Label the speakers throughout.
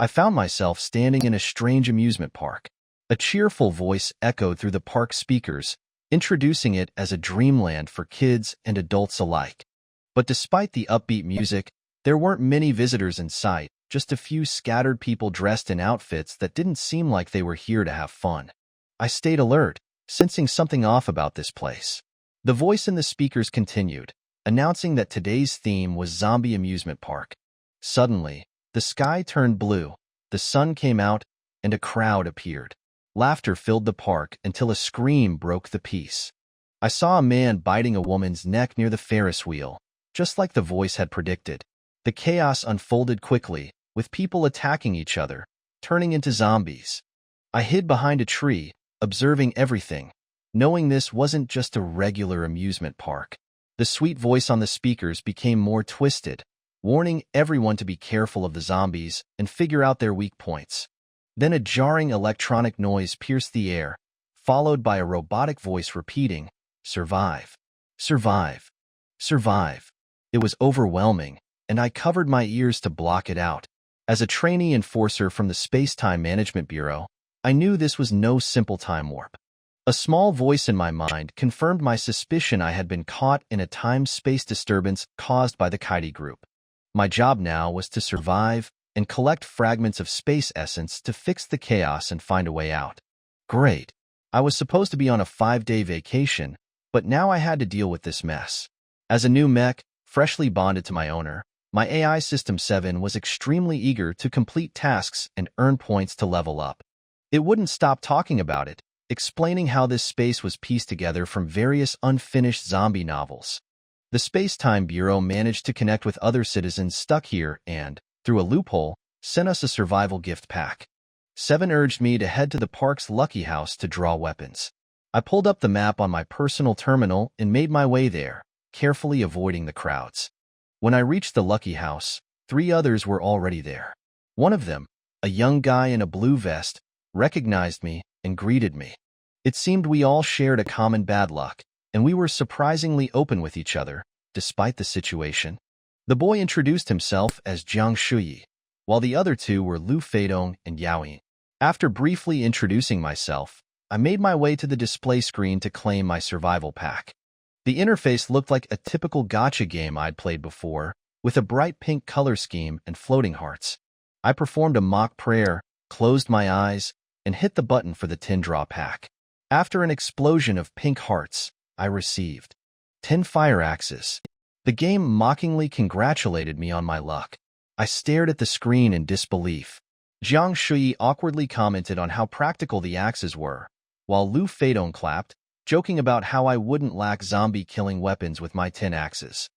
Speaker 1: I found myself standing in a strange amusement park. A cheerful voice echoed through the park speakers, introducing it as a dreamland for kids and adults alike. But despite the upbeat music, there weren't many visitors in sight, just a few scattered people dressed in outfits that didn't seem like they were here to have fun. I stayed alert, sensing something off about this place. The voice in the speakers continued, announcing that today's theme was Zombie Amusement Park. Suddenly, the sky turned blue, the sun came out, and a crowd appeared. Laughter filled the park until a scream broke the peace. I saw a man biting a woman's neck near the Ferris wheel, just like the voice had predicted. The chaos unfolded quickly, with people attacking each other, turning into zombies. I hid behind a tree, observing everything, knowing this wasn't just a regular amusement park. The sweet voice on the speakers became more twisted, warning everyone to be careful of the zombies and figure out their weak points. Then a jarring electronic noise pierced the air, followed by a robotic voice repeating, "Survive, survive, survive." It was overwhelming, and I covered my ears to block it out. As a trainee enforcer from the Space-Time Management Bureau, I knew this was no simple time warp. A small voice in my mind confirmed my suspicion I had been caught in a time-space disturbance caused by the Kaidi group. My job now was to survive and collect fragments of space essence to fix the chaos and find a way out. Great. I was supposed to be on a 5-day vacation, but now I had to deal with this mess. As a new mech, freshly bonded to my owner, my AI System 7 was extremely eager to complete tasks and earn points to level up. It wouldn't stop talking about it, explaining how this space was pieced together from various unfinished zombie novels. The Space-Time Bureau managed to connect with other citizens stuck here and, through a loophole, sent us a survival gift pack. 7 urged me to head to the park's Lucky House to draw weapons. I pulled up the map on my personal terminal and made my way there, carefully avoiding the crowds. When I reached the Lucky House, 3 others were already there. One of them, a young guy in a blue vest, recognized me and greeted me. It seemed we all shared a common bad luck, and we were surprisingly open with each other, despite the situation. The boy introduced himself as Jiang Shuyi, while the other 2 were Lu Feidong and Yaoi. After briefly introducing myself, I made my way to the display screen to claim my survival pack. The interface looked like a typical gacha game I'd played before, with a bright pink color scheme and floating hearts. I performed a mock prayer, closed my eyes, and hit the button for the 10-draw pack. After an explosion of pink hearts, I received 10 fire axes. The game mockingly congratulated me on my luck. I stared at the screen in disbelief. Jiang Shui awkwardly commented on how practical the axes were, while Lu Feidong clapped, joking about how I wouldn't lack zombie-killing weapons with my 10 axes.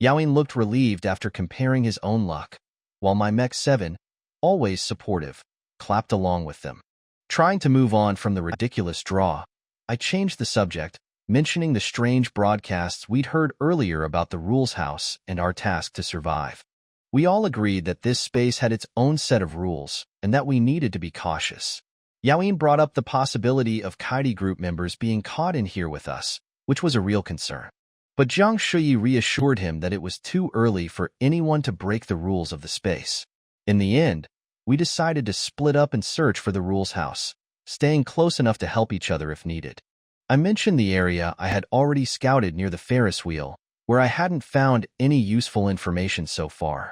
Speaker 1: Yaoin looked relieved after comparing his own luck, while my Mech 7, always supportive, clapped along with them. Trying to move on from the ridiculous draw, I changed the subject, mentioning the strange broadcasts we'd heard earlier about the Rules House and our task to survive. We all agreed that this space had its own set of rules and that we needed to be cautious. Yaoin brought up the possibility of Kaidi group members being caught in here with us, which was a real concern. But Jiang Shuyi reassured him that it was too early for anyone to break the rules of the space. In the end, we decided to split up and search for the Rules House, staying close enough to help each other if needed. I mentioned the area I had already scouted near the Ferris wheel, where I hadn't found any useful information so far.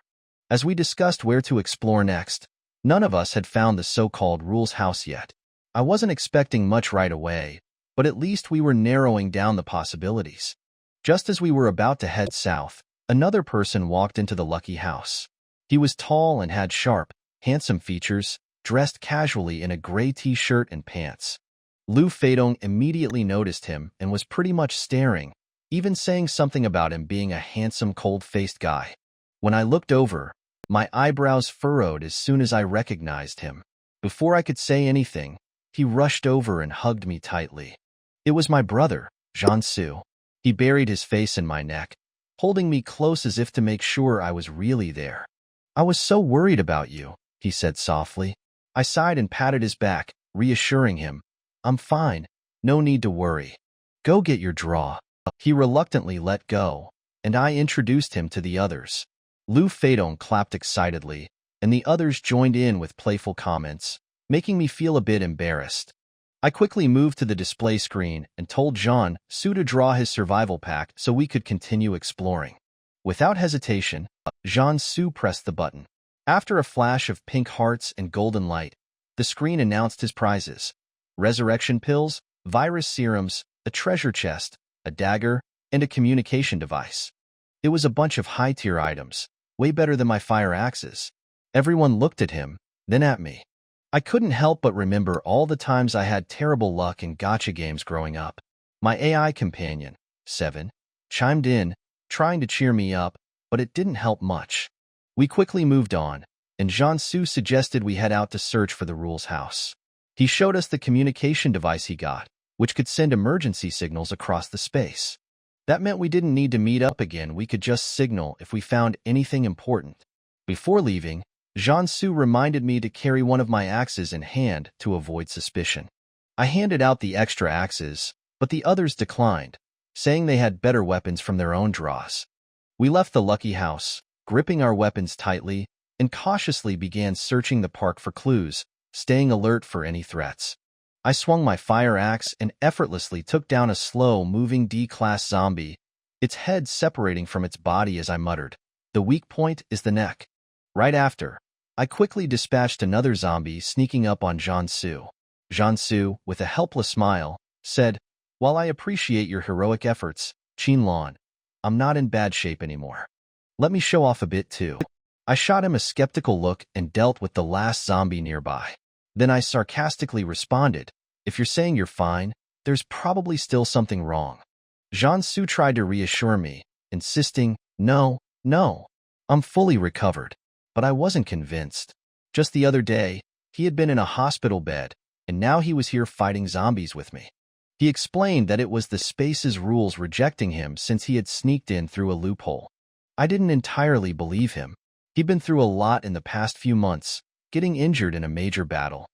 Speaker 1: As we discussed where to explore next, none of us had found the so-called Rules House yet. I wasn't expecting much right away, but at least we were narrowing down the possibilities. Just as we were about to head south, another person walked into the Lucky House. He was tall and had sharp, handsome features, dressed casually in a gray t-shirt and pants. Lu Feidong immediately noticed him and was pretty much staring, even saying something about him being a handsome, cold-faced guy. When I looked over, my eyebrows furrowed as soon as I recognized him. Before I could say anything, he rushed over and hugged me tightly. It was my brother, Jiansu. He buried his face in my neck, holding me close as if to make sure I was really there. "I was so worried about you," he said softly. I sighed and patted his back, reassuring him, "I'm fine, no need to worry. Go get your draw." He reluctantly let go, and I introduced him to the others. Lu Feidong clapped excitedly, and the others joined in with playful comments, making me feel a bit embarrassed. I quickly moved to the display screen and told Jean-Su to draw his survival pack so we could continue exploring. Without hesitation, Jean-Su pressed the button. After a flash of pink hearts and golden light, the screen announced his prizes: resurrection pills, virus serums, a treasure chest, a dagger, and a communication device. It was a bunch of high-tier items, way better than my fire axes. Everyone looked at him, then at me. I couldn't help but remember all the times I had terrible luck in gacha games growing up. My AI companion, Seven, chimed in, trying to cheer me up, but it didn't help much. We quickly moved on, and Jean-Su suggested we head out to search for the rules house. He showed us the communication device he got, which could send emergency signals across the space. That meant we didn't need to meet up again, we could just signal if we found anything important. Before leaving, Jean-Su reminded me to carry one of my axes in hand to avoid suspicion. I handed out the extra axes, but the others declined, saying they had better weapons from their own draws. We left the lucky house, gripping our weapons tightly, and cautiously began searching the park for clues, staying alert for any threats. I swung my fire axe and effortlessly took down a slow-moving D-class zombie, its head separating from its body as I muttered, "The weak point is the neck." Right after, I quickly dispatched another zombie sneaking up on Jean-Su. Jean-Su, with a helpless smile, said, "While I appreciate your heroic efforts, Qinlan, I'm not in bad shape anymore. Let me show off a bit too." I shot him a skeptical look and dealt with the last zombie nearby. Then I sarcastically responded, "If you're saying you're fine, there's probably still something wrong." Jean-Su tried to reassure me, insisting, No, I'm fully recovered." But I wasn't convinced. Just the other day, he had been in a hospital bed, and now he was here fighting zombies with me. He explained that it was the space's rules rejecting him since he had sneaked in through a loophole. I didn't entirely believe him. He'd been through a lot in the past few months, getting injured in a major battle.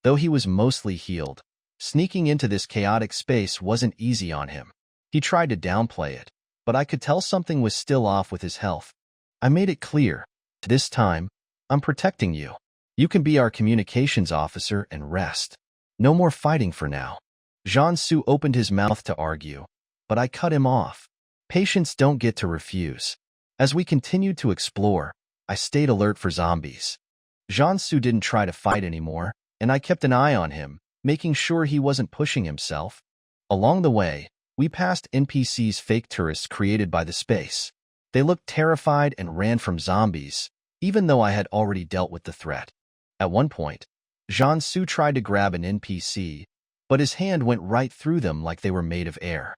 Speaker 1: Though he was mostly healed, sneaking into this chaotic space wasn't easy on him. He tried to downplay it, but I could tell something was still off with his health. I made it clear, "This time, I'm protecting you. You can be our communications officer and rest. No more fighting for now." Jean-Su opened his mouth to argue, but I cut him off. Patients don't get to refuse. As we continued to explore, I stayed alert for zombies. Jean-Su didn't try to fight anymore, and I kept an eye on him, making sure he wasn't pushing himself. Along the way, we passed NPCs, fake tourists created by the space. They looked terrified and ran from zombies, even though I had already dealt with the threat. At one point, Jean-Su tried to grab an NPC, but his hand went right through them like they were made of air.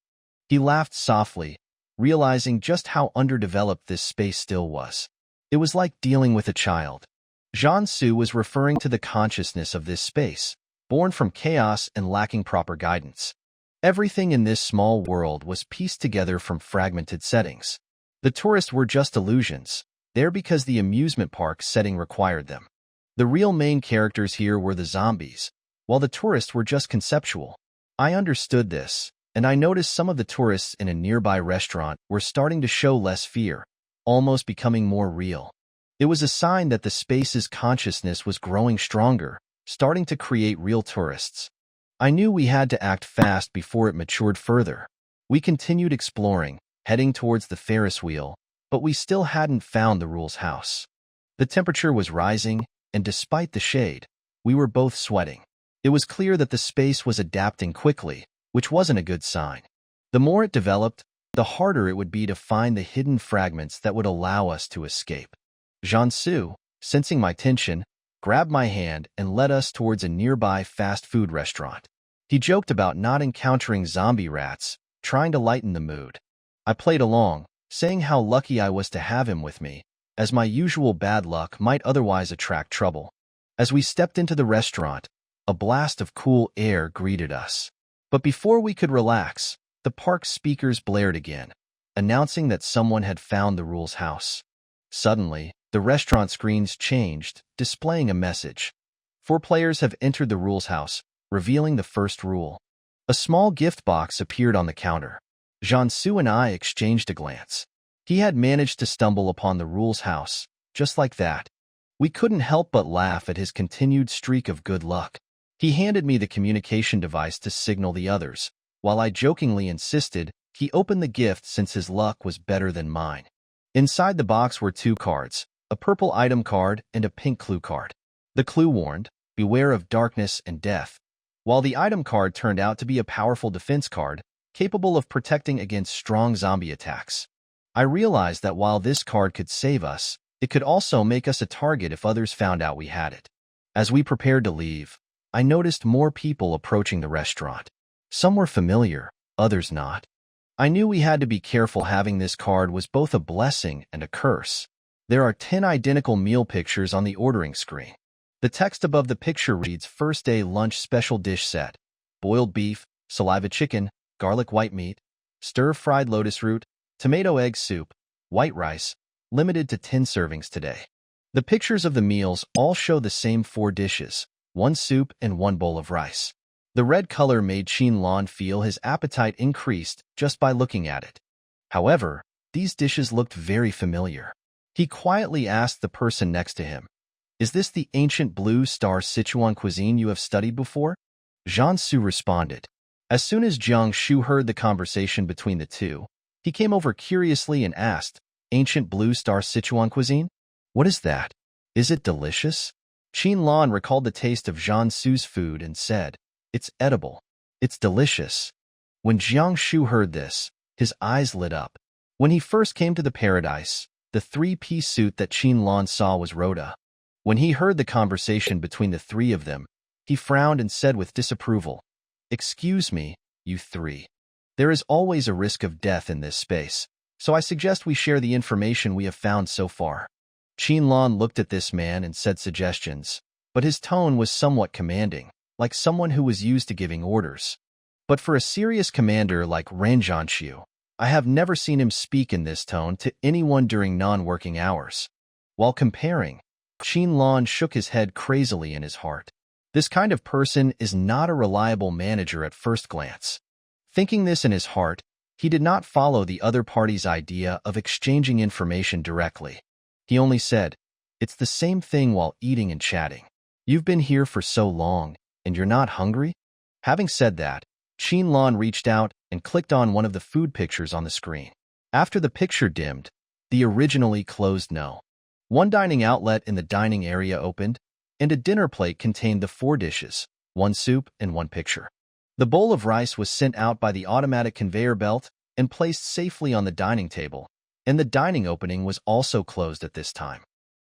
Speaker 1: He laughed softly, realizing just how underdeveloped this space still was. It was like dealing with a child. Jean-Su was referring to the consciousness of this space, born from chaos and lacking proper guidance. Everything in this small world was pieced together from fragmented settings. The tourists were just illusions, there because the amusement park setting required them. The real main characters here were the zombies, while the tourists were just conceptual. I understood this, and I noticed some of the tourists in a nearby restaurant were starting to show less fear, almost becoming more real. It was a sign that the space's consciousness was growing stronger, starting to create real tourists. I knew we had to act fast before it matured further. We continued exploring, heading towards the Ferris wheel, but we still hadn't found the rules house. The temperature was rising, and despite the shade, we were both sweating. It was clear that the space was adapting quickly, which wasn't a good sign. The more it developed, the harder it would be to find the hidden fragments that would allow us to escape. Jean-Su, sensing my tension, grabbed my hand and led us towards a nearby fast food restaurant. He joked about not encountering zombie rats, trying to lighten the mood. I played along, saying how lucky I was to have him with me, as my usual bad luck might otherwise attract trouble. As we stepped into the restaurant, a blast of cool air greeted us. But before we could relax, the park's speakers blared again, announcing that someone had found the rules house. Suddenly, the restaurant screens changed, displaying a message. 4 players have entered the rules house, revealing the first rule. A small gift box appeared on the counter. Jean-Su and I exchanged a glance. He had managed to stumble upon the rules house, just like that. We couldn't help but laugh at his continued streak of good luck. He handed me the communication device to signal the others, while I jokingly insisted he open the gift since his luck was better than mine. Inside the box were 2 cards, a purple item card and a pink clue card. The clue warned, "Beware of darkness and death," while the item card turned out to be a powerful defense card, capable of protecting against strong zombie attacks. I realized that while this card could save us, it could also make us a target if others found out we had it. As we prepared to leave, I noticed more people approaching the restaurant. Some were familiar, others not. I knew we had to be careful. Having this card was both a blessing and a curse. There are 10 identical meal pictures on the ordering screen. The text above the picture reads, "First day lunch special dish set. Boiled beef, saliva chicken, garlic white meat, stir-fried lotus root, tomato egg soup, white rice, limited to 10 servings today." The pictures of the meals all show the same 4 dishes, 1 soup and 1 bowl of rice. The red color made Qianlong feel his appetite increased just by looking at it. However, these dishes looked very familiar. He quietly asked the person next to him, "Is this the ancient blue star Sichuan cuisine you have studied before?" Zhang Su responded. As soon as Jiang Shu heard the conversation between the two, he came over curiously and asked, "Ancient blue star Sichuan cuisine? What is that? Is it delicious?" Qianlong recalled the taste of Zhang Su's food and said, "It's edible. It's delicious." When Jiang Shu heard this, his eyes lit up. When he first came to the paradise, the 3-piece suit that Qianlong saw was Rhoda. When he heard the conversation between the 3 of them, he frowned and said with disapproval, "Excuse me, you 3. There is always a risk of death in this space, so I suggest we share the information we have found so far." Qianlong looked at this man and said suggestions, but his tone was somewhat commanding, like someone who was used to giving orders. But for a serious commander like Ren Zhanxiu, I have never seen him speak in this tone to anyone during non-working hours. While comparing, Qianlong shook his head crazily in his heart. This kind of person is not a reliable manager at first glance. Thinking this in his heart, he did not follow the other party's idea of exchanging information directly. He only said, "It's the same thing," while eating and chatting. "You've been here for so long, and you're not hungry?" Having said that, Qianlong reached out and clicked on one of the food pictures on the screen. After the picture dimmed, the originally closed no. One dining outlet in the dining area opened, and a dinner plate contained the 4 dishes, 1 soup and 1 picture. The bowl of rice was sent out by the automatic conveyor belt and placed safely on the dining table, and the dining opening was also closed at this time.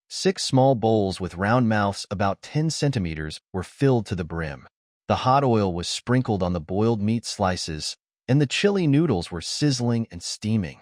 Speaker 1: 6 small bowls with round mouths about 10 centimeters were filled to the brim. The hot oil was sprinkled on the boiled meat slices, and the chili noodles were sizzling and steaming.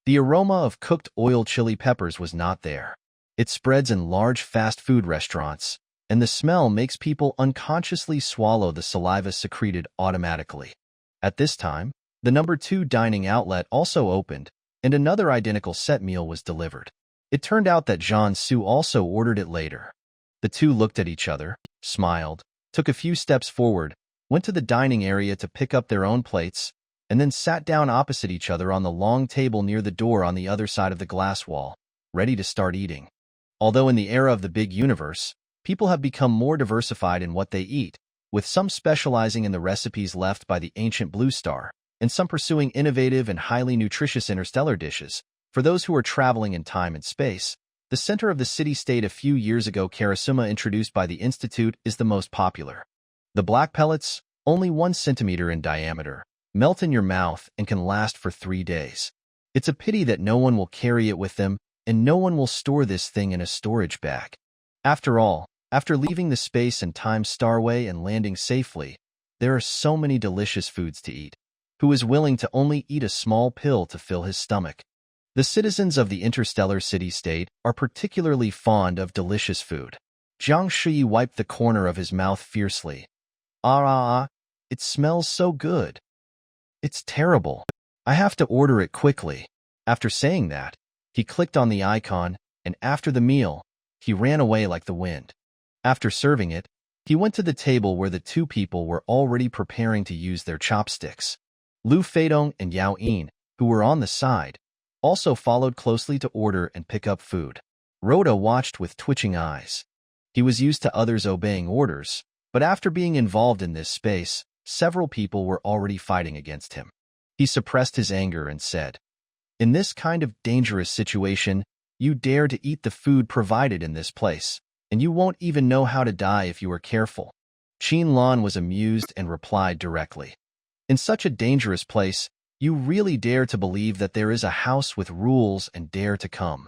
Speaker 1: The aroma of cooked oil chili peppers was not there. It spreads in large fast food restaurants, and the smell makes people unconsciously swallow the saliva secreted automatically. At this time, the number 2 dining outlet also opened, and another identical set meal was delivered. It turned out that Zhang Su also ordered it later. The 2 looked at each other, smiled, took a few steps forward, went to the dining area to pick up their own plates, and then sat down opposite each other on the long table near the door on the other side of the glass wall, ready to start eating. Although in the era of the big universe, people have become more diversified in what they eat, with some specializing in the recipes left by the ancient Blue Star, and some pursuing innovative and highly nutritious interstellar dishes. For those who are traveling in time and space, the center of the city-state a few years ago Karasuma introduced by the Institute is the most popular. The black pellets, only 1 centimeter in diameter, melt in your mouth and can last for 3 days. It's a pity that no one will carry it with them, and no one will store this thing in a storage bag. After all, after leaving the space and time starway and landing safely, there are so many delicious foods to eat. Who is willing to only eat a small pill to fill his stomach? The citizens of the interstellar city-state are particularly fond of delicious food. Jiang Shi wiped the corner of his mouth fiercely. It smells so good. It's terrible. I have to order it quickly. After saying that, he clicked on the icon, and after the meal, he ran away like the wind. After serving it, he went to the table where the 2 people were already preparing to use their chopsticks. Lu Feidong and Yao Yin, who were on the side, also followed closely to order and pick up food. Rhoda watched with twitching eyes. He was used to others obeying orders, but after being involved in this space, several people were already fighting against him. He suppressed his anger and said, "In this kind of dangerous situation, you dare to eat the food provided in this place, and you won't even know how to die if you are careful." Qin Lan was amused and replied directly, "In such a dangerous place, you really dare to believe that there is a house with rules and dare to come.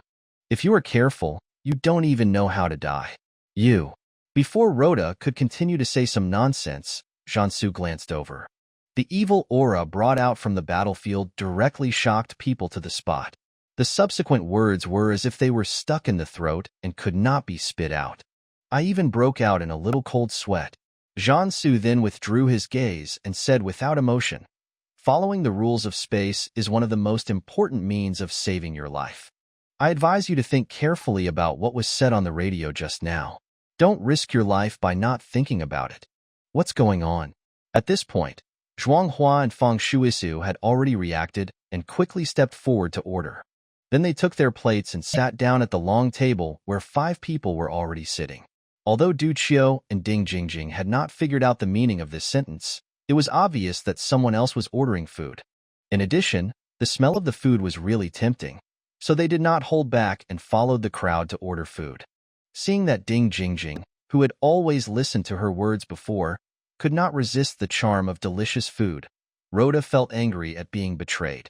Speaker 1: If you are careful, you don't even know how to die. You." Before Rhoda could continue to say some nonsense, Jiansu glanced over. The evil aura brought out from the battlefield directly shocked people to the spot. The subsequent words were as if they were stuck in the throat and could not be spit out. I even broke out in a little cold sweat. Jiansu then withdrew his gaze and said without emotion, "Following the rules of space is one of the most important means of saving your life. I advise you to think carefully about what was said on the radio just now. Don't risk your life by not thinking about it. What's going on?" At this point, Zhuanghua and Feng Shuisu had already reacted and quickly stepped forward to order. Then they took their plates and sat down at the long table where 5 people were already sitting. Although Du Qiu and Ding Jingjing had not figured out the meaning of this sentence, it was obvious that someone else was ordering food. In addition, the smell of the food was really tempting, so they did not hold back and followed the crowd to order food. Seeing that Ding Jingjing, who had always listened to her words before, could not resist the charm of delicious food, Rhoda felt angry at being betrayed.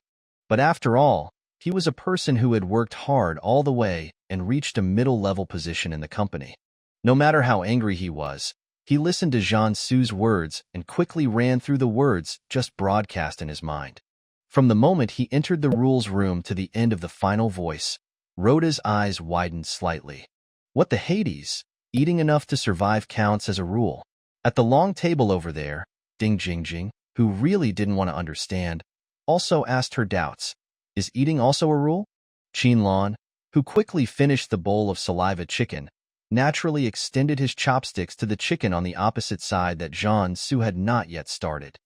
Speaker 1: But after all, he was a person who had worked hard all the way and reached a middle-level position in the company. No matter how angry he was, he listened to Jiansu's words and quickly ran through the words just broadcast in his mind. From the moment he entered the rules room to the end of the final voice, Rhoda's eyes widened slightly. What the Hades? Eating enough to survive counts as a rule. At the long table over there, Ding Jingjing, who really didn't want to understand, also asked her doubts. Is eating also a rule? Qin Lan, who quickly finished the bowl of saliva chicken, naturally extended his chopsticks to the chicken on the opposite side that Jiansu had not yet started.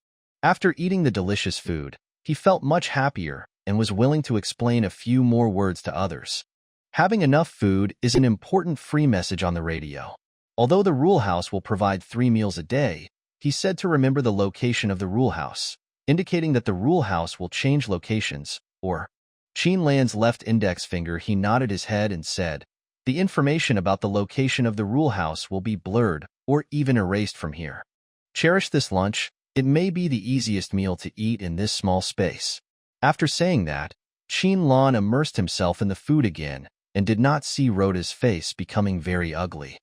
Speaker 1: After eating the delicious food, he felt much happier and was willing to explain a few more words to others. Having enough food is an important free message on the radio. Although the rule house will provide 3 meals a day, he said to remember the location of the rule house, indicating that the rule house will change locations, or Qin Lan's left index finger. He nodded his head and said, "The information about the location of the rule house will be blurred or even erased from here. Cherish this lunch. It may be the easiest meal to eat in this small space." After saying that, Qin Lan immersed himself in the food again and did not see Rhoda's face becoming very ugly.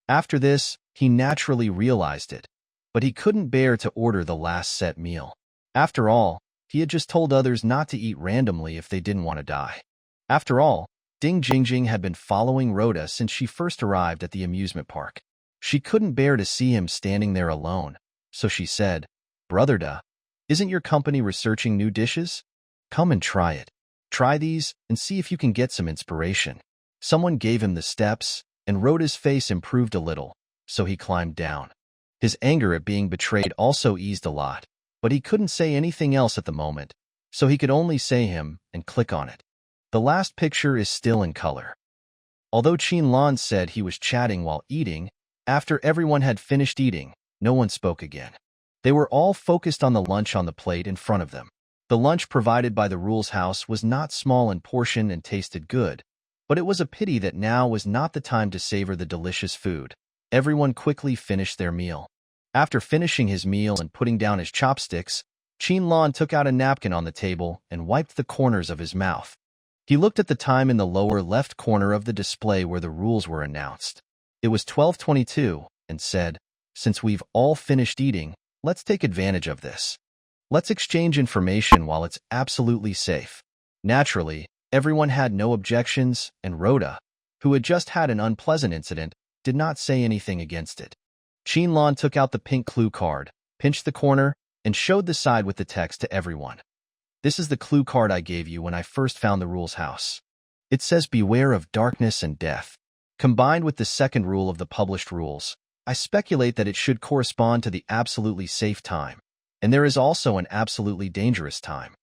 Speaker 1: After this, he naturally realized it, but he couldn't bear to order the last set meal. After all, he had just told others not to eat randomly if they didn't want to die. After all, Ding Jingjing had been following Rhoda since she first arrived at the amusement park. She couldn't bear to see him standing there alone, so she said, "Brother Da, isn't your company researching new dishes? Come and try it. Try these and see if you can get some inspiration." Someone gave him the steps, and Rhoda's face improved a little, so he climbed down. His anger at being betrayed also eased a lot, but he couldn't say anything else at the moment, so he could only say him and click on it. The last picture is still in color. Although Qin Lan said he was chatting while eating, after everyone had finished eating, no one spoke again. They were all focused on the lunch on the plate in front of them. The lunch provided by the Rules House was not small in portion and tasted good, but it was a pity that now was not the time to savor the delicious food. Everyone quickly finished their meal. After finishing his meal and putting down his chopsticks, Qin Lan took out a napkin on the table and wiped the corners of his mouth. He looked at the time in the lower left corner of the display where the rules were announced. It was 12:22 and said, "Since we've all finished eating, let's take advantage of this. Let's exchange information while it's absolutely safe." Naturally, everyone had no objections, and Rhoda, who had just had an unpleasant incident, did not say anything against it. Qin Lan took out the pink clue card, pinched the corner, and showed the side with the text to everyone. "This is the clue card I gave you when I first found the Rules House. It says beware of darkness and death. Combined with the second rule of the published rules, I speculate that it should correspond to the absolutely safe time, and there is also an absolutely dangerous time.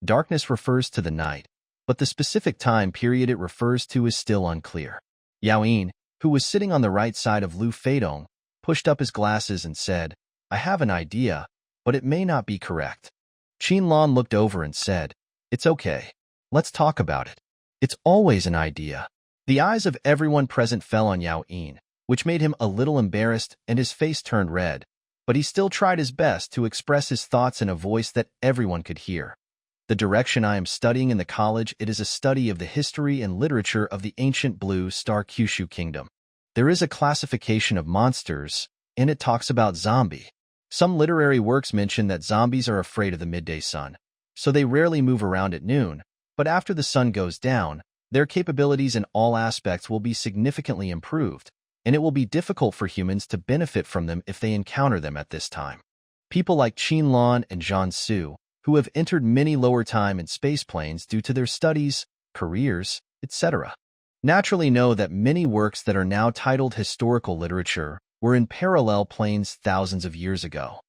Speaker 1: Darkness refers to the night, but the specific time period it refers to is still unclear. Yaoin, who was sitting on the right side of Lu Feidong, pushed up his glasses and said, I have an idea, but it may not be correct. Qinlan looked over and said, It's okay. Let's talk about it. It's always an idea. The eyes of everyone present fell on Yaoin, which made him a little embarrassed and his face turned red, but he still tried his best to express his thoughts in a voice that everyone could hear. The direction I am studying in the college, it is a study of the history and literature of the ancient Blue Star Kyushu Kingdom. There is a classification of monsters, and it talks about zombie. Some literary works mention that zombies are afraid of the midday sun, so they rarely move around at noon, but after the sun goes down, their capabilities in all aspects will be significantly improved, and it will be difficult for humans to benefit from them if they encounter them at this time. People like Qinlan and Jiangsu, who have entered many lower time and space planes due to their studies, careers, etc., naturally know that many works that are now titled historical literature were in parallel planes thousands of years ago.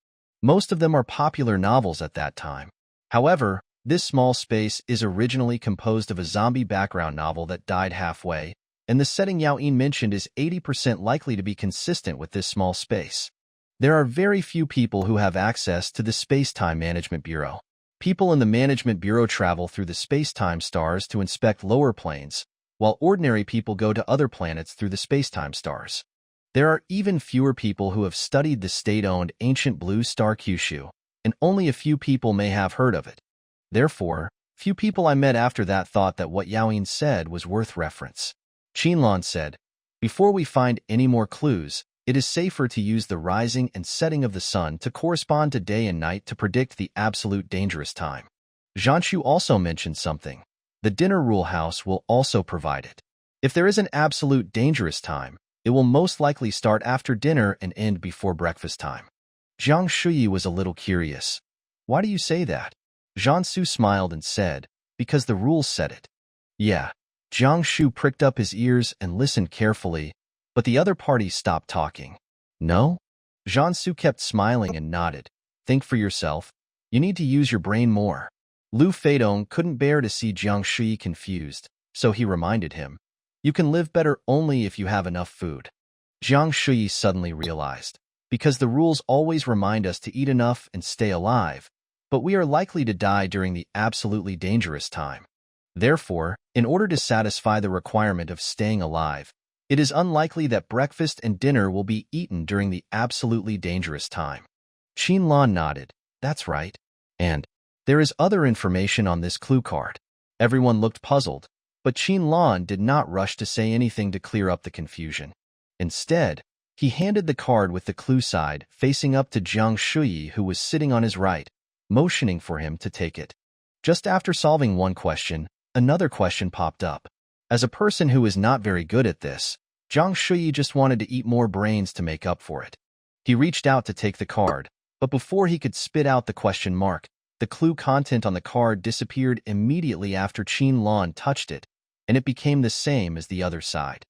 Speaker 1: Most of them are popular novels at that time. However, this small space is originally composed of a zombie background novel that died halfway, and the setting Yaoin mentioned is 80% likely to be consistent with this small space. There are very few people who have access to the Space-Time Management Bureau. People in the Management Bureau travel through the space-time stars to inspect lower planes, while ordinary people go to other planets through the space-time stars. There are even fewer people who have studied the state-owned ancient Blue Star Kyushu, and only a few people may have heard of it. Therefore, few people I met after that thought that what Yaoin said was worth reference. Qinlan said, Before we find any more clues, it is safer to use the rising and setting of the sun to correspond to day and night to predict the absolute dangerous time. Jianshu also mentioned something. The dinner rule house will also provide it. If there is an absolute dangerous time, it will most likely start after dinner and end before breakfast time. Jiang Shuyi was a little curious. Why do you say that? Jiansu smiled and said, Because the rules said it. Yeah. Jiang Shu pricked up his ears and listened carefully, but the other party stopped talking. No? Jiansu kept smiling and nodded. Think for yourself. You need to use your brain more. Lu Feidong couldn't bear to see Jiang Shui confused, so he reminded him. You can live better only if you have enough food. Jiang Shui suddenly realized, because the rules always remind us to eat enough and stay alive, but we are likely to die during the absolutely dangerous time. Therefore, in order to satisfy the requirement of staying alive, it is unlikely that breakfast and dinner will be eaten during the absolutely dangerous time. Qinlan nodded. That's right. And there is other information on this clue card. Everyone looked puzzled, but Qinlan did not rush to say anything to clear up the confusion. Instead, he handed the card with the clue side facing up to Jiang Shuyi, who was sitting on his right, motioning for him to take it. Just after solving one question, another question popped up. As a person who is not very good at this, Jiang Shuyi just wanted to eat more brains to make up for it. He reached out to take the card, but before he could spit out the question mark, the clue content on the card disappeared immediately after Qinlan touched it, and it became the same as the other side.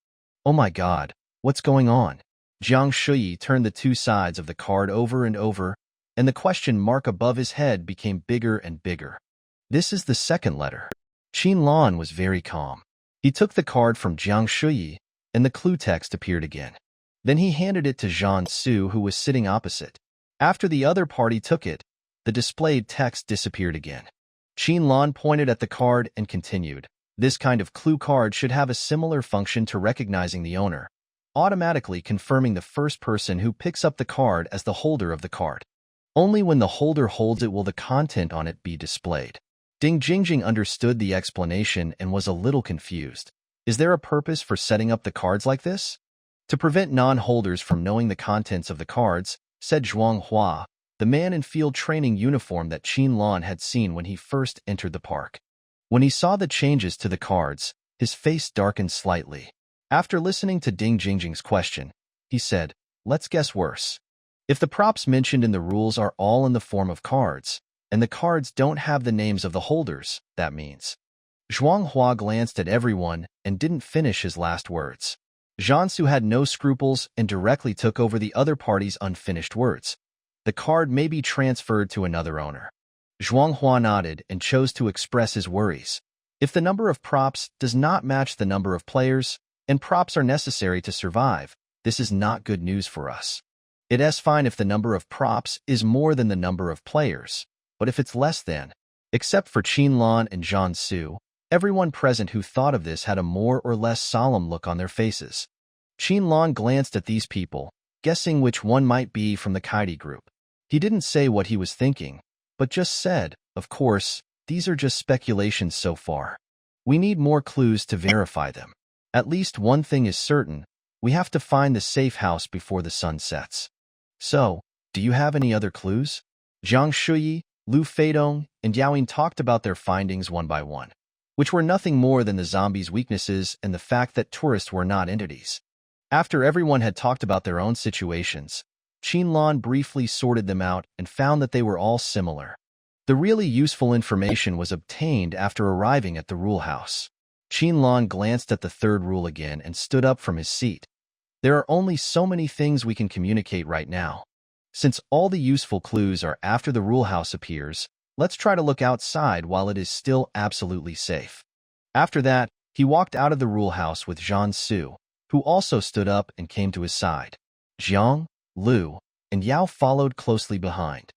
Speaker 1: Oh my god, what's going on? Jiang Shuyi turned the two sides of the card over and over, and the question mark above his head became bigger and bigger. This is the second letter. Qinlan was very calm. He took the card from Jiang Shuyi, and the clue text appeared again. Then he handed it to Jiansu, who was sitting opposite. After the other party took it, the displayed text disappeared again. Qinlan pointed at the card and continued. This kind of clue card should have a similar function to recognizing the owner, automatically confirming the first person who picks up the card as the holder of the card. Only when the holder holds it will the content on it be displayed. Ding Jingjing understood the explanation and was a little confused. Is there a purpose for setting up the cards like this? To prevent non-holders from knowing the contents of the cards, said Zhuang Hua, the man in field training uniform that Qinlan had seen when he first entered the park. When he saw the changes to the cards, his face darkened slightly. After listening to Ding Jingjing's question, he said, Let's guess worse. If the props mentioned in the rules are all in the form of cards, and the cards don't have the names of the holders, that means. Zhuang Hua glanced at everyone and didn't finish his last words. Jiansu had no scruples and directly took over the other party's unfinished words. The card may be transferred to another owner. Zhuang Hua nodded and chose to express his worries. If the number of props does not match the number of players, and props are necessary to survive, this is not good news for us. It's fine if the number of props is more than the number of players, but if it's less than, except for Qinlan and Jiangsu, everyone present who thought of this had a more or less solemn look on their faces. Qinlan glanced at these people, guessing which one might be from the Kaidi group. He didn't say what he was thinking, but just said, of course, these are just speculations so far. We need more clues to verify them. At least one thing is certain, we have to find the safe house before the sun sets. So, do you have any other clues? Zhang Shuyi, Lu Feidong, and Yaoin talked about their findings one by one, which were nothing more than the zombies' weaknesses and the fact that tourists were not entities. After everyone had talked about their own situations, Qinlan briefly sorted them out and found that they were all similar. The really useful information was obtained after arriving at the rule house. Qinlan glanced at the third rule again and stood up from his seat. There are only so many things we can communicate right now. Since all the useful clues are after the rule house appears, let's try to look outside while it is still absolutely safe. After that, he walked out of the rule house with Zhang Su, who also stood up and came to his side. Jiang, Lu, and Yao followed closely behind.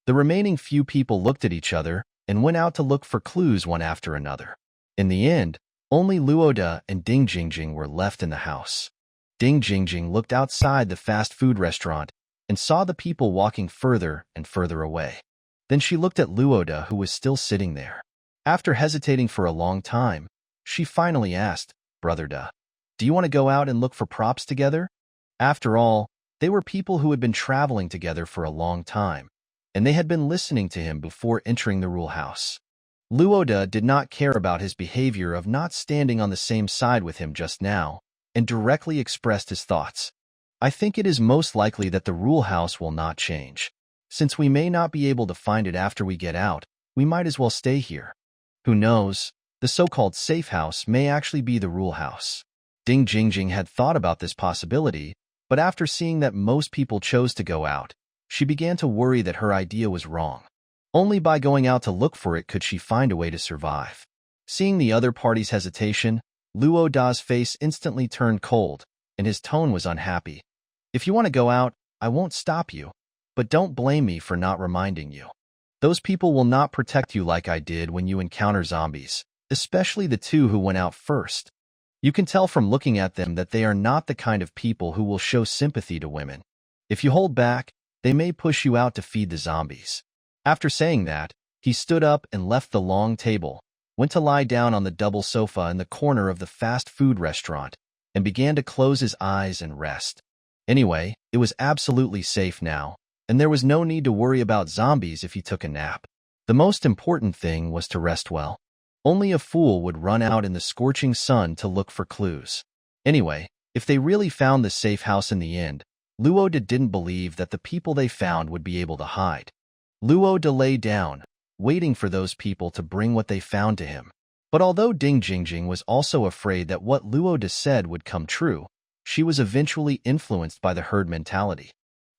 Speaker 1: The remaining few people looked at each other and went out to look for clues one after another. In the end, only Luoda and Ding Jingjing were left in the house. Ding Jingjing looked outside the fast food restaurant and saw the people walking further and further away. Then she looked at Luoda, who was still sitting there. After hesitating for a long time, she finally asked, "Brother Da, do you want to go out and look for props together?" After all, they were people who had been traveling together for a long time, and they had been listening to him before entering the rule house. Luoda did not care about his behavior of not standing on the same side with him just now, and directly expressed his thoughts. "I think it is most likely that the rule house will not change. Since we may not be able to find it after we get out, we might as well stay here. Who knows, the so-called safe house may actually be the rule house." Ding Jingjing had thought about this possibility, but after seeing that most people chose to go out, she began to worry that her idea was wrong. Only by going out to look for it could she find a way to survive. Seeing the other party's hesitation, Luo Da's face instantly turned cold, and his tone was unhappy. "If you want to go out, I won't stop you, but don't blame me for not reminding you. Those people will not protect you like I did when you encounter zombies, especially the two who went out first. You can tell from looking at them that they are not the kind of people who will show sympathy to women. If you hold back, they may push you out to feed the zombies." After saying that, he stood up and left the long table, went to lie down on the double sofa in the corner of the fast food restaurant, and began to close his eyes and rest. Anyway, it was absolutely safe now, and there was no need to worry about zombies if he took a nap. The most important thing was to rest well. Only a fool would run out in the scorching sun to look for clues. Anyway, if they really found the safe house in the end, Luoda didn't believe that the people they found would be able to hide. Luoda lay down, waiting for those people to bring what they found to him. But although Ding Jingjing was also afraid that what Luoda said would come true, she was eventually influenced by the herd mentality.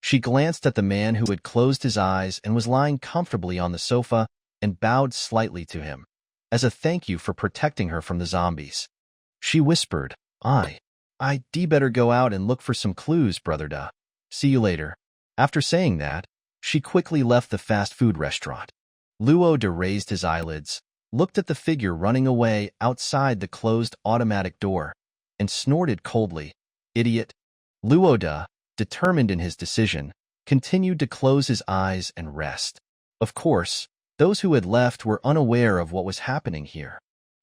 Speaker 1: She glanced at the man who had closed his eyes and was lying comfortably on the sofa and bowed slightly to him, as a thank you for protecting her from the zombies. She whispered, I'd better go out and look for some clues, Brother Da. See you later." After saying that, she quickly left the fast food restaurant. Luoda raised his eyelids, looked at the figure running away outside the closed automatic door, and snorted coldly, "Idiot." Luoda, determined in his decision, continued to close his eyes and rest. Of course, those who had left were unaware of what was happening here.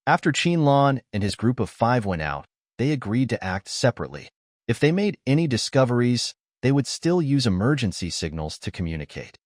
Speaker 1: After Qinlan and his group of 5 went out, they agreed to act separately. If they made any discoveries, they would still use emergency signals to communicate.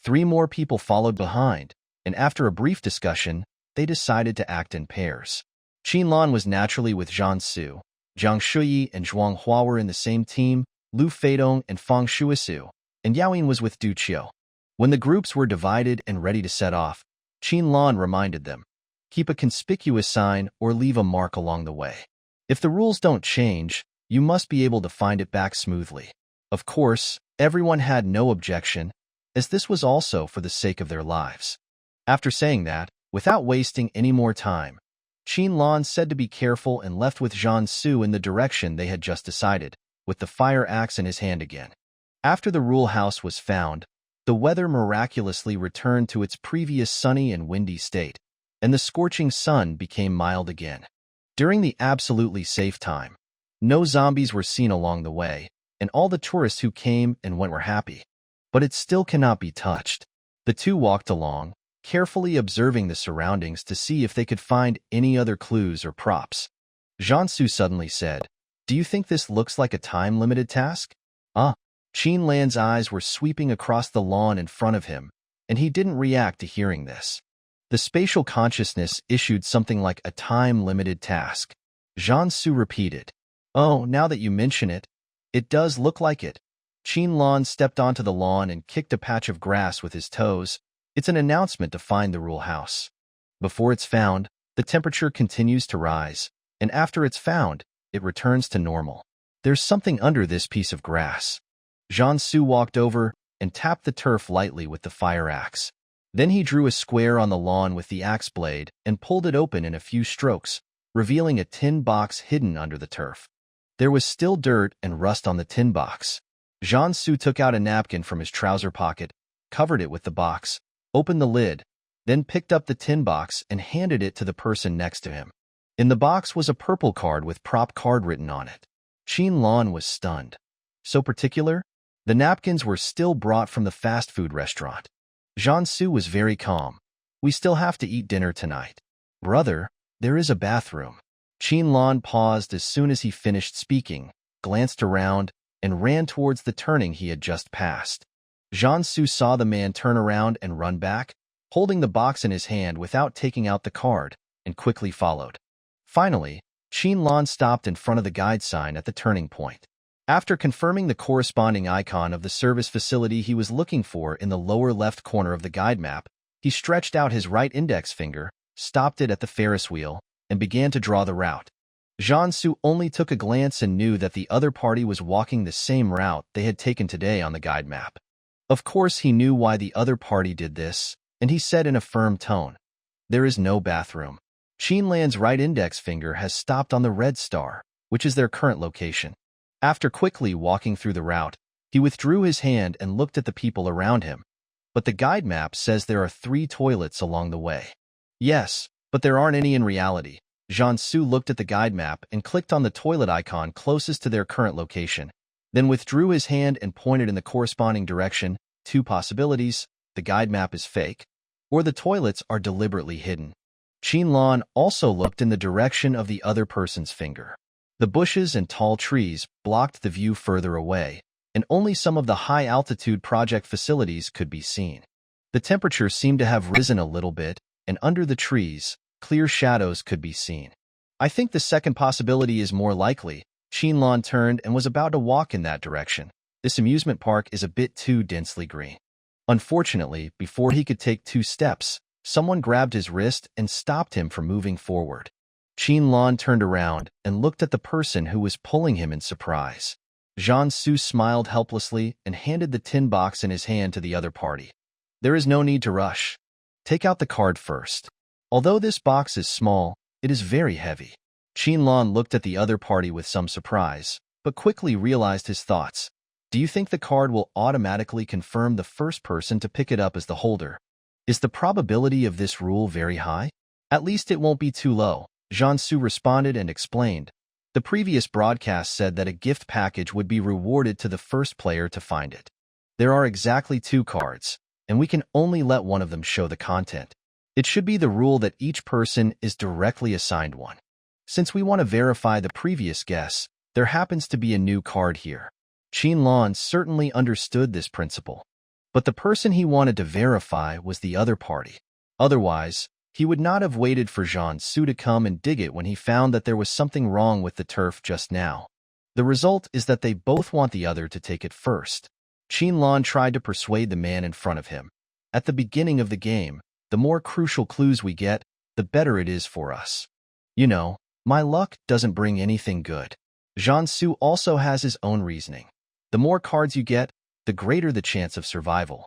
Speaker 1: 3 more people followed behind, and after a brief discussion, they decided to act in pairs. Qinlan was naturally with Zhang Su, Zhang Shuyi and Zhuang Hua were in the same team, Lu Feidong and Fang Shuisu, and Yaoin was with Du Qiu. When the groups were divided and ready to set off, Qinlan reminded them, "Keep a conspicuous sign or leave a mark along the way. If the rules don't change, you must be able to find it back smoothly." Of course, everyone had no objection, as this was also for the sake of their lives. After saying that, without wasting any more time, Lan said to be careful and left with Jiangsu in the direction they had just decided, with the fire axe in his hand again. After the rule house was found, the weather miraculously returned to its previous sunny and windy state, and the scorching sun became mild again. During the absolutely safe time, no zombies were seen along the way, and all the tourists who came and went were happy. But it still cannot be touched. The two walked along, carefully observing the surroundings to see if they could find any other clues or props. Jiangsu suddenly said, "Do you think this looks like a time-limited task?" Lan's eyes were sweeping across the lawn in front of him, and he didn't react to hearing this. The spatial consciousness issued something like a time-limited task. Jiangsu repeated, "Oh, now that you mention it, it does look like it." Lan stepped onto the lawn and kicked a patch of grass with his toes. It's an announcement to find the rule house. Before it's found, the temperature continues to rise, and after it's found, it returns to normal. There's something under this piece of grass. Jiangsu walked over and tapped the turf lightly with the fire axe. Then he drew a square on the lawn with the axe blade and pulled it open in a few strokes, revealing a tin box hidden under the turf. There was still dirt and rust on the tin box. Jiangsu took out a napkin from his trouser pocket, covered it with the box, opened the lid, then picked up the tin box and handed it to the person next to him. In the box was a purple card with prop card written on it. Lan was stunned. So particular? The napkins were still brought from the fast food restaurant. Jiangsu was very calm. "We still have to eat dinner tonight. Brother, there is a bathroom." Lan paused as soon as he finished speaking, glanced around, and ran towards the turning he had just passed. Jiangsu saw the man turn around and run back, holding the box in his hand without taking out the card, and quickly followed. Finally, Lan stopped in front of the guide sign at the turning point. After confirming the corresponding icon of the service facility he was looking for in the lower left corner of the guide map, he stretched out his right index finger, stopped it at the Ferris wheel, and began to draw the route. Jiangsu only took a glance and knew that the other party was walking the same route they had taken today on the guide map. Of course, he knew why the other party did this, and he said in a firm tone, "There is no bathroom." Lan's right index finger has stopped on the red star, which is their current location. After quickly walking through the route, he withdrew his hand and looked at the people around him. But the guide map says there are 3 toilets along the way. Yes, but there aren't any in reality. Jiangsu looked at the guide map and clicked on the toilet icon closest to their current location, then withdrew his hand and pointed in the corresponding direction. 2 possibilities: the guide map is fake, or the toilets are deliberately hidden. Lan also looked in the direction of the other person's finger. The bushes and tall trees blocked the view further away, and only some of the high-altitude project facilities could be seen. The temperature seemed to have risen a little bit, and under the trees, clear shadows could be seen. "I think the second possibility is more likely." Lan turned and was about to walk in that direction. "This amusement park is a bit too densely green." Unfortunately, before he could take 2 steps, someone grabbed his wrist and stopped him from moving forward. Lan turned around and looked at the person who was pulling him in surprise. Jiangsu smiled helplessly and handed the tin box in his hand to the other party. "There is no need to rush. Take out the card first. Although this box is small, it is very heavy." Lan looked at the other party with some surprise, but quickly realized his thoughts. "Do you think the card will automatically confirm the first person to pick it up as the holder? Is the probability of this rule very high?" "At least it won't be too low," Jiangsu responded and explained. "The previous broadcast said that a gift package would be rewarded to the first player to find it. There are exactly 2 cards, and we can only let one of them show the content. It should be the rule that each person is directly assigned one. Since we want to verify the previous guess, there happens to be a new card here." Lan certainly understood this principle, but the person he wanted to verify was the other party. Otherwise, he would not have waited for Jiangsu to come and dig it when he found that there was something wrong with the turf just now. The result is that they both want the other to take it first. Lan tried to persuade the man in front of him. "At the beginning of the game, the more crucial clues we get, the better it is for us. You know, my luck doesn't bring anything good." Jiangsu also has his own reasoning. The more cards you get, the greater the chance of survival.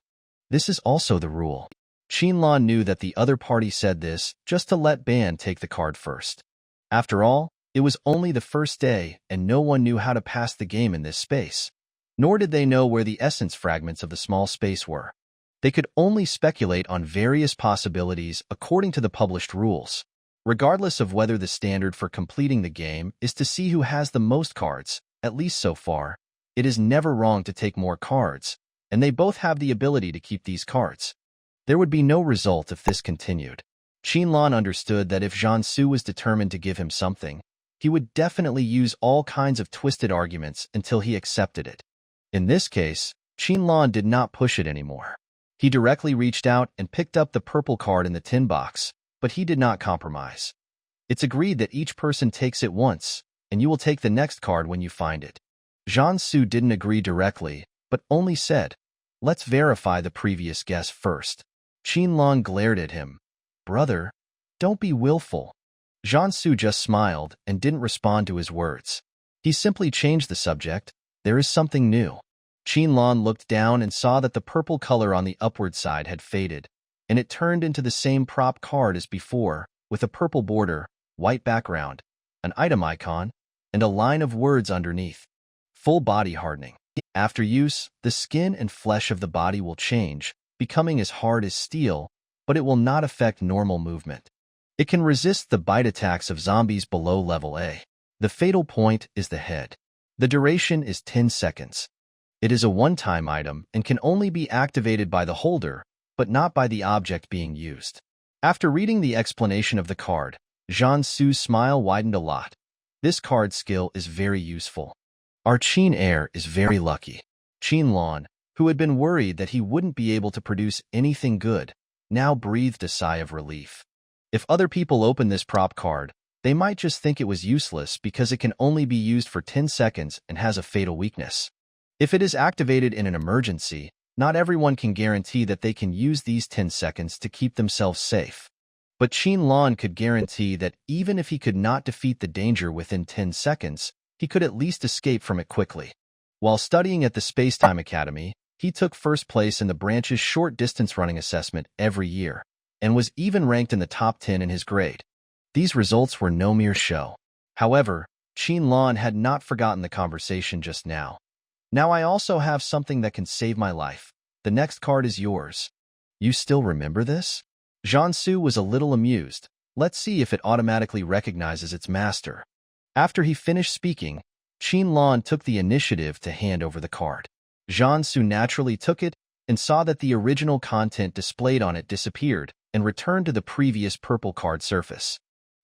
Speaker 1: This is also the rule. Qinlan knew that the other party said this just to let Ban take the card first. After all, it was only the first day and no one knew how to pass the game in this space. Nor did they know where the essence fragments of the small space were. They could only speculate on various possibilities according to the published rules. Regardless of whether the standard for completing the game is to see who has the most cards, at least so far, it is never wrong to take more cards, and they both have the ability to keep these cards. There would be no result if this continued. Qinlan understood that if Jiansu was determined to give him something, he would definitely use all kinds of twisted arguments until he accepted it. In this case, Qinlan did not push it anymore. He directly reached out and picked up the purple card in the tin box, but he did not compromise. It's agreed that each person takes it once, and you will take the next card when you find it. Jiansu didn't agree directly, but only said, "Let's verify the previous guess first." Qinlan glared at him. "Brother, don't be willful." Jiansu just smiled and didn't respond to his words. He simply changed the subject. "There is something new." Qinlan looked down and saw that the purple color on the upward side had faded, and it turned into the same prop card as before, with a purple border, white background, an item icon, and a line of words underneath. Full body hardening. After use, the skin and flesh of the body will change, becoming as hard as steel, but it will not affect normal movement. It can resist the bite attacks of zombies below level A. The fatal point is the head. The duration is 10 seconds. It is a one-time item and can only be activated by the holder, but not by the object being used. After reading the explanation of the card, Jiansu's smile widened a lot. This card skill is very useful. Our Qin heir is very lucky. Qinlan, who had been worried that he wouldn't be able to produce anything good, now breathed a sigh of relief. If other people open this prop card, they might just think it was useless because it can only be used for 10 seconds and has a fatal weakness. If it is activated in an emergency, not everyone can guarantee that they can use these 10 seconds to keep themselves safe. But Qinlan could guarantee that even if he could not defeat the danger within 10 seconds, he could at least escape from it quickly. While studying at the Spacetime Academy, he took first place in the branch's short-distance running assessment every year, and was even ranked in the top 10 in his grade. These results were no mere show. However, Qinlan had not forgotten the conversation just now. "Now I also have something that can save my life. The next card is yours." "You still remember this?" Jiansu was a little amused. "Let's see if it automatically recognizes its master." After he finished speaking, Qinlan took the initiative to hand over the card. Jiansu naturally took it and saw that the original content displayed on it disappeared and returned to the previous purple card surface.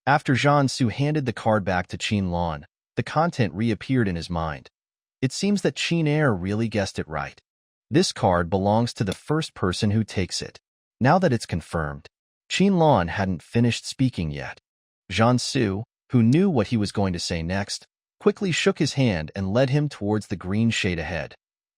Speaker 1: After Jiansu handed the card back to Qinlan, the content reappeared in his mind. It seems that Qin heir really guessed it right. This card belongs to the first person who takes it. Now that it's confirmed, Qinlan hadn't finished speaking yet. Jiansu, who knew what he was going to say next, quickly shook his hand and led him towards the green shade ahead.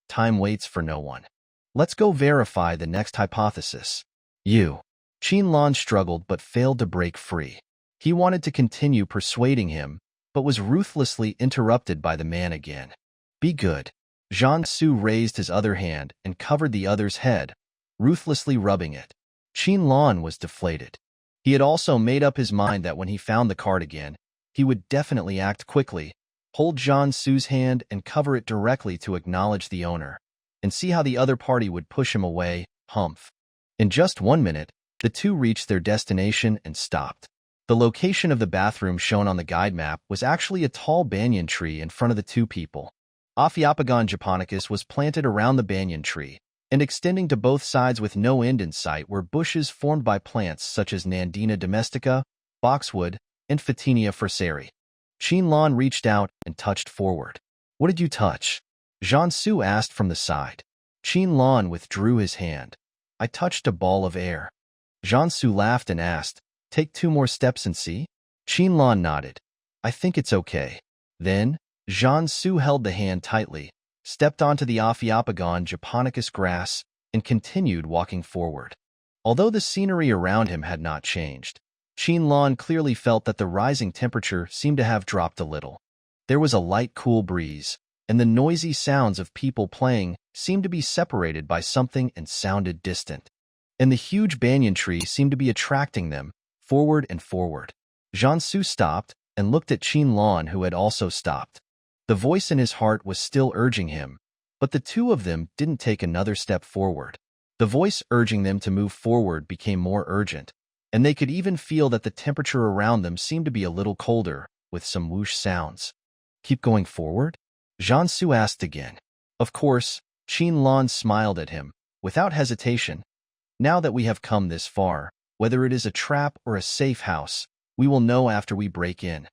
Speaker 1: Time waits for no one. Let's go verify the next hypothesis. Qinlan struggled but failed to break free. He wanted to continue persuading him, but was ruthlessly interrupted by the man again. "Be good." Jiansu raised his other hand and covered the other's head, ruthlessly rubbing it. Qinlan was deflated. He had also made up his mind that when he found the card again, he would definitely act quickly, hold Jiansu's hand and cover it directly to acknowledge the owner, and see how the other party would push him away, humph. In just 1 minute, the two reached their destination and stopped. The location of the bathroom shown on the guide map was actually a tall banyan tree in front of the two people. Ophiophagon japonicus was planted around the banyan tree, and extending to both sides with no end in sight were bushes formed by plants such as Nandina domestica, boxwood, and Photinia fraseri. Qinlan reached out and touched forward. "What did you touch?" Jiansu asked from the side. Qinlan withdrew his hand. "I touched a ball of air." Jiansu laughed and asked, "Take 2 more steps and see?" Qinlan nodded. "I think it's okay." Then, Jiansu held the hand tightly, stepped onto the Ophiophagon japonicus grass, and continued walking forward. Although the scenery around him had not changed, Qinlan clearly felt that the rising temperature seemed to have dropped a little. There was a light, cool breeze, and the noisy sounds of people playing seemed to be separated by something and sounded distant. and the huge banyan tree seemed to be attracting them, forward and forward. Jiansu stopped and looked at Qinlan, who had also stopped. The voice in his heart was still urging him, but the two of them didn't take another step forward. The voice urging them to move forward became more urgent, and they could even feel that the temperature around them seemed to be a little colder, with some whoosh sounds. Keep going forward? Jiansu asked again. Of course, Qinlan smiled at him, without hesitation. Now that we have come this far, whether it is a trap or a safe house, we will know after we break in.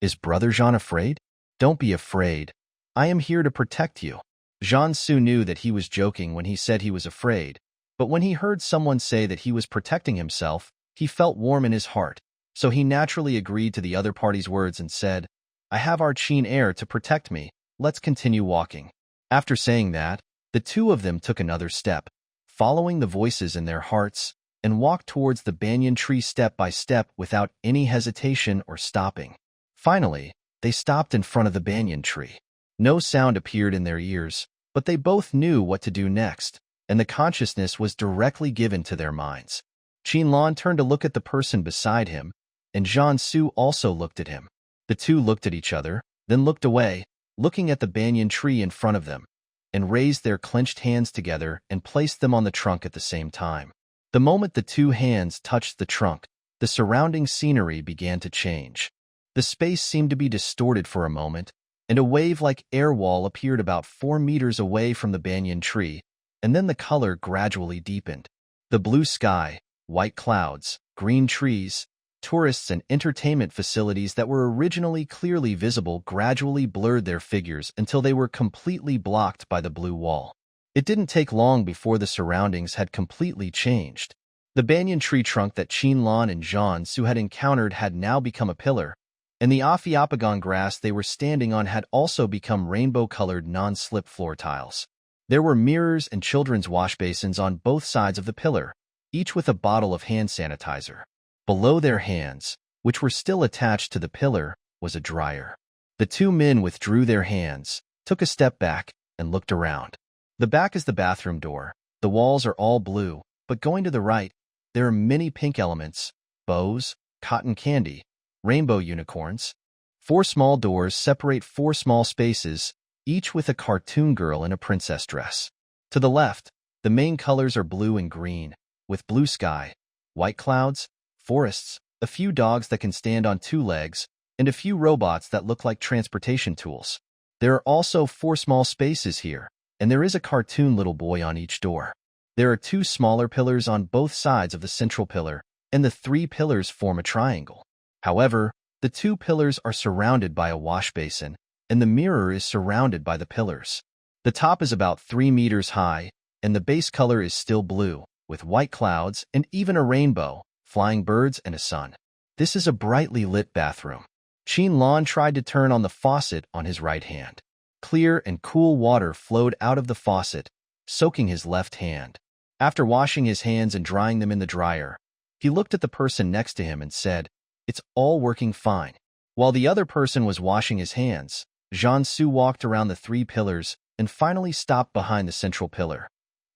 Speaker 1: Is Brother Jean afraid? Don't be afraid. I am here to protect you. Jiansu knew that he was joking when he said he was afraid, but when he heard someone say that he was protecting himself, he felt warm in his heart, so he naturally agreed to the other party's words and said, I have our Qin heir to protect me, let's continue walking. After saying that, the two of them took another step, following the voices in their hearts, and walked towards the banyan tree step by step without any hesitation or stopping. Finally, they stopped in front of the banyan tree. No sound appeared in their ears, but they both knew what to do next, and the consciousness was directly given to their minds. Qinlan turned to look at the person beside him, and Jiansu also looked at him. The two looked at each other, then looked away, looking at the banyan tree in front of them, and raised their clenched hands together and placed them on the trunk at the same time. The moment the two hands touched the trunk, the surrounding scenery began to change. The space seemed to be distorted for a moment, and a wave-like air wall appeared about 4 meters away from the banyan tree, and then the color gradually deepened. The blue sky, white clouds, green trees, tourists and entertainment facilities that were originally clearly visible gradually blurred their figures until they were completely blocked by the blue wall. It didn't take long before the surroundings had completely changed. The banyan tree trunk that Qinlan and Jiansu had encountered had now become a pillar, and the Ophiophagon grass they were standing on had also become rainbow-colored non-slip floor tiles. There were mirrors and children's wash basins on both sides of the pillar, each with a bottle of hand sanitizer. Below their hands, which were still attached to the pillar, was a dryer. The two men withdrew their hands, took a step back, and looked around. The back is the bathroom door. The walls are all blue, but going to the right, there are many pink elements, bows, cotton candy, rainbow unicorns. 4 small doors separate 4 small spaces, each with a cartoon girl in a princess dress. To the left, the main colors are blue and green, with blue sky, white clouds, forests, a few dogs that can stand on 2 legs, and a few robots that look like transportation tools. There are also 4 small spaces here, and there is a cartoon little boy on each door. There are 2 smaller pillars on both sides of the central pillar, and the 3 pillars form a triangle. However, the 2 pillars are surrounded by a wash basin, and the mirror is surrounded by the pillars. The top is about 3 meters high, and the base color is still blue, with white clouds and even a rainbow, flying birds and a sun. This is a brightly lit bathroom. Qinlan tried to turn on the faucet on his right hand. Clear and cool water flowed out of the faucet, soaking his left hand. After washing his hands and drying them in the dryer, he looked at the person next to him and said, "It's all working fine." While the other person was washing his hands, Jiansu walked around the 3 pillars and finally stopped behind the central pillar.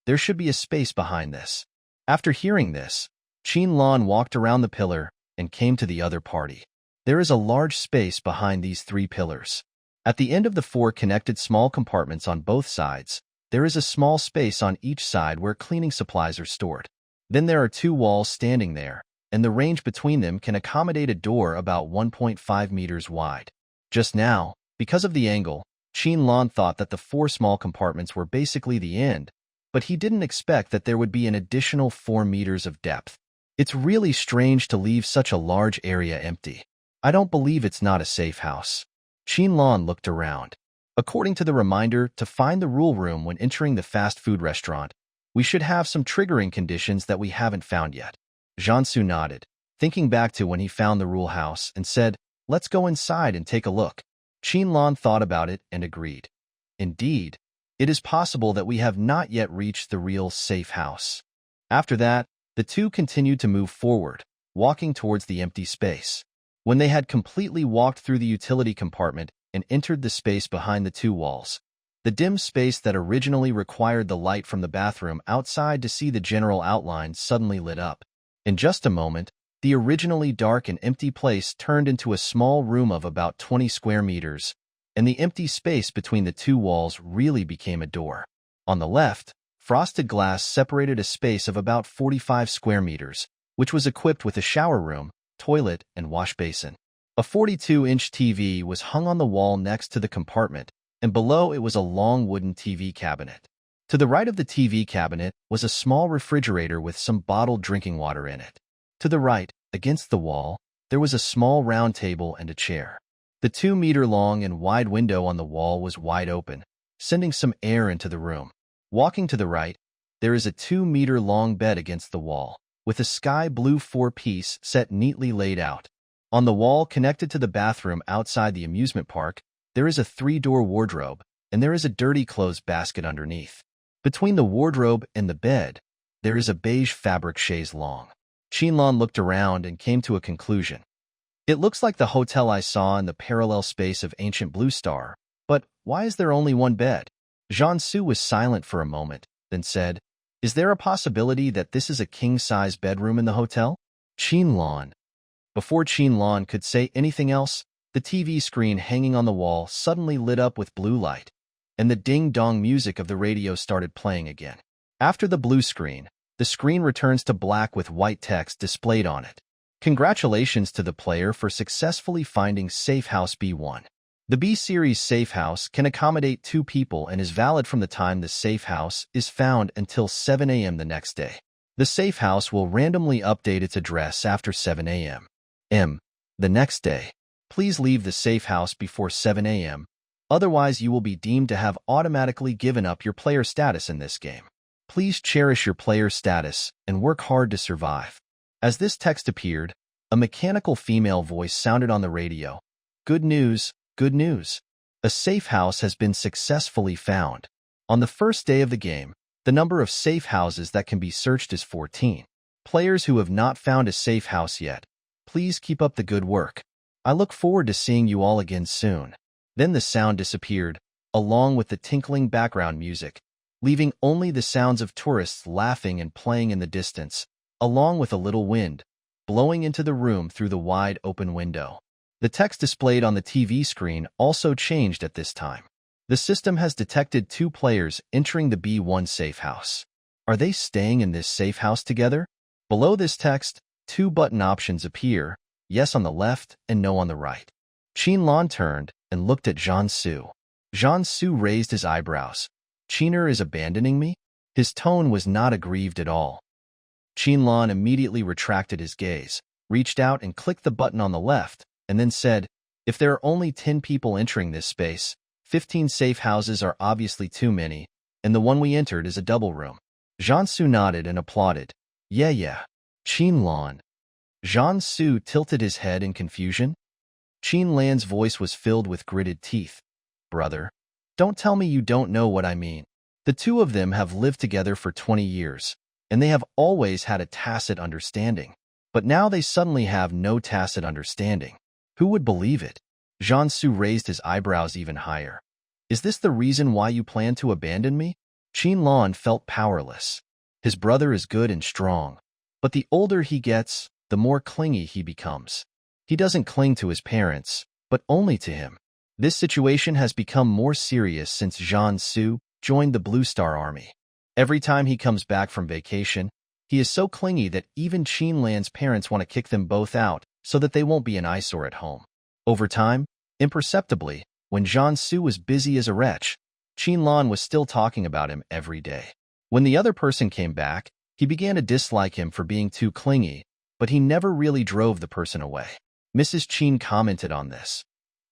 Speaker 1: There should be a space behind this. After hearing this, Qinlan walked around the pillar and came to the other party. There is a large space behind these 3 pillars. At the end of the 4 connected small compartments on both sides, there is a small space on each side where cleaning supplies are stored. Then there are 2 walls standing there, and the range between them can accommodate a door about 1.5 meters wide. Just now, because of the angle, Qinlan thought that the 4 small compartments were basically the end, but he didn't expect that there would be an additional 4 meters of depth. It's really strange to leave such a large area empty. I don't believe it's not a safe house. Qinlan looked around. According to the reminder to find the rule room when entering the fast food restaurant, we should have some triggering conditions that we haven't found yet. Jiansu nodded, thinking back to when he found the rule house, and said, "Let's go inside and take a look." Qinlan thought about it and agreed. Indeed, it is possible that we have not yet reached the real safe house. After that, the two continued to move forward, walking towards the empty space. When they had completely walked through the utility compartment and entered the space behind the 2 walls, The dim space that originally required the light from the bathroom outside to see the general outline suddenly lit up. In just a moment, the originally dark and empty place turned into a small room of about 20 square meters, and the empty space between the two walls really became a door. On the left, frosted glass separated a space of about 45 square meters, which was equipped with a shower room, toilet, and wash basin. A 42-inch TV was hung on the wall next to the compartment, and below it was a long wooden TV cabinet. To the right of the TV cabinet was a small refrigerator with some bottled drinking water in it. To the right, against the wall, there was a small round table and a chair. The 2-meter-long and wide window on the wall was wide open, sending some air into the room. Walking to the right, there is a 2-meter-long bed against the wall, with a sky blue 4-piece set neatly laid out. On the wall connected to the bathroom outside the amusement park, there is a 3-door wardrobe, and there is a dirty clothes basket underneath. Between the wardrobe and the bed, there is a beige fabric chaise longue. Qinlan looked around and came to a conclusion. It looks like the hotel I saw in the parallel space of Ancient Blue Star, but why is there only one bed? Jiansu was silent for a moment, then said, "Is there a possibility that this is a king-size bedroom in the hotel?" Qinlan. Before Qinlan could say anything else, the TV screen hanging on the wall suddenly lit up with blue light, and the ding-dong music of the radio started playing again. After the blue screen, the screen returns to black with white text displayed on it. Congratulations to the player for successfully finding Safe House B1. The B-Series Safe House can accommodate 2 people and is valid from the time the Safe House is found until 7 a.m. the next day. The Safe House will randomly update its address after 7 a.m. The next day. Please leave the Safe House before 7 a.m., otherwise you will be deemed to have automatically given up your player status in this game. Please cherish your player status and work hard to survive. As this text appeared, a mechanical female voice sounded on the radio. Good news, good news. A safe house has been successfully found. On the first day of the game, the number of safe houses that can be searched is 14. Players who have not found a safe house yet, please keep up the good work. I look forward to seeing you all again soon. Then the sound disappeared, along with the tinkling background music, leaving only the sounds of tourists laughing and playing in the distance, along with a little wind, blowing into the room through the wide open window. The text displayed on the TV screen also changed at this time. The system has detected 2 players entering the B1 safe house. Are they staying in this safe house together? Below this text, 2 button options appear, yes on the left and no on the right. Qinlan turned and looked at Jiansu. Jiansu raised his eyebrows. Qiner is abandoning me? His tone was not aggrieved at all. Qinlan immediately retracted his gaze, reached out and clicked the button on the left, and then said, if there are only 10 people entering this space, 15 safe houses are obviously too many, and the one we entered is a double room. Jiansu nodded and applauded. Yeah. Qinlan. Jiansu tilted his head in confusion. Qinlan's voice was filled with gritted teeth. Brother, don't tell me you don't know what I mean. The 2 of them have lived together for 20 years, and they have always had a tacit understanding. But now they suddenly have no tacit understanding. Who would believe it? Jiansu raised his eyebrows even higher. Is this the reason why you plan to abandon me? Qinlan felt powerless. His brother is good and strong, but the older he gets, the more clingy he becomes. He doesn't cling to his parents, but only to him. This situation has become more serious since Jiansu joined the Blue Star Army. Every time he comes back from vacation, he is so clingy that even Qinlan's parents want to kick them both out so that they won't be an eyesore at home. Over time, imperceptibly, when Jiansu was busy as a wretch, Qinlan was still talking about him every day. When the other person came back, he began to dislike him for being too clingy, but he never really drove the person away. Mrs. Qin commented on this.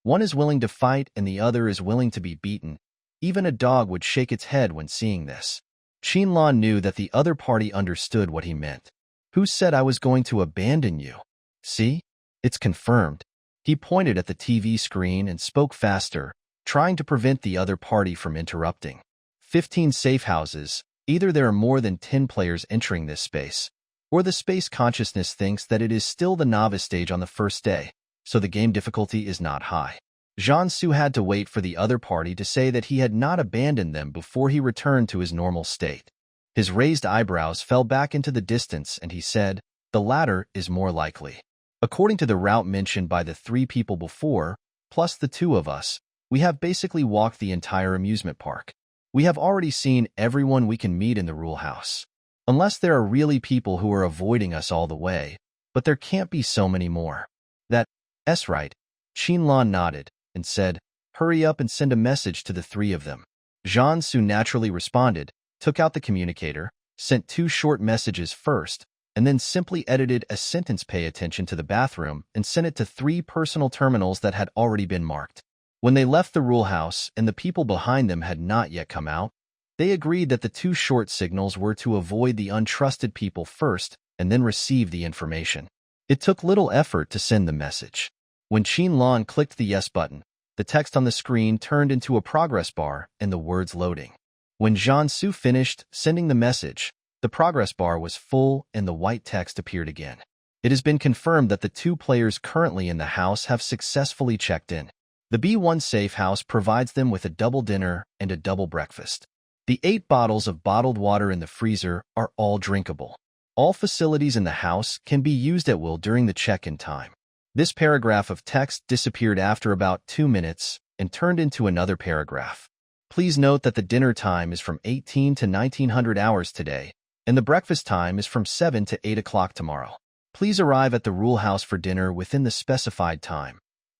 Speaker 1: One is willing to fight and the other is willing to be beaten. Even a dog would shake its head when seeing this. Qinlan knew that the other party understood what he meant. Who said I was going to abandon you? See? It's confirmed. He pointed at the TV screen and spoke faster, trying to prevent the other party from interrupting. 15 safe houses. Either there are more than 10 players entering this space, or the space consciousness thinks that it is still the novice stage on the first day, so the game difficulty is not high. Jiansu had to wait for the other party to say that he had not abandoned them before he returned to his normal state. His raised eyebrows fell back into the distance and he said, "The latter is more likely. According to the route mentioned by the 3 people before, plus the 2 of us, we have basically walked the entire amusement park. We have already seen everyone we can meet in the rule house. Unless there are really people who are avoiding us all the way, but there can't be so many more." "That's right." Qinlan nodded and said, "Hurry up and send a message to the 3 of them." Jiansu naturally responded, took out the communicator, sent 2 short messages first, and then simply edited a sentence, "Pay attention to the bathroom," and sent it to 3 personal terminals that had already been marked. When they left the rule house and the people behind them had not yet come out, they agreed that the 2 short signals were to avoid the untrusted people first and then receive the information. It took little effort to send the message. When Qinlan clicked the yes button, the text on the screen turned into a progress bar and the words loading. When Jiansu finished sending the message, the progress bar was full and the white text appeared again. It has been confirmed that the 2 players currently in the house have successfully checked in. The B1 safe house provides them with a double dinner and a double breakfast. The 8 bottles of bottled water in the freezer are all drinkable. All facilities in the house can be used at will during the check-in time. This paragraph of text disappeared after about 2 minutes and turned into another paragraph. Please note that the dinner time is from 18 to 1900 hours today, and the breakfast time is from 7 to 8 o'clock tomorrow. Please arrive at the rule house for dinner within the specified time.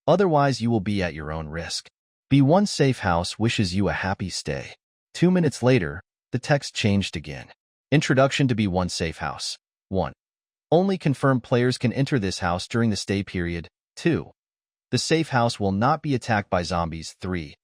Speaker 1: Otherwise, you will be at your own risk. B1 Safe House wishes you a happy stay. 2 minutes later, the text changed again. Introduction to B1 Safe House. 1. Only confirmed players can enter this house during the stay period. 2. The safe house will not be attacked by zombies. 3.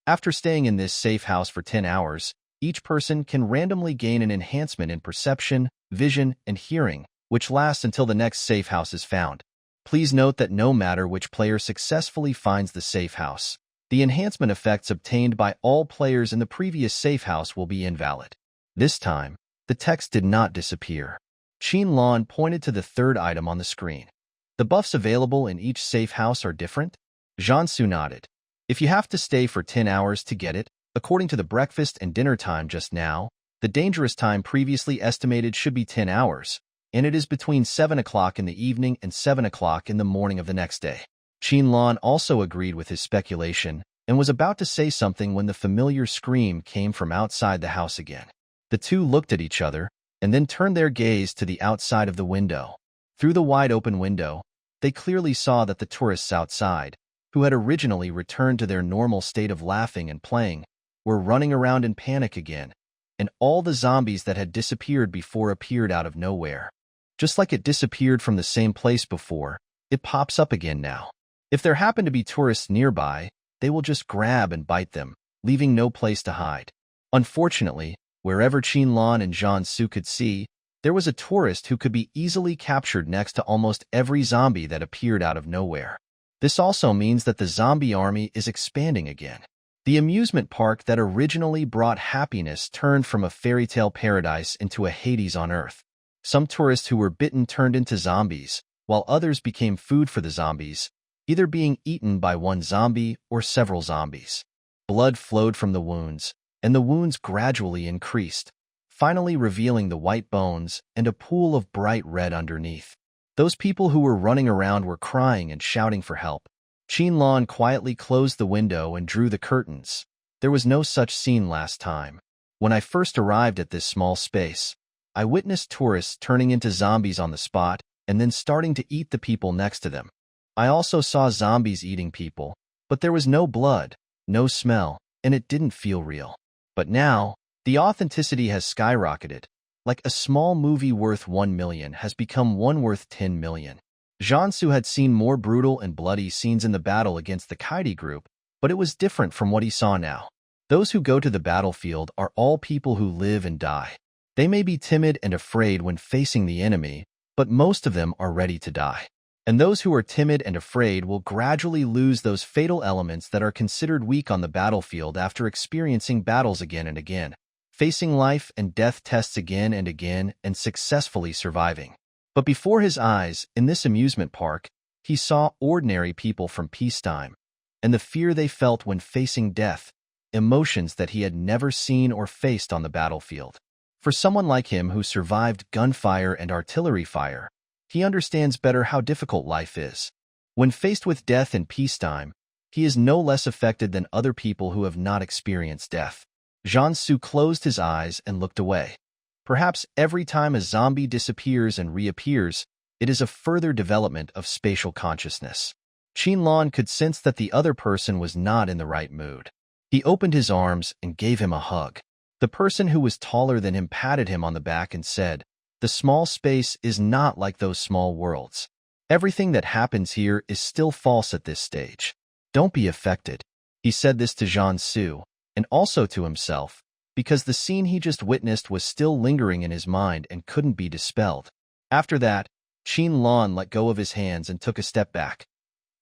Speaker 1: After staying in this safe house for 10 hours, each person can randomly gain an enhancement in perception, vision, and hearing, which lasts until the next safe house is found. Please note that no matter which player successfully finds the safe house, the enhancement effects obtained by all players in the previous safe house will be invalid. This time, the text did not disappear. Qinlan pointed to the 3rd item on the screen. "The buffs available in each safe house are different?" Jiansu nodded. "If you have to stay for 10 hours to get it, according to the breakfast and dinner time just now, the dangerous time previously estimated should be 10 hours, and it is between 7 o'clock in the evening and 7 o'clock in the morning of the next day." Qinlan also agreed with his speculation and was about to say something when the familiar scream came from outside the house again. The 2 looked at each other and then turned their gaze to the outside of the window. Through the wide-open window, they clearly saw that the tourists outside, who had originally returned to their normal state of laughing and playing, were running around in panic again, and all the zombies that had disappeared before appeared out of nowhere. Just like it disappeared from the same place before, it pops up again now. If there happen to be tourists nearby, they will just grab and bite them, leaving no place to hide. Unfortunately, wherever Qinlan and Jiansu could see, there was a tourist who could be easily captured next to almost every zombie that appeared out of nowhere. This also means that the zombie army is expanding again. The amusement park that originally brought happiness turned from a fairy tale paradise into a Hades on Earth. Some tourists who were bitten turned into zombies, while others became food for the zombies, either being eaten by one zombie or several zombies. Blood flowed from the wounds, and the wounds gradually increased, finally revealing the white bones and a pool of bright red underneath. Those people who were running around were crying and shouting for help. Qinlan quietly closed the window and drew the curtains. There was no such scene last time. When I first arrived at this small space, I witnessed tourists turning into zombies on the spot and then starting to eat the people next to them. I also saw zombies eating people, but there was no blood, no smell, and it didn't feel real. But now, the authenticity has skyrocketed. Like a small movie worth 1 million has become one worth 10 million. Jiansu had seen more brutal and bloody scenes in the battle against the Kaidi group, but it was different from what he saw now. Those who go to the battlefield are all people who live and die. They may be timid and afraid when facing the enemy, but most of them are ready to die. And those who are timid and afraid will gradually lose those fatal elements that are considered weak on the battlefield after experiencing battles again and again, facing life and death tests again and again, and successfully surviving. But before his eyes, in this amusement park, he saw ordinary people from peacetime. and the fear they felt when facing death, emotions that he had never seen or faced on the battlefield. For someone like him who survived gunfire and artillery fire, he understands better how difficult life is. When faced with death in peacetime, he is no less affected than other people who have not experienced death. Jiansu closed his eyes and looked away. Perhaps every time a zombie disappears and reappears, it is a further development of spatial consciousness. Qinlan could sense that the other person was not in the right mood. He opened his arms and gave him a hug. The person who was taller than him patted him on the back and said, "The small space is not like those small worlds. Everything that happens here is still false at this stage. Don't be affected." He said this to Jiansu, and also to himself, because the scene he just witnessed was still lingering in his mind and couldn't be dispelled. After that, Qinlan let go of his hands and took a step back.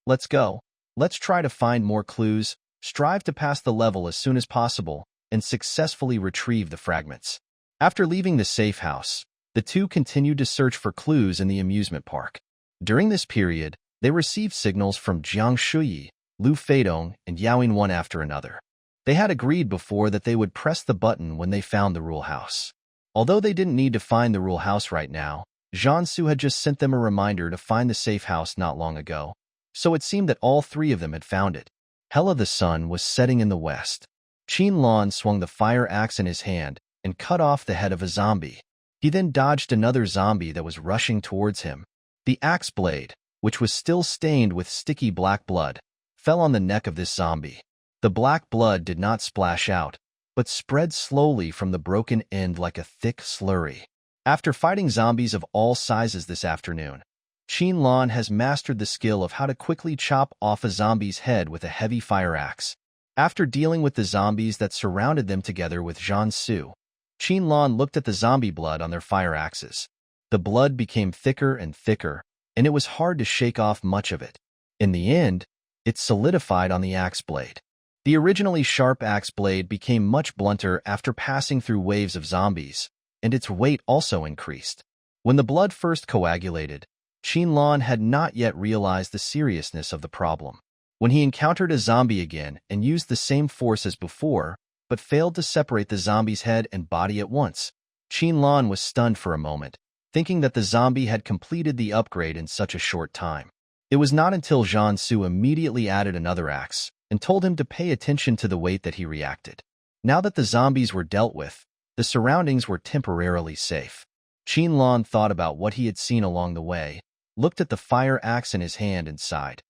Speaker 1: "Let's go. Let's try to find more clues, strive to pass the level as soon as possible, and successfully retrieve the fragments." After leaving the safe house, the two continued to search for clues in the amusement park. During this period, they received signals from Jiang Shuyi, Lu Feidong, and Yaoin one after another. They had agreed before that they would press the button when they found the rule house. Although they didn't need to find the rule house right now, Jiansu had just sent them a reminder to find the safe house not long ago, so it seemed that all three of them had found it. Hela the sun was setting in the west. Qinlan swung the fire axe in his hand and cut off the head of a zombie. He then dodged another zombie that was rushing towards him. The axe blade, which was still stained with sticky black blood, fell on the neck of this zombie. The black blood did not splash out, but spread slowly from the broken end like a thick slurry. After fighting zombies of all sizes this afternoon, Qinlan has mastered the skill of how to quickly chop off a zombie's head with a heavy fire axe. After dealing with the zombies that surrounded them together with Jiansu, Qinlan looked at the zombie blood on their fire axes. The blood became thicker and thicker, and it was hard to shake off much of it. In the end, it solidified on the axe blade. The originally sharp axe blade became much blunter after passing through waves of zombies, and its weight also increased. When the blood first coagulated, Qinlan had not yet realized the seriousness of the problem. When he encountered a zombie again and used the same force as before, but failed to separate the zombie's head and body at once, Qinlan was stunned for a moment, thinking that the zombie had completed the upgrade in such a short time. It was not until Jiansu immediately added another axe and told him to pay attention to the weight that he reacted. Now that the zombies were dealt with, the surroundings were temporarily safe. Qinlan thought about what he had seen along the way, looked at the fire axe in his hand and sighed.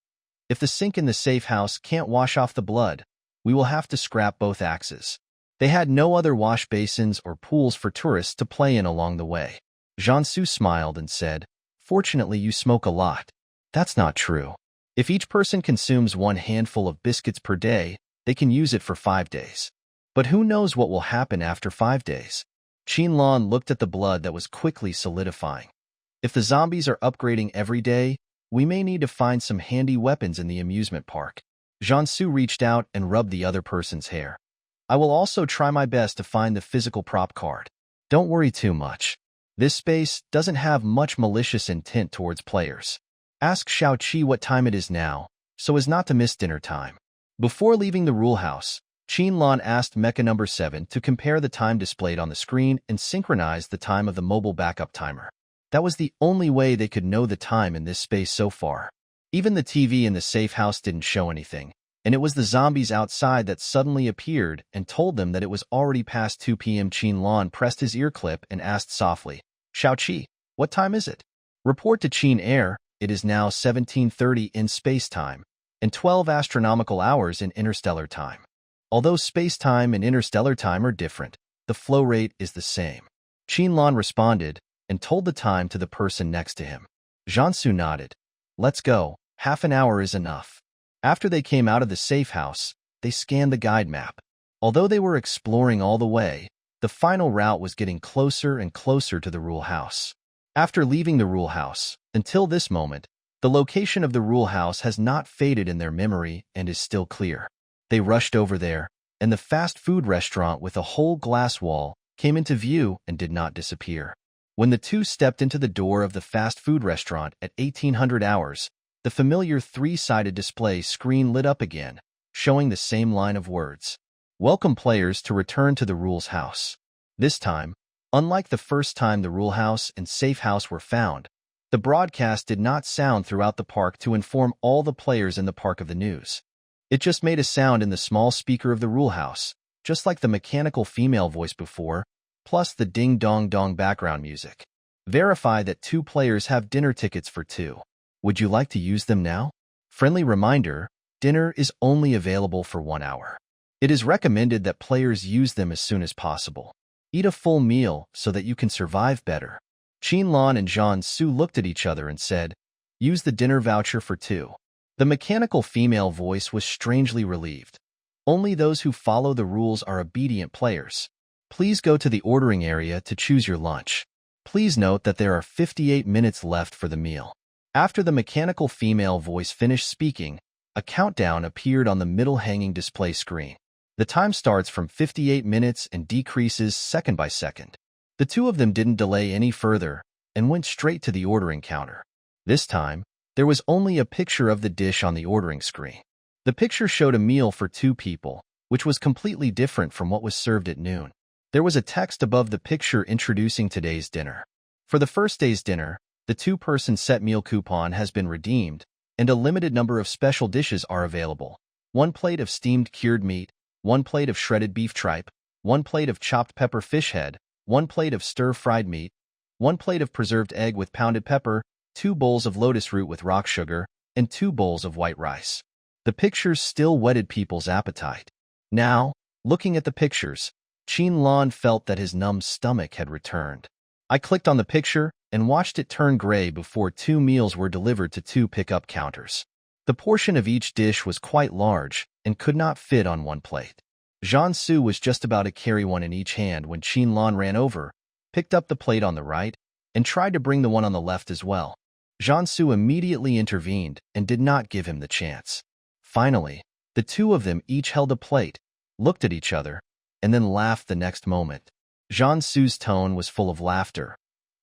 Speaker 1: If the sink in the safe house can't wash off the blood, we will have to scrap both axes. They had no other wash basins or pools for tourists to play in along the way. Jiansu smiled and said, "Fortunately, you smoke a lot." "That's not true. If each person consumes one handful of biscuits per day, they can use it for 5 days. But who knows what will happen after 5 days?" Qinlan looked at the blood that was quickly solidifying. "If the zombies are upgrading every day, we may need to find some handy weapons in the amusement park." Jiansu reached out and rubbed the other person's hair. "I will also try my best to find the physical prop card. Don't worry too much. This space doesn't have much malicious intent towards players. Ask Xiaoqi what time it is now, so as not to miss dinner time." Before leaving the rule house, Qinlan asked Mecha number 7 to compare the time displayed on the screen and synchronize the time of the mobile backup timer. That was the only way they could know the time in this space so far. Even the TV in the safe house didn't show anything, and it was the zombies outside that suddenly appeared and told them that it was already past 2 p.m. Qinlan pressed his ear clip and asked softly, "Xiaoqi, what time is it?" "Report to Qin Air, it is now 17:30 in space-time, and 12 astronomical hours in interstellar time. Although space-time and interstellar time are different, the flow rate is the same." Qinlan responded and told the time to the person next to him. Jiansu nodded. "Let's go, half an hour is enough." After they came out of the safe house, they scanned the guide map. Although they were exploring all the way, the final route was getting closer and closer to the rule house. After leaving the rule house, until this moment, the location of the rule house has not faded in their memory and is still clear. They rushed over there, and the fast food restaurant with a whole glass wall came into view and did not disappear. When the two stepped into the door of the fast food restaurant at 1800 hours, the familiar three-sided display screen lit up again, showing the same line of words. Welcome players to return to the Rules House. This time, unlike the first time the Rule House and Safe House were found, the broadcast did not sound throughout the park to inform all the players in the park of the news. It just made a sound in the small speaker of the Rule House, just like the mechanical female voice before, plus the ding-dong-dong background music. Verify that 2 players have dinner tickets for 2. Would you like to use them now? Friendly reminder, dinner is only available for 1 hour. It is recommended that players use them as soon as possible. Eat a full meal so that you can survive better. Qinlan and Jiangsu looked at each other and said, use the dinner voucher for 2. The mechanical female voice was strangely relieved. Only those who follow the rules are obedient players. Please go to the ordering area to choose your lunch. Please note that there are 58 minutes left for the meal. After the mechanical female voice finished speaking, a countdown appeared on the middle hanging display screen. The time starts from 58 minutes and decreases second by second. The 2 of them didn't delay any further and went straight to the ordering counter. This time, there was only a picture of the dish on the ordering screen. The picture showed a meal for 2 people, which was completely different from what was served at noon. There was a text above the picture introducing today's dinner. For the first day's dinner, the 2-person set meal coupon has been redeemed, and a limited number of special dishes are available. 1 plate of steamed cured meat, 1 plate of shredded beef tripe, 1 plate of chopped pepper fish head, 1 plate of stir-fried meat, 1 plate of preserved egg with pounded pepper, 2 bowls of lotus root with rock sugar, and 2 bowls of white rice. The pictures still whetted people's appetite. Now, looking at the pictures, Qinlan felt that his numb stomach had returned. I clicked on the picture and watched it turn gray before 2 meals were delivered to 2 pickup counters. The portion of each dish was quite large and could not fit on 1 plate. Jiangsu was just about to carry one in each hand when Qinlan ran over, picked up the plate on the right, and tried to bring the one on the left as well. Jiangsu immediately intervened and did not give him the chance. Finally, the 2 of them each held a plate, looked at each other, and then laughed the next moment. Jiangsu's tone was full of laughter.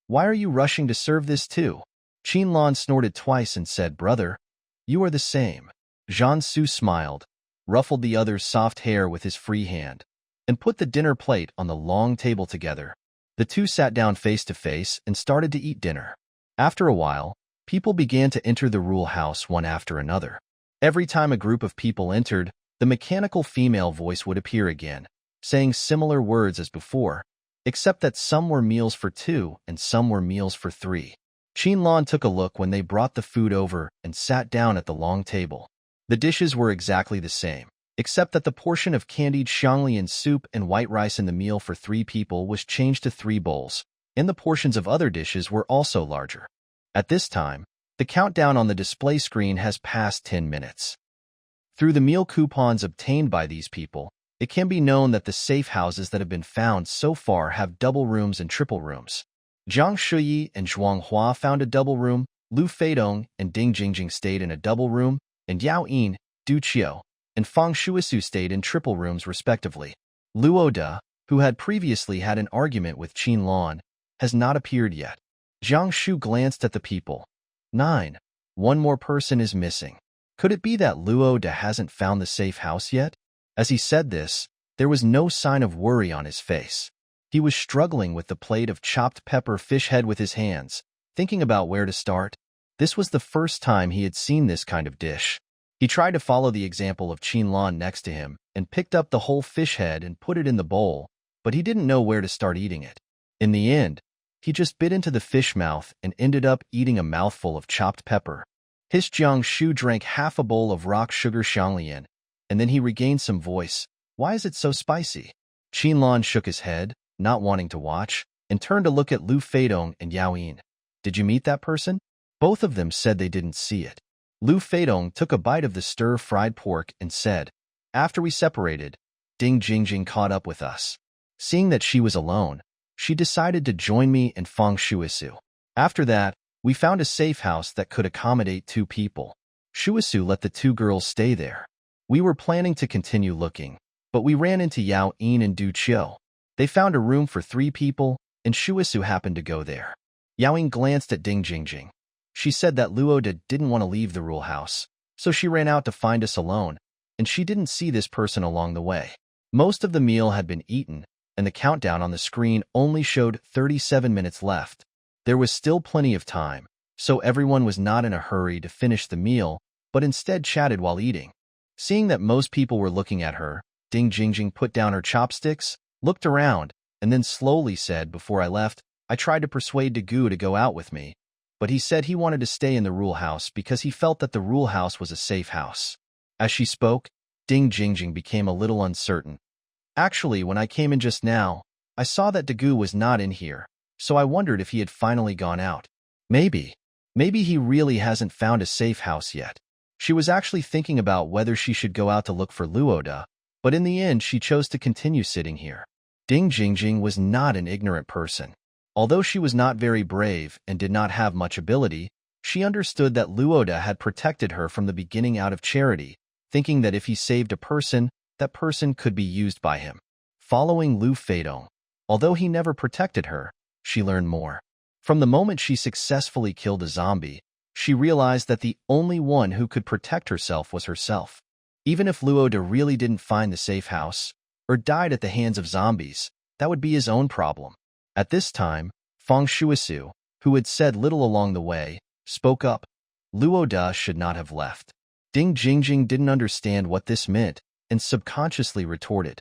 Speaker 1: Why are you rushing to serve this too? Qinlan snorted twice and said, brother, you are the same. Jiangsu smiled, ruffled the other's soft hair with his free hand, and put the dinner plate on the long table together. The 2 sat down face to face and started to eat dinner. After a while, people began to enter the Rule House one after another. Every time a group of people entered, the mechanical female voice would appear again, saying similar words as before, except that some were meals for 2 and some were meals for 3. Qinlan took a look when they brought the food over and sat down at the long table. The dishes were exactly the same, except that the portion of candied xianglian soup and white rice in the meal for 3 people was changed to 3 bowls, and the portions of other dishes were also larger. At this time, the countdown on the display screen has passed 10 minutes. Through the meal coupons obtained by these people, it can be known that the safe houses that have been found so far have double rooms and triple rooms. Zhang Shuyi and Zhuang Hua found a double room, Lu Feidong and Ding Jingjing stayed in a double room, and Yao Yin, Du Qiu, and Fang Shuisu stayed in triple rooms respectively. Luo De, who had previously had an argument with Qinlan, has not appeared yet. Jiang Shu glanced at the people. 9. One more person is missing. Could it be that Luo De hasn't found the safe house yet? As he said this, there was no sign of worry on his face. He was struggling with the plate of chopped pepper fish head with his hands, thinking about where to start. This was the first time he had seen this kind of dish. He tried to follow the example of Qinlan next to him and picked up the whole fish head and put it in the bowl, but he didn't know where to start eating it. In the end, he just bit into the fish mouth and ended up eating a mouthful of chopped pepper. His Jiang Shu drank half a bowl of rock sugar xianglian, and then he regained some voice. Why is it so spicy? Qinlan shook his head, not wanting to watch, and turned to look at Lu Feidong and Yao Yin. Did you meet that person? Both of them said they didn't see it. Lu Feidong took a bite of the stir-fried pork and said, after we separated, Ding Jingjing caught up with us. Seeing that she was alone, she decided to join me and Fang Shuisu. After that, we found a safe house that could accommodate 2 people. Shuisu let the 2 girls stay there. We were planning to continue looking, but we ran into Yao Yin and Du Qiu. They found a room for 3 people, and Shuisu happened to go there. Yao Yin glanced at Ding Jingjing. She said that Luoda didn't want to leave the rule house, so she ran out to find us alone, and she didn't see this person along the way. Most of the meal had been eaten, and the countdown on the screen only showed 37 minutes left. There was still plenty of time, so everyone was not in a hurry to finish the meal, but instead chatted while eating. Seeing that most people were looking at her, Ding Jingjing put down her chopsticks, looked around, and then slowly said, "Before I left, I tried to persuade Dagu to go out with me, but he said he wanted to stay in the rule house because he felt that the rule house was a safe house." As she spoke, Ding Jingjing became a little uncertain. "Actually, when I came in just now, I saw that Dagu was not in here, so I wondered if he had finally gone out. Maybe he really hasn't found a safe house yet." She was actually thinking about whether she should go out to look for Luoda, but in the end she chose to continue sitting here. Ding Jingjing was not an ignorant person. Although she was not very brave and did not have much ability, she understood that Luoda had protected her from the beginning out of charity, thinking that if he saved a person, that person could be used by him. Following Lu Feidong, although he never protected her, she learned more. From the moment she successfully killed a zombie, she realized that the only one who could protect herself was herself. Even if Luoda really didn't find the safe house, or died at the hands of zombies, that would be his own problem. At this time, Feng Shuisu, who had said little along the way, spoke up. Luoda should not have left. Ding Jingjing didn't understand what this meant, and subconsciously retorted,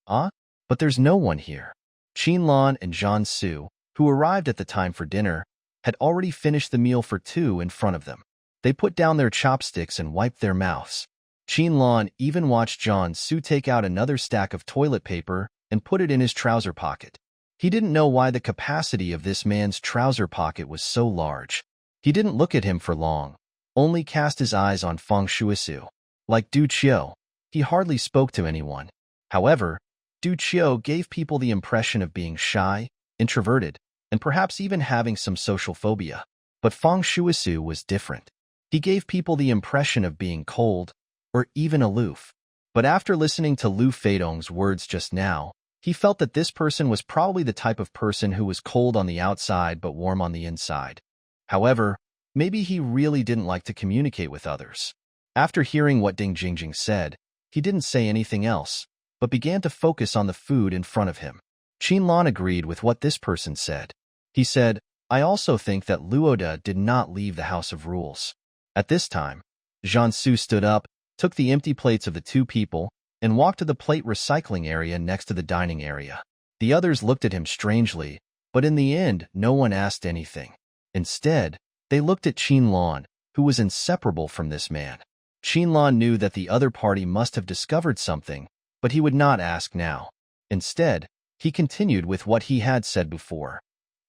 Speaker 1: "Ah? But there's no one here." Qinlan and Zhan Su, who arrived at the time for dinner, had already finished the meal for two in front of them. They put down their chopsticks and wiped their mouths. Qinlan even watched Zhan Su take out another stack of toilet paper and put it in his trouser pocket. He didn't know why the capacity of this man's trouser pocket was so large. He didn't look at him for long, only cast his eyes on Feng Shuisu. Like Du Qiu, he hardly spoke to anyone. However, Du Qiu gave people the impression of being shy, introverted, and perhaps even having some social phobia. But Feng Shuisu was different. He gave people the impression of being cold, or even aloof. But after listening to Lu Feidong's words just now, he felt that this person was probably the type of person who was cold on the outside but warm on the inside. However, maybe he really didn't like to communicate with others. After hearing what Ding Jingjing said, he didn't say anything else, but began to focus on the food in front of him. Qinlan agreed with what this person said. He said, "I also think that Luoda did not leave the House of Rules." At this time, Zhan Su stood up, took the empty plates of the two people, and walked to the plate recycling area next to the dining area. The others looked at him strangely, but in the end, no one asked anything. Instead, they looked at Qinlan, who was inseparable from this man. Qinlan knew that the other party must have discovered something, but he would not ask now. Instead, he continued with what he had said before.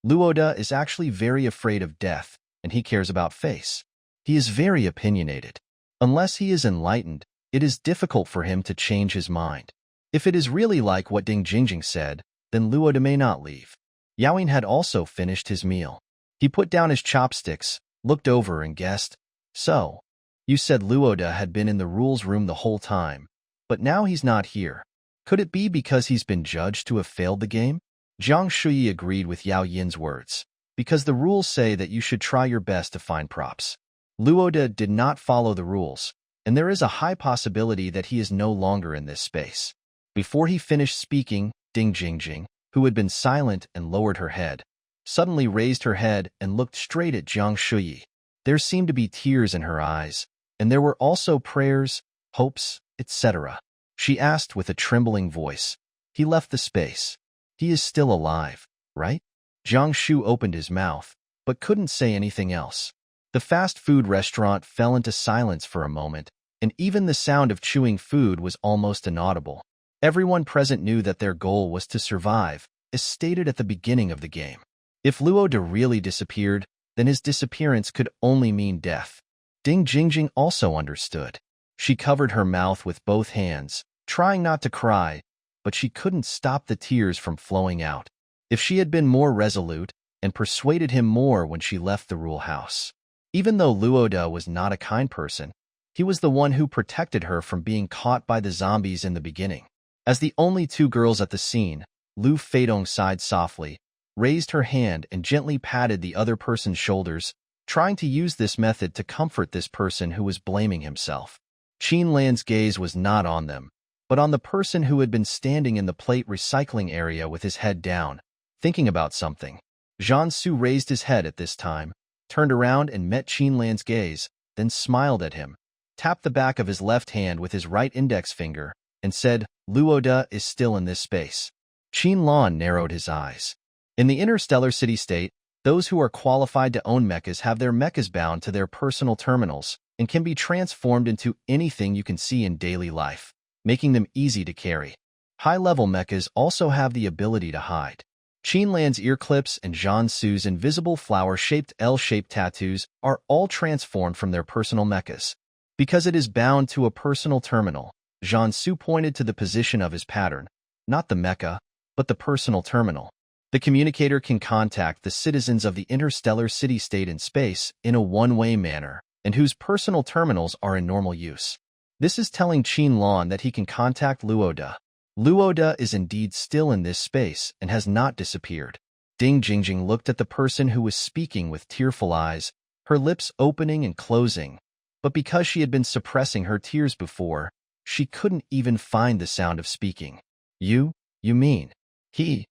Speaker 1: Luoda is actually very afraid of death, and he cares about face. He is very opinionated. Unless he is enlightened, it is difficult for him to change his mind. If it is really like what Ding Jingjing said, then Luoda may not leave. Yaoi had also finished his meal. He put down his chopsticks, looked over and guessed, "So, you said Luoda had been in the rules room the whole time, but now he's not here. Could it be because he's been judged to have failed the game?" Jiang Shuyi agreed with Yao Yin's words, because the rules say that you should try your best to find props. Luoda did not follow the rules, and there is a high possibility that he is no longer in this space. Before he finished speaking, Ding Jingjing, who had been silent and lowered her head, suddenly raised her head and looked straight at Jiang Shuyi. There seemed to be tears in her eyes, and there were also prayers, hopes, etc. She asked with a trembling voice, "He left the space. He is still alive, right?" Jiang Shu opened his mouth, but couldn't say anything else. The fast food restaurant fell into silence for a moment, and even the sound of chewing food was almost inaudible. Everyone present knew that their goal was to survive, as stated at the beginning of the game. If Luoda really disappeared, then his disappearance could only mean death. Ding Jingjing also understood. She covered her mouth with both hands, trying not to cry, but she couldn't stop the tears from flowing out. If she had been more resolute and persuaded him more when she left the rule house. Even though Luoda was not a kind person, he was the one who protected her from being caught by the zombies in the beginning. As the only two girls at the scene, Lu Feidong sighed softly, raised her hand and gently patted the other person's shoulders, trying to use this method to comfort this person who was blaming himself. Qin Lan's gaze was not on them, but on the person who had been standing in the plate recycling area with his head down, thinking about something. Jiangsu raised his head at this time, turned around and met Qin Lan's gaze, then smiled at him, tapped the back of his left hand with his right index finger, and said, "Luoda is still in this space." Qin Lan narrowed his eyes. In the interstellar city-state, those who are qualified to own mechas have their mechas bound to their personal terminals and can be transformed into anything you can see in daily life, making them easy to carry. High-level mechas also have the ability to hide. Qin Lan's ear clips and Jiangsu's invisible flower-shaped L-shaped tattoos are all transformed from their personal mechas. Because it is bound to a personal terminal, Jiangsu pointed to the position of his pattern, not the mecha, but the personal terminal. The communicator can contact the citizens of the interstellar city-state in space in a one-way manner, and whose personal terminals are in normal use. This is telling Qin Lan that he can contact Luoda. Luoda is indeed still in this space and has not disappeared. Ding Jingjing looked at the person who was speaking with tearful eyes, her lips opening and closing. But because she had been suppressing her tears before, she couldn't even find the sound of speaking. You mean, he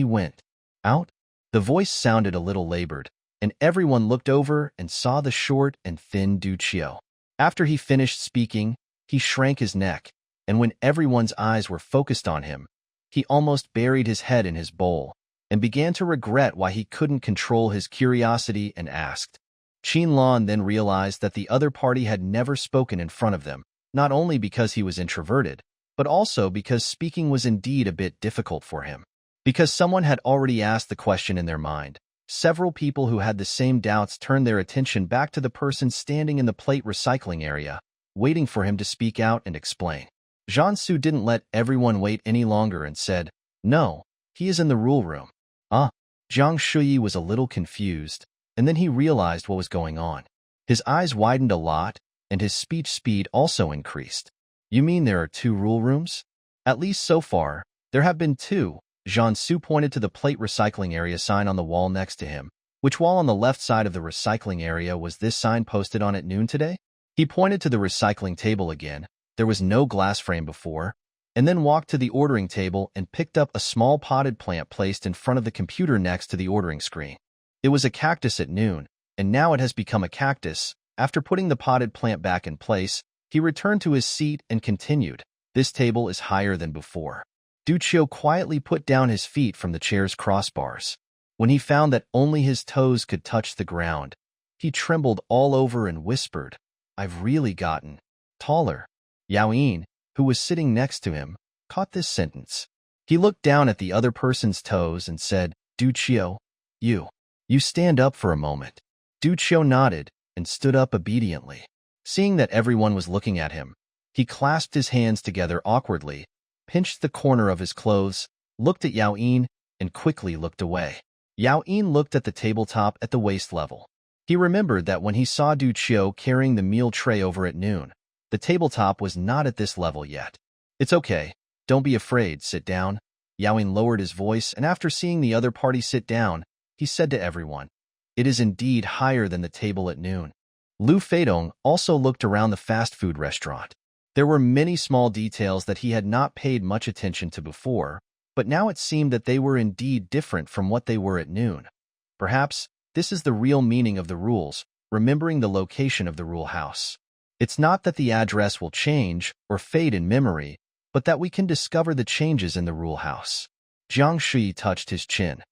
Speaker 1: went out? The voice sounded a little labored, and everyone looked over and saw the short and thin Duchio. After he finished speaking, he shrank his neck, and when everyone's eyes were focused on him, he almost buried his head in his bowl and began to regret why he couldn't control his curiosity and asked. Qin Lan then realized that the other party had never spoken in front of them, not only because he was introverted, but also because speaking was indeed a bit difficult for him. Because someone had already asked the question in their mind, several people who had the same doubts turned their attention back to the person standing in the plate recycling area, waiting for him to speak out and explain. Jiangsu didn't let everyone wait any longer and said, "No, he is in the rule room." Jiang Shuyi was a little confused, and then he realized what was going on. His eyes widened a lot, and his speech speed also increased. "You mean there are 2 rule rooms?" "At least so far, there have been 2. Jiangsu pointed to the plate recycling area sign on the wall next to him. Which wall on the left side of the recycling area was this sign posted on at noon today? He pointed to the recycling table again. There was no glass frame before, and then walked to the ordering table and picked up a small potted plant placed in front of the computer next to the ordering screen. It was a cactus at noon, and now it has become a cactus. After putting the potted plant back in place, he returned to his seat and continued, "This table is higher than before." Duchio quietly put down his feet from the chair's crossbars. When he found that only his toes could touch the ground, he trembled all over and whispered, "I've really gotten taller." Yaoi, who was sitting next to him, caught this sentence. He looked down at the other person's toes and said, "Duchio, you stand up for a moment." Duchio nodded and stood up obediently. Seeing that everyone was looking at him, he clasped his hands together awkwardly, pinched the corner of his clothes, looked at Yaoi, and quickly looked away. Yaoi looked at the tabletop at the waist level. He remembered that when he saw Duchio carrying the meal tray over at noon, the tabletop was not at this level yet. "It's okay. Don't be afraid. Sit down." Yaoi lowered his voice, and after seeing the other party sit down, he said to everyone, "It is indeed higher than the table at noon." Lu Feidong also looked around the fast food restaurant. There were many small details that he had not paid much attention to before, but now it seemed that they were indeed different from what they were at noon. Perhaps this is the real meaning of the rules, remembering the location of the rule house. It's not that the address will change or fade in memory, but that we can discover the changes in the rule house. Jiang Shi touched his chin.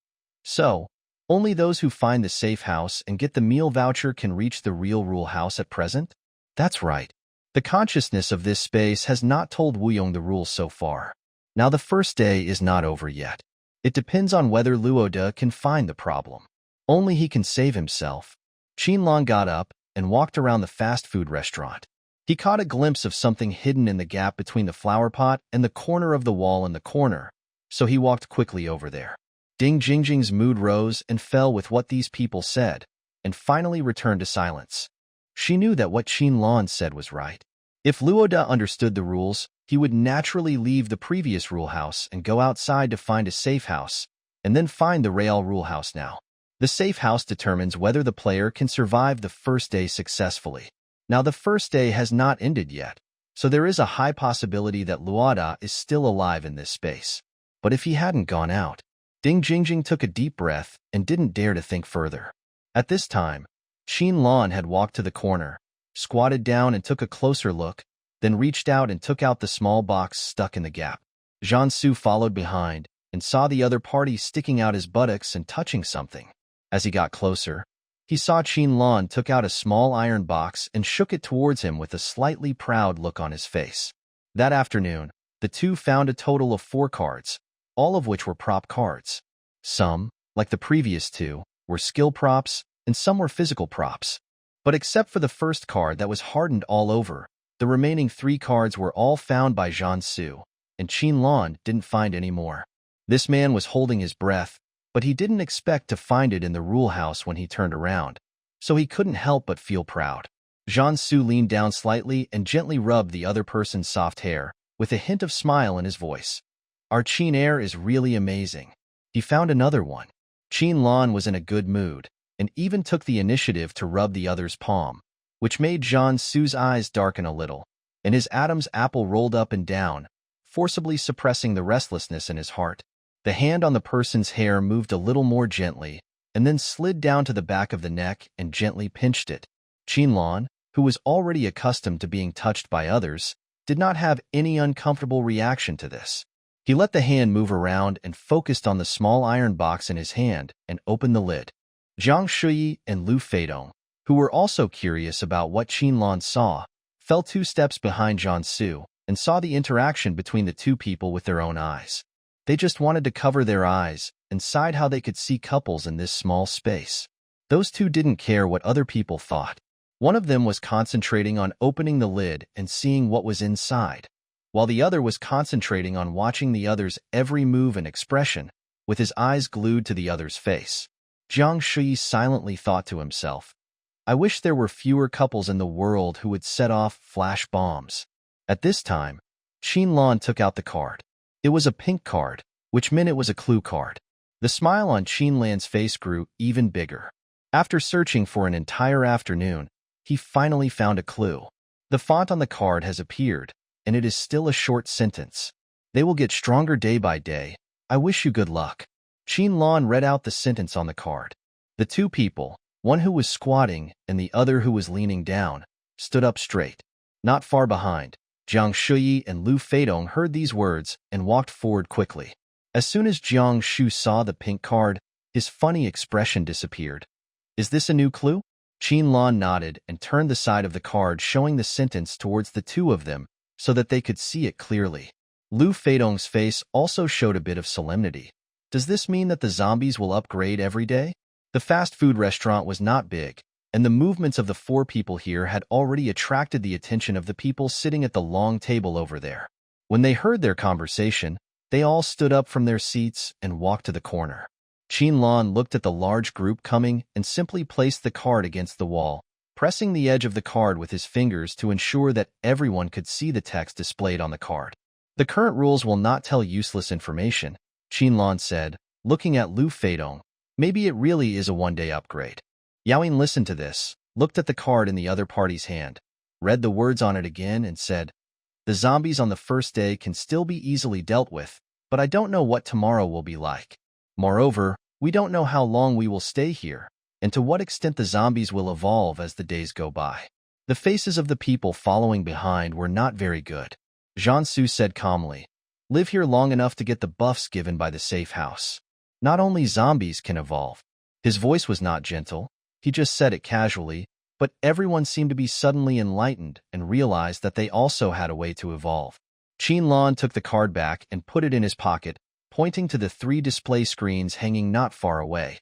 Speaker 1: "So, only those who find the safe house and get the meal voucher can reach the real rule house at present?" "That's right. The consciousness of this space has not told Wuyong the rules so far. Now the first day is not over yet. It depends on whether Luoda can find the problem. Only he can save himself." Qin Lan got up and walked around the fast food restaurant. He caught a glimpse of something hidden in the gap between the flower pot and the corner of the wall in the corner, so he walked quickly over there. Ding Jingjing's mood rose and fell with what these people said, and finally returned to silence. She knew that what Qin Lan said was right. If Luoda understood the rules, he would naturally leave the previous rule house and go outside to find a safe house, and then find the real rule house now. The safe house determines whether the player can survive the first day successfully. Now, the first day has not ended yet, so there is a high possibility that Luada is still alive in this space. But if he hadn't gone out, Ding Jingjing took a deep breath and didn't dare to think further. At this time, Qin Lan had walked to the corner, squatted down and took a closer look, then reached out and took out the small box stuck in the gap. Jiangsu followed behind and saw the other party sticking out his buttocks and touching something. As he got closer, he saw Qin Lan took out a small iron box and shook it towards him with a slightly proud look on his face. That afternoon, the two found a total of 4 cards, all of which were prop cards. Some, like the previous 2, were skill props, and some were physical props. But except for the first card that was hardened all over, the remaining 3 cards were all found by Jiangsu, and Qin Lan didn't find any more. This man was holding his breath, but he didn't expect to find it in the rule house when he turned around, so he couldn't help but feel proud. Jiangsu leaned down slightly and gently rubbed the other person's soft hair, with a hint of smile in his voice. Our Qin air is really amazing. He found another one. Qin Lan was in a good mood, and even took the initiative to rub the other's palm, which made Jiangsu's eyes darken a little, and his Adam's apple rolled up and down, forcibly suppressing the restlessness in his heart. The hand on the person's hair moved a little more gently, and then slid down to the back of the neck and gently pinched it. Qin Lan, who was already accustomed to being touched by others, did not have any uncomfortable reaction to this. He let the hand move around and focused on the small iron box in his hand and opened the lid. Zhang Shuyi and Lu Feidong, who were also curious about what Qin Lan saw, fell 2 steps behind Jiangsu and saw the interaction between the 2 people with their own eyes. They just wanted to cover their eyes and sighed how they could see couples in this small space. Those 2 didn't care what other people thought. One of them was concentrating on opening the lid and seeing what was inside, while the other was concentrating on watching the other's every move and expression, with his eyes glued to the other's face. Jiang Shui silently thought to himself, I wish there were fewer couples in the world who would set off flash bombs. At this time, Qin Lan took out the card. It was a pink card, which meant it was a clue card. The smile on Qin Lan's face grew even bigger. After searching for an entire afternoon, he finally found a clue. The font on the card has appeared, and it is still a short sentence. They will get stronger day by day. I wish you good luck. Qin Lan read out the sentence on the card. The 2 people, one who was squatting and the other who was leaning down, stood up straight. Not far behind, Jiang Shuyi and Lu Feidong heard these words and walked forward quickly. As soon as Jiang Shu saw the pink card, his funny expression disappeared. Is this a new clue? Qin Lan nodded and turned the side of the card showing the sentence towards the 2 of them so that they could see it clearly. Lu Feidong's face also showed a bit of solemnity. Does this mean that the zombies will upgrade every day? The fast food restaurant was not big, and the movements of the 4 people here had already attracted the attention of the people sitting at the long table over there. When they heard their conversation, they all stood up from their seats and walked to the corner. Qin Lan looked at the large group coming and simply placed the card against the wall, pressing the edge of the card with his fingers to ensure that everyone could see the text displayed on the card. The current rules will not tell useless information, Qin Lan said, looking at Lu Feidong. Maybe it really is a one-day upgrade. Yaoi listened to this, looked at the card in the other party's hand, read the words on it again and said, the zombies on the first day can still be easily dealt with, but I don't know what tomorrow will be like. Moreover, we don't know how long we will stay here, and to what extent the zombies will evolve as the days go by. The faces of the people following behind were not very good. Jiangsu said calmly, live here long enough to get the buffs given by the safe house. Not only zombies can evolve. His voice was not gentle, he just said it casually, but everyone seemed to be suddenly enlightened and realized that they also had a way to evolve. Qin Lan took the card back and put it in his pocket, pointing to the 3 display screens hanging not far away.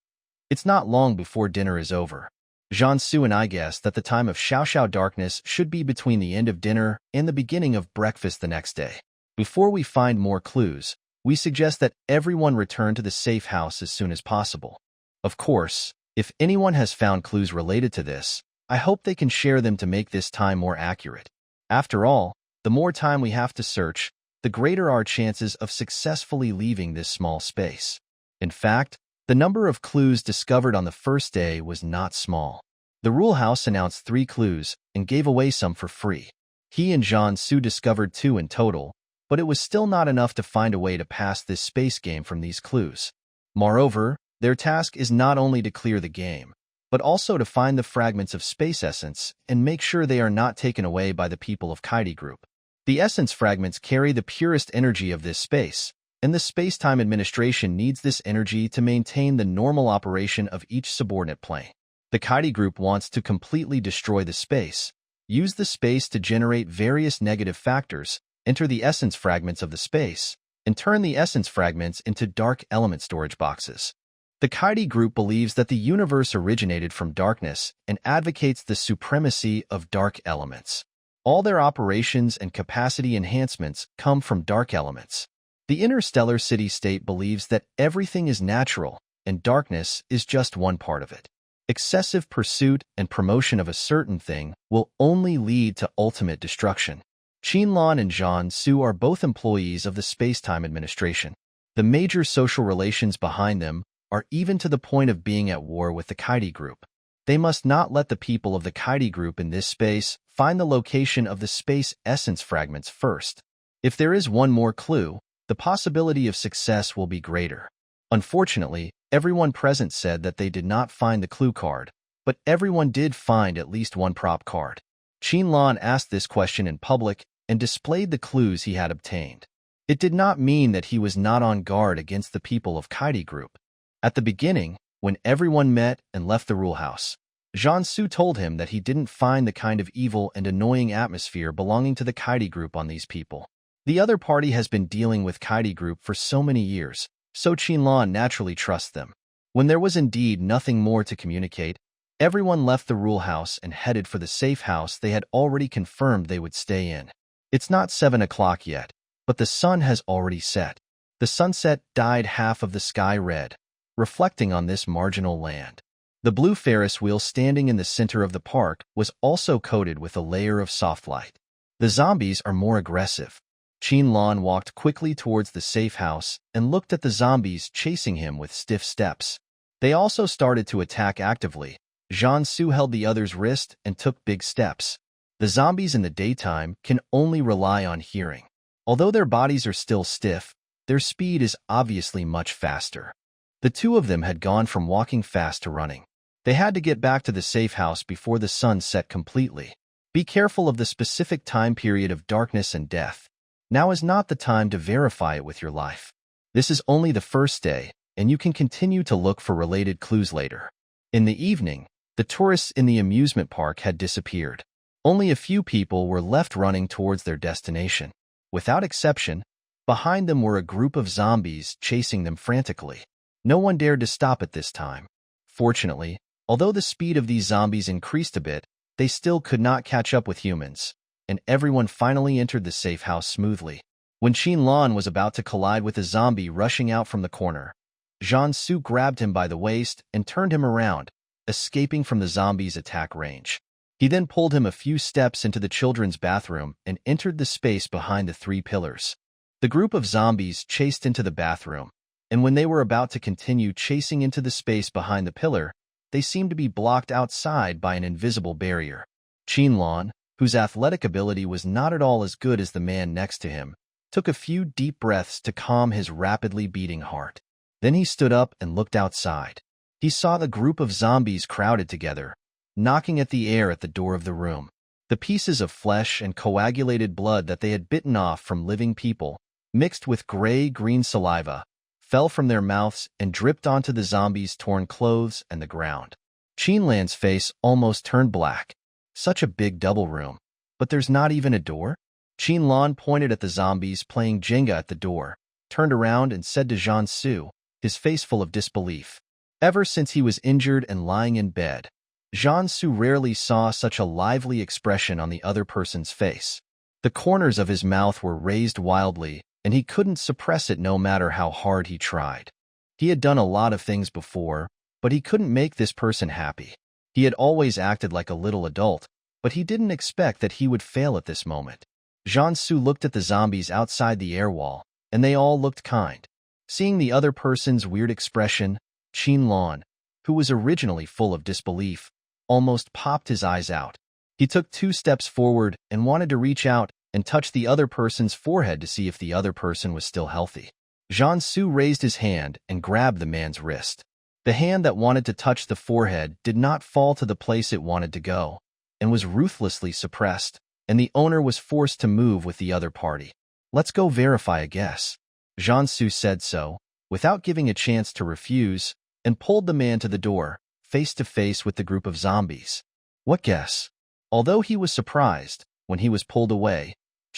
Speaker 1: It's not long before dinner is over. Jiangsu and I guess that the time of Xiao darkness should be between the end of dinner and the beginning of breakfast the next day. Before we find more clues, we suggest that everyone return to the safe house as soon as possible. Of course, if anyone has found clues related to this, I hope they can share them to make this time more accurate. After all, the more time we have to search, the greater our chances of successfully leaving this small space. In fact, The number of clues discovered on the first day was not small. The rule house announced 3 clues and gave away some for free. He and Jean-Su discovered 2 in total, but it was still not enough to find a way to pass this space game from these clues. Moreover, their task is not only to clear the game, but also to find the fragments of space essence and make sure they are not taken away by the people of Kaidi Group. The essence fragments carry the purest energy of this space, and the space-time administration needs this energy to maintain the normal operation of each subordinate plane. The Kaidi Group wants to completely destroy the space, use the space to generate various negative factors, enter the essence fragments of the space, and turn the essence fragments into dark element storage boxes. The Kaidi Group believes that the universe originated from darkness and advocates the supremacy of dark elements. All their operations and capacity enhancements come from dark elements. The interstellar city-state believes that everything is natural, and darkness is just one part of it. Excessive pursuit and promotion of a certain thing will only lead to ultimate destruction. Qinlan and Jean-Su are both employees of the Space-Time Administration. The major social relations behind them are even to the point of being at war with the Kaidi Group. They must not let the people of the Kaidi Group in this space find the location of the space essence fragments first. If there is one more clue, the possibility of success will be greater. Unfortunately, everyone present said that they did not find the clue card, but everyone did find at least one prop card. Qinlan asked this question in public and displayed the clues he had obtained. It did not mean that he was not on guard against the people of Kaidi Group. At the beginning, when everyone met and left the rule house, Jean-Su told him that he didn't find the kind of evil and annoying atmosphere belonging to the Kaidi Group on these people. The other party has been dealing with Kaidi Group for so many years, so Qinlan naturally trusts them. When there was indeed nothing more to communicate, everyone left the rule house and headed for the safe house they had already confirmed they would stay in. It's not 7 o'clock yet, but the sun has already set. The sunset dyed half of the sky red, reflecting on this marginal land. The blue Ferris wheel standing in the center of the park was also coated with a layer of soft light. The zombies are more aggressive. Qinlan walked quickly towards the safe house and looked at the zombies chasing him with stiff steps. They also started to attack actively. Jean-Su held the other's wrist and took big steps. The zombies in the daytime can only rely on hearing. Although their bodies are still stiff, their speed is obviously much faster. The two of them had gone from walking fast to running. They had to get back to the safe house before the sun set completely. Be careful of the specific time period of darkness and death. Now is not the time to verify it with your life. This is only the first day, and you can continue to look for related clues later. In the evening, the tourists in the amusement park had disappeared. Only a few people were left running towards their destination. Without exception, behind them were a group of zombies chasing them frantically. No one dared to stop at this time. Fortunately, although the speed of these zombies increased a bit, they still could not catch up with humans, and everyone finally entered the safe house smoothly. When Qinlan was about to collide with a zombie rushing out from the corner, Jean-Su grabbed him by the waist and turned him around, escaping from the zombie's attack range. He then pulled him a few steps into the children's bathroom and entered the space behind the 3 pillars. The group of zombies chased into the bathroom, and when they were about to continue chasing into the space behind the pillar, they seemed to be blocked outside by an invisible barrier. Qinlan, whose athletic ability was not at all as good as the man next to him, took a few deep breaths to calm his rapidly beating heart. Then he stood up and looked outside. He saw the group of zombies crowded together, knocking at the air at the door of the room. The pieces of flesh and coagulated blood that they had bitten off from living people, mixed with gray-green saliva, fell from their mouths and dripped onto the zombies' torn clothes and the ground. Qinlan's face almost turned black. Such a big double room. But there's not even a door? Qinlan pointed at the zombies playing Jenga at the door, turned around and said to Jean-Su, his face full of disbelief. Ever since he was injured and lying in bed, Jean-Su rarely saw such a lively expression on the other person's face. The corners of his mouth were raised wildly, and he couldn't suppress it no matter how hard he tried. He had done a lot of things before, but he couldn't make this person happy. He had always acted like a little adult, but he didn't expect that he would fail at this moment. Jean-Su looked at the zombies outside the air wall, and they all looked kind. Seeing the other person's weird expression, Lan, who was originally full of disbelief, almost popped his eyes out. He took 2 steps forward and wanted to reach out and touch the other person's forehead to see if the other person was still healthy. Jiansu raised his hand and grabbed the man's wrist. The hand that wanted to touch the forehead did not fall to the place it wanted to go, and was ruthlessly suppressed, and the owner was forced to move with the other party. "Let's go verify a guess." Jiansu said so, without giving a chance to refuse, and pulled the man to the door, face to face with the group of zombies. What guess? Although he was surprised, when he was pulled away,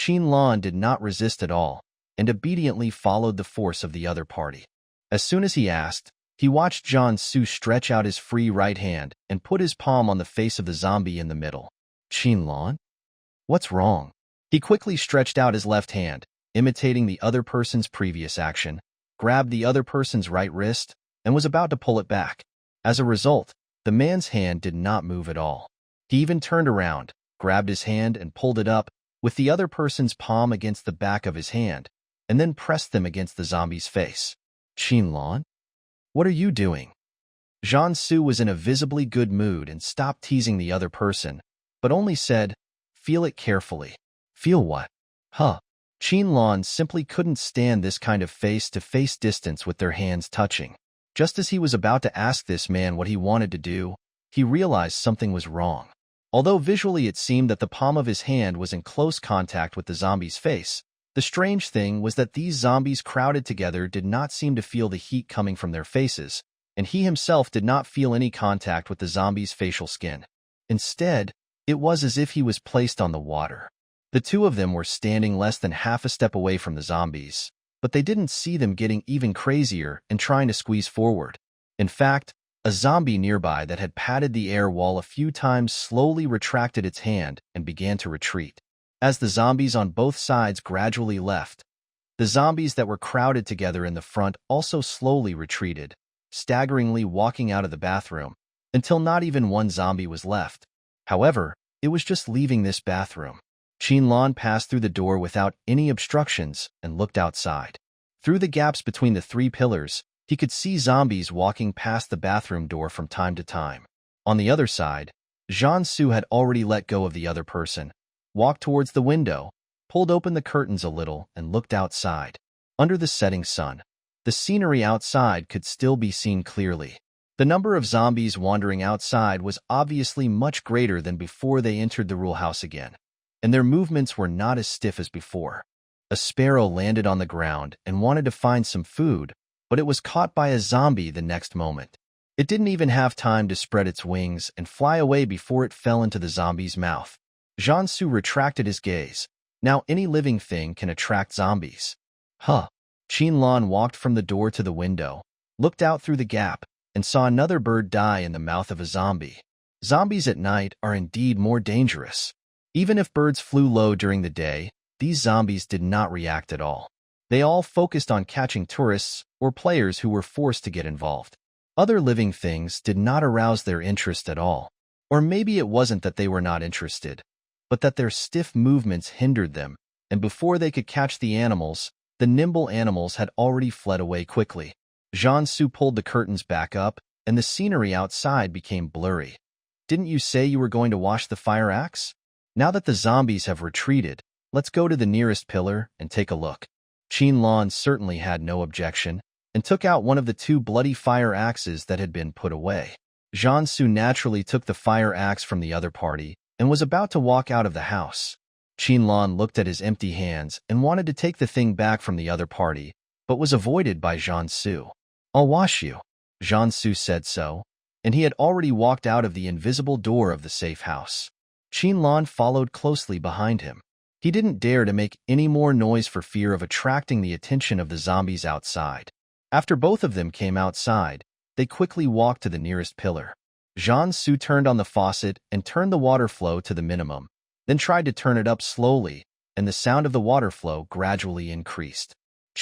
Speaker 1: Lan did not resist at all, and obediently followed the force of the other party. As soon as he asked, he watched Jiansu stretch out his free right hand and put his palm on the face of the zombie in the middle. Lan? What's wrong? He quickly stretched out his left hand, imitating the other person's previous action, grabbed the other person's right wrist, and was about to pull it back. As a result, the man's hand did not move at all. He even turned around, grabbed his hand and pulled it up, with the other person's palm against the back of his hand, and then pressed them against the zombie's face. Lan? What are you doing? Jiansu was in a visibly good mood and stopped teasing the other person, but only said, "Feel it carefully." Feel what? Huh. Lan simply couldn't stand this kind of face-to-face distance with their hands touching. Just as he was about to ask this man what he wanted to do, he realized something was wrong. Although visually it seemed that the palm of his hand was in close contact with the zombie's face, the strange thing was that these zombies crowded together did not seem to feel the heat coming from their faces, and he himself did not feel any contact with the zombie's facial skin. Instead, it was as if he was placed on the water. The two of them were standing less than half a step away from the zombies, but they didn't see them getting even crazier and trying to squeeze forward. In fact, a zombie nearby that had patted the air wall a few times slowly retracted its hand and began to retreat. As the zombies on both sides gradually left, the zombies that were crowded together in the front also slowly retreated, staggeringly walking out of the bathroom, until not even one zombie was left. However, it was just leaving this bathroom. Lan passed through the door without any obstructions and looked outside. Through the gaps between the 3 pillars, he could see zombies walking past the bathroom door from time to time. On the other side, Jiansu had already let go of the other person, walked towards the window, pulled open the curtains a little, and looked outside. Under the setting sun, the scenery outside could still be seen clearly. The number of zombies wandering outside was obviously much greater than before they entered the rule house again, and their movements were not as stiff as before. A sparrow landed on the ground and wanted to find some food, but it was caught by a zombie the next moment. It didn't even have time to spread its wings and fly away before it fell into the zombie's mouth. Jiansu retracted his gaze. Now any living thing can attract zombies. Huh. Lan walked from the door to the window, looked out through the gap, and saw another bird die in the mouth of a zombie. Zombies at night are indeed more dangerous. Even if birds flew low during the day, these zombies did not react at all. They all focused on catching tourists or players who were forced to get involved. Other living things did not arouse their interest at all. Or maybe it wasn't that they were not interested, but that their stiff movements hindered them, and before they could catch the animals, the nimble animals had already fled away quickly. Jiansu pulled the curtains back up, and the scenery outside became blurry. Didn't you say you were going to wash the fire axe? Now that the zombies have retreated, let's go to the nearest pillar and take a look. Lan certainly had no objection, and took out one of the 2 bloody fire axes that had been put away. Jiansu naturally took the fire axe from the other party, and was about to walk out of the house. Lan looked at his empty hands and wanted to take the thing back from the other party, but was avoided by Jiansu. "I'll wash you." Jiansu said so, and he had already walked out of the invisible door of the safe house. Lan followed closely behind him. He didn't dare to make any more noise for fear of attracting the attention of the zombies outside. After both of them came outside, they quickly walked to the nearest pillar. Jiansu turned on the faucet and turned the water flow to the minimum, then tried to turn it up slowly, and the sound of the water flow gradually increased.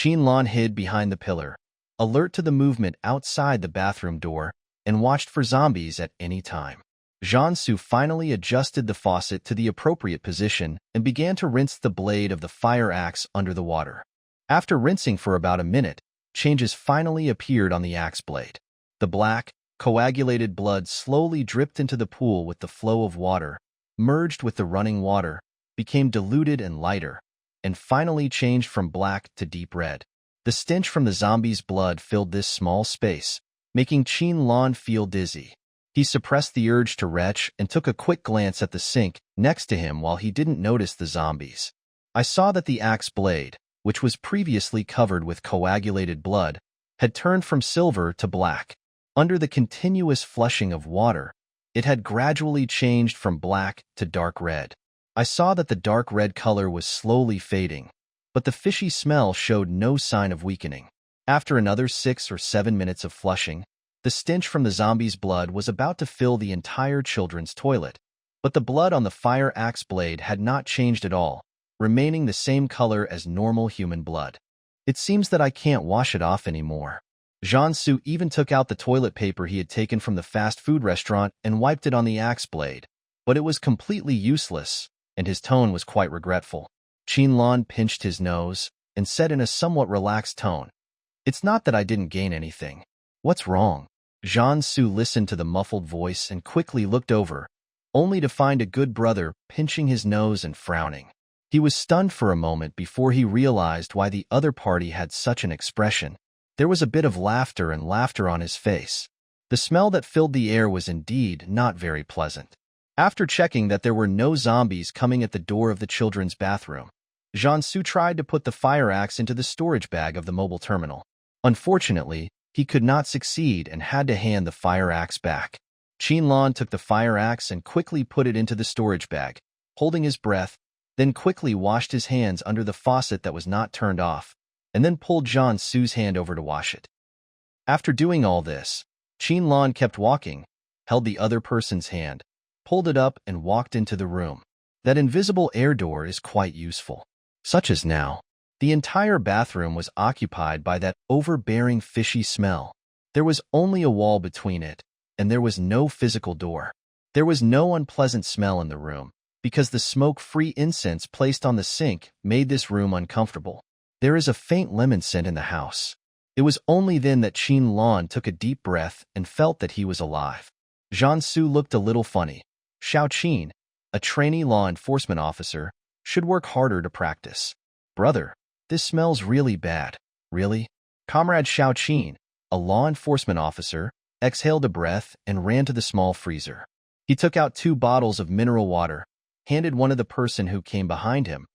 Speaker 1: Lan hid behind the pillar, alert to the movement outside the bathroom door, and watched for zombies at any time. Jiansu finally adjusted the faucet to the appropriate position and began to rinse the blade of the fire axe under the water. After rinsing for about a minute, changes finally appeared on the axe blade. The black, coagulated blood slowly dripped into the pool with the flow of water, merged with the running water, became diluted and lighter, and finally changed from black to deep red. The stench from the zombie's blood filled this small space, making Qin feel dizzy. He suppressed the urge to retch and took a quick glance at the sink next to him while he didn't notice the zombies. I saw that the axe blade, which was previously covered with coagulated blood, had turned from silver to black. Under the continuous flushing of water, it had gradually changed from black to dark red. I saw that the dark red color was slowly fading, but the fishy smell showed no sign of weakening. After another 6 or 7 minutes of flushing, the stench from the zombie's blood was about to fill the entire children's toilet, but the blood on the fire axe blade had not changed at all, remaining the same color as normal human blood. It seems that I can't wash it off anymore. Jiansu even took out the toilet paper he had taken from the fast food restaurant and wiped it on the axe blade, but it was completely useless, and his tone was quite regretful. Qin pinched his nose and said in a somewhat relaxed tone, "It's not that I didn't gain anything. What's wrong?" Jiansu listened to the muffled voice and quickly looked over, only to find a good brother pinching his nose and frowning. He was stunned for a moment before he realized why the other party had such an expression. There was a bit of laughter on his face. The smell that filled the air was indeed not very pleasant. After checking that there were no zombies coming at the door of the children's bathroom, Jiansu tried to put the fire axe into the storage bag of the mobile terminal. Unfortunately, he could not succeed and had to hand the fire axe back. Qin took the fire axe and quickly put it into the storage bag, holding his breath, then quickly washed his hands under the faucet that was not turned off, and then pulled Jiansu's hand over to wash it. After doing all this, Qin kept walking, held the other person's hand, pulled it up and walked into the room. That invisible air door is quite useful. Such as now, the entire bathroom was occupied by that overbearing fishy smell. There was only a wall between it, and there was no physical door. There was no unpleasant smell in the room, because the smoke-free incense placed on the sink made this room uncomfortable. There is a faint lemon scent in the house. It was only then that Qin took a deep breath and felt that he was alive. Jiansu looked a little funny. Xiao Qin, a trainee law enforcement officer, should work harder to practice. "Brother, this smells really bad." "Really?" Comrade Xiao Qin, a law enforcement officer, exhaled a breath and ran to the small freezer. He took out 2 bottles of mineral water, handed one to the person who came behind him,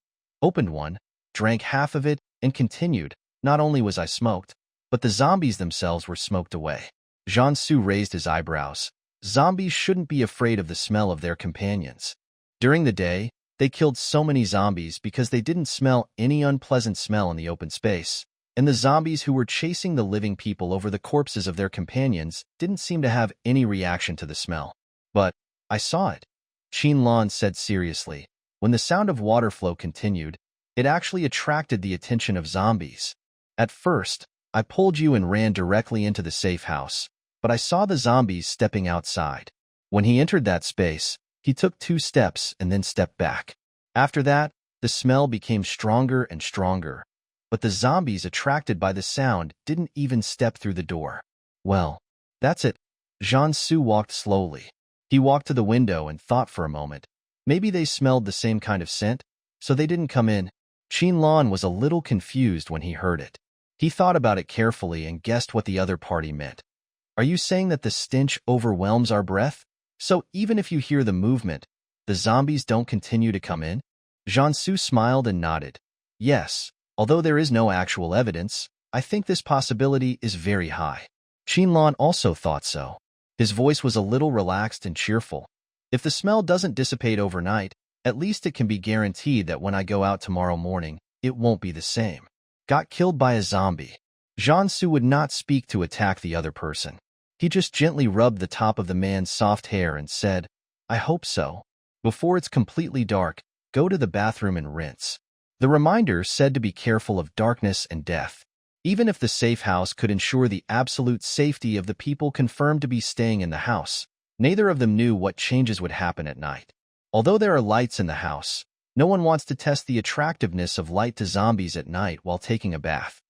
Speaker 1: opened one, drank half of it, and continued, "Not only was I smoked, but the zombies themselves were smoked away." Jiansu raised his eyebrows. Zombies shouldn't be afraid of the smell of their companions. During the day, they killed so many zombies because they didn't smell any unpleasant smell in the open space, and the zombies who were chasing the living people over the corpses of their companions didn't seem to have any reaction to the smell. "But I saw it," Qin said seriously. When the sound of water flow continued, it actually attracted the attention of zombies. "At first, I pulled you and ran directly into the safe house, but I saw the zombies stepping outside. When he entered that space, he took 2 steps and then stepped back. After that, the smell became stronger and stronger, but the zombies attracted by the sound didn't even step through the door." "Well, that's it." Jiansu walked slowly. He walked to the window and thought for a moment. Maybe they smelled the same kind of scent, so they didn't come in. Qin was a little confused when he heard it. He thought about it carefully and guessed what the other party meant. "Are you saying that the stench overwhelms our breath? So even if you hear the movement, the zombies don't continue to come in?" Jiansu smiled and nodded. "Yes, although there is no actual evidence, I think this possibility is very high." Qin also thought so. His voice was a little relaxed and cheerful. "If the smell doesn't dissipate overnight, at least it can be guaranteed that when I go out tomorrow morning, it won't be the same." Got killed by a zombie. Jiansu would not speak to attack the other person. He just gently rubbed the top of the man's soft hair and said, "I hope so. Before it's completely dark, go to the bathroom and rinse." The reminder said to be careful of darkness and death. Even if the safe house could ensure the absolute safety of the people confirmed to be staying in the house, neither of them knew what changes would happen at night. Although there are lights in the house, no one wants to test the attractiveness of light to zombies at night while taking a bath.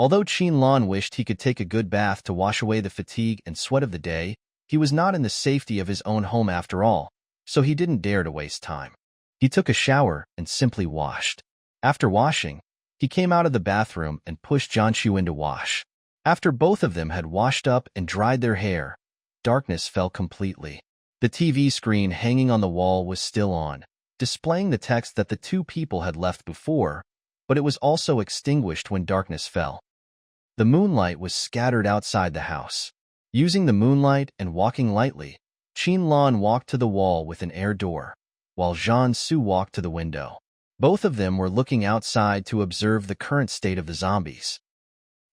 Speaker 1: Although Qin wished he could take a good bath to wash away the fatigue and sweat of the day, he was not in the safety of his own home after all, so he didn't dare to waste time. He took a shower and simply washed. After washing, he came out of the bathroom and pushed Jianshu in to wash. After both of them had washed up and dried their hair, darkness fell completely. The TV screen hanging on the wall was still on, displaying the text that the two people had left before, but it was also extinguished when darkness fell. The moonlight was scattered outside the house. Using the moonlight and walking lightly, Qin walked to the wall with an air door, while Jianshu walked to the window. Both of them were looking outside to observe the current state of the zombies.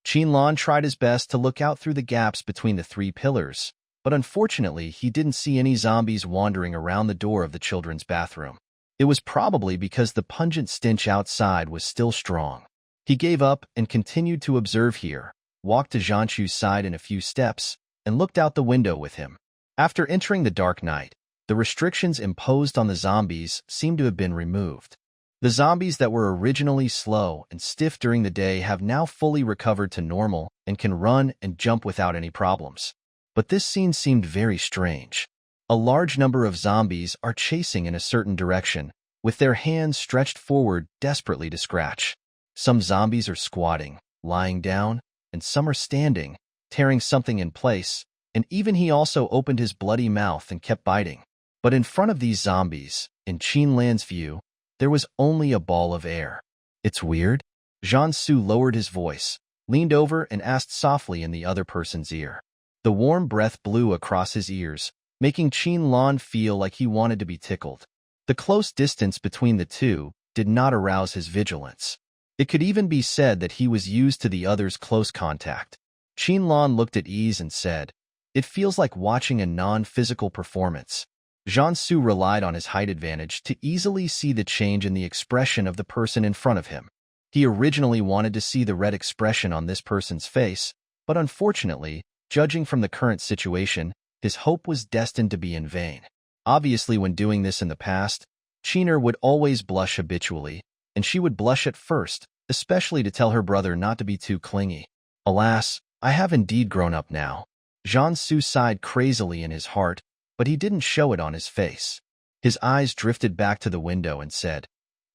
Speaker 1: Qin tried his best to look out through the gaps between the three pillars, but unfortunately he didn't see any zombies wandering around the door of the children's bathroom. It was probably because the pungent stench outside was still strong. He gave up and continued to observe here, walked to Jianshu's side in a few steps, and looked out the window with him. After entering the dark night, the restrictions imposed on the zombies seemed to have been removed. The zombies that were originally slow and stiff during the day have now fully recovered to normal and can run and jump without any problems. But this scene seemed very strange. A large number of zombies are chasing in a certain direction, with their hands stretched forward desperately to scratch. Some zombies are squatting, lying down, and some are standing, tearing something in place, and even he also opened his bloody mouth and kept biting. But in front of these zombies, in Qin's view, there was only a ball of air. It's weird. Jianshu lowered his voice, leaned over and asked softly in the other person's ear. The warm breath blew across his ears, making Qin feel like he wanted to be tickled. The close distance between the two did not arouse his vigilance. It could even be said that he was used to the other's close contact. Qin looked at ease and said, "It feels like watching a non-physical performance." Jianshu relied on his height advantage to easily see the change in the expression of the person in front of him. He originally wanted to see the red expression on this person's face, but unfortunately, judging from the current situation, his hope was destined to be in vain. Obviously, when doing this in the past, Qiner would always blush habitually, and she would blush at first, especially to tell her brother not to be too clingy. Alas, I have indeed grown up now. Jianshu sighed crazily in his heart, but he didn't show it on his face. His eyes drifted back to the window and said,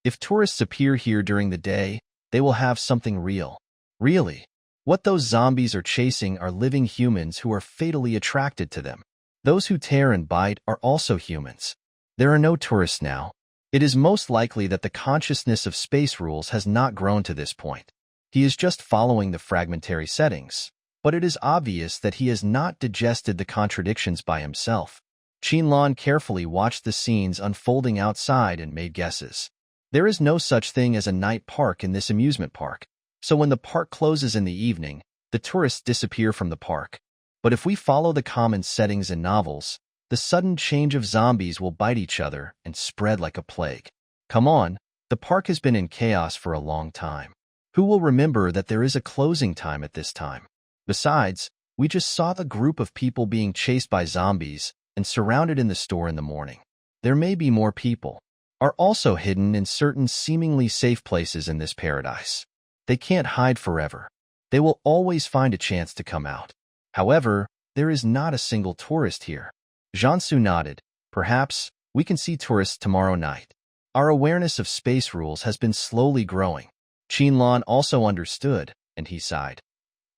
Speaker 1: "If tourists appear here during the day, they will have something real. Really, what those zombies are chasing are living humans who are fatally attracted to them. Those who tear and bite are also humans. There are no tourists now. It is most likely that the consciousness of space rules has not grown to this point. He is just following the fragmentary settings, but it is obvious that he has not digested the contradictions by himself." Qin carefully watched the scenes unfolding outside and made guesses. There is no such thing as a night park in this amusement park, so when the park closes in the evening, the tourists disappear from the park. But if we follow the common settings in novels, the sudden change of zombies will bite each other and spread like a plague. Come on, the park has been in chaos for a long time. Who will remember that there is a closing time at this time? Besides, we just saw the group of people being chased by zombies and surrounded in the store in the morning. There may be more people, are also hidden in certain seemingly safe places in this paradise. They can't hide forever. They will always find a chance to come out. However, there is not a single tourist here. Jianshu nodded. Perhaps we can see tourists tomorrow night. Our awareness of space rules has been slowly growing. Qin also understood, and he sighed.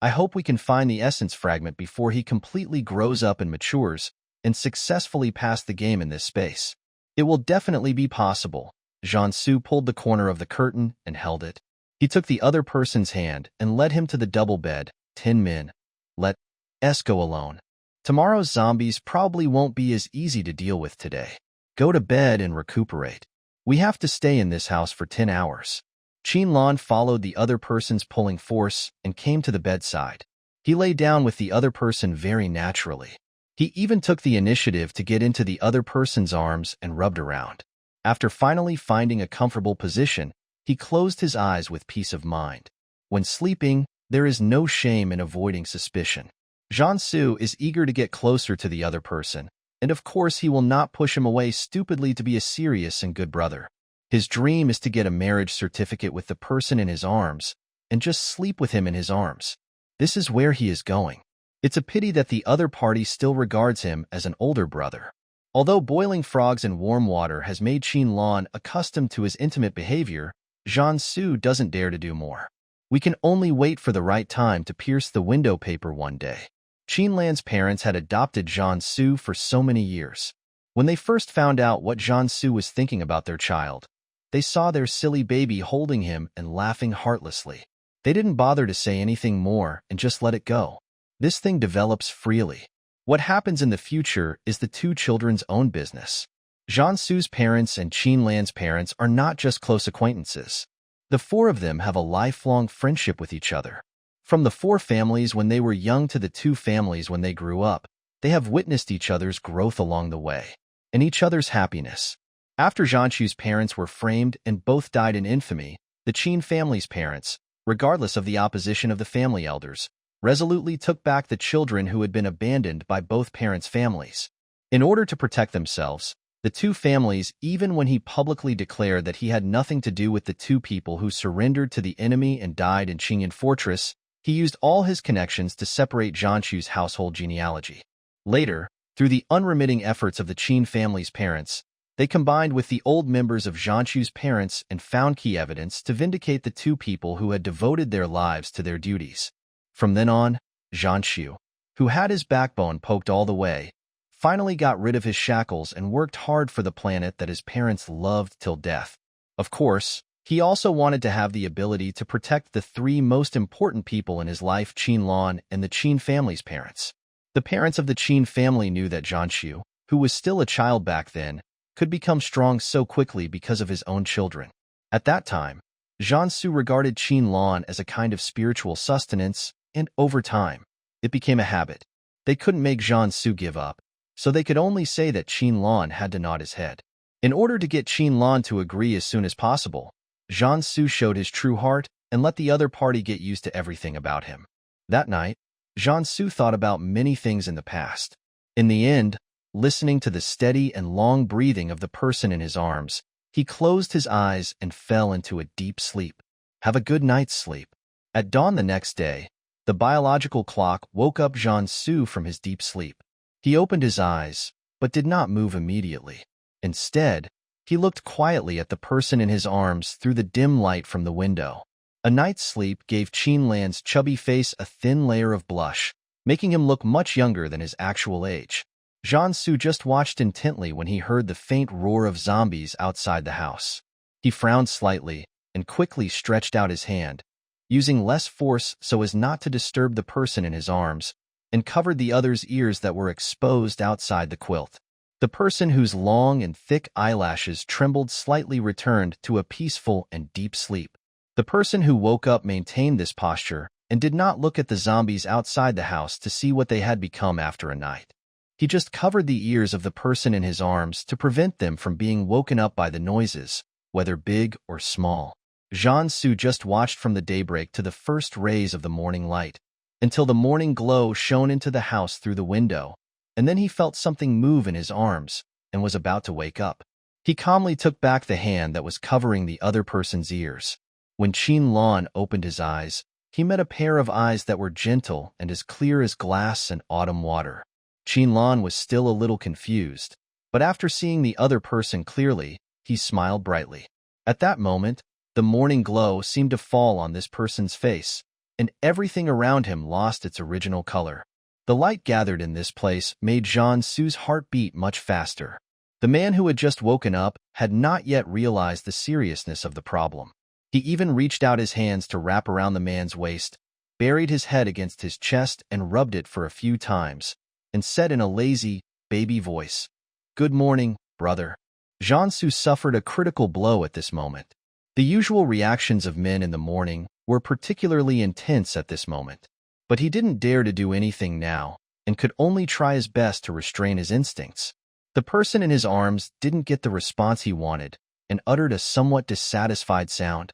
Speaker 1: I hope we can find the essence fragment before he completely grows up and matures, and successfully pass the game in this space. It will definitely be possible. Jianshu pulled the corner of the curtain and held it. He took the other person's hand and led him to the double bed. 10 men. Let us go alone. Tomorrow's zombies probably won't be as easy to deal with today. Go to bed and recuperate. We have to stay in this house for 10 hours. Qin followed the other person's pulling force and came to the bedside. He lay down with the other person very naturally. He even took the initiative to get into the other person's arms and rubbed around. After finally finding a comfortable position, he closed his eyes with peace of mind. When sleeping, there is no shame in avoiding suspicion. Jianshu is eager to get closer to the other person, and of course he will not push him away stupidly to be a serious and good brother. His dream is to get a marriage certificate with the person in his arms, and just sleep with him in his arms. This is where he is going. It's a pity that the other party still regards him as an older brother. Although boiling frogs in warm water has made Qinlan accustomed to his intimate behavior, Jiansu doesn't dare to do more. We can only wait for the right time to pierce the window paper one day. Qinlan's parents had adopted Jiansu for so many years. When they first found out what Jiansu was thinking about their child, they saw their silly baby holding him and laughing heartlessly. They didn't bother to say anything more and just let it go. This thing develops freely. What happens in the future is the two children's own business. Jiansu's parents and Qinlan's parents are not just close acquaintances. The four of them have a lifelong friendship with each other. From the four families when they were young to the two families when they grew up, they have witnessed each other's growth along the way, and each other's happiness. After Jianshu's parents were framed and both died in infamy, the Qin family's parents, regardless of the opposition of the family elders, resolutely took back the children who had been abandoned by both parents' families. In order to protect themselves, the two families, even when he publicly declared that he had nothing to do with the two people who surrendered to the enemy and died in Qingyan Fortress, he used all his connections to separate Jianshu's household genealogy. Later, through the unremitting efforts of the Qin family's parents, they combined with the old members of Jianshu's parents and found key evidence to vindicate the two people who had devoted their lives to their duties. From then on, Jianshu, who had his backbone poked all the way, finally got rid of his shackles and worked hard for the planet that his parents loved till death. Of course, he also wanted to have the ability to protect the three most important people in his life, Qinlan and the Qin family's parents. The parents of the Qin family knew that Jianshu, who was still a child back then, could become strong so quickly because of his own children. At that time, Jianshu regarded Qinlan as a kind of spiritual sustenance, and over time, it became a habit. They couldn't make Jianshu give up, so they could only say that Qinlan had to nod his head. In order to get Qinlan to agree as soon as possible, Jianshu showed his true heart and let the other party get used to everything about him. That night, Jianshu thought about many things in the past. In the end, listening to the steady and long breathing of the person in his arms, he closed his eyes and fell into a deep sleep. Have a good night's sleep. At dawn the next day, the biological clock woke up Jianshu from his deep sleep. He opened his eyes, but did not move immediately. Instead, he looked quietly at the person in his arms through the dim light from the window. A night's sleep gave Qinlan's chubby face a thin layer of blush, making him look much younger than his actual age. Jianshu just watched intently when he heard the faint roar of zombies outside the house. He frowned slightly and quickly stretched out his hand, using less force so as not to disturb the person in his arms, and covered the other's ears that were exposed outside the quilt. The person whose long and thick eyelashes trembled slightly returned to a peaceful and deep sleep. The person who woke up maintained this posture and did not look at the zombies outside the house to see what they had become after a night. He just covered the ears of the person in his arms to prevent them from being woken up by the noises, whether big or small. Jianshu just watched from the daybreak to the first rays of the morning light, until the morning glow shone into the house through the window, and then he felt something move in his arms and was about to wake up. He calmly took back the hand that was covering the other person's ears. When Qinlan opened his eyes, he met a pair of eyes that were gentle and as clear as glass and autumn water. Qinlan was still a little confused, but after seeing the other person clearly, he smiled brightly. At that moment, the morning glow seemed to fall on this person's face, and everything around him lost its original color. The light gathered in this place made Jianshu's heart beat much faster. The man who had just woken up had not yet realized the seriousness of the problem. He even reached out his hands to wrap around the man's waist, buried his head against his chest and rubbed it for a few times, and said in a lazy, baby voice, "Good morning, brother." Jianshu suffered a critical blow at this moment. The usual reactions of men in the morning were particularly intense at this moment, but he didn't dare to do anything now and could only try his best to restrain his instincts. The person in his arms didn't get the response he wanted and uttered a somewhat dissatisfied sound.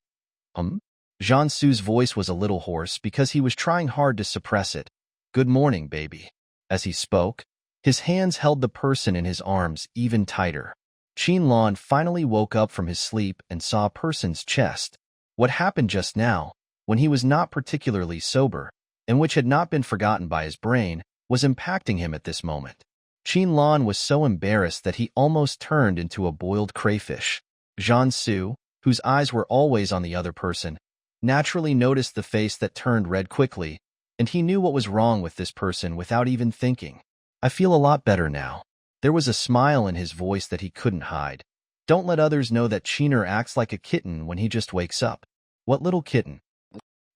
Speaker 1: Jianshu's voice was a little hoarse because he was trying hard to suppress it. "Good morning, baby." As he spoke, his hands held the person in his arms even tighter. Qinlan finally woke up from his sleep and saw a person's chest. What happened just now when he was not particularly sober, and which had not been forgotten by his brain, was impacting him at this moment. Qin was so embarrassed that he almost turned into a boiled crayfish. Jiansu, whose eyes were always on the other person, naturally noticed the face that turned red quickly, and he knew what was wrong with this person without even thinking. I feel a lot better now. There was a smile in his voice that he couldn't hide. Don't let others know that Qiner acts like a kitten when he just wakes up. What little kitten?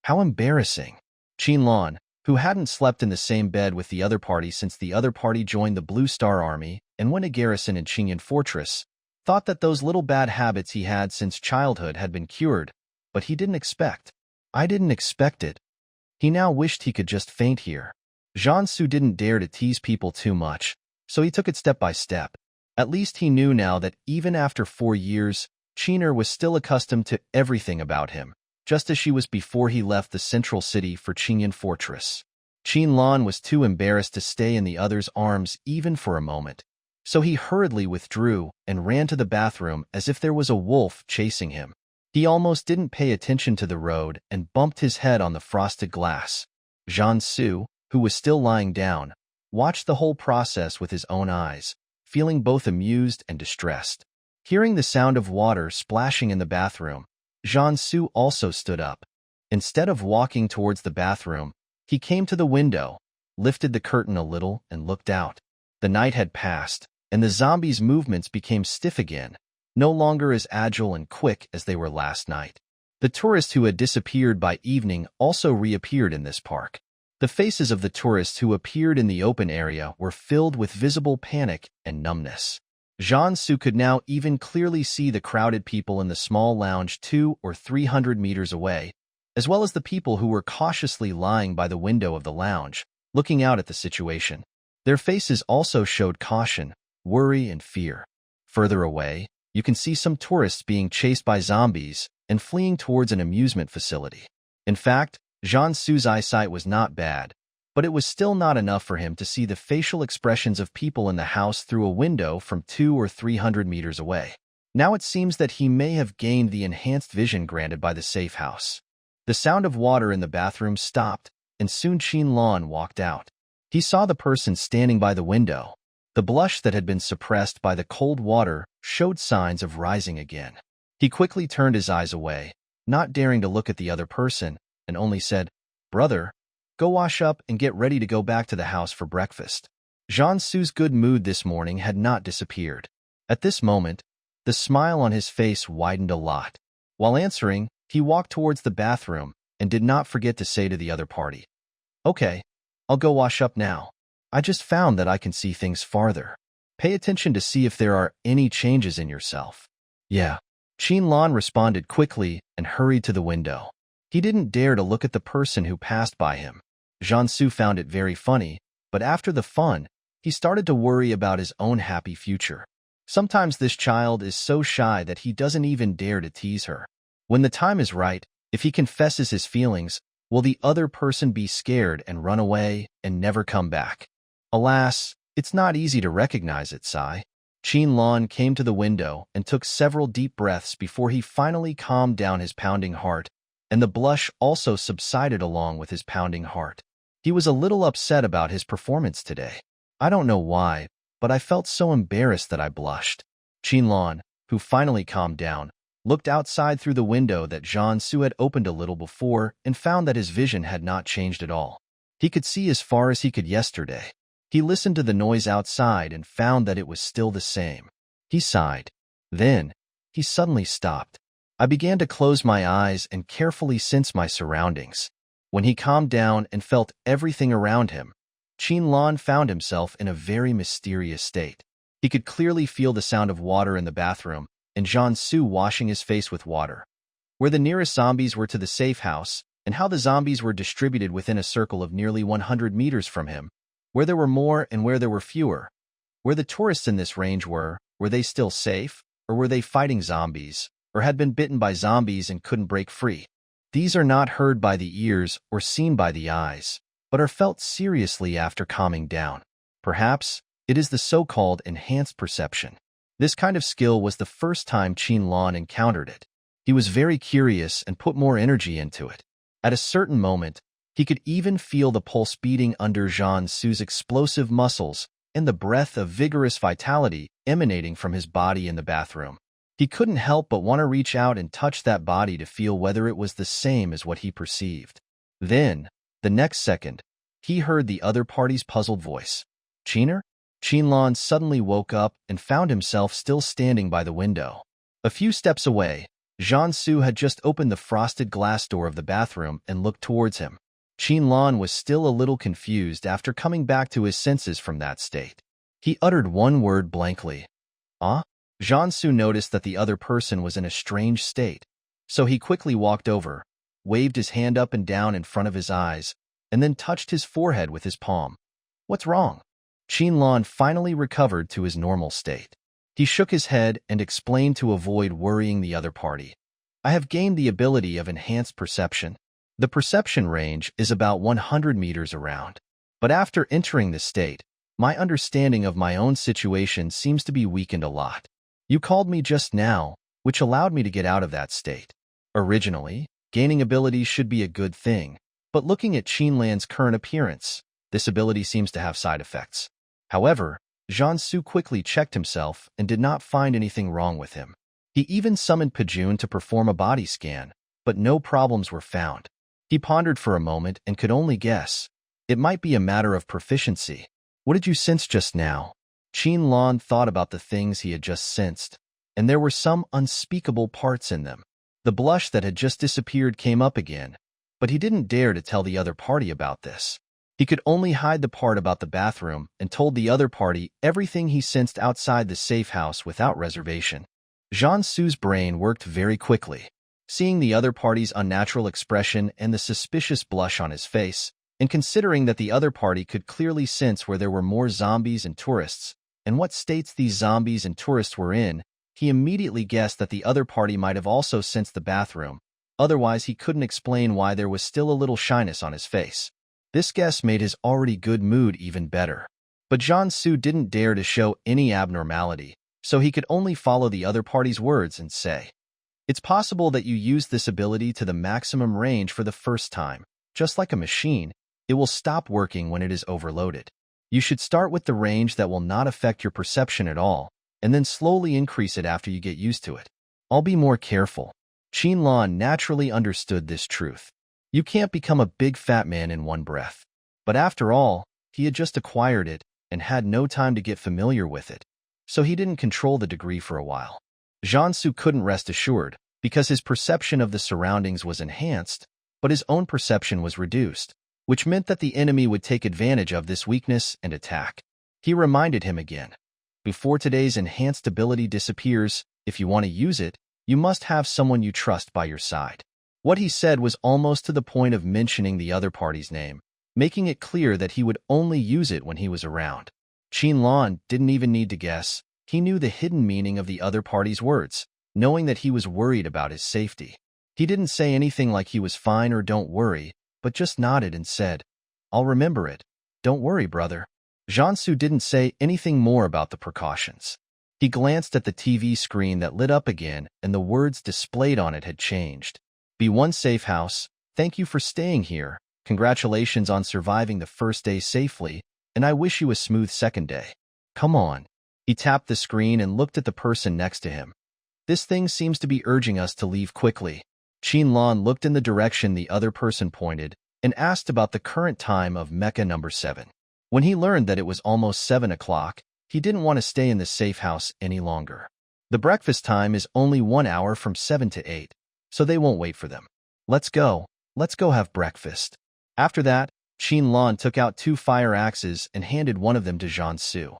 Speaker 1: How embarrassing. Qin, who hadn't slept in the same bed with the other party since the other party joined the Blue Star Army and went a garrison in Qingyan Fortress, thought that those little bad habits he had since childhood had been cured, but he didn't expect. I didn't expect it. He now wished he could just faint here. Jiansu didn't dare to tease people too much, so he took it step by step. At least he knew now that even after 4 years, Qiner was still accustomed to everything about him, just as she was before he left the central city for Qingyan Fortress. Qin was too embarrassed to stay in the other's arms even for a moment, so he hurriedly withdrew and ran to the bathroom as if there was a wolf chasing him. He almost didn't pay attention to the road and bumped his head on the frosted glass. Jiansu, who was still lying down, watched the whole process with his own eyes, feeling both amused and distressed. Hearing the sound of water splashing in the bathroom, Jiansu also stood up. Instead of walking towards the bathroom, he came to the window, lifted the curtain a little, and looked out. The night had passed, and the zombies' movements became stiff again, no longer as agile and quick as they were last night. The tourists who had disappeared by evening also reappeared in this park. The faces of the tourists who appeared in the open area were filled with visible panic and numbness. Jiansu could now even clearly see the crowded people in the small lounge 200 or 300 meters away, as well as the people who were cautiously lying by the window of the lounge, looking out at the situation. Their faces also showed caution, worry, and fear. Further away, you can see some tourists being chased by zombies and fleeing towards an amusement facility. In fact, Jiansu's eyesight was not bad, but it was still not enough for him to see the facial expressions of people in the house through a window from 200 or 300 meters away. Now it seems that he may have gained the enhanced vision granted by the safe house. The sound of water in the bathroom stopped, and soon Qin walked out. He saw the person standing by the window. The blush that had been suppressed by the cold water showed signs of rising again. He quickly turned his eyes away, not daring to look at the other person, and only said, "Brother, go wash up and get ready to go back to the house for breakfast." Jiansu's good mood this morning had not disappeared. At this moment, the smile on his face widened a lot. While answering, he walked towards the bathroom and did not forget to say to the other party, "Okay, I'll go wash up now. I just found that I can see things farther. Pay attention to see if there are any changes in yourself." "Yeah." Qin responded quickly and hurried to the window. He didn't dare to look at the person who passed by him. Jiansu found it very funny, but after the fun, he started to worry about his own happy future. Sometimes this child is so shy that he doesn't even dare to tease her. When the time is right, if he confesses his feelings, will the other person be scared and run away and never come back? Alas, it's not easy to recognize it, Sai. Qin came to the window and took several deep breaths before he finally calmed down his pounding heart, and the blush also subsided along with his pounding heart. He was a little upset about his performance today. "I don't know why, but I felt so embarrassed that I blushed." Qin, who finally calmed down, looked outside through the window that Jiansu had opened a little before and found that his vision had not changed at all. He could see as far as he could yesterday. He listened to the noise outside and found that it was still the same. He sighed. Then, he suddenly stopped. I began to close my eyes and carefully sense my surroundings. When he calmed down and felt everything around him, Qin found himself in a very mysterious state. He could clearly feel the sound of water in the bathroom and Jiansu washing his face with water. Where the nearest zombies were to the safe house, and how the zombies were distributed within a circle of nearly 100 meters from him, where there were more and where there were fewer. Where the tourists in this range were they still safe, or were they fighting zombies, or had been bitten by zombies and couldn't break free? These are not heard by the ears or seen by the eyes, but are felt seriously after calming down. Perhaps it is the so-called enhanced perception. This kind of skill was the first time Qin encountered it. He was very curious and put more energy into it. At a certain moment, he could even feel the pulse beating under Zhan Su's explosive muscles and the breath of vigorous vitality emanating from his body in the bathroom. He couldn't help but want to reach out and touch that body to feel whether it was the same as what he perceived. Then, the next second, he heard the other party's puzzled voice. "Chiner?" Qinlan suddenly woke up and found himself still standing by the window. A few steps away, Zhan Su had just opened the frosted glass door of the bathroom and looked towards him. Qinlan was still a little confused after coming back to his senses from that state. He uttered one word blankly. "Ah?" Zhan Su noticed that the other person was in a strange state, so he quickly walked over, waved his hand up and down in front of his eyes, and then touched his forehead with his palm. "What's wrong?" Qinlan finally recovered to his normal state. He shook his head and explained to avoid worrying the other party. "I have gained the ability of enhanced perception. The perception range is about 100 meters around. But after entering this state, my understanding of my own situation seems to be weakened a lot. You called me just now, which allowed me to get out of that state. Originally, gaining abilities should be a good thing, but looking at Qinlan's current appearance, this ability seems to have side effects." However, Zhan Su quickly checked himself and did not find anything wrong with him. He even summoned Pajun to perform a body scan, but no problems were found. He pondered for a moment and could only guess. It might be a matter of proficiency. "What did you sense just now?" Qinlan thought about the things he had just sensed, and there were some unspeakable parts in them. The blush that had just disappeared came up again, but he didn't dare to tell the other party about this. He could only hide the part about the bathroom and told the other party everything he sensed outside the safe house without reservation. Zhan Su's brain worked very quickly. Seeing the other party's unnatural expression and the suspicious blush on his face, and considering that the other party could clearly sense where there were more zombies and tourists, and what states these zombies and tourists were in, he immediately guessed that the other party might have also sensed the bathroom. Otherwise, he couldn't explain why there was still a little shyness on his face. This guess made his already good mood even better. But Zhan Su didn't dare to show any abnormality, so he could only follow the other party's words and say, "It's possible that you use this ability to the maximum range for the first time. Just like a machine, it will stop working when it is overloaded. You should start with the range that will not affect your perception at all, and then slowly increase it after you get used to it. I'll be more careful." Qinlan naturally understood this truth. You can't become a big fat man in one breath. But after all, he had just acquired it and had no time to get familiar with it, so he didn't control the degree for a while. Zhan Su couldn't rest assured, because his perception of the surroundings was enhanced, but his own perception was reduced, which meant that the enemy would take advantage of this weakness and attack. He reminded him again. Before today's enhanced ability disappears, if you want to use it, you must have someone you trust by your side. What he said was almost to the point of mentioning the other party's name, making it clear that he would only use it when he was around. Qinlan didn't even need to guess. He knew the hidden meaning of the other party's words, knowing that he was worried about his safety. He didn't say anything like he was fine or don't worry, but just nodded and said, "I'll remember it. Don't worry, brother." Zhan Su didn't say anything more about the precautions. He glanced at the TV screen that lit up again, and the words displayed on it had changed. "B1 Safe House, thank you for staying here. Congratulations on surviving the first day safely, and I wish you a smooth second day. Come on." He tapped the screen and looked at the person next to him. "This thing seems to be urging us to leave quickly." Qinlan looked in the direction the other person pointed and asked about the current time of Mecha number 7. When he learned that it was almost 7 o'clock, he didn't want to stay in the safe house any longer. The breakfast time is only 1 hour from 7 to 8, so they won't wait for them. Let's go have breakfast." After that, Qinlan took out 2 fire axes and handed one of them to Zhan Su.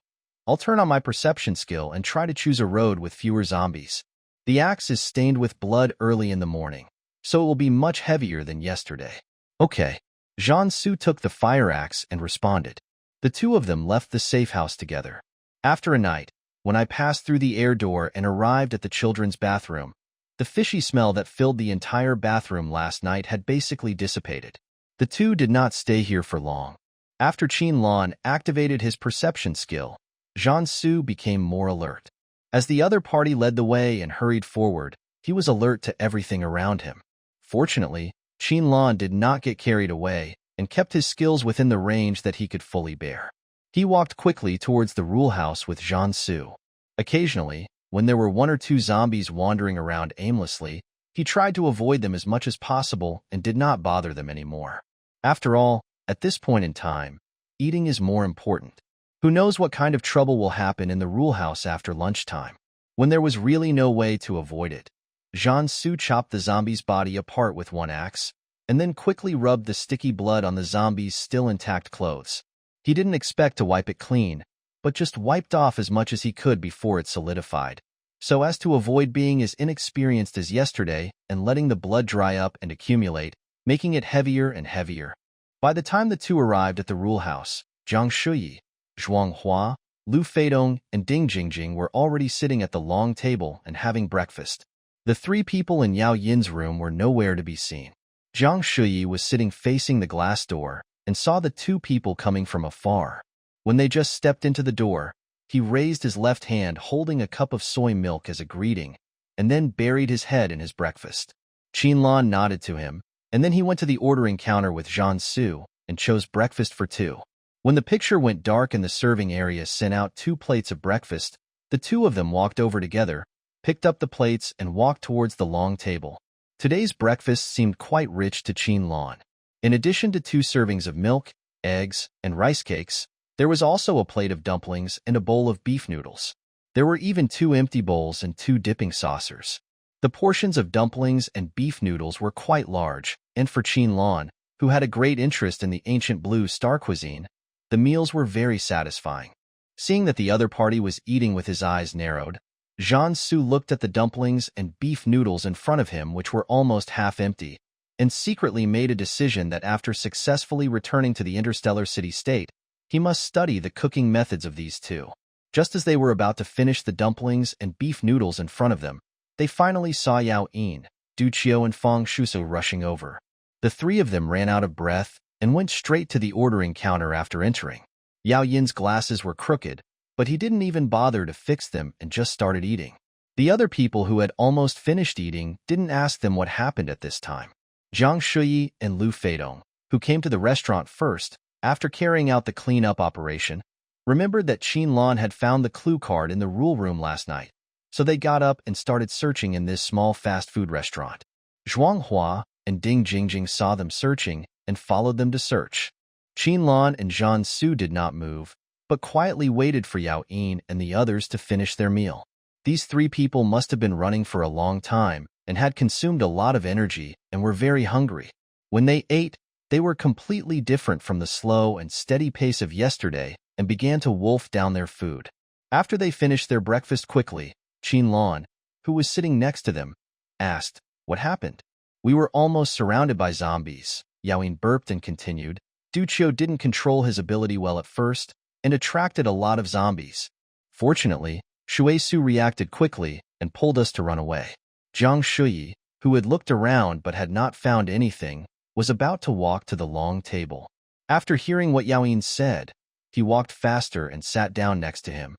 Speaker 1: "I'll turn on my perception skill and try to choose a road with fewer zombies. The axe is stained with blood early in the morning, so it will be much heavier than yesterday." "Okay." Zhan Su took the fire axe and responded. The two of them left the safe house together. After a night, when I passed through the air door and arrived at the children's bathroom, the fishy smell that filled the entire bathroom last night had basically dissipated. The two did not stay here for long. After Qinlan activated his perception skill, Zhan Su became more alert. As the other party led the way and hurried forward, he was alert to everything around him. Fortunately, Qinlan did not get carried away and kept his skills within the range that he could fully bear. He walked quickly towards the rule house with Jiansu. Occasionally, when there were one or two zombies wandering around aimlessly, he tried to avoid them as much as possible and did not bother them anymore. After all, at this point in time, eating is more important. Who knows what kind of trouble will happen in the rule house after lunchtime? When there was really no way to avoid it, Jiansu chopped the zombie's body apart with one axe, and then quickly rubbed the sticky blood on the zombie's still intact clothes. He didn't expect to wipe it clean, but just wiped off as much as he could before it solidified, so as to avoid being as inexperienced as yesterday and letting the blood dry up and accumulate, making it heavier and heavier. By the time the two arrived at the rule house, Zhang Shuyi, Zhuang Hua, Lu Feidong, and Ding Jingjing were already sitting at the long table and having breakfast. The three people in Yao Yin's room were nowhere to be seen. Zhang Shuyi was sitting facing the glass door and saw the two people coming from afar. When they just stepped into the door, he raised his left hand holding a cup of soy milk as a greeting, and then buried his head in his breakfast. Qinlan nodded to him, and then he went to the ordering counter with Jiansu and chose breakfast for two. When the picture went dark and the serving area sent out 2 plates of breakfast, the two of them walked over together, picked up the plates, and walked towards the long table. Today's breakfast seemed quite rich to Qinlan. In addition to 2 servings of milk, eggs, and rice cakes, there was also a plate of dumplings and a bowl of beef noodles. There were even 2 empty bowls and 2 dipping saucers. The portions of dumplings and beef noodles were quite large, and for Qinlan, who had a great interest in the ancient blue star cuisine, the meals were very satisfying. Seeing that the other party was eating with his eyes narrowed, Jiansu looked at the dumplings and beef noodles in front of him, which were almost half empty, and secretly made a decision that after successfully returning to the interstellar city-state, he must study the cooking methods of these two. Just as they were about to finish the dumplings and beef noodles in front of them, they finally saw Yao Yin, Du Qiu, and Fang Shuso rushing over. The 3 of them ran out of breath and went straight to the ordering counter after entering. Yao Yin's glasses were crooked, but he didn't even bother to fix them and just started eating. The other people who had almost finished eating didn't ask them what happened at this time. Zhang Shuyi and Lu Feidong, who came to the restaurant first, after carrying out the clean-up operation, remembered that Qinlan had found the clue card in the rule room last night, so they got up and started searching in this small fast food restaurant. Zhuang Hua and Ding Jingjing saw them searching and followed them to search. Qinlan and Jiansu did not move, but quietly waited for Yao Yin and the others to finish their meal. These 3 people must have been running for a long time and had consumed a lot of energy and were very hungry. When they ate, they were completely different from the slow and steady pace of yesterday and began to wolf down their food. After they finished their breakfast quickly, Qinlan, who was sitting next to them, asked, "What happened?" "We were almost surrounded by zombies," Yao Yin burped and continued. Du Qiu didn't control his ability well at first and attracted a lot of zombies. Fortunately, Shui Su reacted quickly and pulled us to run away. Zhang Shuyi, who had looked around but had not found anything, was about to walk to the long table. After hearing what Yao Yin said, he walked faster and sat down next to him.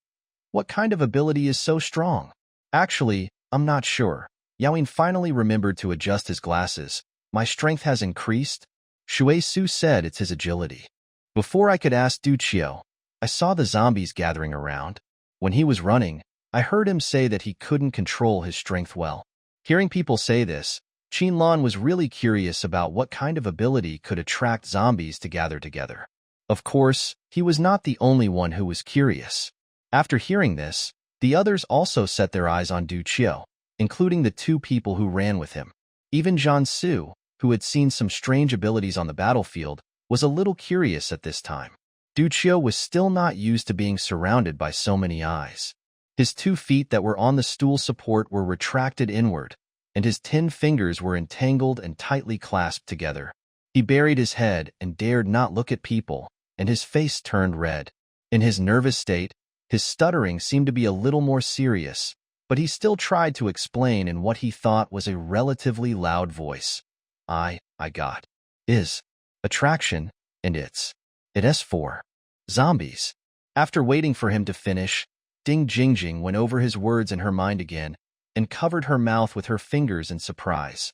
Speaker 1: "What kind of ability is so strong?" "Actually, I'm not sure." Yao Yin finally remembered to adjust his glasses. "My strength has increased." Shui Su said it's his agility. Before I could ask Du Qiu, I saw the zombies gathering around. When he was running, I heard him say that he couldn't control his strength well. Hearing people say this, Qinlan was really curious about what kind of ability could attract zombies to gather together. Of course, he was not the only one who was curious. After hearing this, the others also set their eyes on Du Qiu, including the 2 people who ran with him. Even Jiansu, who had seen some strange abilities on the battlefield, was a little curious at this time. Du Qiu was still not used to being surrounded by so many eyes. His 2 feet that were on the stool support were retracted inward, and his 10 fingers were entangled and tightly clasped together. He buried his head and dared not look at people, and his face turned red. In his nervous state, his stuttering seemed to be a little more serious, but he still tried to explain in what he thought was a relatively loud voice. I got is attraction, and it S4 zombies." After waiting for him to finish, Ding Jingjing went over his words in her mind again and covered her mouth with her fingers in surprise.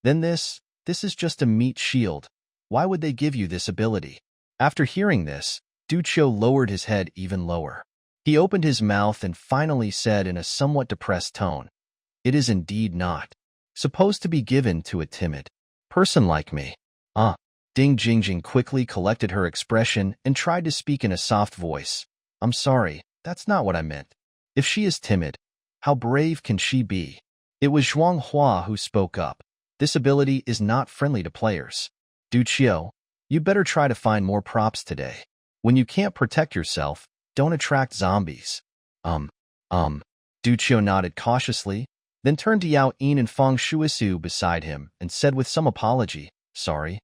Speaker 1: Then this, This is just a meat shield. Why would they give you this ability? After hearing this, Duchio lowered his head even lower. He opened his mouth and finally said in a somewhat depressed tone, "It is indeed not supposed to be given to a timid person like me." Ding Jingjing quickly collected her expression and tried to speak in a soft voice. "I'm sorry, that's not what I meant. If she is timid, how brave can she be?" It was Zhuang Hua who spoke up. "This ability is not friendly to players. Duchio, you better try to find more props today. When you can't protect yourself, don't attract zombies." Duchio nodded cautiously, then turned to Yao Yin and Feng Shuisu beside him and said with some apology, "Sorry,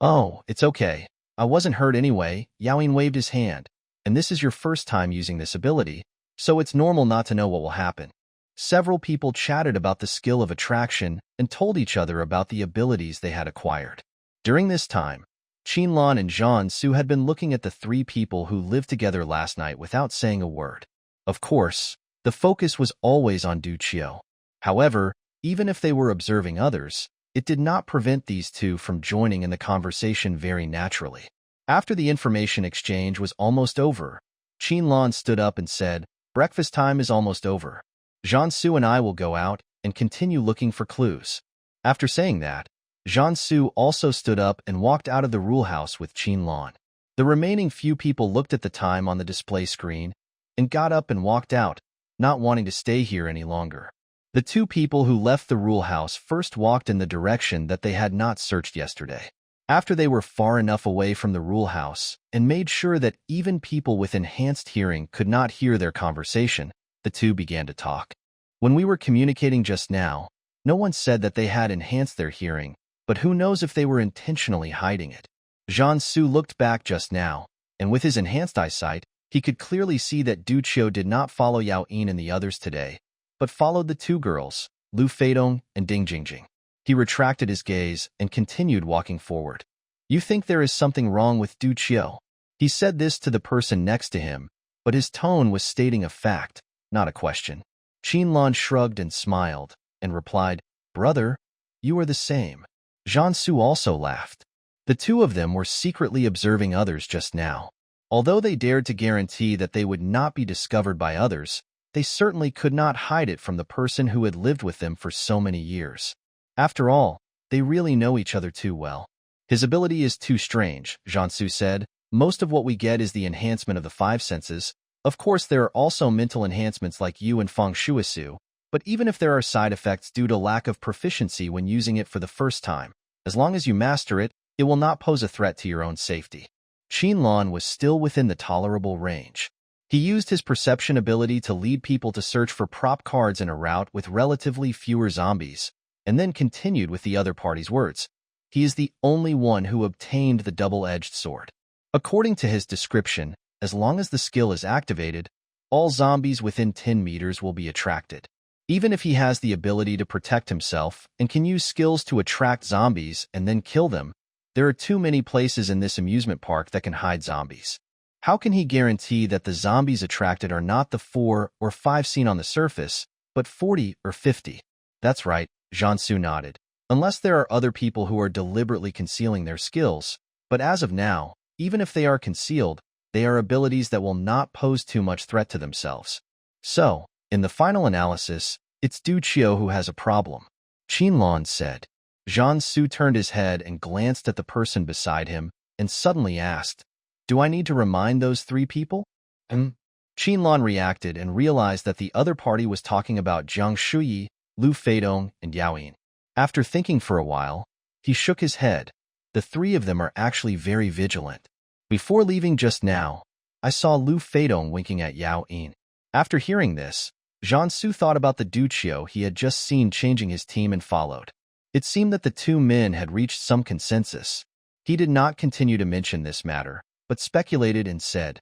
Speaker 1: Oh, it's okay. I wasn't hurt anyway." Yao Yin waved his hand. "And this is your first time using this ability, so it's normal not to know what will happen." Several people chatted about the skill of attraction and told each other about the abilities they had acquired. During this time, Qinlan and Zhan Su had been looking at the three people who lived together last night without saying a word. Of course, the focus was always on Duchio. However, even if they were observing others, it did not prevent these two from joining in the conversation very naturally. After the information exchange was almost over, Qinlan stood up and said, "Breakfast time is almost over. Zhan Su and I will go out and continue looking for clues." After saying that, Zhan Su also stood up and walked out of the rule house with Qinlan. The remaining few people looked at the time on the display screen and got up and walked out, not wanting to stay here any longer. The two people who left the rule house first walked in the direction that they had not searched yesterday. After they were far enough away from the rule house and made sure that even people with enhanced hearing could not hear their conversation, the two began to talk. "When we were communicating just now, no one said that they had enhanced their hearing, but who knows if they were intentionally hiding it." Zhan Su looked back just now, and with his enhanced eyesight, he could clearly see that Duchio did not follow Yao Yin and the others today, but followed the two girls, Lu Feidong and Ding Jingjing. He retracted his gaze and continued walking forward. "You think there is something wrong with Duchio?" He said this to the person next to him, but his tone was stating a fact, not a question. Qinlan shrugged and smiled, and replied, "Brother, you are the same." Zhan Su also laughed. The two of them were secretly observing others just now. Although they dared to guarantee that they would not be discovered by others, they certainly could not hide it from the person who had lived with them for so many years. After all, they really know each other too well. "His ability is too strange," Zhan Su said. "Most of what we get is the enhancement of the five senses. Of course, there are also mental enhancements like you and Feng Shuisu, but even if there are side effects due to lack of proficiency when using it for the first time, as long as you master it, it will not pose a threat to your own safety." Qinlan was still within the tolerable range. He used his perception ability to lead people to search for prop cards in a route with relatively fewer zombies, and then continued with the other party's words. He is the only one who obtained the double-edged sword. According to his description, as long as the skill is activated, all zombies within 10 meters will be attracted. Even if he has the ability to protect himself and can use skills to attract zombies and then kill them, there are too many places in this amusement park that can hide zombies. How can he guarantee that the zombies attracted are not the 4 or 5 seen on the surface, but 40 or 50? That's right, Zhan Su nodded. Unless there are other people who are deliberately concealing their skills, but as of now, even if they are concealed, they are abilities that will not pose too much threat to themselves. So, in the final analysis, it's Duchio who has a problem, Qinlan said. Zhan Su turned his head and glanced at the person beside him and suddenly asked, "Do I need to remind those 3 people?" Qinlan reacted and realized that the other party was talking about Jiang Shuyi, Lu Feidong, and Yao Yin. After thinking for a while, he shook his head. The 3 of them are actually very vigilant. Before leaving just now, I saw Lu Feidong winking at Yao Yin. After hearing this, Zhan Su thought about the Duchio he had just seen changing his team and followed. It seemed that the 2 men had reached some consensus. He did not continue to mention this matter, but speculated and said,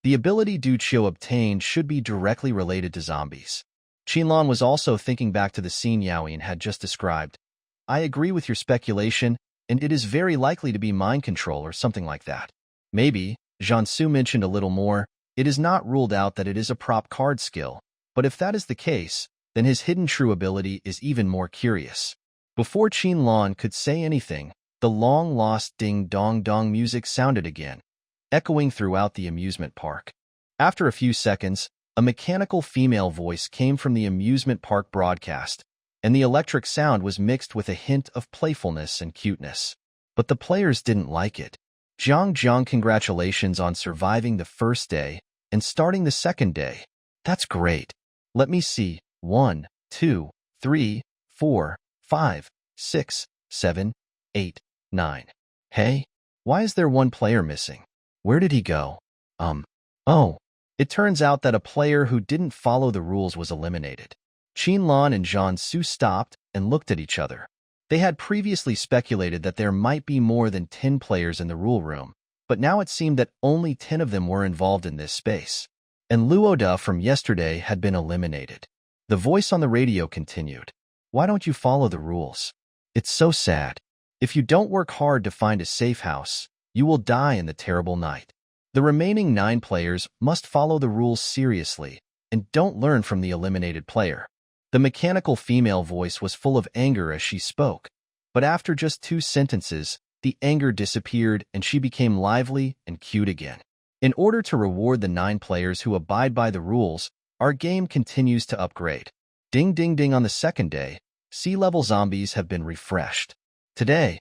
Speaker 1: "The ability Duchio obtained should be directly related to zombies." Qinlan was also thinking back to the scene Yao Yin had just described. "I agree with your speculation, and it is very likely to be mind control or something like that. Maybe," Zhan Su mentioned a little more, "it is not ruled out that it is a prop card skill, but if that is the case, then his hidden true ability is even more curious." Before Qinlan could say anything, the long-lost ding-dong-dong music sounded again, echoing throughout the amusement park. After a few seconds, a mechanical female voice came from the amusement park broadcast, and the electric sound was mixed with a hint of playfulness and cuteness. But the players didn't like it. Jiang, congratulations on surviving the first day and starting the second day. That's great. Let me see. 1, 2, 3, 4, 5, 6, 7, 8, 9. Hey, why is there one player missing? Where did he go? Oh. It turns out that a player who didn't follow the rules was eliminated. Qinlan and Jiangsu stopped and looked at each other. They had previously speculated that there might be more than 10 players in the rule room, but now it seemed that only 10 of them were involved in this space. And Luoda from yesterday had been eliminated. The voice on the radio continued. Why don't you follow the rules? It's so sad. If you don't work hard to find a safe house, you will die in the terrible night. The remaining 9 players must follow the rules seriously and don't learn from the eliminated player. The mechanical female voice was full of anger as she spoke, but after just 2 sentences, the anger disappeared and she became lively and cute again. In order to reward the 9 players who abide by the rules, our game continues to upgrade. Ding ding ding on the second day, sea-level zombies have been refreshed. Today,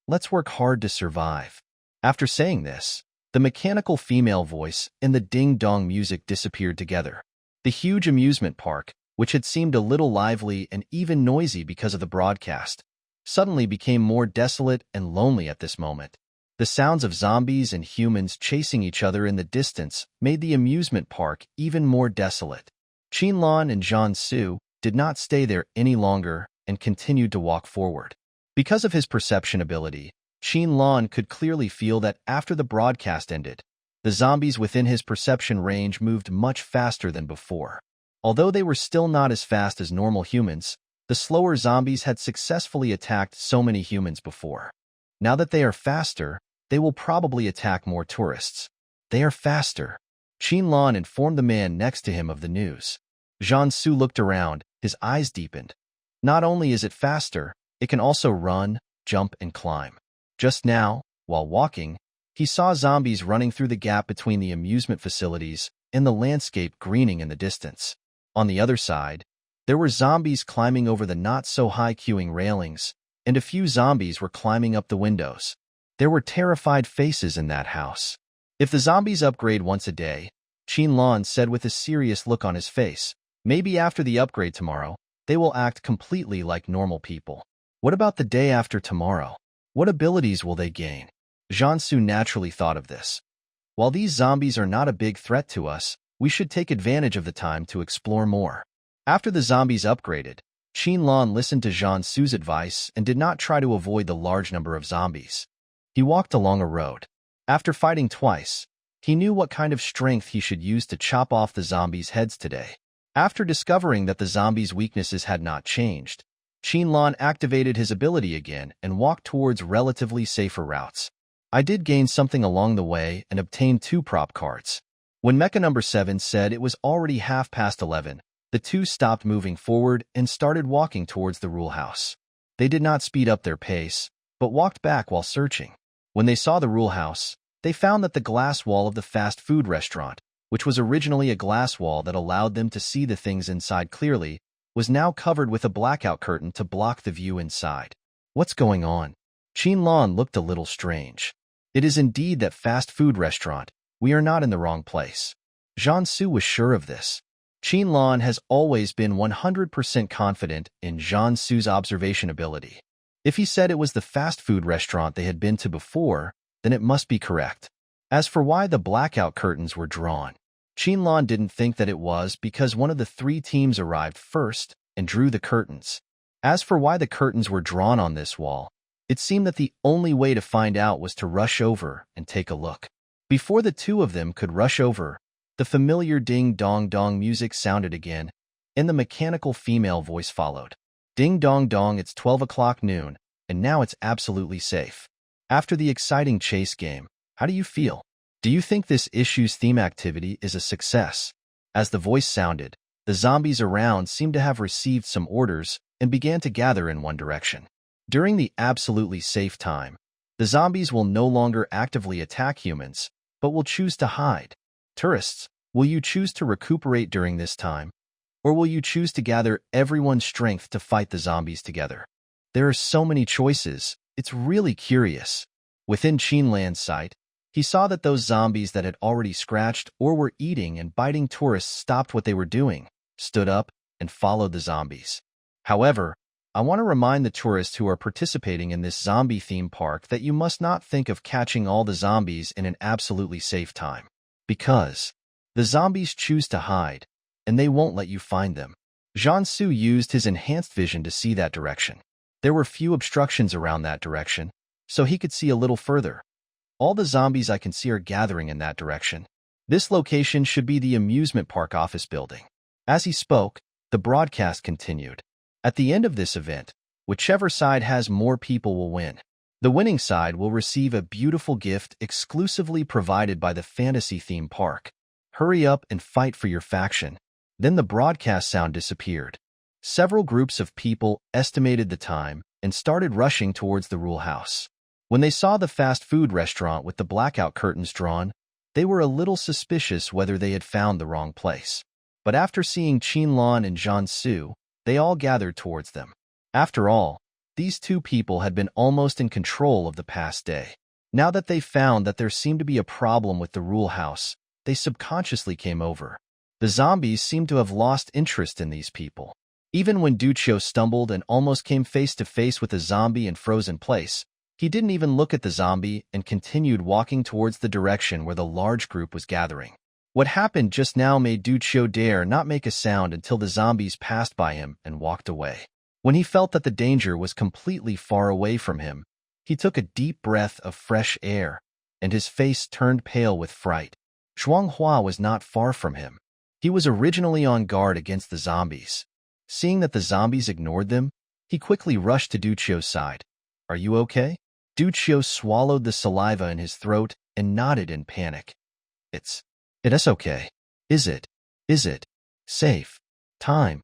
Speaker 1: let's work hard to survive. After saying this, the mechanical female voice and the ding-dong music disappeared together. The huge amusement park, which had seemed a little lively and even noisy because of the broadcast, suddenly became more desolate and lonely at this moment. The sounds of zombies and humans chasing each other in the distance made the amusement park even more desolate. Qinlan and Jiangsu did not stay there any longer and continued to walk forward. Because of his perception ability, Qinlan could clearly feel that after the broadcast ended, the zombies within his perception range moved much faster than before. Although they were still not as fast as normal humans, the slower zombies had successfully attacked so many humans before. Now that they are faster, they will probably attack more tourists. They are faster. Qinlan informed the man next to him of the news. Jiangsu looked around, his eyes deepened. Not only is it faster, it can also run, jump, and climb. Just now, while walking, he saw zombies running through the gap between the amusement facilities and the landscape greening in the distance. On the other side, there were zombies climbing over the not-so-high queuing railings, and a few zombies were climbing up the windows. There were terrified faces in that house. If the zombies upgrade once a day, Qinlan said with a serious look on his face, maybe after the upgrade tomorrow, they will act completely like normal people. What about the day after tomorrow? What abilities will they gain? Jiangsu naturally thought of this. While these zombies are not a big threat to us, we should take advantage of the time to explore more. After the zombies upgraded, Qinlan listened to Jiangsu's advice and did not try to avoid the large number of zombies. He walked along a road. After fighting twice, he knew what kind of strength he should use to chop off the zombies' heads today. After discovering that the zombies' weaknesses had not changed, Qinlan activated his ability again and walked towards relatively safer routes. I did gain something along the way and obtained 2 prop cards. When Mecha number 7 said it was already 11:30, the 2 stopped moving forward and started walking towards the rule house. They did not speed up their pace, but walked back while searching. When they saw the rule house, they found that the glass wall of the fast food restaurant, which was originally a glass wall that allowed them to see the things inside clearly, was now covered with a blackout curtain to block the view inside. What's going on? Qinlan looked a little strange. It is indeed that fast food restaurant. We are not in the wrong place. Jiangsu was sure of this. Qinlan has always been 100% confident in Jiangsu's observation ability. If he said it was the fast food restaurant they had been to before, then it must be correct. As for why the blackout curtains were drawn, Qinlan didn't think that it was because one of the 3 teams arrived first and drew the curtains. As for why the curtains were drawn on this wall, it seemed that the only way to find out was to rush over and take a look. Before the 2 of them could rush over, the familiar ding-dong-dong music sounded again, and the mechanical female voice followed. Ding-dong-dong, it's 12 o'clock noon, and now it's absolutely safe. After the exciting chase game, how do you feel? Do you think this issue's theme activity is a success? As the voice sounded, the zombies around seemed to have received some orders and began to gather in one direction. During the absolutely safe time, the zombies will no longer actively attack humans, but will choose to hide. Tourists, will you choose to recuperate during this time? Or will you choose to gather everyone's strength to fight the zombies together? There are so many choices, it's really curious. Within Qinlan's sight, he saw that those zombies that had already scratched or were eating and biting tourists stopped what they were doing, stood up, and followed the zombies. However, I want to remind the tourists who are participating in this zombie theme park that you must not think of catching all the zombies in an absolutely safe time. Because the zombies choose to hide, and they won't let you find them. Jiansu used his enhanced vision to see that direction. There were few obstructions around that direction, so he could see a little further. All the zombies I can see are gathering in that direction. This location should be the amusement park office building. As he spoke, the broadcast continued. At the end of this event, whichever side has more people will win. The winning side will receive a beautiful gift exclusively provided by the fantasy theme park. Hurry up and fight for your faction. Then the broadcast sound disappeared. Several groups of people estimated the time and started rushing towards the rule house. When they saw the fast food restaurant with the blackout curtains drawn, they were a little suspicious whether they had found the wrong place. But after seeing Qinlan and Jiansu, they all gathered towards them. After all, these two people had been almost in control of the past day. Now that they found that there seemed to be a problem with the rule house, they subconsciously came over. The zombies seemed to have lost interest in these people. Even when Duccio stumbled and almost came face to face with a zombie and froze in place, he didn't even look at the zombie and continued walking towards the direction where the large group was gathering. What happened just now made Duccio dare not make a sound until the zombies passed by him and walked away. When he felt that the danger was completely far away from him, he took a deep breath of fresh air, and his face turned pale with fright. Zhuanghua was not far from him. He was originally on guard against the zombies. Seeing that the zombies ignored them, he quickly rushed to Duccio's side. "Are you okay?" Duccio swallowed the saliva in his throat and nodded in panic. It's okay. Is it safe time?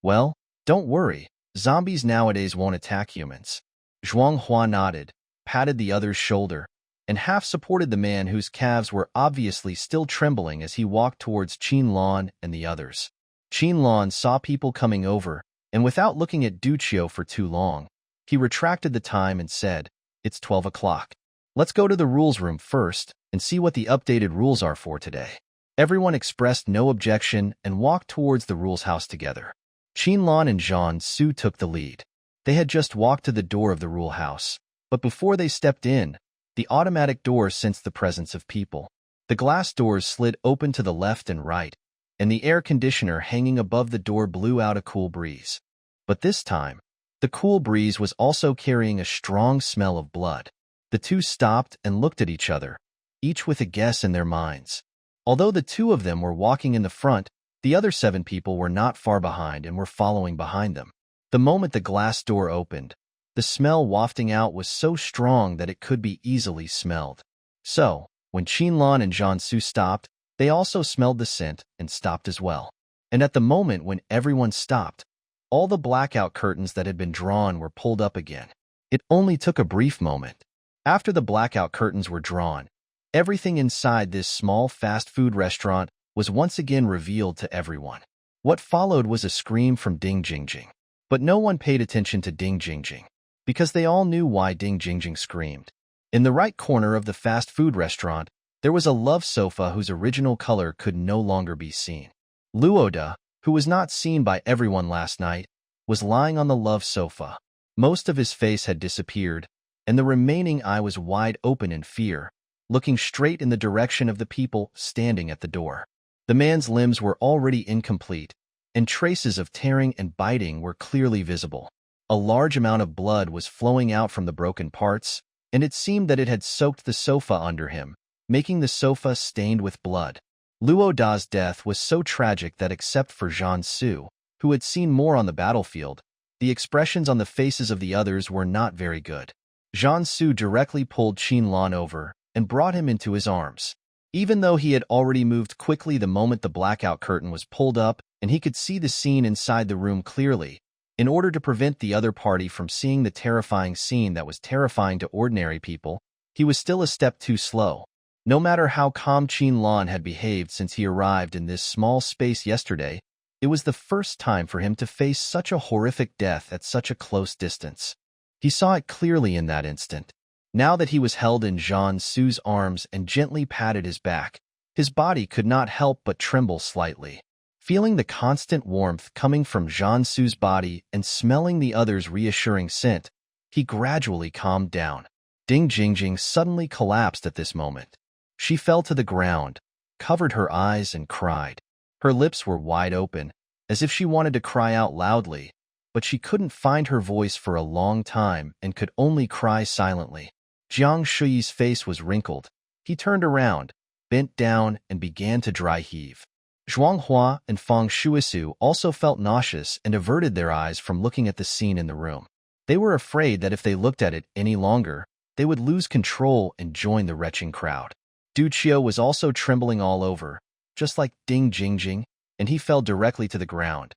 Speaker 1: Well, don't worry. Zombies nowadays won't attack humans. Zhuanghua nodded, patted the other's shoulder, and half-supported the man whose calves were obviously still trembling as he walked towards Qinlan and the others. Qinlan saw people coming over, and without looking at Duccio for too long, he retracted the time and said, "It's 12 o'clock. Let's go to the rules room first and see what the updated rules are for today." Everyone expressed no objection and walked towards the rules house together. Qinlan and Jiansu took the lead. They had just walked to the door of the rule house, but before they stepped in, the automatic door sensed the presence of people. The glass doors slid open to the left and right, and the air conditioner hanging above the door blew out a cool breeze. But this time, the cool breeze was also carrying a strong smell of blood. The two stopped and looked at each other, each with a guess in their minds. Although the two of them were walking in the front, the other 7 people were not far behind and were following behind them. The moment the glass door opened, the smell wafting out was so strong that it could be easily smelled. So, when Qinlan and Jiansu stopped, they also smelled the scent and stopped as well. And at the moment when everyone stopped, all the blackout curtains that had been drawn were pulled up again. It only took a brief moment. After the blackout curtains were drawn, everything inside this small fast food restaurant was once again revealed to everyone. What followed was a scream from Ding Jingjing. But no one paid attention to Ding Jingjing, because they all knew why Ding Jingjing screamed. In the right corner of the fast food restaurant, there was a love sofa whose original color could no longer be seen. Luoda, who was not seen by everyone last night, was lying on the love sofa. Most of his face had disappeared, and the remaining eye was wide open in fear, looking straight in the direction of the people standing at the door. The man's limbs were already incomplete, and traces of tearing and biting were clearly visible. A large amount of blood was flowing out from the broken parts, and it seemed that it had soaked the sofa under him, making the sofa stained with blood. Luo Da's death was so tragic that except for Jiansu, who had seen more on the battlefield, the expressions on the faces of the others were not very good. Jiansu directly pulled Qinlan over and brought him into his arms. Even though he had already moved quickly the moment the blackout curtain was pulled up and he could see the scene inside the room clearly, In order to prevent the other party from seeing the terrifying scene that was terrifying to ordinary people, he was still a step too slow. No matter how calm Qin-lan had behaved since he arrived in this small space yesterday, it was the first time for him to face such a horrific death at such a close distance. He saw it clearly in that instant. Now that he was held in Zhang Su's arms and gently patted his back, his body could not help but tremble slightly. Feeling the constant warmth coming from Zhang Su's body and smelling the other's reassuring scent, he gradually calmed down. Ding Jingjing suddenly collapsed at this moment. She fell to the ground, covered her eyes, and cried. Her lips were wide open, as if she wanted to cry out loudly, but she couldn't find her voice for a long time and could only cry silently. Jiang Shuyi's face was wrinkled. He turned around, bent down, and began to dry heave. Zhuanghua and Feng Shuisu also felt nauseous and averted their eyes from looking at the scene in the room. They were afraid that if they looked at it any longer, they would lose control and join the retching crowd. Du Qiu was also trembling all over, just like Ding Jingjing, and he fell directly to the ground,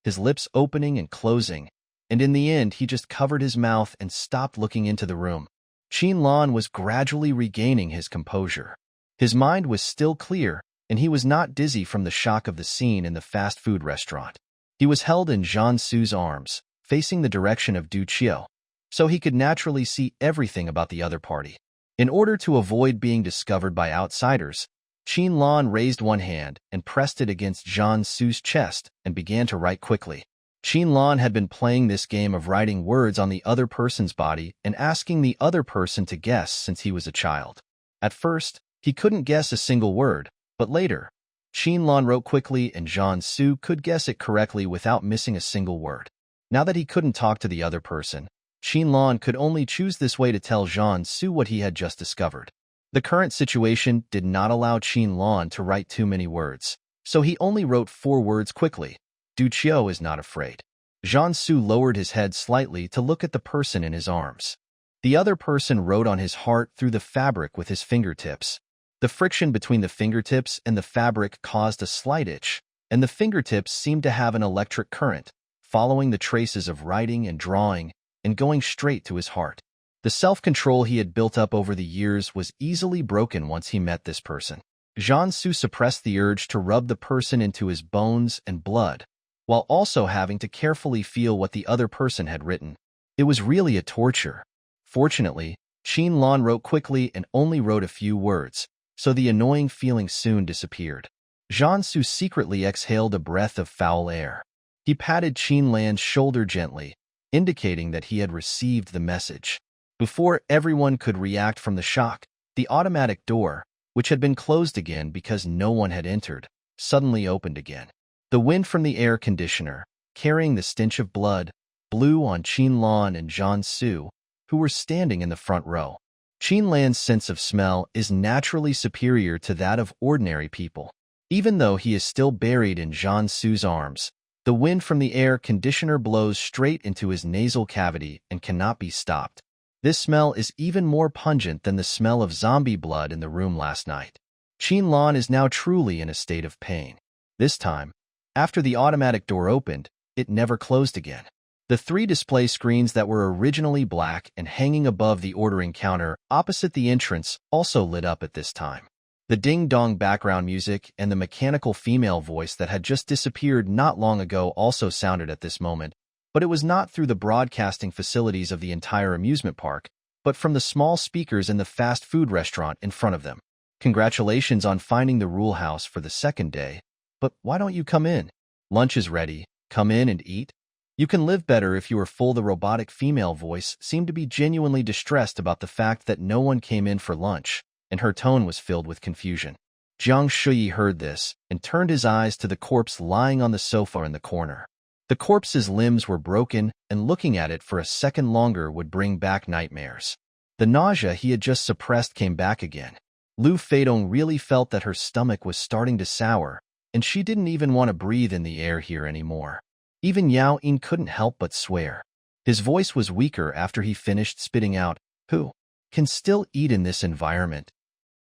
Speaker 1: his lips opening and closing, and in the end he just covered his mouth and stopped looking into the room. Qin-lan was gradually regaining his composure. His mind was still clear, and he was not dizzy from the shock of the scene in the fast food restaurant. He was held in Zhang Su's arms, facing the direction of Du Qiu, so he could naturally see everything about the other party. In order to avoid being discovered by outsiders, Qin-lan raised one hand and pressed it against Zhang Su's chest and began to write quickly. Qin-lan had been playing this game of writing words on the other person's body and asking the other person to guess since he was a child. At first, he couldn't guess a single word, but later, Qin-lan wrote quickly and Zhang Su could guess it correctly without missing a single word. Now that he couldn't talk to the other person, Qin-lan could only choose this way to tell Zhang Su what he had just discovered. The current situation did not allow Qin-lan to write too many words, so he only wrote 4 words quickly. Du Qiu is not afraid. Zhang Su lowered his head slightly to look at the person in his arms. The other person wrote on his heart through the fabric with his fingertips. The friction between the fingertips and the fabric caused a slight itch, and the fingertips seemed to have an electric current, following the traces of writing and drawing and going straight to his heart. The self-control he had built up over the years was easily broken once he met this person. Zhang Su suppressed the urge to rub the person into his bones and blood, while also having to carefully feel what the other person had written. It was really a torture. Fortunately, Qin-lan wrote quickly and only wrote a few words, so the annoying feeling soon disappeared. Zhang Su secretly exhaled a breath of foul air. He patted Qin-lan's shoulder gently, indicating that he had received the message. Before everyone could react from the shock, the automatic door, which had been closed again because no one had entered, suddenly opened again. The wind from the air conditioner, carrying the stench of blood, blew on Qin-lan and Zhang Su, who were standing in the front row. Qin-lan's sense of smell is naturally superior to that of ordinary people. Even though he is still buried in Zhang Su's arms, the wind from the air conditioner blows straight into his nasal cavity and cannot be stopped. This smell is even more pungent than the smell of zombie blood in the room last night. Qin-lan is now truly in a state of pain. This time, after the automatic door opened, it never closed again. The 3 display screens that were originally black and hanging above the ordering counter opposite the entrance also lit up at this time. The ding-dong background music and the mechanical female voice that had just disappeared not long ago also sounded at this moment, but it was not through the broadcasting facilities of the entire amusement park, but from the small speakers in the fast food restaurant in front of them. Congratulations on finding the rule house for the 2nd day, but why don't you come in? Lunch is ready. Come in and eat. You can live better if you are full. The robotic female voice seemed to be genuinely distressed about the fact that no one came in for lunch, and her tone was filled with confusion. Jiang Shuyi heard this and turned his eyes to the corpse lying on the sofa in the corner. The corpse's limbs were broken, and looking at it for a second longer would bring back nightmares. The nausea he had just suppressed came back again. Lu Feidong really felt that her stomach was starting to sour, and she didn't even want to breathe in the air here anymore. Even Yao Yin couldn't help but swear. His voice was weaker after he finished spitting out, "Who can still eat in this environment?"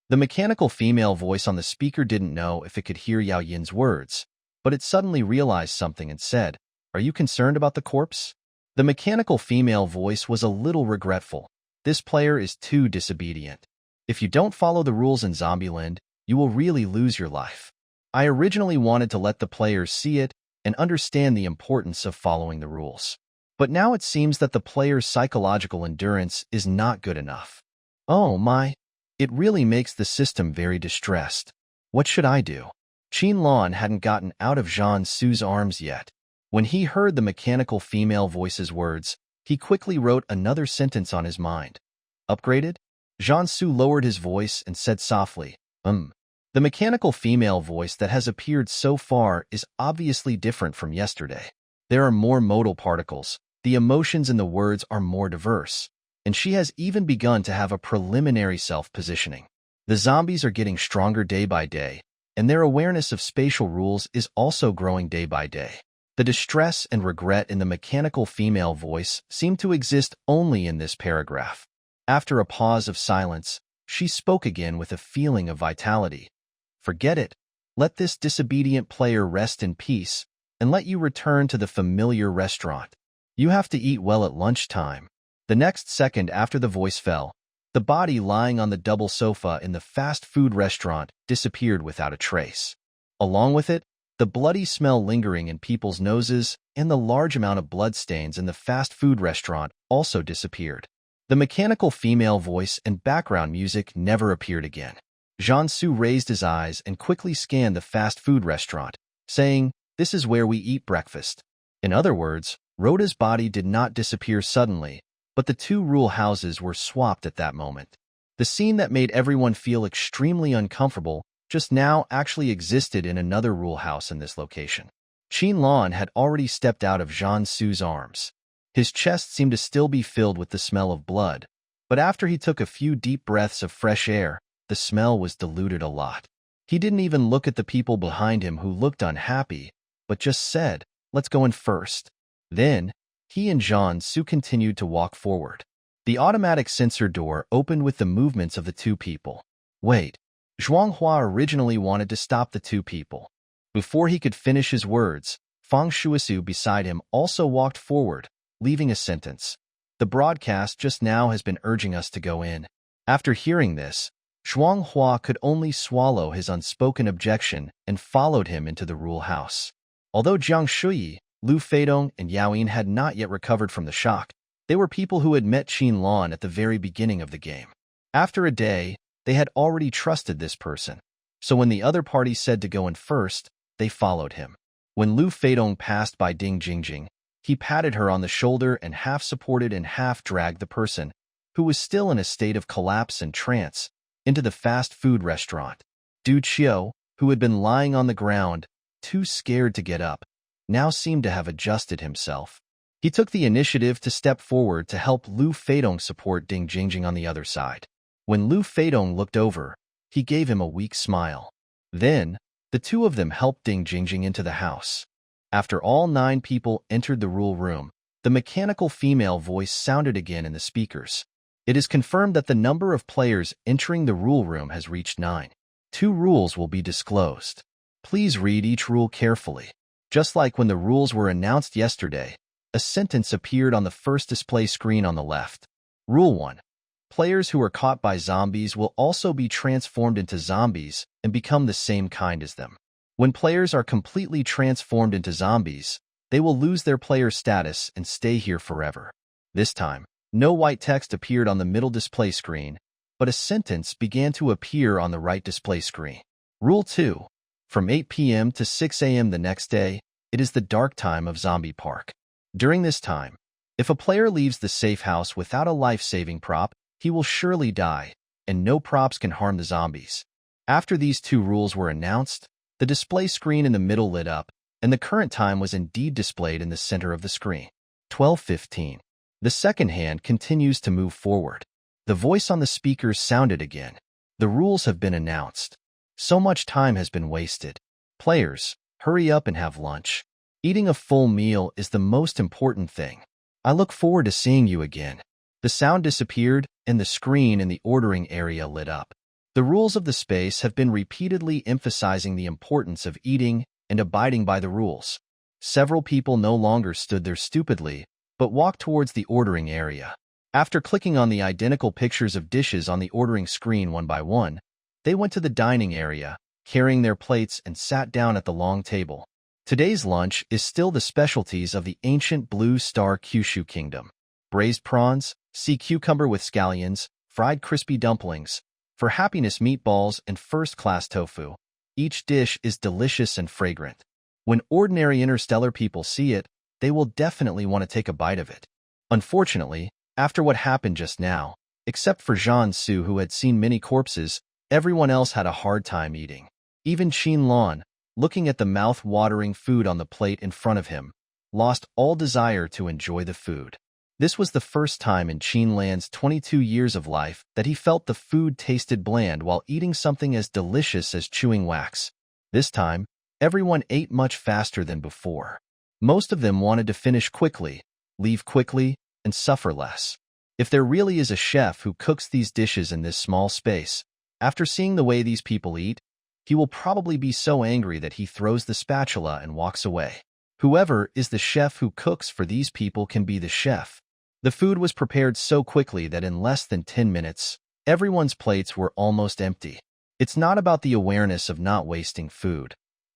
Speaker 1: The mechanical female voice on the speaker didn't know if it could hear Yao Yin's words, but it suddenly realized something and said, Are you concerned about the corpse? The mechanical female voice was a little regretful. This player is too disobedient. If you don't follow the rules in Zombieland, you will really lose your life. I originally wanted to let the players see it and understand the importance of following the rules. But now it seems that the player's psychological endurance is not good enough. Oh my, it really makes the system very distressed. What should I do? Qinlan hadn't gotten out of Zhang Su's arms yet. When he heard the mechanical female voice's words, he quickly wrote another sentence on his mind. Upgraded? Zhang Su lowered his voice and said softly, The mechanical female voice that has appeared so far is obviously different from yesterday. There are more modal particles, the emotions in the words are more diverse, and she has even begun to have a preliminary self-positioning. The zombies are getting stronger day by day, and their awareness of spatial rules is also growing day by day. The distress and regret in the mechanical female voice seem to exist only in this paragraph. After a pause of silence, she spoke again with a feeling of vitality. Forget it. Let this disobedient player rest in peace, and let you return to the familiar restaurant. You have to eat well at lunchtime. The next second after the voice fell, the body lying on the double sofa in the fast food restaurant disappeared without a trace. Along with it, the bloody smell lingering in people's noses and the large amount of bloodstains in the fast food restaurant also disappeared. The mechanical female voice and background music never appeared again. Zhang Su raised his eyes and quickly scanned the fast food restaurant, saying, "This is where we eat breakfast." In other words, Rhoda's body did not disappear suddenly, but the two rule houses were swapped at that moment. The scene that made everyone feel extremely uncomfortable just now actually existed in another rule house in this location. Qinlan had already stepped out of Zhang Su's arms. His chest seemed to still be filled with the smell of blood, but after he took a few deep breaths of fresh air, the smell was diluted a lot. He didn't even look at the people behind him who looked unhappy, but just said, "Let's go in first." Then, he and Zhang Su continued to walk forward. The automatic sensor door opened with the movements of the two people. Wait, Zhuanghua originally wanted to stop the two people. Before he could finish his words, Fang Shuisu beside him also walked forward, leaving a sentence. The broadcast just now has been urging us to go in. After hearing this, Zhuanghua could only swallow his unspoken objection and followed him into the rule house. Although Jiang Shuyi, Lu Feidong, and Yao Yin had not yet recovered from the shock, they were people who had met Qinlan at the very beginning of the game. After a day, they had already trusted this person, so when the other party said to go in first, they followed him. When Lu Feidong passed by Ding Jingjing, he patted her on the shoulder and half-supported and half-dragged the person, who was still in a state of collapse and trance, into the fast food restaurant. Du Qiu, who had been lying on the ground, too scared to get up, now seemed to have adjusted himself. He took the initiative to step forward to help Lu Feidong support Ding Jingjing on the other side. When Lu Feidong looked over, he gave him a weak smile. Then, the two of them helped Ding Jingjing into the house. After all 9 people entered the rule room, the mechanical female voice sounded again in the speakers. It is confirmed that the number of players entering the rule room has reached 9. 2 rules will be disclosed. Please read each rule carefully. Just like when the rules were announced yesterday, a sentence appeared on the first display screen on the left. Rule 1. Players who are caught by zombies will also be transformed into zombies and become the same kind as them. When players are completely transformed into zombies, they will lose their player status and stay here forever. This time, no white text appeared on the middle display screen, but a sentence began to appear on the right display screen. Rule 2. From 8 p.m. to 6 a.m. the next day, it is the dark time of Zombie Park. During this time, if a player leaves the safe house without a life-saving prop, he will surely die, and no props can harm the zombies. After these 2 rules were announced, the display screen in the middle lit up, and the current time was indeed displayed in the center of the screen. 12:15. The second hand continues to move forward. The voice on the speakers sounded again. The rules have been announced. So much time has been wasted. Players, hurry up and have lunch. Eating a full meal is the most important thing. I look forward to seeing you again. The sound disappeared, and the screen in the ordering area lit up. The rules of the space have been repeatedly emphasizing the importance of eating and abiding by the rules. Several people no longer stood there stupidly, but walked towards the ordering area. After clicking on the identical pictures of dishes on the ordering screen one by one, they went to the dining area, carrying their plates and sat down at the long table. Today's lunch is still the specialties of the ancient Blue Star Kyushu Kingdom. Braised prawns, sea cucumber with scallions, fried crispy dumplings, for happiness meatballs, and first-class tofu. Each dish is delicious and fragrant. When ordinary interstellar people see it, they will definitely want to take a bite of it. Unfortunately, after what happened just now, except for Jian-su who had seen many corpses, everyone else had a hard time eating. Even Qin-lan, looking at the mouth-watering food on the plate in front of him, lost all desire to enjoy the food. This was the first time in Qin-lan's 22 years of life that he felt the food tasted bland while eating something as delicious as chewing wax. This time, everyone ate much faster than before. Most of them wanted to finish quickly, leave quickly, and suffer less. If there really is a chef who cooks these dishes in this small space, after seeing the way these people eat, he will probably be so angry that he throws the spatula and walks away. Whoever is the chef who cooks for these people can be the chef. The food was prepared so quickly that in less than 10 minutes, everyone's plates were almost empty. It's not about the awareness of not wasting food,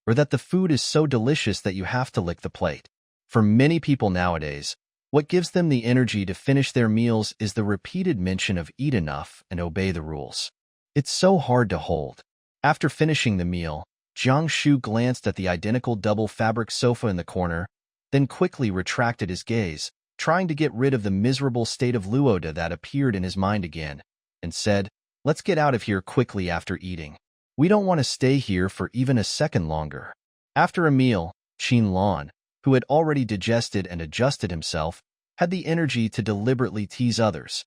Speaker 1: or that the food is so delicious that you have to lick the plate. For many people nowadays, what gives them the energy to finish their meals is the repeated mention of eat enough and obey the rules. It's so hard to hold. After finishing the meal, Jiang-shu glanced at the identical double fabric sofa in the corner, then quickly retracted his gaze, trying to get rid of the miserable state of Luoda that appeared in his mind again, and said, "Let's get out of here quickly after eating. We don't want to stay here for even a second longer." After a meal, Qin-lan, who had already digested and adjusted himself, had the energy to deliberately tease others.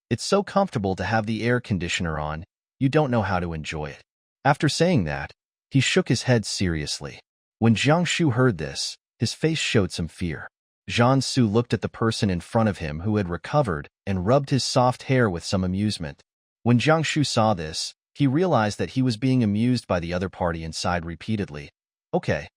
Speaker 1: "It's so comfortable to have the air conditioner on, you don't know how to enjoy it." After saying that, he shook his head seriously. When Jiang-shu heard this, his face showed some fear. Jian-su looked at the person in front of him who had recovered and rubbed his soft hair with some amusement. When Jiang-shu saw this, he realized that he was being amused by the other party and sighed repeatedly. Okay.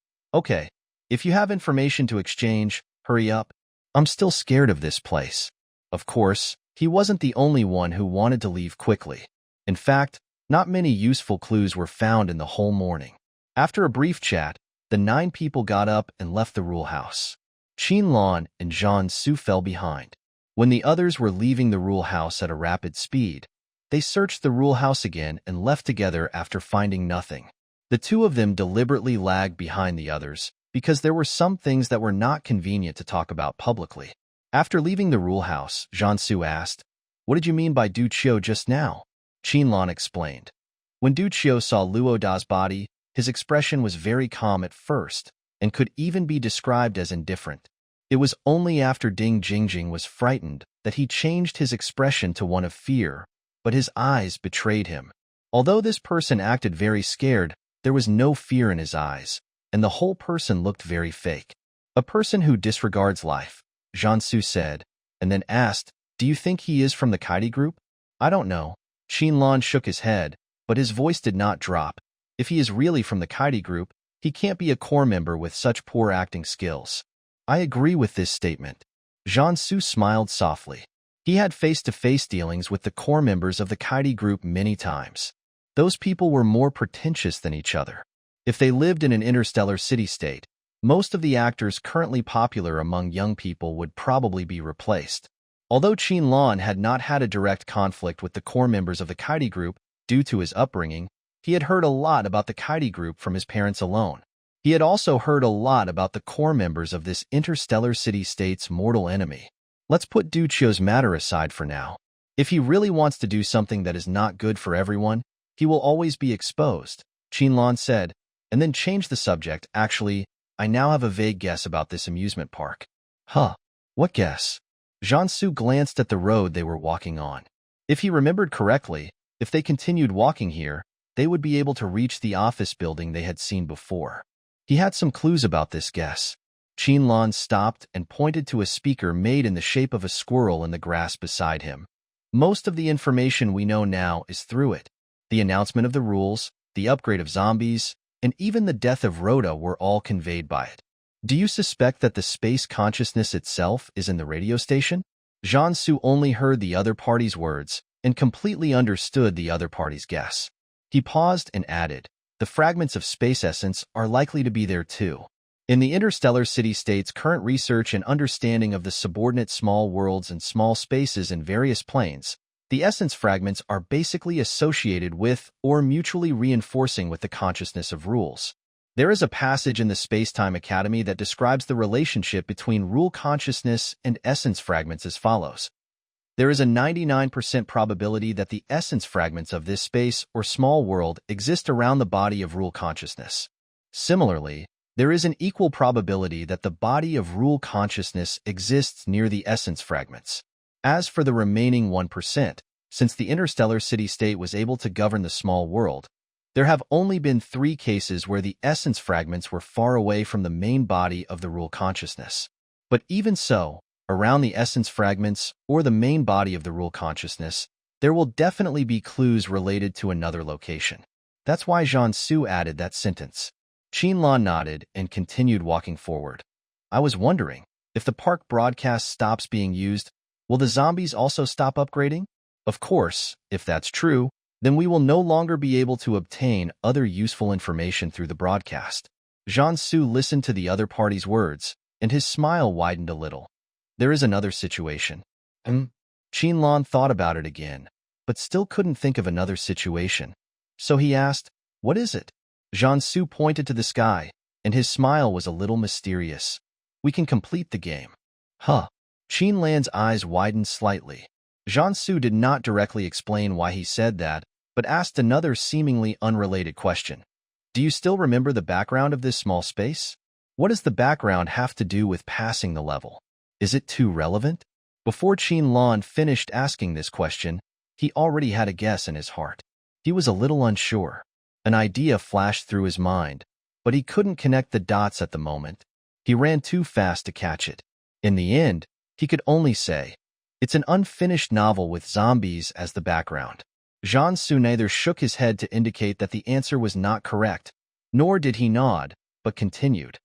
Speaker 1: If you have information to exchange, hurry up. I'm still scared of this place." Of course, he wasn't the only one who wanted to leave quickly. In fact, not many useful clues were found in the whole morning. After a brief chat, the 9 people got up and left the rule house. Qin-lan and Jian-su fell behind. When the others were leaving the rule house at a rapid speed, they searched the rule house again and left together after finding nothing. The two of them deliberately lagged behind the others because there were some things that were not convenient to talk about publicly. After leaving the rule house, Jian-su asked, "What did you mean by Du Qiu just now?" Qin-lan explained. When Du Qiu saw Luoda's body, his expression was very calm at first, and could even be described as indifferent. It was only after Ding Jingjing was frightened that he changed his expression to one of fear, but his eyes betrayed him. Although this person acted very scared, there was no fear in his eyes, and the whole person looked very fake. "A person who disregards life," Jian-su said, and then asked, "Do you think he is from the Kaidi group?" "I don't know." Qin-lan shook his head, but his voice did not drop. "If he is really from the Kaidi group, he can't be a core member with such poor acting skills." "I agree with this statement." Jian-su smiled softly. He had face-to-face dealings with the core members of the Kaidi group many times. Those people were more pretentious than each other. If they lived in an interstellar city-state, most of the actors currently popular among young people would probably be replaced. Although Qin-lan had not had a direct conflict with the core members of the Kaidi group due to his upbringing, he had heard a lot about the Kaidi group from his parents alone. He had also heard a lot about the core members of this interstellar city-state's mortal enemy. Let's put Du Qiu's matter aside for now. If he really wants to do something that is not good for everyone, he will always be exposed, Qin-lan said, and then changed the subject. "Actually, I now have a vague guess about this amusement park." "Huh? What guess?" Jian-su glanced at the road they were walking on. If he remembered correctly, if they continued walking here, they would be able to reach the office building they had seen before. He had some clues about this guess. Qin-lan stopped and pointed to a speaker made in the shape of a squirrel in the grass beside him. "Most of the information we know now is through it. The announcement of the rules, the upgrade of zombies, and even the death of Rhoda were all conveyed by it. Do you suspect that the space consciousness itself is in the radio station? Jiansu only heard the other party's words and completely understood the other party's guess. He paused and added, the fragments of space essence are likely to be there too. In the interstellar city-state's current research and understanding of the subordinate small worlds and small spaces in various planes, the essence fragments are basically associated with or mutually reinforcing with the consciousness of rules. There is a passage in the Space-Time Academy that describes the relationship between rule consciousness and essence fragments as follows. There is a 99% probability that the essence fragments of this space or small world exist around the body of rule consciousness. Similarly, there is an equal probability that the body of rule consciousness exists near the essence fragments. As for the remaining 1%, since the interstellar city-state was able to govern the small world, there have only been 3 cases where the essence fragments were far away from the main body of the rule consciousness. But even so, around the essence fragments or the main body of the rule consciousness, there will definitely be clues related to another location. That's why Jiansu added that sentence. Qinlan nodded and continued walking forward. I was wondering, if the park broadcast stops being used, will the zombies also stop upgrading? Of course, if that's true, then we will no longer be able to obtain other useful information through the broadcast. Jiansu listened to the other party's words, and his smile widened a little. There is another situation. Qinlan thought about it again, but still couldn't think of another situation. So he asked, what is it? Jiansu pointed to the sky, and his smile was a little mysterious. We can complete the game. Huh. Qinlan's eyes widened slightly. Jiansu did not directly explain why he said that, but asked another seemingly unrelated question. Do you still remember the background of this small space? What does the background have to do with passing the level? Is it too relevant? Before Qinlan finished asking this question, he already had a guess in his heart. He was a little unsure. An idea flashed through his mind, but he couldn't connect the dots at the moment. He ran too fast to catch it. In the end, he could only say, it's an unfinished novel with zombies as the background. Jiansu neither shook his head to indicate that the answer was not correct, nor did he nod, but continued.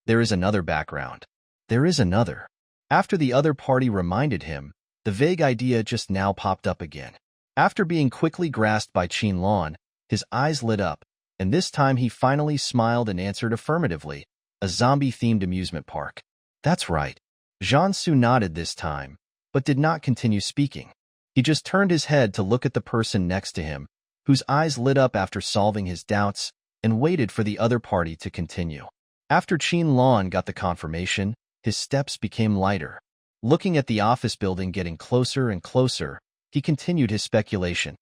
Speaker 1: There is another background. There is another. After the other party reminded him, the vague idea just now popped up again. After being quickly grasped by Qinlan, his eyes lit up, and this time he finally smiled and answered affirmatively, a zombie-themed amusement park. That's right. Jiansu nodded this time, but did not continue speaking. He just turned his head to look at the person next to him, whose eyes lit up after solving his doubts, and waited for the other party to continue. After Qinlan got the confirmation, his steps became lighter. Looking at the office building getting closer and closer, he continued his speculation.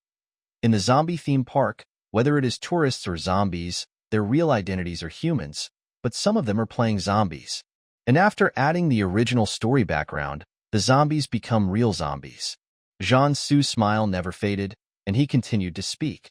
Speaker 1: In the zombie-themed park, whether it is tourists or zombies, their real identities are humans, but some of them are playing zombies. And after adding the original story background, the zombies become real zombies. Jiansu's smile never faded, and he continued to speak.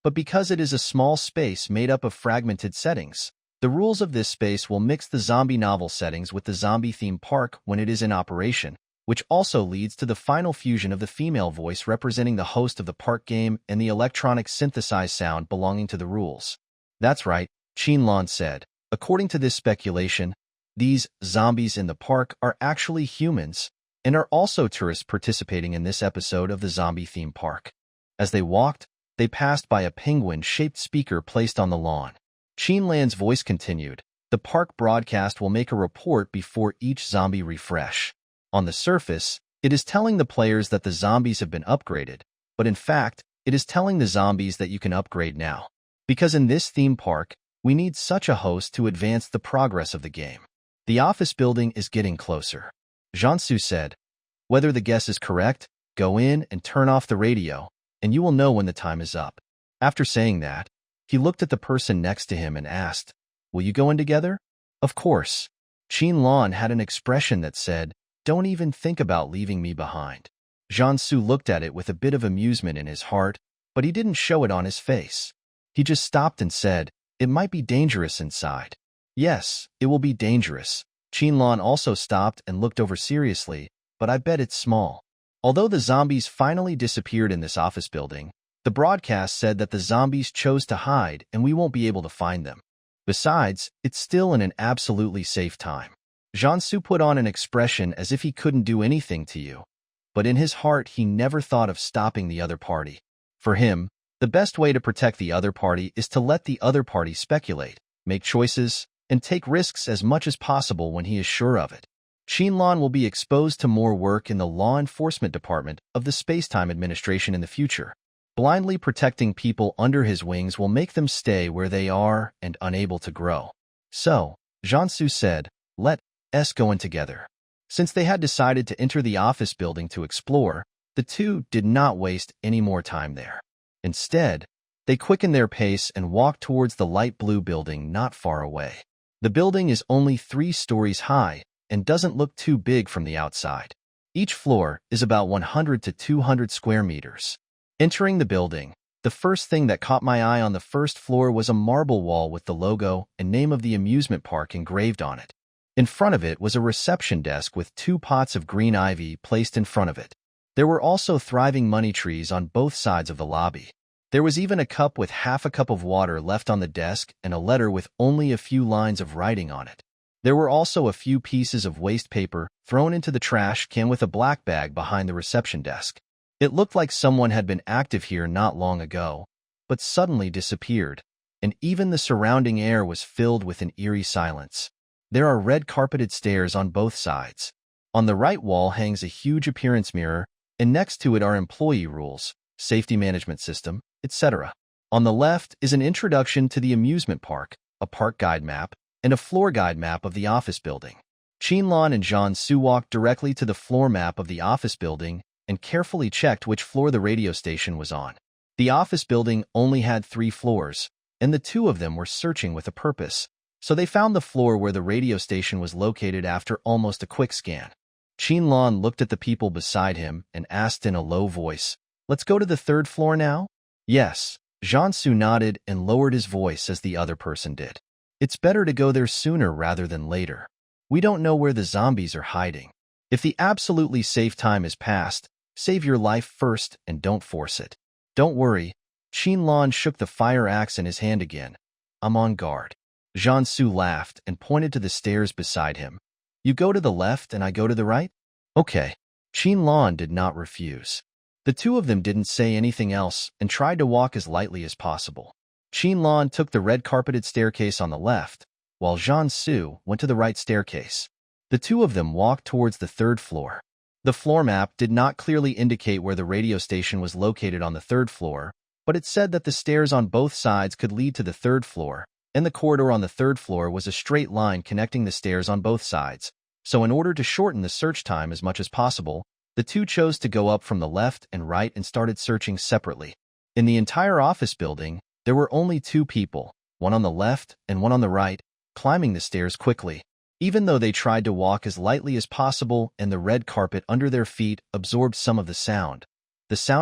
Speaker 1: But because it is a small space made up of fragmented settings, the rules of this space will mix the zombie novel settings with the zombie-themed park when it is in operation, which also leads to the final fusion of the female voice representing the host of the park game and the electronic synthesized sound belonging to the rules. That's right, Qinlan said. According to this speculation, these zombies in the park are actually humans and are also tourists participating in this episode of the zombie-themed park. As they walked, they passed by a penguin-shaped speaker placed on the lawn. Qinlan's voice continued, the park broadcast will make a report before each zombie refresh. On the surface, it is telling the players that the zombies have been upgraded, but in fact, it is telling the zombies that you can upgrade now. Because in this theme park, we need such a host to advance the progress of the game. The office building is getting closer. Jiansu said, whether the guess is correct, go in and turn off the radio, and you will know when the time is up. After saying that, he looked at the person next to him and asked, will you go in together? Of course. Qinlan had an expression that said, don't even think about leaving me behind. Jiansu looked at it with a bit of amusement in his heart, but he didn't show it on his face. He just stopped and said, it might be dangerous inside. Yes, it will be dangerous. Qinlan also stopped and looked over seriously, but I bet it's small. Although the zombies finally disappeared in this office building, the broadcast said that the zombies chose to hide and we won't be able to find them. Besides, it's still in an absolutely safe time. Jiansu put on an expression as if he couldn't do anything to you. But in his heart, he never thought of stopping the other party. For him, the best way to protect the other party is to let the other party speculate, make choices, and take risks as much as possible when he is sure of it. Qinlan will be exposed to more work in the law enforcement department of the Spacetime Administration in the future. Blindly protecting people under his wings will make them stay where they are and unable to grow. So, Jiansu said, let us go in together. Since they had decided to enter the office building to explore, the two did not waste any more time there. Instead, they quickened their pace and walked towards the light blue building not far away. The building is only 3 stories high and doesn't look too big from the outside. Each floor is about 100 to 200 square meters. Entering the building, the first thing that caught my eye on the first floor was a marble wall with the logo and name of the amusement park engraved on it. In front of it was a reception desk with 2 pots of green ivy placed in front of it. There were also thriving money trees on both sides of the lobby. There was even a cup with half a cup of water left on the desk and a letter with only a few lines of writing on it. There were also a few pieces of waste paper thrown into the trash can with a black bag behind the reception desk. It looked like someone had been active here not long ago, but suddenly disappeared, and even the surrounding air was filled with an eerie silence. There are red carpeted stairs on both sides. On the right wall hangs a huge appearance mirror, and next to it are employee rules, safety management system, etc. On the left is an introduction to the amusement park, a park guide map, and a floor guide map of the office building. Qinlan and Jiansu walked directly to the floor map of the office building and carefully checked which floor the radio station was on. The office building only had 3 floors, and the 2 of them were searching with a purpose, so they found the floor where the radio station was located after almost a quick scan. Qinlan looked at the people beside him and asked in a low voice, "Let's go to the 3rd floor now?" "Yes." Jiansu nodded and lowered his voice as the other person did. "It's better to go there sooner rather than later. We don't know where the zombies are hiding. If the absolutely safe time is past, save your life first and don't force it." "Don't worry." Qinlan shook the fire axe in his hand again. "I'm on guard." Jiansu laughed and pointed to the stairs beside him. "You go to the left and I go to the right?" "Okay." Qinlan did not refuse. The 2 of them didn't say anything else and tried to walk as lightly as possible. Qinlan took the red carpeted staircase on the left, while Jiansu went to the right staircase. The 2 of them walked towards the 3rd floor. The floor map did not clearly indicate where the radio station was located on the 3rd floor, but it said that the stairs on both sides could lead to the 3rd floor, and the corridor on the 3rd floor was a straight line connecting the stairs on both sides. So in order to shorten the search time as much as possible, the 2 chose to go up from the left and right and started searching separately. In the entire office building, there were only 2 people, one on the left and one on the right, climbing the stairs quickly. Even though they tried to walk as lightly as possible and the red carpet under their feet absorbed some of the sound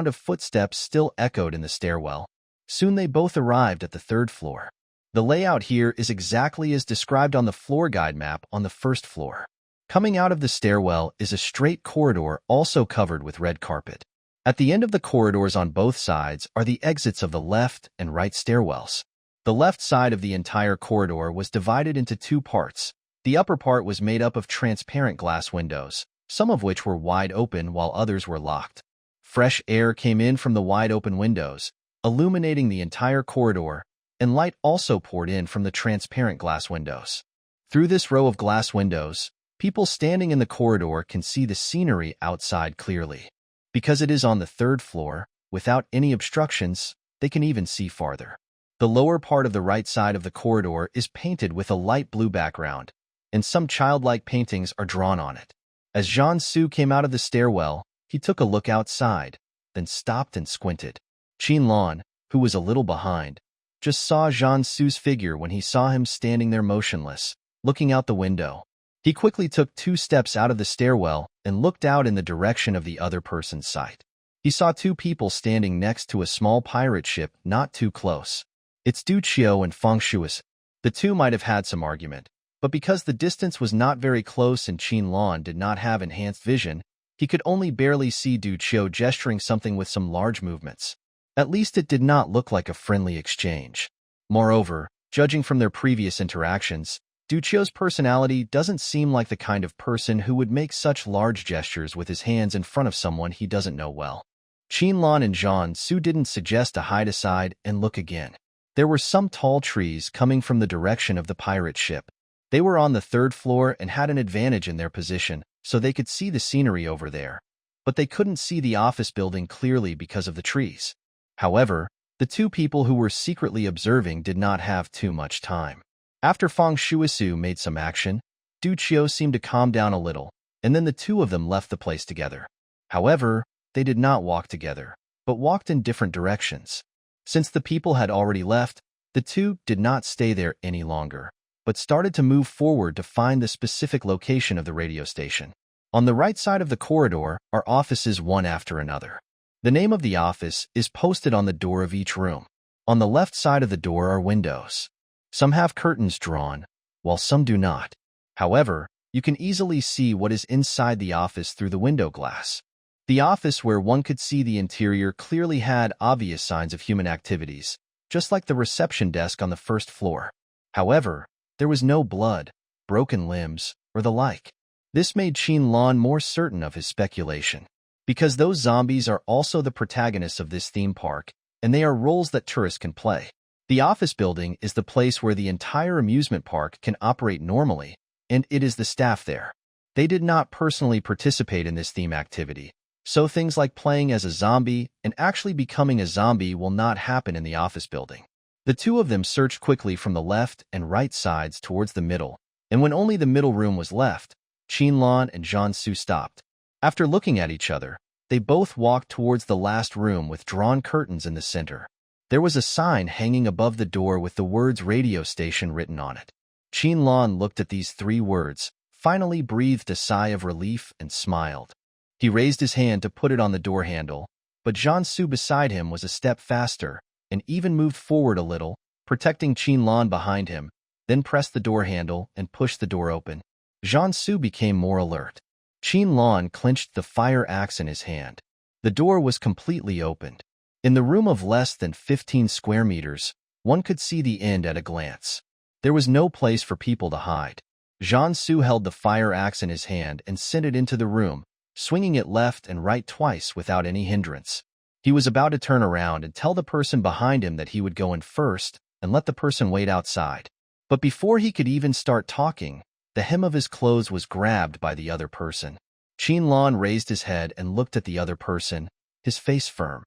Speaker 1: of footsteps still echoed in the stairwell. Soon they both arrived at the 3rd floor. The layout here is exactly as described on the floor guide map on the 1st floor. Coming out of the stairwell is a straight corridor also covered with red carpet. At the end of the corridors on both sides are the exits of the left and right stairwells. The left side of the entire corridor was divided into 2 parts. The upper part was made up of transparent glass windows, some of which were wide open while others were locked. Fresh air came in from the wide open windows, illuminating the entire corridor, and light also poured in from the transparent glass windows. Through this row of glass windows, people standing in the corridor can see the scenery outside clearly. Because it is on the 3rd floor, without any obstructions, they can even see farther. The lower part of the right side of the corridor is painted with a light blue background, and some childlike paintings are drawn on it. As Jiansu came out of the stairwell, he took a look outside, then stopped and squinted. Qinlan, who was a little behind, just saw Jiansu's figure when he saw him standing there motionless, looking out the window. He quickly took 2 steps out of the stairwell and looked out in the direction of the other person's sight. He saw 2 people standing next to a small pirate ship not too close. It's Du Qiu and Feng Shuis. The 2 might have had some argument, but because the distance was not very close and Qinlan did not have enhanced vision, he could only barely see Du Qiu gesturing something with some large movements. At least it did not look like a friendly exchange. Moreover, Judging from their previous interactions, Duchio's personality doesn't seem like the kind of person who would make such large gestures with his hands in front of someone he doesn't know well. Qinlan and Jian-Su didn't suggest to hide aside and look again. There were some tall trees coming from the direction of the pirate ship. They were on the third floor and had an advantage in their position, so they could see the scenery over there. But they couldn't see the office building clearly because of the trees. However, the two people who were secretly observing did not have too much time. After Fang Shuisu made some action, Duchio seemed to calm down a little, and then the two of them left the place together. However, they did not walk together, but walked in different directions. Since the people had already left, the two did not stay there any longer, but started to move forward to find the specific location of the radio station. On the right side of the corridor are offices one after another. The name of the office is posted on the door of each room. On the left side of the door are windows. Some have curtains drawn, while some do not. However, you can easily see what is inside the office through the window glass. The office where one could see the interior clearly had obvious signs of human activities, just like the reception desk on the first floor. However, there was no blood, broken limbs, or the like. This made Qinlan more certain of his speculation. Because those zombies are also the protagonists of this theme park, and they are roles that tourists can play. The office building is the place where the entire amusement park can operate normally, and it is the staff there. They did not personally participate in this theme activity, so things like playing as a zombie and actually becoming a zombie will not happen in the office building. The two of them searched quickly from the left and right sides towards the middle, and when only the middle room was left, Qinlan and Jian-Su stopped. After looking at each other, they both walked towards the last room with drawn curtains in the center. There was a sign hanging above the door with the words radio station written on it. Qinlan looked at these three words, finally breathed a sigh of relief and smiled. He raised his hand to put it on the door handle, but Jian-Su beside him was a step faster and even moved forward a little, protecting Qinlan behind him, then pressed the door handle and pushed the door open. Jian-Su became more alert. Qinlan clenched the fire axe in his hand. The door was completely opened. In the room of less than 15 square meters, one could see the end at a glance. There was no place for people to hide. Jian-Su held the fire axe in his hand and sent it into the room, swinging it left and right twice without any hindrance. He was about to turn around and tell the person behind him that he would go in first and let the person wait outside. But before he could even start talking, the hem of his clothes was grabbed by the other person. Qinlan raised his head and looked at the other person, his face firm.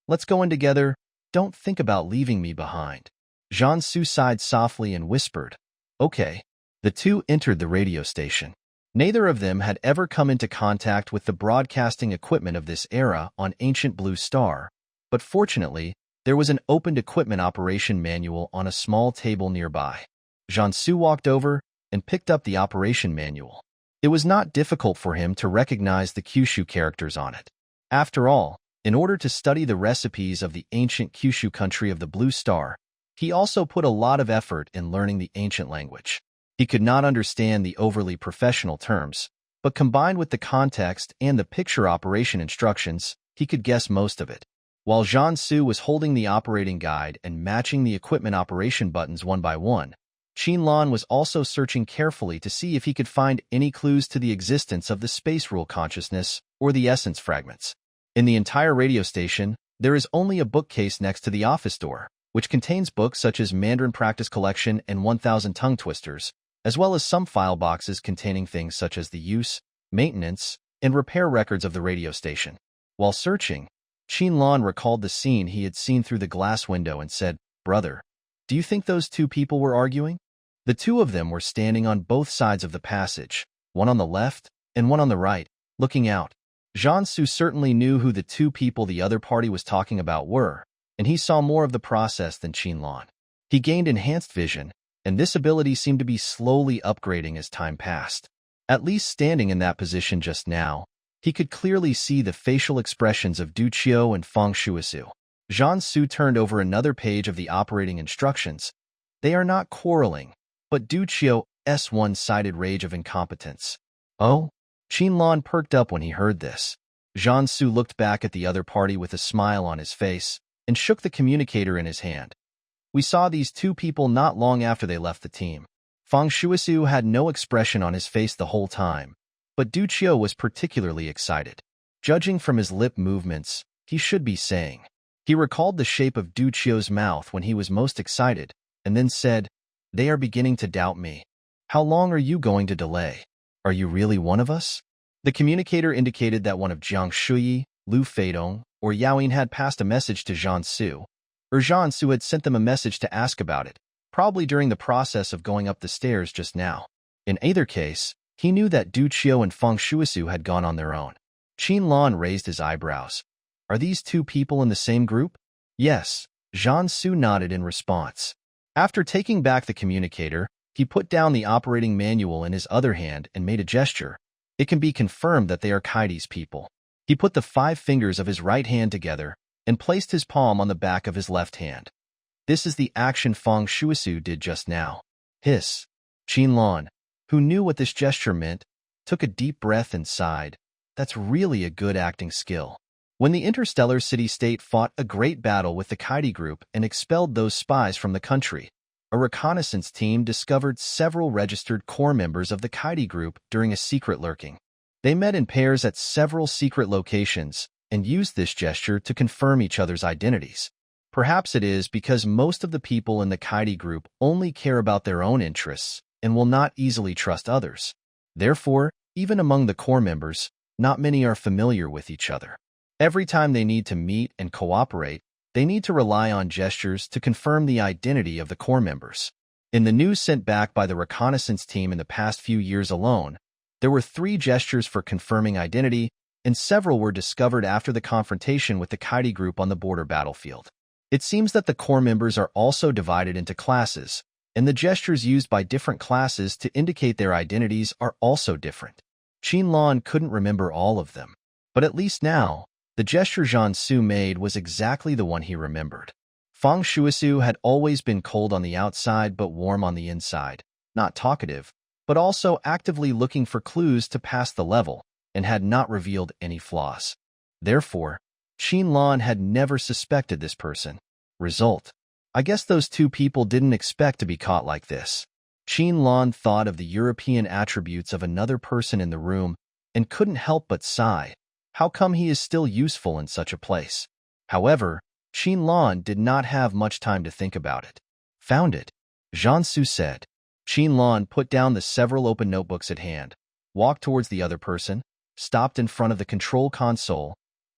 Speaker 1: "Let's go in together. Don't think about leaving me behind." Jian-Su sighed softly and whispered, "Okay." The two entered the radio station. Neither of them had ever come into contact with the broadcasting equipment of this era on Ancient Blue Star, but fortunately, there was an opened equipment operation manual on a small table nearby. Jian-Su walked over and picked up the operation manual. It was not difficult for him to recognize the Kyushu characters on it. After all, in order to study the recipes of the ancient Kyushu country of the Blue Star, he also put a lot of effort in learning the ancient language. He could not understand the overly professional terms, but combined with the context and the picture operation instructions, he could guess most of it. While Jian-Su was holding the operating guide and matching the equipment operation buttons one by one, Qinlan was also searching carefully to see if he could find any clues to the existence of the space rule consciousness or the essence fragments. In the entire radio station, there is only a bookcase next to the office door, which contains books such as Mandarin Practice Collection and 1000 Tongue Twisters, as well as some file boxes containing things such as the use, maintenance, and repair records of the radio station. While searching, Qinlan recalled the scene he had seen through the glass window and said, "Brother, do you think those two people were arguing?" The two of them were standing on both sides of the passage, one on the left and one on the right, looking out. Jian-Su certainly knew who the two people the other party was talking about were, and he saw more of the process than Qinlan. He gained enhanced vision, and this ability seemed to be slowly upgrading as time passed. At least standing in that position just now, he could clearly see the facial expressions of Duchio and Fang Shuisu. Jian-Su turned over another page of the operating instructions. They are not quarreling, but Duchio's one-sided rage of incompetence. Oh? Qinlan perked up when he heard this. Jian-Su looked back at the other party with a smile on his face and shook the communicator in his hand. We saw these two people not long after they left the team. Fang Shuisu had no expression on his face the whole time, but Du Qiu was particularly excited. Judging from his lip movements, he should be saying. He recalled the shape of Du Qiu's mouth when he was most excited, and then said, "They are beginning to doubt me. How long are you going to delay? Are you really one of us?" The communicator indicated that one of Jiang Shuyi, Lu Feidong, or Yaoyin had passed a message to Zhan Su, or Zhan Su had sent them a message to ask about it, probably during the process of going up the stairs just now. In either case, he knew that Du Qiu and Feng Shuisu had gone on their own. Qin Lan raised his eyebrows. Are these two people in the same group? Yes, Zhan Su nodded in response. After taking back the communicator, he put down the operating manual in his other hand and made a gesture. It can be confirmed that they are Kaidi's people. He put the 5 fingers of his right hand together and placed his palm on the back of his left hand. This is the action Feng Shuisu did just now. Hiss. Qin Lan, who knew what this gesture meant, took a deep breath and sighed. That's really a good acting skill. When the interstellar city-state fought a great battle with the Kaidi group and expelled those spies from the country, a reconnaissance team discovered several registered core members of the Kaidi group during a secret lurking. They met in pairs at several secret locations and used this gesture to confirm each other's identities. Perhaps it is because most of the people in the Kaidi group only care about their own interests and will not easily trust others. Therefore, even among the core members, not many are familiar with each other. Every time they need to meet and cooperate, they need to rely on gestures to confirm the identity of the core members. In the news sent back by the reconnaissance team in the past few years alone, there were 3 gestures for confirming identity, and several were discovered after the confrontation with the Kaidi group on the border battlefield. It seems that the core members are also divided into classes, and the gestures used by different classes to indicate their identities are also different. Qin Lan couldn't remember all of them, but at least now, the gesture Zhan Su made was exactly the one he remembered. Feng Shuisu had always been cold on the outside but warm on the inside, not talkative, but also actively looking for clues to pass the level, and had not revealed any flaws. Therefore, Qin Lan had never suspected this person. Result: I guess those two people didn't expect to be caught like this. Qin Lan thought of the European attributes of another person in the room and couldn't help but sigh. How come he is still useful in such a place? However, Qin Lan did not have much time to think about it. Found it, Zhan Su said. Qin Lan put down the several open notebooks at hand, walked towards the other person, stopped in front of the control console,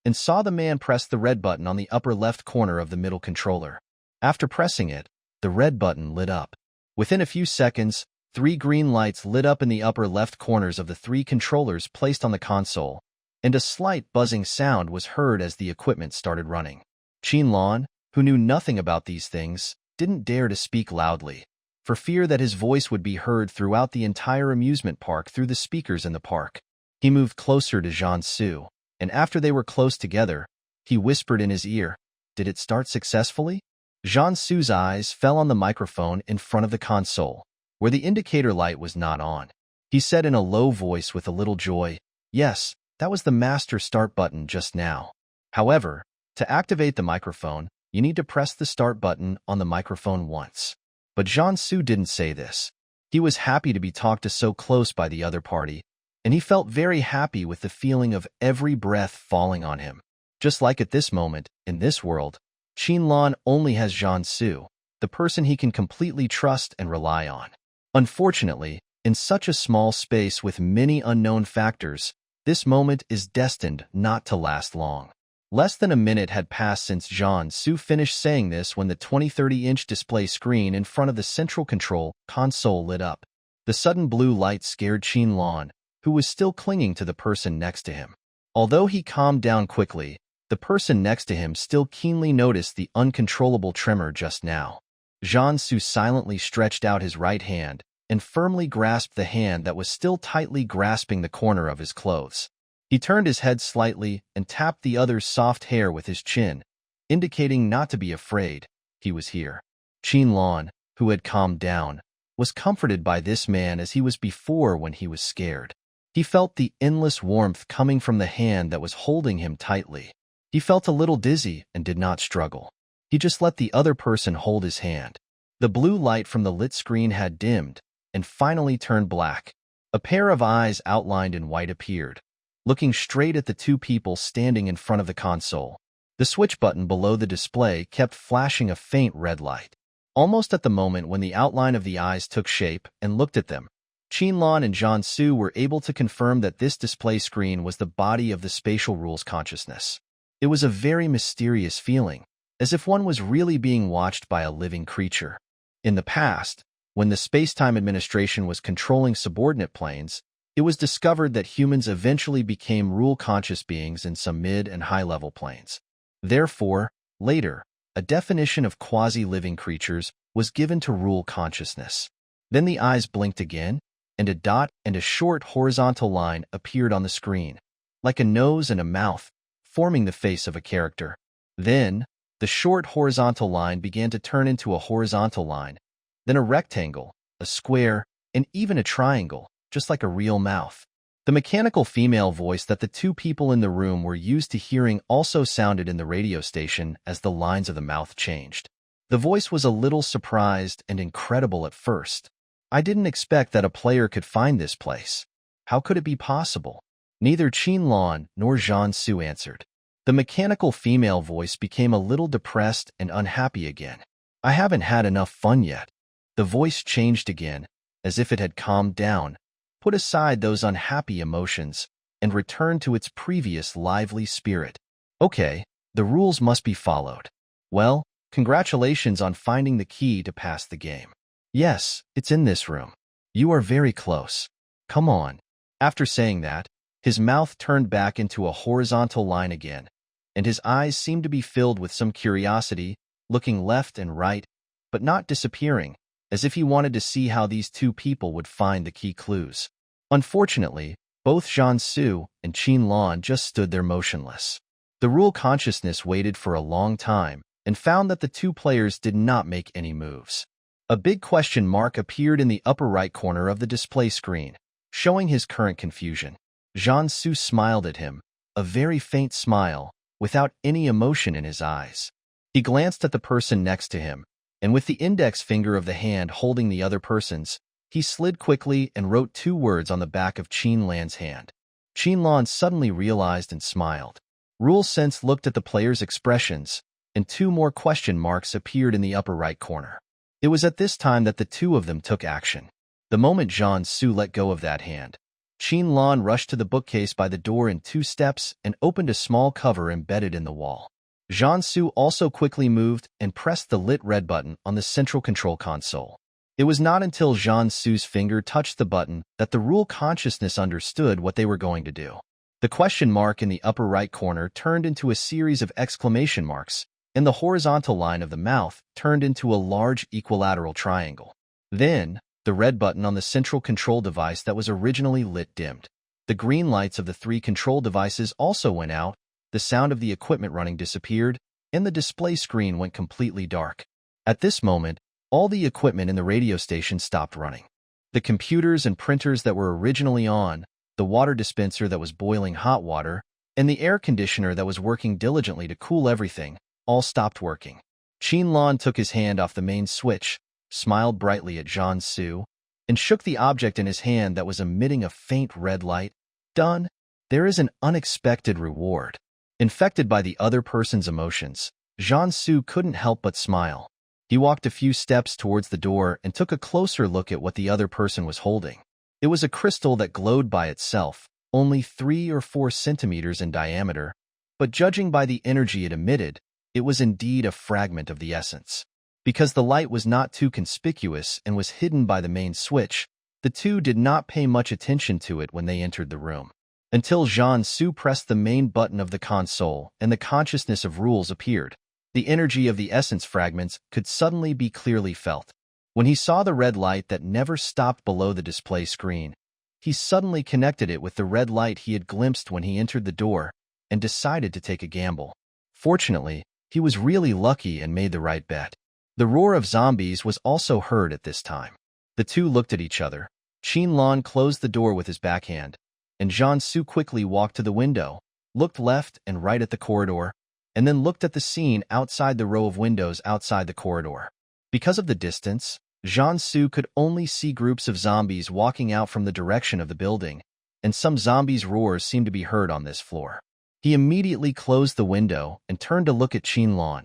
Speaker 1: and saw the man press the red button on the upper left corner of the middle controller. After pressing it, the red button lit up. Within a few seconds, 3 green lights lit up in the upper left corners of the 3 controllers placed on the console, and a slight buzzing sound was heard as the equipment started running. Qin Lan, who knew nothing about these things, didn't dare to speak loudly, for fear that his voice would be heard throughout the entire amusement park through the speakers in the park. He moved closer to Zhan Su, and after they were close together, he whispered in his ear, "Did it start successfully?" Zhan Su's eyes fell on the microphone in front of the console, where the indicator light was not on. He said in a low voice with a little joy, "Yes, that was the master start button just now. However, to activate the microphone, you need to press the start button on the microphone once." But Zhan Su didn't say this. He was happy to be talked to so close by the other party, and he felt very happy with the feeling of every breath falling on him. Just like at this moment, in this world, Qin Lan only has Zhan Su, the person he can completely trust and rely on. Unfortunately, in such a small space with many unknown factors, this moment is destined not to last long. Less than a minute had passed since Zhan Su finished saying this when the 20-30-inch display screen in front of the central control console lit up. The sudden blue light scared Qin Lan, who was still clinging to the person next to him. Although he calmed down quickly, the person next to him still keenly noticed the uncontrollable tremor just now. Zhan Su silently stretched out his right hand and firmly grasped the hand that was still tightly grasping the corner of his clothes. He turned his head slightly and tapped the other's soft hair with his chin, indicating not to be afraid. He was here. Qin Lan, who had calmed down, was comforted by this man as he was before when he was scared. He felt the endless warmth coming from the hand that was holding him tightly. He felt a little dizzy and did not struggle. He just let the other person hold his hand. The blue light from the lit screen had dimmed and finally turned black. A pair of eyes outlined in white appeared, looking straight at the two people standing in front of the console. The switch button below the display kept flashing a faint red light. Almost at the moment when the outline of the eyes took shape and looked at them, Qinlan and Jiansu were able to confirm that this display screen was the body of the spatial rules consciousness. It was a very mysterious feeling, as if one was really being watched by a living creature. In the past, when the space-time administration was controlling subordinate planes, it was discovered that humans eventually became rule-conscious beings in some mid- and high-level planes. Therefore, later, a definition of quasi-living creatures was given to rule consciousness. Then the eyes blinked again, and a dot and a short horizontal line appeared on the screen, like a nose and a mouth, forming the face of a character. Then, the short horizontal line began to turn into a horizontal line, then a rectangle, a square, and even a triangle, just like a real mouth. The mechanical female voice that the two people in the room were used to hearing also sounded in the radio station as the lines of the mouth changed. The voice was a little surprised and incredible at first. I didn't expect that a player could find this place. How could it be possible? Neither Qinlan nor Jiansu answered. The mechanical female voice became a little depressed and unhappy again. I haven't had enough fun yet. The voice changed again, as if it had calmed down, put aside those unhappy emotions, and returned to its previous lively spirit. Okay, the rules must be followed. Well, congratulations on finding the key to pass the game. Yes, it's in this room. You are very close. Come on. After saying that, his mouth turned back into a horizontal line again, and his eyes seemed to be filled with some curiosity, looking left and right, but not disappearing, as if he wanted to see how these two people would find the key clues. Unfortunately, both Jiansu and Qinlan just stood there motionless. The rule consciousness waited for a long time and found that the two players did not make any moves. A big question mark appeared in the upper right corner of the display screen, showing his current confusion. Jiansu smiled at him, a very faint smile, without any emotion in his eyes. He glanced at the person next to him, and with the index finger of the hand holding the other person's, he slid quickly and wrote 2 words on the back of Qinlan's hand. Qinlan suddenly realized and smiled. Rule Sense looked at the players' expressions, and 2 more question marks appeared in the upper right corner. It was at this time that the two of them took action. The moment Jiansu let go of that hand, Qinlan rushed to the bookcase by the door in 2 steps and opened a small cover embedded in the wall. Jiansu also quickly moved and pressed the lit red button on the central control console. It was not until Jiansu's finger touched the button that the rule consciousness understood what they were going to do. The question mark in the upper right corner turned into a series of exclamation marks, and the horizontal line of the mouth turned into a large equilateral triangle. Then, the red button on the central control device that was originally lit dimmed. The green lights of the 3 control devices also went out, the sound of the equipment running disappeared, and the display screen went completely dark. At this moment, all the equipment in the radio station stopped running. The computers and printers that were originally on, the water dispenser that was boiling hot water, and the air conditioner that was working diligently to cool everything, all stopped working. Qinlan took his hand off the main switch, smiled brightly at Jiansu, and shook the object in his hand that was emitting a faint red light. Done. There is an unexpected reward. Infected by the other person's emotions, Jiansu couldn't help but smile. He walked a few steps towards the door and took a closer look at what the other person was holding. It was a crystal that glowed by itself, only 3 or 4 centimeters in diameter, but judging by the energy it emitted, it was indeed a fragment of the essence. Because the light was not too conspicuous and was hidden by the main switch, the two did not pay much attention to it when they entered the room. Until Jiansu pressed the main button of the console and the consciousness of rules appeared. The energy of the essence fragments could suddenly be clearly felt. When he saw the red light that never stopped below the display screen, he suddenly connected it with the red light he had glimpsed when he entered the door and decided to take a gamble. Fortunately, he was really lucky and made the right bet. The roar of zombies was also heard at this time. The two looked at each other. Qinlan closed the door with his backhand, and Jiansu quickly walked to the window, looked left and right at the corridor, and then looked at the scene outside the row of windows outside the corridor. Because of the distance, Jian-Su could only see groups of zombies walking out from the direction of the building, and some zombies' roars seemed to be heard on this floor. He immediately closed the window and turned to look at Qinlan.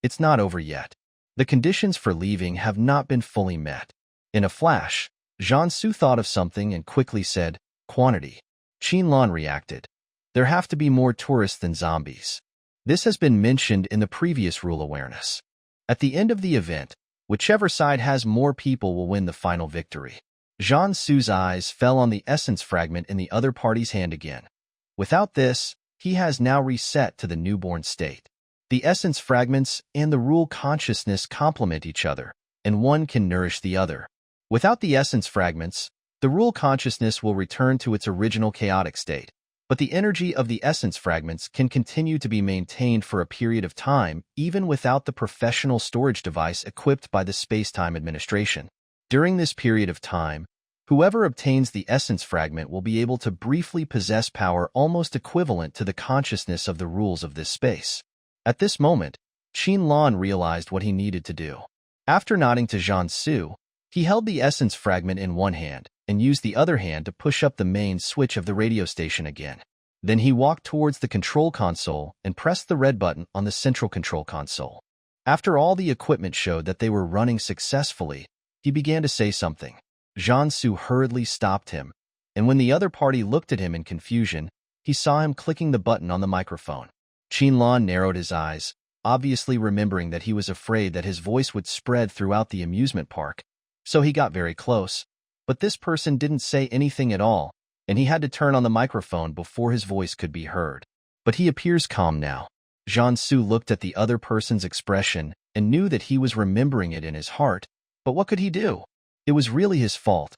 Speaker 1: It's not over yet. The conditions for leaving have not been fully met. In a flash, Jian-Su thought of something and quickly said, "Quantity." Qinlan reacted. There have to be more tourists than zombies. This has been mentioned in the previous rule awareness. At the end of the event, whichever side has more people will win the final victory. Jian-Su's eyes fell on the essence fragment in the other party's hand again. Without this, he has now reset to the newborn state. The essence fragments and the rule consciousness complement each other, and one can nourish the other. Without the essence fragments, the rule consciousness will return to its original chaotic state, but the energy of the essence fragments can continue to be maintained for a period of time even without the professional storage device equipped by the Space-Time Administration. During this period of time, whoever obtains the essence fragment will be able to briefly possess power almost equivalent to the consciousness of the rules of this space. At this moment, Qinlan realized what he needed to do. After nodding to Jian-Su, he held the essence fragment in one hand and used the other hand to push up the main switch of the radio station again. Then he walked towards the control console and pressed the red button on the central control console. After all the equipment showed that they were running successfully, he began to say something. Jian-Su hurriedly stopped him, and when the other party looked at him in confusion, he saw him clicking the button on the microphone. Qinlan narrowed his eyes, obviously remembering that he was afraid that his voice would spread throughout the amusement park, so he got very close. But this person didn't say anything at all, and he had to turn on the microphone before his voice could be heard. But he appears calm now. Jian-Su looked at the other person's expression and knew that he was remembering it in his heart, but what could he do? It was really his fault,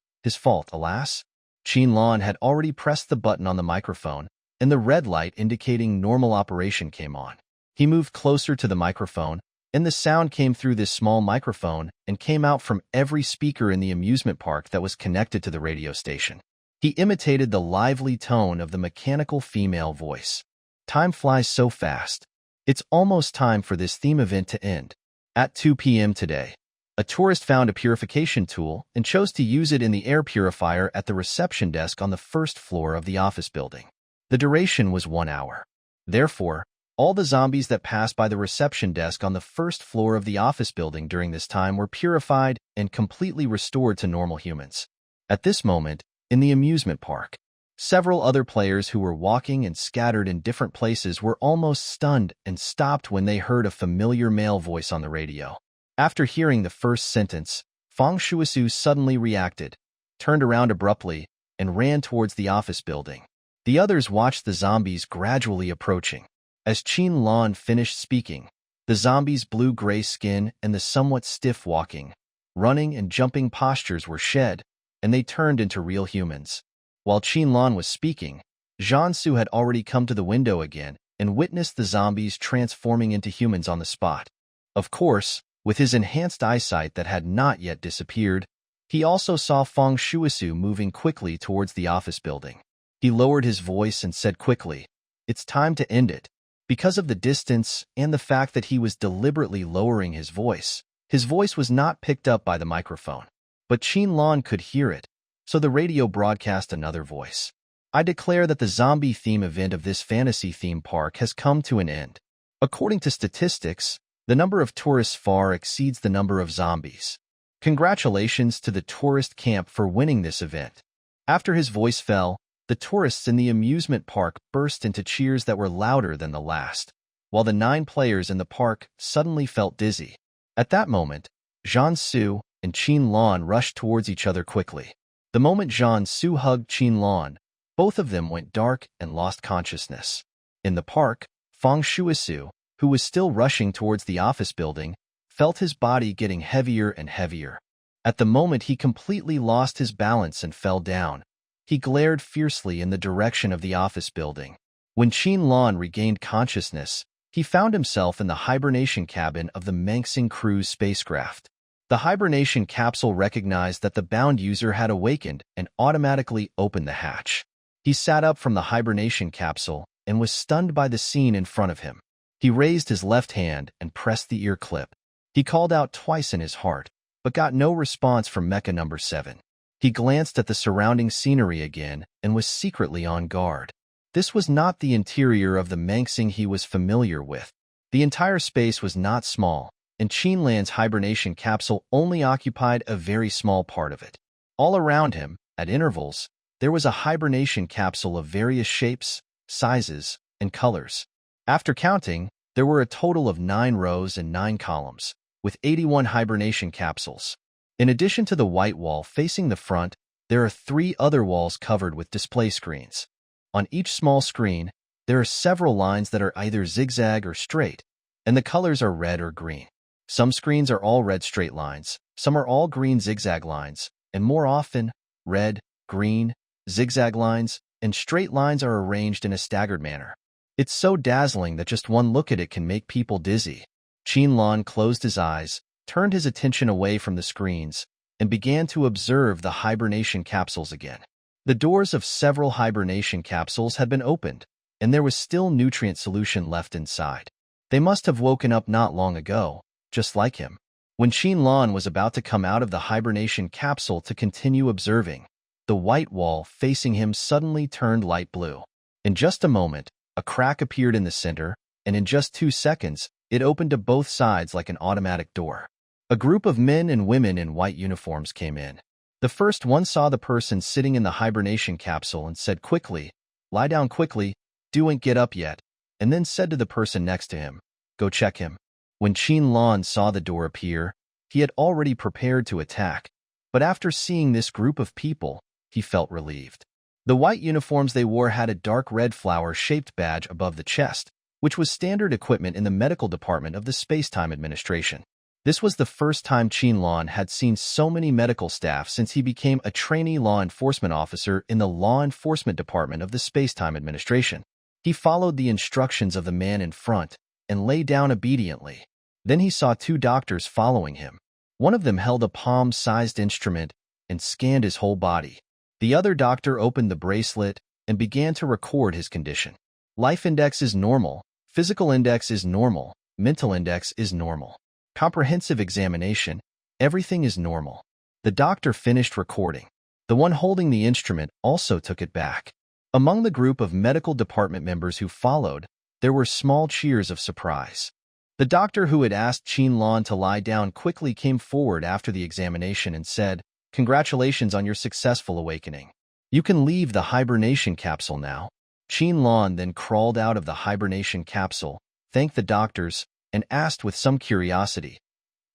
Speaker 1: alas. Qinlan had already pressed the button on the microphone, and the red light indicating normal operation came on. He moved closer to the microphone, and the sound came through this small microphone and came out from every speaker in the amusement park that was connected to the radio station. He imitated the lively tone of the mechanical female voice. Time flies so fast. It's almost time for this theme event to end. At 2 p.m. today, a tourist found a purification tool and chose to use it in the air purifier at the reception desk on the first floor of the office building. The duration was 1 hour. Therefore, all the zombies that passed by the reception desk on the first floor of the office building during this time were purified and completely restored to normal humans. At this moment, in the amusement park, several other players who were walking and scattered in different places were almost stunned and stopped when they heard a familiar male voice on the radio. After hearing the first sentence, Fang Shuisu suddenly reacted, turned around abruptly, and ran towards the office building. The others watched the zombies gradually approaching. As Qinlan finished speaking, the zombies' blue-gray skin and the somewhat stiff walking, running and jumping postures were shed, and they turned into real humans. While Qinlan was speaking, Jian-Su had already come to the window again and witnessed the zombies transforming into humans on the spot. Of course, with his enhanced eyesight that had not yet disappeared, he also saw Fang Shuisu moving quickly towards the office building. He lowered his voice and said quickly, "It's time to end it." Because of the distance and the fact that he was deliberately lowering his voice was not picked up by the microphone. But Qinlan could hear it, so the radio broadcast another voice. "I declare that the zombie theme event of this fantasy theme park has come to an end. According to statistics, the number of tourists far exceeds the number of zombies. Congratulations to the tourist camp for winning this event." After his voice fell, the tourists in the amusement park burst into cheers that were louder than the last, while the 9 players in the park suddenly felt dizzy. At that moment, Jian-Su and Qinlan rushed towards each other quickly. The moment Jian-Su hugged Qinlan, both of them went dark and lost consciousness. In the park, Fang Shuisu, who was still rushing towards the office building, felt his body getting heavier and heavier. At the moment he completely lost his balance and fell down. He glared fiercely in the direction of the office building. When Qinlan regained consciousness, he found himself in the hibernation cabin of the Manxing cruise spacecraft. The hibernation capsule recognized that the bound user had awakened and automatically opened the hatch. He sat up from the hibernation capsule and was stunned by the scene in front of him. He raised his left hand and pressed the ear clip. He called out twice in his heart, but got no response from Mecha number 7. He glanced at the surrounding scenery again and was secretly on guard. This was not the interior of the Manxing he was familiar with. The entire space was not small, and Qinlan's hibernation capsule only occupied a very small part of it. All around him, at intervals, there was a hibernation capsule of various shapes, sizes, and colors. After counting, there were a total of 9 rows and 9 columns, with 81 hibernation capsules. In addition to the white wall facing the front, there are 3 other walls covered with display screens. On each small screen, there are several lines that are either zigzag or straight, and the colors are red or green. Some screens are all red straight lines, some are all green zigzag lines, and more often, red, green, zigzag lines, and straight lines are arranged in a staggered manner. It's so dazzling that just one look at it can make people dizzy. Qinlan closed his eyes, turned his attention away from the screens, and began to observe the hibernation capsules again. The doors of several hibernation capsules had been opened, and there was still nutrient solution left inside. They must have woken up not long ago, just like him. When Qinlan was about to come out of the hibernation capsule to continue observing, the white wall facing him suddenly turned light blue. In just a moment, a crack appeared in the center, and in just 2 seconds, it opened to both sides like an automatic door. A group of men and women in white uniforms came in. The first one saw the person sitting in the hibernation capsule and said quickly, "Lie down quickly, don't get up yet," and then said to the person next to him, "Go check him." When Qinlan saw the door appear, he had already prepared to attack, but after seeing this group of people, he felt relieved. The white uniforms they wore had a dark red flower-shaped badge above the chest, which was standard equipment in the medical department of the Space-Time Administration. This was the first time Qinlan had seen so many medical staff since he became a trainee law enforcement officer in the Law Enforcement Department of the Space-Time Administration. He followed the instructions of the man in front and lay down obediently. Then he saw 2 doctors following him. One of them held a palm-sized instrument and scanned his whole body. The other doctor opened the bracelet and began to record his condition. Life index is normal, physical index is normal, mental index is normal. Comprehensive examination, everything is normal. The doctor finished recording. The one holding the instrument also took it back. Among the group of medical department members who followed, there were small cheers of surprise. The doctor who had asked Qinlan to lie down quickly came forward after the examination and said, "Congratulations on your successful awakening. You can leave the hibernation capsule now." Qinlan then crawled out of the hibernation capsule, thanked the doctors, and asked with some curiosity,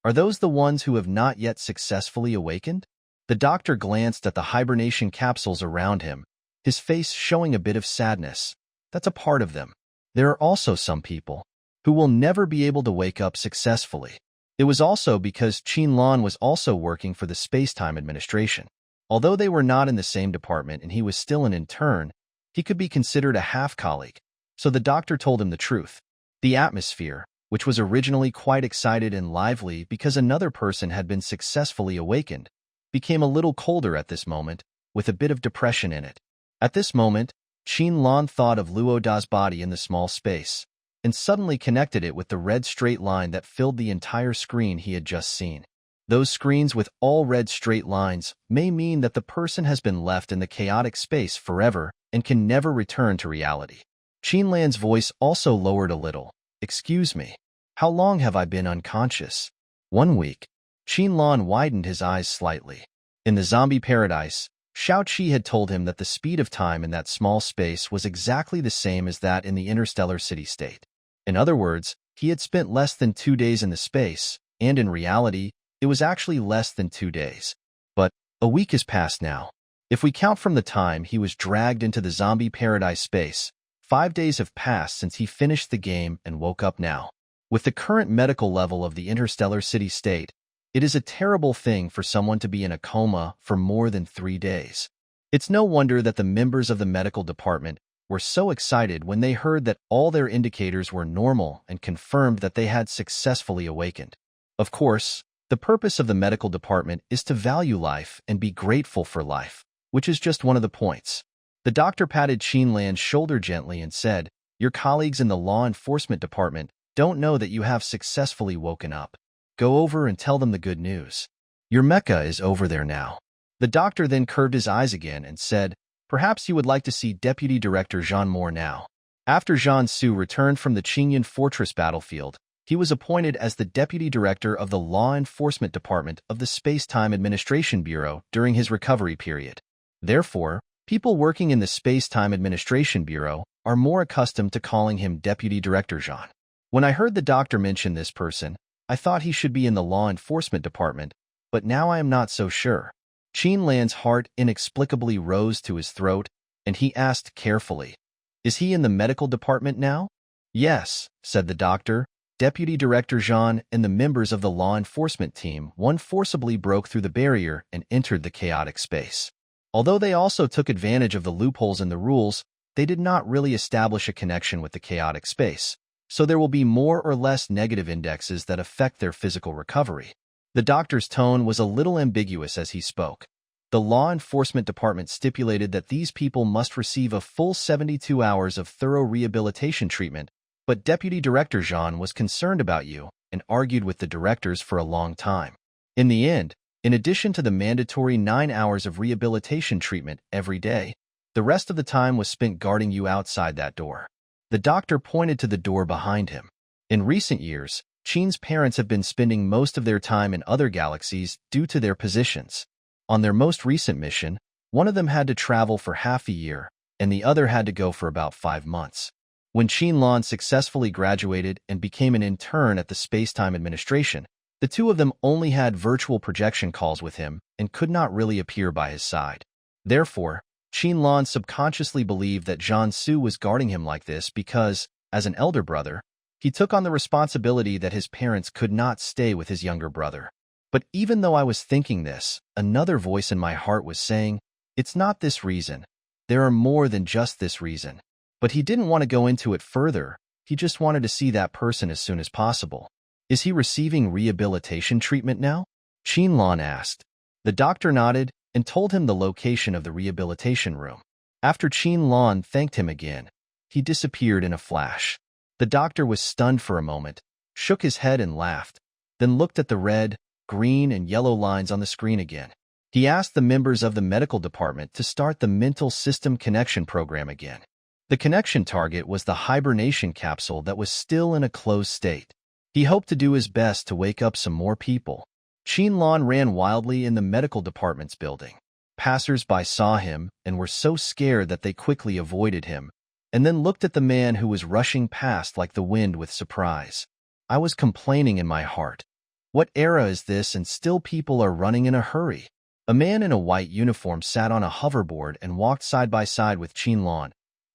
Speaker 1: "Are those the ones who have not yet successfully awakened?" The doctor glanced at the hibernation capsules around him, his face showing a bit of sadness. That's a part of them. There are also some people who will never be able to wake up successfully. It was also because Qinlan was also working for the Space-Time Administration. Although they were not in the same department and he was still an intern, he could be considered a half-colleague, so the doctor told him the truth. The atmosphere, which was originally quite excited and lively because another person had been successfully awakened, became a little colder at this moment, with a bit of depression in it. At this moment, Qinlan thought of Luo Da's body in the small space, and suddenly connected it with the red straight line that filled the entire screen he had just seen. Those screens with all red straight lines may mean that the person has been left in the chaotic space forever and can never return to reality. Qinlan's voice also lowered a little. "Excuse me. How long have I been unconscious?" 1 week. Qinlan widened his eyes slightly. In the zombie paradise, Shao-Chi had told him that the speed of time in that small space was exactly the same as that in the interstellar city-state. In other words, he had spent less than 2 days in the space, and in reality, it was actually less than 2 days. But a week has passed now. If we count from the time he was dragged into the zombie paradise space, 5 days have passed since he finished the game and woke up now. With the current medical level of the interstellar city-state, it is a terrible thing for someone to be in a coma for more than 3 days. It's no wonder that the members of the medical department were so excited when they heard that all their indicators were normal and confirmed that they had successfully awakened. Of course, the purpose of the medical department is to value life and be grateful for life, which is just one of the points. The doctor patted Qinlan's shoulder gently and said, "Your colleagues in the law enforcement department don't know that you have successfully woken up. Go over and tell them the good news. Your mecha is over there now. The doctor then curved his eyes again and said, perhaps you would like to see Deputy Director Jean more now. After Jean Su returned from the Qingyan Fortress battlefield, he was appointed as the Deputy Director of the Law Enforcement Department of the Space-Time Administration Bureau during his recovery period. Therefore, people working in the Space-Time Administration Bureau are more accustomed to calling him Deputy Director Jean. When I heard the doctor mention this person, I thought he should be in the Law Enforcement Department, but now I am not so sure. Qin Lan's heart inexplicably rose to his throat, and he asked carefully, is he in the medical department now? Yes, said the doctor. Deputy Director Jean and the members of the law enforcement team forcibly broke through the barrier and entered the chaotic space. Although they also took advantage of the loopholes in the rules, they did not really establish a connection with the chaotic space, so there will be more or less negative indexes that affect their physical recovery. The doctor's tone was a little ambiguous as he spoke. The law enforcement department stipulated that these people must receive a full 72 hours of thorough rehabilitation treatment, but Deputy Director Jean was concerned about you and argued with the directors for a long time. In the end, in addition to the mandatory 9 hours of rehabilitation treatment every day, the rest of the time was spent guarding you outside that door. The doctor pointed to the door behind him. In recent years, Qin's parents have been spending most of their time in other galaxies due to their positions. On their most recent mission, one of them had to travel for half a year, and the other had to go for about 5 months. When Qin Lan successfully graduated and became an intern at the Space-Time Administration, the two of them only had virtual projection calls with him and could not really appear by his side. Therefore, Qin Lan subconsciously believed that Jean Su was guarding him like this because, as an elder brother, he took on the responsibility that his parents could not stay with his younger brother. But even though I was thinking this, another voice in my heart was saying, it's not this reason. There are more than just this reason. But he didn't want to go into it further. He just wanted to see that person as soon as possible. Is he receiving rehabilitation treatment now? Qin Lan asked. The doctor nodded and told him the location of the rehabilitation room. After Qin Lan thanked him again, he disappeared in a flash. The doctor was stunned for a moment, shook his head and laughed, then looked at the red, green, and yellow lines on the screen again. He asked the members of the medical department to start the mental system connection program again. The connection target was the hibernation capsule that was still in a closed state. He hoped to do his best to wake up some more people. Qin Lan ran wildly in the medical department's building. Passers-by saw him and were so scared that they quickly avoided him, and then looked at the man who was rushing past like the wind with surprise. I was complaining in my heart. What era is this and still people are running in a hurry? A man in a white uniform sat on a hoverboard and walked side by side with Qin Lan.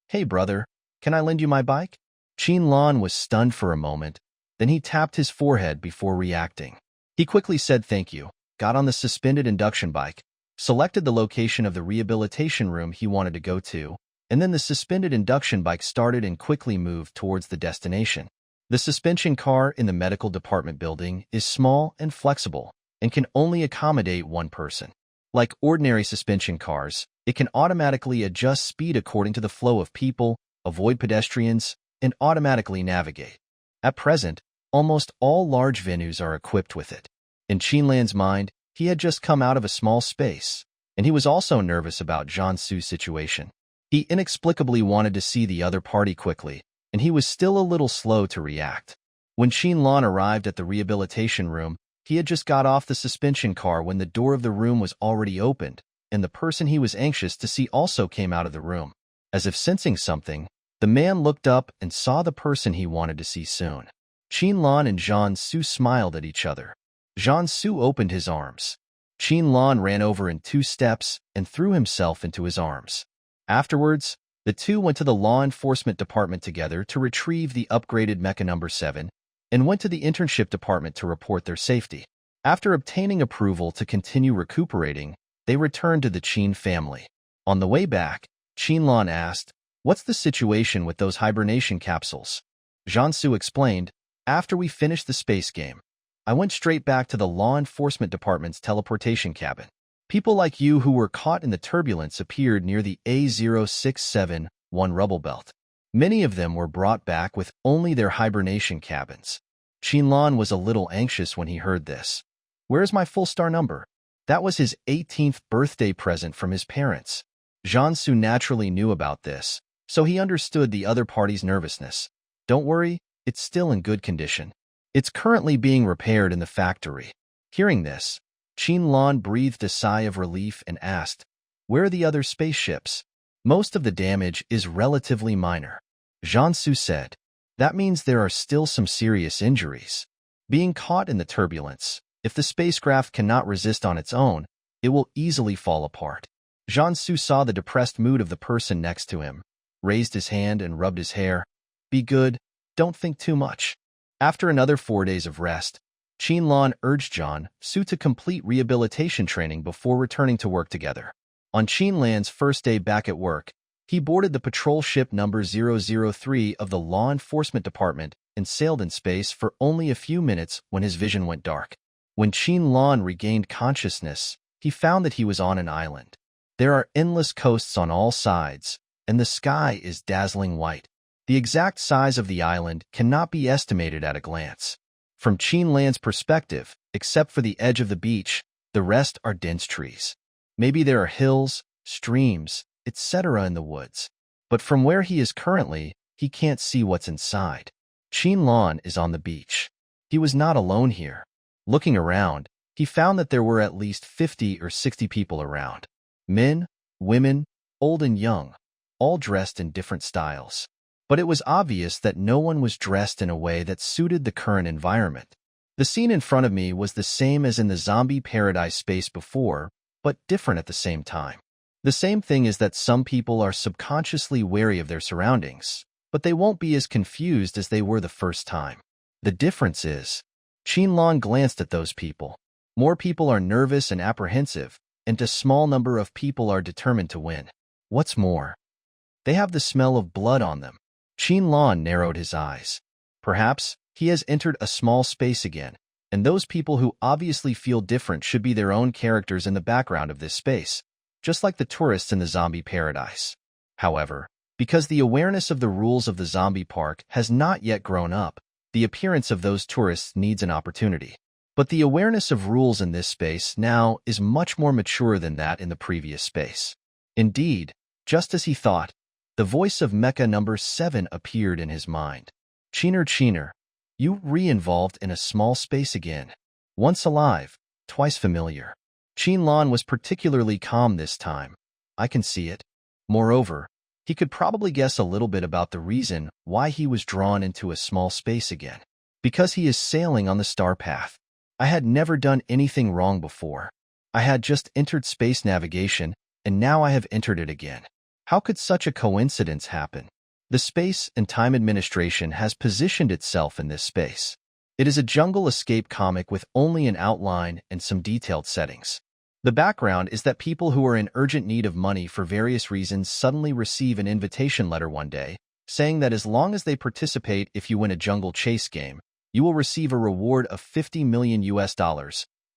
Speaker 1: Hey brother, can I lend you my bike? Qin Lan was stunned for a moment, then he tapped his forehead before reacting. He quickly said thank you, got on the suspended induction bike, selected the location of the rehabilitation room he wanted to go to, and then the suspended induction bike started and quickly moved towards the destination. The suspension car in the medical department building is small and flexible and can only accommodate one person. Like ordinary suspension cars, it can automatically adjust speed according to the flow of people, avoid pedestrians, and automatically navigate. At present, almost all large venues are equipped with it. In Qin Lan's mind, he had just come out of a small space, and he was also nervous about Jean Su's situation. He inexplicably wanted to see the other party quickly, and he was still a little slow to react. When Qin Lan arrived at the rehabilitation room, he had just got off the suspension car when the door of the room was already opened, and the person he was anxious to see also came out of the room. As if sensing something, the man looked up and saw the person he wanted to see soon. Qin Lan and Jean Su smiled at each other. Jean Su opened his arms. Qin Lan ran over in 2 steps and threw himself into his arms. Afterwards, the two went to the law enforcement department together to retrieve the upgraded Mecha Number 7 and went to the internship department to report their safety. After obtaining approval to continue recuperating, they returned to the Qin family. On the way back, Qin Lan asked, "What's the situation with those hibernation capsules?" Jean Su explained, "After we finished the space game, I went straight back to the law enforcement department's teleportation cabin. People like you who were caught in the turbulence appeared near the A0671 rubble belt. Many of them were brought back with only their hibernation cabins. Qinlan was a little anxious when he heard this. Where's my full star number? That was his 18th birthday present from his parents. Jiansu naturally knew about this, so he understood the other party's nervousness. Don't worry, it's still in good condition. It's currently being repaired in the factory. Hearing this, Qinlan breathed a sigh of relief and asked, where are the other spaceships? Most of the damage is relatively minor. Jiansu said, that means there are still some serious injuries. Being caught in the turbulence, if the spacecraft cannot resist on its own, it will easily fall apart. Jiansu saw the depressed mood of the person next to him, raised his hand and rubbed his hair. Be good, don't think too much. After another 4 days of rest, Qinlan urged Jiansu to complete rehabilitation training before returning to work together. On Qinlan's first day back at work, he boarded the patrol ship number 003 of the Law Enforcement Department and sailed in space for only a few minutes when his vision went dark. When Qinlan regained consciousness, he found that he was on an island. There are endless coasts on all sides, and the sky is dazzling white. The exact size of the island cannot be estimated at a glance. From Qinlan's perspective, except for the edge of the beach, the rest are dense trees. Maybe there are hills, streams, etc. in the woods. But from where he is currently, he can't see what's inside. Qinlan is on the beach. He was not alone here. Looking around, he found that there were at least 50 or 60 people around. Men, women, old and young, all dressed in different styles. But it was obvious that no one was dressed in a way that suited the current environment. The scene in front of me was the same as in the zombie paradise space before, but different at the same time. The same thing is that some people are subconsciously wary of their surroundings, but they won't be as confused as they were the first time. The difference is, Qinlan glanced at those people. More people are nervous and apprehensive, and a small number of people are determined to win. What's more, they have the smell of blood on them. Qinlan narrowed his eyes. Perhaps he has entered a small space again, and those people who obviously feel different should be their own characters in the background of this space, just like the tourists in the zombie paradise. However, because the awareness of the rules of the zombie park has not yet grown up, the appearance of those tourists needs an opportunity. But the awareness of rules in this space now is much more mature than that in the previous space. Indeed, just as he thought, the voice of Mecha number 7 appeared in his mind. Cheaner, you re-involved in a small space again. Once alive, twice familiar. Qinlan was particularly calm this time. I can see it. Moreover, he could probably guess a little bit about the reason why he was drawn into a small space again. Because he is sailing on the star path. I had never done anything wrong before. I had just entered space navigation, and now I have entered it again. How could such a coincidence happen? The Space and Time Administration has positioned itself in this space. It is a jungle escape comic with only an outline and some detailed settings. The background is that people who are in urgent need of money for various reasons suddenly receive an invitation letter one day, saying that as long as they participate if you win a jungle chase game, you will receive a reward of $50 million,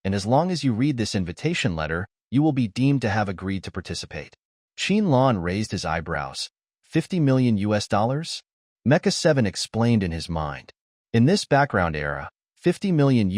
Speaker 1: and as long as you read this invitation letter, you will be deemed to have agreed to participate. Qinlan raised his eyebrows. $50 million? Mecha 7 explained in his mind. In this background era, $50 million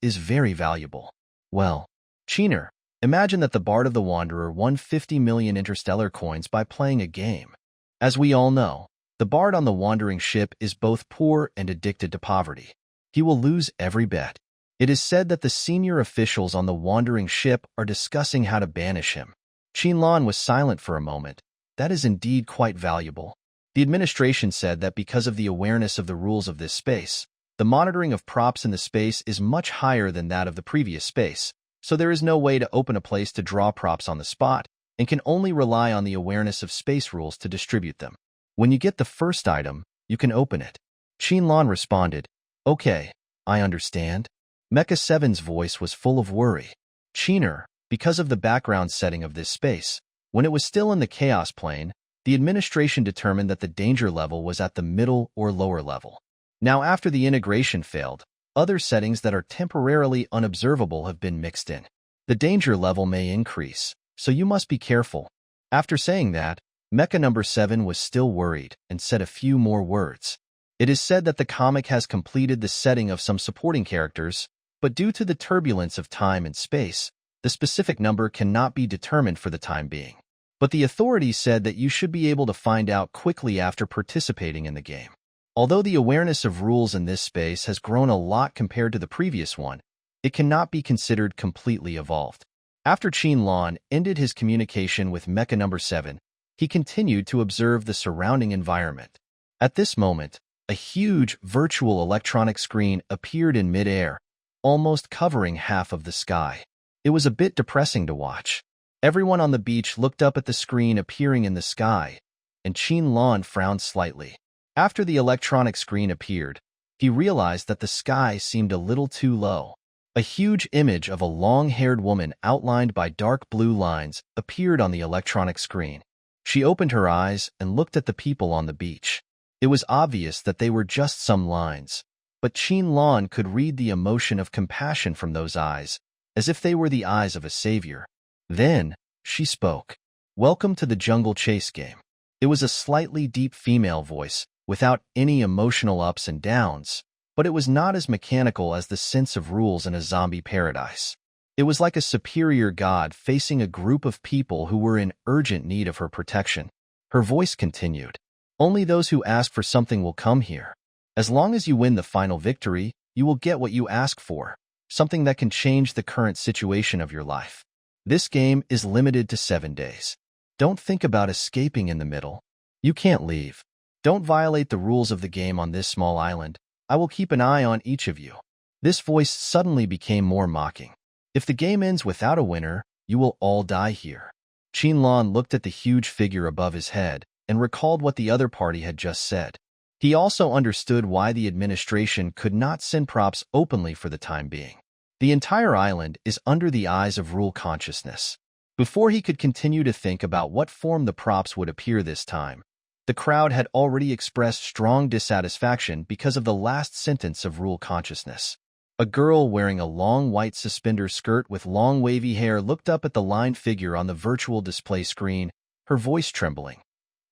Speaker 1: is very valuable. Well, Cheener, imagine that the Bard of the Wanderer won 50 million interstellar coins by playing a game. As we all know, the Bard on the wandering ship is both poor and addicted to poverty. He will lose every bet. It is said that the senior officials on the wandering ship are discussing how to banish him. Qinlan was silent for a moment. That is indeed quite valuable. The administration said that because of the awareness of the rules of this space, the monitoring of props in the space is much higher than that of the previous space, so there is no way to open a place to draw props on the spot and can only rely on the awareness of space rules to distribute them. When you get the first item, you can open it. Qinlan responded, Okay, I understand. Mecha 7's voice was full of worry. Cheener, because of the background setting of this space, when it was still in the chaos plane, the administration determined that the danger level was at the middle or lower level. Now after the integration failed, other settings that are temporarily unobservable have been mixed in. The danger level may increase, so you must be careful. After saying that, Mecha number 7 was still worried and said a few more words. It is said that the comic has completed the setting of some supporting characters, but due to the turbulence of time and space, the specific number cannot be determined for the time being. But the authorities said that you should be able to find out quickly after participating in the game. Although the awareness of rules in this space has grown a lot compared to the previous one, it cannot be considered completely evolved. After Qin ended his communication with Mecha number 7, he continued to observe the surrounding environment. At this moment, a huge virtual electronic screen appeared in mid-air, almost covering half of the sky. It was a bit depressing to watch. Everyone on the beach looked up at the screen appearing in the sky, and Qin frowned slightly. After the electronic screen appeared, he realized that the sky seemed a little too low. A huge image of a long-haired woman outlined by dark blue lines appeared on the electronic screen. She opened her eyes and looked at the people on the beach. It was obvious that they were just some lines, but Qin could read the emotion of compassion from those eyes, as if they were the eyes of a savior. Then, she spoke. "Welcome to the Jungle Chase game." It was a slightly deep female voice, without any emotional ups and downs, but it was not as mechanical as the sense of rules in a zombie paradise. It was like a superior god facing a group of people who were in urgent need of her protection. Her voice continued. "Only those who ask for something will come here. As long as you win the final victory, you will get what you ask for, something that can change the current situation of your life. This game is limited to 7 days. Don't think about escaping in the middle. You can't leave. Don't violate the rules of the game on this small island. I will keep an eye on each of you." This voice suddenly became more mocking. "If the game ends without a winner, you will all die here." Qin looked at the huge figure above his head and recalled what the other party had just said. He also understood why the administration could not send props openly for the time being. The entire island is under the eyes of rule consciousness. Before he could continue to think about what form the props would appear this time, the crowd had already expressed strong dissatisfaction because of the last sentence of rule consciousness. A girl wearing a long white suspender skirt with long wavy hair looked up at the lined figure on the virtual display screen, her voice trembling.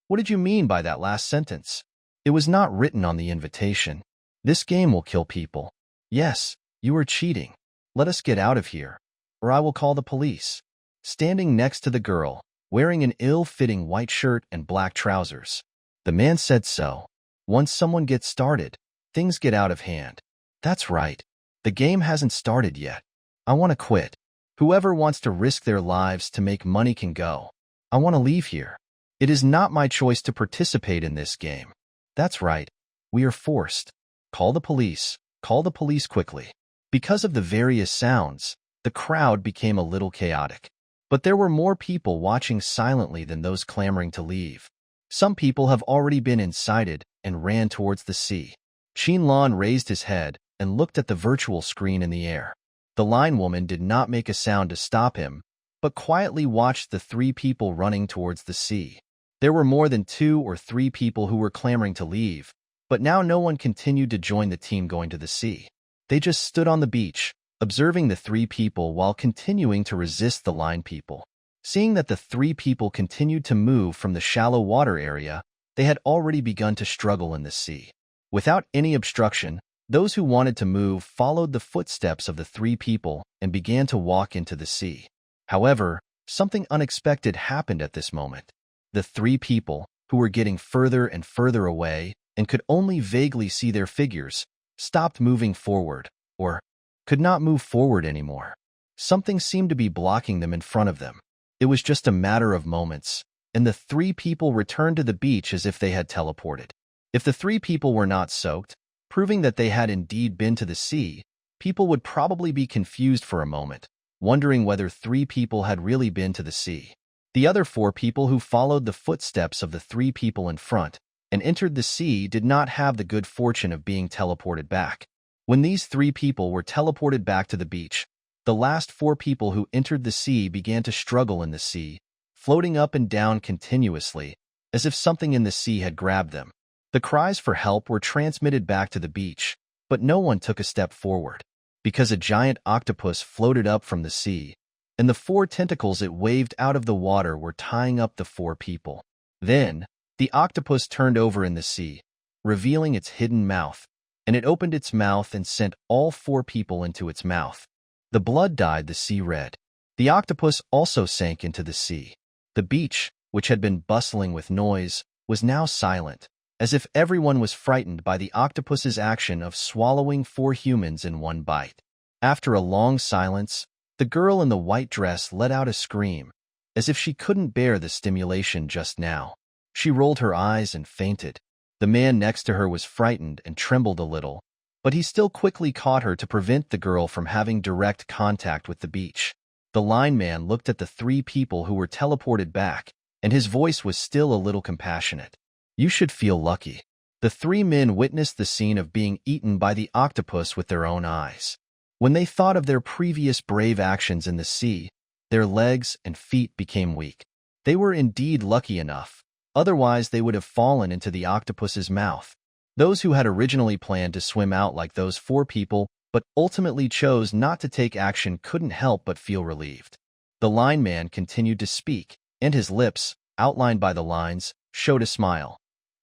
Speaker 1: "What did you mean by that last sentence? It was not written on the invitation. This game will kill people. Yes, you are cheating. Let us get out of here, or I will call the police." Standing next to the girl, wearing an ill-fitting white shirt and black trousers, the man said so. "Once someone gets started, things get out of hand." "That's right. The game hasn't started yet. I want to quit. Whoever wants to risk their lives to make money can go. I want to leave here. It is not my choice to participate in this game." "That's right. We are forced. Call the police. Call the police quickly." Because of the various sounds, the crowd became a little chaotic. But there were more people watching silently than those clamoring to leave. Some people have already been incited and ran towards the sea. Qin raised his head and looked at the virtual screen in the air. The line woman did not make a sound to stop him, but quietly watched the 3 people running towards the sea. There were more than 2 or 3 people who were clamoring to leave, but now no one continued to join the team going to the sea. They just stood on the beach, observing the 3 people while continuing to resist the line people. Seeing that the 3 people continued to move from the shallow water area, they had already begun to struggle in the sea. Without any obstruction, those who wanted to move followed the footsteps of the 3 people and began to walk into the sea. However, something unexpected happened at this moment. The 3 people, who were getting further and further away and could only vaguely see their figures, stopped moving forward, or could not move forward anymore. Something seemed to be blocking them in front of them. It was just a matter of moments, and the 3 people returned to the beach as if they had teleported. If the 3 people were not soaked, proving that they had indeed been to the sea, people would probably be confused for a moment, wondering whether 3 people had really been to the sea. The other 4 people who followed the footsteps of the 3 people in front and entered the sea did not have the good fortune of being teleported back. When these 3 people were teleported back to the beach, the last 4 people who entered the sea began to struggle in the sea, floating up and down continuously, as if something in the sea had grabbed them. The cries for help were transmitted back to the beach, but no one took a step forward, because a giant octopus floated up from the sea, and the 4 tentacles it waved out of the water were tying up the 4 people. Then, the octopus turned over in the sea, revealing its hidden mouth, and it opened its mouth and sent all 4 people into its mouth. The blood dyed the sea red. The octopus also sank into the sea. The beach, which had been bustling with noise, was now silent, as if everyone was frightened by the octopus's action of swallowing 4 humans in one bite. After a long silence, the girl in the white dress let out a scream, as if she couldn't bear the stimulation just now. She rolled her eyes and fainted. The man next to her was frightened and trembled a little, but he still quickly caught her to prevent the girl from having direct contact with the beach. The lineman looked at the 3 people who were teleported back, and his voice was still a little compassionate. You should feel lucky. The 3 men witnessed the scene of being eaten by the octopus with their own eyes. When they thought of their previous brave actions in the sea, their legs and feet became weak. They were indeed lucky enough. Otherwise, they would have fallen into the octopus's mouth. Those who had originally planned to swim out like those 4 people but ultimately chose not to take action couldn't help but feel relieved. The lineman continued to speak, and his lips, outlined by the lines, showed a smile.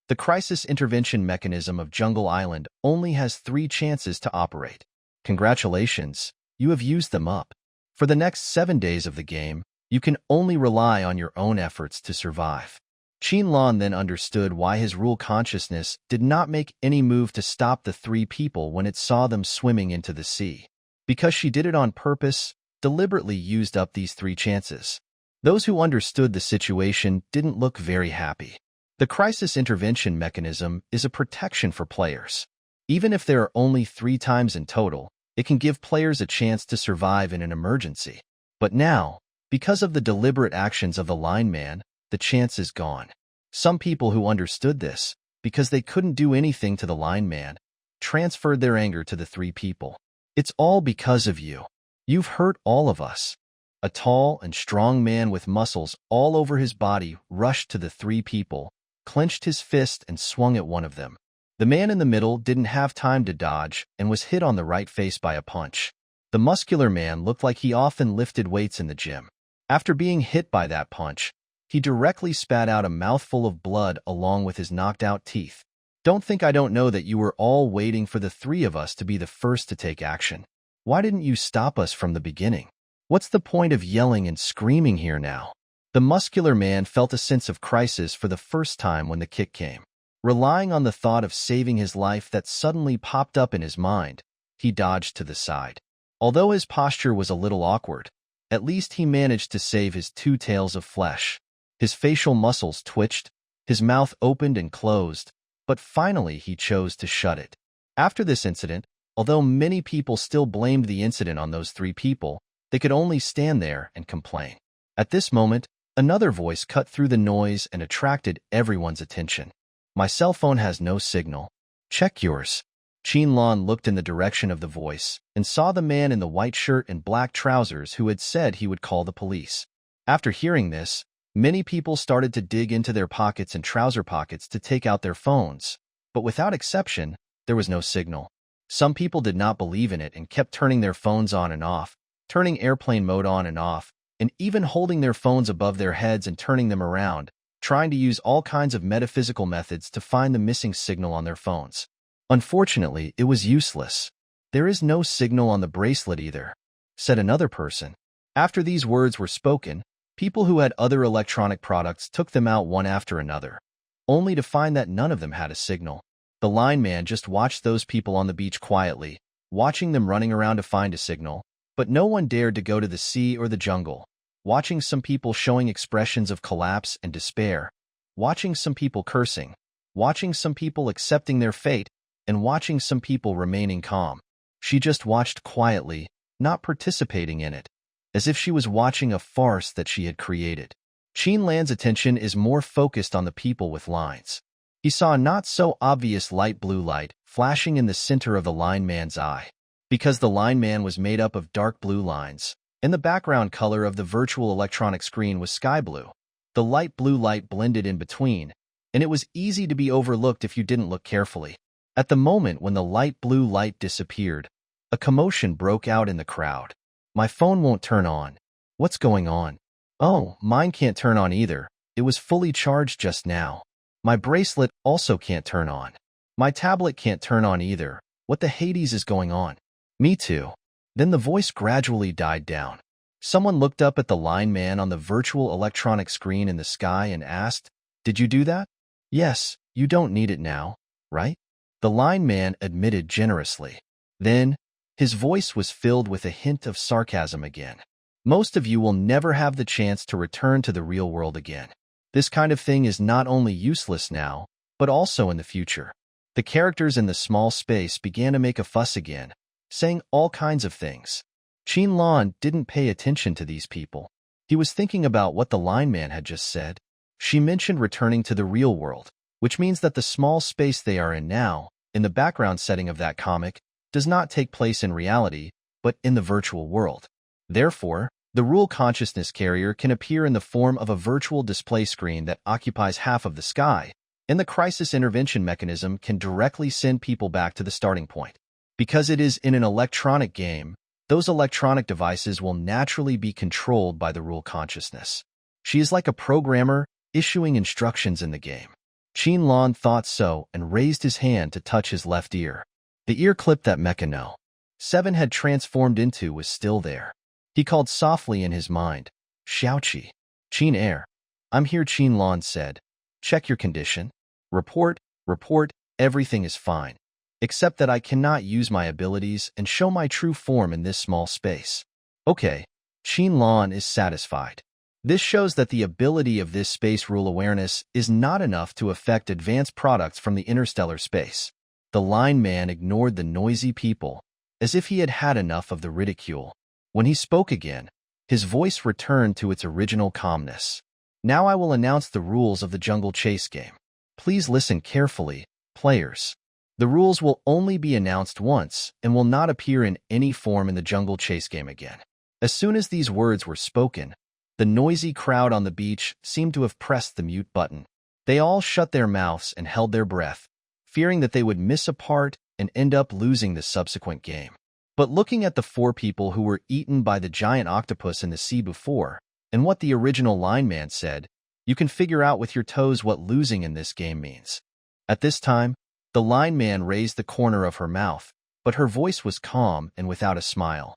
Speaker 1: The crisis intervention mechanism of Jungle Island only has 3 chances to operate. Congratulations, you have used them up. For the next 7 days of the game, you can only rely on your own efforts to survive. Qinlan then understood why his rule consciousness did not make any move to stop the 3 people when it saw them swimming into the sea. Because she did it on purpose, deliberately used up these 3 chances. Those who understood the situation didn't look very happy. The crisis intervention mechanism is a protection for players. Even if there are only 3 times in total, it can give players a chance to survive in an emergency. But now, because of the deliberate actions of the lineman, the chance is gone. Some people who understood this, because they couldn't do anything to the lineman, transferred their anger to the 3 people. It's all because of you. You've hurt all of us. A tall and strong man with muscles all over his body rushed to the 3 people, clenched his fist and swung at one of them. The man in the middle didn't have time to dodge and was hit on the right face by a punch. The muscular man looked like he often lifted weights in the gym. After being hit by that punch, he directly spat out a mouthful of blood along with his knocked-out teeth. Don't think I don't know that you were all waiting for the 3 of us to be the first to take action. Why didn't you stop us from the beginning? What's the point of yelling and screaming here now? The muscular man felt a sense of crisis for the first time when the kick came. Relying on the thought of saving his life that suddenly popped up in his mind, he dodged to the side. Although his posture was a little awkward, at least he managed to save his 2 tails of flesh. His facial muscles twitched, his mouth opened and closed, but finally he chose to shut it. After this incident, although many people still blamed the incident on those 3 people, they could only stand there and complain. At this moment, another voice cut through the noise and attracted everyone's attention. My cell phone has no signal. Check yours. Qinlan looked in the direction of the voice and saw the man in the white shirt and black trousers who had said he would call the police. After hearing this, many people started to dig into their pockets and trouser pockets to take out their phones, but without exception, there was no signal. Some people did not believe in it and kept turning their phones on and off, turning airplane mode on and off, and even holding their phones above their heads and turning them around, trying to use all kinds of metaphysical methods to find the missing signal on their phones. Unfortunately, it was useless. There is no signal on the bracelet either, said another person. After these words were spoken, people who had other electronic products took them out one after another, only to find that none of them had a signal. The lineman just watched those people on the beach quietly, watching them running around to find a signal, but no one dared to go to the sea or the jungle, watching some people showing expressions of collapse and despair, watching some people cursing, watching some people accepting their fate, and watching some people remaining calm. She just watched quietly, not participating in it, as if she was watching a farce that she had created. Qinlan's attention is more focused on the people with lines. He saw a not-so-obvious light blue light flashing in the center of the lineman's eye. Because the lineman was made up of dark blue lines, and the background color of the virtual electronic screen was sky blue, the light blue light blended in between, and it was easy to be overlooked if you didn't look carefully. At the moment when the light blue light disappeared, a commotion broke out in the crowd. My phone won't turn on. What's going on? Oh, mine can't turn on either. it was fully charged just now. My bracelet also can't turn on. My tablet can't turn on either. What the Hades is going on? Me too. Then the voice gradually died down. Someone looked up at the line man on the virtual electronic screen in the sky and asked, "Did you do that?" "Yes, you don't need it now, right?" The line man admitted generously. Then, his voice was filled with a hint of sarcasm again. "Most of you will never have the chance to return to the real world again. This kind of thing is not only useless now, but also in the future." The characters in the small space began to make a fuss again, saying all kinds of things. Qin didn't pay attention to these people. He was thinking about what the line man had just said. She mentioned returning to the real world, which means that the small space they are in now, in the background setting of that comic, does not take place in reality, but in the virtual world. Therefore, the rule consciousness carrier can appear in the form of a virtual display screen that occupies half of the sky, and the crisis intervention mechanism can directly send people back to the starting point. Because it is in an electronic game, those electronic devices will naturally be controlled by the rule consciousness. She is like a programmer issuing instructions in the game. Qin thought so and raised his hand to touch his left ear. The ear clip that Mecha 7 had transformed into was still there. He called softly in his mind, "Xiaoqi." "Qin, I'm here," Qin said. "Check your condition." Report, everything is fine. Except that I cannot use my abilities and show my true form in this small space." "Okay." Qin is satisfied. This shows that the ability of this space rule awareness is not enough to affect advanced products from the interstellar space. The line man ignored the noisy people, as if he had had enough of the ridicule. When he spoke again, his voice returned to its original calmness. "Now I will announce the rules of the Jungle Chase game. Please listen carefully, players. The rules will only be announced once and will not appear in any form in the Jungle Chase game again." As soon as these words were spoken, the noisy crowd on the beach seemed to have pressed the mute button. They all shut their mouths and held their breath, fearing that they would miss a part and end up losing the subsequent game. But looking at the 4 people who were eaten by the giant octopus in the sea before, and what the original line man said, you can figure out with your toes what losing in this game means. At this time, the line man raised the corner of her mouth, but her voice was calm and without a smile.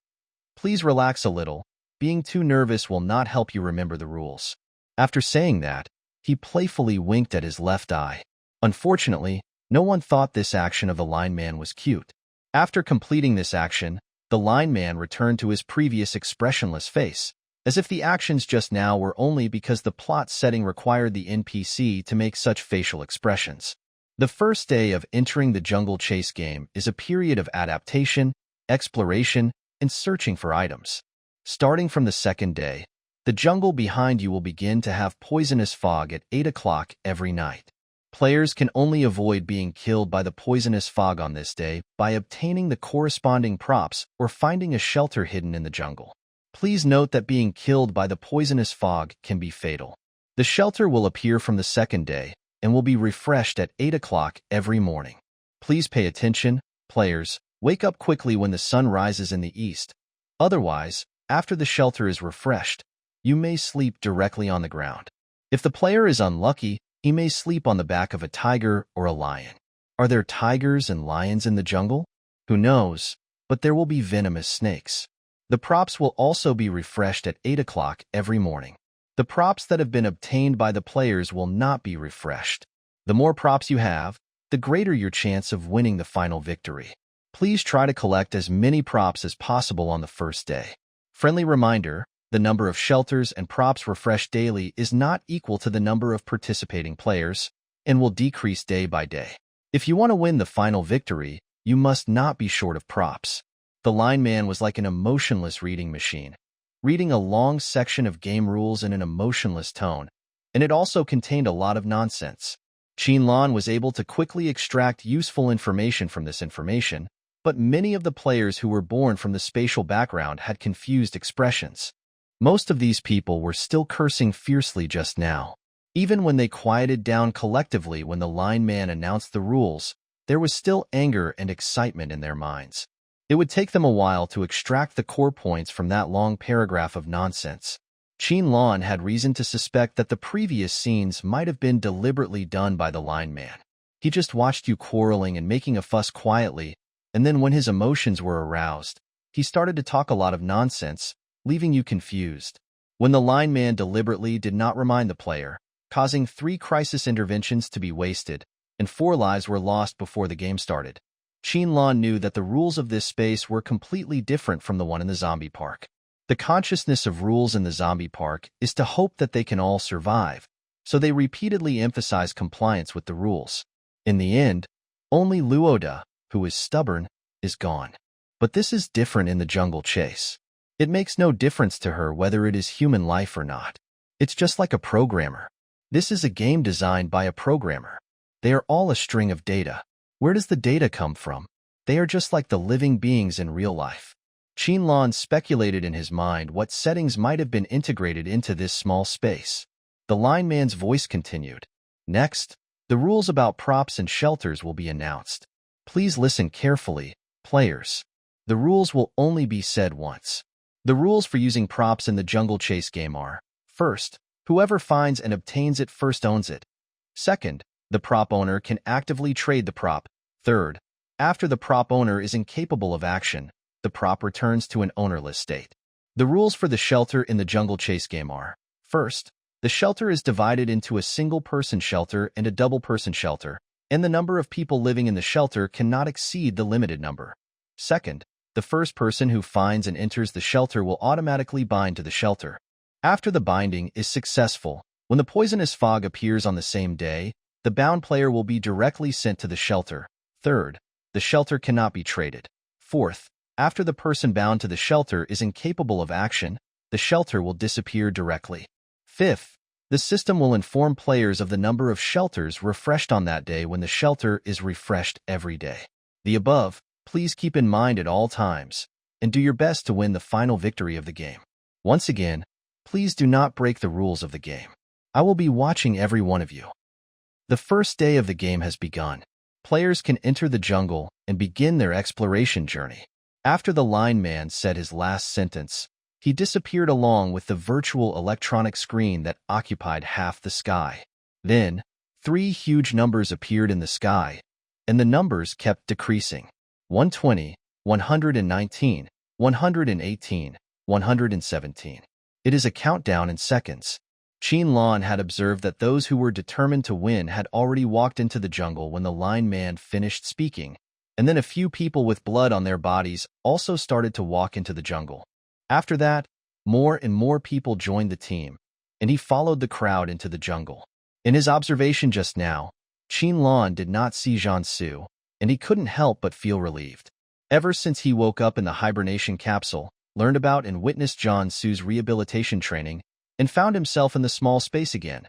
Speaker 1: "Please relax a little. Being too nervous will not help you remember the rules." After saying that, he playfully winked at his left eye. Unfortunately, no one thought this action of the line man was cute. After completing this action, the line man returned to his previous expressionless face, as if the actions just now were only because the plot setting required the NPC to make such facial expressions. The first day of entering the Jungle Chase game is a period of adaptation, exploration, and searching for items. Starting from the second day, the jungle behind you will begin to have poisonous fog at 8 o'clock every night. Players can only avoid being killed by the poisonous fog on this day by obtaining the corresponding props or finding a shelter hidden in the jungle. Please note that being killed by the poisonous fog can be fatal. The shelter will appear from the second day and will be refreshed at 8 o'clock every morning. Please pay attention, players. Wake up quickly when the sun rises in the east. Otherwise, after the shelter is refreshed, you may sleep directly on the ground. If the player is unlucky, he may sleep on the back of a tiger or a lion. Are there tigers and lions in the jungle? Who knows, but there will be venomous snakes. The props will also be refreshed at 8 o'clock every morning. The props that have been obtained by the players will not be refreshed. The more props you have, the greater your chance of winning the final victory. Please try to collect as many props as possible on the first day. Friendly reminder, the number of shelters and props refreshed daily is not equal to the number of participating players and will decrease day by day. If you want to win the final victory, you must not be short of props. The line man was like an emotionless reading machine, reading a long section of game rules in an emotionless tone, and it also contained a lot of nonsense. Qin was able to quickly extract useful information from this information, but many of the players who were born from the spatial background had confused expressions. Most of these people were still cursing fiercely just now. Even when they quieted down collectively when the line man announced the rules, there was still anger and excitement in their minds. It would take them a while to extract the core points from that long paragraph of nonsense. Lan had reason to suspect that the previous scenes might have been deliberately done by the line man. He just watched you quarreling and making a fuss quietly, and then when his emotions were aroused, he started to talk a lot of nonsense, leaving you confused. When the line man deliberately did not remind the player, causing 3 crisis interventions to be wasted, and 4 lives were lost before the game started. Lan knew that the rules of this space were completely different from the one in the zombie park. The consciousness of rules in the zombie park is to hope that they can all survive, so they repeatedly emphasize compliance with the rules. In the end, only Luoda, who is stubborn, is gone. But this is different in the jungle chase. It makes no difference to her whether it is human life or not. It's just like a programmer. This is a game designed by a programmer. They are all a string of data. Where does the data come from? They are just like the living beings in real life. Lan speculated in his mind what settings might have been integrated into this small space. The line man's voice continued. Next, the rules about props and shelters will be announced. Please listen carefully, players. The rules will only be said once. The rules for using props in the jungle chase game are: first, whoever finds and obtains it first owns it. Second, the prop owner can actively trade the prop. Third, after the prop owner is incapable of action, the prop returns to an ownerless state. The rules for the shelter in the jungle chase game are: first, the shelter is divided into a single-person shelter and a double-person shelter, and the number of people living in the shelter cannot exceed the limited number. Second, the first person who finds and enters the shelter will automatically bind to the shelter. After the binding is successful, when the poisonous fog appears on the same day, the bound player will be directly sent to the shelter. Third, the shelter cannot be traded. Fourth, after the person bound to the shelter is incapable of action, the shelter will disappear directly. Fifth, the system will inform players of the number of shelters refreshed on that day when the shelter is refreshed every day. The above, please keep in mind at all times, and do your best to win the final victory of the game. Once again, please do not break the rules of the game. I will be watching every one of you. The first day of the game has begun. Players can enter the jungle and begin their exploration journey. After the line man said his last sentence, he disappeared along with the virtual electronic screen that occupied half the sky. Then, 3 huge numbers appeared in the sky, and the numbers kept decreasing. 120, 119, 118, 117. It is a countdown in seconds. Lan had observed that those who were determined to win had already walked into the jungle when the line man finished speaking, and then a few people with blood on their bodies also started to walk into the jungle. After that, more and more people joined the team, and he followed the crowd into the jungle. In his observation just now, Lan did not see Jiansu, and he couldn't help but feel relieved. Ever since he woke up in the hibernation capsule, learned about and witnessed Jiansu's rehabilitation training, and found himself in the small space again,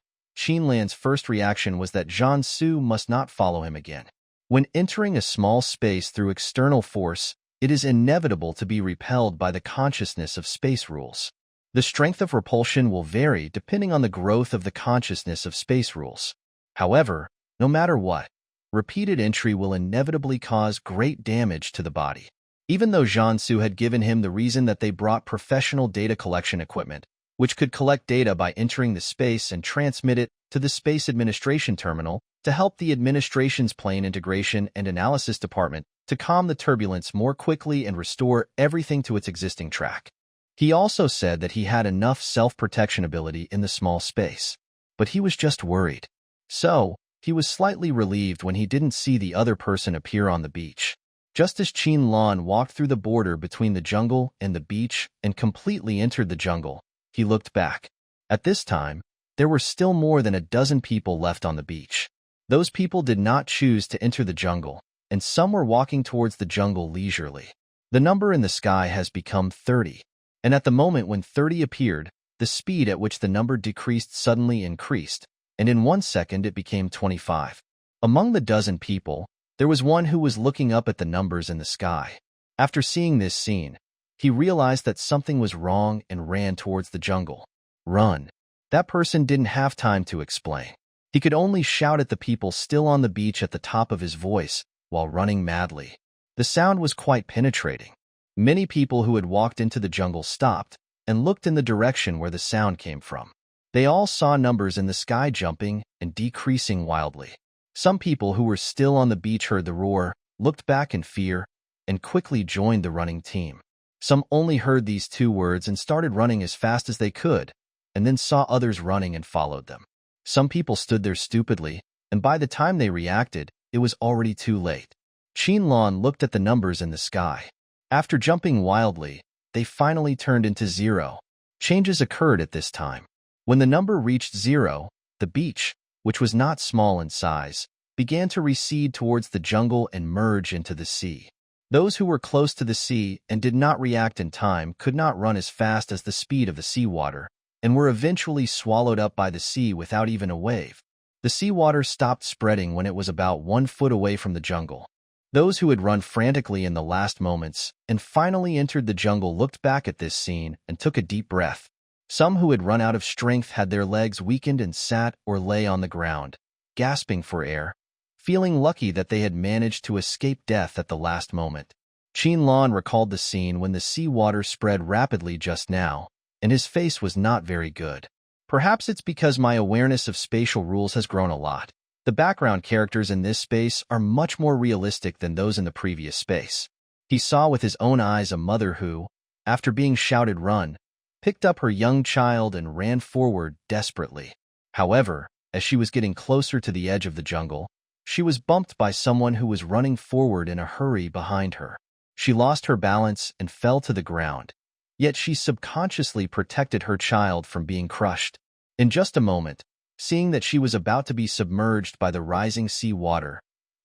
Speaker 1: Lan's first reaction was that Jiansu must not follow him again. When entering a small space through external force, it is inevitable to be repelled by the consciousness of space rules. The strength of repulsion will vary depending on the growth of the consciousness of space rules. However, no matter what, repeated entry will inevitably cause great damage to the body. Even though Jiansu had given him the reason that they brought professional data collection equipment, which could collect data by entering the space and transmit it to the Space Administration Terminal to help the administration's plane integration and analysis department to calm the turbulence more quickly and restore everything to its existing track. He also said that he had enough self-protection ability in the small space, but he was just worried. So, he was slightly relieved when he didn't see the other person appear on the beach. Just as Lan walked through the border between the jungle and the beach and completely entered the jungle, he looked back. At this time, there were still more than a dozen people left on the beach. Those people did not choose to enter the jungle, and some were walking towards the jungle leisurely. The number in the sky has become 30, and at the moment when 30 appeared, the speed at which the number decreased suddenly increased, and in 1 second it became 25. Among the dozen people, there was one who was looking up at the numbers in the sky. After seeing this scene, he realized that something was wrong and ran towards the jungle. Run. That person didn't have time to explain. He could only shout at the people still on the beach at the top of his voice while running madly. The sound was quite penetrating. Many people who had walked into the jungle stopped, and looked in the direction where the sound came from. They all saw numbers in the sky jumping and decreasing wildly. Some people who were still on the beach heard the roar, looked back in fear, and quickly joined the running team. Some only heard these 2 words and started running as fast as they could, and then saw others running and followed them. Some people stood there stupidly, and by the time they reacted, it was already too late. Qinlan looked at the numbers in the sky. After jumping wildly, they finally turned into 0. Changes occurred at this time. When the number reached 0, the beach, which was not small in size, began to recede towards the jungle and merge into the sea. Those who were close to the sea and did not react in time could not run as fast as the speed of the seawater, and were eventually swallowed up by the sea without even a wave. The seawater stopped spreading when it was about 1 foot away from the jungle. Those who had run frantically in the last moments and finally entered the jungle looked back at this scene and took a deep breath. Some who had run out of strength had their legs weakened and sat or lay on the ground, gasping for air, feeling lucky that they had managed to escape death at the last moment. Qinlan recalled the scene when the seawater spread rapidly just now, and his face was not very good. Perhaps it's because my awareness of spatial rules has grown a lot. The background characters in this space are much more realistic than those in the previous space. He saw with his own eyes a mother who, after being shouted run, picked up her young child and ran forward desperately. However, as she was getting closer to the edge of the jungle, she was bumped by someone who was running forward in a hurry behind her. She lost her balance and fell to the ground, yet she subconsciously protected her child from being crushed. In just a moment, seeing that she was about to be submerged by the rising sea water,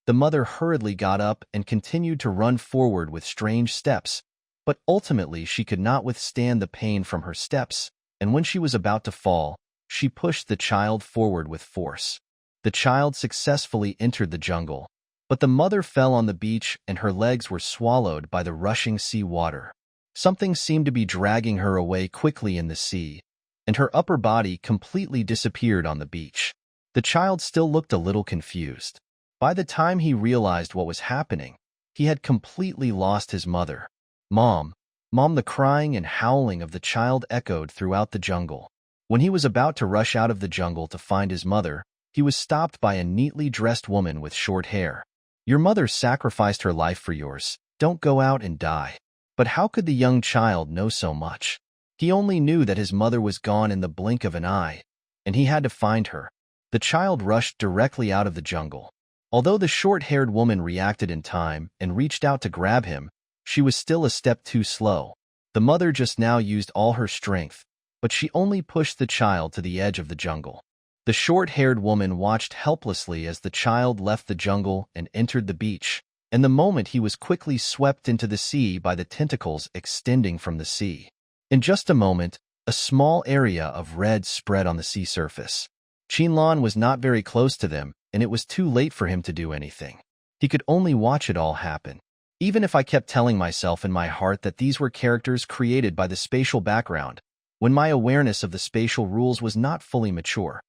Speaker 1: the mother hurriedly got up and continued to run forward with strange steps, but ultimately she could not withstand the pain from her steps, and when she was about to fall, she pushed the child forward with force. The child successfully entered the jungle, but the mother fell on the beach and her legs were swallowed by the rushing sea water. Something seemed to be dragging her away quickly in the sea, and her upper body completely disappeared on the beach. The child still looked a little confused. By the time he realized what was happening, he had completely lost his mother. "Mom, Mom!" The crying and howling of the child echoed throughout the jungle. When he was about to rush out of the jungle to find his mother, he was stopped by a neatly dressed woman with short hair. "Your mother sacrificed her life for yours. Don't go out and die." But how could the young child know so much? He only knew that his mother was gone in the blink of an eye, and he had to find her. The child rushed directly out of the jungle. Although the short-haired woman reacted in time and reached out to grab him, she was still a step too slow. The mother just now used all her strength, but she only pushed the child to the edge of the jungle. The short-haired woman watched helplessly as the child left the jungle and entered the beach, and the moment he was quickly swept into the sea by the tentacles extending from the sea. In just a moment, a small area of red spread on the sea surface. Qinlan was not very close to them, and it was too late for him to do anything. He could only watch it all happen. Even if I kept telling myself in my heart that these were characters created by the spatial background, when my awareness of the spatial rules was not fully mature,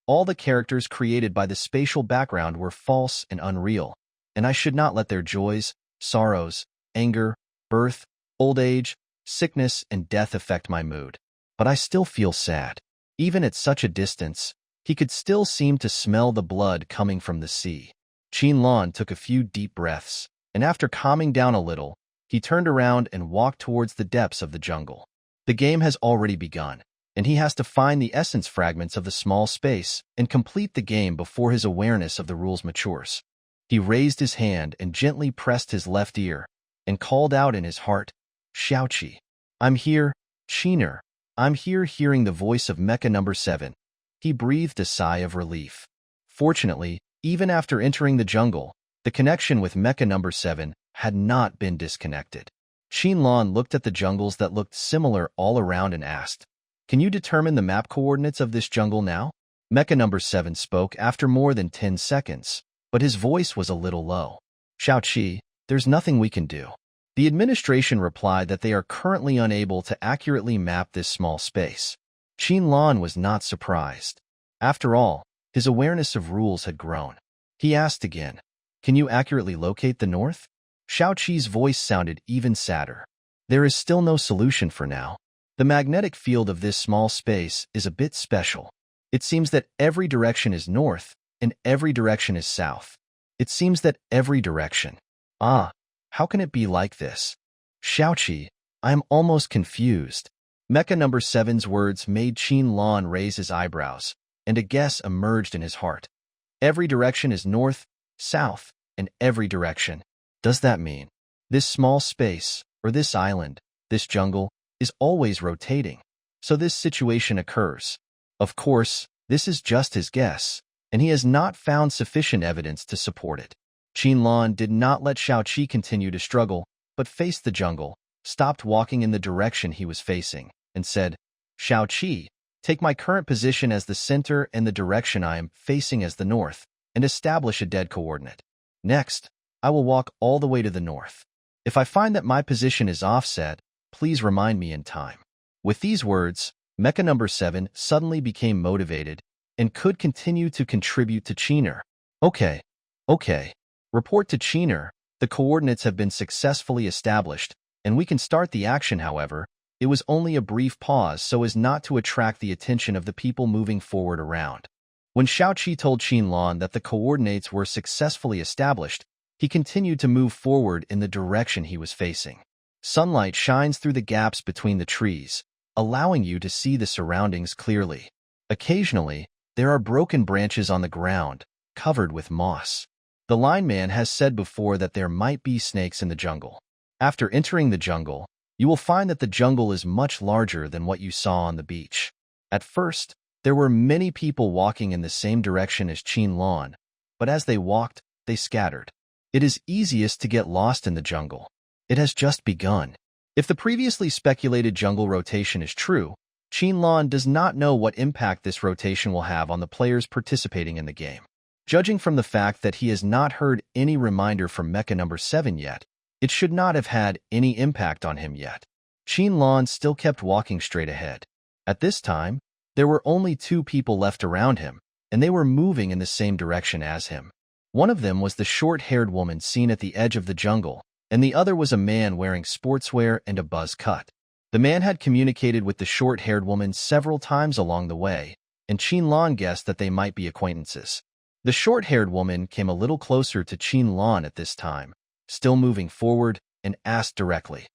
Speaker 1: all the characters created by the spatial background were false and unreal, and I should not let their joys, sorrows, anger, birth, old age, sickness, and death affect my mood. But I still feel sad. Even at such a distance, he could still seem to smell the blood coming from the sea. Qinlan took a few deep breaths, and after calming down a little, he turned around and walked towards the depths of the jungle. The game has already begun, and he has to find the essence fragments of the small space and complete the game before his awareness of the rules matures. He raised his hand and gently pressed his left ear, and called out in his heart, "Xiaoqi, I'm here, Qiner. I'm here." Hearing the voice of Mecha number 7, he breathed a sigh of relief. Fortunately, even after entering the jungle, the connection with Mecha number 7 had not been disconnected. Qinlan looked at the jungles that looked similar all around and asked, "Can you determine the map coordinates of this jungle now?" Mecha number 7 spoke after more than 10 seconds, but his voice was a little low. "Xiaoqi, there's nothing we can do." The administration replied that they are currently unable to accurately map this small space. Qinlan was not surprised. After all, his awareness of rules had grown. He asked again, "Can you accurately locate the north?" Xiaoqi's voice sounded even sadder. "There is still no solution for now. The magnetic field of this small space is a bit special. It seems that every direction is north, and every direction is south. It seems that every direction. Ah, how can it be like this? Xiaoqi, I am almost confused. Mecha number 7's words made Qin Lan raise his eyebrows, and a guess emerged in his heart. Every direction is north, south, and every direction. Does that mean this small space, or this island, this jungle, is always rotating? So this situation occurs. Of course, this is just his guess, and he has not found sufficient evidence to support it. Qin Lan did not let Xiaoqi continue to struggle, but faced the jungle, stopped walking in the direction he was facing, and said, Xiaoqi, take my current position as the center and the direction I am facing as the north, and establish a dead coordinate. Next, I will walk all the way to the north. If I find that my position is offset, please remind me in time. With these words, Mecha number 7 suddenly became motivated and could continue to contribute to Qiner. Okay. Report to Qiner, the coordinates have been successfully established, and we can start the action. However, it was only a brief pause so as not to attract the attention of the people moving forward around. When Xiaoqi told Qin Lan that the coordinates were successfully established, he continued to move forward in the direction he was facing. Sunlight shines through the gaps between the trees, allowing you to see the surroundings clearly. Occasionally, there are broken branches on the ground, covered with moss. The lineman has said before that there might be snakes in the jungle. After entering the jungle, you will find that the jungle is much larger than what you saw on the beach. At first, there were many people walking in the same direction as Qin Lan, but as they walked, they scattered. It is easiest to get lost in the jungle. It has just begun. If the previously speculated jungle rotation is true, Qin Lan does not know what impact this rotation will have on the players participating in the game. Judging from the fact that he has not heard any reminder from Mecha number 7 yet, it should not have had any impact on him yet. Qin Lan still kept walking straight ahead. At this time, there were only 2 people left around him, and they were moving in the same direction as him. One of them was the short-haired woman seen at the edge of the jungle, and the other was a man wearing sportswear and a buzz cut. The man had communicated with the short-haired woman several times along the way, and Qin Lan guessed that they might be acquaintances. The short-haired woman came a little closer to Qin Lan at this time, still moving forward, and asked directly,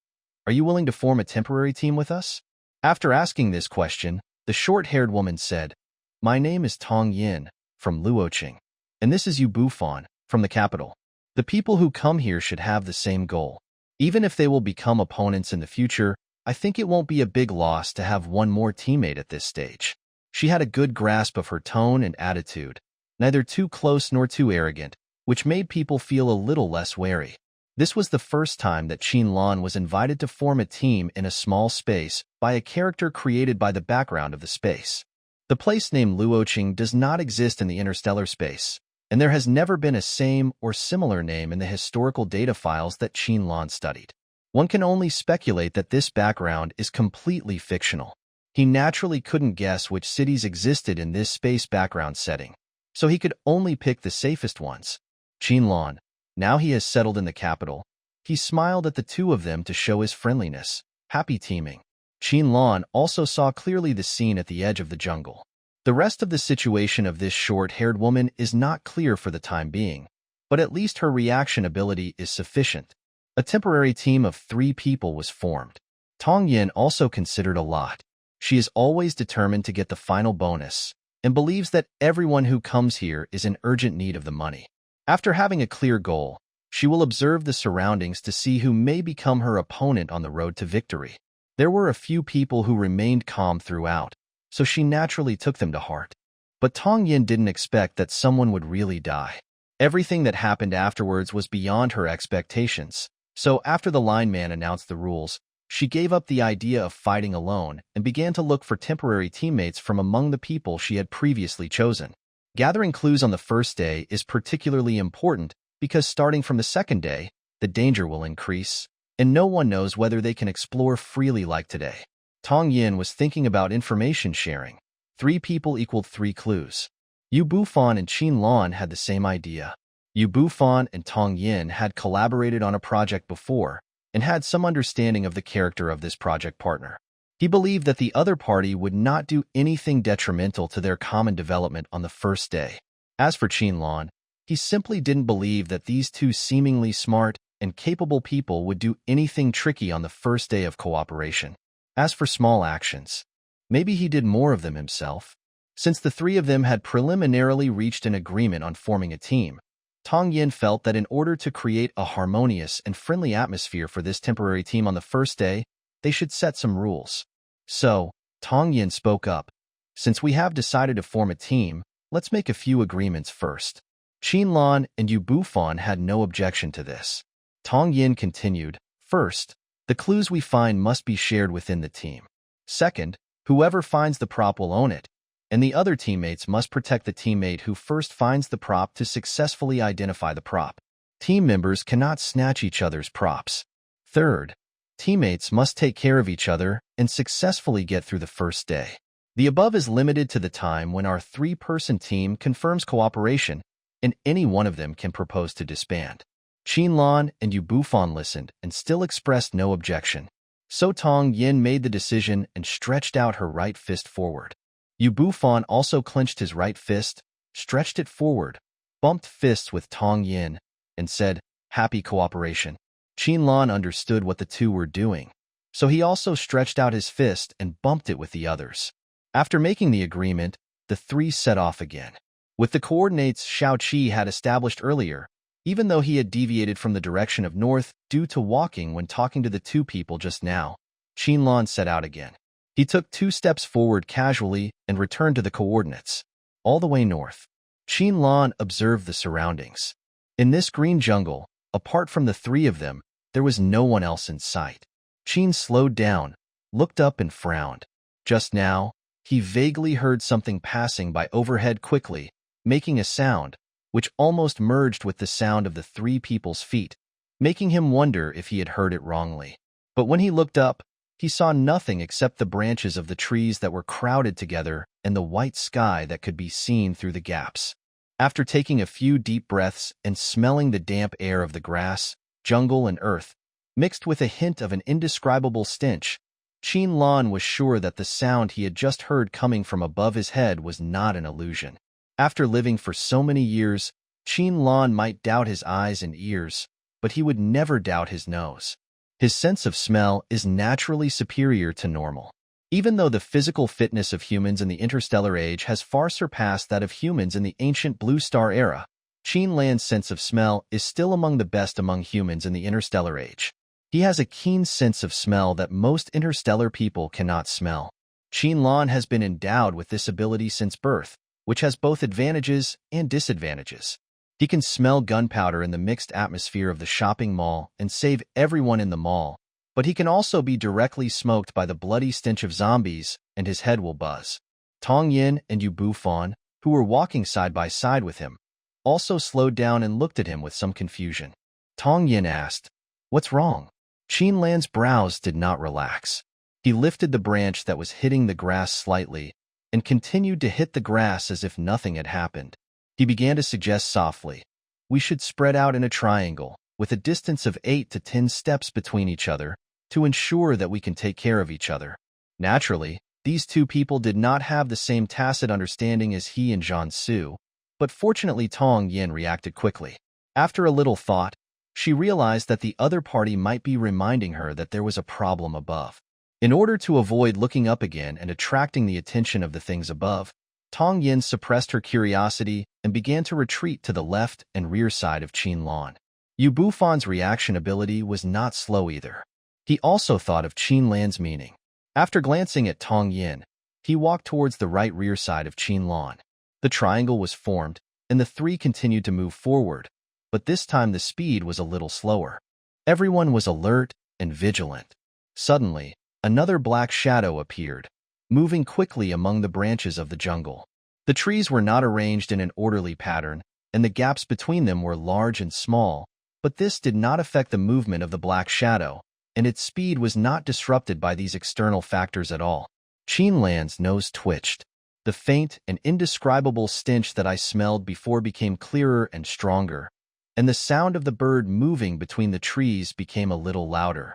Speaker 1: "Are you willing to form a temporary team with us?" After asking this question, the short-haired woman said, "My name is Tong Yin, from Luoqing, and this is Yu Bufan, from the capital. The people who come here should have the same goal. Even if they will become opponents in the future, I think it won't be a big loss to have one more teammate at this stage." She had a good grasp of her tone and attitude, neither too close nor too arrogant, which made people feel a little less wary. This was the first time that Qin Lan was invited to form a team in a small space by a character created by the background of the space. The place named Luoqing does not exist in the interstellar space, and there has never been a same or similar name in the historical data files that Qin Lan studied. One can only speculate that this background is completely fictional. He naturally couldn't guess which cities existed in this space background setting, so he could only pick the safest ones. Qin Lan, now he has settled in the capital, he smiled at the 2 of them to show his friendliness. Happy teaming. Qin Lan also saw clearly the scene at the edge of the jungle. The rest of the situation of this short-haired woman is not clear for the time being, but at least her reaction ability is sufficient. A temporary team of 3 people was formed. Tong Yin also considered a lot. She is always determined to get the final bonus, and believes that everyone who comes here is in urgent need of the money. After having a clear goal, she will observe the surroundings to see who may become her opponent on the road to victory. There were a few people who remained calm throughout, so she naturally took them to heart. But Tong Yin didn't expect that someone would really die. Everything that happened afterwards was beyond her expectations, so after the lineman announced the rules, she gave up the idea of fighting alone and began to look for temporary teammates from among the people she had previously chosen. Gathering clues on the first day is particularly important because starting from the second day, the danger will increase, and no one knows whether they can explore freely like today. Tong Yin was thinking about information sharing. 3 people equaled 3 clues. Yu Bufan and Qin Lan had the same idea. Yu Bufan and Tong Yin had collaborated on a project before and had some understanding of the character of this project partner. He believed that the other party would not do anything detrimental to their common development on the first day. As for Qinlan, he simply didn't believe that these two seemingly smart and capable people would do anything tricky on the first day of cooperation. As for small actions, maybe he did more of them himself. Since the three of them had preliminarily reached an agreement on forming a team, Tong Yin felt that in order to create a harmonious and friendly atmosphere for this temporary team on the first day, they should set some rules. So, Tong Yin spoke up. Since we have decided to form a team, let's make a few agreements first. Qinlan and Yu Bufan had no objection to this. Tong Yin continued, first, the clues we find must be shared within the team. Second, whoever finds the prop will own it, and the other teammates must protect the teammate who first finds the prop to successfully identify the prop. Team members cannot snatch each other's props. Third, teammates must take care of each other and successfully get through the first day. The above is limited to the time when our three-person team confirms cooperation, and any one of them can propose to disband. Qinlan and Yu Bufan listened and still expressed no objection. So Tong Yin made the decision and stretched out her right fist forward. Yu Bufan also clenched his right fist, stretched it forward, bumped fists with Tong Yin, and said, "Happy cooperation." Qinlan understood what the two were doing, so he also stretched out his fist and bumped it with the others. After making the agreement, the three set off again. With the coordinates Xiao Qi had established earlier, even though he had deviated from the direction of north due to walking when talking to the two people just now, Qinlan set out again. He took 2 steps forward casually and returned to the coordinates. All the way north. Qinlan observed the surroundings. In this green jungle, apart from the three of them, there was no one else in sight. Qin slowed down, looked up and frowned. Just now, he vaguely heard something passing by overhead quickly, making a sound, which almost merged with the sound of the three people's feet, making him wonder if he had heard it wrongly. But when he looked up, he saw nothing except the branches of the trees that were crowded together and the white sky that could be seen through the gaps. After taking a few deep breaths and smelling the damp air of the grass, jungle, and earth, mixed with a hint of an indescribable stench, Qinlan was sure that the sound he had just heard coming from above his head was not an illusion. After living for so many years, Qinlan might doubt his eyes and ears, but he would never doubt his nose. His sense of smell is naturally superior to normal. Even though the physical fitness of humans in the interstellar age has far surpassed that of humans in the ancient Blue Star era, Qinlan's sense of smell is still among the best among humans in the interstellar age. He has a keen sense of smell that most interstellar people cannot smell. Qinlan has been endowed with this ability since birth, which has both advantages and disadvantages. He can smell gunpowder in the mixed atmosphere of the shopping mall and save everyone in the mall, but he can also be directly smoked by the bloody stench of zombies, and his head will buzz. Tong Yin and Yu Bufan, who were walking side by side with him, also slowed down and looked at him with some confusion. Tong Yin asked, "What's wrong?" Qinlan's brows did not relax. He lifted the branch that was hitting the grass slightly and continued to hit the grass as if nothing had happened. He began to suggest softly, "We should spread out in a triangle, with a distance of 8 to 10 steps between each other, to ensure that we can take care of each other." Naturally, these two people did not have the same tacit understanding as he and Jiansu, but fortunately Tong Yin reacted quickly. After a little thought, she realized that the other party might be reminding her that there was a problem above. In order to avoid looking up again and attracting the attention of the things above, Tong Yin suppressed her curiosity and began to retreat to the left and rear side of Qinlan. Yu Bufan's reaction ability was not slow either. He also thought of Qinlan's meaning. After glancing at Tong Yin, he walked towards the right rear side of Qinlan. The triangle was formed, and the three continued to move forward, but this time the speed was a little slower. Everyone was alert and vigilant. Suddenly, another black shadow appeared, moving quickly among the branches of the jungle. The trees were not arranged in an orderly pattern, and the gaps between them were large and small, but this did not affect the movement of the black shadow, and its speed was not disrupted by these external factors at all. Qinlan's nose twitched. The faint and indescribable stench that I smelled before became clearer and stronger, and the sound of the bird moving between the trees became a little louder.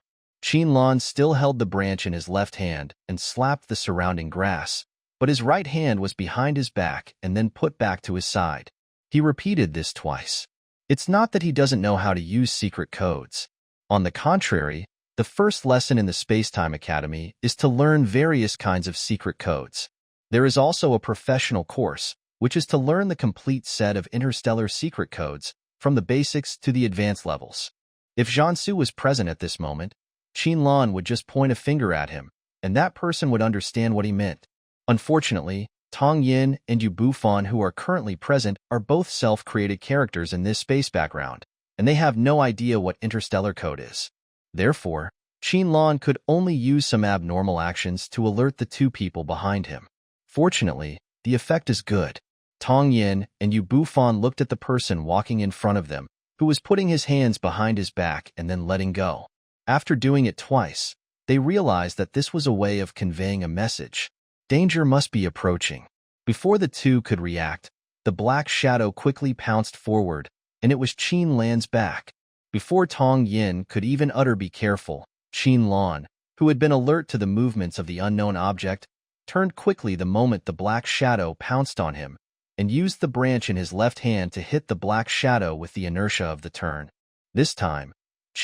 Speaker 1: Lan still held the branch in his left hand and slapped the surrounding grass, but his right hand was behind his back and then put back to his side. He repeated this twice. It's not that he doesn't know how to use secret codes. On the contrary, the first lesson in the Spacetime Academy is to learn various kinds of secret codes. There is also a professional course, which is to learn the complete set of interstellar secret codes, from the basics to the advanced levels. If Jiansu was present at this moment, Lan would just point a finger at him, and that person would understand what he meant. Unfortunately, Tong Yin and Yu Bufan, who are currently present, are both self-created characters in this space background, and they have no idea what interstellar code is. Therefore, Lan could only use some abnormal actions to alert the two people behind him. Fortunately, the effect is good. Tong Yin and Yu Bufan looked at the person walking in front of them, who was putting his hands behind his back and then letting go. After doing it twice, they realized that this was a way of conveying a message. Danger must be approaching. Before the two could react, the black shadow quickly pounced forward, and it was Lan's back. Before Tong Yin could even utter "be careful," Lan, who had been alert to the movements of the unknown object, turned quickly the moment the black shadow pounced on him, and used the branch in his left hand to hit the black shadow with the inertia of the turn. This time,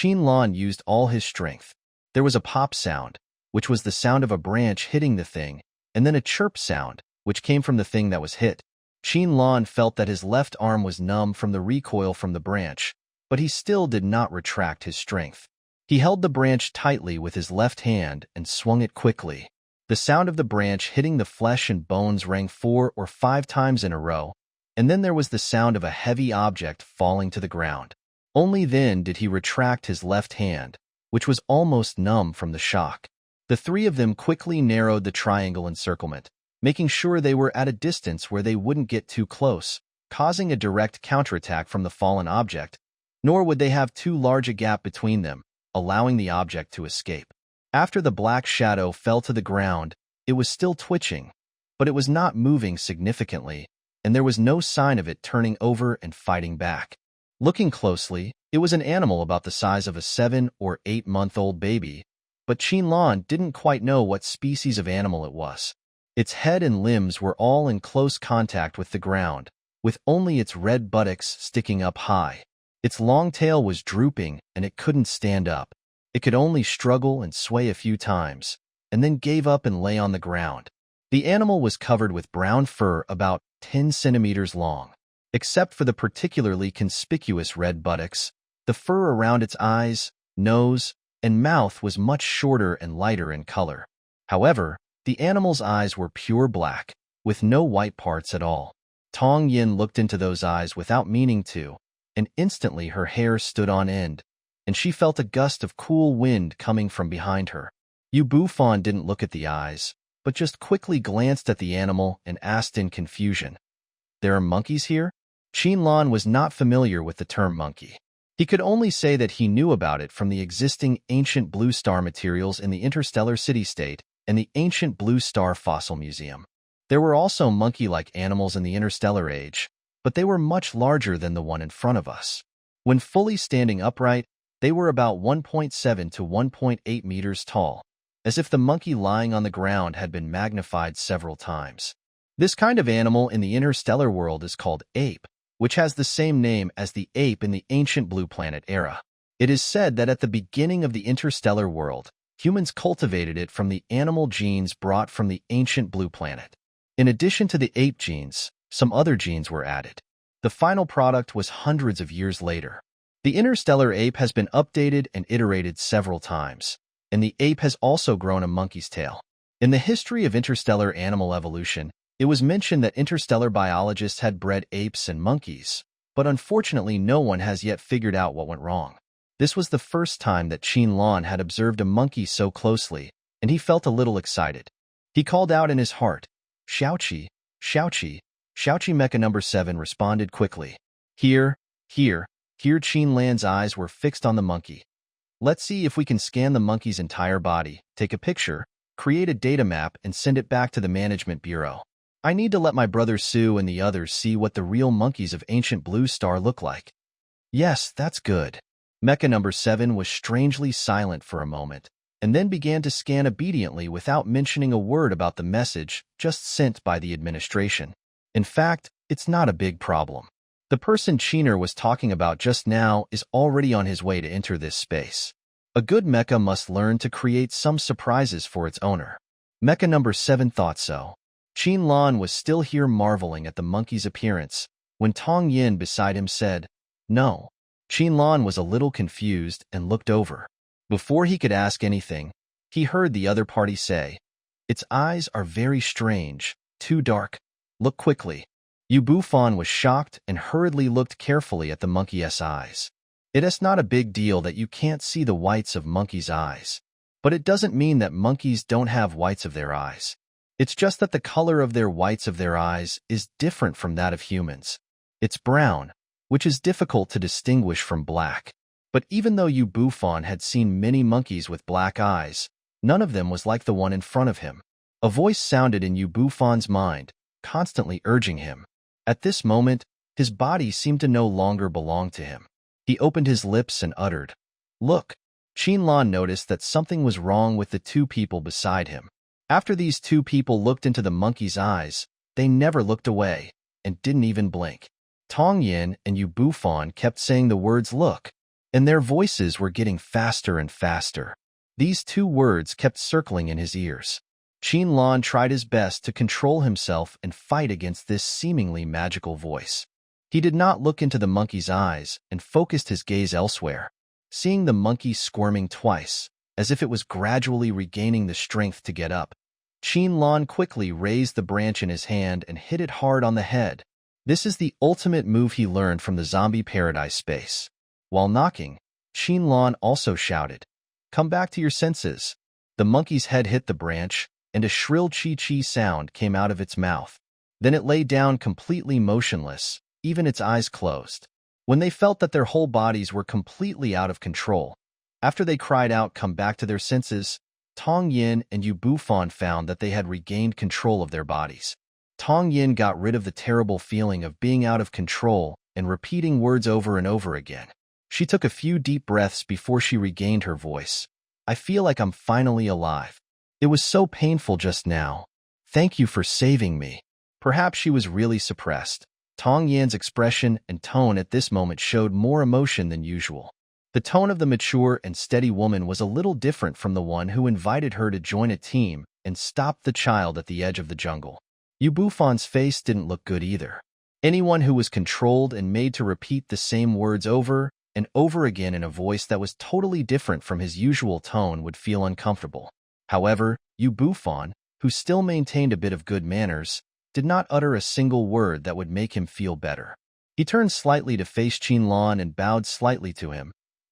Speaker 1: Lan used all his strength. There was a pop sound, which was the sound of a branch hitting the thing, and then a chirp sound, which came from the thing that was hit. Lan felt that his left arm was numb from the recoil from the branch, but he still did not retract his strength. He held the branch tightly with his left hand and swung it quickly. The sound of the branch hitting the flesh and bones rang 4 or 5 times in a row, and then there was the sound of a heavy object falling to the ground. Only then did he retract his left hand, which was almost numb from the shock. The three of them quickly narrowed the triangle encirclement, making sure they were at a distance where they wouldn't get too close, causing a direct counterattack from the fallen object, nor would they have too large a gap between them, allowing the object to escape. After the black shadow fell to the ground, it was still twitching, but it was not moving significantly, and there was no sign of it turning over and fighting back. Looking closely, it was an animal about the size of a 7 or 8-month-old baby, but Lan didn't quite know what species of animal it was. Its head and limbs were all in close contact with the ground, with only its red buttocks sticking up high. Its long tail was drooping, and it couldn't stand up. It could only struggle and sway a few times, and then gave up and lay on the ground. The animal was covered with brown fur about 10 centimeters long. Except for the particularly conspicuous red buttocks, the fur around its eyes, nose, and mouth was much shorter and lighter in color. However, the animal's eyes were pure black, with no white parts at all. Tong Yin looked into those eyes without meaning to, and instantly her hair stood on end, and she felt a gust of cool wind coming from behind her. Yu Bufan didn't look at the eyes, but just quickly glanced at the animal and asked in confusion, "There are monkeys here?" Lan was not familiar with the term monkey. He could only say that he knew about it from the existing ancient blue star materials in the interstellar city-state and the ancient blue star fossil museum. There were also monkey-like animals in the interstellar age, but they were much larger than the one in front of us. When fully standing upright, they were about 1.7 to 1.8 meters tall, as if the monkey lying on the ground had been magnified several times. This kind of animal in the interstellar world is called ape, which has the same name as the ape in the ancient blue planet era. It is said that at the beginning of the interstellar world, humans cultivated it from the animal genes brought from the ancient blue planet. In addition to the ape genes, some other genes were added. The final product was hundreds of years later. The interstellar ape has been updated and iterated several times, and the ape has also grown a monkey's tail. In the history of interstellar animal evolution, it was mentioned that interstellar biologists had bred apes and monkeys, but unfortunately no one has yet figured out what went wrong. This was the first time that Lan had observed a monkey so closely, and he felt a little excited. He called out in his heart, "Xiaoqi, Xiaoqi." Xiaoqi Mecha number 7 responded quickly. Here. Lan's eyes were fixed on the monkey. "Let's see if we can scan the monkey's entire body, take a picture, create a data map, and send it back to the management bureau. I need to let my brother Sue and the others see what the real monkeys of ancient blue star look like." "Yes, that's good." Mecha number 7 was strangely silent for a moment, and then began to scan obediently without mentioning a word about the message just sent by the administration. In fact, it's not a big problem. The person Cheener was talking about just now is already on his way to enter this space. A good mecha must learn to create some surprises for its owner. Mecha number 7 thought so. Qin Lan was still here marveling at the monkey's appearance when Tong Yin beside him said, "No." Qin Lan was a little confused and looked over. Before he could ask anything, he heard the other party say, "Its eyes are very strange, too dark. Look quickly." Yu Bufan was shocked and hurriedly looked carefully at the monkey's eyes. It is not a big deal that you can't see the whites of monkeys' eyes, but it doesn't mean that monkeys don't have whites of their eyes. It's just that the color of their whites of their eyes is different from that of humans. It's brown, which is difficult to distinguish from black. But even though Yu Bufan had seen many monkeys with black eyes, none of them was like the one in front of him. A voice sounded in Yu Bufan's mind, constantly urging him. At this moment, his body seemed to no longer belong to him. He opened his lips and uttered, "Look." Qin Lan noticed that something was wrong with the two people beside him. After these two people looked into the monkey's eyes, they never looked away and didn't even blink. Tong Yin and Yu Bufan kept saying the words "look," and their voices were getting faster and faster. These two words kept circling in his ears. Qin Lan tried his best to control himself and fight against this seemingly magical voice. He did not look into the monkey's eyes and focused his gaze elsewhere, seeing the monkey squirming twice, as if it was gradually regaining the strength to get up. Qin Lan quickly raised the branch in his hand and hit it hard on the head. This is the ultimate move he learned from the zombie paradise space. While knocking, Qin Lan also shouted, "Come back to your senses." The monkey's head hit the branch, and a shrill chi-chi sound came out of its mouth. Then it lay down completely motionless, even its eyes closed. When they felt that their whole bodies were completely out of control, after they cried out, "Come back to their senses," Tong Yin and Yu Bufan found that they had regained control of their bodies. Tong Yin got rid of the terrible feeling of being out of control and repeating words over and over again. She took a few deep breaths before she regained her voice. "I feel like I'm finally alive. It was so painful just now. Thank you for saving me." Perhaps she was really suppressed. Tong Yan's expression and tone at this moment showed more emotion than usual. The tone of the mature and steady woman was a little different from the one who invited her to join a team and stopped the child at the edge of the jungle. Yu Bufan's face didn't look good either. Anyone who was controlled and made to repeat the same words over and over again in a voice that was totally different from his usual tone would feel uncomfortable. However, Yu Bufan, who still maintained a bit of good manners, did not utter a single word that would make him feel better. He turned slightly to face Qin Lan and bowed slightly to him.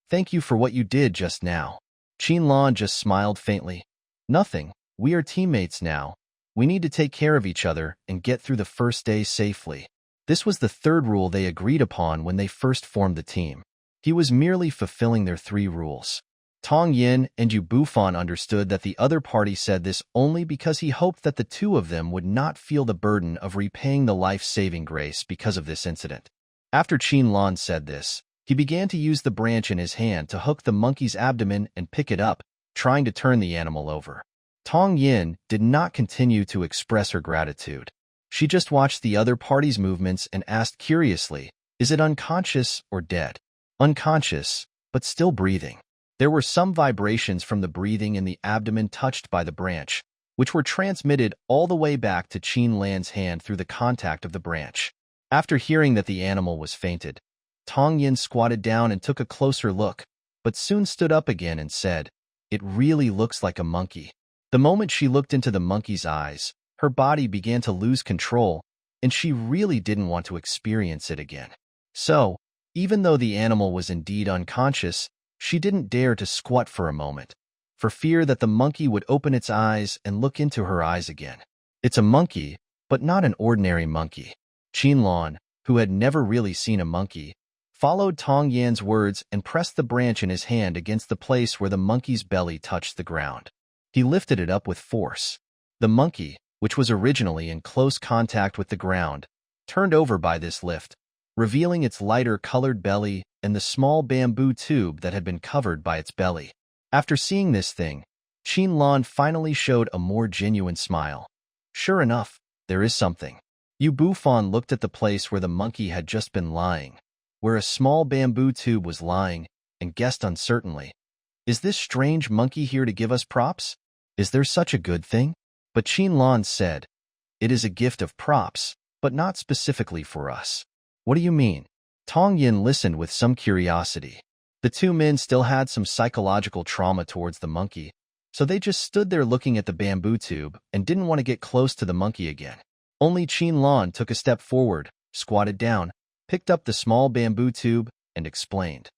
Speaker 1: "Thank you for what you did just now." Qin Lan just smiled faintly. "Nothing. We are teammates now. We need to take care of each other and get through the first day safely." This was the third rule they agreed upon when they first formed the team. He was merely fulfilling their 3 rules. Tong Yin and Yu Bufan understood that the other party said this only because he hoped that the two of them would not feel the burden of repaying the life-saving grace because of this incident. After Qin Lan said this, he began to use the branch in his hand to hook the monkey's abdomen and pick it up, trying to turn the animal over. Tong Yin did not continue to express her gratitude. She just watched the other party's movements and asked curiously, "Is it unconscious or dead?" "Unconscious, but still breathing." There were some vibrations from the breathing in the abdomen touched by the branch, which were transmitted all the way back to Qin Lan's hand through the contact of the branch. After hearing that the animal was fainted, Tong Yin squatted down and took a closer look, but soon stood up again and said, "It really looks like a monkey." The moment she looked into the monkey's eyes, her body began to lose control, and she really didn't want to experience it again. So, even though the animal was indeed unconscious, she didn't dare to squat for a moment, for fear that the monkey would open its eyes and look into her eyes again. It's a monkey, but not an ordinary monkey. Qin Lan, who had never really seen a monkey, followed Tong Yan's words and pressed the branch in his hand against the place where the monkey's belly touched the ground. He lifted it up with force. The monkey, which was originally in close contact with the ground, turned over by this lift, revealing its lighter colored belly and the small bamboo tube that had been covered by its belly. After seeing this thing, Qinlan finally showed a more genuine smile. Sure enough, there is something. Yu Bufan looked at the place where the monkey had just been lying, where a small bamboo tube was lying, and guessed uncertainly, "Is this strange monkey here to give us props? Is there such a good thing?" But Qinlan said, "It is a gift of props, but not specifically for us." "What do you mean?" Tong Yin listened with some curiosity. The two men still had some psychological trauma towards the monkey, so they just stood there looking at the bamboo tube and didn't want to get close to the monkey again. Only Qinlan took a step forward, squatted down, picked up the small bamboo tube, and explained.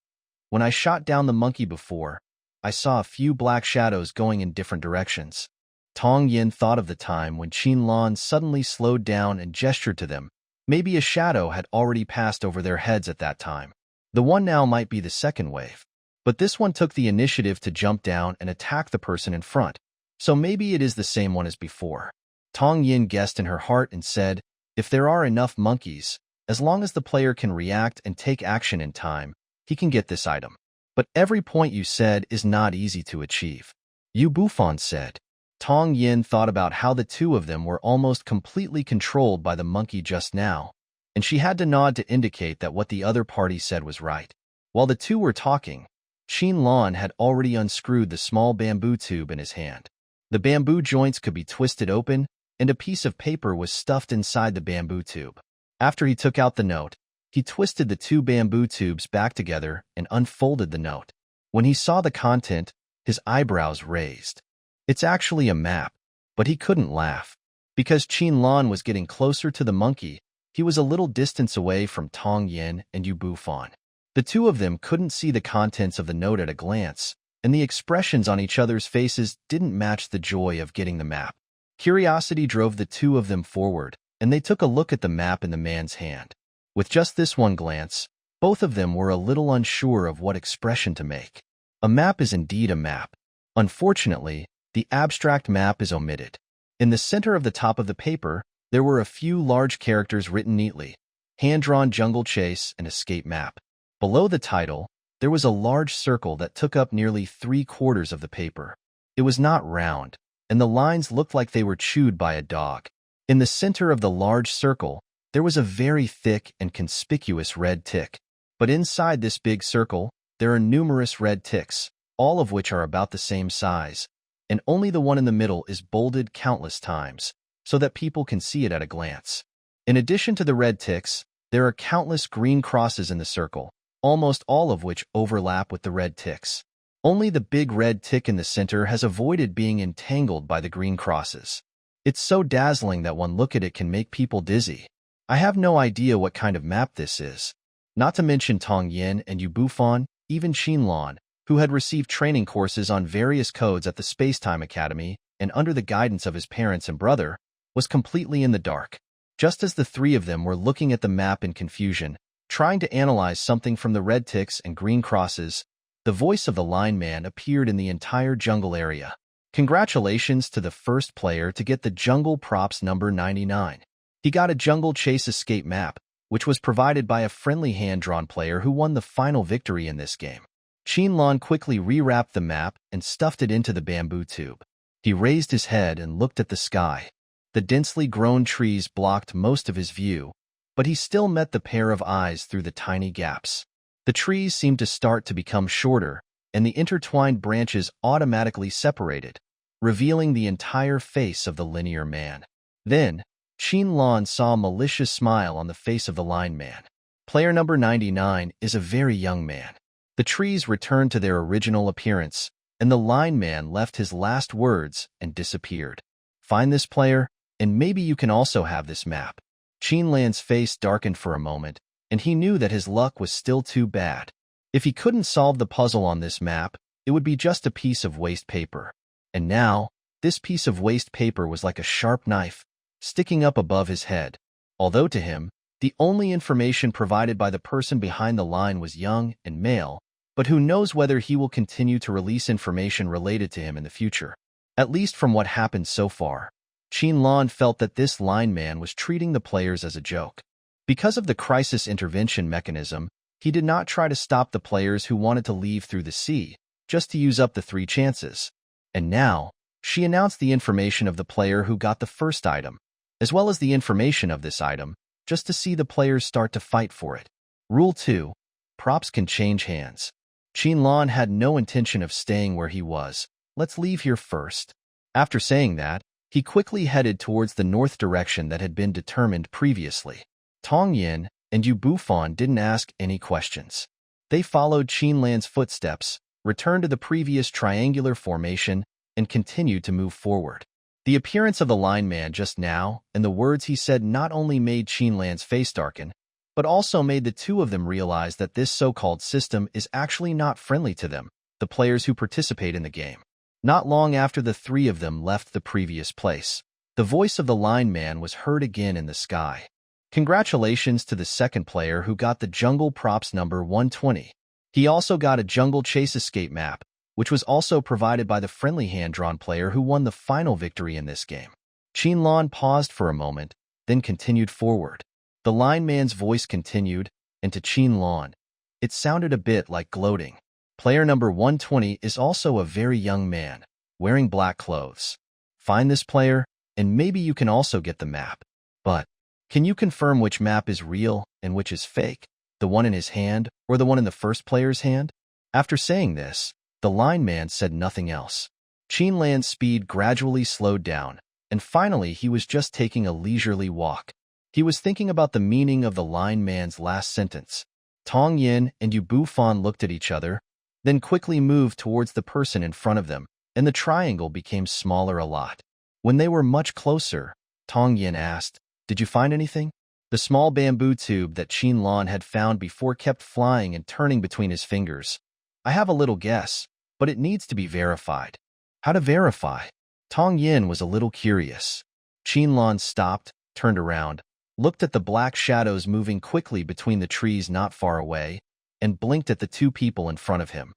Speaker 1: "When I shot down the monkey before, I saw a few black shadows going in different directions." Tong Yin thought of the time when Qinlan suddenly slowed down and gestured to them. Maybe a shadow had already passed over their heads at that time. The one now might be the second wave. But this one took the initiative to jump down and attack the person in front, so maybe it is the same one as before. Tong Yin guessed in her heart and said, "If there are enough monkeys, as long as the player can react and take action in time, he can get this item. But every point you said is not easy to achieve." Yu Bufan said. Tong Yin thought about how the two of them were almost completely controlled by the monkey just now, and she had to nod to indicate that what the other party said was right. While the two were talking, Qinlan had already unscrewed the small bamboo tube in his hand. The bamboo joints could be twisted open, and a piece of paper was stuffed inside the bamboo tube. After he took out the note, he twisted the two bamboo tubes back together and unfolded the note. When he saw the content, his eyebrows raised. It's actually a map, but he couldn't laugh. Because Qinlan was getting closer to the monkey, he was a little distance away from Tong Yin and Yu Bufan. The two of them couldn't see the contents of the note at a glance, and the expressions on each other's faces didn't match the joy of getting the map. Curiosity drove the two of them forward, and they took a look at the map in the man's hand. With just this one glance, both of them were a little unsure of what expression to make. A map is indeed a map. Unfortunately, the abstract map is omitted. In the center of the top of the paper, there were a few large characters written neatly: hand-drawn jungle chase and escape map. Below the title, there was a large circle that took up nearly 3/4 of the paper. It was not round, and the lines looked like they were chewed by a dog. In the center of the large circle, there was a very thick and conspicuous red tick. But inside this big circle, there are numerous red ticks, all of which are about the same size, and only the one in the middle is bolded countless times, so that people can see it at a glance. In addition to the red ticks, there are countless green crosses in the circle, almost all of which overlap with the red ticks. Only the big red tick in the center has avoided being entangled by the green crosses. It's so dazzling that one look at it can make people dizzy. I have no idea what kind of map this is. Not to mention Tong Yin and Yu Bufan, even Qinlan, who had received training courses on various codes at the Spacetime Academy and under the guidance of his parents and brother, was completely in the dark. Just as the three of them were looking at the map in confusion, trying to analyze something from the red ticks and green crosses, the voice of the line man appeared in the entire jungle area. Congratulations to the first player to get the Jungle Props number 99. He got a Jungle Chase escape map, which was provided by a friendly hand-drawn player who won the final victory in this game. Qinlan quickly rewrapped the map and stuffed it into the bamboo tube. He raised his head and looked at the sky. The densely grown trees blocked most of his view, but he still met the pair of eyes through the tiny gaps. The trees seemed to start to become shorter, and the intertwined branches automatically separated, revealing the entire face of the linear man. Then, Qinlan saw a malicious smile on the face of the line man. Player number 99 is a very young man. The trees returned to their original appearance, and the line man left his last words and disappeared. Find this player, and maybe you can also have this map. Qinlan's face darkened for a moment, and he knew that his luck was still too bad. If he couldn't solve the puzzle on this map, it would be just a piece of waste paper. And now, this piece of waste paper was like a sharp knife, sticking up above his head. Although to him, the only information provided by the person behind the line was young and male, but who knows whether he will continue to release information related to him in the future. At least from what happened so far, Qinlan felt that this line man was treating the players as a joke. Because of the crisis intervention mechanism, He did not try to stop the players who wanted to leave through the sea, just to use up the 3 chances. And now, she announced the information of the player who got the first item, as well as the information of this item, just to see the players start to fight for it. Rule 2. Props can change hands. Qinlan had no intention of staying where he was. Let's leave here first. After saying that, he quickly headed towards the north direction that had been determined previously. Tong Yin and Yu Bufan didn't ask any questions. They followed Qinlan's footsteps, returned to the previous triangular formation, and continued to move forward. The appearance of the lineman just now and the words he said not only made Qinlan's face darken, but also made the two of them realize that this so-called system is actually not friendly to them, the players who participate in the game. Not long after the 3 of them left the previous place, the voice of the lineman was heard again in the sky. Congratulations to the second player who got the Jungle Props number 120. He also got a Jungle Chase Escape map, which was also provided by the friendly hand-drawn player who won the final victory in this game. Qinlan paused for a moment, then continued forward. The lineman's voice continued, and to Qinlan, it sounded a bit like gloating. Player number 120 is also a very young man, wearing black clothes. Find this player, and maybe you can also get the map. But, can you confirm which map is real and which is fake? The one in his hand, or the one in the first player's hand? After saying this, the lineman said nothing else. Qinlan's speed gradually slowed down, and finally he was just taking a leisurely walk. He was thinking about the meaning of the lineman's last sentence. Tong Yin and Yu Bufan looked at each other, then quickly moved towards the person in front of them, and the triangle became smaller a lot. When they were much closer, Tong Yin asked, "Did you find anything?" The small bamboo tube that Qinlan had found before kept flying and turning between his fingers. "I have a little guess, but it needs to be verified." "How to verify?" Tong Yin was a little curious. Qinlan stopped, turned around, looked at the black shadows moving quickly between the trees not far away, and blinked at the 2 people in front of him.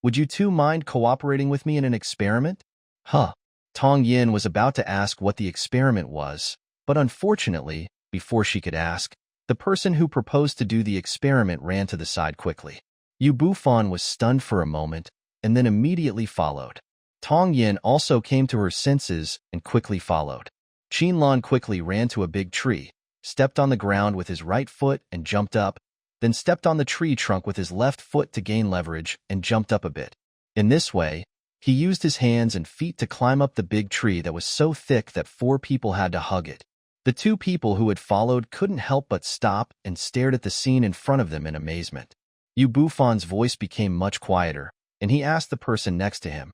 Speaker 1: "Would you 2 mind cooperating with me in an experiment?" "Huh." Tong Yin was about to ask what the experiment was, but unfortunately, before she could ask, the person who proposed to do the experiment ran to the side quickly. Yu Bufan was stunned for a moment, and then immediately followed. Tong Yin also came to her senses and quickly followed. Qinlan quickly ran to a big tree, stepped on the ground with his right foot and jumped up, then stepped on the tree trunk with his left foot to gain leverage and jumped up a bit. In this way, he used his hands and feet to climb up the big tree that was so thick that 4 people had to hug it. The 2 people who had followed couldn't help but stop and stared at the scene in front of them in amazement. Yu Bufan's voice became much quieter, and he asked the person next to him,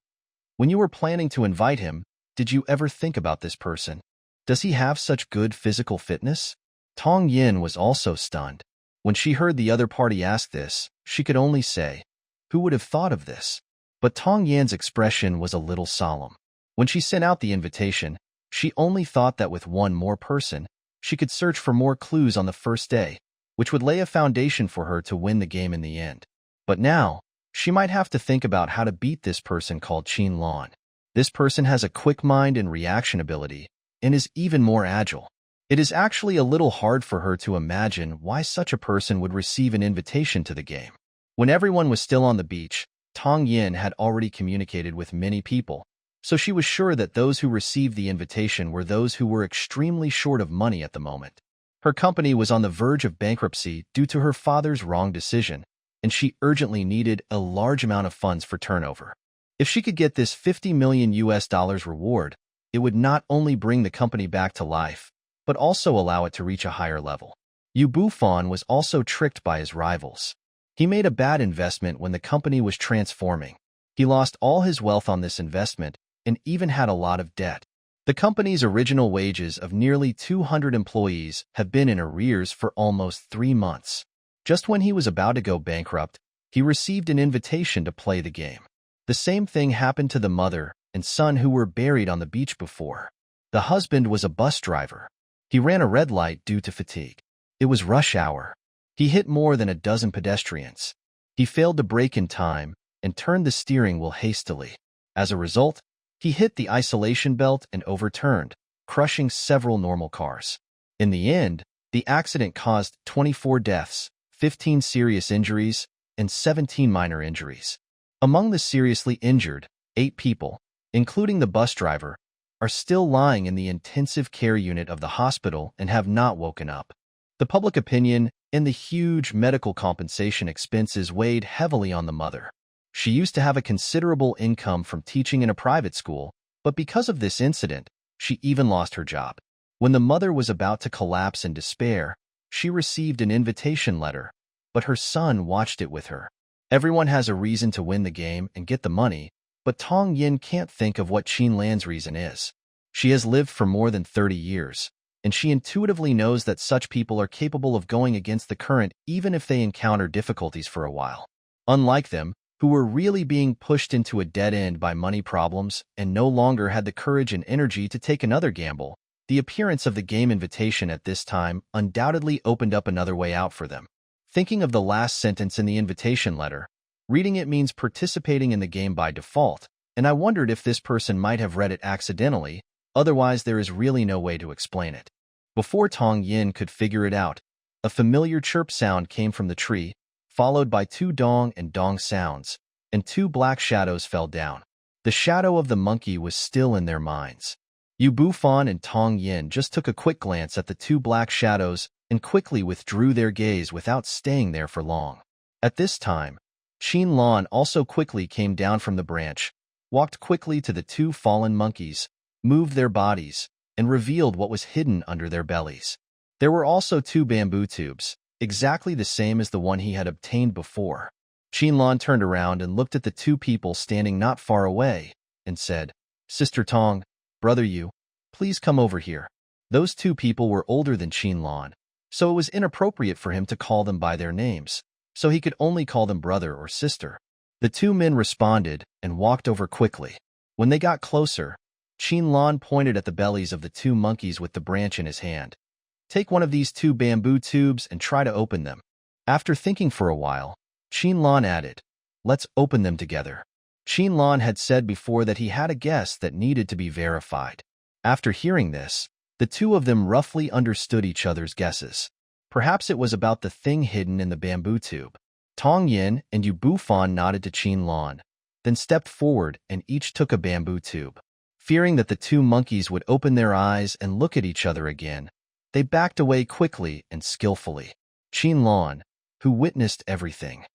Speaker 1: "When you were planning to invite him, did you ever think about this person? Does he have such good physical fitness?" Tong Yin was also stunned. When she heard the other party ask this, she could only say, "Who would have thought of this?" But Tong Yin's expression was a little solemn. When she sent out the invitation, she only thought that with 1 more person, she could search for more clues on the first day, which would lay a foundation for her to win the game in the end. But now, she might have to think about how to beat this person called Qinlan. This person has a quick mind and reaction ability, and is even more agile. It is actually a little hard for her to imagine why such a person would receive an invitation to the game. When everyone was still on the beach, Tong Yin had already communicated with many people, so she was sure that those who received the invitation were those who were extremely short of money at the moment. Her company was on the verge of bankruptcy due to her father's wrong decision, and she urgently needed a large amount of funds for turnover. If she could get this $50 million reward, it would not only bring the company back to life, but also allow it to reach a higher level. Yu Bufan was also tricked by his rivals. He made a bad investment when the company was transforming. He lost all his wealth on this investment and even had a lot of debt. The company's original wages of nearly 200 employees have been in arrears for almost 3 months. Just when he was about to go bankrupt, he received an invitation to play the game. The same thing happened to the mother and son who were buried on the beach before. The husband was a bus driver. He ran a red light due to fatigue. It was rush hour. He hit more than a dozen pedestrians. He failed to brake in time and turned the steering wheel hastily. As a result, he hit the isolation belt and overturned, crushing several normal cars. In the end, the accident caused 24 deaths, 15 serious injuries, and 17 minor injuries. Among the seriously injured, 8 people, including the bus driver, are still lying in the intensive care unit of the hospital and have not woken up. The public opinion and the huge medical compensation expenses weighed heavily on the mother. She used to have a considerable income from teaching in a private school, but because of this incident, she even lost her job. When the mother was about to collapse in despair, she received an invitation letter, but her son watched it with her. Everyone has a reason to win the game and get the money, but Tong Yin can't think of what Qin Lan's reason is. She has lived for more than 30 years, and she intuitively knows that such people are capable of going against the current even if they encounter difficulties for a while. Unlike them, who were really being pushed into a dead end by money problems and no longer had the courage and energy to take another gamble, the appearance of the game invitation at this time undoubtedly opened up another way out for them. Thinking of the last sentence in the invitation letter, reading it means participating in the game by default, and I wondered if this person might have read it accidentally, otherwise there is really no way to explain it. Before Tong Yin could figure it out, a familiar chirp sound came from the tree, followed by 2 dong and dong sounds, and 2 black shadows fell down. The shadow of the monkey was still in their minds. Yu Bufan and Tong Yin just took a quick glance at the 2 black shadows and quickly withdrew their gaze without staying there for long. At this time, Qin Lan also quickly came down from the branch, walked quickly to the 2 fallen monkeys, moved their bodies, and revealed what was hidden under their bellies. There were also 2 bamboo tubes, exactly the same as the one he had obtained before. Qin Lan turned around and looked at the 2 people standing not far away, and said, "Sister Tong, Brother Yu, please come over here." Those 2 people were older than Qin Lan, so it was inappropriate for him to call them by their names, so he could only call them brother or sister. The 2 men responded and walked over quickly. When they got closer, Qin Lan pointed at the bellies of the 2 monkeys with the branch in his hand. "Take one of these 2 bamboo tubes and try to open them." After thinking for a while, Qin Lan added, "Let's open them together." Qin Lan had said before that he had a guess that needed to be verified. After hearing this, the 2 of them roughly understood each other's guesses. Perhaps it was about the thing hidden in the bamboo tube. Tong Yin and Yu Bufan nodded to Qin Lan, then stepped forward and each took a bamboo tube. Fearing that the 2 monkeys would open their eyes and look at each other again, they backed away quickly and skillfully. Qin Lan, who witnessed everything.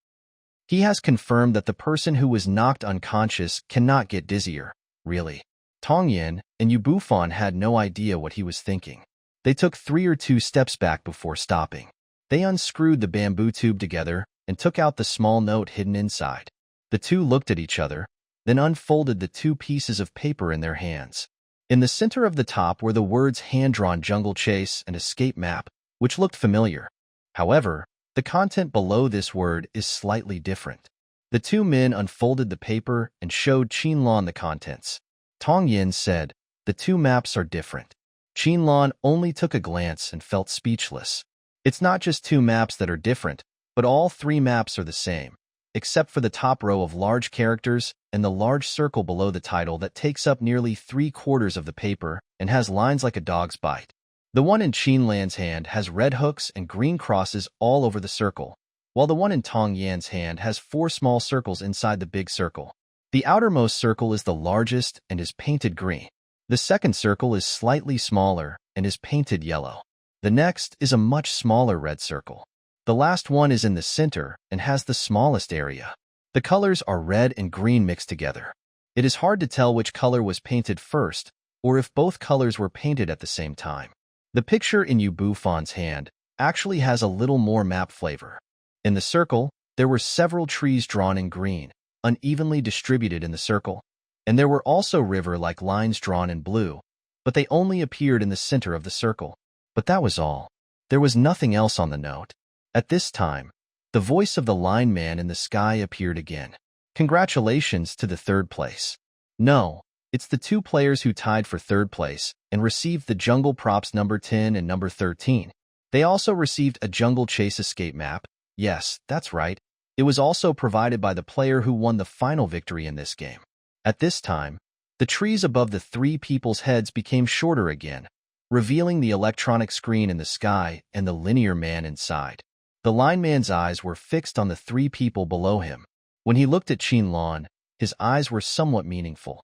Speaker 1: He has confirmed that the person who was knocked unconscious cannot get dizzier, really. Tong Yin and Yu Bufan had no idea what he was thinking. They took 3 or 2 steps back before stopping. They unscrewed the bamboo tube together and took out the small note hidden inside. The 2 looked at each other, then unfolded the 2 pieces of paper in their hands. In the center of the top were the words hand-drawn jungle chase and escape map, which looked familiar. However, the content below this word is slightly different. The 2 men unfolded the paper and showed Qin Lan the contents. Tong Yin said, "The 2 maps are different." Qin Lan only took a glance and felt speechless. It's not just 2 maps that are different, but all 3 maps are the same, except for the top row of large characters and the large circle below the title that takes up nearly 3/4 of the paper and has lines like a dog's bite. The one in Qin Lan's hand has red hooks and green crosses all over the circle, while the one in Tong Yan's hand has 4 small circles inside the big circle. The outermost circle is the largest and is painted green. The second circle is slightly smaller and is painted yellow. The next is a much smaller red circle. The last one is in the center and has the smallest area. The colors are red and green mixed together. It is hard to tell which color was painted first, or if both colors were painted at the same time. The picture in Yu Bufan's hand actually has a little more map flavor. In the circle, there were several trees drawn in green, unevenly distributed in the circle, and there were also river-like lines drawn in blue, but they only appeared in the center of the circle. But that was all. There was nothing else on the note. At this time, the voice of the line man in the sky appeared again. "Congratulations to the 3rd place. No, it's the 2 players who tied for 3rd place and received the jungle props number 10 and number 13. They also received a jungle chase escape map. Yes, that's right. It was also provided by the player who won the final victory in this game." At this time, the trees above the 3 people's heads became shorter again, revealing the electronic screen in the sky and the linear man inside. The lineman's eyes were fixed on the three people below him. When he looked at Qinlan, his eyes were somewhat meaningful.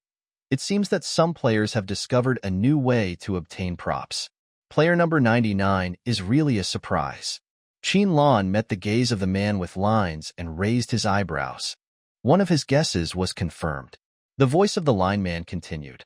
Speaker 1: It seems that some players have discovered a new way to obtain props. Player number 99 is really a surprise. Qinlan met the gaze of the man with lines and raised his eyebrows. One of his guesses was confirmed. The voice of the lineman continued.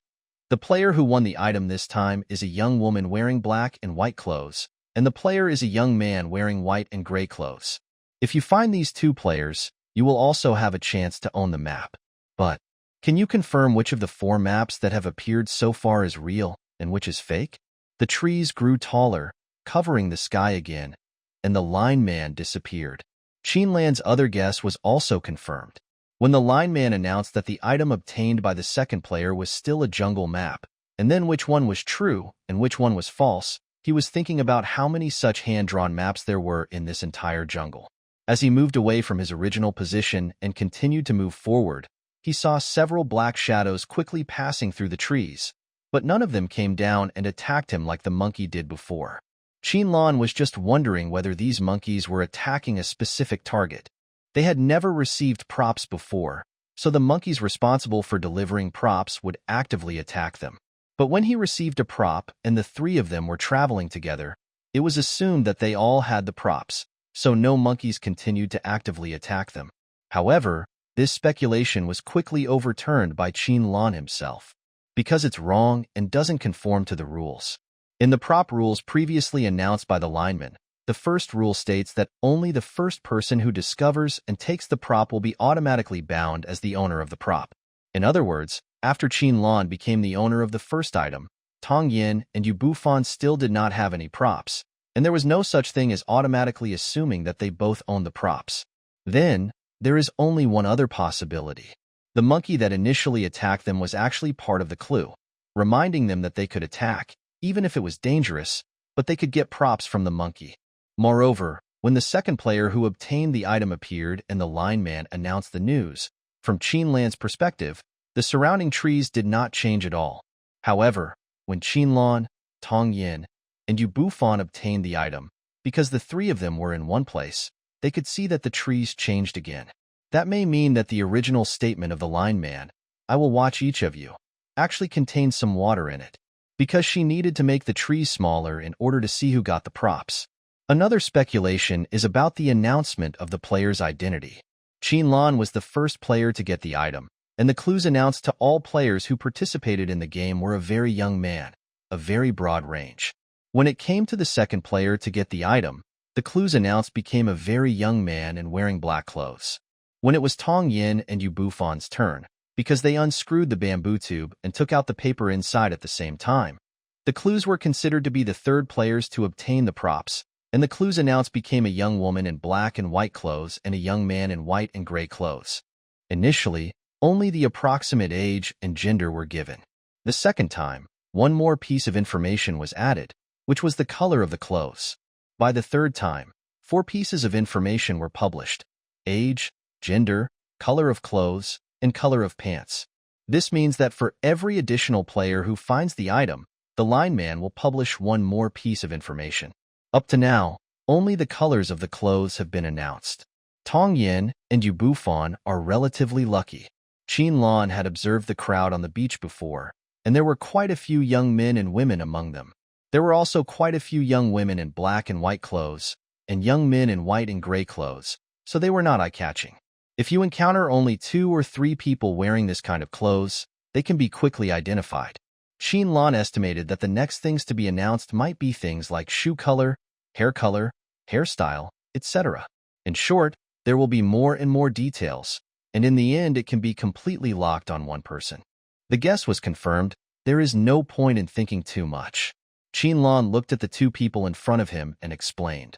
Speaker 1: The player who won the item this time is a young woman wearing black and white clothes, and the player is a young man wearing white and gray clothes. If you find these two players, you will also have a chance to own the map. But, can you confirm which of the 4 maps that have appeared so far is real and which is fake? The trees grew taller, covering the sky again, and the lineman disappeared. Qinlan's other guess was also confirmed. When the lineman announced that the item obtained by the second player was still a jungle map, and then which one was true and which one was false, he was thinking about how many such hand-drawn maps there were in this entire jungle. As he moved away from his original position and continued to move forward, he saw several black shadows quickly passing through the trees, but none of them came down and attacked him like the monkey did before. Qinlan was just wondering whether these monkeys were attacking a specific target. They had never received props before, so the monkeys responsible for delivering props would actively attack them. But when he received a prop and the 3 of them were traveling together, it was assumed that they all had the props, so no monkeys continued to actively attack them. However, this speculation was quickly overturned by Qinlan himself, because it's wrong and doesn't conform to the rules. In the prop rules previously announced by the lineman, the first rule states that only the first person who discovers and takes the prop will be automatically bound as the owner of the prop. In other words, after Qinlan became the owner of the first item, Tong Yin and Yu Bufan still did not have any props, and there was no such thing as automatically assuming that they both owned the props. Then, there is only one other possibility. The monkey that initially attacked them was actually part of the clue, reminding them that they could attack, even if it was dangerous, but they could get props from the monkey. Moreover, when the second player who obtained the item appeared and the lineman announced the news, from Qinlan's perspective, the surrounding trees did not change at all. However, when Qinlan, Tong Yin, and Yu Bufan obtained the item, because the 3 of them were in one place, they could see that the trees changed again. That may mean that the original statement of the lineman, "I will watch each of you," actually contained some water in it, because she needed to make the trees smaller in order to see who got the props. Another speculation is about the announcement of the player's identity. Qinlan was the first player to get the item, and the clues announced to all players who participated in the game were a very young man, a very broad range. When it came to the second player to get the item, the clues announced became a very young man and wearing black clothes. When it was Tong Yin and Yu Bufan's turn, because they unscrewed the bamboo tube and took out the paper inside at the same time, the clues were considered to be the third players to obtain the props, and the clues announced became a young woman in black and white clothes and a young man in white and gray clothes. Initially, only the approximate age and gender were given. The second time, one more piece of information was added, which was the color of the clothes. By the third time, 4 pieces of information were published: age, gender, color of clothes, and color of pants. This means that for every additional player who finds the item, the lineman will publish one more piece of information. Up to now, only the colors of the clothes have been announced. Tong Yin and Yu Bufan are relatively lucky. Qinlan had observed the crowd on the beach before, and there were quite a few young men and women among them. There were also quite a few young women in black and white clothes, and young men in white and gray clothes, so they were not eye-catching. If you encounter only 2 or 3 people wearing this kind of clothes, they can be quickly identified. Qinlan estimated that the next things to be announced might be things like shoe color, hairstyle, etc. In short, there will be more and more details, and in the end it can be completely locked on one person. The guess was confirmed. There is no point in thinking too much. Qinlan looked at the 2 people in front of him and explained.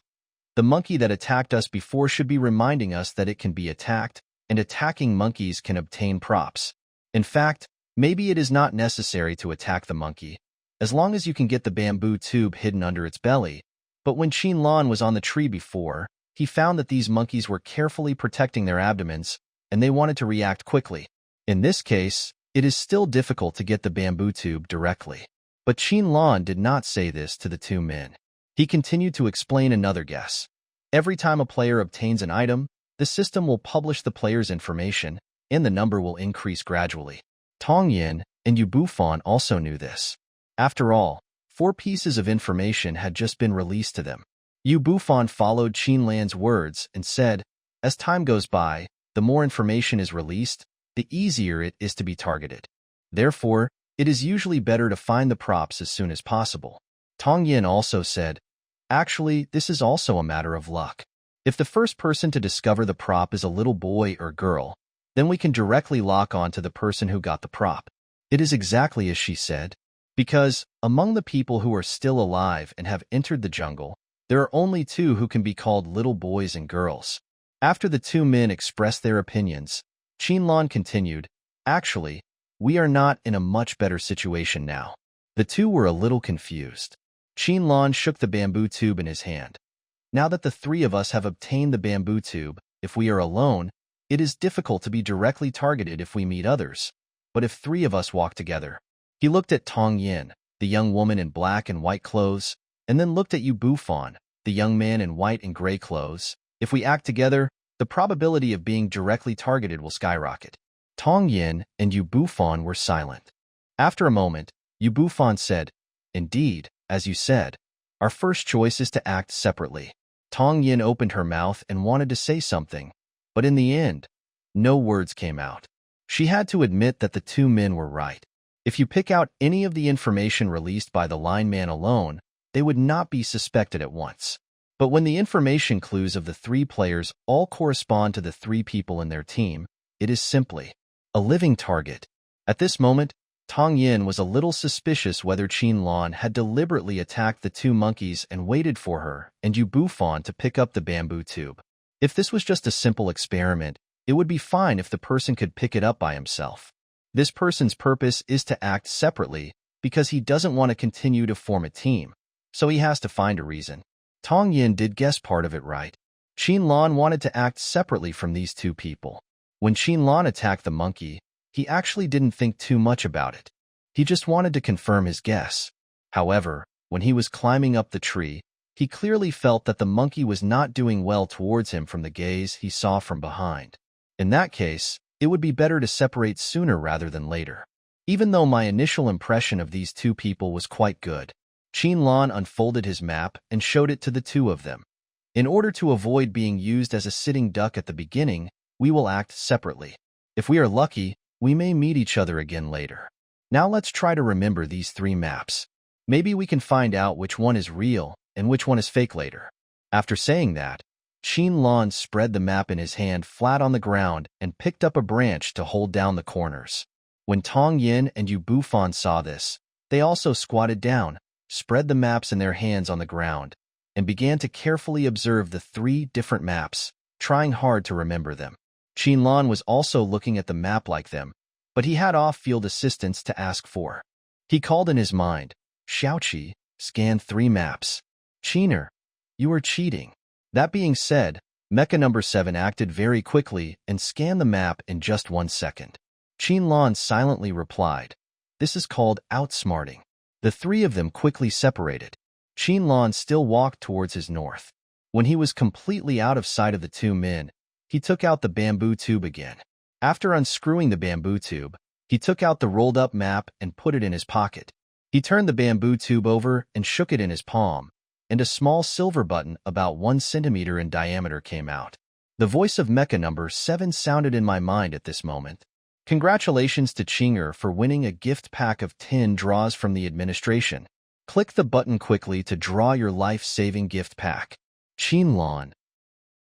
Speaker 1: The monkey that attacked us before should be reminding us that it can be attacked, and attacking monkeys can obtain props. In fact, maybe it is not necessary to attack the monkey, as long as you can get the bamboo tube hidden under its belly. But when Qinlan was on the tree before, he found that these monkeys were carefully protecting their abdomens, and they wanted to react quickly. In this case, it is still difficult to get the bamboo tube directly. But Qinlan did not say this to the 2 men. He continued to explain another guess. Every time a player obtains an item, the system will publish the player's information, and the number will increase gradually. Tong Yin and Yu Bufan also knew this. After all, 4 pieces of information had just been released to them. Yu Bufan followed Qin Lan's words and said, as time goes by, the more information is released, the easier it is to be targeted. Therefore, it is usually better to find the props as soon as possible. Tong Yin also said, actually, this is also a matter of luck. If the first person to discover the prop is a little boy or girl, then we can directly lock on to the person who got the prop. It is exactly as she said, because, among the people who are still alive and have entered the jungle, there are only 2 who can be called little boys and girls. After the 2 men expressed their opinions, Qinlan continued, actually, we are not in a much better situation now. The 2 were a little confused. Qinlan shook the bamboo tube in his hand. Now that the 3 of us have obtained the bamboo tube, if we are alone, it is difficult to be directly targeted if we meet others. But if 3 of us walk together, he looked at Tong Yin, the young woman in black and white clothes, and then looked at Yu Bufan, the young man in white and gray clothes. If we act together, the probability of being directly targeted will skyrocket. Tong Yin and Yu Bufan were silent. After a moment, Yu Bufan said, indeed, as you said, our first choice is to act separately. Tong Yin opened her mouth and wanted to say something, but in the end, no words came out. She had to admit that the 2 men were right. If you pick out any of the information released by the lineman alone, they would not be suspected at once. But when the information clues of the 3 players all correspond to the 3 people in their team, it is simply a living target. At this moment, Tong Yin was a little suspicious whether Qin Lan had deliberately attacked the 2 monkeys and waited for her and Yu Bufan to pick up the bamboo tube. If this was just a simple experiment, it would be fine if the person could pick it up by himself. This person's purpose is to act separately because he doesn't want to continue to form a team, so he has to find a reason. Tong Yin did guess part of it right. Qin Lan wanted to act separately from these 2 people. When Qin Lan attacked the monkey, he actually didn't think too much about it. He just wanted to confirm his guess. However, when he was climbing up the tree, he clearly felt that the monkey was not doing well towards him from the gaze he saw from behind. In that case, it would be better to separate sooner rather than later. Even though my initial impression of these 2 people was quite good, Qin Lan unfolded his map and showed it to the 2 of them. In order to avoid being used as a sitting duck at the beginning, we will act separately. If we are lucky, we may meet each other again later. Now let's try to remember these 3 maps. Maybe we can find out which one is real and which one is fake later. After saying that, Qin Lan spread the map in his hand flat on the ground and picked up a branch to hold down the corners. When Tong Yin and Yu Bufan saw this, they also squatted down, spread the maps in their hands on the ground, and began to carefully observe the 3 different maps, trying hard to remember them. Qin Lan was also looking at the map like them, but he had off-field assistance to ask for. He called in his mind, Xiaoqi, scan 3 maps. Qiner, you are cheating. That being said, Mecha number 7 acted very quickly and scanned the map in just 1 second. Qin Lan silently replied, this is called outsmarting. The 3 of them quickly separated. Qin Lan still walked towards his north. When he was completely out of sight of the 2 men, he took out the bamboo tube again. After unscrewing the bamboo tube, he took out the rolled-up map and put it in his pocket. He turned the bamboo tube over and shook it in his palm, and a small silver button about 1 centimeter in diameter came out. The voice of Mecha number 7 sounded in my mind at this moment. Congratulations to Chinger for winning a gift pack of 10 draws from the administration. Click the button quickly to draw your life-saving gift pack. Qin Lan.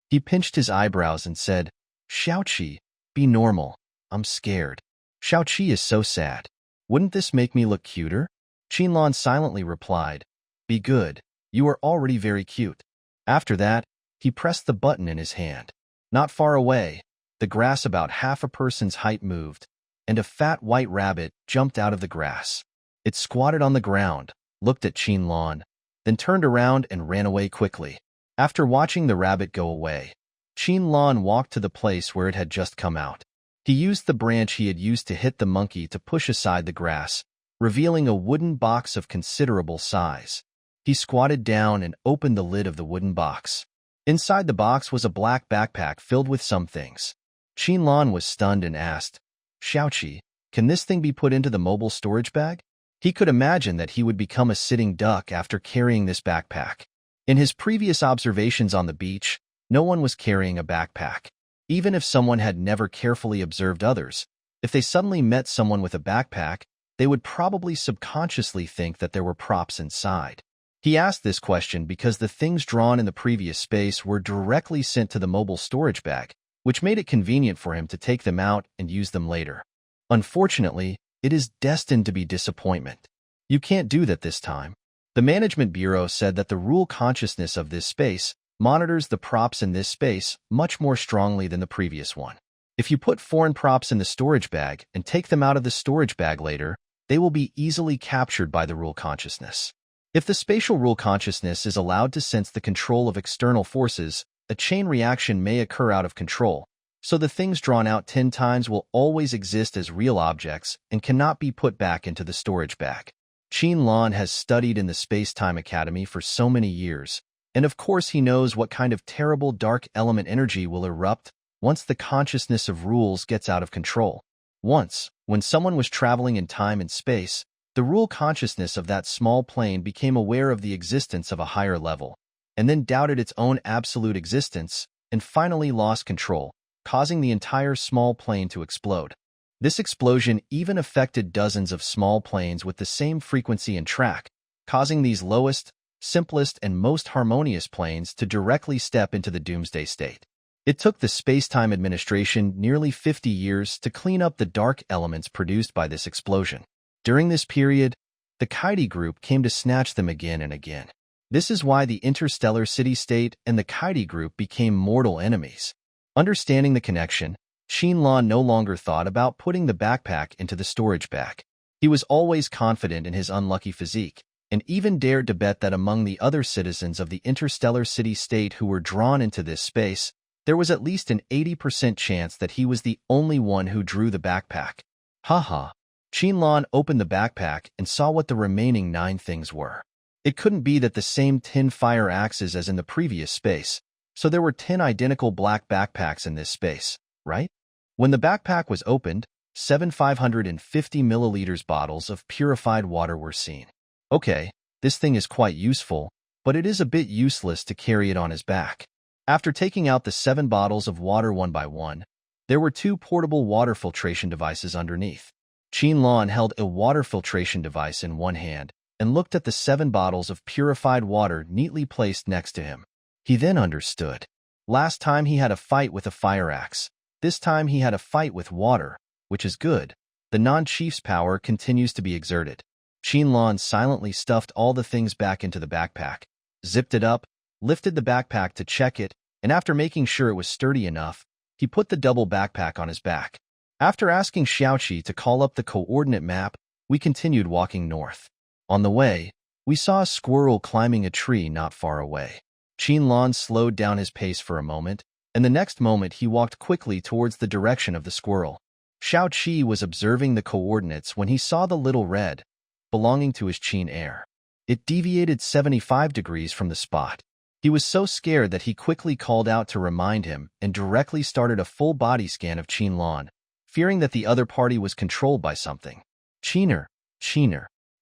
Speaker 1: He pinched his eyebrows and said, Xiaoqi, be normal. I'm scared. Xiaoqi is so sad. Wouldn't this make me look cuter? Qin Lan silently replied, be good. You are already very cute. After that, he pressed the button in his hand. Not far away, the grass about half a person's height moved, and a fat white rabbit jumped out of the grass. It squatted on the ground, looked at Qin Lan, then turned around and ran away quickly. After watching the rabbit go away, Qin Lan walked to the place where it had just come out. He used the branch he had used to hit the monkey to push aside the grass, revealing a wooden box of considerable size. He squatted down and opened the lid of the wooden box. Inside the box was a black backpack filled with some things. Qinlan was stunned and asked, Xiaoqi, can this thing be put into the mobile storage bag? He could imagine that he would become a sitting duck after carrying this backpack. In his previous observations on the beach, no one was carrying a backpack. Even if someone had never carefully observed others, if they suddenly met someone with a backpack, they would probably subconsciously think that there were props inside. He asked this question because the things drawn in the previous space were directly sent to the mobile storage bag, which made it convenient for him to take them out and use them later. Unfortunately, it is destined to be disappointment. You can't do that this time. The Management Bureau said that the rule consciousness of this space monitors the props in this space much more strongly than the previous one. If you put foreign props in the storage bag and take them out of the storage bag later, they will be easily captured by the rule consciousness. If the spatial rule consciousness is allowed to sense the control of external forces, a chain reaction may occur out of control, so the things drawn out 10 times will always exist as real objects and cannot be put back into the storage bag. Qinlan has studied in the Space-Time Academy for so many years, and of course he knows what kind of terrible dark element energy will erupt once the consciousness of rules gets out of control. Once, when someone was traveling in time and space, the rule consciousness of that small plane became aware of the existence of a higher level, and then doubted its own absolute existence, and finally lost control, causing the entire small plane to explode. This explosion even affected dozens of small planes with the same frequency and track, causing these lowest, simplest, and most harmonious planes to directly step into the doomsday state. It took the Space-Time Administration nearly 50 years to clean up the dark elements produced by this explosion. During this period, the Kaidi group came to snatch them again and again. This is why the interstellar city-state and the Kaidi group became mortal enemies. Understanding the connection, Qinlan no longer thought about putting the backpack into the storage bag. He was always confident in his unlucky physique, and even dared to bet that among the other citizens of the interstellar city-state who were drawn into this space, there was at least an 80% chance that he was the only one who drew the backpack. Haha. Qinlan opened the backpack and saw what the remaining 9 things were. It couldn't be that the same 10 fire axes as in the previous space, so there were 10 identical black backpacks in this space, right? When the backpack was opened, 7 550 milliliters bottles of purified water were seen. Okay, this thing is quite useful, but it is a bit useless to carry it on his back. After taking out the 7 bottles of water one by one, there were 2 portable water filtration devices underneath. Qinlan held a water filtration device in one hand and looked at the 7 bottles of purified water neatly placed next to him. He then understood. Last time he had a fight with a fire axe. This time he had a fight with water, which is good. The non-chief's power continues to be exerted. Qinlan silently stuffed all the things back into the backpack, zipped it up, lifted the backpack to check it, and after making sure it was sturdy enough, he put the double backpack on his back. After asking Xiaoqi to call up the coordinate map, we continued walking north. On the way, we saw a squirrel climbing a tree not far away. Qinlan slowed down his pace for a moment, and the next moment he walked quickly towards the direction of the squirrel. Xiaoqi was observing the coordinates when he saw the little red, belonging to his Qin heir. It deviated 75 degrees from the spot. He was so scared that he quickly called out to remind him and directly started a full body scan of Qinlan, fearing that the other party was controlled by something. Qiner,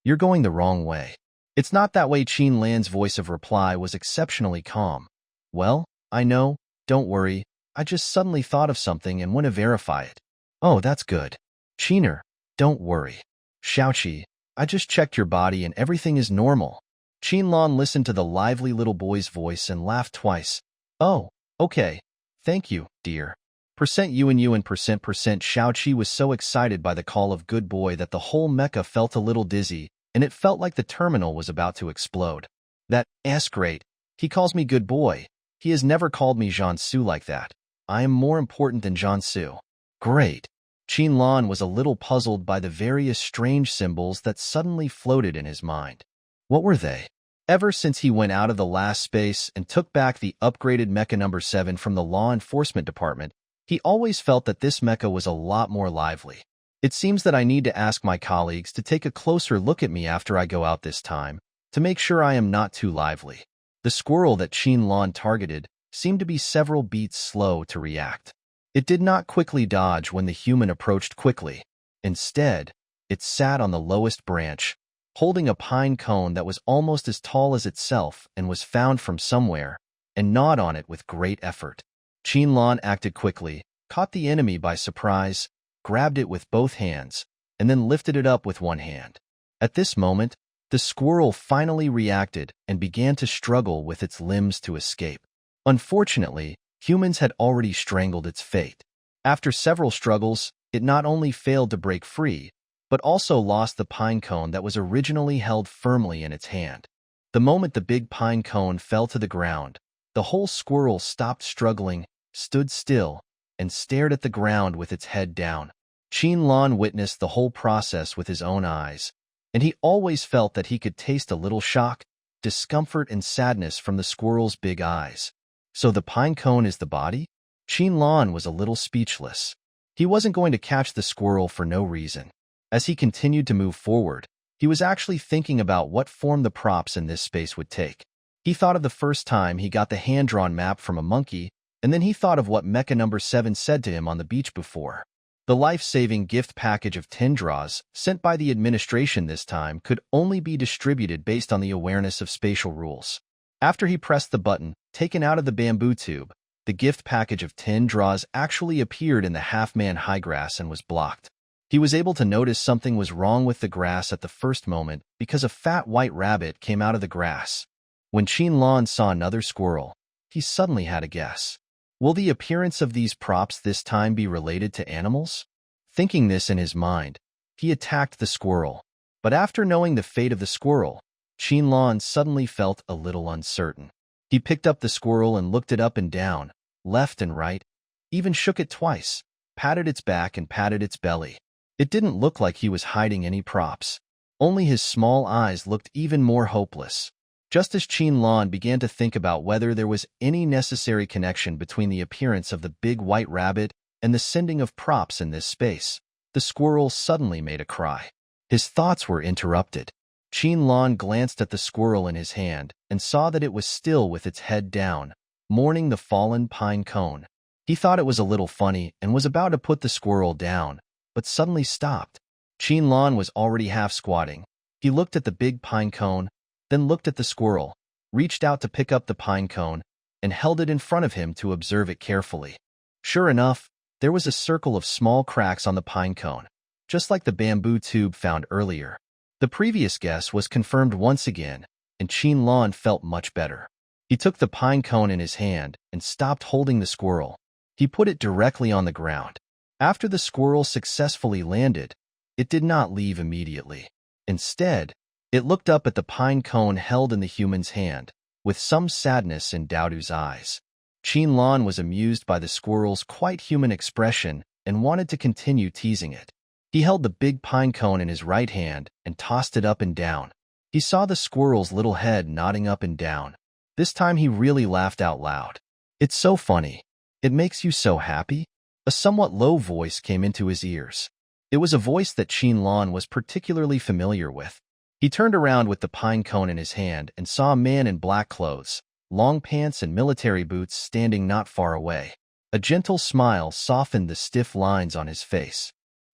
Speaker 1: you're going the wrong way. It's not that way. Qinlan's voice of reply was exceptionally calm. Well, I know, don't worry, I just suddenly thought of something and want to verify it. Oh, that's good. Qiner, don't worry. Xiaoqi, I just checked your body and everything is normal. Qinlan listened to the lively little boy's voice and laughed twice. Oh, okay. Thank you, dear. You and percent. Xiaoqi was so excited by the call of good boy that the whole mecha felt a little dizzy, and it felt like the terminal was about to explode. That's great. He calls me good boy. He has never called me Jiansu like that. I am more important than Jiansu. Great. Qinlan was a little puzzled by the various strange symbols that suddenly floated in his mind. What were they? Ever since he went out of the last space and took back the upgraded mecha number 7 from the law enforcement department, he always felt that this mecha was a lot more lively. It seems that I need to ask my colleagues to take a closer look at me after I go out this time, to make sure I am not too lively. The squirrel that Qinlan targeted seemed to be several beats slow to react. It did not quickly dodge when the human approached quickly. Instead, it sat on the lowest branch, holding a pine cone that was almost as tall as itself and was found from somewhere, and gnawed on it with great effort. Qinlan acted quickly, caught the enemy by surprise, grabbed it with both hands, and then lifted it up with one hand. At this moment, the squirrel finally reacted and began to struggle with its limbs to escape. Unfortunately, humans had already strangled its fate. After several struggles, it not only failed to break free, but also lost the pine cone that was originally held firmly in its hand. The moment the big pine cone fell to the ground, the whole squirrel stopped struggling, stood still, and stared at the ground with its head down. Qinlan witnessed the whole process with his own eyes, and he always felt that he could taste a little shock, discomfort, and sadness from the squirrel's big eyes. So the pine cone is the body? Qinlan was a little speechless. He wasn't going to catch the squirrel for no reason. As he continued to move forward, he was actually thinking about what form the props in this space would take. He thought of the first time he got the hand-drawn map from a monkey, and then he thought of what Mecha Number 7 said to him on the beach before. The life-saving gift package of 10 draws, sent by the administration this time, could only be distributed based on the awareness of spatial rules. After he pressed the button, taken out of the bamboo tube, the gift package of 10 draws actually appeared in the half-man high grass and was blocked. He was able to notice something was wrong with the grass at the first moment because a fat white rabbit came out of the grass. When Qinlan saw another squirrel, he suddenly had a guess. Will the appearance of these props this time be related to animals? Thinking this in his mind, he attacked the squirrel. But after knowing the fate of the squirrel, Qinlan suddenly felt a little uncertain. He picked up the squirrel and looked it up and down, left and right, even shook it twice, patted its back and patted its belly. It didn't look like he was hiding any props. Only his small eyes looked even more hopeless. Just as Qinlan began to think about whether there was any necessary connection between the appearance of the big white rabbit and the sending of props in this space, the squirrel suddenly made a cry. His thoughts were interrupted. Qinlan glanced at the squirrel in his hand and saw that it was still with its head down, mourning the fallen pine cone. He thought it was a little funny and was about to put the squirrel down, but suddenly stopped. Qinlan was already half squatting. He looked at the big pine cone, then looked at the squirrel, reached out to pick up the pine cone, and held it in front of him to observe it carefully. Sure enough, there was a circle of small cracks on the pine cone, just like the bamboo tube found earlier. The previous guess was confirmed once again, and Qinlan felt much better. He took the pine cone in his hand and stopped holding the squirrel. He put it directly on the ground. After the squirrel successfully landed, it did not leave immediately. Instead, it looked up at the pine cone held in the human's hand, with some sadness in Daodu's eyes. Qinlan was amused by the squirrel's quite human expression and wanted to continue teasing it. He held the big pine cone in his right hand and tossed it up and down. He saw the squirrel's little head nodding up and down. This time he really laughed out loud. "It's so funny. It makes you so happy?" A somewhat low voice came into his ears. It was a voice that Qinlan was particularly familiar with. He turned around with the pine cone in his hand and saw a man in black clothes, long pants and military boots standing not far away. A gentle smile softened the stiff lines on his face.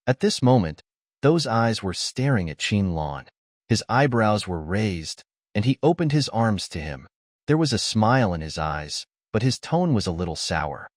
Speaker 1: At this moment, those eyes were staring at Qinlan. His eyebrows were raised, and he opened his arms to him. There was a smile in his eyes, but his tone was a little sour.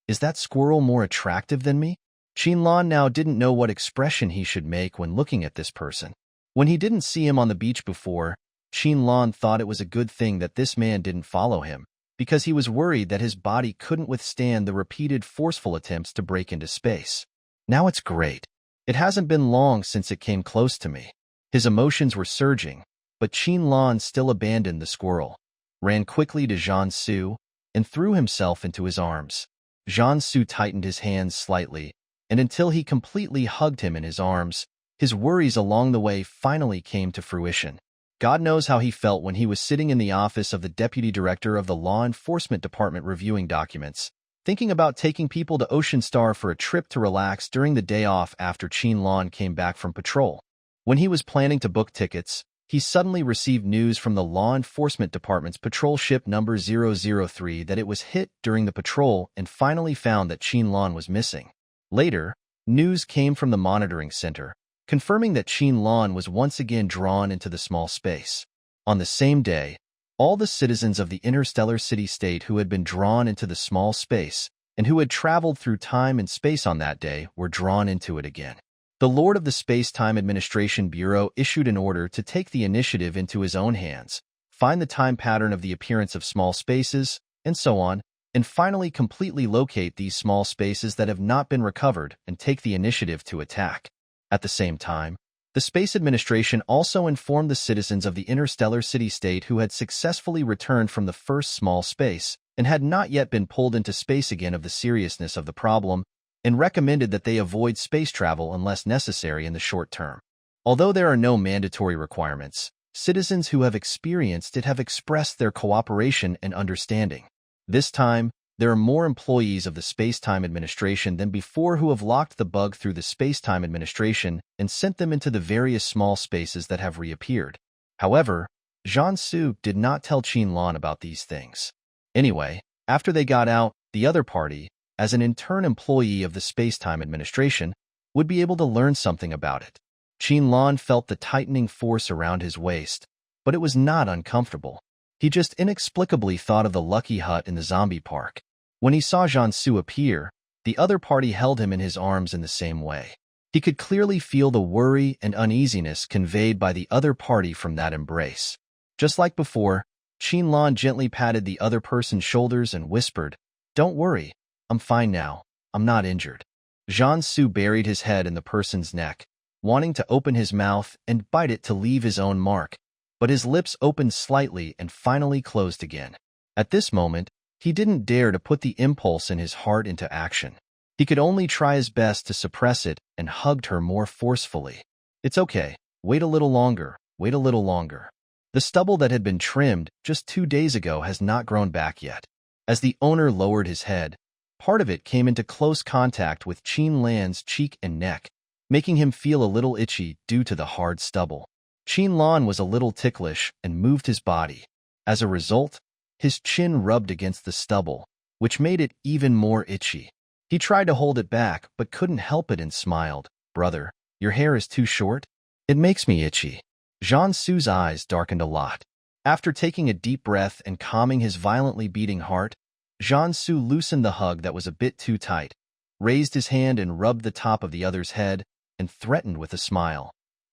Speaker 1: "Is that squirrel more attractive than me?" Qinlan now didn't know what expression he should make when looking at this person. When he didn't see him on the beach before, Qinlan thought it was a good thing that this man didn't follow him, because he was worried that his body couldn't withstand the repeated forceful attempts to break into space. Now it's great. It hasn't been long since it came close to me. His emotions were surging, but Qinlan still abandoned the squirrel, ran quickly to Jiansu, and threw himself into his arms. Jiansu tightened his hands slightly, and until he completely hugged him in his arms, his worries along the way finally came to fruition. God knows how he felt when he was sitting in the office of the deputy director of the law enforcement department reviewing documents, thinking about taking people to Ocean Star for a trip to relax during the day off after Qinlan came back from patrol. When he was planning to book tickets, he suddenly received news from the law enforcement department's patrol ship number 003 that it was hit during the patrol and finally found that Qinlan was missing. Later, news came from the monitoring center, confirming that Qinlan was once again drawn into the small space. On the same day, all the citizens of the interstellar city-state who had been drawn into the small space and who had traveled through time and space on that day were drawn into it again. The Lord of the Space-Time Administration Bureau issued an order to take the initiative into his own hands, find the time pattern of the appearance of small spaces, and so on, and finally completely locate these small spaces that have not been recovered and take the initiative to attack. At the same time, the Space Administration also informed the citizens of the interstellar city-state who had successfully returned from the first small space and had not yet been pulled into space again of the seriousness of the problem, and recommended that they avoid space travel unless necessary in the short term. Although there are no mandatory requirements, citizens who have experienced it have expressed their cooperation and understanding. This time, there are more employees of the Space-Time Administration than before who have locked the bug through the Space-Time Administration and sent them into the various small spaces that have reappeared. However, Jiansu did not tell Qinlan about these things. Anyway, after they got out, the other party, as an intern employee of the Space-Time Administration, would be able to learn something about it. Qinlan felt the tightening force around his waist, but it was not uncomfortable. He just inexplicably thought of the lucky hut in the zombie park. When he saw Jiansu appear, the other party held him in his arms in the same way. He could clearly feel the worry and uneasiness conveyed by the other party from that embrace. Just like before, Qinlan gently patted the other person's shoulders and whispered, "Don't worry. I'm fine now. I'm not injured." Jiansu buried his head in the person's neck, wanting to open his mouth and bite it to leave his own mark, but his lips opened slightly and finally closed again. At this moment, he didn't dare to put the impulse in his heart into action. He could only try his best to suppress it and hugged her more forcefully. "It's okay. Wait a little longer. Wait a little longer. The stubble that had been trimmed just 2 days ago has not grown back yet." As the owner lowered his head, part of it came into close contact with Qinlan's cheek and neck, making him feel a little itchy due to the hard stubble. Qinlan was a little ticklish and moved his body. As a result, his chin rubbed against the stubble, which made it even more itchy. He tried to hold it back but couldn't help it and smiled. "Brother, your hair is too short? It makes me itchy." Jiansu's eyes darkened a lot. After taking a deep breath and calming his violently beating heart, Jiansu loosened the hug that was a bit too tight, raised his hand and rubbed the top of the other's head, and threatened with a smile,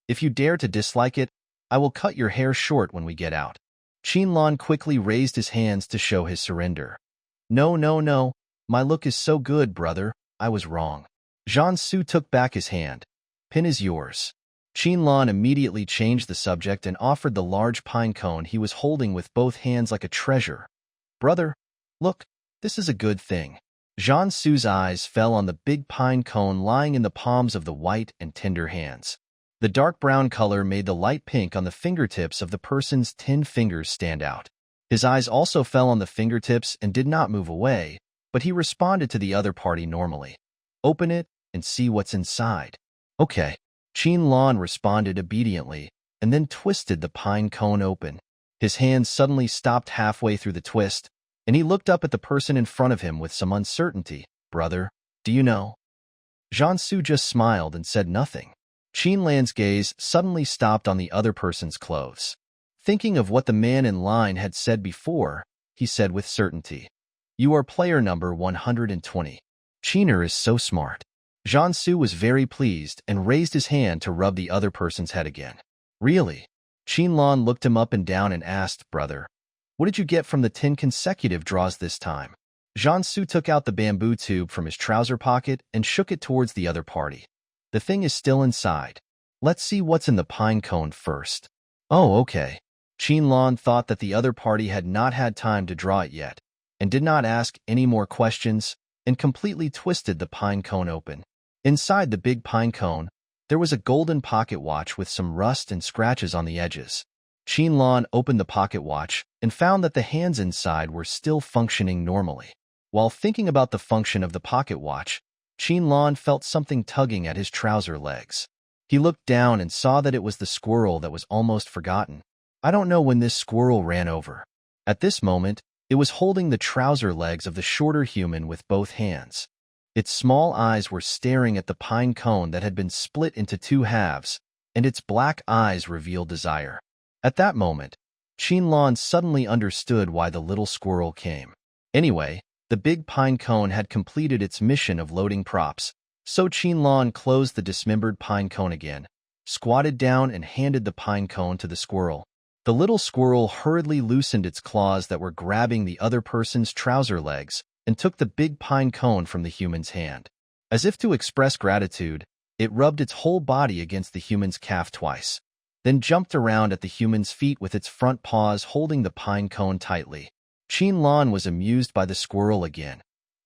Speaker 1: "If you dare to dislike it, I will cut your hair short when we get out." Qinlan quickly raised his hands to show his surrender. "No, no, no. My look is so good, brother. I was wrong." Jiansu took back his hand. "Pin is yours." Qinlan immediately changed the subject and offered the large pine cone he was holding with both hands like a treasure. "Brother, look, this is a good thing." Jiansu's eyes fell on the big pine cone lying in the palms of the white and tender hands. The dark brown color made the light pink on the fingertips of the person's 10 fingers stand out. His eyes also fell on the fingertips and did not move away, but he responded to the other party normally. "Open it and see what's inside." "Okay." Qinlan responded obediently and then twisted the pine cone open. His hand suddenly stopped halfway through the twist, and he looked up at the person in front of him with some uncertainty. "Brother, do you know?" Jiansu just smiled and said nothing. Qinlan's gaze suddenly stopped on the other person's clothes. Thinking of what the man in line had said before, he said with certainty, "You are player number 120. Qiner is so smart." Jiansu was very pleased and raised his hand to rub the other person's head again. "Really?" Qinlan looked him up and down and asked, "Brother, what did you get from the 10 consecutive draws this time?" Jiansu took out the bamboo tube from his trouser pocket and shook it towards the other party. "The thing is still inside. Let's see what's in the pine cone first." "Oh, okay." Qinlan thought that the other party had not had time to draw it yet, and did not ask any more questions, and completely twisted the pine cone open. Inside the big pine cone, there was a golden pocket watch with some rust and scratches on the edges. Qinlan opened the pocket watch and found that the hands inside were still functioning normally. While thinking about the function of the pocket watch, Qinlan felt something tugging at his trouser legs. He looked down and saw that it was the squirrel that was almost forgotten. I don't know when this squirrel ran over. At this moment, it was holding the trouser legs of the shorter human with both hands. Its small eyes were staring at the pine cone that had been split into two halves, and its black eyes revealed desire. At that moment, Qinlan suddenly understood why the little squirrel came. Anyway, the big pine cone had completed its mission of loading props, so Qinlan closed the dismembered pine cone again, squatted down and handed the pine cone to the squirrel. The little squirrel hurriedly loosened its claws that were grabbing the other person's trouser legs and took the big pine cone from the human's hand. As if to express gratitude, it rubbed its whole body against the human's calf twice, then jumped around at the human's feet with its front paws holding the pine cone tightly. Qinlan was amused by the squirrel again.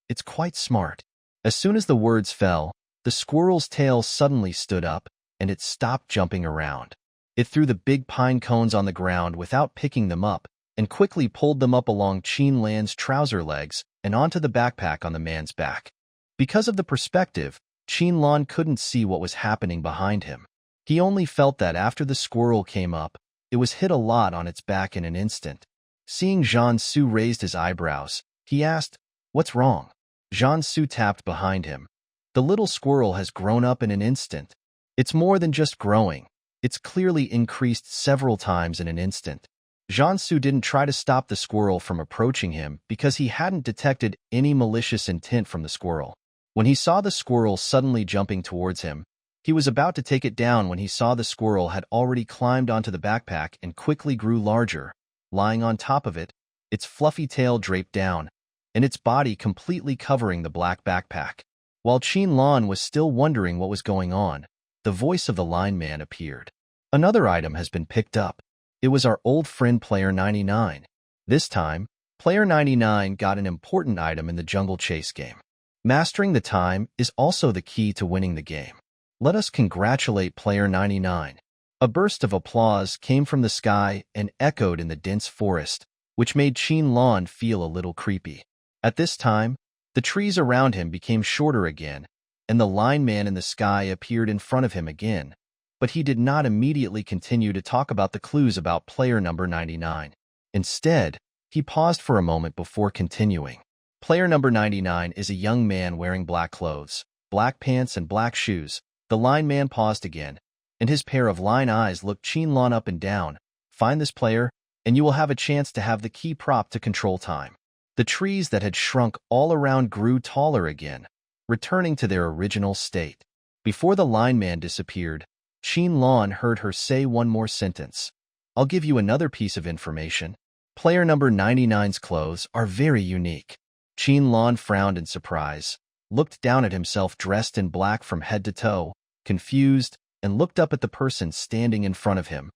Speaker 1: It's quite smart. As soon as the words fell, the squirrel's tail suddenly stood up, and it stopped jumping around. It threw the big pine cones on the ground without picking them up, and quickly pulled them up along Qinlan's trouser legs and onto the backpack on the man's back. Because of the perspective, Qinlan couldn't see what was happening behind him. He only felt that after the squirrel came up, it was hit a lot on its back in an instant. Seeing Jiansu raised his eyebrows, he asked, "What's wrong?" Jiansu tapped behind him. "The little squirrel has grown up in an instant. It's more than just growing. It's clearly increased several times in an instant." Jiansu didn't try to stop the squirrel from approaching him because he hadn't detected any malicious intent from the squirrel. When he saw the squirrel suddenly jumping towards him, he was about to take it down when he saw the squirrel had already climbed onto the backpack and quickly grew larger, lying on top of it, its fluffy tail draped down, and its body completely covering the black backpack. While Qinlan was still wondering what was going on, the voice of the lineman appeared. "Another item has been picked up. It was our old friend Player 99. This time, Player 99 got an important item in the Jungle Chase game. Mastering the time is also the key to winning the game. Let us congratulate Player 99. A burst of applause came from the sky and echoed in the dense forest, which made Qinlan feel a little creepy. At this time, the trees around him became shorter again, and the lineman in the sky appeared in front of him again, but he did not immediately continue to talk about the clues about player number 99. Instead, he paused for a moment before continuing. Player number 99 is a young man wearing black clothes, black pants, and black shoes. The lineman paused again, and his pair of lion eyes looked Qinlan up and down. Find this player, and you will have a chance to have the key prop to control time. The trees that had shrunk all around grew taller again, returning to their original state. Before the lineman disappeared, Qinlan heard her say one more sentence. I'll give you another piece of information. Player number 99's clothes are very unique. Qinlan frowned in surprise, looked down at himself dressed in black from head to toe, confused, and looked up at the person standing in front of him.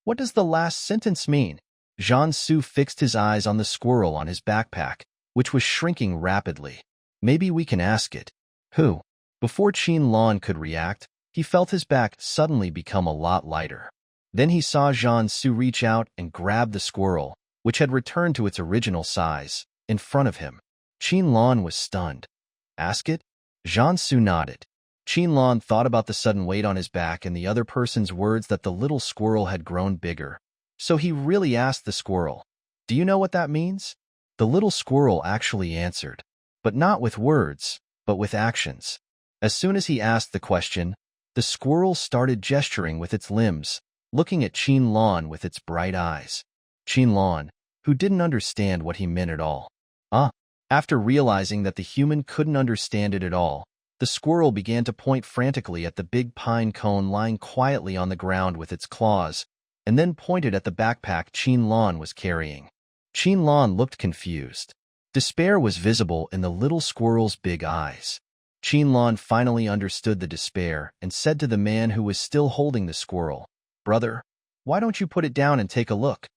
Speaker 1: What does the last sentence mean? Jiansu fixed his eyes on the squirrel on his backpack, which was shrinking rapidly. Maybe we can ask it. Who? Before Qinlan could react, he felt his back suddenly become a lot lighter. Then he saw Jiansu reach out and grab the squirrel, which had returned to its original size, in front of him. Qinlan was stunned. Ask it? Jiansu nodded. Qinlan thought about the sudden weight on his back and the other person's words that the little squirrel had grown bigger. So he really asked the squirrel, "Do you know what that means?" The little squirrel actually answered, but not with words, but with actions. As soon as he asked the question, the squirrel started gesturing with its limbs, looking at Qinlan with its bright eyes. Qinlan, who didn't understand what he meant at all. After realizing that the human couldn't understand it at all, the squirrel began to point frantically at the big pine cone lying quietly on the ground with its claws, and then pointed at the backpack Qinlan was carrying. Qinlan looked confused. Despair was visible in the little squirrel's big eyes. Qinlan finally understood the despair and said to the man who was still holding the squirrel, "Brother, why don't you put it down and take a look?"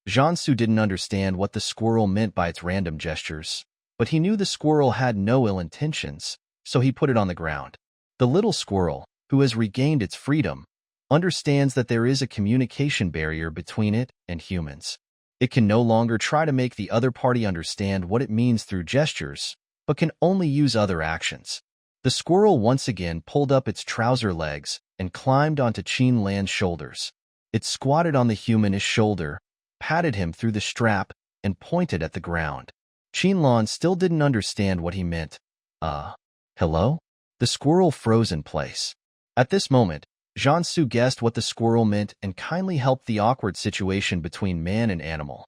Speaker 1: Jiansu didn't understand what the squirrel meant by its random gestures, but he knew the squirrel had no ill intentions, so he put it on the ground. The little squirrel, who has regained its freedom, understands that there is a communication barrier between it and humans. It can no longer try to make the other party understand what it means through gestures, but can only use other actions. The squirrel once again pulled up its trouser legs and climbed onto Qin Lan's shoulders. It squatted on the human's shoulder, patted him through the strap, and pointed at the ground. Qin Lan still didn't understand what he meant. Hello? The squirrel froze in place. At this moment, Jiansu guessed what the squirrel meant and kindly helped the awkward situation between man and animal.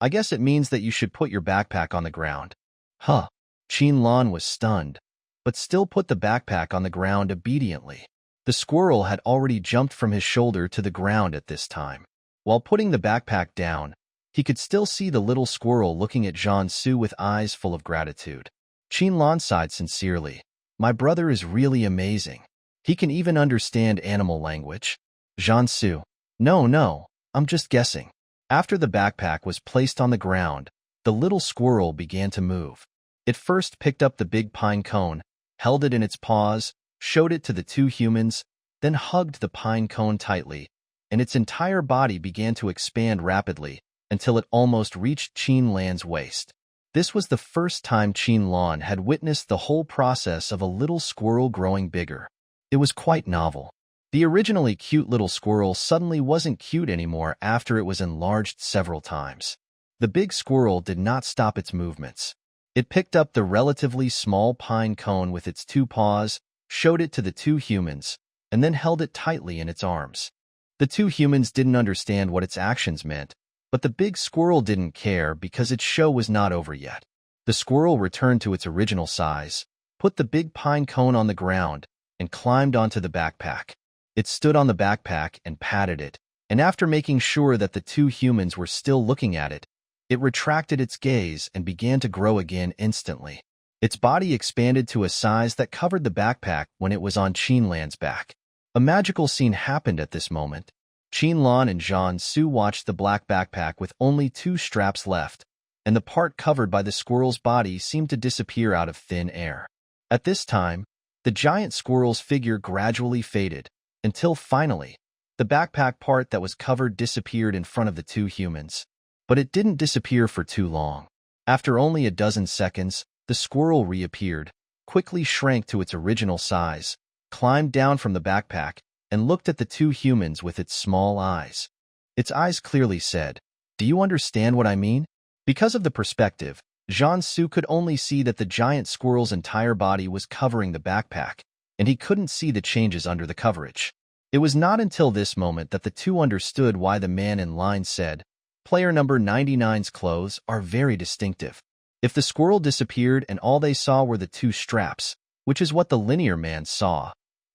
Speaker 1: I guess it means that you should put your backpack on the ground. Huh. Qin Lan was stunned, but still put the backpack on the ground obediently. The squirrel had already jumped from his shoulder to the ground at this time. While putting the backpack down, he could still see the little squirrel looking at Jiansu with eyes full of gratitude. Qin Lan sighed sincerely. My brother is really amazing. He can even understand animal language. Jiansu. No, I'm just guessing. After the backpack was placed on the ground, the little squirrel began to move. It first picked up the big pine cone, held it in its paws, showed it to the two humans, then hugged the pine cone tightly, and its entire body began to expand rapidly until it almost reached Qin Lan's waist. This was the first time Qin Lan had witnessed the whole process of a little squirrel growing bigger. It was quite novel. The originally cute little squirrel suddenly wasn't cute anymore after it was enlarged several times. The big squirrel did not stop its movements. It picked up the relatively small pine cone with its two paws, showed it to the two humans, and then held it tightly in its arms. The two humans didn't understand what its actions meant, but the big squirrel didn't care because its show was not over yet. The squirrel returned to its original size, put the big pine cone on the ground, and climbed onto the backpack. It stood on the backpack and patted it, and after making sure that the two humans were still looking at it, it retracted its gaze and began to grow again instantly. Its body expanded to a size that covered the backpack when it was on Qin Lan's back. A magical scene happened at this moment. Qin Lan and Jiansu watched the black backpack with only two straps left, and the part covered by the squirrel's body seemed to disappear out of thin air. At this time, the giant squirrel's figure gradually faded, until finally, the backpack part that was covered disappeared in front of the two humans. But it didn't disappear for too long. After only a dozen seconds, the squirrel reappeared, quickly shrank to its original size, climbed down from the backpack, and looked at the two humans with its small eyes. Its eyes clearly said, "Do you understand what I mean?" Because of the perspective, Jiansu could only see that the giant squirrel's entire body was covering the backpack, and he couldn't see the changes under the coverage. It was not until this moment that the two understood why the man in line said, "Player number 99's clothes are very distinctive." If the squirrel disappeared and all they saw were the two straps, which is what the linear man saw,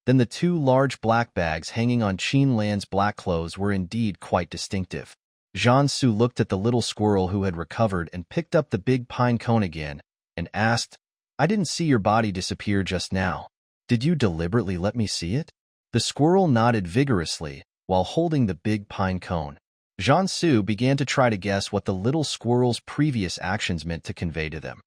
Speaker 1: then the two large black bags hanging on Qin Lan's black clothes were indeed quite distinctive. Jiansu looked at the little squirrel who had recovered and picked up the big pine cone again, and asked, "I didn't see your body disappear just now. Did you deliberately let me see it?" The squirrel nodded vigorously while holding the big pine cone. Jiansu began to try to guess what the little squirrel's previous actions meant to convey to them.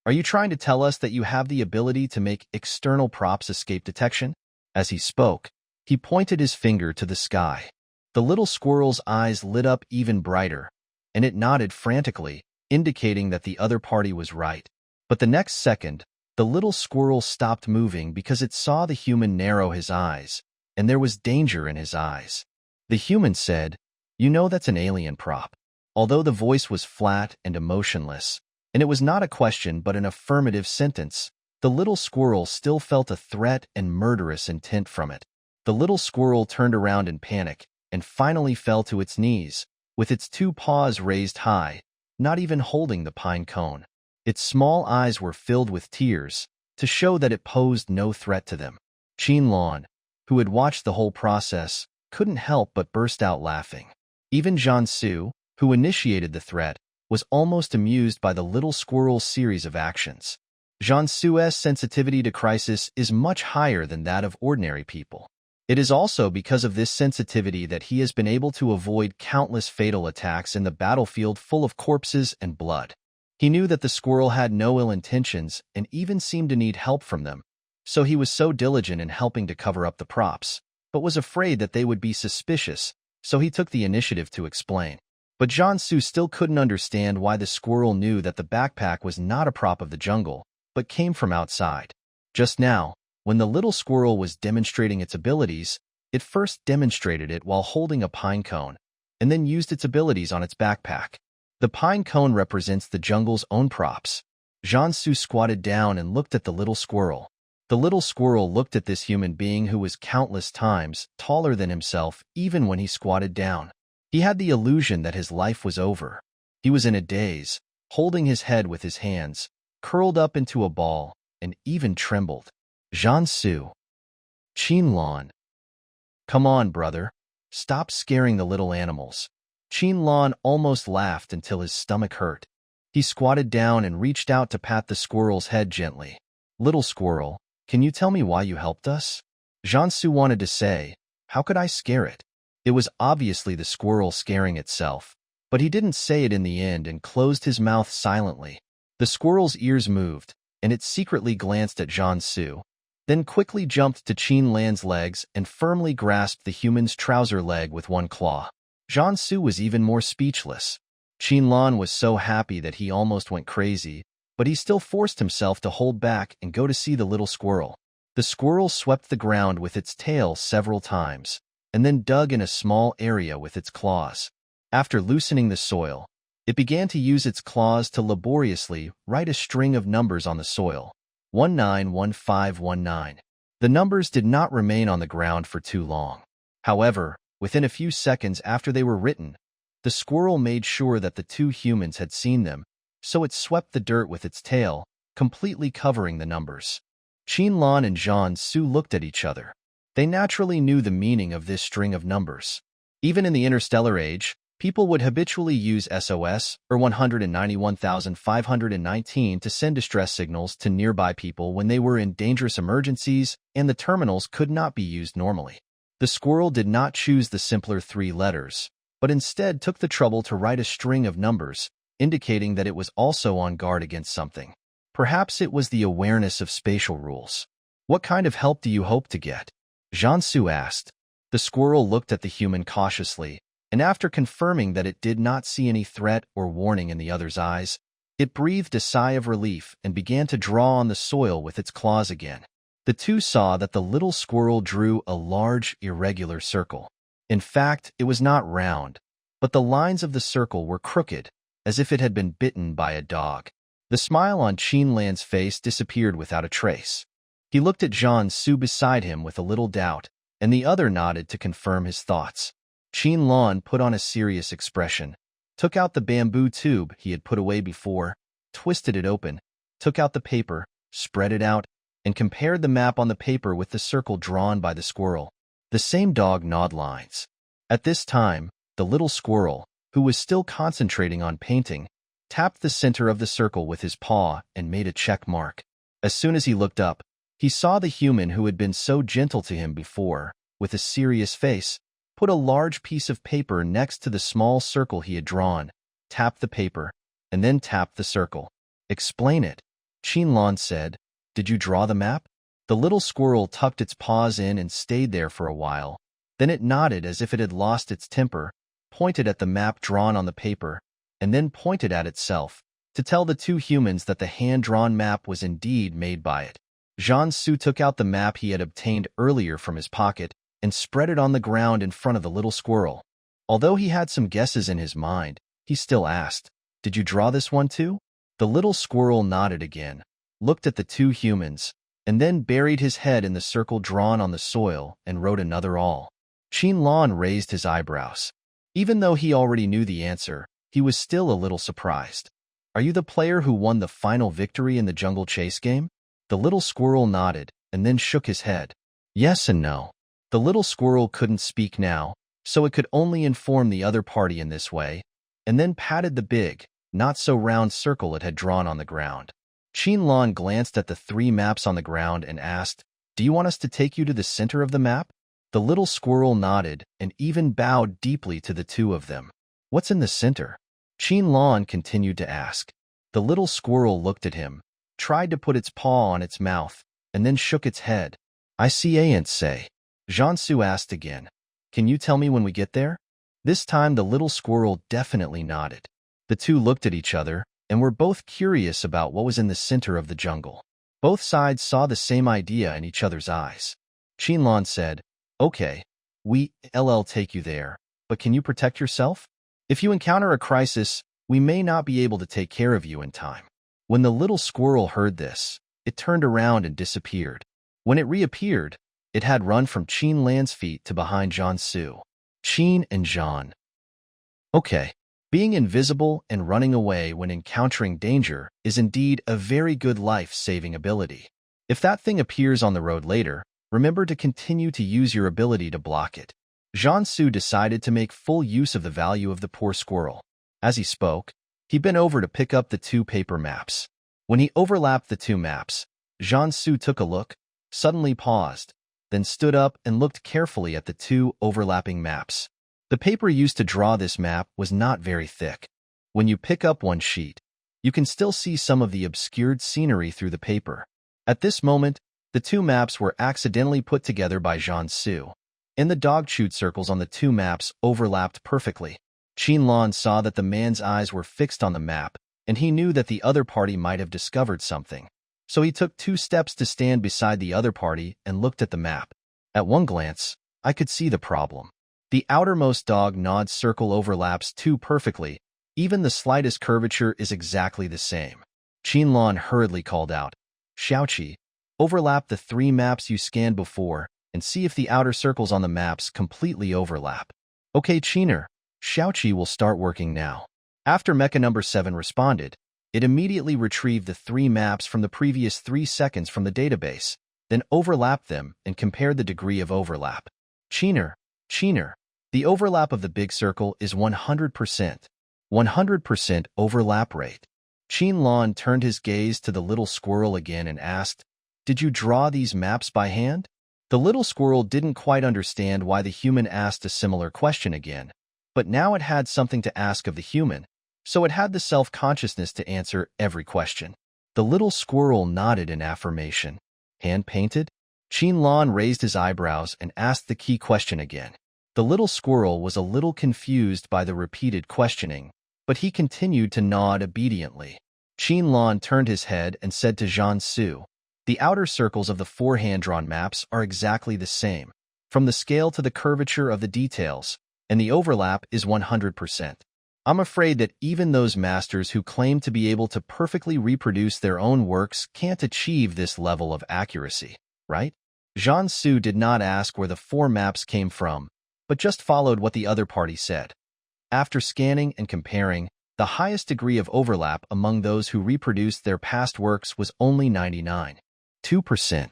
Speaker 1: "Are you trying to tell us that you have the ability to make external props escape detection?" As he spoke, he pointed his finger to the sky. The little squirrel's eyes lit up even brighter, and it nodded frantically, indicating that the other party was right. But the next second, the little squirrel stopped moving because it saw the human narrow his eyes, and there was danger in his eyes. The human said, "You know that's an alien prop." Although the voice was flat and emotionless, and it was not a question but an affirmative sentence, the little squirrel still felt a threat and murderous intent from it. The little squirrel turned around in panic and finally fell to its knees, with its two paws raised high, not even holding the pine cone. Its small eyes were filled with tears, to show that it posed no threat to them. Qin Lan, who had watched the whole process, couldn't help but burst out laughing. Even Jiansu, who initiated the threat, was almost amused by the little squirrel's series of actions. Jiansu's sensitivity to crisis is much higher than that of ordinary people. It is also because of this sensitivity that he has been able to avoid countless fatal attacks in the battlefield full of corpses and blood. He knew that the squirrel had no ill intentions and even seemed to need help from them, so he was so diligent in helping to cover up the props, but was afraid that they would be suspicious, so he took the initiative to explain. But Jiansu still couldn't understand why the squirrel knew that the backpack was not a prop of the jungle, but came from outside. Just now, when the little squirrel was demonstrating its abilities, It first demonstrated it while holding a pine cone, and then used its abilities on its backpack. The pine cone represents the jungle's own props. Jiansu squatted down and looked at the little squirrel. The little squirrel looked at this human being who was countless times taller than himself even when he squatted down. He had the illusion that his life was over. He was in a daze, holding his head with his hands, curled up into a ball, and even trembled. Jiansu. Qinlan. Come on, brother. Stop scaring the little animals. Qinlan almost laughed until his stomach hurt. He squatted down and reached out to pat the squirrel's head gently. Little squirrel, can you tell me why you helped us? Jiansu wanted to say, how could I scare it? It was obviously the squirrel scaring itself, but he didn't say it in the end and closed his mouth silently. The squirrel's ears moved, and it secretly glanced at Jiansu, then quickly jumped to Qinlan's legs and firmly grasped the human's trouser leg with one claw. Jiansu was even more speechless. Qinlan was so happy that he almost went crazy, but he still forced himself to hold back and go to see the little squirrel. The squirrel swept the ground with its tail several times, and then dug in a small area with its claws. After loosening the soil, it began to use its claws to laboriously write a string of numbers on the soil. 191519. The numbers did not remain on the ground for too long. However, within a few seconds after they were written, the squirrel made sure that the two humans had seen them, so it swept the dirt with its tail, completely covering the numbers. Qinlan and Jiansu looked at each other. They naturally knew the meaning of this string of numbers. Even in the interstellar age, people would habitually use SOS, or 191,519, to send distress signals to nearby people when they were in dangerous emergencies and the terminals could not be used normally. The squirrel did not choose the simpler 3 letters, but instead took the trouble to write a string of numbers, indicating that it was also on guard against something. Perhaps it was the awareness of spatial rules. What kind of help do you hope to get? Jiansu asked. The squirrel looked at the human cautiously, and after confirming that it did not see any threat or warning in the other's eyes, it breathed a sigh of relief and began to draw on the soil with its claws again. The two saw that the little squirrel drew a large, irregular circle. In fact, it was not round, but the lines of the circle were crooked, as if it had been bitten by a dog. The smile on Qinlan's face disappeared without a trace. He looked at Jiansu beside him with a little doubt, and the other nodded to confirm his thoughts. Qinlan put on a serious expression, took out the bamboo tube he had put away before, twisted it open, took out the paper, spread it out, and compared the map on the paper with the circle drawn by the squirrel. The same dog gnawed lines. At this time, the little squirrel, who was still concentrating on painting, tapped the center of the circle with his paw and made a check mark. As soon as he looked up, he saw the human who had been so gentle to him before, with a serious face, put a large piece of paper next to the small circle he had drawn, tap the paper, and then tap the circle. Explain it, Qinlan said. Did you draw the map? The little squirrel tucked its paws in and stayed there for a while. Then it nodded as if it had lost its temper, pointed at the map drawn on the paper, and then pointed at itself, to tell the two humans that the hand-drawn map was indeed made by it. Jiansu took out the map he had obtained earlier from his pocket and spread it on the ground in front of the little squirrel. Although he had some guesses in his mind, he still asked, "Did you draw this one too?" The little squirrel nodded again, looked at the two humans, and then buried his head in the circle drawn on the soil and wrote another all. Qinlan raised his eyebrows. Even though he already knew the answer, he was still a little surprised. Are you the player who won the final victory in the jungle chase game? The little squirrel nodded and then shook his head. Yes and no. The little squirrel couldn't speak now, so it could only inform the other party in this way, and then patted the big, not-so-round circle it had drawn on the ground. Qinlan glanced at the 3 maps on the ground and asked, "Do you want us to take you to the center of the map?" The little squirrel nodded and even bowed deeply to the 2 of them. What's in the center? Qinlan continued to ask. The little squirrel looked at him, tried to put its paw on its mouth, and then shook its head. I see ants say. Jiansu asked again. Can you tell me when we get there? This time the little squirrel definitely nodded. The 2 looked at each other and were both curious about what was in the center of the jungle. Both sides saw the same idea in each other's eyes. Qinlan said, Okay, We'll take you there, but can you protect yourself? If you encounter a crisis, we may not be able to take care of you in time. When the little squirrel heard this, it turned around and disappeared. When it reappeared, it had run from Qin Lan's feet to behind Jiansu. Qin and Jian. Okay, being invisible and running away when encountering danger is indeed a very good life-saving ability. If that thing appears on the road later, remember to continue to use your ability to block it. Jiansu decided to make full use of the value of the poor squirrel. As he spoke, he bent over to pick up the 2 paper maps. When he overlapped the 2 maps, Jiansu took a look, suddenly paused, then stood up and looked carefully at the 2 overlapping maps. The paper used to draw this map was not very thick. When you pick up one sheet, you can still see some of the obscured scenery through the paper. At this moment, the 2 maps were accidentally put together by Jiansu, and the dog-chewed circles on the 2 maps overlapped perfectly. Qin Lan saw that the man's eyes were fixed on the map, and he knew that the other party might have discovered something. So he took 2 steps to stand beside the other party and looked at the map. At one glance, I could see the problem. The outermost dog-gnawed circle overlaps too perfectly. Even the slightest curvature is exactly the same. Qin Lan hurriedly called out, Xiaoqi, overlap the 3 maps you scanned before and see if the outer circles on the maps completely overlap. Okay, Qiner, Xiaoqi will start working now. After Mecha number 7 responded, it immediately retrieved the 3 maps from the previous 3 seconds from the database, then overlapped them and compared the degree of overlap. Qiner, the overlap of the big circle is 100%. 100% overlap rate. Qin Lan turned his gaze to the little squirrel again and asked, Did you draw these maps by hand? The little squirrel didn't quite understand why the human asked a similar question again, but now it had something to ask of the human, so it had the self-consciousness to answer every question. The little squirrel nodded in affirmation. Hand-painted? Qin Lan raised his eyebrows and asked the key question again. The little squirrel was a little confused by the repeated questioning, but he continued to nod obediently. Qin Lan turned his head and said to Jiansu, The outer circles of the 4 hand-drawn maps are exactly the same, from the scale to the curvature of the details, and the overlap is 100%. I'm afraid that even those masters who claim to be able to perfectly reproduce their own works can't achieve this level of accuracy, right? Jiansu did not ask where the 4 maps came from, but just followed what the other party said. After scanning and comparing, the highest degree of overlap among those who reproduced their past works was only 99.2%.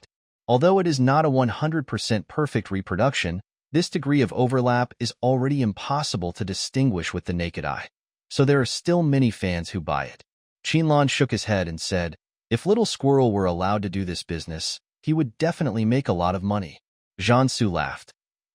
Speaker 1: Although it is not a 100% perfect reproduction, this degree of overlap is already impossible to distinguish with the naked eye. So there are still many fans who buy it. Qin Lan shook his head and said, If Little Squirrel were allowed to do this business, he would definitely make a lot of money. Jiansu laughed.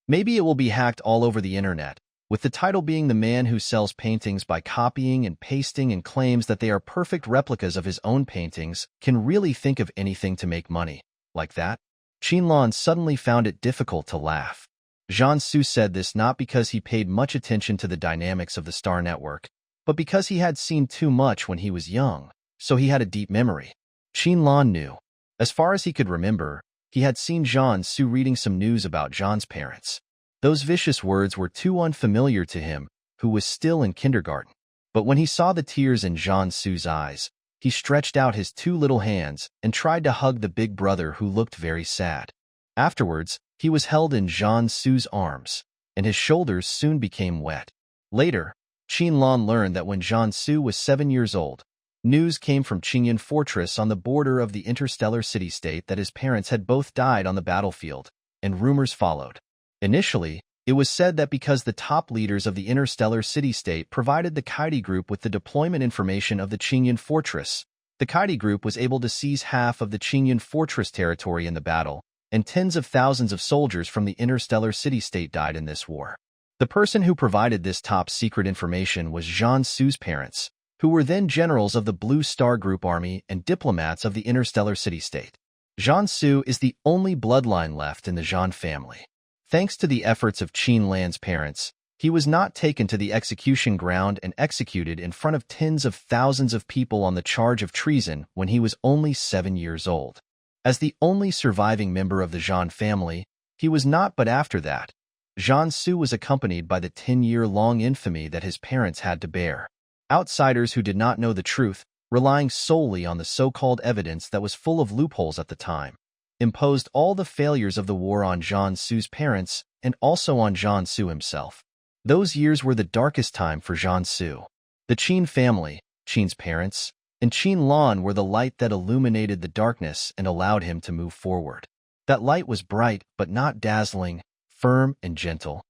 Speaker 1: Maybe it will be hacked all over the internet, with the title being The Man Who Sells Paintings by Copying and Pasting and claims that they are perfect replicas of his own paintings, can really think of anything to make money. Like that? Qin Lan suddenly found it difficult to laugh. Jiansu said this not because he paid much attention to the dynamics of the Star Network, but because he had seen too much when he was young, so he had a deep memory. Qin Lan knew. As far as he could remember, he had seen Jiansu reading some news about Zhan's parents. Those vicious words were too unfamiliar to him, who was still in kindergarten. But when he saw the tears in Jiansu's eyes, he stretched out his 2 little hands and tried to hug the big brother who looked very sad. Afterwards, he was held in Jiansu's arms, and his shoulders soon became wet. Later, Qin Lan learned that when Jiansu was 7 years old, news came from Qingyan Fortress on the border of the interstellar city-state that his parents had both died on the battlefield, and rumors followed. Initially, it was said that because the top leaders of the interstellar city-state provided the Kaidi Group with the deployment information of the Qingyan Fortress, the Kaidi Group was able to seize half of the Qingyan Fortress territory in the battle, and tens of thousands of soldiers from the interstellar city-state died in this war. The person who provided this top-secret information was Jiansu's parents, who were then generals of the Blue Star Group Army and diplomats of the interstellar city-state. Jiansu is the only bloodline left in the Zhan family. Thanks to the efforts of Qin Lan's parents, he was not taken to the execution ground and executed in front of tens of thousands of people on the charge of treason when he was only 7 years old. As the only surviving member of the Zhan family, he was not, but after that, Jiansu was accompanied by the 10-year-long infamy that his parents had to bear. Outsiders who did not know the truth, relying solely on the so-called evidence that was full of loopholes at the time, imposed all the failures of the war on Jiansu's parents and also on Jiansu himself. Those years were the darkest time for Jiansu. The Qin family, Qin's parents, and Qin Lan were the light that illuminated the darkness and allowed him to move forward. That light was bright but not dazzling, firm and gentle,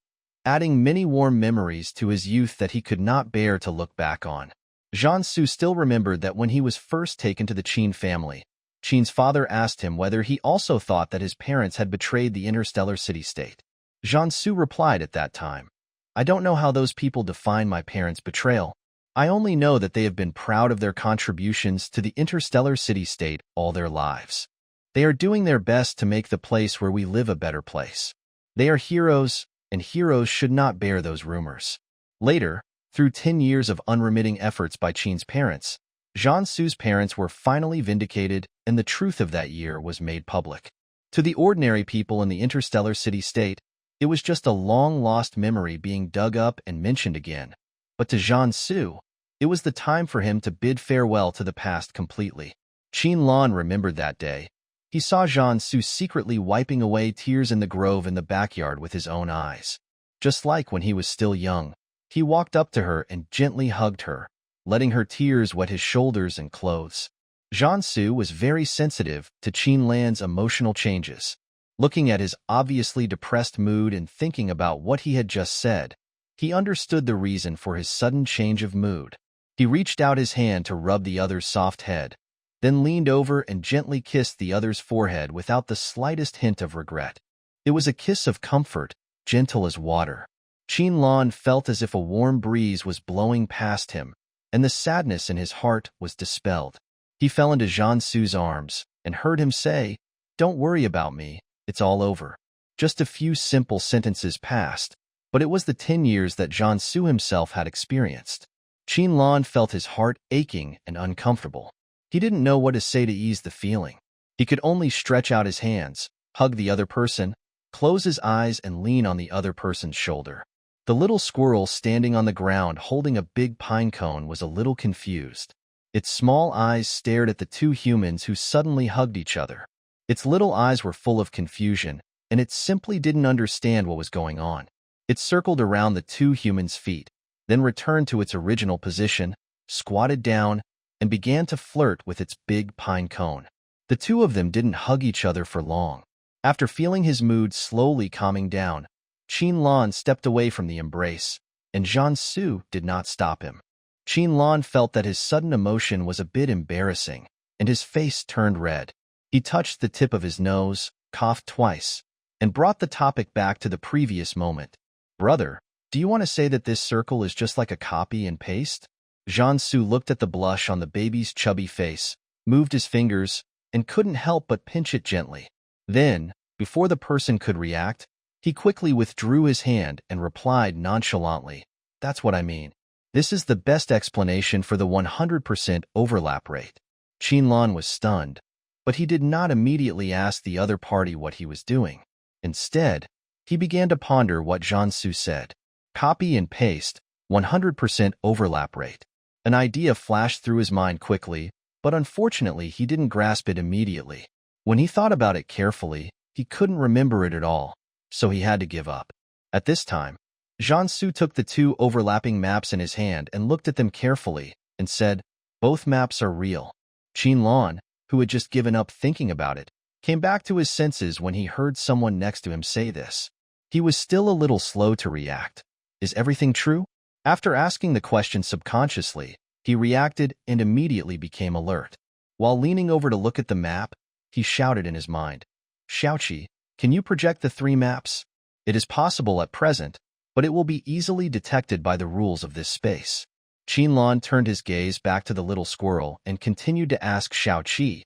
Speaker 1: adding many warm memories to his youth that he could not bear to look back on. Jiansu still remembered that when he was first taken to the Qin family, Qin's father asked him whether he also thought that his parents had betrayed the interstellar city-state. Jiansu replied at that time, "I don't know how those people define my parents' betrayal. I only know that they have been proud of their contributions to the interstellar city-state all their lives. They are doing their best to make the place where we live a better place. They are heroes, and heroes should not bear those rumors." Later, through 10 years of unremitting efforts by Qin's parents, Jiansu's parents were finally vindicated, and the truth of that year was made public. To the ordinary people in the interstellar city-state, it was just a long-lost memory being dug up and mentioned again. But to Jiansu, it was the time for him to bid farewell to the past completely. Qin Lan remembered that day. He saw Jiansu secretly wiping away tears in the grove in the backyard with his own eyes. Just like when he was still young, he walked up to her and gently hugged her, letting her tears wet his shoulders and clothes. Jiansu was very sensitive to Qin Lan's emotional changes. Looking at his obviously depressed mood and thinking about what he had just said, he understood the reason for his sudden change of mood. He reached out his hand to rub the other's soft head, then leaned over and gently kissed the other's forehead without the slightest hint of regret. It was a kiss of comfort, gentle as water. Qin Lan felt as if a warm breeze was blowing past him, and the sadness in his heart was dispelled. He fell into Jiansu's arms and heard him say, "Don't worry about me, it's all over." Just a few simple sentences passed, but it was the 10 years that Jiansu himself had experienced. Qin Lan felt his heart aching and uncomfortable. He didn't know what to say to ease the feeling. He could only stretch out his hands, hug the other person, close his eyes and lean on the other person's shoulder. The little squirrel standing on the ground holding a big pine cone was a little confused. Its small eyes stared at the two humans who suddenly hugged each other. Its little eyes were full of confusion, and it simply didn't understand what was going on. It circled around the two humans' feet, then returned to its original position, squatted down, and began to flirt with its big pine cone. The two of them didn't hug each other for long. After feeling his mood slowly calming down, Qin Lan stepped away from the embrace, and Jiansu did not stop him. Qin Lan felt that his sudden emotion was a bit embarrassing, and his face turned red. He touched the tip of his nose, coughed twice, and brought the topic back to the previous moment. "Brother, do you want to say that this circle is just like a copy and paste?" Jiansu looked at the blush on the baby's chubby face, moved his fingers, and couldn't help but pinch it gently. Then, before the person could react, he quickly withdrew his hand and replied nonchalantly, "That's what I mean. This is the best explanation for the 100% overlap rate." Qin Lan was stunned, but he did not immediately ask the other party what he was doing. Instead, he began to ponder what Jiansu said. Copy and paste, 100% overlap rate. An idea flashed through his mind quickly, but unfortunately he didn't grasp it immediately. When he thought about it carefully, he couldn't remember it at all, so he had to give up. At this time, Jiansu took the two overlapping maps in his hand and looked at them carefully and said, "Both maps are real." Qin Lan, who had just given up thinking about it, came back to his senses when he heard someone next to him say this. He was still a little slow to react. "Is everything true?" After asking the question subconsciously, he reacted and immediately became alert. While leaning over to look at the map, he shouted in his mind, "Xiaoqi, can you project the 3 maps? It is possible at present, but it will be easily detected by the rules of this space." Qin Lan turned his gaze back to the little squirrel and continued to ask Xiaoqi,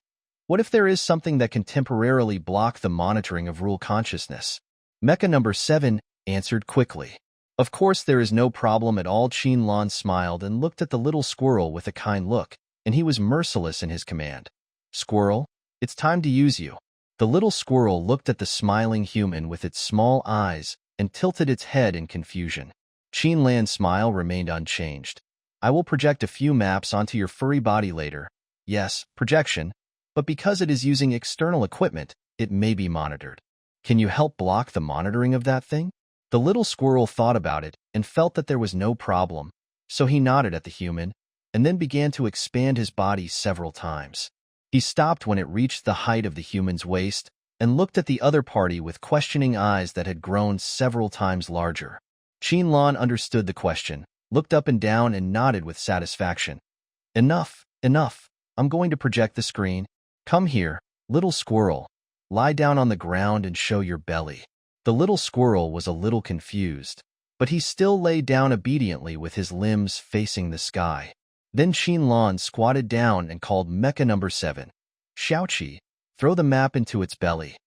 Speaker 1: "What if there is something that can temporarily block the monitoring of rule consciousness?" Mecha number 7 answered quickly. "Of course there is no problem at all." Qin Lan smiled and looked at the little squirrel with a kind look, and he was merciless in his command. "Squirrel, it's time to use you." The little squirrel looked at the smiling human with its small eyes and tilted its head in confusion. Qin Lan's smile remained unchanged. I will project a few maps onto your furry body later. Yes, projection, but because it is using external equipment, it may be monitored. Can you help block the monitoring of that thing? The little squirrel thought about it and felt that there was no problem, so he nodded at the human and then began to expand his body several times. He stopped when it reached the height of the human's waist and looked at the other party with questioning eyes that had grown several times larger. Qin Lan understood the question, looked up and down and nodded with satisfaction. Enough, enough. I'm going to project the screen. Come here, little squirrel. Lie down on the ground and show your belly. The little squirrel was a little confused, but he still lay down obediently with his limbs facing the sky. Then Qin Lan squatted down and called Mecha number 7. Xiaoqi, throw the map into its belly.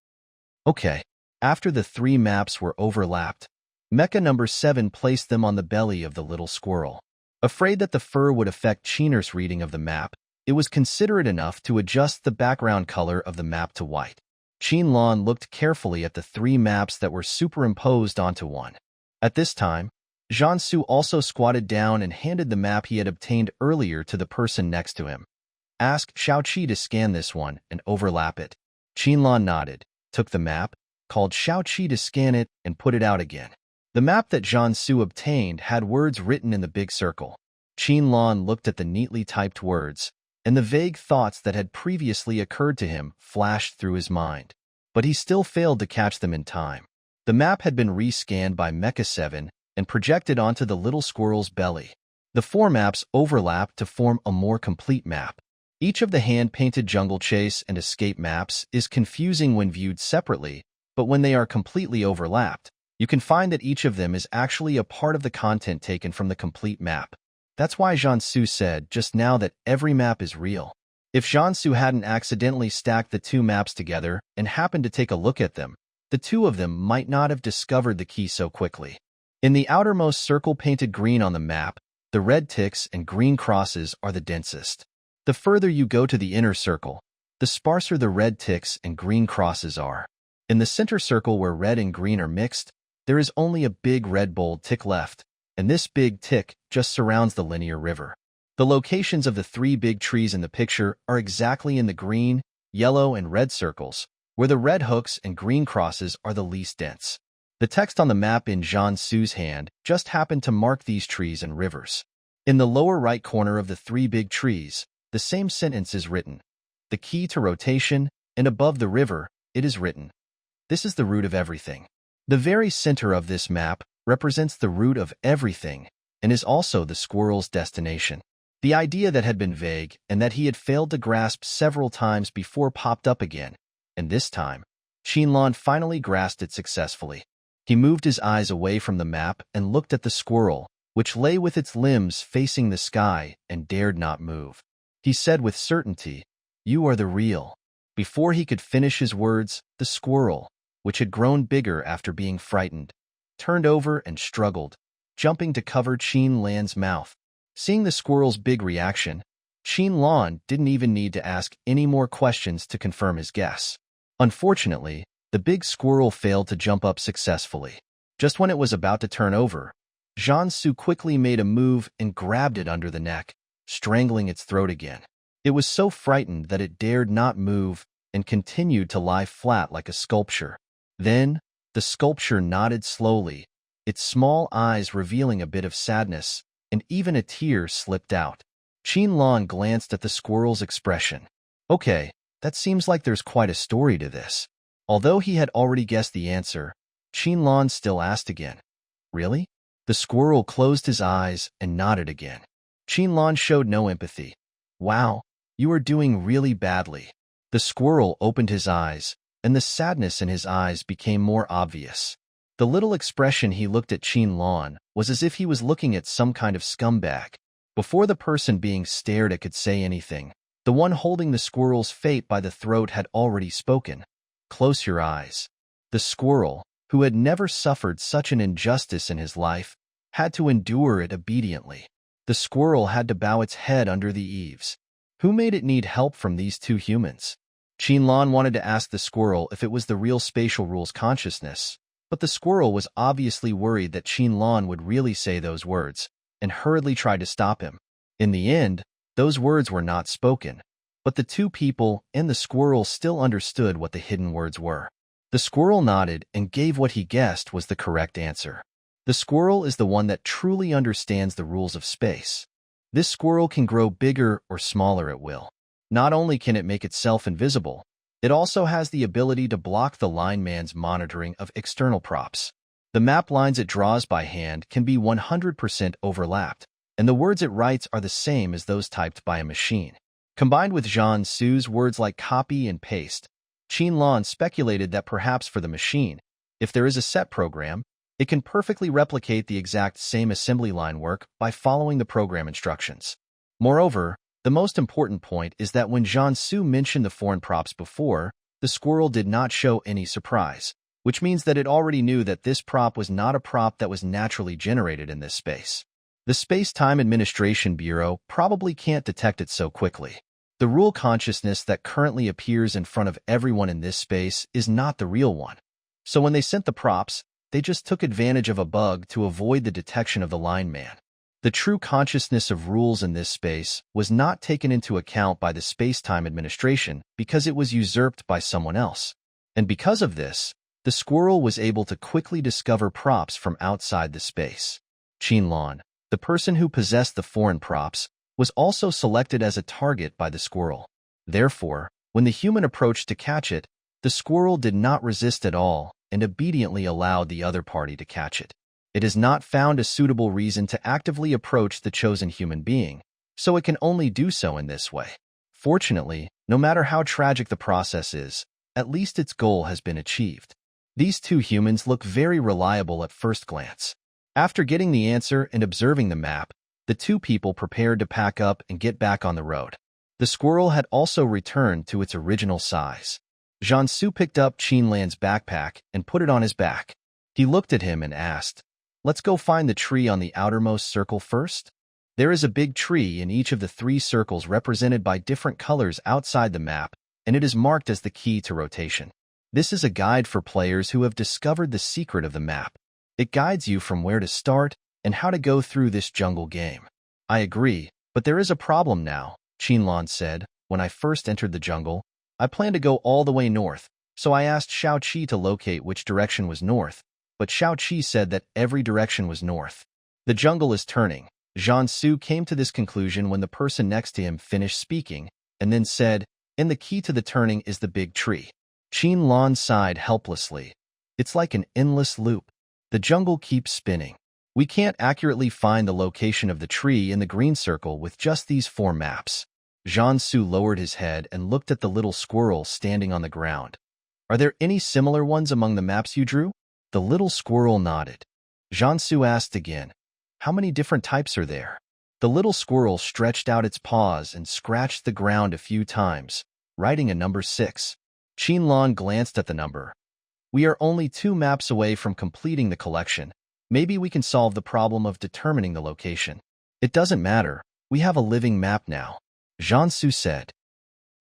Speaker 1: Okay. After the 3 maps were overlapped, Mecha number 7 placed them on the belly of the little squirrel. Afraid that the fur would affect Qin's reading of the map, it was considerate enough to adjust the background color of the map to white. Qin Lan looked carefully at the 3 maps that were superimposed onto one. At this time, Jiansu also squatted down and handed the map he had obtained earlier to the person next to him. Ask Xiaoqi to scan this one and overlap it. Qin Lan nodded, took the map, called Xiaoqi to scan it, and put it out again. The map that Jiansu obtained had words written in the big circle. Qin Lan looked at the neatly typed words, and the vague thoughts that had previously occurred to him flashed through his mind. But he still failed to catch them in time. The map had been rescanned by Mecha 7 and projected onto the little squirrel's belly. The 4 maps overlapped to form a more complete map. Each of the hand-painted jungle chase and escape maps is confusing when viewed separately, but when they are completely overlapped, you can find that each of them is actually a part of the content taken from the complete map. That's why Jiansu said just now that every map is real. If Jiansu hadn't accidentally stacked the 2 maps together and happened to take a look at them, the 2 of them might not have discovered the key so quickly. In the outermost circle painted green on the map, the red ticks and green crosses are the densest. The further you go to the inner circle, the sparser the red ticks and green crosses are. In the center circle where red and green are mixed, there is only a big red bold tick left, and this big tick just surrounds the linear river. The locations of the 3 big trees in the picture are exactly in the green, yellow, and red circles, where the red hooks and green crosses are the least dense. The text on the map in Jiansu's hand just happened to mark these trees and rivers. In the lower right corner of the 3 big trees, the same sentence is written. The key to rotation, and above the river, it is written. This is the root of everything. The very center of this map represents the root of everything and is also the squirrel's destination. The idea that had been vague and that he had failed to grasp several times before popped up again, and this time, Qin Lan finally grasped it successfully. He moved his eyes away from the map and looked at the squirrel, which lay with its limbs facing the sky and dared not move. He said with certainty, "You are the real." Before he could finish his words, the squirrel, which had grown bigger after being frightened, turned over and struggled, jumping to cover Qin Lan's mouth. Seeing the squirrel's big reaction, Qin Lan didn't even need to ask any more questions to confirm his guess. Unfortunately, the big squirrel failed to jump up successfully. Just when it was about to turn over, Jiansu quickly made a move and grabbed it under the neck, strangling its throat again. It was so frightened that it dared not move and continued to lie flat like a sculpture. Then, the sculpture nodded slowly, its small eyes revealing a bit of sadness, and even a tear slipped out. Qin Lan glanced at the squirrel's expression. Okay, that seems like there's quite a story to this. Although he had already guessed the answer, Qin Lan still asked again. Really? The squirrel closed his eyes and nodded again. Qin Lan showed no empathy. Wow, you are doing really badly. The squirrel opened his eyes, and the sadness in his eyes became more obvious. The little expression he looked at Qin Lan was as if he was looking at some kind of scumbag. Before the person being stared at could say anything, the one holding the squirrel's fate by the throat had already spoken. Close your eyes. The squirrel, who had never suffered such an injustice in his life, had to endure it obediently. The squirrel had to bow its head under the eaves. Who made it need help from these 2 humans? Qin Lan wanted to ask the squirrel if it was the real spatial rules consciousness, But the squirrel was obviously worried that Qin would really say those words, and hurriedly tried to stop him. In the end, those words were not spoken, but the two people and the squirrel still understood what the hidden words were. The squirrel nodded and gave what he guessed was the correct answer. The squirrel is the one that truly understands the rules of space. This squirrel can grow bigger or smaller at will. Not only can it make itself invisible, it also has the ability to block the line man's monitoring of external props. The map lines it draws by hand can be 100% overlapped, and the words it writes are the same as those typed by a machine. Combined with Zhang Su's words like copy and paste, Qin speculated that perhaps for the machine, if there is a set program, it can perfectly replicate the exact same assembly line work by following the program instructions. Moreover, the most important point is that when Zhang Su mentioned the foreign props before, the squirrel did not show any surprise, which means that it already knew that this prop was not a prop that was naturally generated in this space. The Space-Time Administration Bureau probably can't detect it so quickly. The rule consciousness that currently appears in front of everyone in this space is not the real one. So when they sent the props, they just took advantage of a bug to avoid the detection of the line man. The true consciousness of rules in this space was not taken into account by the Space-Time Administration because it was usurped by someone else. And because of this, the squirrel was able to quickly discover props from outside the space. Qin, the person who possessed the foreign props, was also selected as a target by the squirrel. Therefore, when the human approached to catch it, the squirrel did not resist at all and obediently allowed the other party to catch it. It has not found a suitable reason to actively approach the chosen human being, so it can only do so in this way. Fortunately, no matter how tragic the process is, at least its goal has been achieved. These two humans look very reliable at first glance. After getting the answer and observing the map, the two people prepared to pack up and get back on the road. The squirrel had also returned to its original size. Zhang Su picked up Qin's backpack and put it on his back. He looked at him and asked, "Let's go find the tree on the outermost circle first." There is a big tree in each of the 3 circles represented by different colors outside the map, and it is marked as the key to rotation. This is a guide for players who have discovered the secret of the map. It guides you from where to start and how to go through this jungle game. I agree, but there is a problem now, Qin said. When I first entered the jungle, I planned to go all the way north, so I asked Xiao Qi to locate which direction was north, but Xiao Qi said that every direction was north. The jungle is turning. Zhang Su came to this conclusion when the person next to him finished speaking, and then said, "And the key to the turning is the big tree." Qin sighed helplessly. It's like an endless loop. The jungle keeps spinning. We can't accurately find the location of the tree in the green circle with just these 4 maps. Zhang Su lowered his head and looked at the little squirrel standing on the ground. "Are there any similar ones among the maps you drew?" The little squirrel nodded. Zhang Su asked again, "How many different types are there?" The little squirrel stretched out its paws and scratched the ground a few times, writing a number 6. Qin glanced at the number. "We are only 2 maps away from completing the collection. Maybe we can solve the problem of determining the location." "It doesn't matter. We have a living map now," Zhang Su said.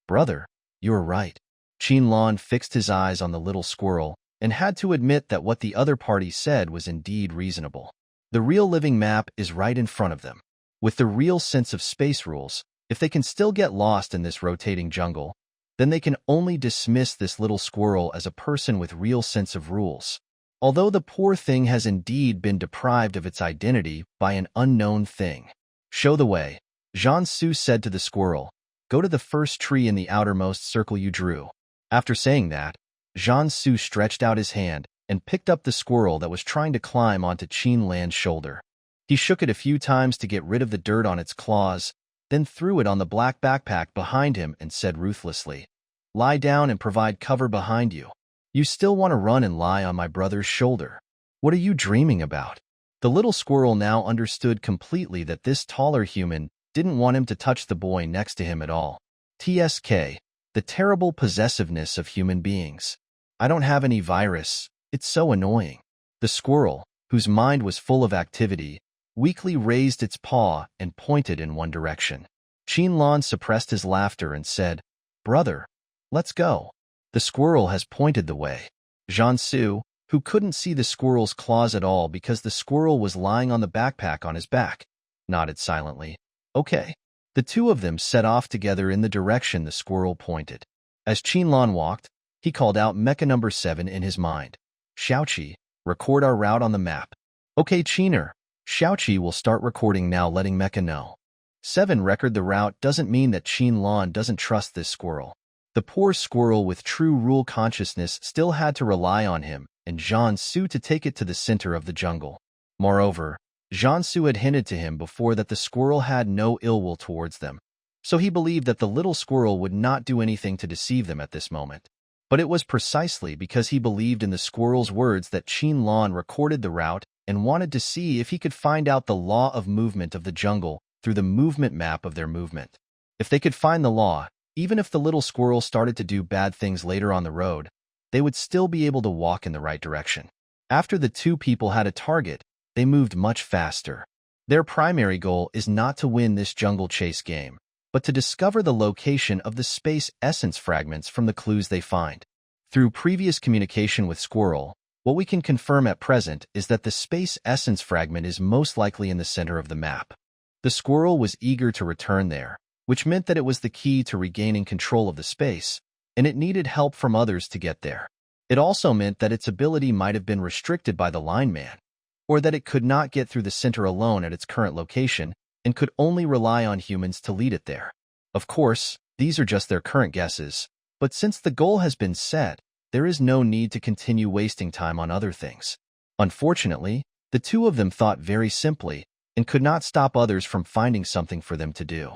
Speaker 1: "Brother, you're right." Qin fixed his eyes on the little squirrel and had to admit that what the other party said was indeed reasonable. The real living map is right in front of them. With the real sense of space rules, if they can still get lost in this rotating jungle, then they can only dismiss this little squirrel as a person with real sense of rules. Although the poor thing has indeed been deprived of its identity by an unknown thing. "Show the way," Zhang Su said to the squirrel. "Go to the first tree in the outermost circle you drew." After saying that, Zhang Su stretched out his hand and picked up the squirrel that was trying to climb onto Qin's shoulder. He shook it a few times to get rid of the dirt on its claws, then threw it on the black backpack behind him and said ruthlessly, "Lie down and provide cover behind you. You still want to run and lie on my brother's shoulder. What are you dreaming about?" The little squirrel now understood completely that this taller human didn't want him to touch the boy next to him at all. TSK, the terrible possessiveness of human beings. "I don't have any virus. It's so annoying." The squirrel, whose mind was full of activity, weakly raised its paw and pointed in one direction. Qin suppressed his laughter and said, "Brother, let's go." The squirrel has pointed the way. Zhang Su, who couldn't see the squirrel's claws at all because the squirrel was lying on the backpack on his back, nodded silently. Okay. The two of them set off together in the direction the squirrel pointed. As Qinlan walked, he called out Mecha number 7 in his mind. Xiaoqi, record our route on the map. Okay, Qiner. Xiaoqi will start recording now, letting Mecha know. 7 record the route doesn't mean that Qinlan doesn't trust this squirrel. The poor squirrel with true rule consciousness still had to rely on him and Jiangsu to take it to the center of the jungle. Moreover, Jiangsu had hinted to him before that the squirrel had no ill will towards them, so he believed that the little squirrel would not do anything to deceive them at this moment. But it was precisely because he believed in the squirrel's words that Qinlan recorded the route and wanted to see if he could find out the law of movement of the jungle through the movement map of their movement. If they could find the law, even if the little squirrel started to do bad things later on the road, they would still be able to walk in the right direction. After the two people had a target, they moved much faster. Their primary goal is not to win this jungle chase game, but to discover the location of the space essence fragments from the clues they find. Through previous communication with Squirrel, what we can confirm at present is that the space essence fragment is most likely in the center of the map. The squirrel was eager to return there, which meant that it was the key to regaining control of the space, and it needed help from others to get there. It also meant that its ability might have been restricted by the lineman, or that it could not get through the center alone at its current location and could only rely on humans to lead it there. Of course, these are just their current guesses, but since the goal has been set, there is no need to continue wasting time on other things. Unfortunately, the two of them thought very simply and could not stop others from finding something for them to do.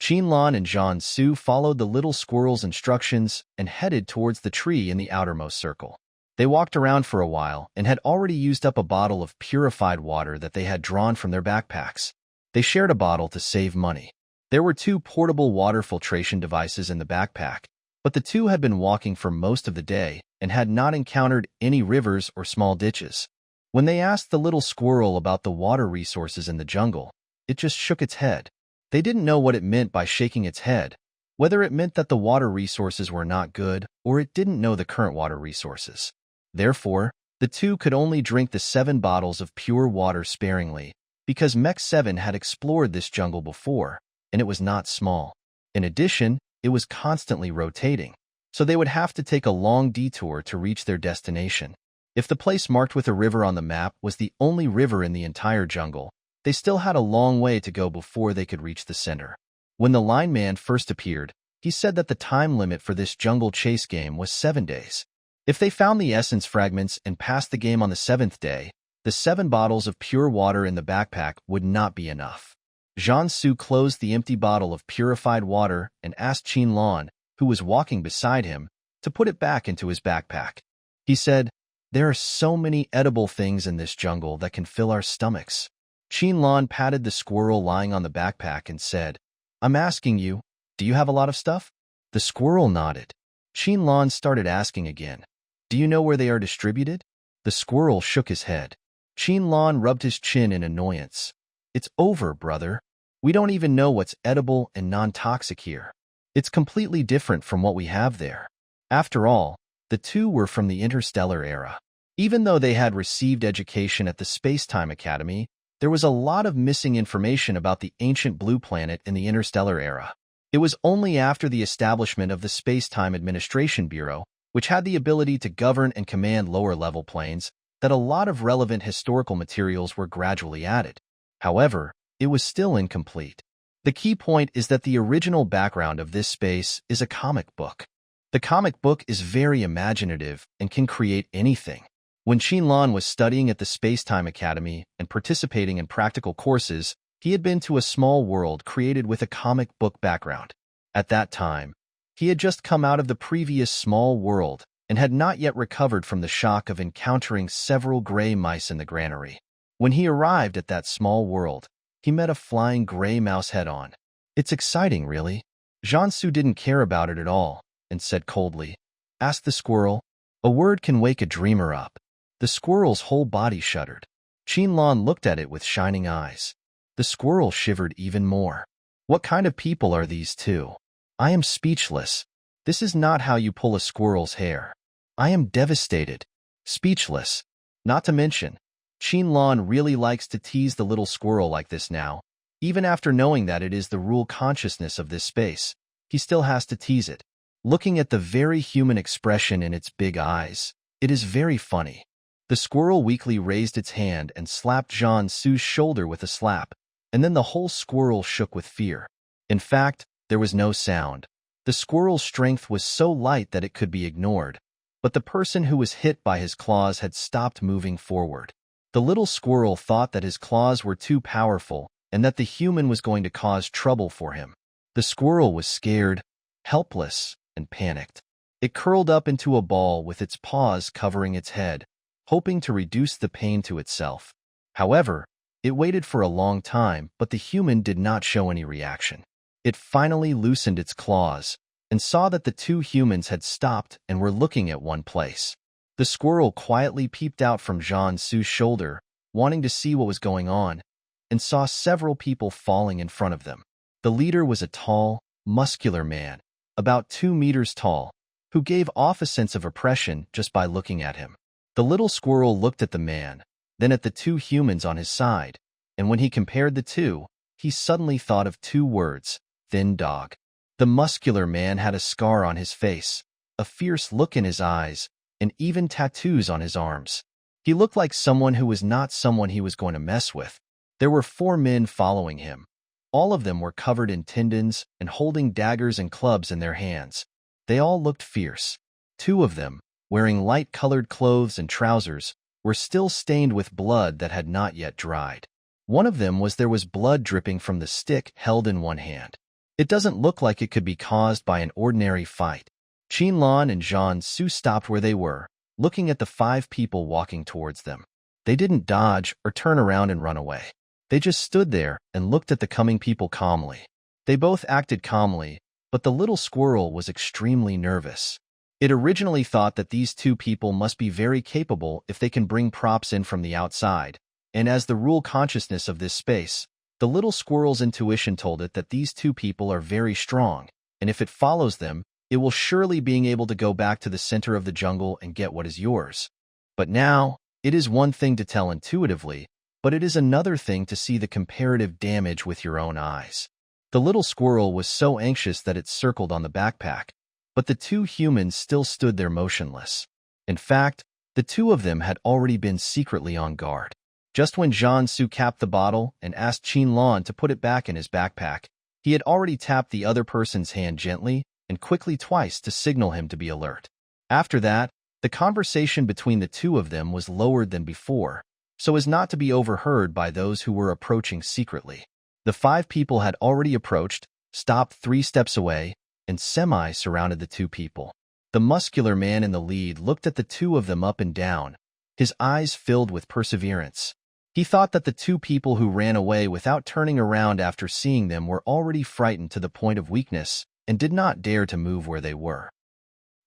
Speaker 1: Qinlan and Jiangsu followed the little squirrel's instructions and headed towards the tree in the outermost circle. They walked around for a while and had already used up a bottle of purified water that they had drawn from their backpacks. They shared a bottle to save money. There were 2 portable water filtration devices in the backpack, but the two had been walking for most of the day and had not encountered any rivers or small ditches. When they asked the little squirrel about the water resources in the jungle, it just shook its head. They didn't know what it meant by shaking its head, whether it meant that the water resources were not good or it didn't know the current water resources. Therefore, the two could only drink the 7 bottles of pure water sparingly, because Mech 7 had explored this jungle before, and it was not small. In addition, it was constantly rotating, so they would have to take a long detour to reach their destination. If the place marked with a river on the map was the only river in the entire jungle, they still had a long way to go before they could reach the center. When the lineman first appeared, he said that the time limit for this jungle chase game was 7 days. If they found the essence fragments and passed the game on the 7th day, the 7 bottles of pure water in the backpack would not be enough. Jiangsu closed the empty bottle of purified water and asked Qinlan, who was walking beside him, to put it back into his backpack. He said, "There are so many edible things in this jungle that can fill our stomachs." Qinlan patted the squirrel lying on the backpack and said, "I'm asking you, do you have a lot of stuff?" The squirrel nodded. Qinlan started asking again, "Do you know where they are distributed?" The squirrel shook his head. Qinlan rubbed his chin in annoyance. "It's over, brother. We don't even know what's edible and non-toxic here. It's completely different from what we have there." After all, the two were from the interstellar era. Even though they had received education at the Space-Time Academy, there was a lot of missing information about the ancient blue planet in the interstellar era. It was only after the establishment of the Space-Time Administration Bureau, which had the ability to govern and command lower-level planes, that a lot of relevant historical materials were gradually added. However, it was still incomplete. The key point is that the original background of this space is a comic book. The comic book is very imaginative and can create anything. When Qinlan was studying at the Space-Time Academy and participating in practical courses, he had been to a small world created with a comic book background. At that time, he had just come out of the previous small world and had not yet recovered from the shock of encountering several gray mice in the granary. When he arrived at that small world, he met a flying gray mouse head-on. "It's exciting, really." Jiangsu didn't care about it at all and said coldly, "Ask the squirrel. A word can wake a dreamer up." The squirrel's whole body shuddered. Qinlan looked at it with shining eyes. The squirrel shivered even more. What kind of people are these two? I am speechless. This is not how you pull a squirrel's hair. I am devastated. speechless. Not to mention, Qinlan really likes to tease the little squirrel like this now. Even after knowing that it is the rule consciousness of this space, he still has to tease it. Looking at the very human expression in its big eyes, it is very funny. The squirrel weakly raised its hand and slapped Zhan Su's shoulder with a slap, and then the whole squirrel shook with fear. In fact, there was no sound. The squirrel's strength was so light that it could be ignored, but the person who was hit by his claws had stopped moving forward. The little squirrel thought that his claws were too powerful and that the human was going to cause trouble for him. The squirrel was scared, helpless, and panicked. It curled up into a ball with its paws covering its head, hoping to reduce the pain to itself. However, it waited for a long time, but the human did not show any reaction. It finally loosened its claws and saw that the two humans had stopped and were looking at one place. The squirrel quietly peeped out from Zhan Su's shoulder, wanting to see what was going on, and saw several people falling in front of them. The leader was a tall, muscular man, about 2 meters tall, who gave off a sense of oppression just by looking at him. The little squirrel looked at the man, then at the two humans on his side, and when he compared the two, he suddenly thought of 2 words, thin dog. The muscular man had a scar on his face, a fierce look in his eyes, and even tattoos on his arms. He looked like someone who was not someone he was going to mess with. There were 4 men following him. All of them were covered in tendons and holding daggers and clubs in their hands. They all looked fierce. 2 of them, wearing light-colored clothes and trousers, were still stained with blood that had not yet dried. One of them there was blood dripping from the stick held in one hand. It doesn't look like it could be caused by an ordinary fight. Qinlan and Zhan Su stopped where they were, looking at the 5 people walking towards them. They didn't dodge or turn around and run away. They just stood there and looked at the coming people calmly. They both acted calmly, but the little squirrel was extremely nervous. It originally thought that these 2 people must be very capable if they can bring props in from the outside, and as the rule consciousness of this space, the little squirrel's intuition told it that these 2 people are very strong, and if it follows them, it will surely be able to go back to the center of the jungle and get what is yours. But now, it is one thing to tell intuitively, but it is another thing to see the comparative damage with your own eyes. The little squirrel was so anxious that it circled on the backpack, but the 2 humans still stood there motionless. In fact, the 2 of them had already been secretly on guard. Just when Zhan Su capped the bottle and asked Qinlan to put it back in his backpack, he had already tapped the other person's hand gently and quickly twice to signal him to be alert. After that, the conversation between the 2 of them was lowered than before, so as not to be overheard by those who were approaching secretly. The 5 people had already approached, stopped 3 steps away, and semi-surrounded the 2 people. The muscular man in the lead looked at the 2 of them up and down, his eyes filled with perseverance. He thought that the 2 people who ran away without turning around after seeing them were already frightened to the point of weakness and did not dare to move where they were.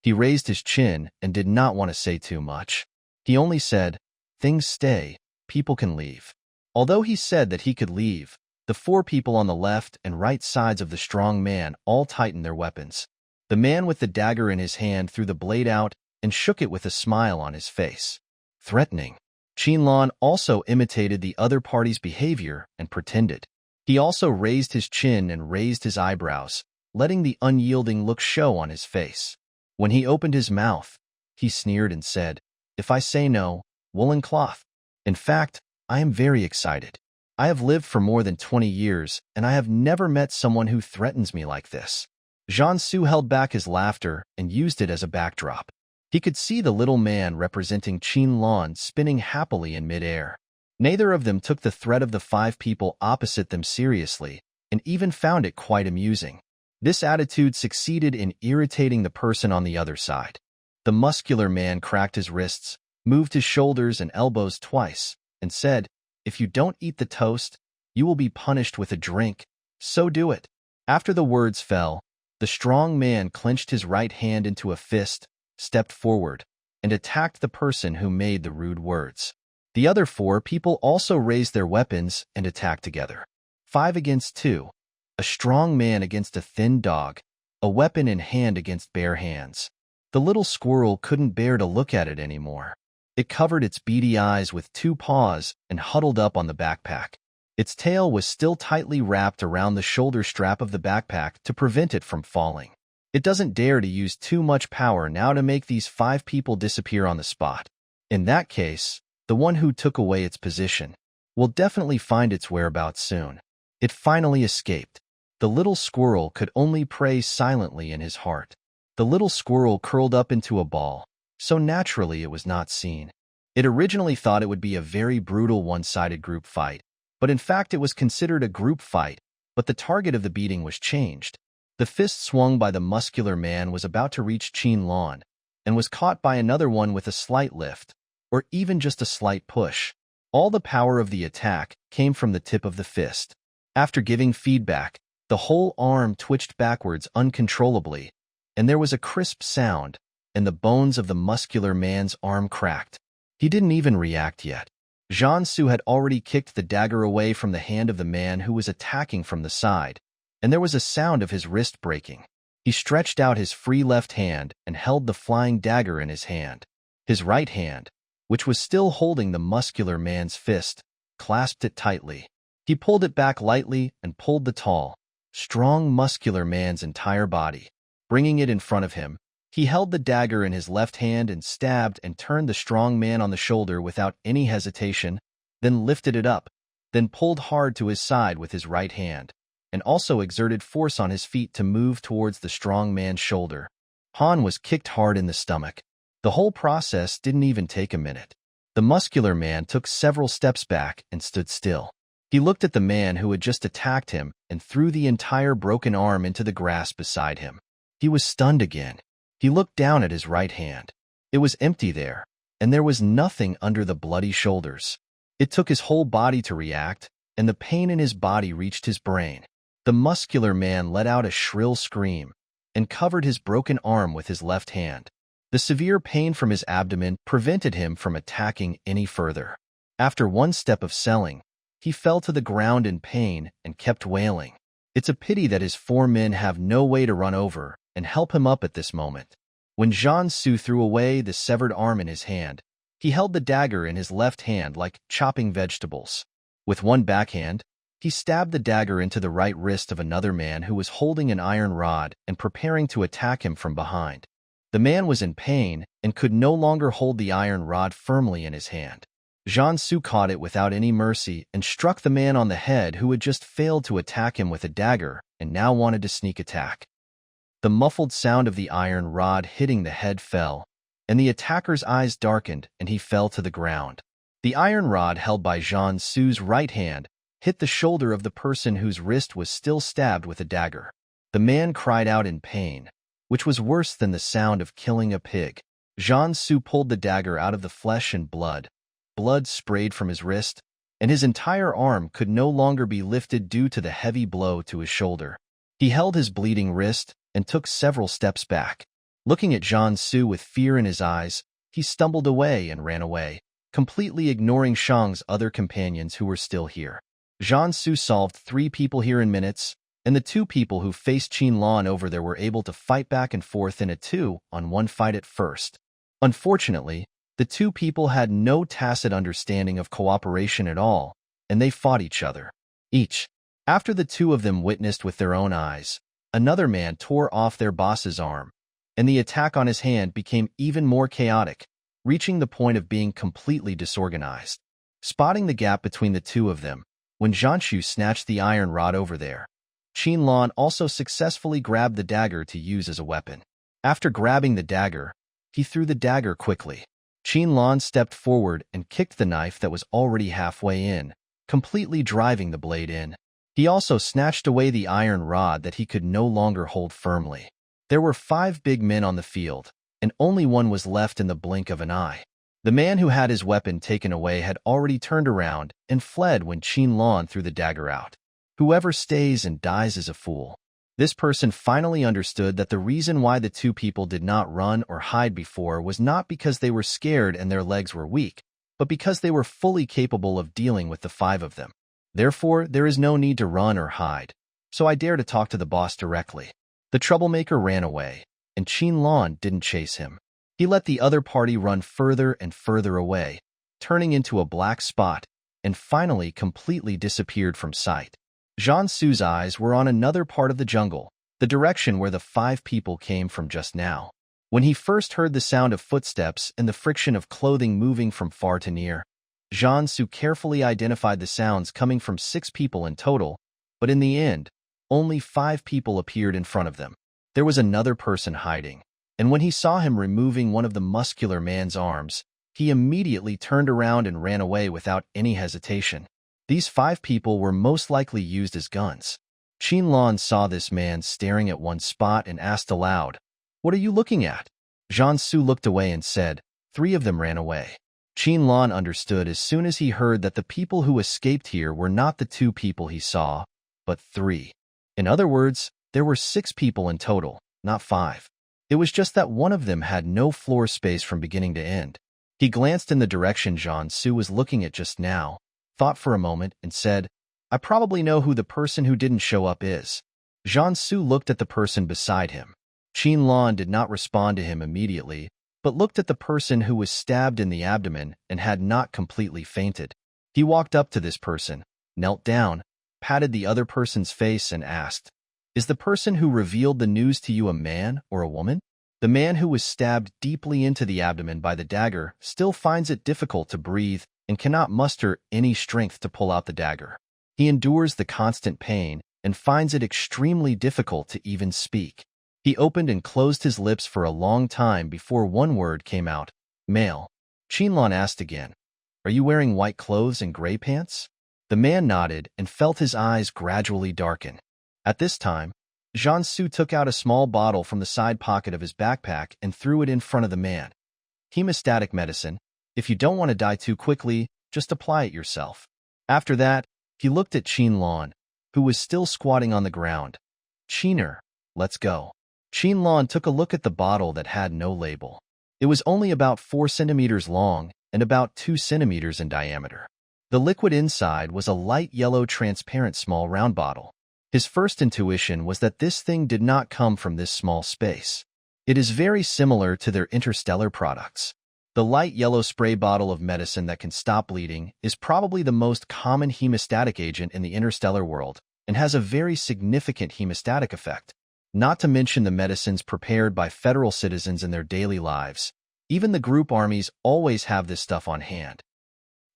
Speaker 1: He raised his chin and did not want to say too much. He only said, "Things stay, people can leave." Although he said that he could leave, the 4 people on the left and right sides of the strong man all tightened their weapons. The man with the dagger in his hand threw the blade out and shook it with a smile on his face. Threatening. Qinlan also imitated the other party's behavior and pretended. He also raised his chin and raised his eyebrows, letting the unyielding look show on his face. When he opened his mouth, he sneered and said, "If I say no, woolen cloth." In fact, I am very excited. I have lived for more than 20 years, and I have never met someone who threatens me like this. Zhan Su held back his laughter and used it as a backdrop. He could see the little man representing Qinlan spinning happily in midair. Neither of them took the threat of the 5 people opposite them seriously, and even found it quite amusing. This attitude succeeded in irritating the person on the other side. The muscular man cracked his wrists, moved his shoulders and elbows twice, and said, "If you don't eat the toast, you will be punished with a drink, so do it." After the words fell, the strong man clenched his right hand into a fist, stepped forward, and attacked the person who made the rude words. The other 4 people also raised their weapons and attacked together. 5 against 2. A strong man against a thin dog, a weapon in hand against bare hands. The little squirrel couldn't bear to look at it anymore. It covered its beady eyes with two paws and huddled up on the backpack. Its tail was still tightly wrapped around the shoulder strap of the backpack to prevent it from falling. It doesn't dare to use too much power now to make these 5 people disappear on the spot. In that case, the one who took away its position will definitely find its whereabouts soon. It finally escaped. The little squirrel could only pray silently in his heart. The little squirrel curled up into a ball, so naturally it was not seen. It originally thought it would be a very brutal one-sided group fight, but in fact it was considered a group fight, but the target of the beating was changed. The fist swung by the muscular man was about to reach Qin Lan, and was caught by another one with a slight lift, or even just a slight push. All the power of the attack came from the tip of the fist. After giving feedback, the whole arm twitched backwards uncontrollably, and there was a crisp sound, and the bones of the muscular man's arm cracked. He didn't even react yet. Jiansu had already kicked the dagger away from the hand of the man who was attacking from the side, and there was a sound of his wrist breaking. He stretched out his free left hand and held the flying dagger in his hand. His right hand, which was still holding the muscular man's fist, clasped it tightly. He pulled it back lightly and pulled the tall, strong muscular man's entire body. Bringing it in front of him, he held the dagger in his left hand and stabbed and turned the strong man on the shoulder without any hesitation, then lifted it up, then pulled hard to his side with his right hand, and also exerted force on his feet to move towards the strong man's shoulder. Han was kicked hard in the stomach. The whole process didn't even take a minute. The muscular man took several steps back and stood still. He looked at the man who had just attacked him and threw the entire broken arm into the grass beside him. He was stunned again. He looked down at his right hand. It was empty there, and there was nothing under the bloody shoulders. It took his whole body to react, and the pain in his body reached his brain. The muscular man let out a shrill scream and covered his broken arm with his left hand. The severe pain from his abdomen prevented him from attacking any further. After one step of selling, he fell to the ground in pain and kept wailing. It's a pity that his 4 men have no way to run over and help him up at this moment. When Jiansu threw away the severed arm in his hand, he held the dagger in his left hand like chopping vegetables. With one backhand, he stabbed the dagger into the right wrist of another man who was holding an iron rod and preparing to attack him from behind. The man was in pain and could no longer hold the iron rod firmly in his hand. Jiansu caught it without any mercy and struck the man on the head who had just failed to attack him with a dagger and now wanted to sneak attack. The muffled sound of the iron rod hitting the head fell, and the attacker's eyes darkened and he fell to the ground. The iron rod held by Jiansu's right hand hit the shoulder of the person whose wrist was still stabbed with a dagger. The man cried out in pain, which was worse than the sound of killing a pig. Jiansu pulled the dagger out of the flesh and blood. Blood sprayed from his wrist, and his entire arm could no longer be lifted due to the heavy blow to his shoulder. He held his bleeding wrist and took several steps back. Looking at Jiansu with fear in his eyes, he stumbled away and ran away, completely ignoring Shang's other companions who were still here. Jiansu solved 3 people here in minutes, and the 2 people who faced Qin Lan over there were able to fight back and forth in a 2-on-1 fight at first. Unfortunately, the 2 people had no tacit understanding of cooperation at all, and they fought each other. After the 2 of them witnessed with their own eyes, another man tore off their boss's arm, and the attack on his hand became even more chaotic, reaching the point of being completely disorganized. Spotting the gap between the 2 of them, when Jiansu snatched the iron rod over there, Qin Lan also successfully grabbed the dagger to use as a weapon. After grabbing the dagger, he threw the dagger quickly. Qin Lan stepped forward and kicked the knife that was already halfway in, completely driving the blade in. He also snatched away the iron rod that he could no longer hold firmly. There were 5 big men on the field, and only one was left in the blink of an eye. The man who had his weapon taken away had already turned around and fled when Qin Lan threw the dagger out. Whoever stays and dies is a fool. This person finally understood that the reason why the 2 people did not run or hide before was not because they were scared and their legs were weak, but because they were fully capable of dealing with the 5 of them. Therefore, there is no need to run or hide, so I dare to talk to the boss directly. The troublemaker ran away, and Qin Lan didn't chase him. He let the other party run further and further away, turning into a black spot, and finally completely disappeared from sight. Jiansu's eyes were on another part of the jungle, the direction where the 5 people came from just now. When he first heard the sound of footsteps and the friction of clothing moving from far to near, Jiansu carefully identified the sounds coming from 6 people in total, but in the end, only 5 people appeared in front of them. There was another person hiding, and when he saw him removing one of the muscular man's arms, he immediately turned around and ran away without any hesitation. These 5 people were most likely used as guns. Qinlan saw this man staring at one spot and asked aloud, "What are you looking at?" Jiansu looked away and said, "3 of them ran away." Qinlan understood as soon as he heard that the people who escaped here were not the 2 people he saw, but 3. In other words, there were 6 people in total, not 5. It was just that one of them had no floor space from beginning to end. He glanced in the direction Jiansu was looking at just now, thought for a moment, and said, "I probably know who the person who didn't show up is." Jiansu looked at the person beside him. Qinlan did not respond to him immediately, but looked at the person who was stabbed in the abdomen and had not completely fainted. He walked up to this person, knelt down, patted the other person's face, and asked, "Is the person who revealed the news to you a man or a woman?" The man who was stabbed deeply into the abdomen by the dagger still finds it difficult to breathe and cannot muster any strength to pull out the dagger. He endures the constant pain and finds it extremely difficult to even speak. He opened and closed his lips for a long time before one word came out, "Male." Qinlan asked again, "Are you wearing white clothes and gray pants?" The man nodded and felt his eyes gradually darken. At this time, Jiansu took out a small bottle from the side pocket of his backpack and threw it in front of the man. "Hemostatic medicine. If you don't want to die too quickly, just apply it yourself." After that, he looked at Qinlan, who was still squatting on the ground. "Qiner, let's go." Qinlan took a look at the bottle that had no label. It was only about 4 centimeters long and about 2 centimeters in diameter. The liquid inside was a light yellow transparent small round bottle. His first intuition was that this thing did not come from this small space. It is very similar to their interstellar products. The light yellow spray bottle of medicine that can stop bleeding is probably the most common hemostatic agent in the interstellar world and has a very significant hemostatic effect, not to mention the medicines prepared by federal citizens in their daily lives. Even the group armies always have this stuff on hand.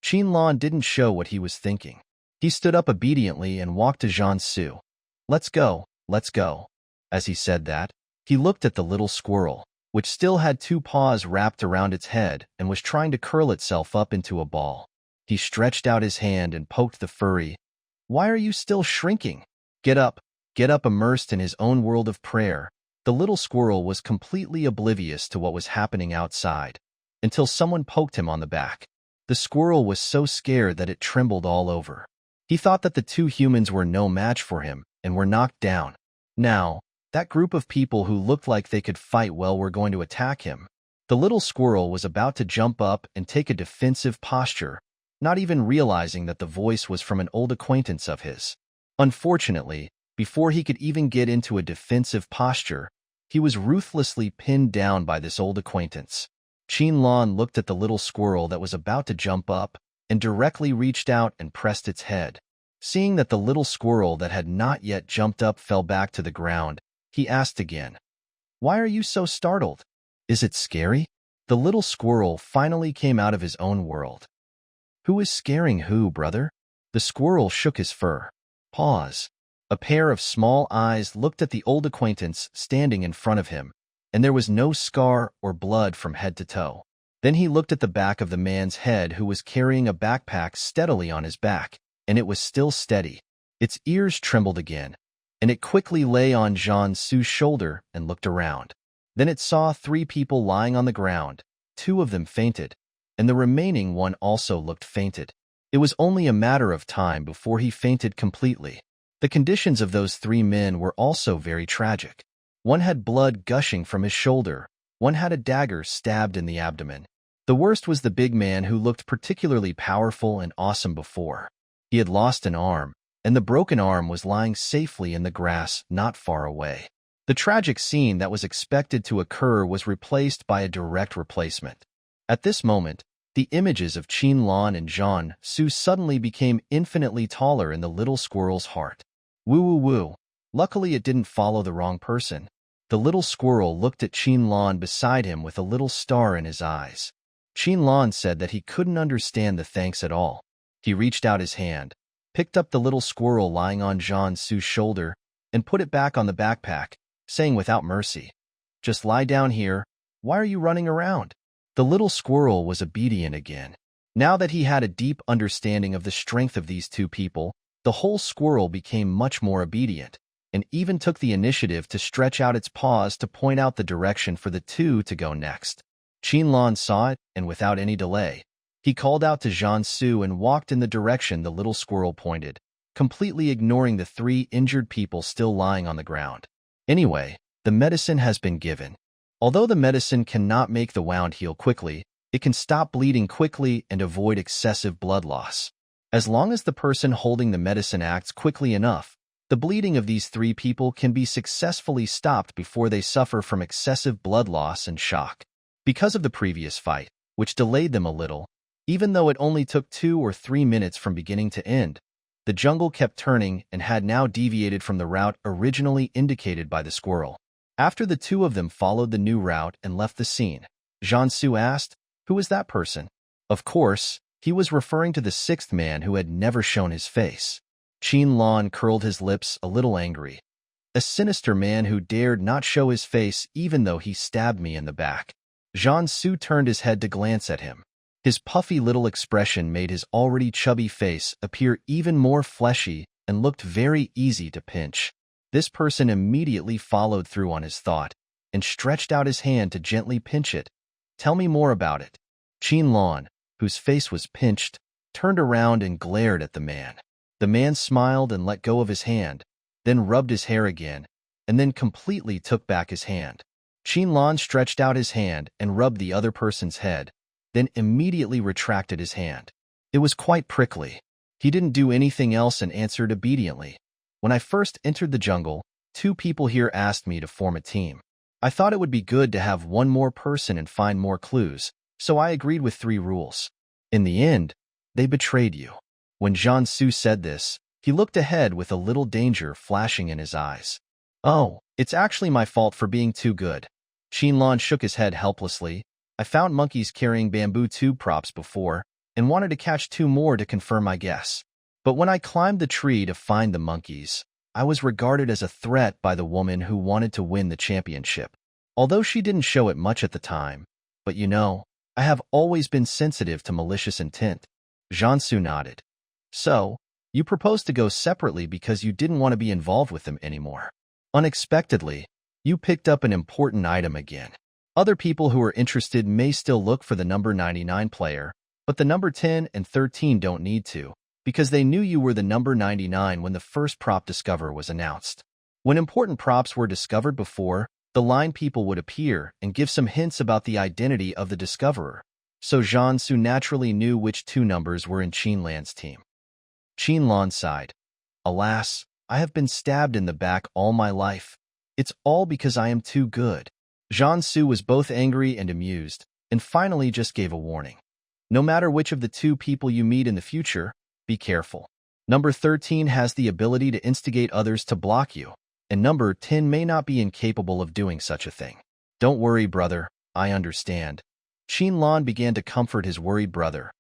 Speaker 1: Qinlan didn't show what he was thinking. He stood up obediently and walked to Jiansu. Let's go. As he said that, he looked at the little squirrel, which still had 2 paws wrapped around its head and was trying to curl itself up into a ball. He stretched out his hand and poked the furry. "Why are you still shrinking? Get up. Immersed in his own world of prayer, the little squirrel was completely oblivious to what was happening outside, until someone poked him on the back. The squirrel was so scared that it trembled all over. He thought that the 2 humans were no match for him and were knocked down. Now, that group of people who looked like they could fight well were going to attack him. The little squirrel was about to jump up and take a defensive posture, not even realizing that the voice was from an old acquaintance of his. Unfortunately, before he could even get into a defensive posture, he was ruthlessly pinned down by this old acquaintance. Qinlan looked at the little squirrel that was about to jump up and directly reached out and pressed its head. Seeing that the little squirrel that had not yet jumped up fell back to the ground, he asked again, "Why are you so startled? Is it scary?" The little squirrel finally came out of his own world. "Who is scaring who, brother?" The squirrel shook his fur. Pause. A pair of small eyes looked at the old acquaintance standing in front of him, and there was no scar or blood from head to toe. Then he looked at the back of the man's head who was carrying a backpack steadily on his back, and it was still steady. Its ears trembled again, and it quickly lay on Jiansu's shoulder and looked around. Then it saw 3 people lying on the ground. 2 of them fainted, and the remaining one also looked fainted. It was only a matter of time before he fainted completely. The conditions of those 3 men were also very tragic. One had blood gushing from his shoulder. One had a dagger stabbed in the abdomen. The worst was the big man who looked particularly powerful and awesome before. He had lost an arm, and the broken arm was lying safely in the grass not far away. The tragic scene that was expected to occur was replaced by a direct replacement. At this moment, the images of Qin Lan and Zhan Su suddenly became infinitely taller in the little squirrel's heart. Woo woo woo. Luckily it didn't follow the wrong person. The little squirrel looked at Qin Lan beside him with a little star in his eyes. Qin Lan said that he couldn't understand the thanks at all. He reached out his hand, picked up the little squirrel lying on Zhan Su's shoulder, and put it back on the backpack, saying without mercy, "Just lie down here. Why are you running around?" The little squirrel was obedient again. Now that he had a deep understanding of the strength of these two people, the whole squirrel became much more obedient, and even took the initiative to stretch out its paws to point out the direction for the two to go next. Qin Lan saw it, and without any delay, he called out to Zhan Su and walked in the direction the little squirrel pointed, completely ignoring the three injured people still lying on the ground. Anyway, the medicine has been given. Although the medicine cannot make the wound heal quickly, it can stop bleeding quickly and avoid excessive blood loss. As long as the person holding the medicine acts quickly enough, the bleeding of these three people can be successfully stopped before they suffer from excessive blood loss and shock. Because of the previous fight, which delayed them a little, even though it only took 2 or 3 minutes from beginning to end, the jungle kept turning and had now deviated from the route originally indicated by the squirrel. After the two of them followed the new route and left the scene, Zhan Su asked, "Who is that person?" Of course, he was referring to the sixth man who had never shown his face. Qin Lan curled his lips a little angry. "A sinister man who dared not show his face even though he stabbed me in the back." Zhan Su turned his head to glance at him. His puffy little expression made his already chubby face appear even more fleshy and looked very easy to pinch. This person immediately followed through on his thought and stretched out his hand to gently pinch it. "Tell me more about it." Qin Lan, whose face was pinched, turned around and glared at the man. The man smiled and let go of his hand, then rubbed his hair again, and then completely took back his hand. Qin Lan stretched out his hand and rubbed the other person's head, then immediately retracted his hand. It was quite prickly. He didn't do anything else and answered obediently. "When I first entered the jungle, 2 people here asked me to form a team. I thought it would be good to have one more person and find more clues, so I agreed with 3 rules. In the end, they betrayed you." When Zhan Su said this, he looked ahead with a little danger flashing in his eyes. "Oh, it's actually my fault for being too good." Qin Lan shook his head helplessly. "I found monkeys carrying bamboo tube props before and wanted to catch 2 more to confirm my guess. But when I climbed the tree to find the monkeys, I was regarded as a threat by the woman who wanted to win the championship. Although she didn't show it much at the time, but you know, I have always been sensitive to malicious intent." Zhan Su nodded. "So, you proposed to go separately because you didn't want to be involved with them anymore. Unexpectedly, you picked up an important item again. Other people who are interested may still look for the number 99 player, but the number 10 and 13 don't need to, because they knew you were the number 99 when the first prop discover was announced. When important props were discovered before, the line people would appear and give some hints about the identity of the discoverer. So Zhan Su naturally knew which 2 numbers were in Qin Lan's team." Qin Lan sighed. "Alas, I have been stabbed in the back all my life. It's all because I am too good." Zhan Su was both angry and amused, and finally just gave a warning. "No matter which of the 2 people you meet in the future, be careful. Number 13 has the ability to instigate others to block you, and number 10 may not be incapable of doing such a thing. Don't worry, brother, I understand." Qin Lan began to comfort his worried brother.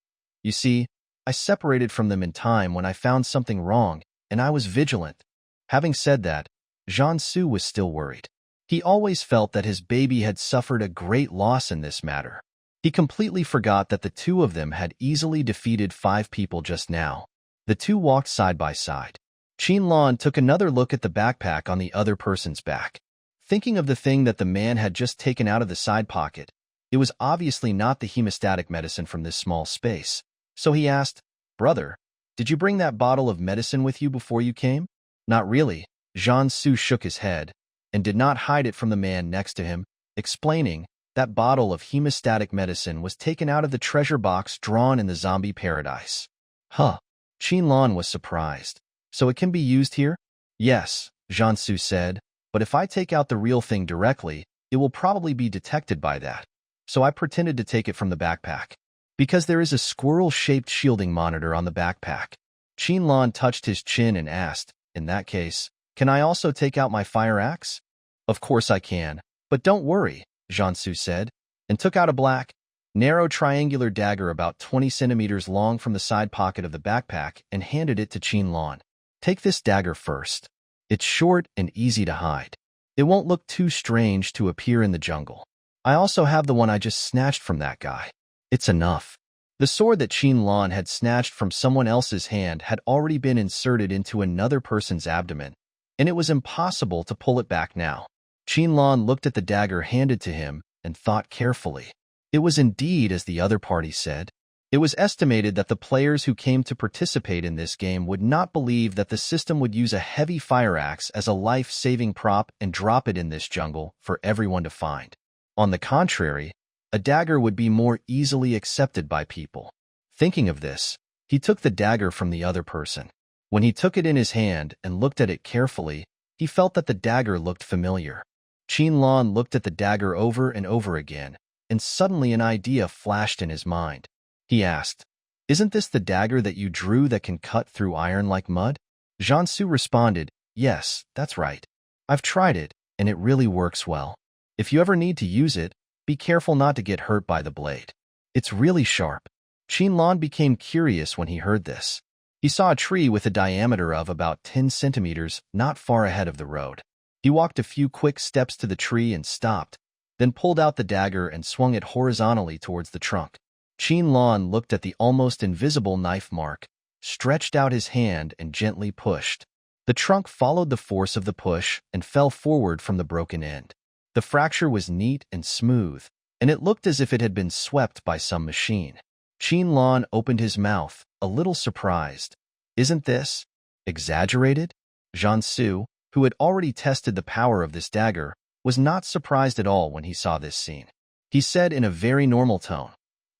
Speaker 1: "You see, I separated from them in time when I found something wrong, and I was vigilant." Having said that, Zhan Su was still worried. He always felt that his baby had suffered a great loss in this matter. He completely forgot that the 2 of them had easily defeated 5 people just now. The 2 walked side by side. Qin Lan took another look at the backpack on the other person's back. Thinking of the thing that the man had just taken out of the side pocket, it was obviously not the hemostatic medicine from this small space. So he asked, "Brother, did you bring that bottle of medicine with you before you came?" "Not really." Zhan Su shook his head and did not hide it from the man next to him, explaining that bottle of hemostatic medicine was taken out of the treasure box drawn in the zombie paradise. "Huh." Qin Lan was surprised. "So it can be used here?" "Yes," Zhan Su said. but if I take out the real thing directly, it will probably be detected by that. So I pretended to take it from the backpack. Because there is a squirrel-shaped shielding monitor on the backpack. Qinlan touched his chin and asked, in that case, can I also take out my fire axe? Of course I can, but don't worry, Jiansu said, and took out a black, narrow triangular dagger about 20 centimeters long from the side pocket of the backpack and handed it to Qinlan. Take this dagger first. It's short and easy to hide. It won't look too strange to appear in the jungle. I also have the one I just snatched from that guy. It's enough. The sword that Qinlan had snatched from someone else's hand had already been inserted into another person's abdomen, and it was impossible to pull it back now. Qinlan looked at the dagger handed to him and thought carefully. It was indeed as the other party said. It was estimated that the players who came to participate in this game would not believe that the system would use a heavy fire axe as a life-saving prop and drop it in this jungle for everyone to find. On the contrary, a dagger would be more easily accepted by people. Thinking of this, he took the dagger from the other person. When he took it in his hand and looked at it carefully, he felt that the dagger looked familiar. Qinlan looked at the dagger over and over again, and suddenly an idea flashed in his mind. He asked, "Isn't this the dagger that you drew that can cut through iron like mud?" Jiansu responded, "Yes, that's right. I've tried it, and it really works well. If you ever need to use it, be careful not to get hurt by the blade. It's really sharp." Qinlan became curious when he heard this. He saw a tree with a diameter of about 10 centimeters not far ahead of the road. He walked a few quick steps to the tree and stopped, then pulled out the dagger and swung it horizontally towards the trunk. Qinlan looked at the almost invisible knife mark, stretched out his hand and gently pushed. The trunk followed the force of the push and fell forward from the broken end. The fracture was neat and smooth, and it looked as if it had been swept by some machine. Qinlan opened his mouth, a little surprised. "Isn't this exaggerated?" Jiansu, who had already tested the power of this dagger, was not surprised at all when he saw this scene. He said in a very normal tone,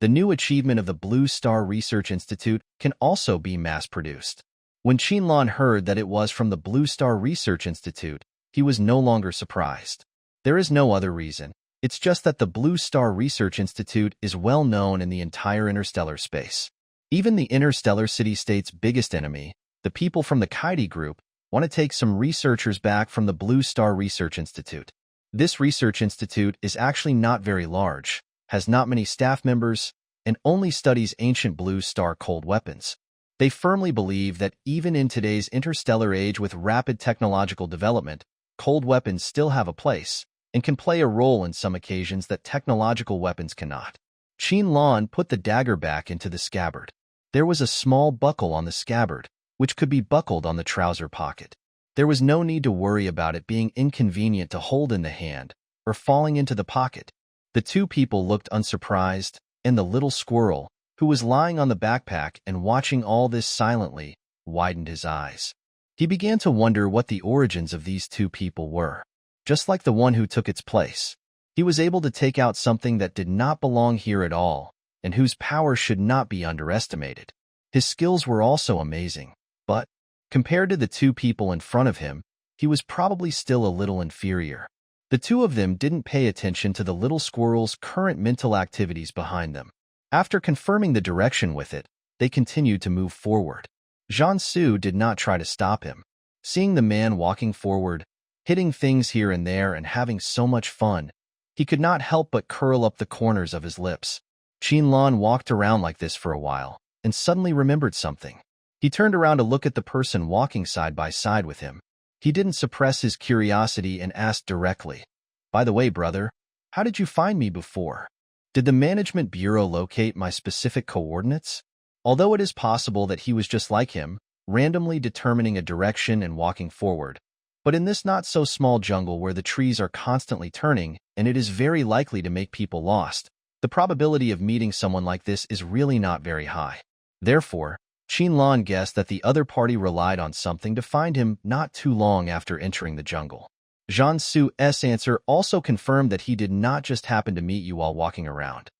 Speaker 1: "The new achievement of the Blue Star Research Institute can also be mass-produced." When Qinlan heard that it was from the Blue Star Research Institute, he was no longer surprised. There is no other reason. It's just that the Blue Star Research Institute is well known in the entire interstellar space. Even the interstellar city-state's biggest enemy, the people from the Kaidi group, want to take some researchers back from the Blue Star Research Institute. This research institute is actually not very large, has not many staff members, and only studies ancient Blue Star cold weapons. They firmly believe that even in today's interstellar age with rapid technological development, cold weapons still have a place and can play a role in some occasions that technological weapons cannot. Qinlan put the dagger back into the scabbard. There was a small buckle on the scabbard, which could be buckled on the trouser pocket. There was no need to worry about it being inconvenient to hold in the hand or falling into the pocket. The two people looked unsurprised, and the little squirrel, who was lying on the backpack and watching all this silently, widened his eyes. He began to wonder what the origins of these two people were. Just like the one who took its place, he was able to take out something that did not belong here at all, and whose power should not be underestimated. His skills were also amazing, but, compared to the two people in front of him, he was probably still a little inferior. The two of them didn't pay attention to the little squirrel's current mental activities behind them. After confirming the direction with it, they continued to move forward. Jiansu did not try to stop him. Seeing the man walking forward, hitting things here and there and having so much fun, he could not help but curl up the corners of his lips. Qinlan walked around like this for a while, and suddenly remembered something. He turned around to look at the person walking side by side with him. He didn't suppress his curiosity and asked directly, "By the way, brother, how did you find me before? Did the Management Bureau locate my specific coordinates?" Although it is possible that he was just like him, randomly determining a direction and walking forward, but in this not-so-small jungle where the trees are constantly turning and it is very likely to make people lost, the probability of meeting someone like this is really not very high. Therefore, Qinlan guessed that the other party relied on something to find him not too long after entering the jungle. Jiansu's answer also confirmed that he did not just happen to meet you while walking around.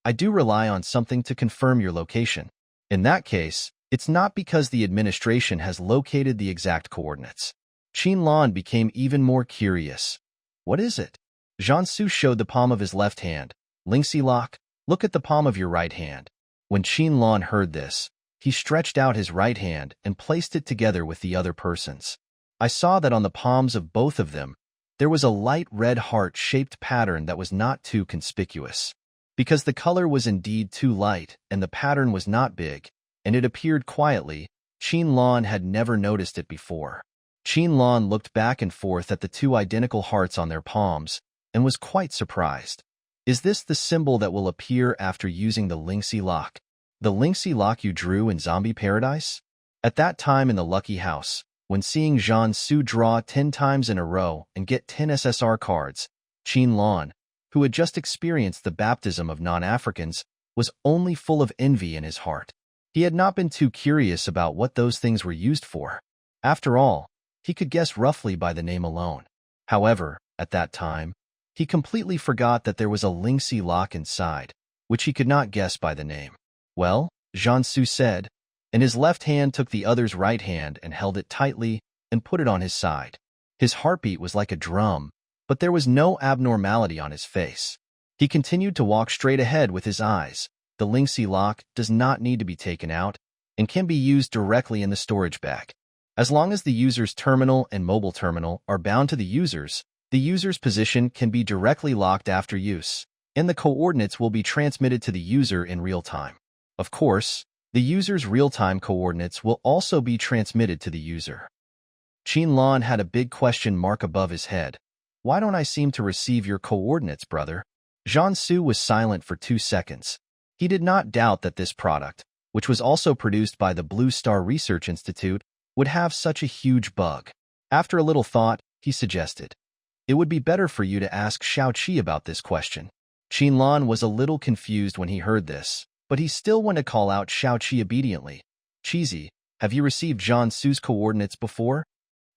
Speaker 1: "I do rely on something to confirm your location. In that case, it's not because the administration has located the exact coordinates. Qinlan became even more curious. What is it? Jiansu showed the palm of his left hand. Lingxi lock, look at the palm of your right hand. When Qinlan heard this, he stretched out his right hand and placed it together with the other person's. I saw that on the palms of both of them, there was a light red heart-shaped pattern that was not too conspicuous. Because the color was indeed too light and the pattern was not big, and it appeared quietly, Qinlan had never noticed it before. Qinlan looked back and forth at the two identical hearts on their palms and was quite surprised. Is this the symbol that will appear after using the Lingxi lock? The Lingxi lock you drew in Zombie Paradise? At that time in the Lucky House, when seeing Jiansu draw 10 times in a row and get 10 SSR cards, Qinlan, who had just experienced the baptism of non-Africans, was only full of envy in his heart. He had not been too curious about what those things were used for. After all, he could guess roughly by the name alone. However, at that time, he completely forgot that there was a Lingxi lock inside, which he could not guess by the name. Well, Jiansu said, and his left hand took the other's right hand and held it tightly and put it on his side. His heartbeat was like a drum, but there was no abnormality on his face. He continued to walk straight ahead with his eyes. The Lingxi lock does not need to be taken out and can be used directly in the storage bag. As long as the user's terminal and mobile terminal are bound to the user's position can be directly locked after use, and the coordinates will be transmitted to the user in real time. Of course, the user's real-time coordinates will also be transmitted to the user. Qinlan had a big question mark above his head. Why don't I seem to receive your coordinates, brother? Jiansu was silent for 2 seconds. He did not doubt that this product, which was also produced by the Blue Star Research Institute, would have such a huge bug. After a little thought, he suggested, it would be better for you to ask Xiaoqi about this question. Qinlan was a little confused when he heard this, but he still went to call out Xiaoqi obediently. Cheesy, have you received Jiansu's coordinates before?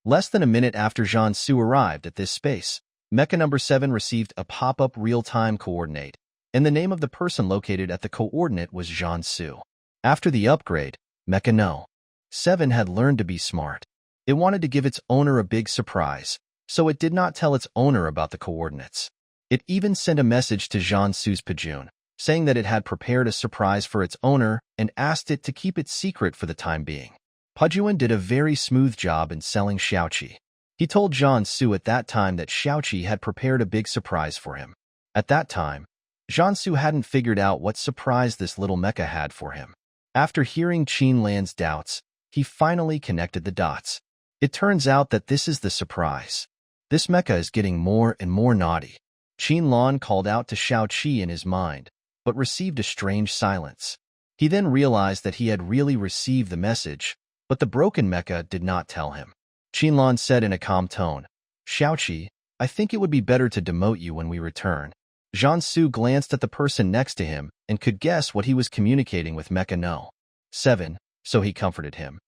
Speaker 1: Less than a minute after Jiansu arrived at this space, Mecha number 7 received a pop-up real-time coordinate, and the name of the person located at the coordinate was Jiansu. After the upgrade, Mecha No. 7 had learned to be smart. It wanted to give its owner a big surprise, so it did not tell its owner about the coordinates. It even sent a message to Jiansu's Pajun, saying that it had prepared a surprise for its owner and asked it to keep it secret for the time being. Pajun did a very smooth job in selling Xiaoqi. He told Jiansu at that time that Xiaoqi had prepared a big surprise for him. At that time, Jiansu hadn't figured out what surprise this little mecha had for him. After hearing Qinlan's doubts, he finally connected the dots. It turns out that this is the surprise. This mecha is getting more and more naughty. Qinlan called out to Xiaoqi in his mind, but received a strange silence. He then realized that he had really received the message, but the broken mecha did not tell him. Qinlan said in a calm tone, Xiaoqi, I think it would be better to demote you when we return. Jiansu glanced at the person next to him and could guess what he was communicating with Mecha No. 7, so he comforted him.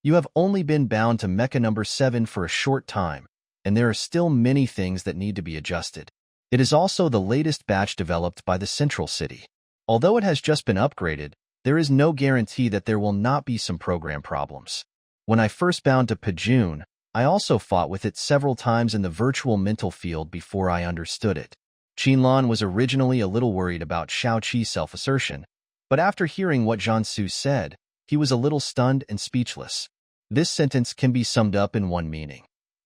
Speaker 1: You have only been bound to Mecha number 7 for a short time, and there are still many things that need to be adjusted. It is also the latest batch developed by the Central City. Although it has just been upgraded, there is no guarantee that there will not be some program problems. When I first bound to Pajun, I also fought with it several times in the virtual mental field before I understood it. Qinlan was originally a little worried about Xiaoqi's self-assertion, but after hearing what Jiansu said, he was a little stunned and speechless. This sentence can be summed up in one meaning.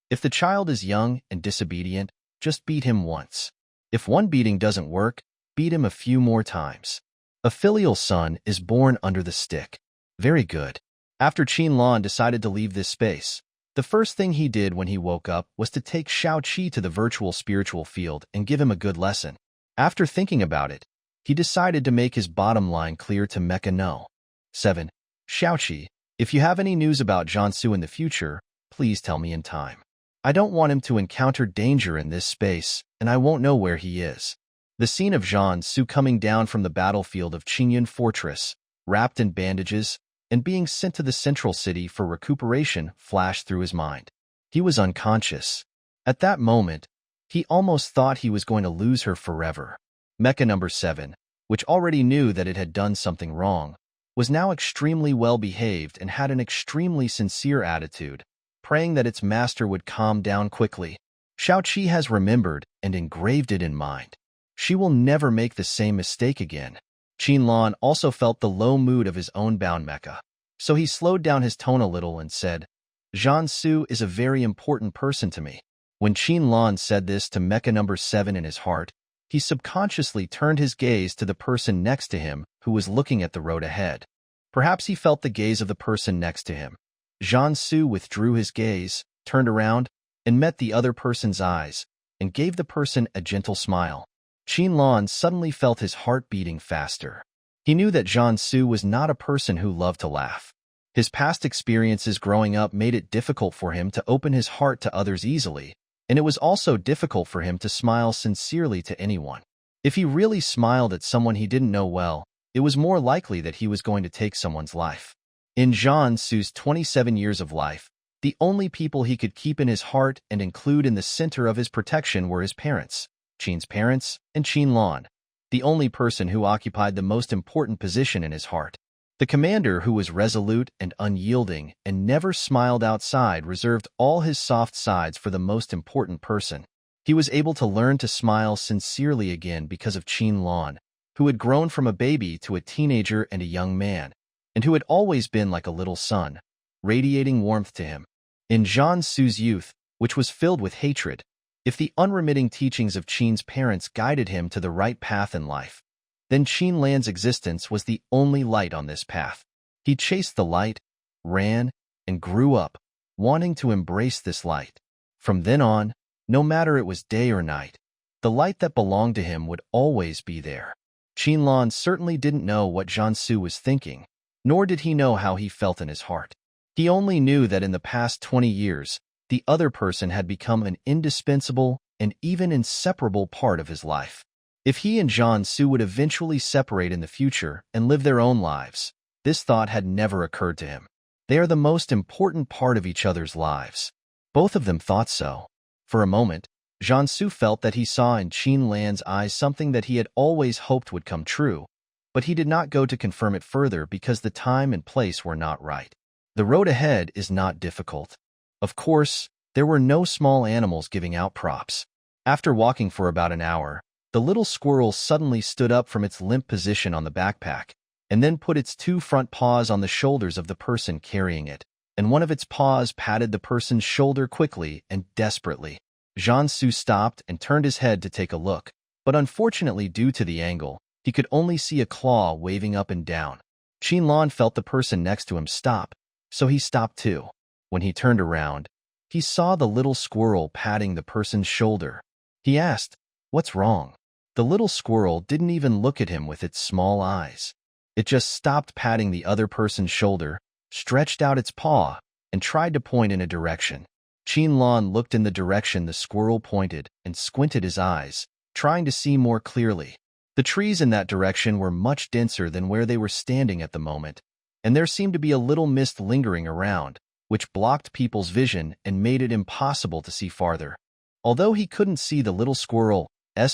Speaker 1: If the child is young and disobedient, just beat him once. If one beating doesn't work, beat him a few more times. A filial son is born under the stick. Very good. After Qinlan decided to leave this space, the first thing he did when he woke up was to take Xiaoqi to the virtual spiritual field and give him a good lesson. After thinking about it, he decided to make his bottom line clear to Mecha No. 7. Xiaoqi, if you have any news about Jiansu in the future, please tell me in time. I don't want him to encounter danger in this space, and I won't know where he is. The scene of Jiansu coming down from the battlefield of Qingyun Fortress, wrapped in bandages, and being sent to the Central City for recuperation flashed through his mind. He was unconscious. At that moment, he almost thought he was going to lose her forever. Mecha number 7, which already knew that it had done something wrong, was now extremely well behaved and had an extremely sincere attitude. praying that its master would calm down quickly. Xiaoqi has remembered and engraved it in mind. She will never make the same mistake again. Qinlan also felt the low mood of his own bound mecha, so he slowed down his tone a little and said, Zhan Su is a very important person to me. When Qinlan said this to mecha number 7 in his heart, he subconsciously turned his gaze to the person next to him who was looking at the road ahead. Perhaps he felt the gaze of the person next to him. Zhan Su withdrew his gaze, turned around, and met the other person's eyes, and gave the person a gentle smile. Qinlan suddenly felt his heart beating faster. He knew that Zhan Su was not a person who loved to laugh. His past experiences growing up made it difficult for him to open his heart to others easily, and it was also difficult for him to smile sincerely to anyone. If he really smiled at someone he didn't know well, it was more likely that he was going to take someone's life. In Zhan Su's 27 years of life, the only people he could keep in his heart and include in the center of his protection were his parents, Qin's parents, and Qinlan, the only person who occupied the most important position in his heart. The commander, who was resolute and unyielding and never smiled outside, reserved all his soft sides for the most important person. He was able to learn to smile sincerely again because of Qinlan, who had grown from a baby to a teenager and a young man, and who had always been like a little sun, radiating warmth to him. In Zhan Su's youth, which was filled with hatred, if the unremitting teachings of Qin's parents guided him to the right path in life, then Qinlan's existence was the only light on this path. He chased the light, ran, and grew up, wanting to embrace this light. From then on, no matter it was day or night, the light that belonged to him would always be there. Qinlan certainly didn't know what Zhan Su was thinking, nor did he know how he felt in his heart. He only knew that in the past 20 years, the other person had become an indispensable and even inseparable part of his life. If he and Zhan Su would eventually separate in the future and live their own lives, this thought had never occurred to him. They are the most important part of each other's lives. Both of them thought so. For a moment, Zhan Su felt that he saw in Qinlan's eyes something that he had always hoped would come true, but he did not go to confirm it further because the time and place were not right. The road ahead is not difficult. Of course, there were no small animals giving out props. After walking for about an hour, the little squirrel suddenly stood up from its limp position on the backpack, and then put its 2 front paws on the shoulders of the person carrying it, and one of its paws patted the person's shoulder quickly and desperately. Zhan Su stopped and turned his head to take a look, but unfortunately due to the angle, he could only see a claw waving up and down. Qinlan felt the person next to him stop, so he stopped too. When he turned around, he saw the little squirrel patting the person's shoulder. He asked, "What's wrong?" The little squirrel didn't even look at him with its small eyes. It just stopped patting the other person's shoulder, stretched out its paw, and tried to point in a direction. Qinlan looked in the direction the squirrel pointed and squinted his eyes, trying to see more clearly. The trees in that direction were much denser than where they were standing at the moment, and there seemed to be a little mist lingering around, which blocked people's vision and made it impossible to see farther. Although he couldn't see the little squirrel's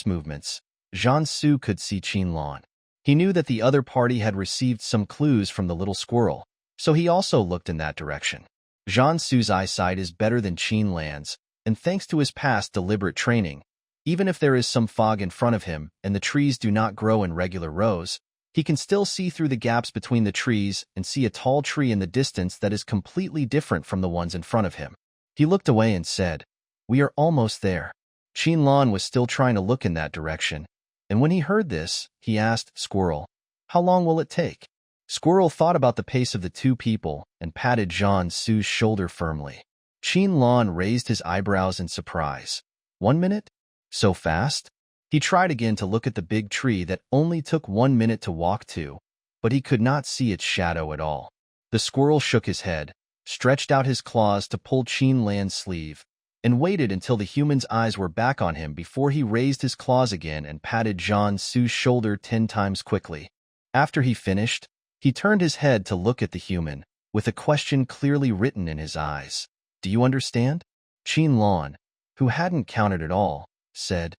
Speaker 1: movements, Zhan Su could see Qinlan. He knew that the other party had received some clues from the little squirrel, so he also looked in that direction. Zhan Su's eyesight is better than Qinlan's, and thanks to his past deliberate training, even if there is some fog in front of him and the trees do not grow in regular rows, he can still see through the gaps between the trees and see a tall tree in the distance that is completely different from the ones in front of him. He looked away and said, "We are almost there." Qinlan was still trying to look in that direction, and when he heard this, he asked Squirrel, "How long will it take?" Squirrel thought about the pace of the 2 people and patted Zhan Su's shoulder firmly. Qinlan raised his eyebrows in surprise. 1 minute? So fast? He tried again to look at the big tree that only took 1 minute to walk to, but he could not see its shadow at all. The squirrel shook his head, stretched out his claws to pull Qinlan's sleeve, and waited until the human's eyes were back on him before he raised his claws again and patted Zhan Su's shoulder 10 times quickly. After he finished, he turned his head to look at the human, with a question clearly written in his eyes. "Do you understand?" Qinlan, who hadn't counted at all, said,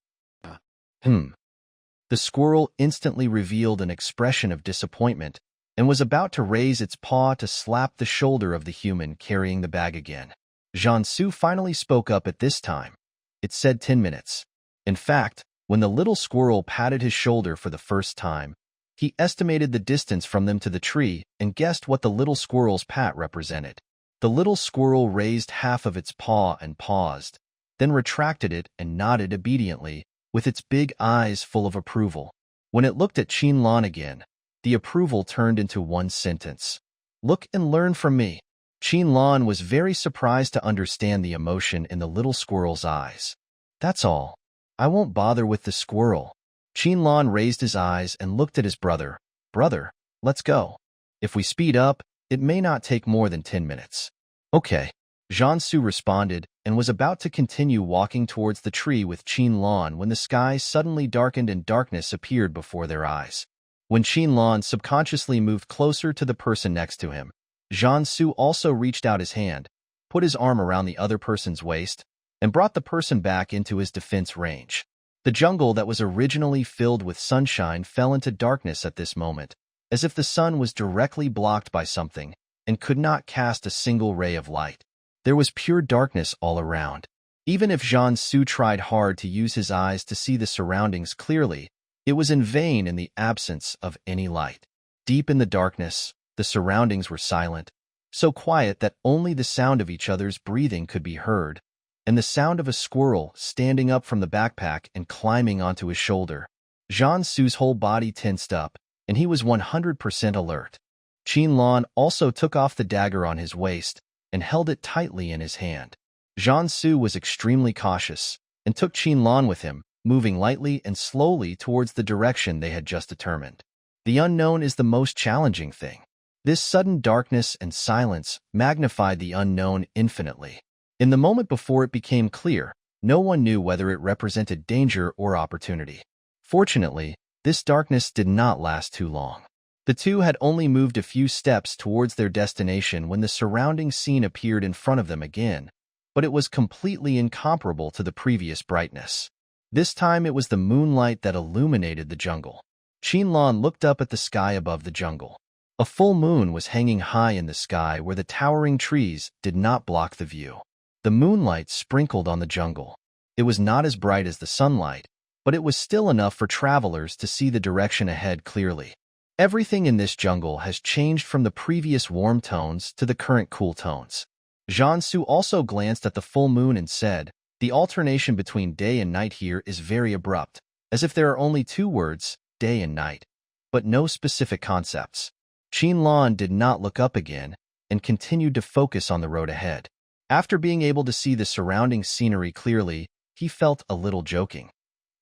Speaker 1: The squirrel instantly revealed an expression of disappointment and was about to raise its paw to slap the shoulder of the human carrying the bag again. Jiansu finally spoke up at this time. It said 10 minutes. In fact, when the little squirrel patted his shoulder for the first time, he estimated the distance from them to the tree and guessed what the little squirrel's pat represented. The little squirrel raised half of its paw and paused, then retracted it and nodded obediently, with its big eyes full of approval. When it looked at Qinlan again, the approval turned into one sentence. "Look and learn from me." Qinlan was very surprised to understand the emotion in the little squirrel's eyes. "That's all. I won't bother with the squirrel." Qinlan raised his eyes and looked at his brother. "Brother, let's go. If we speed up, it may not take more than 10 minutes. Okay." Jiansu responded and was about to continue walking towards the tree with Qinlan when the sky suddenly darkened and darkness appeared before their eyes. When Qinlan subconsciously moved closer to the person next to him, Jiansu also reached out his hand, put his arm around the other person's waist, and brought the person back into his defense range. The jungle that was originally filled with sunshine fell into darkness at this moment, as if the sun was directly blocked by something and could not cast a single ray of light. There was pure darkness all around. Even if Jiansu tried hard to use his eyes to see the surroundings clearly, it was in vain in the absence of any light. Deep in the darkness, the surroundings were silent, so quiet that only the sound of each other's breathing could be heard, and the sound of a squirrel standing up from the backpack and climbing onto his shoulder. Jiansu's whole body tensed up, and he was 100% alert. Qinlan also took off the dagger on his waist and held it tightly in his hand. Jiansu was extremely cautious and took Qinlan with him, moving lightly and slowly towards the direction they had just determined. The unknown is the most challenging thing. This sudden darkness and silence magnified the unknown infinitely. In the moment before it became clear, no one knew whether it represented danger or opportunity. Fortunately, this darkness did not last too long. The two had only moved a few steps towards their destination when the surrounding scene appeared in front of them again, but it was completely incomparable to the previous brightness. This time it was the moonlight that illuminated the jungle. Qinlan looked up at the sky above the jungle. A full moon was hanging high in the sky where the towering trees did not block the view. The moonlight sprinkled on the jungle. It was not as bright as the sunlight, but it was still enough for travelers to see the direction ahead clearly. Everything in this jungle has changed from the previous warm tones to the current cool tones. Jiansu also glanced at the full moon and said, "The alternation between day and night here is very abrupt, as if there are only two words, day and night, but no specific concepts." Qinlan did not look up again and continued to focus on the road ahead. After being able to see the surrounding scenery clearly, he felt a little joking.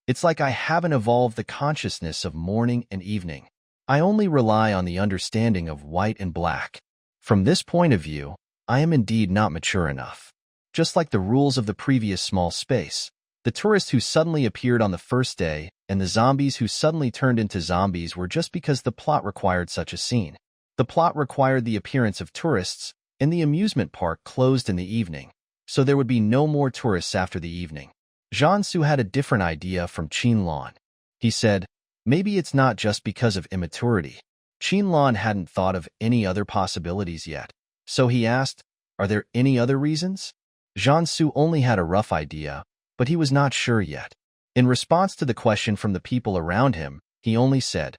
Speaker 1: "It's like I haven't evolved the consciousness of morning and evening. I only rely on the understanding of white and black. From this point of view, I am indeed not mature enough." Just like the rules of the previous small space, the tourists who suddenly appeared on the first day and the zombies who suddenly turned into zombies were just because the plot required such a scene. The plot required the appearance of tourists, and the amusement park closed in the evening, so there would be no more tourists after the evening. Jiansu had a different idea from Qinlan. He said, "Maybe it's not just because of immaturity." Qinlan hadn't thought of any other possibilities yet, so he asked, "Are there any other reasons?" Jiansu only had a rough idea, but he was not sure yet. In response to the question from the people around him, he only said,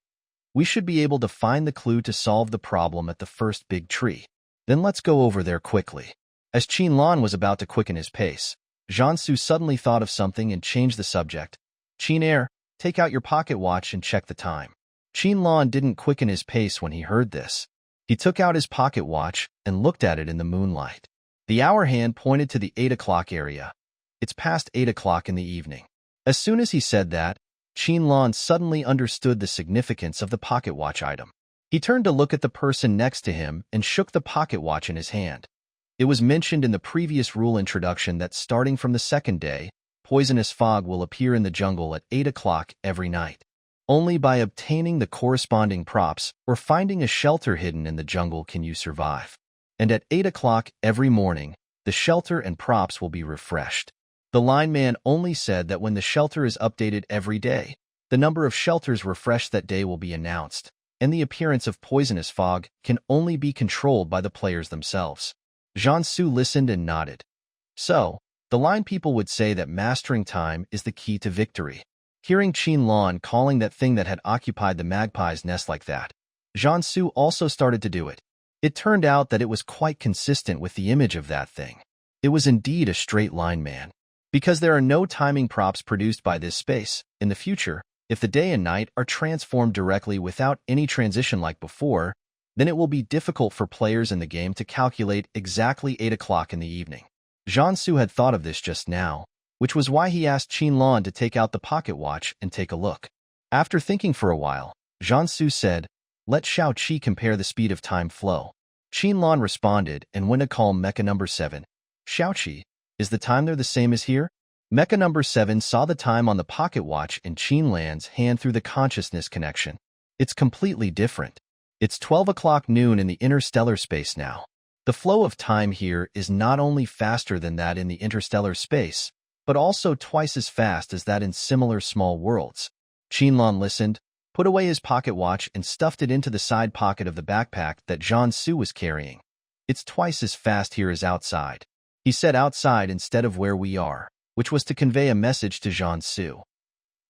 Speaker 1: "We should be able to find the clue to solve the problem at the first big tree. Then let's go over there quickly." As Qinlan was about to quicken his pace, Jiansu suddenly thought of something and changed the subject. "Qinair, take out your pocket watch and check the time." Qinlan didn't quicken his pace when he heard this. He took out his pocket watch and looked at it in the moonlight. The hour hand pointed to the 8 o'clock area. It's past 8 o'clock in the evening. As soon as he said that, Qinlan suddenly understood the significance of the pocket watch item. He turned to look at the person next to him and shook the pocket watch in his hand. It was mentioned in the previous rule introduction that starting from the second day, poisonous fog will appear in the jungle at 8 o'clock every night. Only by obtaining the corresponding props or finding a shelter hidden in the jungle can you survive. And at 8 o'clock every morning, the shelter and props will be refreshed. The line man only said that when the shelter is updated every day, the number of shelters refreshed that day will be announced, and the appearance of poisonous fog can only be controlled by the players themselves. Jiansu listened and nodded. So, the line people would say that mastering time is the key to victory. Hearing Qin calling that thing that had occupied the magpie's nest like that, Jiansu also started to do it. It turned out that it was quite consistent with the image of that thing. It was indeed a straight line man. Because there are no timing props produced by this space, in the future, if the day and night are transformed directly without any transition like before, then it will be difficult for players in the game to calculate exactly 8 o'clock in the evening. Jiansu had thought of this just now, which was why he asked Qin to take out the pocket watch and take a look. After thinking for a while, Jiansu said, "Let Xiao Qi compare the speed of time flow." Qin responded and went to call Mecha number 7. "Xiao Qi, is the time there the same as here?" Mecha number 7 saw the time on the pocket watch in Qin's hand through the consciousness connection. "It's completely different. It's 12 o'clock noon in the interstellar space now. The flow of time here is not only faster than that in the interstellar space, but also twice as fast as that in similar small worlds." Qin listened, put away his pocket watch and stuffed it into the side pocket of the backpack that Jiansu was carrying. "It's twice as fast here as outside." He said outside instead of where we are, which was to convey a message to Jiansu.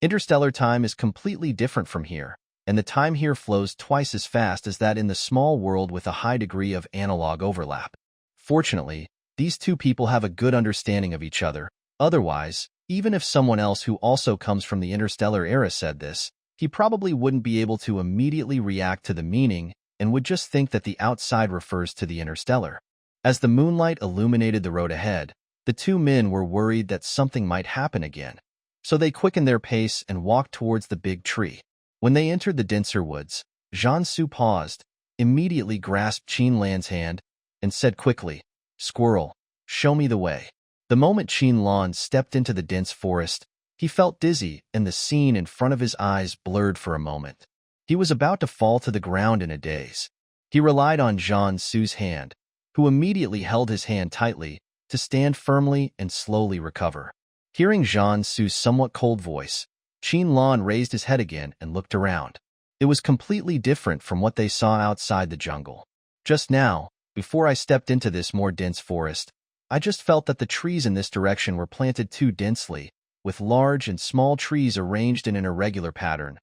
Speaker 1: Interstellar time is completely different from here, and the time here flows twice as fast as that in the small world with a high degree of analog overlap. Fortunately, these two people have a good understanding of each other. Otherwise, even if someone else who also comes from the interstellar era said this, he probably wouldn't be able to immediately react to the meaning and would just think that the outside refers to the interstellar. As the moonlight illuminated the road ahead, the two men were worried that something might happen again. So they quickened their pace and walked towards the big tree. When they entered the denser woods, Jiansu paused, immediately grasped Qin's hand, and said quickly, "Squirrel, show me the way." The moment Qin stepped into the dense forest, he felt dizzy and the scene in front of his eyes blurred for a moment. He was about to fall to the ground in a daze. He relied on Jiansu's hand, who immediately held his hand tightly, to stand firmly and slowly recover. Hearing Jiansu's somewhat cold voice, Qin raised his head again and looked around. It was completely different from what they saw outside the jungle. Just now, before I stepped into this more dense forest, I just felt that the trees in this direction were planted too densely, with large and small trees arranged in an irregular pattern.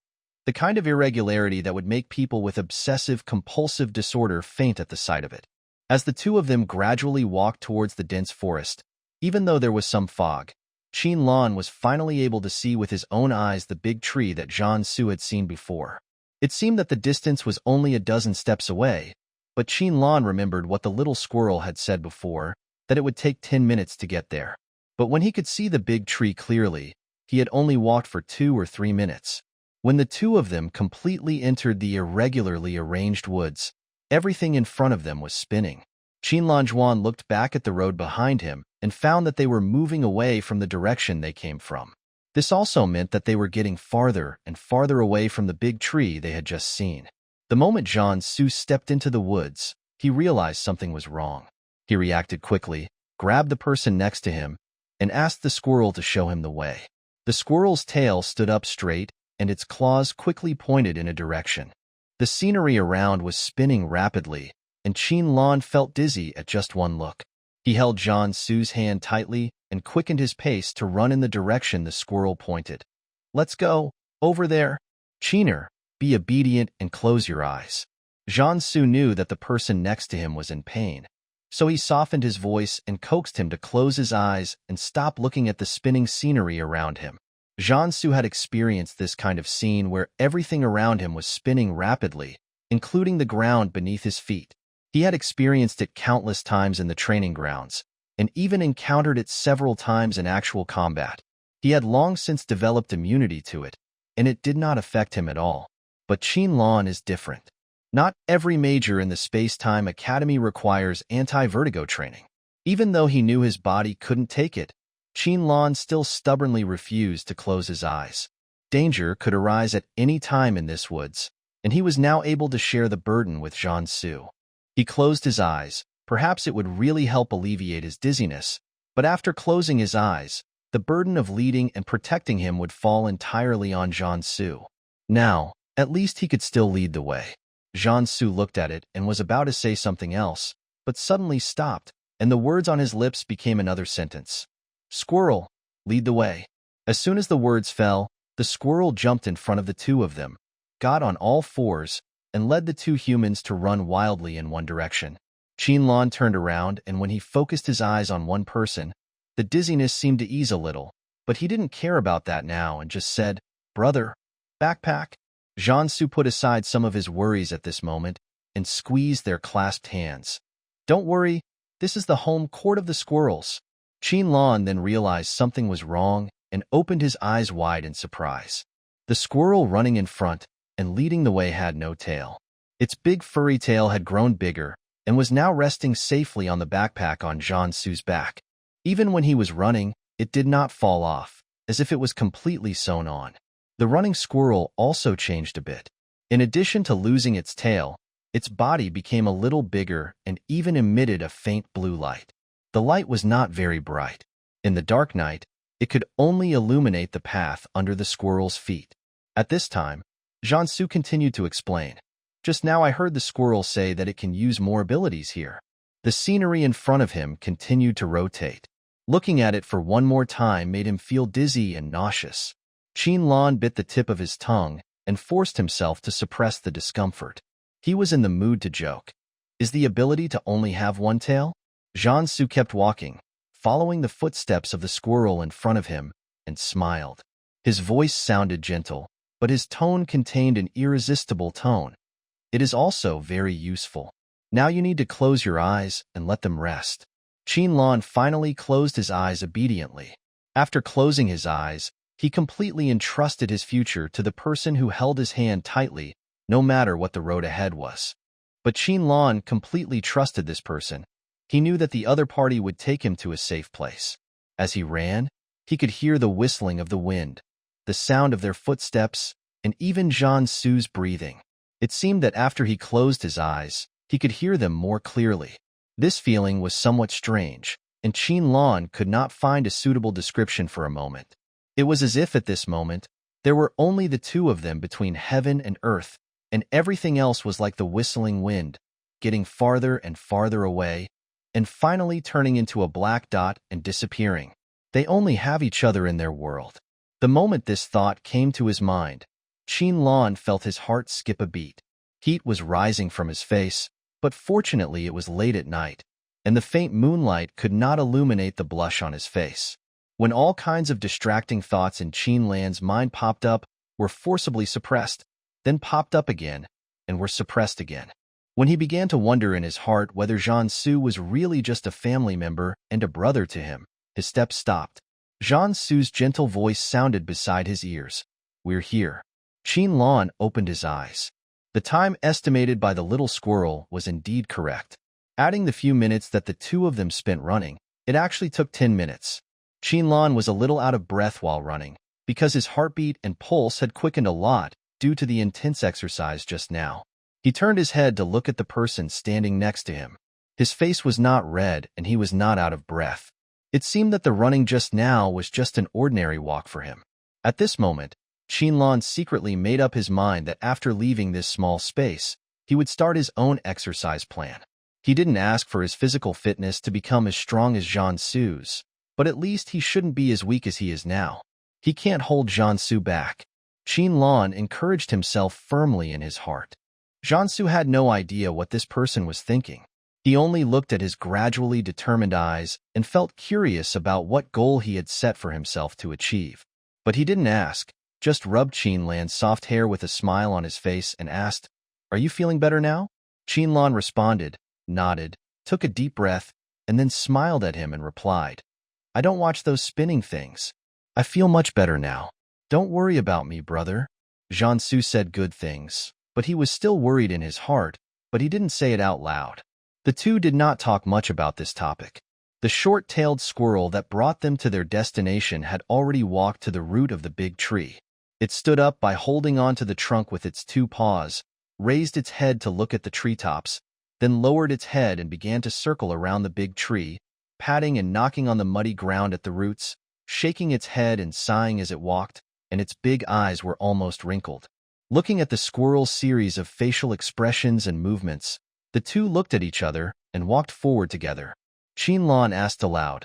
Speaker 1: The kind of irregularity that would make people with obsessive-compulsive disorder faint at the sight of it. As the two of them gradually walked towards the dense forest, even though there was some fog, Qin was finally able to see with his own eyes the big tree that Jiansu had seen before. It seemed that the distance was only a dozen steps away, but Qin remembered what the little squirrel had said before, that it would take 10 minutes to get there. But when he could see the big tree clearly, he had only walked for 2 or 3 minutes. When the two of them completely entered the irregularly arranged woods, everything in front of them was spinning. Qin looked back at the road behind him and found that they were moving away from the direction they came from. This also meant that they were getting farther and farther away from the big tree they had just seen. The moment Jiansu stepped into the woods, he realized something was wrong. He reacted quickly, grabbed the person next to him, and asked the squirrel to show him the way. The squirrel's tail stood up straight, and its claws quickly pointed in a direction. The scenery around was spinning rapidly, and Qin felt dizzy at just one look. He held Jiansu's hand tightly and quickened his pace to run in the direction the squirrel pointed. "Let's go, over there." "Qiner, be obedient and close your eyes." Jiansu knew that the person next to him was in pain, so he softened his voice and coaxed him to close his eyes and stop looking at the spinning scenery around him. Jiansu had experienced this kind of scene where everything around him was spinning rapidly, including the ground beneath his feet. He had experienced it countless times in the training grounds, and even encountered it several times in actual combat. He had long since developed immunity to it, and it did not affect him at all. But Qin is different. Not every major in the Space-Time Academy requires anti-vertigo training. Even though he knew his body couldn't take it, Qin still stubbornly refused to close his eyes. Danger could arise at any time in this woods, and he was now able to share the burden with Jiansu. He closed his eyes. Perhaps it would really help alleviate his dizziness, but after closing his eyes, the burden of leading and protecting him would fall entirely on Jiansu. Now, at least he could still lead the way. Jiansu looked at it and was about to say something else, but suddenly stopped, and the words on his lips became another sentence. Squirrel, lead the way. As soon as the words fell, the squirrel jumped in front of the two of them, got on all fours, and led the two humans to run wildly in one direction. Qinlan turned around, and when he focused his eyes on one person, the dizziness seemed to ease a little, but he didn't care about that now and just said, Brother, backpack. Jiansu put aside some of his worries at this moment and squeezed their clasped hands. Don't worry, this is the home court of the squirrels. Qinlan then realized something was wrong and opened his eyes wide in surprise. The squirrel running in front and leading the way had no tail. Its big furry tail had grown bigger and was now resting safely on the backpack on Jiansu's back. Even when he was running, it did not fall off, as if it was completely sewn on. The running squirrel also changed a bit. In addition to losing its tail, its body became a little bigger and even emitted a faint blue light. The light was not very bright. In the dark night, it could only illuminate the path under the squirrel's feet. At this time, Jiansu continued to explain. Just now I heard the squirrel say that it can use more abilities here. The scenery in front of him continued to rotate. Looking at it for one more time made him feel dizzy and nauseous. Qinlan bit the tip of his tongue and forced himself to suppress the discomfort. He was in the mood to joke. Is the ability to only have one tail? Jiansu kept walking, following the footsteps of the squirrel in front of him, and smiled. His voice sounded gentle, but his tone contained an irresistible tone. It is also very useful. Now you need to close your eyes and let them rest. Qinlan finally closed his eyes obediently. After closing his eyes, he completely entrusted his future to the person who held his hand tightly, no matter what the road ahead was. But Qinlan completely trusted this person. He knew that the other party would take him to a safe place. As he ran, he could hear the whistling of the wind, the sound of their footsteps, and even Jiansu's breathing. It seemed that after he closed his eyes, he could hear them more clearly. This feeling was somewhat strange, and Qinlan could not find a suitable description for a moment. It was as if at this moment, there were only the two of them between heaven and earth, and everything else was like the whistling wind, getting farther and farther away, and finally turning into a black dot and disappearing. They only have each other in their world. The moment this thought came to his mind, Qinlan felt his heart skip a beat. Heat was rising from his face, but fortunately it was late at night, and the faint moonlight could not illuminate the blush on his face. When all kinds of distracting thoughts in Qinlan's mind popped up, were forcibly suppressed, then popped up again, and were suppressed again. When he began to wonder in his heart whether Jiansu was really just a family member and a brother to him, his steps stopped. Jiansu's gentle voice sounded beside his ears. We're here. Qinlan opened his eyes. The time estimated by the little squirrel was indeed correct. Adding the few minutes that the two of them spent running, it actually took 10 minutes. Qinlan was a little out of breath while running, because his heartbeat and pulse had quickened a lot due to the intense exercise just now. He turned his head to look at the person standing next to him. His face was not red and he was not out of breath. It seemed that the running just now was just an ordinary walk for him. At this moment, Qinlan secretly made up his mind that after leaving this small space, he would start his own exercise plan. He didn't ask for his physical fitness to become as strong as Jiansu's, but at least he shouldn't be as weak as he is now. He can't hold Jiansu back. Qinlan encouraged himself firmly in his heart. Jiansu had no idea what this person was thinking. He only looked at his gradually determined eyes and felt curious about what goal he had set for himself to achieve. But he didn't ask, just rubbed Qinlan's soft hair with a smile on his face and asked, "Are you feeling better now?" Qinlan responded, nodded, took a deep breath, and then smiled at him and replied, "I don't watch those spinning things. I feel much better now. Don't worry about me, brother." Jiansu said good things, but he was still worried in his heart, but he didn't say it out loud. The two did not talk much about this topic. The short-tailed squirrel that brought them to their destination had already walked to the root of the big tree. It stood up by holding onto the trunk with its two paws, raised its head to look at the treetops, then lowered its head and began to circle around the big tree, patting and knocking on the muddy ground at the roots, shaking its head and sighing as it walked, and its big eyes were almost wrinkled. Looking at the squirrel's series of facial expressions and movements, the two looked at each other and walked forward together. Qinlan asked aloud.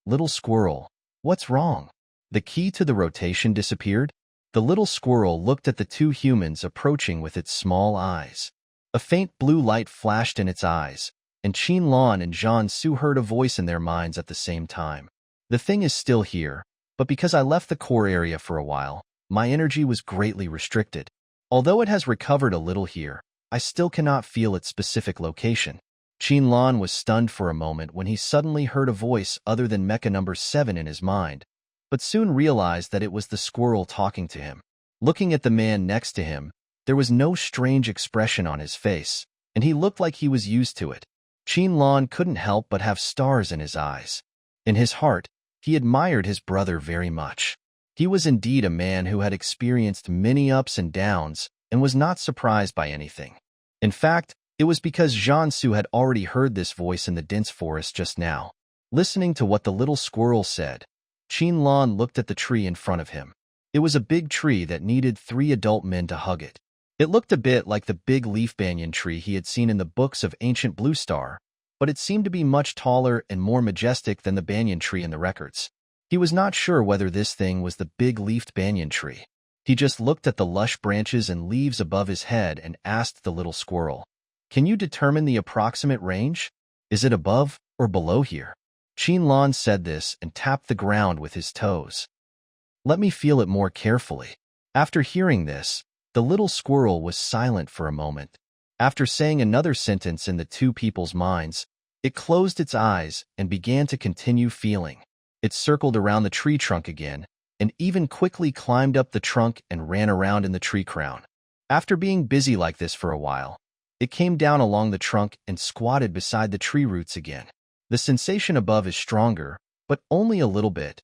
Speaker 1: Little squirrel, what's wrong? The key to the rotation disappeared? The little squirrel looked at the two humans approaching with its small eyes. A faint blue light flashed in its eyes, and Qinlan and Zhan Su heard a voice in their minds at the same time. The thing is still here, but because I left the core area for a while, my energy was greatly restricted. Although it has recovered a little here, I still cannot feel its specific location. Qinlan was stunned for a moment when he suddenly heard a voice other than Mecha number 7 in his mind, but soon realized that it was the squirrel talking to him. Looking at the man next to him, there was no strange expression on his face, and he looked like he was used to it. Qinlan couldn't help but have stars in his eyes. In his heart, he admired his brother very much. He was indeed a man who had experienced many ups and downs and was not surprised by anything. In fact, it was because Zhan Su had already heard this voice in the dense forest just now. Listening to what the little squirrel said, Qinlan looked at the tree in front of him. It was a big tree that needed 3 adult men to hug it. It looked a bit like the big leaf banyan tree he had seen in the books of ancient Blue Star, but it seemed to be much taller and more majestic than the banyan tree in the records. He was not sure whether this thing was the big-leafed banyan tree. He just looked at the lush branches and leaves above his head and asked the little squirrel, "Can you determine the approximate range? Is it above or below here?" Qinlan said this and tapped the ground with his toes. "Let me feel it more carefully." After hearing this, the little squirrel was silent for a moment. After saying another sentence in the two people's minds, it closed its eyes and began to continue feeling. It circled around the tree trunk again, and even quickly climbed up the trunk and ran around in the tree crown. After being busy like this for a while, it came down along the trunk and squatted beside the tree roots again. The sensation above is stronger, but only a little bit,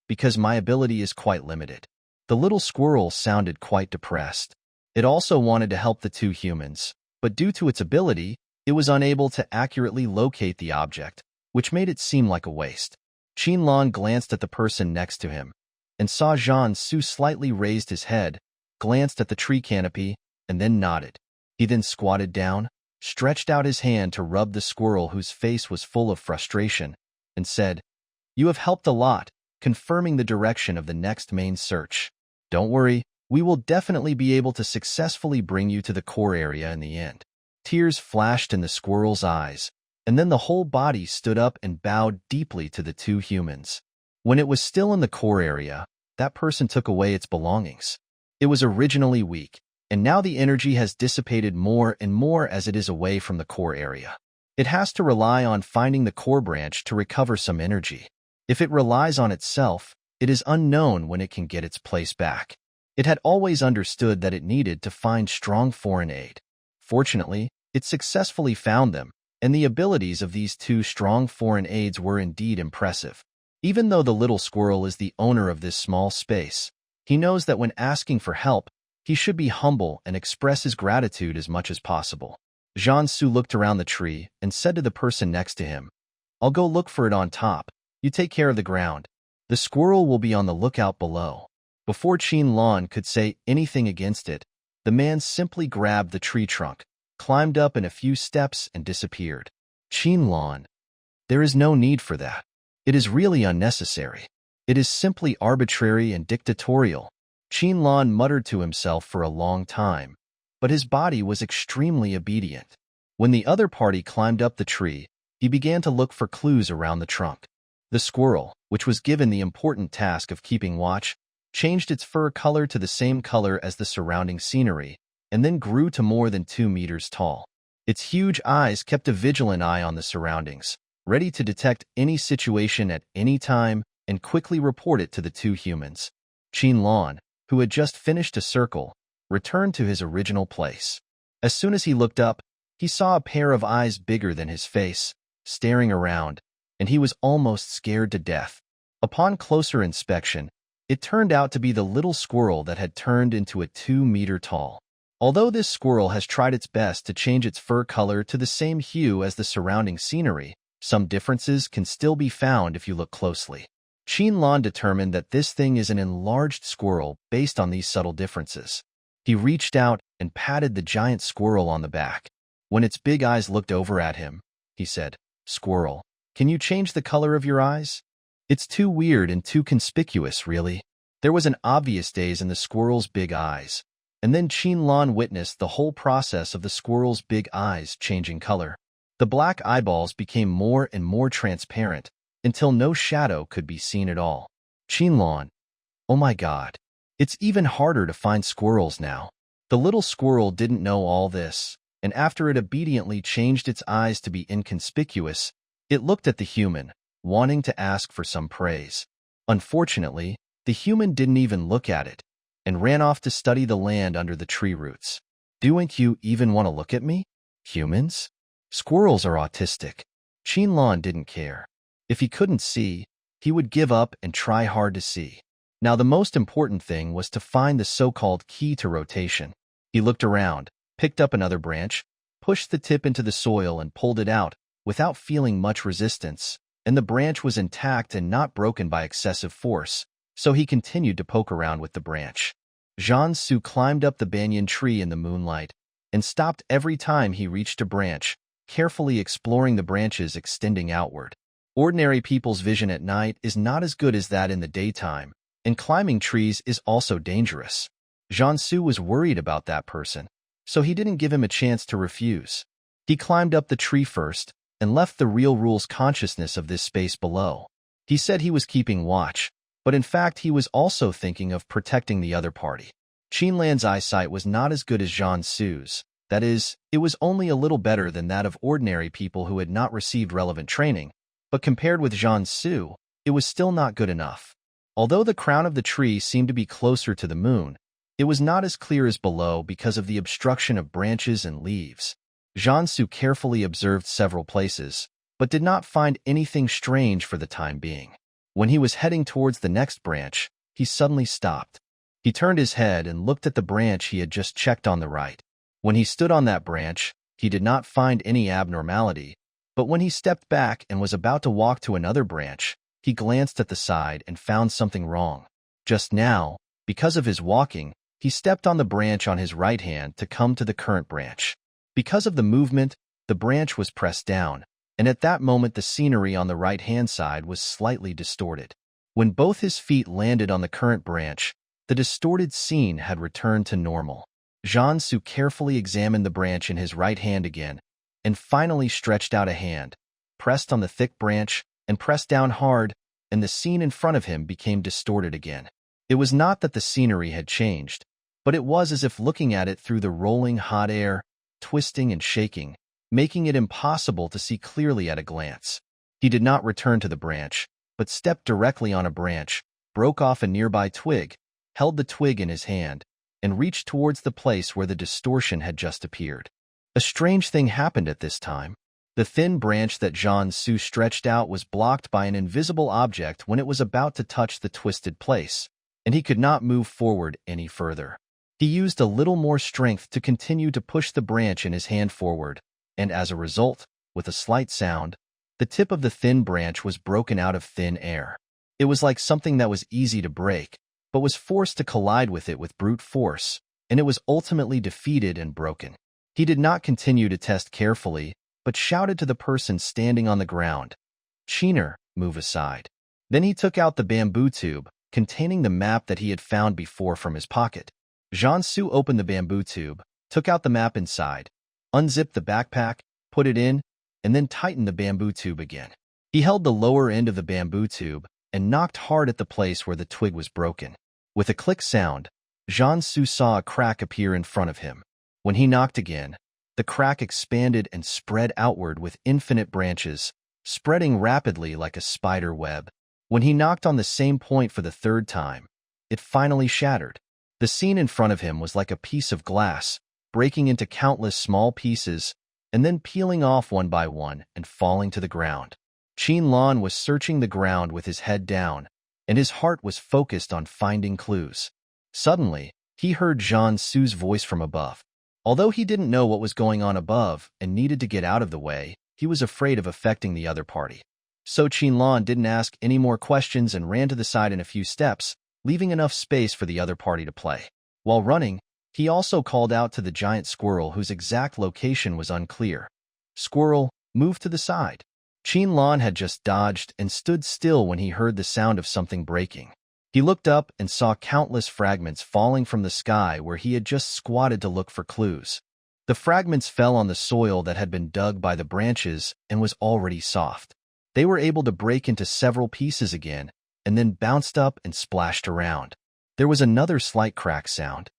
Speaker 1: because my ability is quite limited. The little squirrel sounded quite depressed. It also wanted to help the two humans, but due to its ability, it was unable to accurately locate the object, which made it seem like a waste. Qinlan glanced at the person next to him, and saw Zhan Su slightly raised his head, glanced at the tree canopy, and then nodded. He then squatted down, stretched out his hand to rub the squirrel whose face was full of frustration, and said, "You have helped a lot, confirming the direction of the next main search. Don't worry, we will definitely be able to successfully bring you to the core area in the end." Tears flashed in the squirrel's eyes, and then the whole body stood up and bowed deeply to the two humans. When it was still in the core area, that person took away its belongings. It was originally weak, and now the energy has dissipated more and more as it is away from the core area. It has to rely on finding the core branch to recover some energy. If it relies on itself, it is unknown when it can get its place back. It had always understood that it needed to find strong foreign aid. Fortunately, it successfully found them, and the abilities of these two strong foreign aids were indeed impressive. Even though the little squirrel is the owner of this small space, he knows that when asking for help, he should be humble and express his gratitude as much as possible. Zhan Su looked around the tree and said to the person next to him, "I'll go look for it on top. You take care of the ground. The squirrel will be on the lookout below." Before Qinlan could say anything against it, the man simply grabbed the tree trunk, climbed up in a few steps, and disappeared. "Qinlan, there is no need for that. It is really unnecessary. It is simply arbitrary and dictatorial." Qinlan muttered to himself for a long time, but his body was extremely obedient. When the other party climbed up the tree, he began to look for clues around the trunk. The squirrel, which was given the important task of keeping watch, changed its fur color to the same color as the surrounding scenery, and then grew to more than 2 meters tall. Its huge eyes kept a vigilant eye on the surroundings, ready to detect any situation at any time and quickly report it to the two humans. Qinlan, who had just finished a circle, returned to his original place. As soon as he looked up, he saw a pair of eyes bigger than his face, staring around, and he was almost scared to death. Upon closer inspection, it turned out to be the little squirrel that had turned into a 2-meter tall. Although this squirrel has tried its best to change its fur color to the same hue as the surrounding scenery, some differences can still be found if you look closely. Qinlan determined that this thing is an enlarged squirrel based on these subtle differences. He reached out and patted the giant squirrel on the back. When its big eyes looked over at him, he said, "Squirrel, Can you change the color of your eyes? It's too weird and too conspicuous, really. There was an obvious daze in the squirrel's big eyes, and then Qinlan witnessed the whole process of the squirrel's big eyes changing color. The black eyeballs became more and more transparent until no shadow could be seen at all. Qinlan, oh my God. It's even harder to find squirrels now. The little squirrel didn't know all this, and after it obediently changed its eyes to be inconspicuous, it looked at the human, wanting to ask for some praise. Unfortunately, the human didn't even look at it, and ran off to study the land under the tree roots. Don't you even want to look at me? Humans? Squirrels are autistic. Qinlan didn't care. If he couldn't see, he would give up and try hard to see. Now the most important thing was to find the so-called key to rotation. He looked around, picked up another branch, pushed the tip into the soil and pulled it out without feeling much resistance, and the branch was intact and not broken by excessive force, so he continued to poke around with the branch. Jiangsu climbed up the banyan tree in the moonlight and stopped every time he reached a branch, carefully exploring the branches extending outward. Ordinary people's vision at night is not as good as that in the daytime, and climbing trees is also dangerous. Jiangsu was worried about that person, so he didn't give him a chance to refuse. He climbed up the tree first and left the real rules consciousness of this space below. He said he was keeping watch, but in fact he was also thinking of protecting the other party. Qinlan's eyesight was not as good as Jiangsu's. That is, it was only a little better than that of ordinary people who had not received relevant training, but compared with Jiangsu, it was still not good enough. Although the crown of the tree seemed to be closer to the moon, it was not as clear as below because of the obstruction of branches and leaves. Jiangsu carefully observed several places, but did not find anything strange for the time being. When he was heading towards the next branch, he suddenly stopped. He turned his head and looked at the branch he had just checked on the right. When he stood on that branch, he did not find any abnormality, but when he stepped back and was about to walk to another branch, he glanced at the side and found something wrong. Just now, because of his walking, he stepped on the branch on his right hand to come to the current branch. Because of the movement, the branch was pressed down, and at that moment the scenery on the right-hand side was slightly distorted. When both his feet landed on the current branch, the distorted scene had returned to normal. Jiangsu carefully examined the branch in his right hand again, and finally stretched out a hand, pressed on the thick branch, and pressed down hard, and the scene in front of him became distorted again. It was not that the scenery had changed, but it was as if looking at it through the rolling hot air, twisting and shaking, making it impossible to see clearly at a glance. He did not return to the branch, but stepped directly on a branch, broke off a nearby twig, held the twig in his hand, and reached towards the place where the distortion had just appeared. A strange thing happened at this time. The thin branch that Jiangsu stretched out was blocked by an invisible object when it was about to touch the twisted place, and he could not move forward any further. He used a little more strength to continue to push the branch in his hand forward, and as a result, with a slight sound, the tip of the thin branch was broken out of thin air. It was like something that was easy to break, but was forced to collide with it with brute force, and it was ultimately defeated and broken. He did not continue to test carefully, but shouted to the person standing on the ground, "Chiner, move aside." Then he took out the bamboo tube, containing the map that he had found before from his pocket. Jiangsu opened the bamboo tube, took out the map inside, unzipped the backpack, put it in, and then tightened the bamboo tube again. He held the lower end of the bamboo tube and knocked hard at the place where the twig was broken. With a click sound, Jiangsu saw a crack appear in front of him. When he knocked again, the crack expanded and spread outward with infinite branches, spreading rapidly like a spider web. When he knocked on the same point for the third time, it finally shattered. The scene in front of him was like a piece of glass, breaking into countless small pieces, and then peeling off one by one and falling to the ground. Qinlan was searching the ground with his head down, and his heart was focused on finding clues. Suddenly, he heard Jiangsu's voice from above. Although he didn't know what was going on above and needed to get out of the way, he was afraid of affecting the other party. So Qinlan didn't ask any more questions and ran to the side in a few steps, leaving enough space for the other party to play. While running, he also called out to the giant squirrel whose exact location was unclear. "Squirrel, move to the side." Lan had just dodged and stood still when he heard the sound of something breaking. He looked up and saw countless fragments falling from the sky where he had just squatted to look for clues. The fragments fell on the soil that had been dug by the branches and was already soft. They were able to break into several pieces again and then bounced up and splashed around. There was another slight crack sound.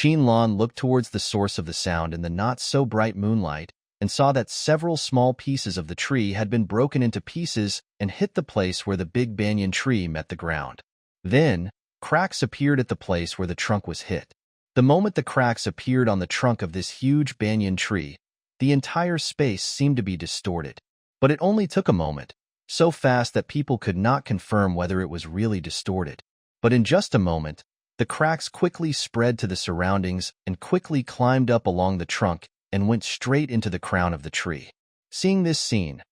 Speaker 1: Lan looked towards the source of the sound in the not-so-bright moonlight and saw that several small pieces of the tree had been broken into pieces and hit the place where the big banyan tree met the ground. Then, cracks appeared at the place where the trunk was hit. The moment the cracks appeared on the trunk of this huge banyan tree, the entire space seemed to be distorted. But it only took a moment, so fast that people could not confirm whether it was really distorted. But in just a moment, the cracks quickly spread to the surroundings and quickly climbed up along the trunk and went straight into the crown of the tree. Seeing this scene,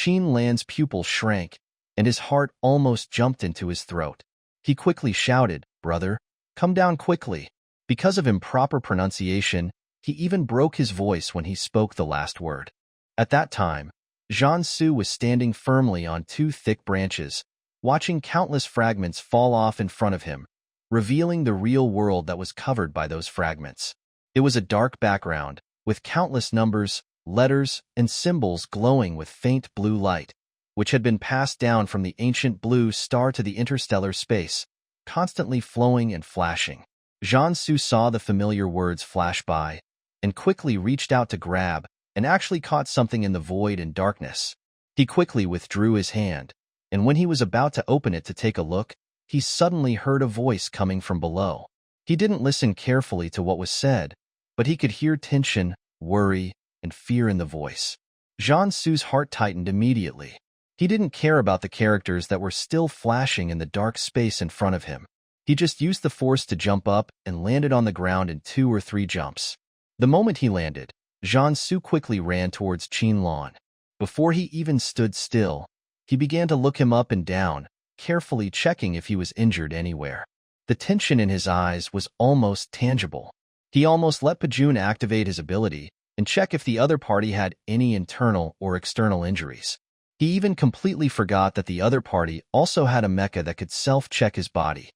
Speaker 1: Lan's pupil shrank, and his heart almost jumped into his throat. He quickly shouted, "Brother, come down quickly." Because of improper pronunciation, he even broke his voice when he spoke the last word. At that time, Jiansu was standing firmly on two thick branches, watching countless fragments fall off in front of him, revealing the real world that was covered by those fragments. It was a dark background, with countless numbers, letters, and symbols glowing with faint blue light, which had been passed down from the ancient blue star to the interstellar space, constantly flowing and flashing. Jiansu saw the familiar words flash by, and quickly reached out to grab, and actually caught something in the void and darkness. He quickly withdrew his hand, and when he was about to open it to take a look, he suddenly heard a voice coming from below. He didn't listen carefully to what was said, but he could hear tension, worry, and fear in the voice. Jiansu's heart tightened immediately. He didn't care about the characters that were still flashing in the dark space in front of him. He just used the force to jump up and landed on the ground in 2 or 3 jumps. The moment he landed, Jiansu quickly ran towards Lan. Before he even stood still, he began to look him up and down, carefully checking if he was injured anywhere. The tension in his eyes was almost tangible. He almost let Pajun activate his ability and check if the other party had any internal or external injuries. He even completely forgot that the other party also had a mecha that could self-check his body.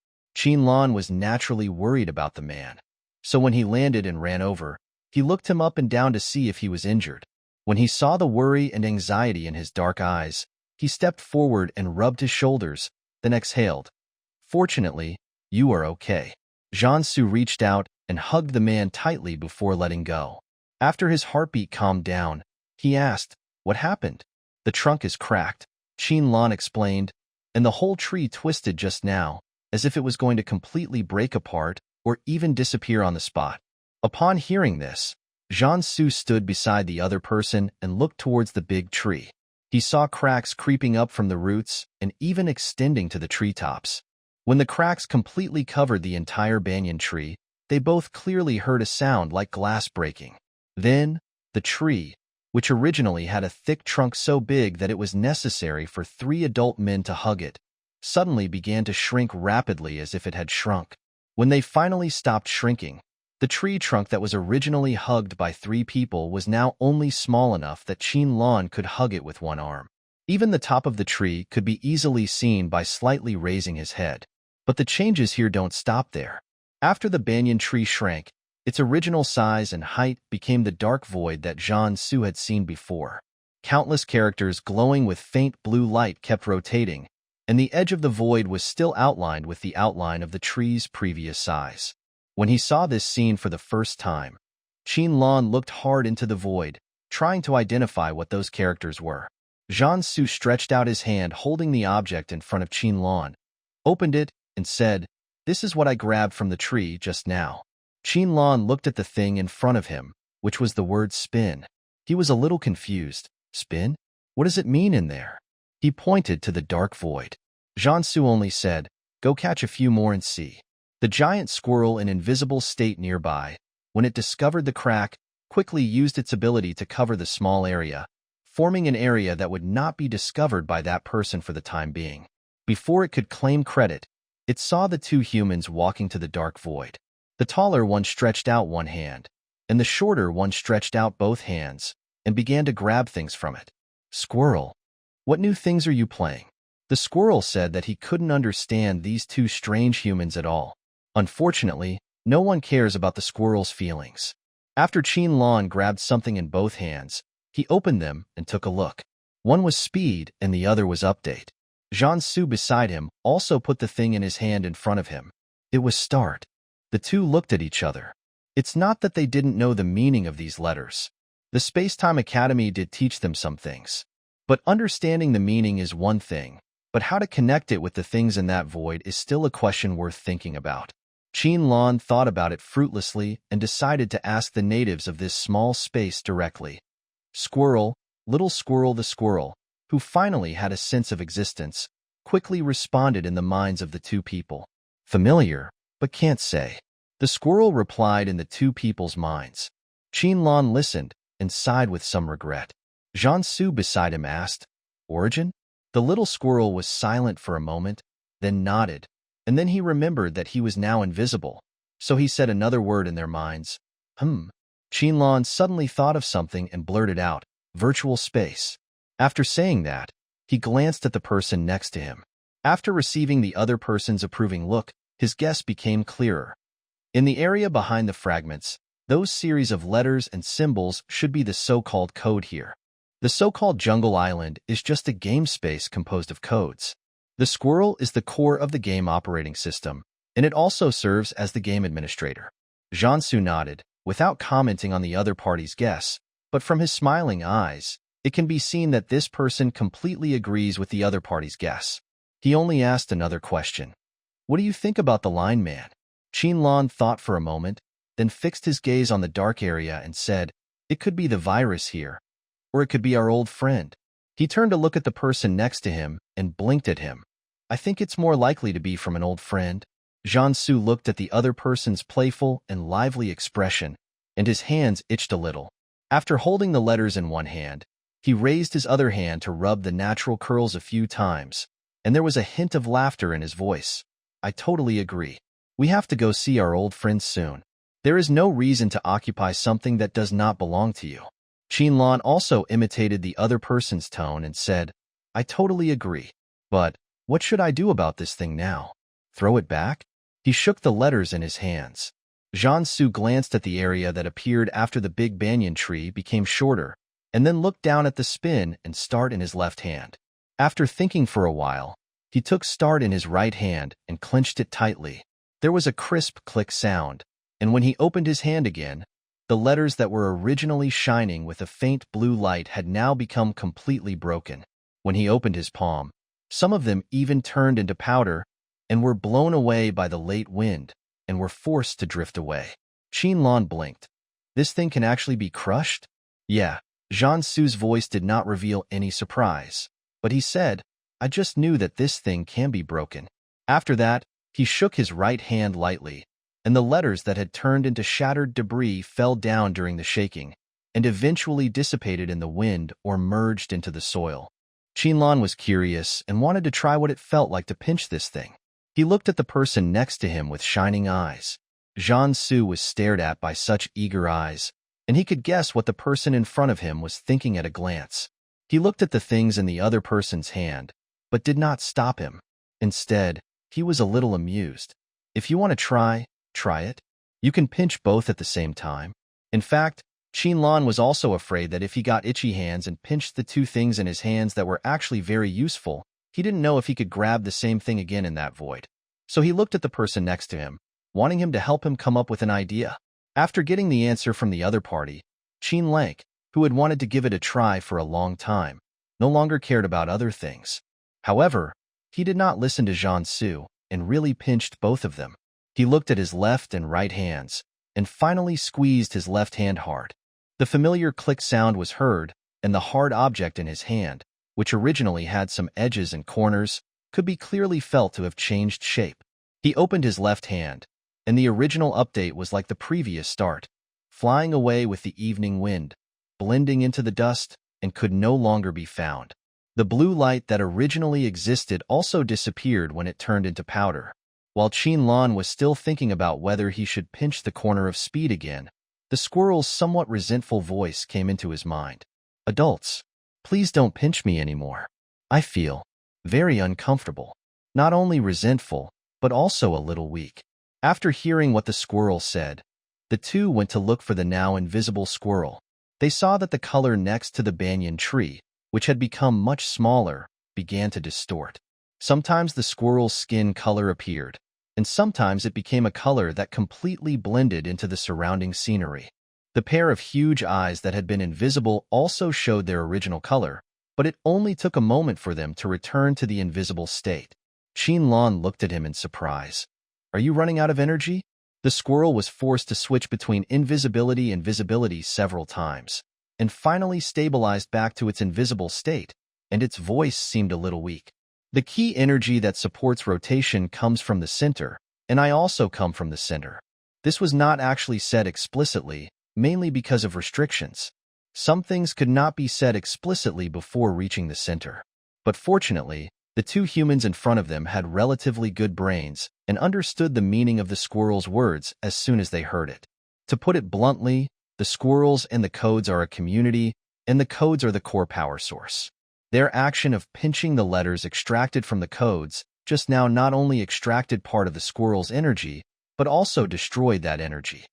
Speaker 1: Lan was naturally worried about the man. So when he landed and ran over, he looked him up and down to see if he was injured. When he saw the worry and anxiety in his dark eyes, he stepped forward and rubbed his shoulders, then exhaled. "Fortunately, you are okay." Jiansu reached out and hugged the man tightly before letting go. After his heartbeat calmed down, he asked, "What happened?" "The trunk is cracked," Lan explained, "and the whole tree twisted just now, as if it was going to completely break apart or even disappear on the spot." Upon hearing this, Jiansu stood beside the other person and looked towards the big tree. He saw cracks creeping up from the roots and even extending to the treetops. When the cracks completely covered the entire banyan tree, they both clearly heard a sound like glass breaking. Then, the tree, which originally had a thick trunk so big that it was necessary for 3 adult men to hug it, suddenly began to shrink rapidly as if it had shrunk. When they finally stopped shrinking, the tree trunk that was originally hugged by 3 people was now only small enough that Lan could hug it with one arm. Even the top of the tree could be easily seen by slightly raising his head. But the changes here don't stop there. After the banyan tree shrank, its original size and height became the dark void that Jiansu had seen before. Countless characters glowing with faint blue light kept rotating, and the edge of the void was still outlined with the outline of the tree's previous size. When he saw this scene for the first time, Lan looked hard into the void, trying to identify what those characters were. Jiansu stretched out his hand holding the object in front of Lan, opened it, and said, "This is what I grabbed from the tree just now." Lan looked at the thing in front of him, which was the word spin. He was a little confused. "Spin? What does it mean in there?" He pointed to the dark void. Jiansu only said, "Go catch a few more and see." The giant squirrel in invisible state nearby, when it discovered the crack, quickly used its ability to cover the small area, forming an area that would not be discovered by that person for the time being. Before it could claim credit, it saw the 2 humans walking to the dark void. The taller one stretched out one hand, and the shorter one stretched out both hands, and began to grab things from it. "Squirrel, What new things are you playing? The squirrel said that he couldn't understand these two strange humans at all. Unfortunately, no one cares about the squirrel's feelings. After Qin grabbed something in both hands, he opened them and took a look. One was speed and the other was update. Jiansu beside him also put the thing in his hand in front of him. It was start. The two looked at each other. It's not that they didn't know the meaning of these letters. The Space-Time Academy did teach them some things. But understanding the meaning is one thing, but how to connect it with the things in that void is still a question worth thinking about. Qin thought about it fruitlessly and decided to ask the natives of this small space directly. Squirrel, little squirrel the squirrel, who finally had a sense of existence, quickly responded in the minds of the two people. Familiar, but can't say. The squirrel replied in the two people's minds. Qin listened and sighed with some regret. Jiansu beside him asked, Origin? The little squirrel was silent for a moment, then nodded, and then he remembered that he was now invisible, so he said another word in their minds. Qin suddenly thought of something and blurted out, virtual space. After saying that, he glanced at the person next to him. After receiving the other person's approving look, his guess became clearer. In the area behind the fragments, those series of letters and symbols should be the so-called code here. The so-called jungle island is just a game space composed of codes. The squirrel is the core of the game operating system, and it also serves as the game administrator. Jiansu nodded, without commenting on the other party's guess, but from his smiling eyes, it can be seen that this person completely agrees with the other party's guess. He only asked another question. What do you think about the line man? Qin thought for a moment, then fixed his gaze on the dark area and said, It could be the virus here, or it could be our old friend. He turned to look at the person next to him and blinked at him. I think it's more likely to be from an old friend. Jiansu looked at the other person's playful and lively expression, and his hands itched a little. After holding the letters in one hand, he raised his other hand to rub the natural curls a few times, and there was a hint of laughter in his voice. I totally agree. We have to go see our old friends soon. There is no reason to occupy something that does not belong to you. Qin also imitated the other person's tone and said, I totally agree. But what should I do about this thing now? Throw it back? He shook the letters in his hands. Jiansu glanced at the area that appeared after the big banyan tree became shorter, and then looked down at the spin and start in his left hand. After thinking for a while, he took start in his right hand and clenched it tightly. There was a crisp click sound, and when he opened his hand again, the letters that were originally shining with a faint blue light had now become completely broken. When he opened his palm, some of them even turned into powder and were blown away by the late wind and were forced to drift away. Qin blinked. This thing can actually be crushed? Yeah. Jiansu's voice did not reveal any surprise, but he said, I just knew that this thing can be broken. After that, he shook his right hand lightly, and the letters that had turned into shattered debris fell down during the shaking, and eventually dissipated in the wind or merged into the soil. Qin was curious and wanted to try what it felt like to pinch this thing. He looked at the person next to him with shining eyes. Jiansu was stared at by such eager eyes, and he could guess what the person in front of him was thinking at a glance. He looked at the things in the other person's hand, but did not stop him. Instead, he was a little amused. If you want to try it. You can pinch both at the same time. In fact, Qin was also afraid that if he got itchy hands and pinched the two things in his hands that were actually very useful, he didn't know if he could grab the same thing again in that void. So he looked at the person next to him, wanting him to help him come up with an idea. After getting the answer from the other party, Qin, who had wanted to give it a try for a long time, no longer cared about other things. However, he did not listen to Jiansu and really pinched both of them. He looked at his left and right hands, and finally squeezed his left hand hard. The familiar click sound was heard, and the hard object in his hand, which originally had some edges and corners, could be clearly felt to have changed shape. He opened his left hand, and the original update was like the previous start, flying away with the evening wind, blending into the dust, and could no longer be found. The blue light that originally existed also disappeared when it turned into powder. While Qin was still thinking about whether he should pinch the corner of speed again, the squirrel's somewhat resentful voice came into his mind. Adults, please don't pinch me anymore. I feel very uncomfortable, not only resentful, but also a little weak. After hearing what the squirrel said, the two went to look for the now invisible squirrel. They saw that the color next to the banyan tree, which had become much smaller, began to distort. Sometimes the squirrel's skin color appeared, and sometimes it became a color that completely blended into the surrounding scenery. The pair of huge eyes that had been invisible also showed their original color, but it only took a moment for them to return to the invisible state. Qinlan looked at him in surprise. Are you running out of energy? The squirrel was forced to switch between invisibility and visibility several times, and finally stabilized back to its invisible state, and its voice seemed a little weak. The key energy that supports rotation comes from the center, and I also come from the center. This was not actually said explicitly, mainly because of restrictions. Some things could not be said explicitly before reaching the center. But fortunately, the two humans in front of them had relatively good brains and understood the meaning of the squirrel's words as soon as they heard it. To put it bluntly, the squirrels and the codes are a community, and the codes are the core power source. Their action of pinching the letters extracted from the codes just now not only extracted part of the squirrel's energy, but also destroyed that energy.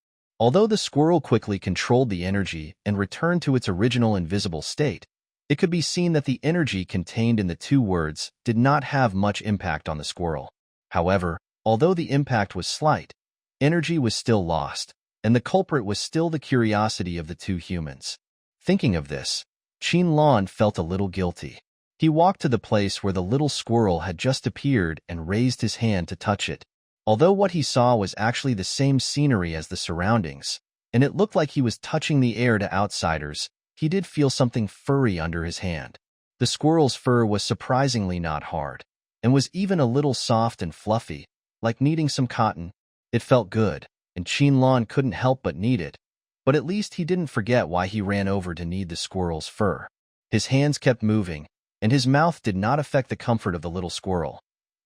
Speaker 1: Although the squirrel quickly controlled the energy and returned to its original invisible state, it could be seen that the energy contained in the two words did not have much impact on the squirrel. However, although the impact was slight, energy was still lost, and the culprit was still the curiosity of the two humans. Thinking of this, Qinlan felt a little guilty. He walked to the place where the little squirrel had just appeared and raised his hand to touch it. Although what he saw was actually the same scenery as the surroundings, and it looked like he was touching the air to outsiders, he did feel something furry under his hand. The squirrel's fur was surprisingly not hard, and was even a little soft and fluffy, like kneading some cotton. It felt good, and Qinlan couldn't help but knead it, but at least he didn't forget why he ran over to knead the squirrel's fur. His hands kept moving, and his mouth did not affect the comfort of the little squirrel.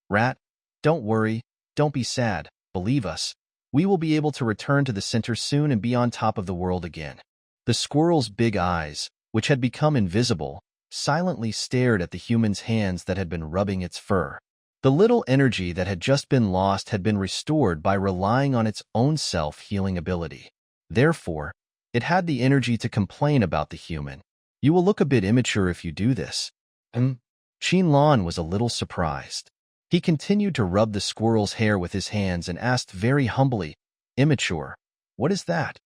Speaker 1: Rat, don't worry. Don't be sad, believe us. We will be able to return to the center soon and be on top of the world again. The squirrel's big eyes, which had become invisible, silently stared at the human's hands that had been rubbing its fur. The little energy that had just been lost had been restored by relying on its own self-healing ability. Therefore, it had the energy to complain about the human. You will look a bit immature if you do this. Qinlan was a little surprised. He continued to rub the squirrel's hair with his hands and asked very humbly, Immature, what is that?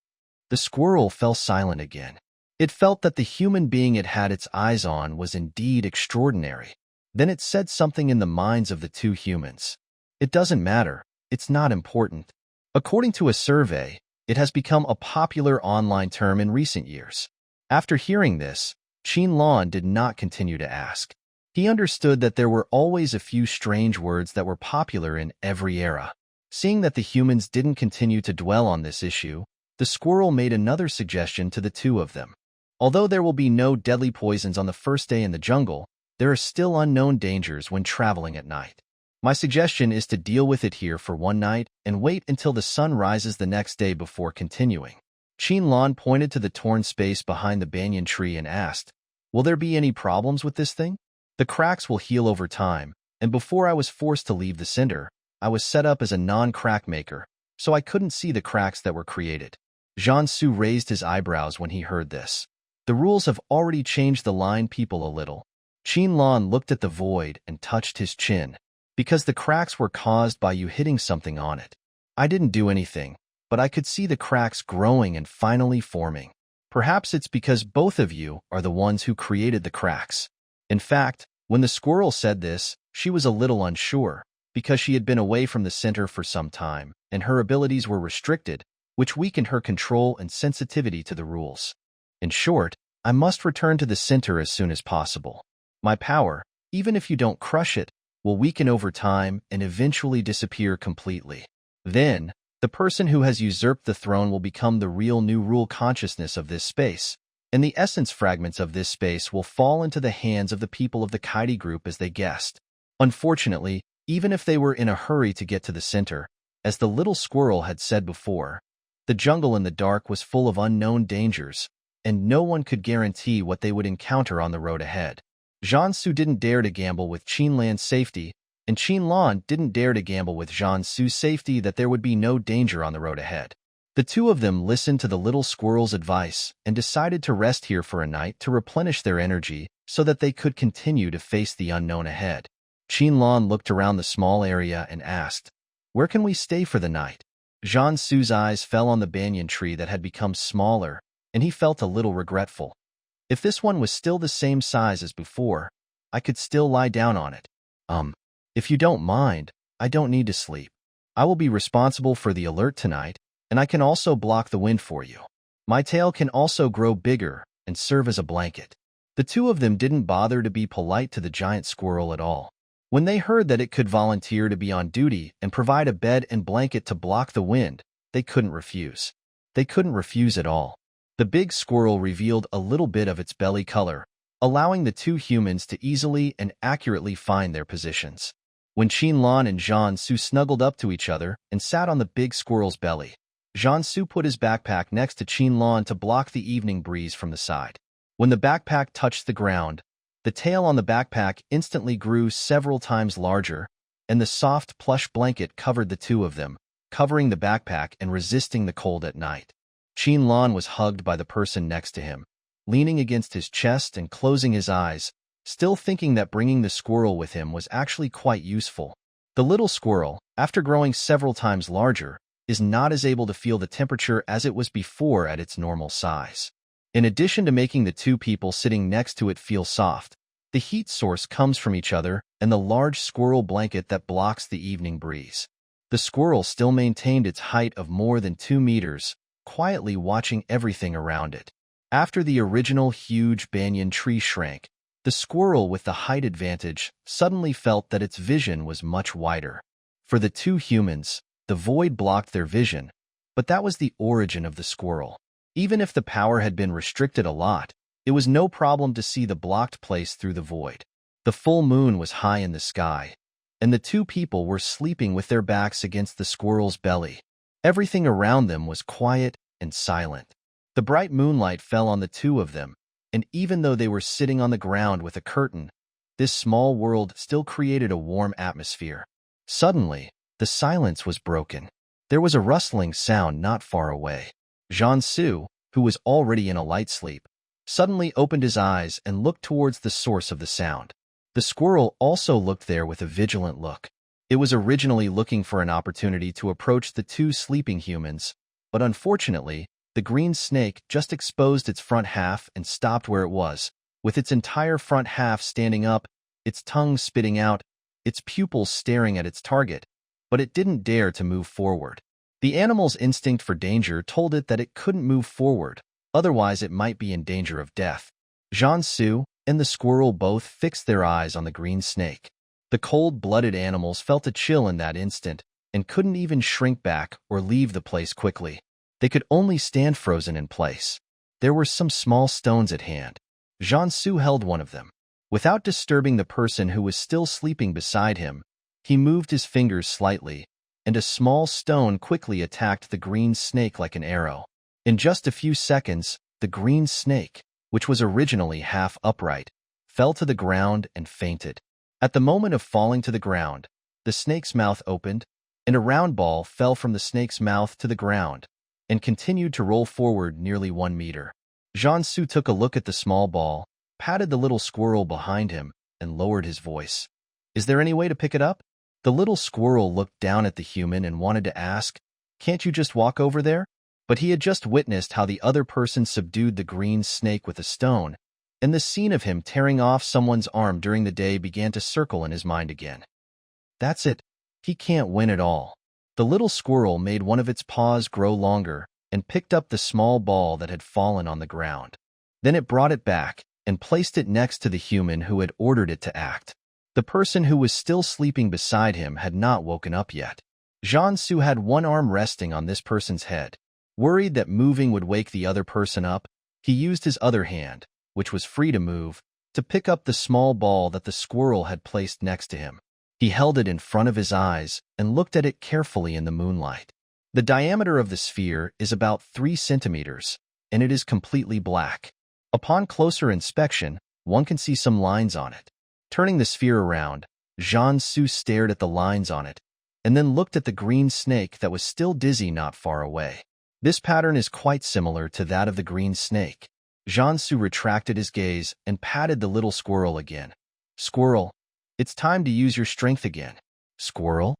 Speaker 1: The squirrel fell silent again. It felt that the human being it had its eyes on was indeed extraordinary. Then it said something in the minds of the two humans. It doesn't matter. It's not important. According to a survey, it has become a popular online term in recent years. After hearing this, Qinlan did not continue to ask. He understood that there were always a few strange words that were popular in every era. Seeing that the humans didn't continue to dwell on this issue, the squirrel made another suggestion to the two of them. Although there will be no deadly poisons on the first day in the jungle, there are still unknown dangers when traveling at night. My suggestion is to deal with it here for one night and wait until the sun rises the next day before continuing. Qinlan pointed to the torn space behind the banyan tree and asked, Will there be any problems with this thing? The cracks will heal over time, and before I was forced to leave the center, I was set up as a non-crack maker, so I couldn't see the cracks that were created. Jiansu raised his eyebrows when he heard this. The rules have already changed the line people a little. Qinlan looked at the void and touched his chin. Because the cracks were caused by you hitting something on it. I didn't do anything, but I could see the cracks growing and finally forming. Perhaps it's because both of you are the ones who created the cracks. In fact, when the squirrel said this, she was a little unsure, because she had been away from the center for some time, and her abilities were restricted, which weakened her control and sensitivity to the rules. In short, I must return to the center as soon as possible. My power, even if you don't crush it, will weaken over time and eventually disappear completely. Then, the person who has usurped the throne will become the real new rule consciousness of this space, and the essence fragments of this space will fall into the hands of the people of the Kaidi group as they guessed. Unfortunately, even if they were in a hurry to get to the center, as the little squirrel had said before, the jungle in the dark was full of unknown dangers, and no one could guarantee what they would encounter on the road ahead. Jiansu didn't dare to gamble with Qinlan's safety, and Qinlan didn't dare to gamble with Jiansu's safety that there would be no danger on the road ahead. The two of them listened to the little squirrel's advice and decided to rest here for a night to replenish their energy so that they could continue to face the unknown ahead. Qinlan looked around the small area and asked, "Where can we stay for the night?" Jiansu's eyes fell on the banyan tree that had become smaller, and he felt a little regretful. If this one was still the same size as before, I could still lie down on it. If you don't mind, I don't need to sleep. I will be responsible for the alert tonight, and I can also block the wind for you. My tail can also grow bigger and serve as a blanket. The two of them didn't bother to be polite to the giant squirrel at all. When they heard that it could volunteer to be on duty and provide a bed and blanket to block the wind, they couldn't refuse. They couldn't refuse at all. The big squirrel revealed a little bit of its belly color, allowing the two humans to easily and accurately find their positions. When Qinlan and Jiansu snuggled up to each other and sat on the big squirrel's belly, Jiansu put his backpack next to Qinlan to block the evening breeze from the side. When the backpack touched the ground, the tail on the backpack instantly grew several times larger, and the soft plush blanket covered the two of them, covering the backpack and resisting the cold at night. Qinlan was hugged by the person next to him, leaning against his chest and closing his eyes, still thinking that bringing the squirrel with him was actually quite useful. The little squirrel, after growing several times larger, is not as able to feel the temperature as it was before at its normal size. In addition to making the two people sitting next to it feel soft, the heat source comes from each other and the large squirrel blanket that blocks the evening breeze. The squirrel still maintained its height of more than 2 meters, quietly watching everything around it. After the original huge banyan tree shrank, the squirrel with the height advantage suddenly felt that its vision was much wider. For the two humans, the void blocked their vision, but that was the origin of the squirrel. Even if the power had been restricted a lot, it was no problem to see the blocked place through the void. The full moon was high in the sky, and the two people were sleeping with their backs against the squirrel's belly. Everything around them was quiet and silent. The bright moonlight fell on the two of them, and even though they were sitting on the ground with a curtain, this small world still created a warm atmosphere. Suddenly, the silence was broken. There was a rustling sound not far away. Jiansu, who was already in a light sleep, suddenly opened his eyes and looked towards the source of the sound. The squirrel also looked there with a vigilant look. It was originally looking for an opportunity to approach the two sleeping humans, but unfortunately, the green snake just exposed its front half and stopped where it was, with its entire front half standing up, its tongue spitting out, its pupils staring at its target, but it didn't dare to move forward. The animal's instinct for danger told it that it couldn't move forward, otherwise it might be in danger of death. Jiansu and the squirrel both fixed their eyes on the green snake. The cold-blooded animals felt a chill in that instant and couldn't even shrink back or leave the place quickly. They could only stand frozen in place. There were some small stones at hand. Jiansu held one of them. Without disturbing the person who was still sleeping beside him, he moved his fingers slightly, and a small stone quickly attacked the green snake like an arrow. In just a few seconds, the green snake, which was originally half upright, fell to the ground and fainted. At the moment of falling to the ground, the snake's mouth opened, and a round ball fell from the snake's mouth to the ground and continued to roll forward nearly 1 meter. Jiansu took a look at the small ball, patted the little squirrel behind him, and lowered his voice. "Is there any way to pick it up?" The little squirrel looked down at the human and wanted to ask, "Can't you just walk over there?" But he had just witnessed how the other person subdued the green snake with a stone, and the scene of him tearing off someone's arm during the day began to circle in his mind again. That's it. He can't win at all. The little squirrel made one of its paws grow longer and picked up the small ball that had fallen on the ground. Then it brought it back and placed it next to the human who had ordered it to act. The person who was still sleeping beside him had not woken up yet. Jiansu had one arm resting on this person's head. Worried that moving would wake the other person up, he used his other hand, which was free to move, to pick up the small ball that the squirrel had placed next to him. He held it in front of his eyes and looked at it carefully in the moonlight. The diameter of the sphere is about 3 centimeters, and it is completely black. Upon closer inspection, One can see some lines on it. Turning the sphere around, Jian-Su stared at the lines on it, and then looked at the green snake that was still dizzy not far away. This pattern is quite similar to that of the green snake. Jian-Su retracted his gaze and patted the little squirrel again. Squirrel, it's time to use your strength again. Squirrel?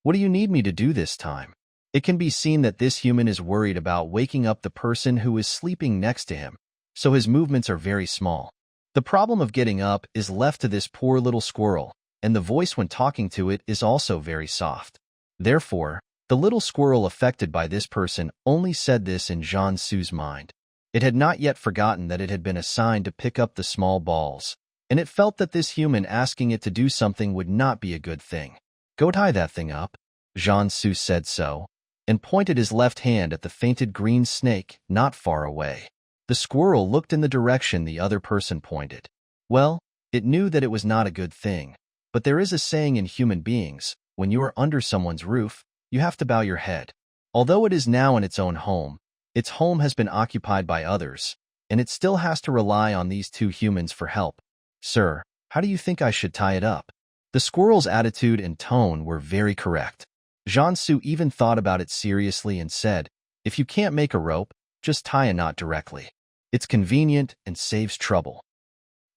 Speaker 1: What do you need me to do this time? It can be seen that this human is worried about waking up the person who is sleeping next to him, so his movements are very small. The problem of getting up is left to this poor little squirrel, and the voice when talking to it is also very soft. Therefore, the little squirrel affected by this person only said this in Jian-Su's mind. It had not yet forgotten that it had been assigned to pick up the small balls, and it felt that this human asking it to do something would not be a good thing. Go tie that thing up. Jian-Su said so, and pointed his left hand at the fainted green snake not far away. The squirrel looked in the direction the other person pointed. Well, it knew that it was not a good thing, but there is a saying in human beings, when you are under someone's roof, you have to bow your head. Although it is now in its own home, its home has been occupied by others, and it still has to rely on these two humans for help. Sir, how do you think I should tie it up? The squirrel's attitude and tone were very correct. Jian-Su even thought about it seriously and said, if you can't make a rope, just tie a knot directly. It's convenient and saves trouble.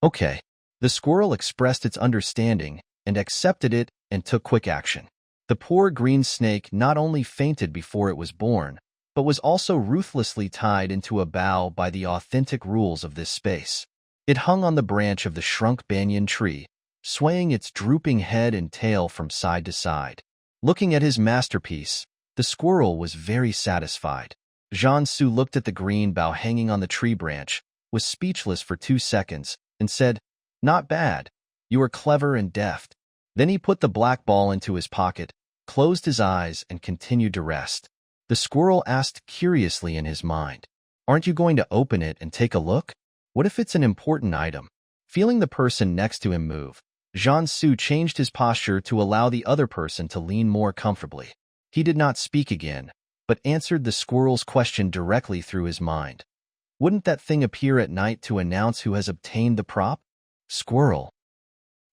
Speaker 1: Okay. The squirrel expressed its understanding and accepted it and took quick action. The poor green snake not only fainted before it was born, but was also ruthlessly tied into a bough by the authentic rules of this space. It hung on the branch of the shrunk banyan tree, swaying its drooping head and tail from side to side. Looking at his masterpiece, the squirrel was very satisfied. Jian-Su looked at the green bough hanging on the tree branch, was speechless for 2 seconds, and said, not bad. You are clever and deft. Then he put the black ball into his pocket, closed his eyes, and continued to rest. The squirrel asked curiously in his mind, aren't you going to open it and take a look? What if it's an important item? Feeling the person next to him move, Jian-Su changed his posture to allow the other person to lean more comfortably. He did not speak again, but answered the squirrel's question directly through his mind. Wouldn't that thing appear at night to announce who has obtained the prop? Squirrel.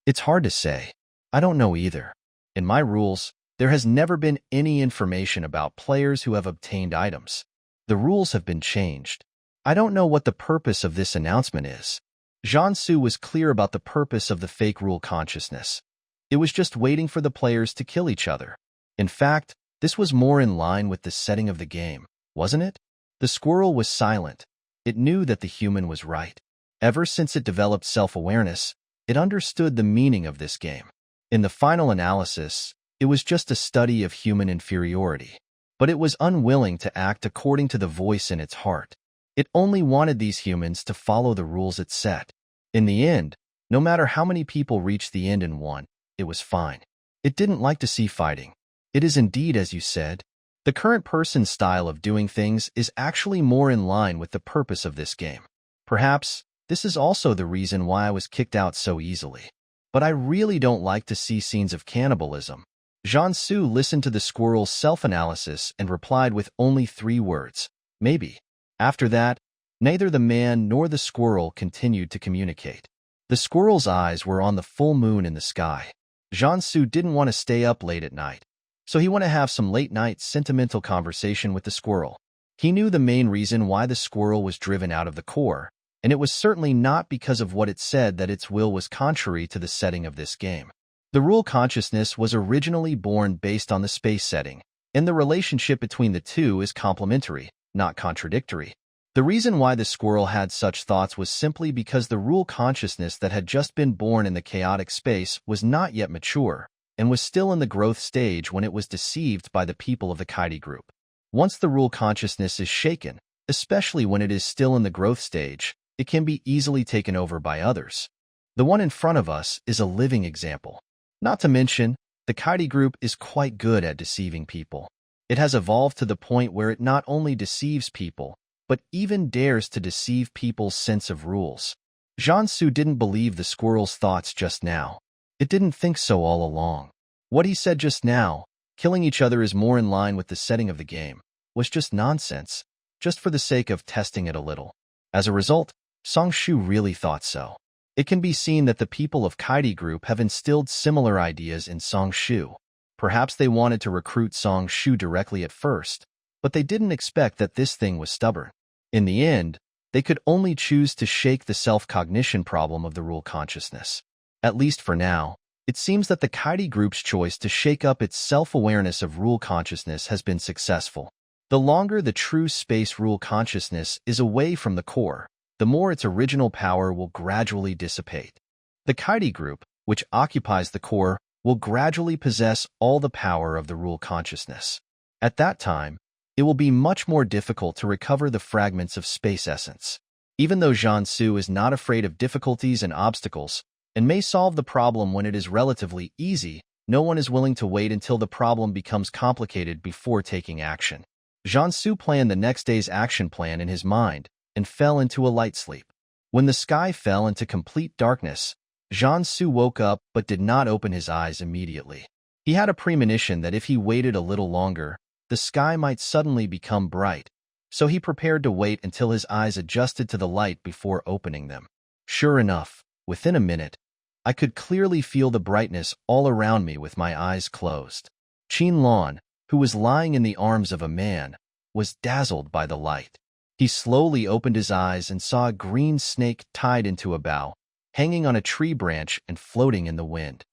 Speaker 1: It's hard to say. I don't know either. In my rules, there has never been any information about players who have obtained items. The rules have been changed. I don't know what the purpose of this announcement is. Jian-Su was clear about the purpose of the fake rule consciousness. It was just waiting for the players to kill each other. In fact, this was more in line with the setting of the game, wasn't it? The squirrel was silent. It knew that the human was right. Ever since it developed self-awareness, it understood the meaning of this game. In the final analysis, it was just a study of human inferiority. But it was unwilling to act according to the voice in its heart. It only wanted these humans to follow the rules it set. In the end, no matter how many people reached the end and won, it was fine. It didn't like to see fighting. It is indeed, as you said, the current person's style of doing things is actually more in line with the purpose of this game. Perhaps, this is also the reason why I was kicked out so easily. But I really don't like to see scenes of cannibalism. Jian-Su listened to the squirrel's self-analysis and replied with only 3 words, maybe. After that, neither the man nor the squirrel continued to communicate. The squirrel's eyes were on the full moon in the sky. Jian-Su didn't want to stay up late at night, so he went to have some late-night sentimental conversation with the squirrel. He knew the main reason why the squirrel was driven out of the core, and it was certainly not because of what it said that its will was contrary to the setting of this game. The rule consciousness was originally born based on the space setting, and the relationship between the two is complementary, not contradictory. The reason why the squirrel had such thoughts was simply because the rule consciousness that had just been born in the chaotic space was not yet mature, and was still in the growth stage when it was deceived by the people of the Kaidi group. Once the rule consciousness is shaken, especially when it is still in the growth stage, it can be easily taken over by others. The one in front of us is a living example. Not to mention, the Kaidi group is quite good at deceiving people. It has evolved to the point where it not only deceives people, but even dares to deceive people's sense of rules. Jian-Su didn't believe the squirrel's thoughts just now. It didn't think so all along. What he said just now, killing each other is more in line with the setting of the game, was just nonsense, just for the sake of testing it a little. As a result, Song Shu really thought so. It can be seen that the people of Kaidi Group have instilled similar ideas in Song Shu. Perhaps they wanted to recruit Song Shu directly at first, but they didn't expect that this thing was stubborn. In the end, they could only choose to shake the self-cognition problem of the rule consciousness. At least for now, it seems that the Kaidi Group's choice to shake up its self-awareness of rule consciousness has been successful. The longer the true space rule consciousness is away from the core, the more its original power will gradually dissipate. The Kaidi Group, which occupies the core, will gradually possess all the power of the rule consciousness. At that time, it will be much more difficult to recover the fragments of space essence. Even though Jiansu is not afraid of difficulties and obstacles, and may solve the problem when it is relatively easy, no one is willing to wait until the problem becomes complicated before taking action. Jiansu planned the next day's action plan in his mind and fell into a light sleep. When the sky fell into complete darkness, Jiansu woke up but did not open his eyes immediately. He had a premonition that if he waited a little longer, the sky might suddenly become bright, so he prepared to wait until his eyes adjusted to the light before opening them. Sure enough, within a minute, I could clearly feel the brightness all around me with my eyes closed. Qin Lan, who was lying in the arms of a man, was dazzled by the light. He slowly opened his eyes and saw a green snake tied into a bough, hanging on a tree branch and floating in the wind.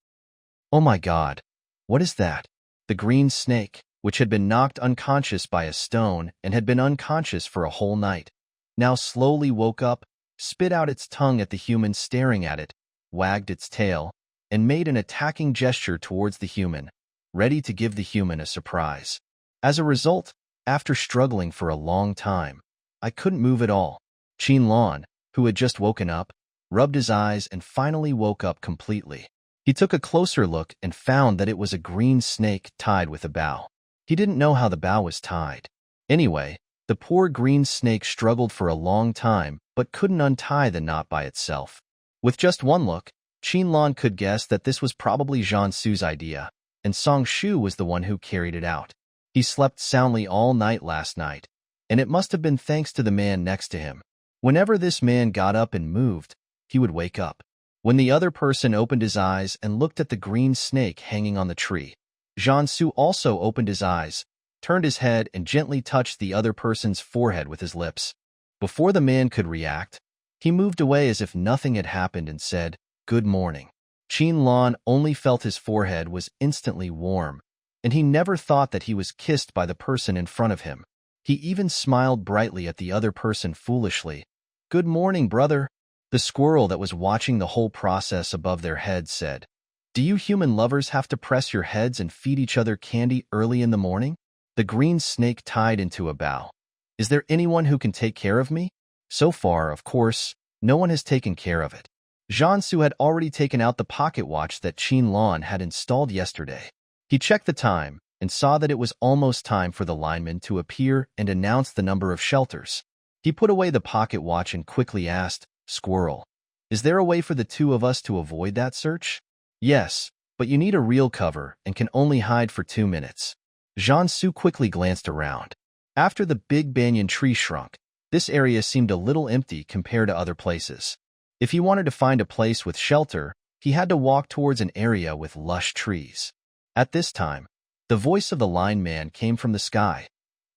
Speaker 1: Oh my God, what is that? The green snake, which had been knocked unconscious by a stone and had been unconscious for a whole night, now slowly woke up, spit out its tongue at the human staring at it, wagged its tail, and made an attacking gesture towards the human, ready to give the human a surprise. As a result, after struggling for a long time, I couldn't move at all. Qin Lan, who had just woken up, rubbed his eyes and finally woke up completely. He took a closer look and found that it was a green snake tied with a bough. He didn't know how the bough was tied. Anyway, the poor green snake struggled for a long time but couldn't untie the knot by itself. With just one look, Qin Lan could guess that this was probably Jiansu's idea, and Song Shu was the one who carried it out. He slept soundly all night last night, and it must have been thanks to the man next to him. Whenever this man got up and moved, he would wake up. When the other person opened his eyes and looked at the green snake hanging on the tree, Jiansu also opened his eyes, turned his head, and gently touched the other person's forehead with his lips. Before the man could react, he moved away as if nothing had happened and said, "Good morning." Qin Lan only felt his forehead was instantly warm, and he never thought that he was kissed by the person in front of him. He even smiled brightly at the other person foolishly. "Good morning, brother." The squirrel that was watching the whole process above their heads said, "Do you human lovers have to press your heads and feed each other candy early in the morning?" The green snake tied into a bough. "Is there anyone who can take care of me?" So far, of course, no one has taken care of it. Jiansu had already taken out the pocket watch that Qin Lan had installed yesterday. He checked the time and saw that it was almost time for the lineman to appear and announce the number of shelters. He put away the pocket watch and quickly asked, "Squirrel, is there a way for the two of us to avoid that search?" "Yes, but you need a real cover and can only hide for 2 minutes." Jiansu quickly glanced around. After the big banyan tree shrunk, this area seemed a little empty compared to other places. If he wanted to find a place with shelter, he had to walk towards an area with lush trees. At this time, the voice of the lineman came from the sky.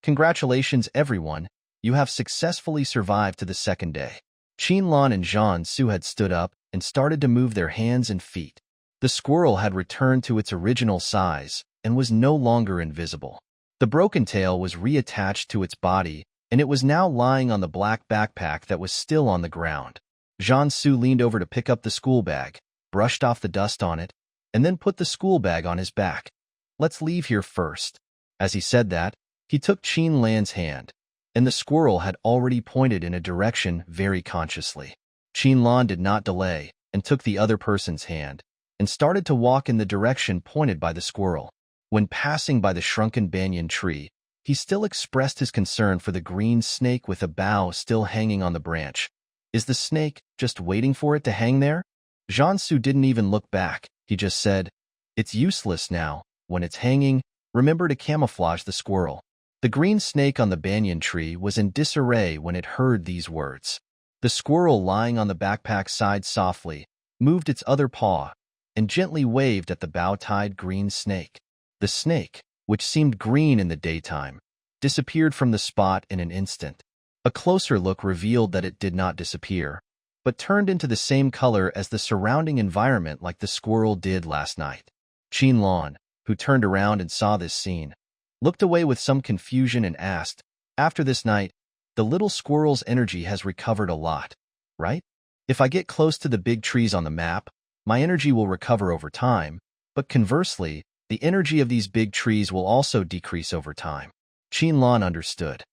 Speaker 1: "Congratulations, everyone. You have successfully survived to the second day." Qin Lan and Jiansu had stood up and started to move their hands and feet. The squirrel had returned to its original size and was no longer invisible. The broken tail was reattached to its body, and it was now lying on the black backpack that was still on the ground. Jiansu leaned over to pick up the school bag, brushed off the dust on it, and then put the school bag on his back. "Let's leave here first." As he said that, he took Qin Lan's hand, and the squirrel had already pointed in a direction very consciously. Qin Lan did not delay and took the other person's hand and started to walk in the direction pointed by the squirrel. When passing by the shrunken banyan tree, he still expressed his concern for the green snake with a bough still hanging on the branch. Is the snake just waiting for it to hang there? Jiansu didn't even look back. He just said, "It's useless now. When it's hanging, remember to camouflage the squirrel." The green snake on the banyan tree was in disarray when it heard these words. The The squirrel lying on the backpack sighed softly, moved its other paw, and gently waved at the bow-tied green snake. The snake, which seemed green in the daytime, disappeared from the spot in an instant. A closer look revealed that it did not disappear, but turned into the same color as the surrounding environment like the squirrel did last night. Qinlan, who turned around and saw this scene, looked away with some confusion and asked, "After this night, the little squirrel's energy has recovered a lot, right? If I get close to the big trees on the map, my energy will recover over time, but conversely, the energy of these big trees will also decrease over time." Qinlan understood.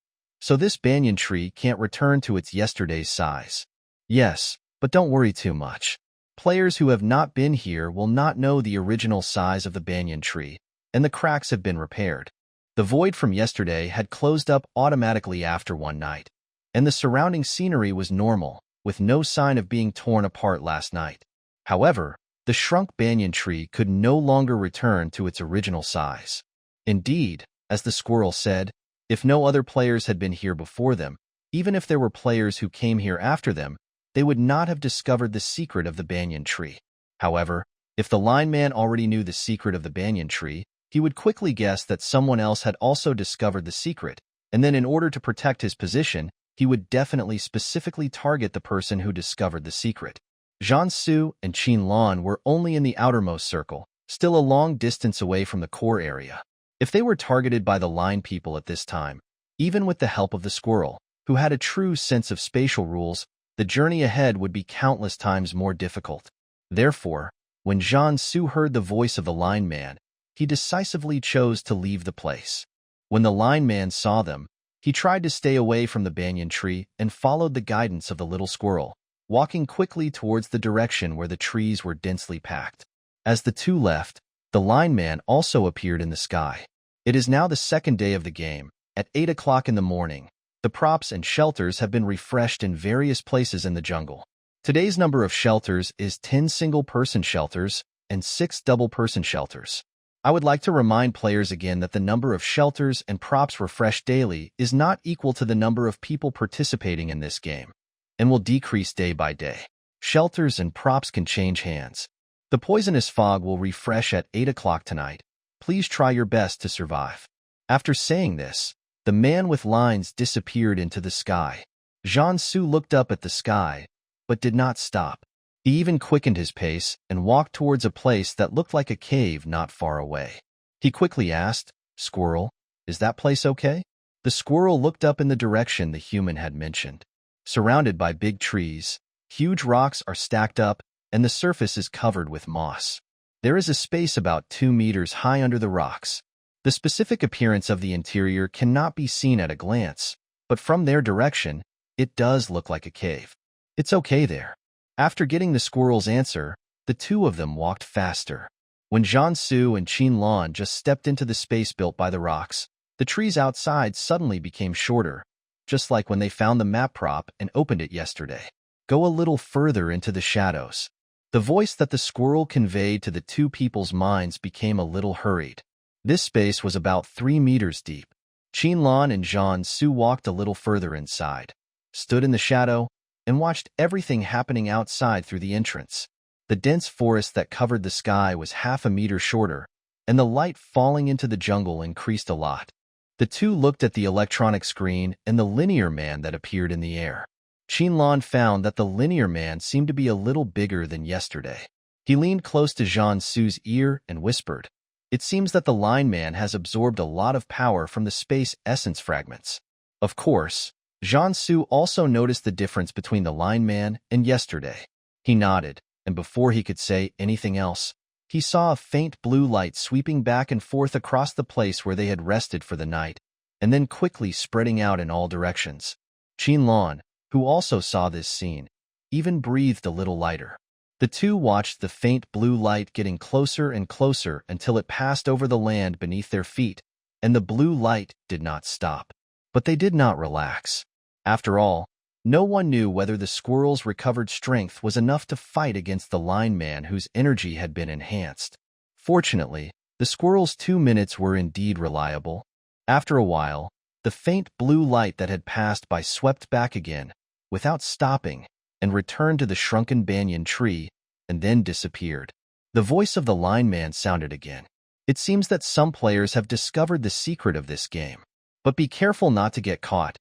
Speaker 1: So this banyan tree can't return to its yesterday's size. Yes, but don't worry too much. Players who have not been here will not know the original size of the banyan tree, and the cracks have been repaired. The void from yesterday had closed up automatically after one night, and the surrounding scenery was normal, with no sign of being torn apart last night. However, the shrunk banyan tree could no longer return to its original size. Indeed, as the squirrel said, if no other players had been here before them, even if there were players who came here after them, they would not have discovered the secret of the banyan tree. However, if the lineman already knew the secret of the banyan tree, he would quickly guess that someone else had also discovered the secret, and then in order to protect his position, he would definitely specifically target the person who discovered the secret. Jiansu and Qinlan were only in the outermost circle, still a long distance away from the core area. If they were targeted by the line people at this time, even with the help of the squirrel, who had a true sense of spatial rules, the journey ahead would be countless times more difficult. Therefore, when Jiansu heard the voice of the lineman, he decisively chose to leave the place. When the lineman saw them, he tried to stay away from the banyan tree and followed the guidance of the little squirrel, walking quickly towards the direction where the trees were densely packed. As the two left, the lineman also appeared in the sky. It is now the second day of the game. At 8 o'clock in the morning, the props and shelters have been refreshed in various places in the jungle. Today's number of shelters is 10 single-person shelters and 6 double-person shelters. I would like to remind players again that the number of shelters and props refreshed daily is not equal to the number of people participating in this game, and will decrease day by day. Shelters and props can change hands. The poisonous fog will refresh at 8 o'clock tonight. Please try your best to survive. After saying this, the man with lines disappeared into the sky. Jiansu looked up at the sky, but did not stop. He even quickened his pace and walked towards a place that looked like a cave not far away. He quickly asked, "Squirrel, is that place okay?" The squirrel looked up in the direction the human had mentioned. Surrounded by big trees, huge rocks are stacked up, and the surface is covered with moss. There is a space about 2 meters high under the rocks. The specific appearance of the interior cannot be seen at a glance, but from their direction, it does look like a cave. It's okay there. After getting the squirrel's answer, the two of them walked faster. When Jiansu and Qinlan just stepped into the space built by the rocks, the trees outside suddenly became shorter, just like when they found the map prop and opened it yesterday. Go a little further into the shadows. The voice that the squirrel conveyed to the two people's minds became a little hurried. This space was about 3 meters deep. Qinlan and Jiansu walked a little further inside, stood in the shadow, and watched everything happening outside through the entrance. The dense forest that covered the sky was half a meter shorter, and the light falling into the jungle increased a lot. The two looked at the electronic screen and the linear man that appeared in the air. Qinlan found that the linear man seemed to be a little bigger than yesterday. He leaned close to Jiansu's ear and whispered, "It seems that the line man has absorbed a lot of power from the space essence fragments." Of course, Jiansu also noticed the difference between the line man and yesterday. He nodded, and before he could say anything else, he saw a faint blue light sweeping back and forth across the place where they had rested for the night, and then quickly spreading out in all directions. Qinlan, who also saw this scene, even breathed a little lighter. The two watched the faint blue light getting closer and closer until it passed over the land beneath their feet, and the blue light did not stop. But they did not relax. After all, no one knew whether the squirrel's recovered strength was enough to fight against the line man whose energy had been enhanced. Fortunately, the squirrel's 2 minutes were indeed reliable. After a while, the faint blue light that had passed by swept back again, without stopping, and returned to the shrunken banyan tree, and then disappeared. The voice of the lineman sounded again. It seems that some players have discovered the secret of this game. But be careful not to get caught.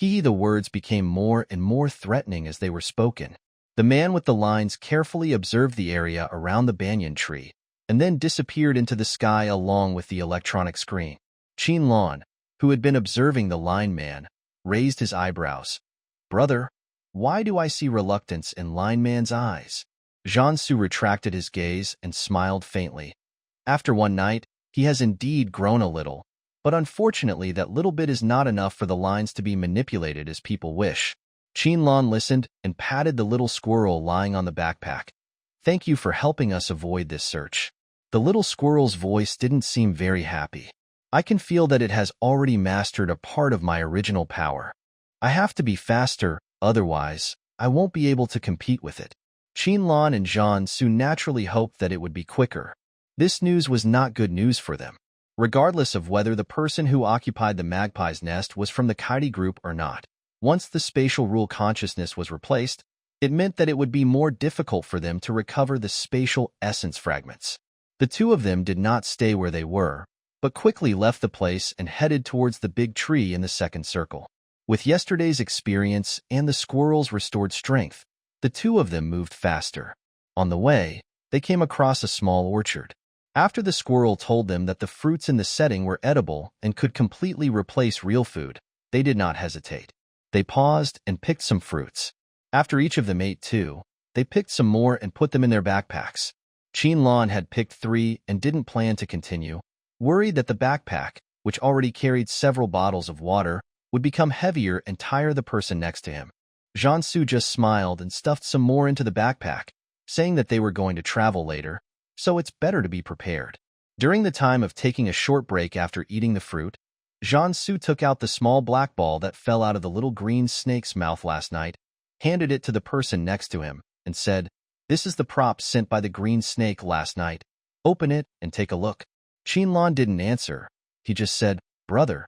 Speaker 1: The words became more and more threatening as they were spoken. The man with the lines carefully observed the area around the banyan tree, and then disappeared into the sky along with the electronic screen. Qinlan, who had been observing the lineman, raised his eyebrows. "Brother, why do I see reluctance in lineman's eyes?" Jiansu retracted his gaze and smiled faintly. After one night, he has indeed grown a little, but unfortunately that little bit is not enough for the lines to be manipulated as people wish. Qinlan listened and patted the little squirrel lying on the backpack. "Thank you for helping us avoid this search." The little squirrel's voice didn't seem very happy. "I can feel that it has already mastered a part of my original power. I have to be faster, otherwise, I won't be able to compete with it." Qinlan and Jiansu naturally hoped that it would be quicker. This news was not good news for them. Regardless of whether the person who occupied the magpie's nest was from the Kaidi group or not, once the spatial rule consciousness was replaced, it meant that it would be more difficult for them to recover the spatial essence fragments. The two of them did not stay where they were, but quickly left the place and headed towards the big tree in the second circle. With yesterday's experience and the squirrel's restored strength, the two of them moved faster. On the way, they came across a small orchard. After the squirrel told them that the fruits in the setting were edible and could completely replace real food, they did not hesitate. They paused and picked some fruits. After each of them ate two, they picked some more and put them in their backpacks. Qinlan had picked 3 and didn't plan to continue, worried that the backpack, which already carried several bottles of water, would become heavier and tire the person next to him. Jiansu just smiled and stuffed some more into the backpack, saying that they were going to travel later, so it's better to be prepared. During the time of taking a short break after eating the fruit, Jiansu took out the small black ball that fell out of the little green snake's mouth last night, handed it to the person next to him, and said, "This is the prop sent by the green snake last night. Open it and take a look." Qinlan didn't answer. He just said, "Brother,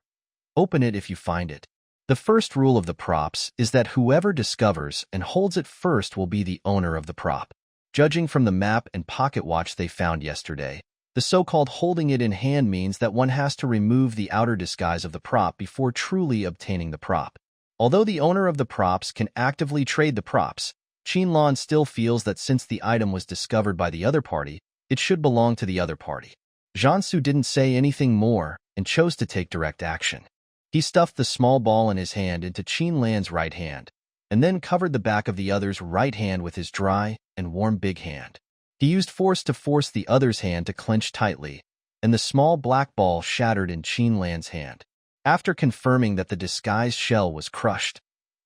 Speaker 1: open it if you find it." The first rule of the props is that whoever discovers and holds it first will be the owner of the prop. Judging from the map and pocket watch they found yesterday, the so-called holding it in hand means that one has to remove the outer disguise of the prop before truly obtaining the prop. Although the owner of the props can actively trade the props, Qinlan still feels that since the item was discovered by the other party, it should belong to the other party. Jiansu didn't say anything more and chose to take direct action. He stuffed the small ball in his hand into Qinlan's right hand, and then covered the back of the other's right hand with his dry and warm big hand. He used force to force the other's hand to clench tightly, and the small black ball shattered in Qinlan's hand. After confirming that the disguised shell was crushed,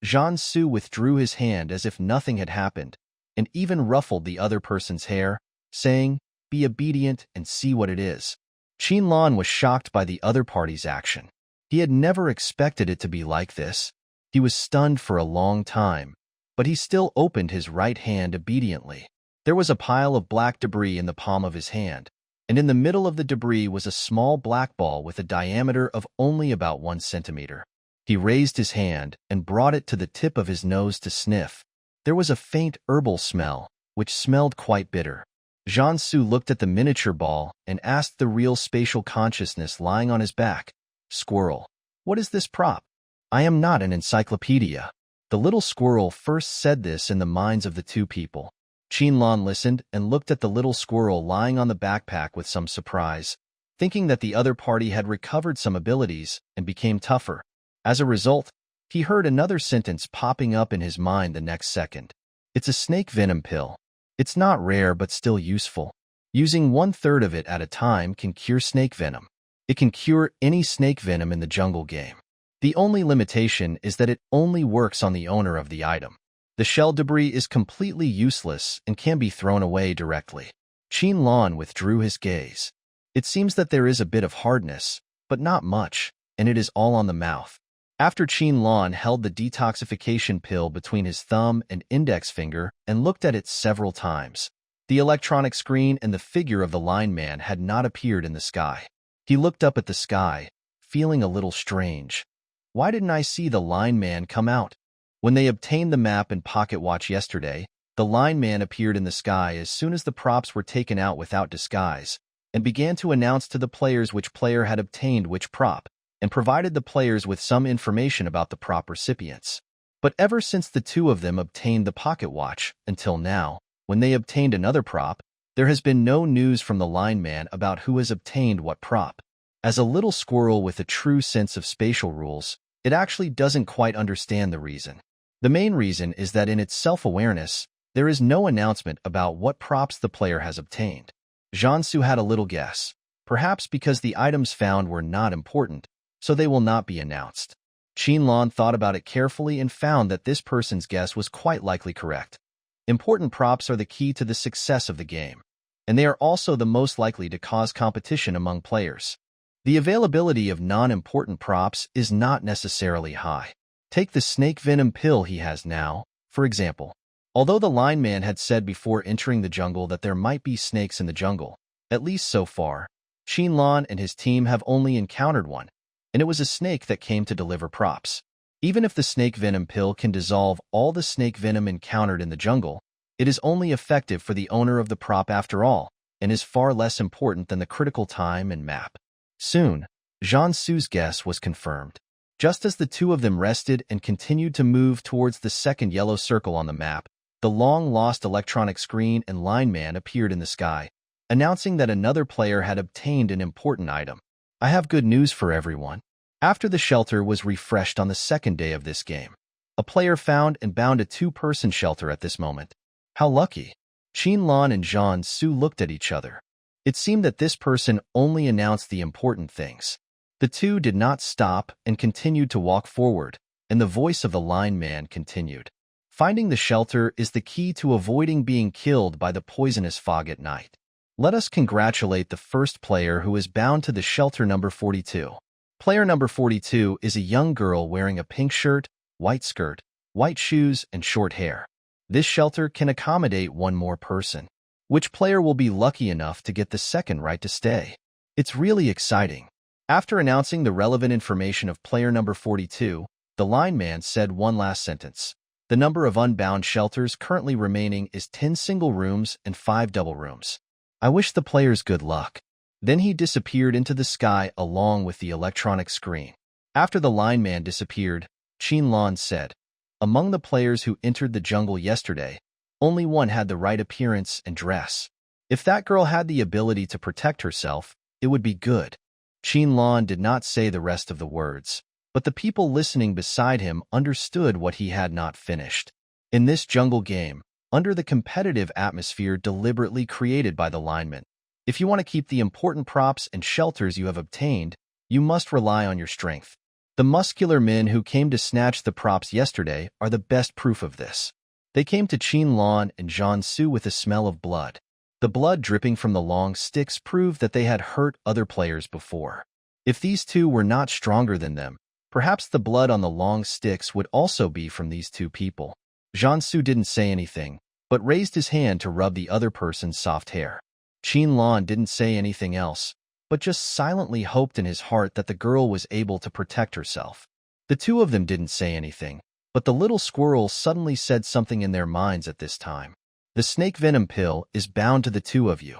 Speaker 1: Jiansu withdrew his hand as if nothing had happened, and even ruffled the other person's hair, saying, "Be obedient and see what it is." Qinlan was shocked by the other party's action. He had never expected it to be like this. He was stunned for a long time, but he still opened his right hand obediently. There was a pile of black debris in the palm of his hand, and in the middle of the debris was a small black ball with a diameter of only about 1 centimeter. He raised his hand and brought it to the tip of his nose to sniff. There was a faint herbal smell, which smelled quite bitter. Jiansu looked at the miniature ball and asked the real spatial consciousness lying on his back, "Squirrel, what is this prop? I am not an encyclopedia." The little squirrel first said this in the minds of the two people. Qinlan listened and looked at the little squirrel lying on the backpack with some surprise, thinking that the other party had recovered some abilities and became tougher. As a result, he heard another sentence popping up in his mind the next second. "It's a snake venom pill. It's not rare but still useful. Using 1/3 of it at a time can cure snake venom. It can cure any snake venom in the jungle game. The only limitation is that it only works on the owner of the item. The shell debris is completely useless and can be thrown away directly." Qinlan withdrew his gaze. It seems that there is a bit of hardness, but not much, and it is all on the mouth. After Qinlan held the detoxification pill between his thumb and index finger and looked at it several times, the electronic screen and the figure of the lineman had not appeared in the sky. He looked up at the sky, feeling a little strange. Why didn't I see the lineman come out? When they obtained the map and pocket watch yesterday, the line man appeared in the sky as soon as the props were taken out without disguise, and began to announce to the players which player had obtained which prop, and provided the players with some information about the prop recipients. But ever since the two of them obtained the pocket watch, until now, when they obtained another prop, there has been no news from the line man about who has obtained what prop. As a little squirrel with a true sense of spatial rules, it actually doesn't quite understand the reason. The main reason is that in its self-awareness, there is no announcement about what props the player has obtained. Jiansu had a little guess, perhaps because the items found were not important, so they will not be announced. Qinlan thought about it carefully and found that this person's guess was quite likely correct. Important props are the key to the success of the game, and they are also the most likely to cause competition among players. The availability of non-important props is not necessarily high. Take the snake venom pill he has now, for example. Although the line man had said before entering the jungle that there might be snakes in the jungle, at least so far, Qinlan and his team have only encountered one, and it was a snake that came to deliver props. Even if the snake venom pill can dissolve all the snake venom encountered in the jungle, it is only effective for the owner of the prop after all, and is far less important than the critical time and map. Soon, Jiansu's guess was confirmed. Just as the two of them rested and continued to move towards the second yellow circle on the map, the long-lost electronic screen and line man appeared in the sky, announcing that another player had obtained an important item. I have good news for everyone. After the shelter was refreshed on the second day of this game, a player found and bound a two-person shelter at this moment. How lucky! Qinlan and Jiansu looked at each other. It seemed that this person only announced the important things. The two did not stop and continued to walk forward, and the voice of the line man continued. Finding the shelter is the key to avoiding being killed by the poisonous fog at night. Let us congratulate the first player who is bound to the shelter number 42. Player number 42 is a young girl wearing a pink shirt, white skirt, white shoes, and short hair. This shelter can accommodate one more person. Which player will be lucky enough to get the second right to stay? It's really exciting. After announcing the relevant information of player number 42, the line man said one last sentence. The number of unbound shelters currently remaining is 10 single rooms and 5 double rooms. I wish the players good luck. Then he disappeared into the sky along with the electronic screen. After the line man disappeared, Qinlan said, among the players who entered the jungle yesterday, only one had the right appearance and dress. If that girl had the ability to protect herself, it would be good. Qinlan did not say the rest of the words, but the people listening beside him understood what he had not finished. In this jungle game, under the competitive atmosphere deliberately created by the linemen, if you want to keep the important props and shelters you have obtained, you must rely on your strength. The muscular men who came to snatch the props yesterday are the best proof of this. They came to Qinlan and Jiansu with a smell of blood. The blood dripping from the long sticks proved that they had hurt other players before. If these two were not stronger than them, perhaps the blood on the long sticks would also be from these two people. Jiansu didn't say anything, but raised his hand to rub the other person's soft hair. Qinlan didn't say anything else, but just silently hoped in his heart that the girl was able to protect herself. The two of them didn't say anything, but the little squirrel suddenly said something in their minds at this time. The snake venom pill is bound to the two of you.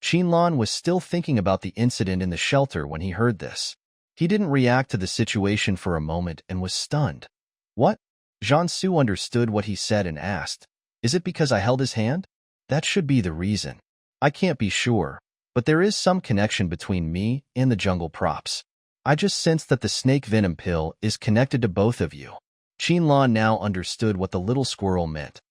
Speaker 1: Qinlan was still thinking about the incident in the shelter when he heard this. He didn't react to the situation for a moment and was stunned. What? Jiansu understood what he said and asked, is it because I held his hand? That should be the reason. I can't be sure, but there is some connection between me and the jungle props. I just sensed that the snake venom pill is connected to both of you. Qinlan now understood what the little squirrel meant.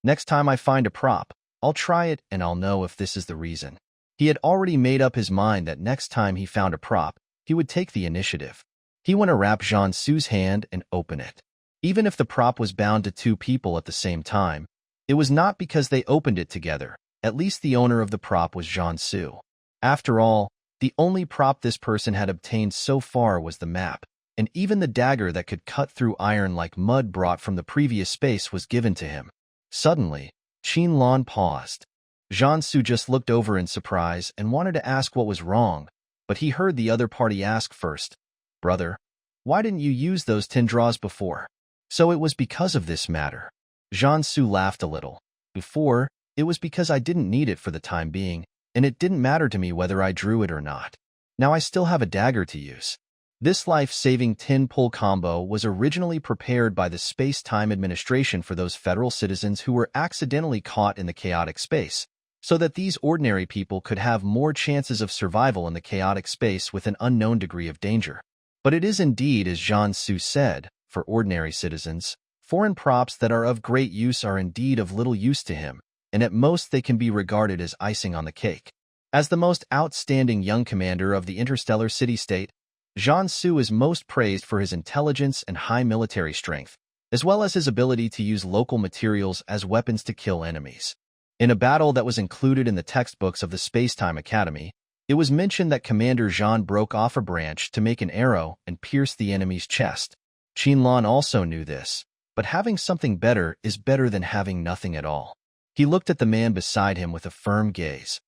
Speaker 1: Next time I find a prop, I'll try it and I'll know if this is the reason. He had already made up his mind that next time he found a prop, he would take the initiative. He went to wrap Jiansu's hand and open it. Even if the prop was bound to two people at the same time, it was not because they opened it together. At least the owner of the prop was Jiansu. After all, the only prop this person had obtained so far was the map, and even the dagger that could cut through iron like mud brought from the previous space was given to him. Suddenly, Qinlan paused. Jiansu just looked over in surprise and wanted to ask what was wrong, but he heard the other party ask first, "Brother, why didn't you use those 10 draws before?" So it was because of this matter. Jiansu laughed a little. Before, it was because I didn't need it for the time being, and it didn't matter to me whether I drew it or not. Now I still have a dagger to use. This life-saving tin-pull combo was originally prepared by the Space-Time Administration for those federal citizens who were accidentally caught in the chaotic space, so that these ordinary people could have more chances of survival in the chaotic space with an unknown degree of danger. But it is indeed, as Jiansu said, for ordinary citizens, foreign props that are of great use are indeed of little use to him, and at most they can be regarded as icing on the cake. As the most outstanding young commander of the interstellar city-state, Jiansu is most praised for his intelligence and high military strength, as well as his ability to use local materials as weapons to kill enemies. In a battle that was included in the textbooks of the Space-Time Academy, it was mentioned that Commander Jean broke off a branch to make an arrow and pierce the enemy's chest. Qinlan also knew this, but having something better is better than having nothing at all. He looked at the man beside him with a firm gaze.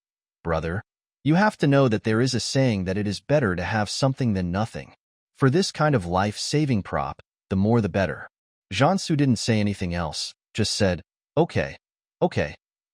Speaker 1: Brother, you have to know that there is a saying that it is better to have something than nothing. For this kind of life-saving prop, the more the better. Jiansu didn't say anything else, just said, okay.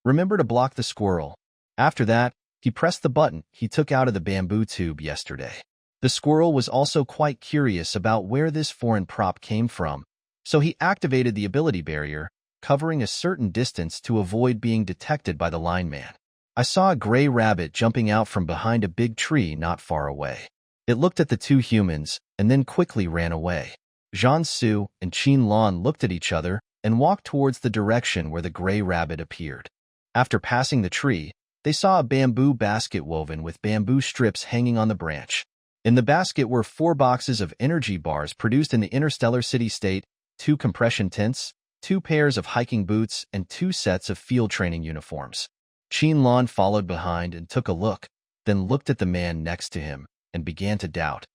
Speaker 1: Remember to block the squirrel. After that, he pressed the button he took out of the bamboo tube yesterday. The squirrel was also quite curious about where this foreign prop came from, so he activated the ability barrier, covering a certain distance to avoid being detected by the lineman. I saw a gray rabbit jumping out from behind a big tree not far away. It looked at the two humans and then quickly ran away. Jiansu and Qinlan looked at each other and walked towards the direction where the gray rabbit appeared. After passing the tree, they saw a bamboo basket woven with bamboo strips hanging on the branch. In the basket were 4 boxes of energy bars produced in the interstellar city-state, 2 compression tents, 2 pairs of hiking boots, and 2 sets of field training uniforms. Qinlan followed behind and took a look, then looked at the man next to him and began to doubt.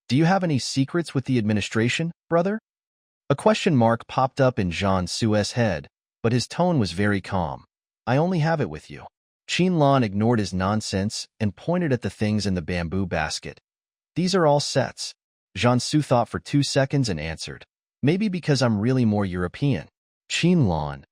Speaker 1: Do you have any secrets with the administration, brother? A question mark popped up in Jiansu's head, but his tone was very calm. I only have it with you. Qinlan ignored his nonsense and pointed at the things in the bamboo basket. These are all sets. Jiansu thought for 2 seconds and answered. Maybe because I'm really more European. Qinlan.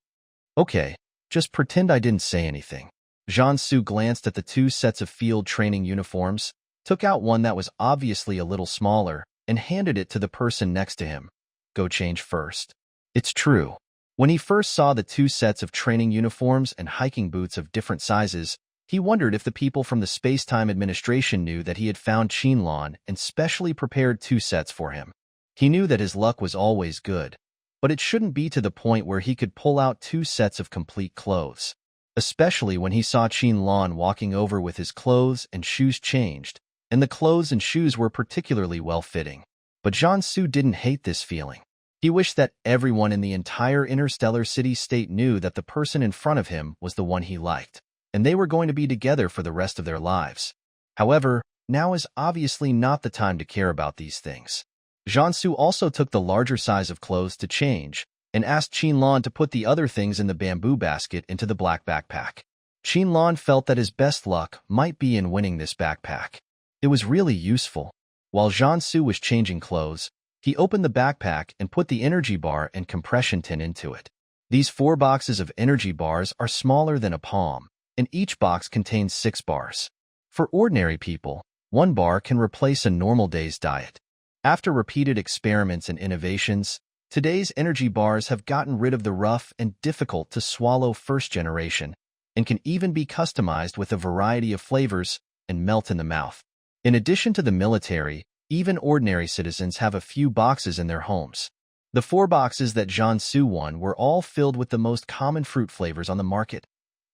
Speaker 1: Okay, just pretend I didn't say anything. Jiansu glanced at the 2 sets of field training uniforms, took out one that was obviously a little smaller, and handed it to the person next to him. Go change first. It's true. When he first saw the 2 sets of training uniforms and hiking boots of different sizes, he wondered if the people from the Space-Time Administration knew that he had found Qinlan and specially prepared 2 sets for him. He knew that his luck was always good, but it shouldn't be to the point where he could pull out 2 sets of complete clothes. Especially when he saw Qinlan walking over with his clothes and shoes changed, and the clothes and shoes were particularly well-fitting. But Jiansu didn't hate this feeling. He wished that everyone in the entire interstellar city-state knew that the person in front of him was the one he liked, and they were going to be together for the rest of their lives. However, now is obviously not the time to care about these things. Jiansu also took the larger size of clothes to change, and asked Qinlan to put the other things in the bamboo basket into the black backpack. Qinlan felt that his best luck might be in winning this backpack. It was really useful. While Jiansu was changing clothes, he opened the backpack and put the energy bar and compression tin into it. These 4 boxes of energy bars are smaller than a palm, and each box contains 6 bars. For ordinary people, 1 bar can replace a normal day's diet. After repeated experiments and innovations, today's energy bars have gotten rid of the rough and difficult-to-swallow first generation, and can even be customized with a variety of flavors and melt in the mouth. In addition to the military, even ordinary citizens have a few boxes in their homes. The 4 boxes that Jiansu won were all filled with the most common fruit flavors on the market: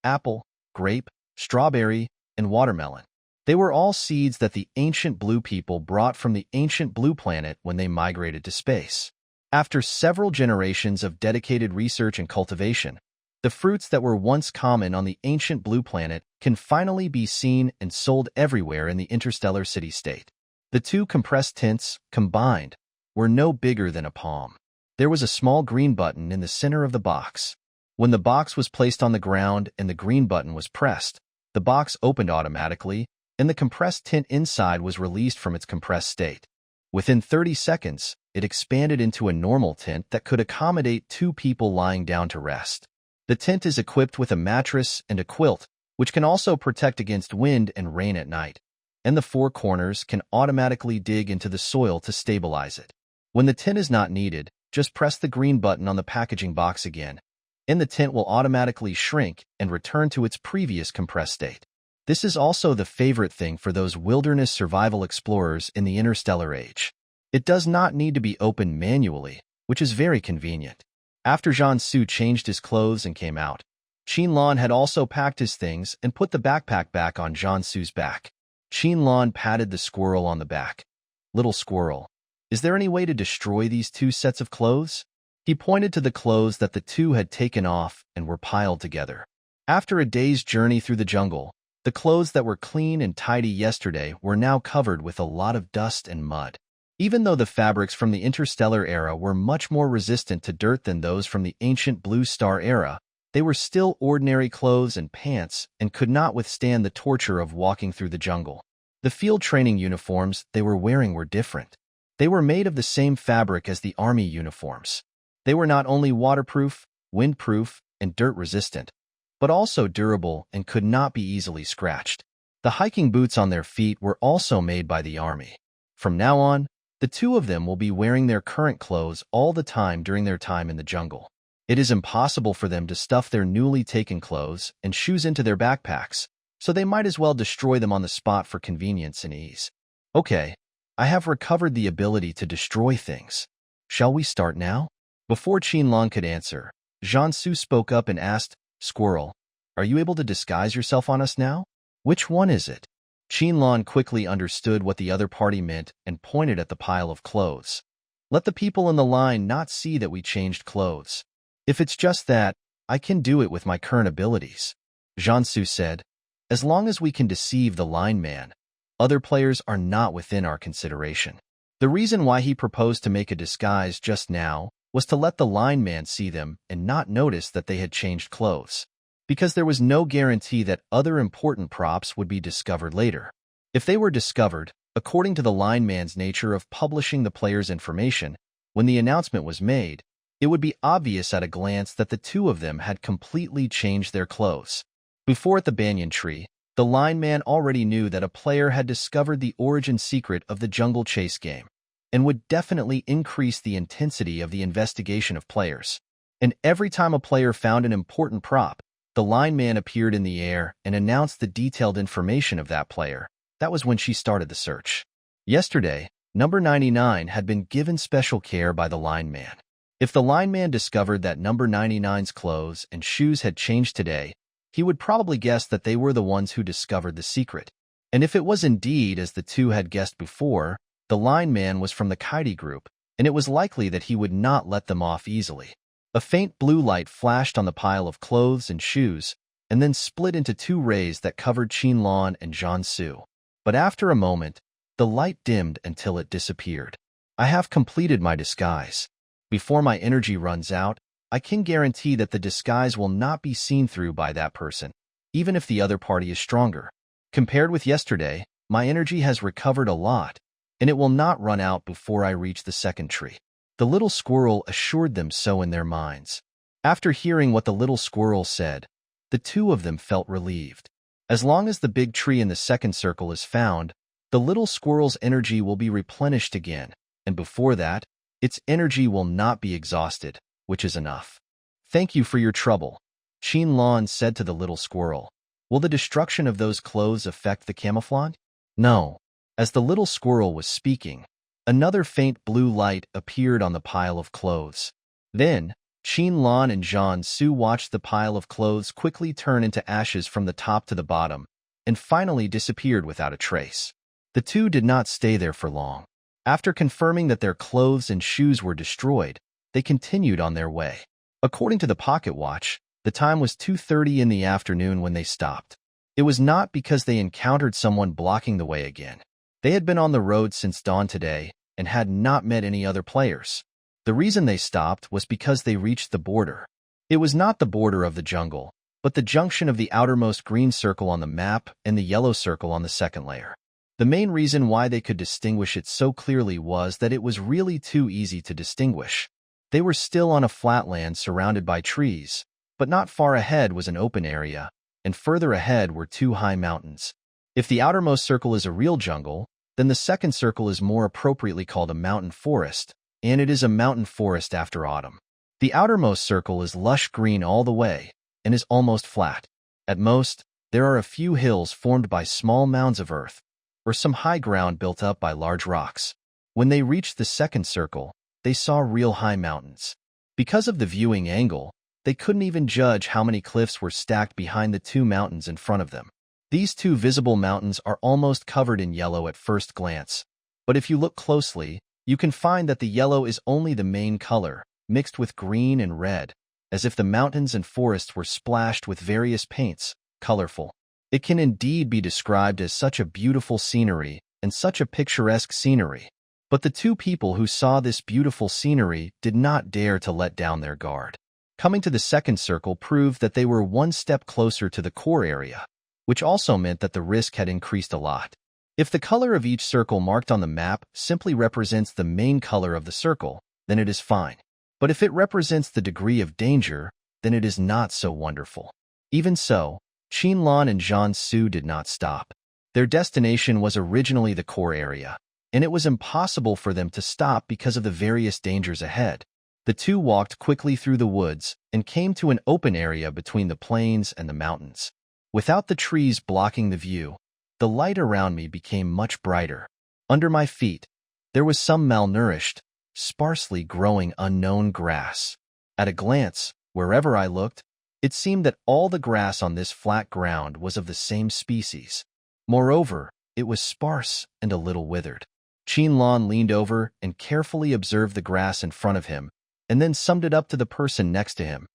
Speaker 1: apple, grape, strawberry, and watermelon. They were all seeds that the ancient blue people brought from the ancient blue planet when they migrated to space. After several generations of dedicated research and cultivation, the fruits that were once common on the ancient blue planet can finally be seen and sold everywhere in the interstellar city-state. The 2 compressed tints, combined, were no bigger than a palm. There was a small green button in the center of the box. When the box was placed on the ground and the green button was pressed, the box opened automatically, and the compressed tint inside was released from its compressed state. Within 30 seconds, it expanded into a normal tent that could accommodate 2 people lying down to rest. The tent is equipped with a mattress and a quilt, which can also protect against wind and rain at night, and the 4 corners can automatically dig into the soil to stabilize it. When the tent is not needed, just press the green button on the packaging box again, and the tent will automatically shrink and return to its previous compressed state. This is also the favorite thing for those wilderness survival explorers in the interstellar age. It does not need to be opened manually, which is very convenient. After Jiansu changed his clothes and came out, Qinlan had also packed his things and put the backpack back on Jiansu's back. Qinlan patted the squirrel on the back. "Little squirrel, is there any way to destroy these 2 sets of clothes?" He pointed to the clothes that the 2 had taken off and were piled together. After a day's journey through the jungle, the clothes that were clean and tidy yesterday were now covered with a lot of dust and mud. Even though the fabrics from the interstellar era were much more resistant to dirt than those from the ancient Blue Star era, they were still ordinary clothes and pants and could not withstand the torture of walking through the jungle. The field training uniforms they were wearing were different. They were made of the same fabric as the army uniforms. They were not only waterproof, windproof, and dirt-resistant, but also durable and could not be easily scratched. The hiking boots on their feet were also made by the army. From now on, the 2 of them will be wearing their current clothes all the time during their time in the jungle. It is impossible for them to stuff their newly taken clothes and shoes into their backpacks, so they might as well destroy them on the spot for convenience and ease. "Okay, I have recovered the ability to destroy things. Shall we start now?" Before Qinlan could answer, Jiansu spoke up and asked, "Squirrel, are you able to disguise yourself on us now? Which one is it?" Qinlan quickly understood what the other party meant and pointed at the pile of clothes. "Let the people in the line not see that we changed clothes. If it's just that, I can do it with my current abilities," Jiansu said. "As long as we can deceive the line man, other players are not within our consideration." The reason why he proposed to make a disguise just now was to let the line man see them and not notice that they had changed clothes, because there was no guarantee that other important props would be discovered later. If they were discovered, according to the line man's nature of publishing the player's information, when the announcement was made, it would be obvious at a glance that the 2 of them had completely changed their clothes. Before at the banyan tree, the line man already knew that a player had discovered the origin secret of the jungle chase game, and would definitely increase the intensity of the investigation of players. And every time a player found an important prop, the line man appeared in the air and announced the detailed information of that player. That was when she started the search. Yesterday, number 99 had been given special care by the line man. If the line man discovered that number 99's clothes and shoes had changed today, he would probably guess that they were the ones who discovered the secret. And if it was indeed as the 2 had guessed before, the line man was from the Kaidi group, and it was likely that he would not let them off easily. A faint blue light flashed on the pile of clothes and shoes, and then split into 2 rays that covered Qinlan and Jiansu. But after a moment, the light dimmed until it disappeared. "I have completed my disguise. Before my energy runs out, I can guarantee that the disguise will not be seen through by that person, even if the other party is stronger. Compared with yesterday, my energy has recovered a lot, and it will not run out before I reach the second tree." The little squirrel assured them so in their minds. After hearing what the little squirrel said, the 2 of them felt relieved. As long as the big tree in the second circle is found, the little squirrel's energy will be replenished again, and before that, its energy will not be exhausted, which is enough. "Thank you for your trouble," Qinlan said to the little squirrel. "Will the destruction of those clothes affect the camouflage?" "No." As the little squirrel was speaking, another faint blue light appeared on the pile of clothes. Then, Qinlan and Jiansu watched the pile of clothes quickly turn into ashes from the top to the bottom, and finally disappeared without a trace. The 2 did not stay there for long. After confirming that their clothes and shoes were destroyed, they continued on their way. According to the pocket watch, the time was 2:30 in the afternoon when they stopped. It was not because they encountered someone blocking the way again. They had been on the road since dawn today and had not met any other players. The reason they stopped was because they reached the border. It was not the border of the jungle, but the junction of the outermost green circle on the map and the yellow circle on the second layer. The main reason why they could distinguish it so clearly was that it was really too easy to distinguish. They were still on a flatland surrounded by trees, but not far ahead was an open area, and further ahead were two high mountains. If the outermost circle is a real jungle, then the second circle is more appropriately called a mountain forest, and it is a mountain forest after autumn. The outermost circle is lush green all the way, and is almost flat. At most, there are a few hills formed by small mounds of earth, or some high ground built up by large rocks. When they reached the second circle, they saw real high mountains. Because of the viewing angle, they couldn't even judge how many cliffs were stacked behind the two mountains in front of them. These two visible mountains are almost covered in yellow at first glance, but if you look closely, you can find that the yellow is only the main color, mixed with green and red, as if the mountains and forests were splashed with various paints, colorful. It can indeed be described as such a beautiful scenery and such a picturesque scenery. But the two people who saw this beautiful scenery did not dare to let down their guard. Coming to the second circle proved that they were one step closer to the core area, which also meant that the risk had increased a lot. If the color of each circle marked on the map simply represents the main color of the circle, then it is fine. But if it represents the degree of danger, then it is not so wonderful. Even so, Qinlan and Jiansu did not stop. Their destination was originally the core area, and it was impossible for them to stop because of the various dangers ahead. The two walked quickly through the woods and came to an open area between the plains and the mountains. Without the trees blocking the view, the light around me became much brighter. Under my feet, there was some malnourished, sparsely growing unknown grass. At a glance, wherever I looked, it seemed that all the grass on this flat ground was of the same species. Moreover, it was sparse and a little withered. Qinlan leaned over and carefully observed the grass in front of him, and then summed it up to the person next to him.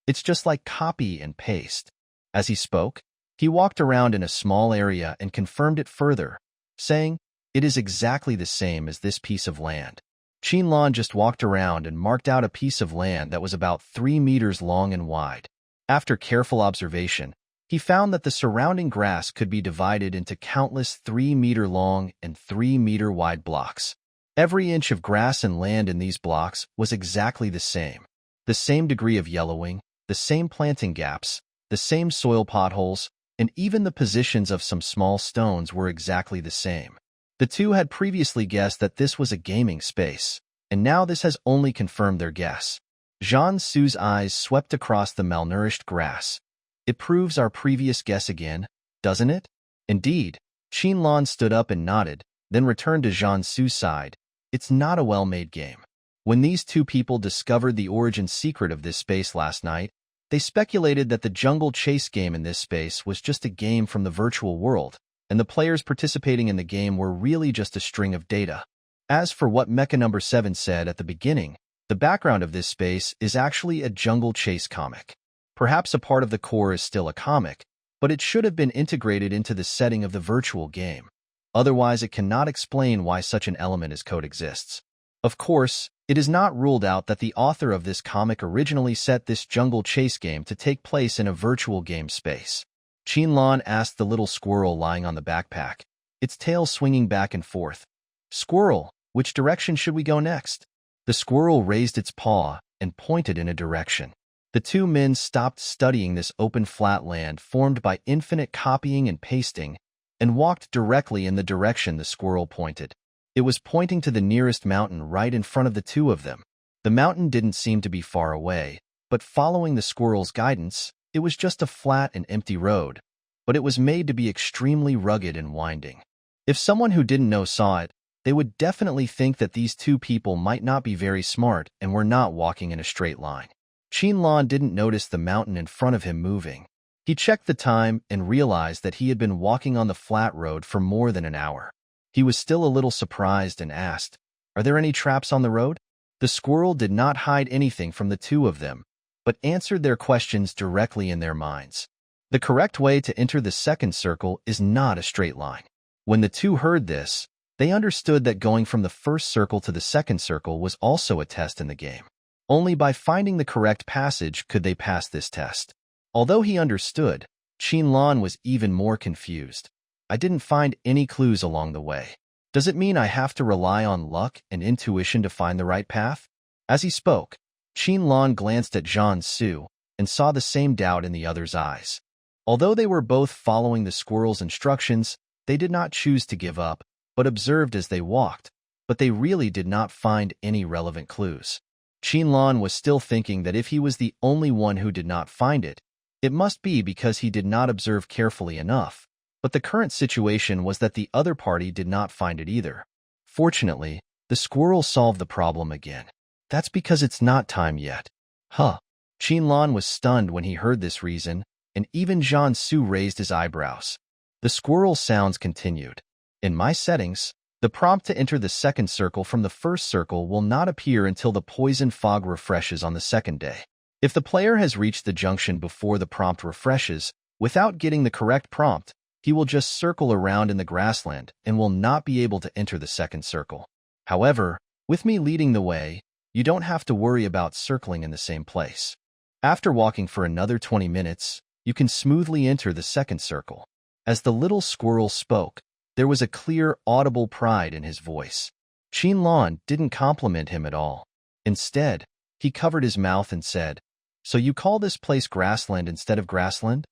Speaker 1: It's just like copy and paste. As he spoke, he walked around in a small area and confirmed it further, saying, "It is exactly the same as this piece of land." Qinlan just walked around and marked out a piece of land that was about 3 meters long and wide. After careful observation, he found that the surrounding grass could be divided into countless 3-meter-long and 3-meter-wide blocks. Every inch of grass and land in these blocks was exactly the same degree of yellowing, the same planting gaps, the same soil potholes, and even the positions of some small stones were exactly the same. The two had previously guessed that this was a gaming space, and now this has only confirmed their guess. Jiansu's eyes swept across the malnourished grass. It proves our previous guess again, doesn't it? Indeed. Qinlan stood up and nodded, then returned to Jiansu's side. It's not a well-made game. When these two people discovered the origin secret of this space last night, they speculated that the jungle chase game in this space was just a game from the virtual world, and the players participating in the game were really just a string of data. As for what Mecha Number 7 said at the beginning, the background of this space is actually a jungle chase comic. Perhaps a part of the core is still a comic, but it should have been integrated into the setting of the virtual game. Otherwise, it cannot explain why such an element as code exists. Of course, it is not ruled out that the author of this comic originally set this jungle chase game to take place in a virtual game space. Qinlan asked the little squirrel lying on the backpack, its tail swinging back and forth. "Squirrel, which direction should we go next?" The squirrel raised its paw and pointed in a direction. The two men stopped studying this open flat land formed by infinite copying and pasting and walked directly in the direction the squirrel pointed. It was pointing to the nearest mountain right in front of the two of them. The mountain didn't seem to be far away, but following the squirrel's guidance, it was just a flat and empty road, but it was made to be extremely rugged and winding. If someone who didn't know saw it, they would definitely think that these two people might not be very smart and were not walking in a straight line. Qinlan didn't notice the mountain in front of him moving. He checked the time and realized that he had been walking on the flat road for more than an hour. He was still a little surprised and asked, "Are there any traps on the road?" The squirrel did not hide anything from the two of them, but answered their questions directly in their minds. The correct way to enter the second circle is not a straight line. When the two heard this, they understood that going from the first circle to the second circle was also a test in the game. Only by finding the correct passage could they pass this test. Although he understood, Qinlan was even more confused. I didn't find any clues along the way. Does it mean I have to rely on luck and intuition to find the right path? As he spoke, Qinlan glanced at Zhan Su and saw the same doubt in the other's eyes. Although they were both following the squirrel's instructions, they did not choose to give up, but observed as they walked. But they really did not find any relevant clues. Qinlan was still thinking that if he was the only one who did not find it, it must be because he did not observe carefully enough. But the current situation was that the other party did not find it either. Fortunately, the squirrel solved the problem again. That's because it's not time yet. Huh. Qinlan was stunned when he heard this reason, and even Zhan Su raised his eyebrows. The squirrel sounds continued. In my settings, the prompt to enter the second circle from the first circle will not appear until the poison fog refreshes on the second day. If the player has reached the junction before the prompt refreshes, without getting the correct prompt, he will just circle around in the grassland and will not be able to enter the second circle. However, with me leading the way, you don't have to worry about circling in the same place. After walking for another 20 minutes, you can smoothly enter the second circle. As the little squirrel spoke, there was a clear, audible pride in his voice. Qinlan didn't compliment him at all. Instead, he covered his mouth and said, "So you call this place grassland instead of grassland?"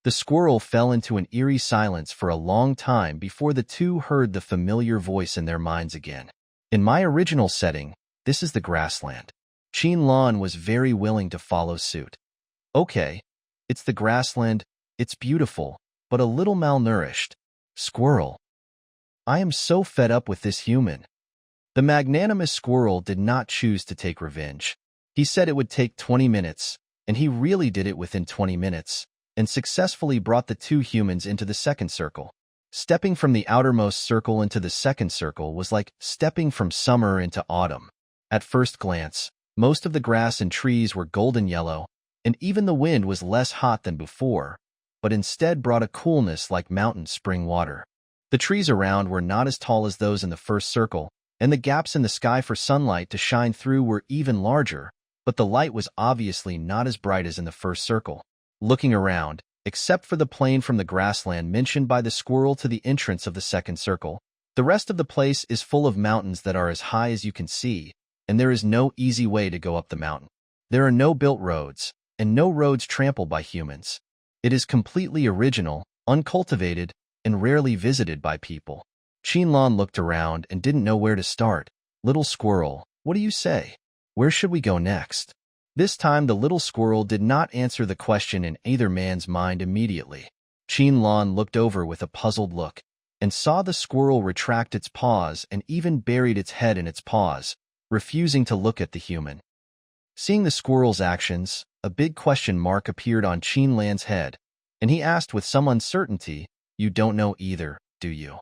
Speaker 1: The squirrel fell into an eerie silence for a long time before the two heard the familiar voice in their minds again. In my original setting, this is the grassland. Qinlan was very willing to follow suit. Okay, it's the grassland, it's beautiful, but a little malnourished. Squirrel. I am so fed up with this human. The magnanimous squirrel did not choose to take revenge. He said it would take 20 minutes, and he really did it within 20 minutes, and successfully brought the two humans into the second circle. Stepping from the outermost circle into the second circle was like stepping from summer into autumn. At first glance, most of the grass and trees were golden yellow, and even the wind was less hot than before, but instead brought a coolness like mountain spring water. The trees around were not as tall as those in the first circle, and the gaps in the sky for sunlight to shine through were even larger, but the light was obviously not as bright as in the first circle. Looking around, except for the plain from the grassland mentioned by the squirrel to the entrance of the second circle, the rest of the place is full of mountains that are as high as you can see, and there is no easy way to go up the mountain. There are no built roads, and no roads trampled by humans. It is completely original, uncultivated, and rarely visited by people. Qinlan looked around and didn't know where to start. Little squirrel, what do you say? Where should we go next? This time the little squirrel did not answer the question in either man's mind immediately. Qinlan looked over with a puzzled look, and saw the squirrel retract its paws and even buried its head in its paws, refusing to look at the human. Seeing the squirrel's actions, a big question mark appeared on Qinlan's head, and he asked with some uncertainty, "You don't know either, do you?"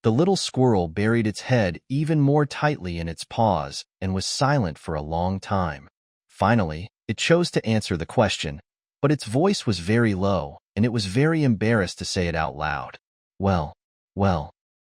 Speaker 1: The little squirrel buried its head even more tightly in its paws and was silent for a long time. Finally, it chose to answer the question, but its voice was very low, and it was very embarrassed to say it out loud. Well,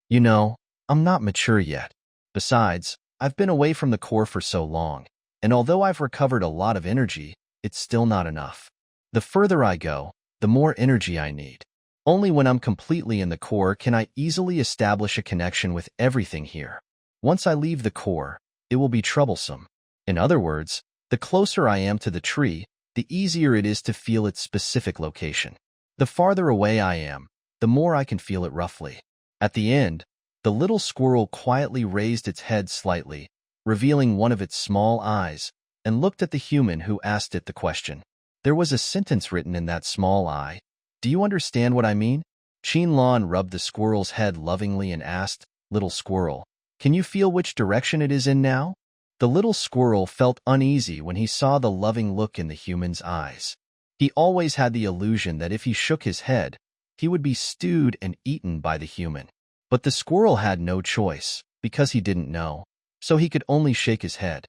Speaker 1: you know, I'm not mature yet. Besides, I've been away from the core for so long, and although I've recovered a lot of energy, it's still not enough. The further I go, the more energy I need. Only when I'm completely in the core can I easily establish a connection with everything here. Once I leave the core, it will be troublesome. In other words, the closer I am to the tree, the easier it is to feel its specific location. The farther away I am, the more I can feel it roughly. At the end, the little squirrel quietly raised its head slightly, revealing one of its small eyes, and looked at the human who asked it the question. There was a sentence written in that small eye. Do you understand what I mean? Qinlan rubbed the squirrel's head lovingly and asked, "Little squirrel, can you feel which direction it is in now?" The little squirrel felt uneasy when he saw the loving look in the human's eyes. He always had the illusion that if he shook his head, he would be stewed and eaten by the human. But the squirrel had no choice, because he didn't know, so he could only shake his head.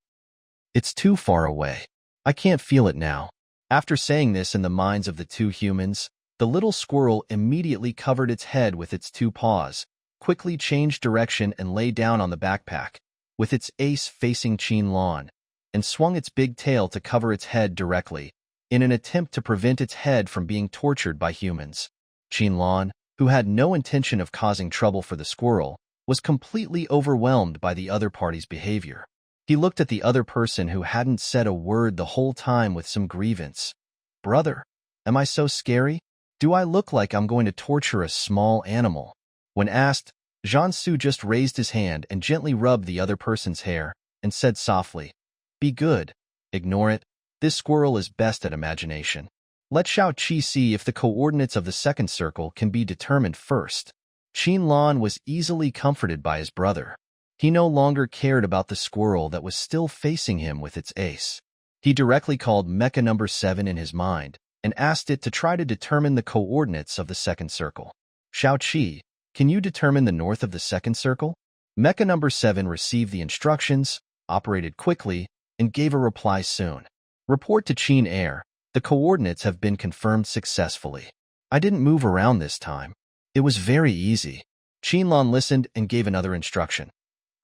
Speaker 1: It's too far away. I can't feel it now. After saying this in the minds of the two humans, the little squirrel immediately covered its head with its two paws, quickly changed direction and lay down on the backpack, with its ace facing Qinlan, and swung its big tail to cover its head directly, in an attempt to prevent its head from being tortured by humans. Qinlan, who had no intention of causing trouble for the squirrel, was completely overwhelmed by the other party's behavior. He looked at the other person who hadn't said a word the whole time with some grievance. "Brother, am I so scary? Do I look like I'm going to torture a small animal?" When asked, Jiansu just raised his hand and gently rubbed the other person's hair and said softly, "Be good. Ignore it. This squirrel is best at imagination. Let Xiao Qi see if the coordinates of the second circle can be determined first." Qin Lan was easily comforted by his brother. He no longer cared about the squirrel that was still facing him with its ace. He directly called Mecha number 7 in his mind and asked it to try to determine the coordinates of the second circle. "Xiao Qi, can you determine the north of the second circle?" Mecha number 7 received the instructions, operated quickly, and gave a reply soon. "Report to Qin Air. The coordinates have been confirmed successfully. I didn't move around this time. It was very easy." Qin Lan listened and gave another instruction.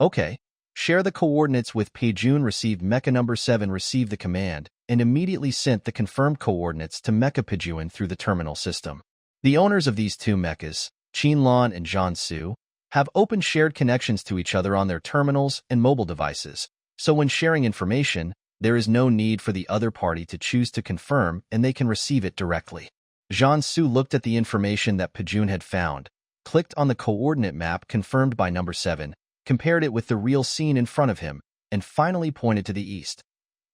Speaker 1: "Okay. Share the coordinates with Peijun." Received Mecha number 7 received the command and immediately sent the confirmed coordinates to Mecha Peijun through the terminal system. The owners of these two mechas, Qin Lan and Jiansu, have open shared connections to each other on their terminals and mobile devices, so when sharing information, there is no need for the other party to choose to confirm and they can receive it directly. Jiansu looked at the information that Peijun had found, clicked on the coordinate map confirmed by number 7, compared it with the real scene in front of him, and finally pointed to the east.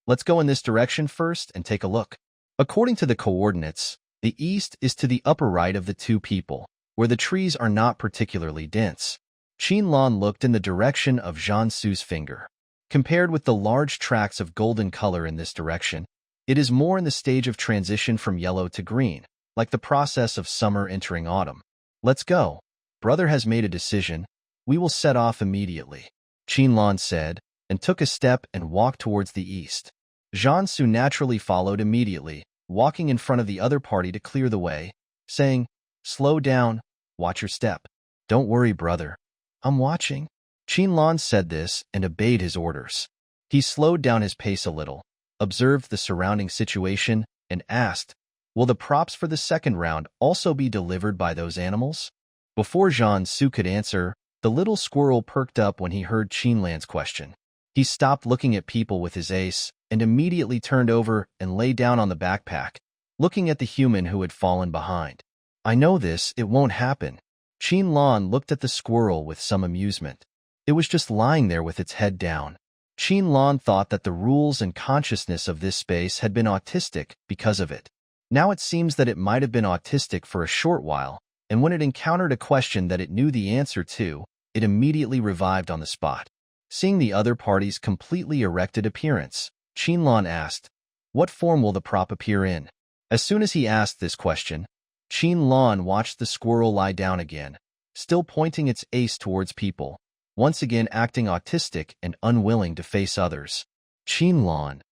Speaker 1: "Let's go in this direction first and take a look." According to the coordinates, the east is to the upper right of the two people, where the trees are not particularly dense. Qin Lan looked in the direction of Jiansu's finger. Compared with the large tracts of golden color in this direction, it is more in the stage of transition from yellow to green, like the process of summer entering autumn. "Let's go. Brother has made a decision. We will set off immediately," Qin Lan said, and took a step and walked towards the east. Jiansu naturally followed immediately, walking in front of the other party to clear the way, saying, "Slow down, watch your step." "Don't worry, brother. I'm watching." Qin Lan said this and obeyed his orders. He slowed down his pace a little, observed the surrounding situation, and asked, "Will the props for the second round also be delivered by those animals?" Before Jiansu could answer, the little squirrel perked up when he heard Qin Lan's question. He stopped looking at people with his ace and immediately turned over and lay down on the backpack, looking at the human who had fallen behind. "I know this, it won't happen." Qin Lan looked at the squirrel with some amusement. It was just lying there with its head down. Qin Lan thought that the rules and consciousness of this space had been autistic because of it. Now it seems that it might have been autistic for a short while, and when it encountered a question that it knew the answer to, it immediately revived on the spot. Seeing the other party's completely erected appearance, Qin Lan asked, "What form will the prop appear in?" As soon as he asked this question, Qin Lan watched the squirrel lie down again, still pointing its ace towards people, once again acting autistic and unwilling to face others. Qin Lan.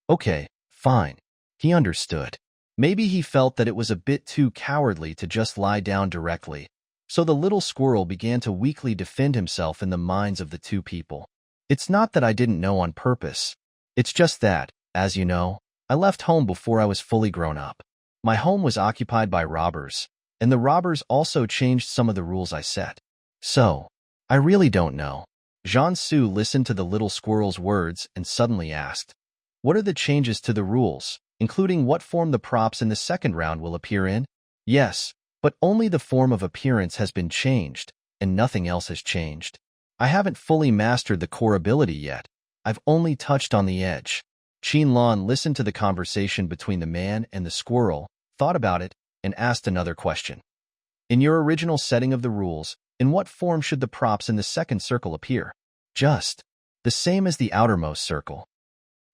Speaker 1: Okay, fine. He understood. Maybe he felt that it was a bit too cowardly to just lie down directly, so the little squirrel began to weakly defend himself in the minds of the two people. "It's not that I didn't know on purpose. It's just that, as you know, I left home before I was fully grown up. My home was occupied by robbers, and the robbers also changed some of the rules I set. So, I really don't know." Jiansu listened to the little squirrel's words and suddenly asked, "What are the changes to the rules, including what form the props in the second round will appear in?" "Yes, but only the form of appearance has been changed, and nothing else has changed. I haven't fully mastered the core ability yet. I've only touched on the edge." Qin Lan listened to the conversation between the man and the squirrel, thought about it, and asked another question. "In your original setting of the rules, in what form should the props in the second circle appear?" "Just the same as the outermost circle."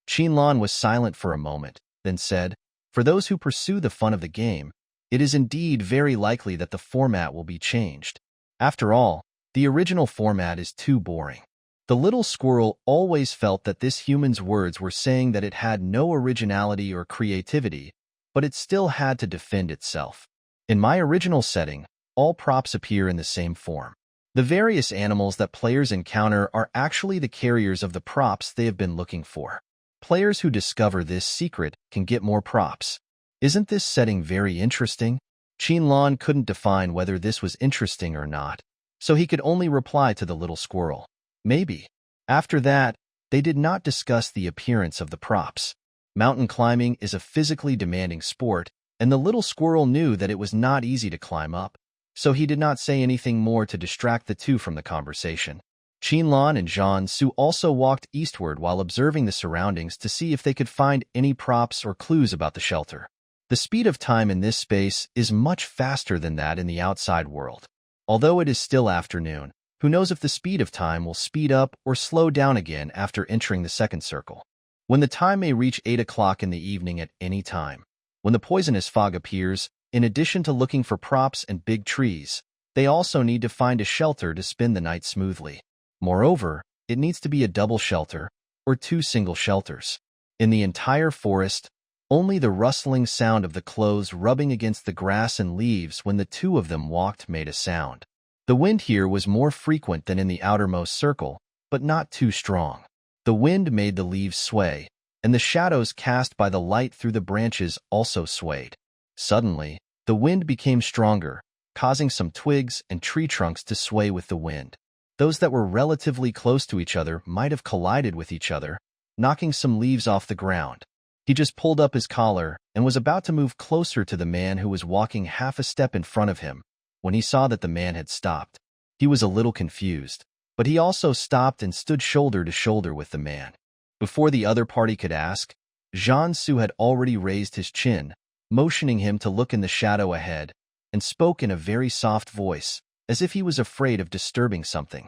Speaker 1: Qin Lan was silent for a moment, then said, "For those who pursue the fun of the game, it is indeed very likely that the format will be changed. After all, the original format is too boring." The little squirrel always felt that this human's words were saying that it had no originality or creativity, but it still had to defend itself. "In my original setting, all props appear in the same form. The various animals that players encounter are actually the carriers of the props they have been looking for. Players who discover this secret can get more props. Isn't this setting very interesting?" Qinlan couldn't define whether this was interesting or not, so he could only reply to the little squirrel. Maybe. After that, they did not discuss the appearance of the props. Mountain climbing is a physically demanding sport, and the little squirrel knew that it was not easy to climb up, so he did not say anything more to distract the two from the conversation. Qinlan and Zhan Su also walked eastward while observing the surroundings to see if they could find any props or clues about the shelter. The speed of time in this space is much faster than that in the outside world. Although it is still afternoon, who knows if the speed of time will speed up or slow down again after entering the second circle. When the time may reach 8 o'clock in the evening at any time. When the poisonous fog appears, in addition to looking for props and big trees, they also need to find a shelter to spend the night smoothly. Moreover, it needs to be a double shelter, or 2 single shelters. In the entire forest, only the rustling sound of the clothes rubbing against the grass and leaves when the two of them walked made a sound. The wind here was more frequent than in the outermost circle, but not too strong. The wind made the leaves sway, and the shadows cast by the light through the branches also swayed. Suddenly, the wind became stronger, causing some twigs and tree trunks to sway with the wind. Those that were relatively close to each other might have collided with each other, knocking some leaves off the ground. He just pulled up his collar and was about to move closer to the man who was walking half a step in front of him, when he saw that the man had stopped. He was a little confused, but he also stopped and stood shoulder to shoulder with the man. Before the other party could ask, Zhan Su had already raised his chin, motioning him to look in the shadow ahead, and spoke in a very soft voice, as if he was afraid of disturbing something.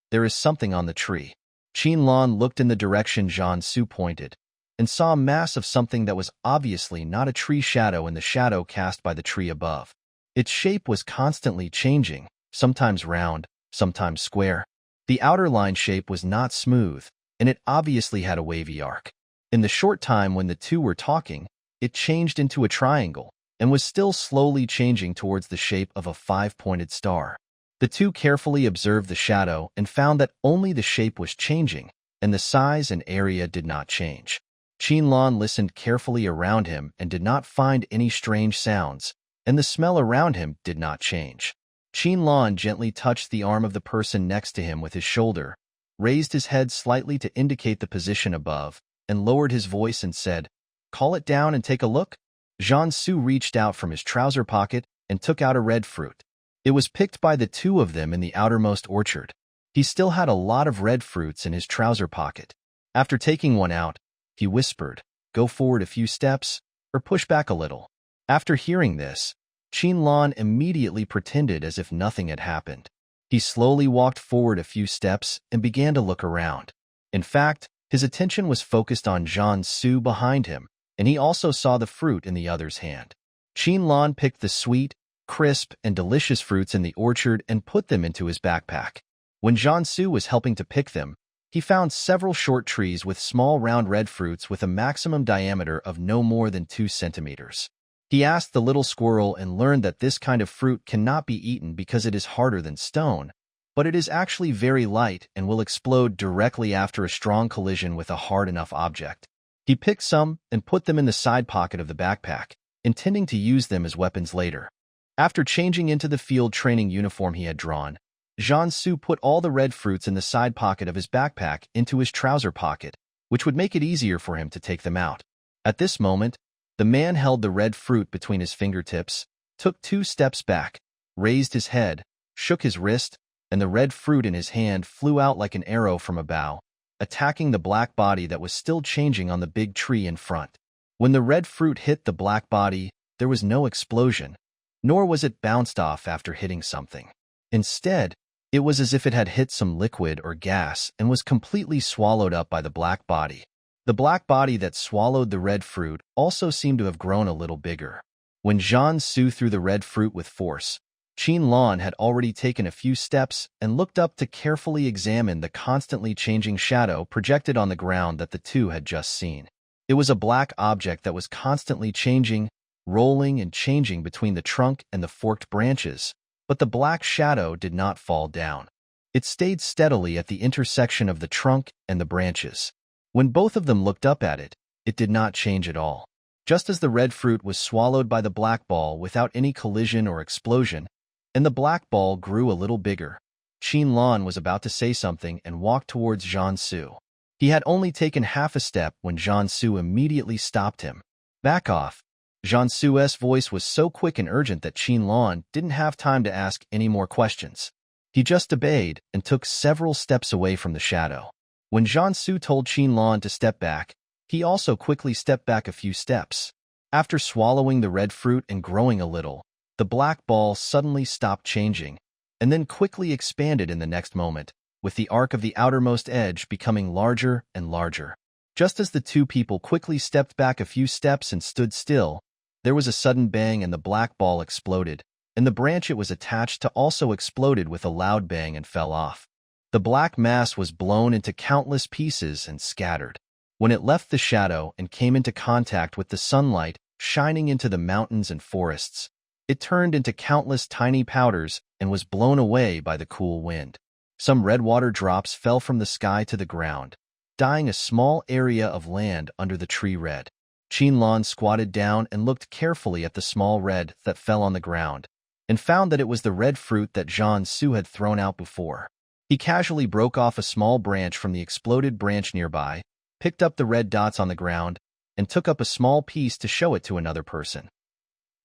Speaker 1: There is something on the tree. Qinlan looked in the direction Zhan Su pointed, and saw a mass of something that was obviously not a tree shadow in the shadow cast by the tree above. Its shape was constantly changing, sometimes round, sometimes square. The outer line shape was not smooth, and it obviously had a wavy arc. In the short time when the two were talking, it changed into a triangle, and was still slowly changing towards the shape of a 5-pointed star. The two carefully observed the shadow and found that only the shape was changing, and the size and area did not change. Qinlan listened carefully around him and did not find any strange sounds, and the smell around him did not change. Qinlan gently touched the arm of the person next to him with his shoulder, raised his head slightly to indicate the position above, and lowered his voice and said, "Call it down and take a look." Zhan Su reached out from his trouser pocket and took out a red fruit. It was picked by the two of them in the outermost orchard. He still had a lot of red fruits in his trouser pocket. After taking one out, he whispered, "Go forward a few steps, or push back a little." After hearing this, Qinlan immediately pretended as if nothing had happened. He slowly walked forward a few steps and began to look around. In fact, his attention was focused on Zhan Su behind him, and he also saw the fruit in the other's hand. Qinlan picked the sweet, crisp, and delicious fruits in the orchard and put them into his backpack. When Zhan Su was helping to pick them, he found several short trees with small round red fruits with a maximum diameter of no more than 2 centimeters. He asked the little squirrel and learned that this kind of fruit cannot be eaten because it is harder than stone, but it is actually very light and will explode directly after a strong collision with a hard enough object. He picked some and put them in the side pocket of the backpack, intending to use them as weapons later. After changing into the field training uniform he had drawn, Zhan Su put all the red fruits in the side pocket of his backpack into his trouser pocket, which would make it easier for him to take them out. At this moment, the man held the red fruit between his fingertips, took 2 steps back, raised his head, shook his wrist, and the red fruit in his hand flew out like an arrow from a bow, attacking the black body that was still changing on the big tree in front. When the red fruit hit the black body, there was no explosion, nor was it bounced off after hitting something. Instead, it was as if it had hit some liquid or gas and was completely swallowed up by the black body. The black body that swallowed the red fruit also seemed to have grown a little bigger. When Zhan Su threw the red fruit with force, Qinlan had already taken a few steps and looked up to carefully examine the constantly changing shadow projected on the ground that the two had just seen. It was a black object that was constantly changing, rolling and changing between the trunk and the forked branches, but the black shadow did not fall down. It stayed steadily at the intersection of the trunk and the branches. When both of them looked up at it, it did not change at all. Just as the red fruit was swallowed by the black ball without any collision or explosion, and the black ball grew a little bigger, Qinlan was about to say something and walked towards Jiansu. He had only taken half a step when Jiansu immediately stopped him. "Back off." Jiansu's voice was so quick and urgent that Qinlan didn't have time to ask any more questions. He just obeyed and took several steps away from the shadow. When Jiansu told Qinlan to step back, he also quickly stepped back a few steps. After swallowing the red fruit and growing a little, the black ball suddenly stopped changing, and then quickly expanded in the next moment, with the arc of the outermost edge becoming larger and larger. Just as the two people quickly stepped back a few steps and stood still, there was a sudden bang and the black ball exploded, and the branch it was attached to also exploded with a loud bang and fell off. The black mass was blown into countless pieces and scattered. When it left the shadow and came into contact with the sunlight shining into the mountains and forests, it turned into countless tiny powders and was blown away by the cool wind. Some red water drops fell from the sky to the ground, dyeing a small area of land under the tree red. Qinlan squatted down and looked carefully at the small red that fell on the ground, and found that it was the red fruit that Jiansu had thrown out before. He casually broke off a small branch from the exploded branch nearby, picked up the red dots on the ground, and took up a small piece to show it to another person.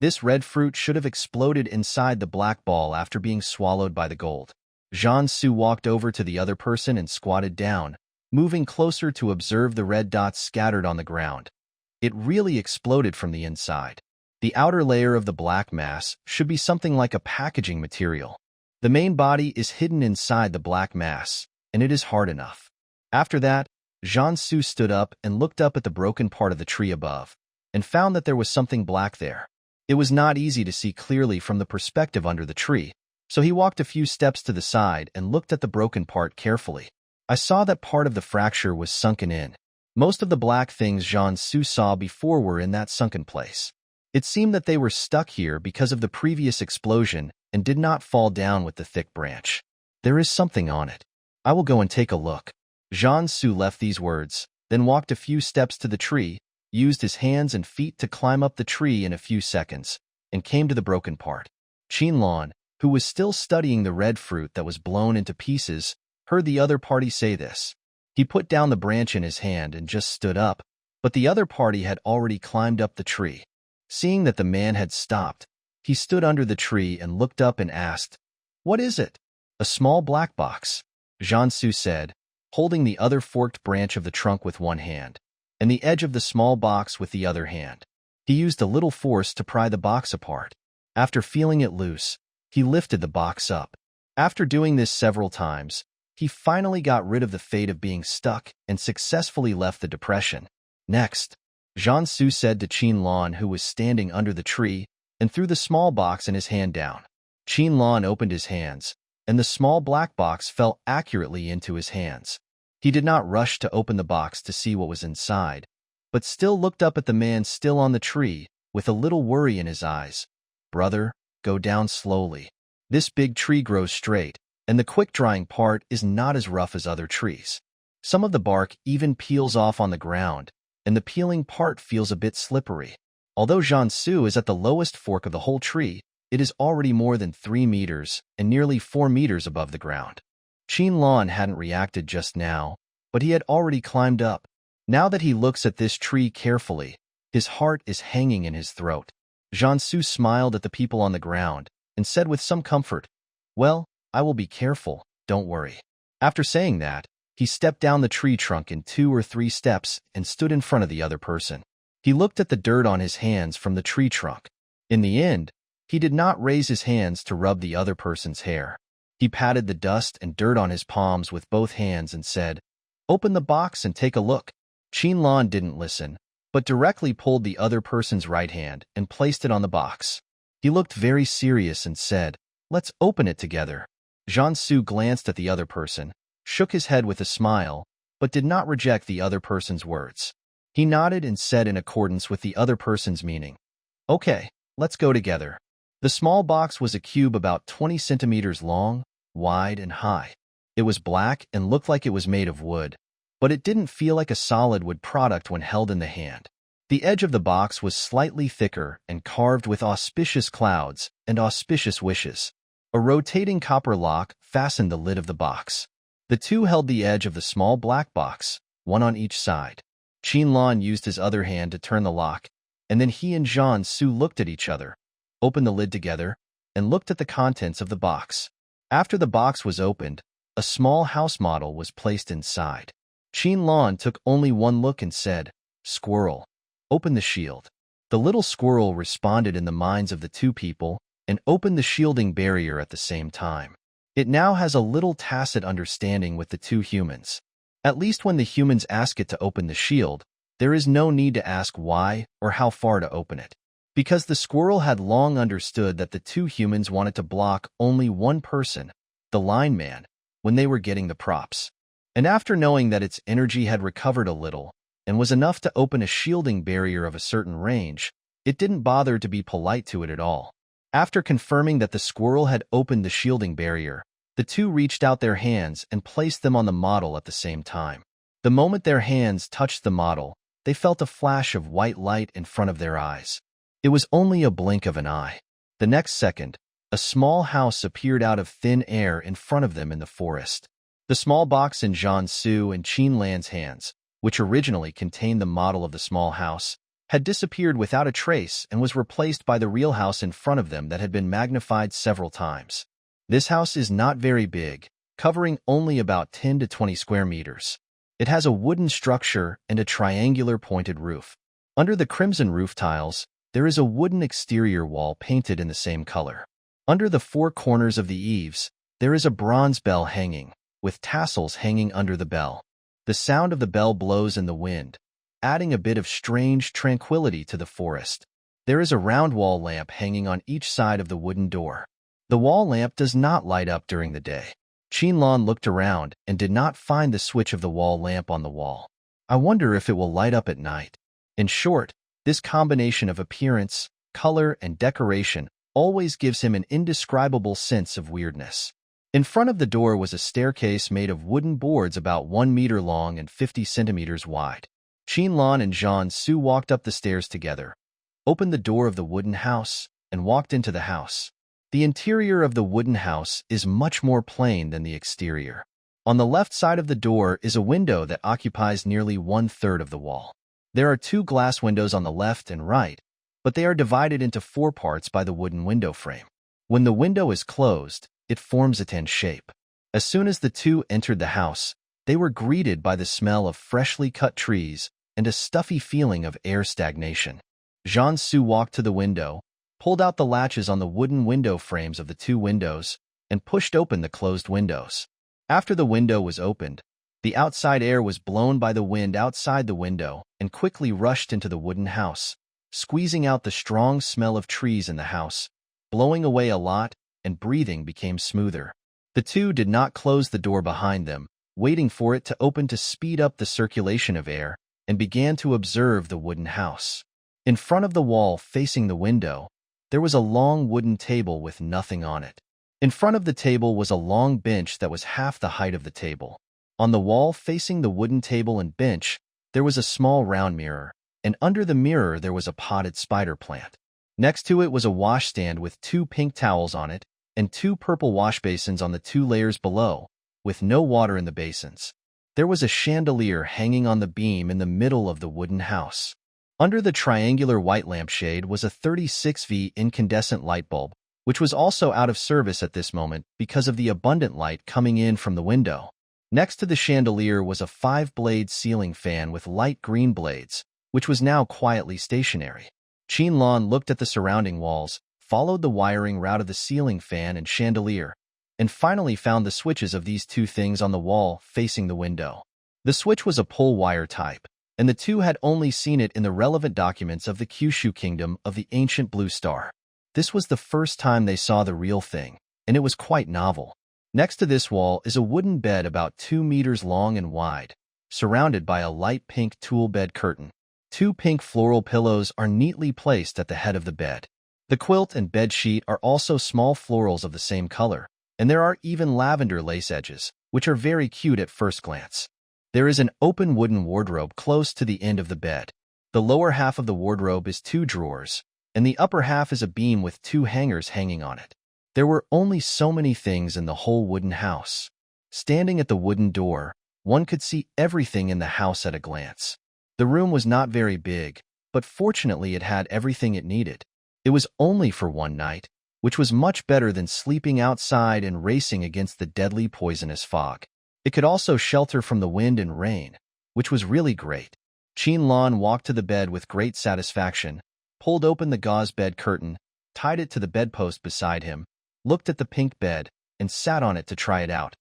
Speaker 1: This red fruit should have exploded inside the black ball after being swallowed by the gold. Jiansu walked over to the other person and squatted down, moving closer to observe the red dots scattered on the ground. It really exploded from the inside. The outer layer of the black mass should be something like a packaging material. The main body is hidden inside the black mass, and it is hard enough. After that, Jiansu stood up and looked up at the broken part of the tree above, and found that there was something black there. It was not easy to see clearly from the perspective under the tree, so he walked a few steps to the side and looked at the broken part carefully. I saw that part of the fracture was sunken in. Most of the black things Jiansu saw before were in that sunken place. It seemed that they were stuck here because of the previous explosion and did not fall down with the thick branch. There is something on it. I will go and take a look. Jiansu left these words, then walked a few steps to the tree, used his hands and feet to climb up the tree in a few seconds, and came to the broken part. Qinlan, who was still studying the red fruit that was blown into pieces, heard the other party say this. He put down the branch in his hand and just stood up, but the other party had already climbed up the tree. Seeing that the man had stopped, he stood under the tree and looked up and asked, "What is it?" "A small black box," Jiansu said, holding the other forked branch of the trunk with one hand, and the edge of the small box with the other hand. He used a little force to pry the box apart. After feeling it loose, he lifted the box up. After doing this several times, he finally got rid of the fate of being stuck and successfully left the depression. Next, Jiansu said to Qinlan, who was standing under the tree, and threw the small box in his hand down. Qinlan opened his hands, and the small black box fell accurately into his hands. He did not rush to open the box to see what was inside, but still looked up at the man still on the tree with a little worry in his eyes. "Brother, go down slowly. This big tree grows straight, and the quick-drying part is not as rough as other trees. Some of the bark even peels off on the ground, and the peeling part feels a bit slippery. Although Jiansu is at the lowest fork of the whole tree, it is already more than 3 meters and nearly 4 meters above the ground." Qinlan hadn't reacted just now, but he had already climbed up. Now that he looks at this tree carefully, his heart is hanging in his throat. Jiansu smiled at the people on the ground and said with some comfort, "Well, I will be careful, don't worry." After saying that, he stepped down the tree trunk in 2 or 3 steps and stood in front of the other person. He looked at the dirt on his hands from the tree trunk. In the end, he did not raise his hands to rub the other person's hair. He patted the dust and dirt on his palms with both hands and said, "Open the box and take a look." Qinlan didn't listen, but directly pulled the other person's right hand and placed it on the box. He looked very serious and said, "Let's open it together." Jiansu glanced at the other person, shook his head with a smile, but did not reject the other person's words. He nodded and said in accordance with the other person's meaning, "Okay, let's go together." The small box was a cube about 20 centimeters long, wide, and high. It was black and looked like it was made of wood, but it didn't feel like a solid wood product when held in the hand. The edge of the box was slightly thicker and carved with auspicious clouds and auspicious wishes. A rotating copper lock fastened the lid of the box. The two held the edge of the small black box, one on each side. Qinlan used his other hand to turn the lock, and then he and Jian-Su looked at each other, opened the lid together, and looked at the contents of the box. After the box was opened, a small house model was placed inside. Qinlan took only one look and said, "Squirrel, open the shield." The little squirrel responded in the minds of the two people and opened the shielding barrier at the same time. It now has a little tacit understanding with the two humans. At least when the humans ask it to open the shield, there is no need to ask why or how far to open it. Because the squirrel had long understood that the two humans wanted to block only one person, the lineman, when they were getting the props. And after knowing that its energy had recovered a little and was enough to open a shielding barrier of a certain range, it didn't bother to be polite to it at all. After confirming that the squirrel had opened the shielding barrier, the two reached out their hands and placed them on the model at the same time. The moment their hands touched the model, they felt a flash of white light in front of their eyes. It was only a blink of an eye. The next second, a small house appeared out of thin air in front of them in the forest. The small box in Jian-Su and Qinlan's hands, which originally contained the model of the small house, had disappeared without a trace and was replaced by the real house in front of them that had been magnified several times. This house is not very big, covering only about 10 to 20 square meters. It has a wooden structure and a triangular pointed roof. Under the crimson roof tiles, there is a wooden exterior wall painted in the same color. Under the four corners of the eaves, there is a bronze bell hanging, with tassels hanging under the bell. The sound of the bell blows in the wind, adding a bit of strange tranquility to the forest. There is a round wall lamp hanging on each side of the wooden door. The wall lamp does not light up during the day. Qinlan looked around and did not find the switch of the wall lamp on the wall. I wonder if it will light up at night. In short, this combination of appearance, color, and decoration always gives him an indescribable sense of weirdness. In front of the door was a staircase made of wooden boards about 1 meter long and 50 centimeters wide. Qinlan and Jian-Su walked up the stairs together, opened the door of the wooden house, and walked into the house. The interior of the wooden house is much more plain than the exterior. On the left side of the door is a window that occupies nearly 1/3 of the wall. There are 2 glass windows on the left and right, but they are divided into 4 parts by the wooden window frame. When the window is closed, it forms a 10 shape. As soon as the two entered the house, they were greeted by the smell of freshly cut trees and a stuffy feeling of air stagnation. Jian-Su walked to the window, pulled out the latches on the wooden window frames of the 2 windows, and pushed open the closed windows. After the window was opened, the outside air was blown by the wind outside the window and quickly rushed into the wooden house, squeezing out the strong smell of trees in the house, blowing away a lot, and breathing became smoother. The two did not close the door behind them, waiting for it to open to speed up the circulation of air, and began to observe the wooden house. In front of the wall facing the window, there was a long wooden table with nothing on it. In front of the table was a long bench that was half the height of the table. On the wall facing the wooden table and bench, there was a small round mirror, and under the mirror there was a potted spider plant. Next to it was a washstand with 2 pink towels on it, and 2 purple wash basins on the 2 layers below, with no water in the basins. There was a chandelier hanging on the beam in the middle of the wooden house. Under the triangular white lampshade was a 36V incandescent light bulb, which was also out of service at this moment because of the abundant light coming in from the window. Next to the chandelier was a 5-blade ceiling fan with light green blades, which was now quietly stationary. Qinlan looked at the surrounding walls, followed the wiring route of the ceiling fan and chandelier, and finally found the switches of these 2 things on the wall facing the window. The switch was a pull wire type, and the two had only seen it in the relevant documents of the Kyushu Kingdom of the ancient Blue Star. This was the first time they saw the real thing, and it was quite novel. Next to this wall is a wooden bed about 2 meters long and wide, surrounded by a light pink tulle bed curtain. 2 pink floral pillows are neatly placed at the head of the bed. The quilt and bed sheet are also small florals of the same color, and there are even lavender lace edges, which are very cute at first glance. There is an open wooden wardrobe close to the end of the bed. The lower half of the wardrobe is 2 drawers, and the upper half is a beam with 2 hangers hanging on it. There were only so many things in the whole wooden house. Standing at the wooden door, one could see everything in the house at a glance. The room was not very big, but fortunately it had everything it needed. It was only for one night, which was much better than sleeping outside and racing against the deadly poisonous fog. It could also shelter from the wind and rain, which was really great. Qinlan walked to the bed with great satisfaction, pulled open the gauze bed curtain, tied it to the bedpost beside him, looked at the pink bed, and sat on it to try it out.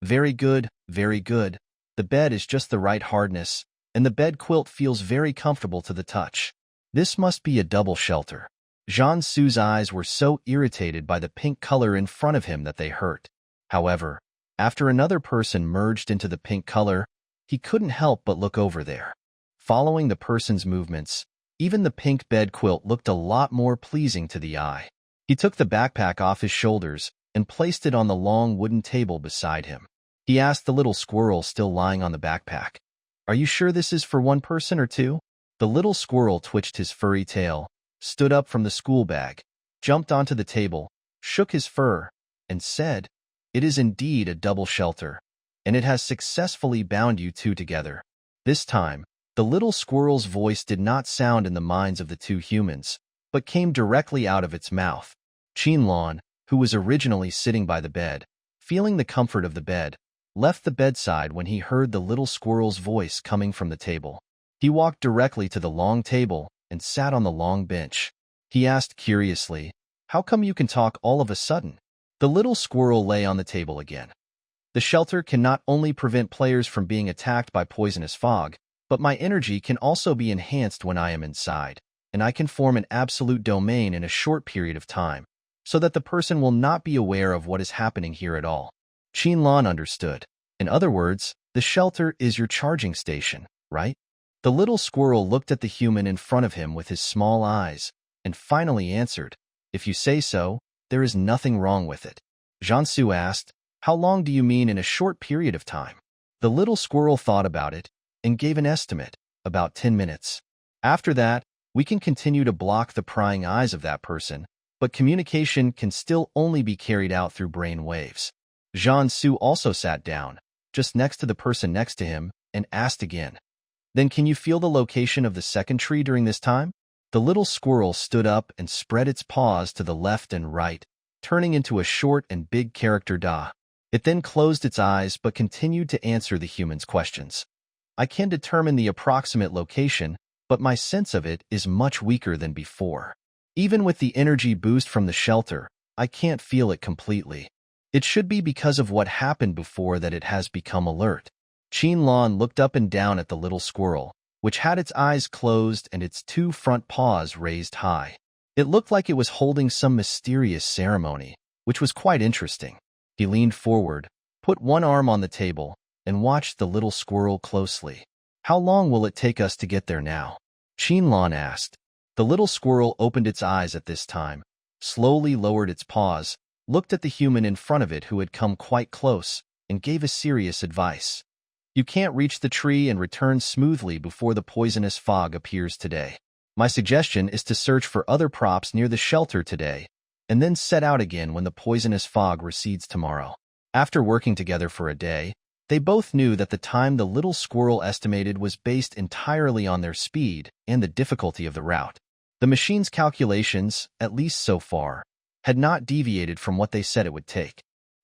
Speaker 1: Very good, very good. The bed is just the right hardness, and the bed quilt feels very comfortable to the touch. This must be a double shelter. Jiansu's eyes were so irritated by the pink color in front of him that they hurt. However, after another person merged into the pink color, he couldn't help but look over there. Following the person's movements, even the pink bed quilt looked a lot more pleasing to the eye. He took the backpack off his shoulders and placed it on the long wooden table beside him. He asked the little squirrel still lying on the backpack, "Are you sure this is for one person or two?" The little squirrel twitched his furry tail, stood up from the school bag, jumped onto the table, shook his fur, and said, "It is indeed a double shelter, and it has successfully bound you two together." This time, the little squirrel's voice did not sound in the minds of the two humans, but came directly out of its mouth. Qinlan, who was originally sitting by the bed, feeling the comfort of the bed, left the bedside when he heard the little squirrel's voice coming from the table. He walked directly to the long table and sat on the long bench. He asked curiously, "How come you can talk all of a sudden?" The little squirrel lay on the table again. "The shelter can not only prevent players from being attacked by poisonous fog, but my energy can also be enhanced when I am inside, and I can form an absolute domain in a short period of time, so that the person will not be aware of what is happening here at all." Qinlan understood. In other words, the shelter is your charging station, right? The little squirrel looked at the human in front of him with his small eyes, and finally answered, "If you say so, there is nothing wrong with it." Jiansu asked, "How long do you mean in a short period of time?" The little squirrel thought about it and gave an estimate, about 10 minutes. After that, we can continue to block the prying eyes of that person, but communication can still only be carried out through brain waves. Jiansu also sat down, just next to the person next to him, and asked again, "Then can you feel the location of the second tree during this time?" The little squirrel stood up and spread its paws to the left and right, turning into a short and big character Da. It then closed its eyes but continued to answer the human's questions. "I can determine the approximate location, but my sense of it is much weaker than before. Even with the energy boost from the shelter, I can't feel it completely. It should be because of what happened before that it has become alert." Qinlan looked up and down at the little squirrel, which had its eyes closed and its 2 front paws raised high. It looked like it was holding some mysterious ceremony, which was quite interesting. He leaned forward, put one arm on the table, and watched the little squirrel closely. "How long will it take us to get there now?" Qinlan asked. The little squirrel opened its eyes at this time, slowly lowered its paws, looked at the human in front of it who had come quite close, and gave a serious advice. "You can't reach the tree and return smoothly before the poisonous fog appears today. My suggestion is to search for other props near the shelter today, and then set out again when the poisonous fog recedes tomorrow." After working together for a day, they both knew that the time the little squirrel estimated was based entirely on their speed and the difficulty of the route. The machine's calculations, at least so far, had not deviated from what they said it would take.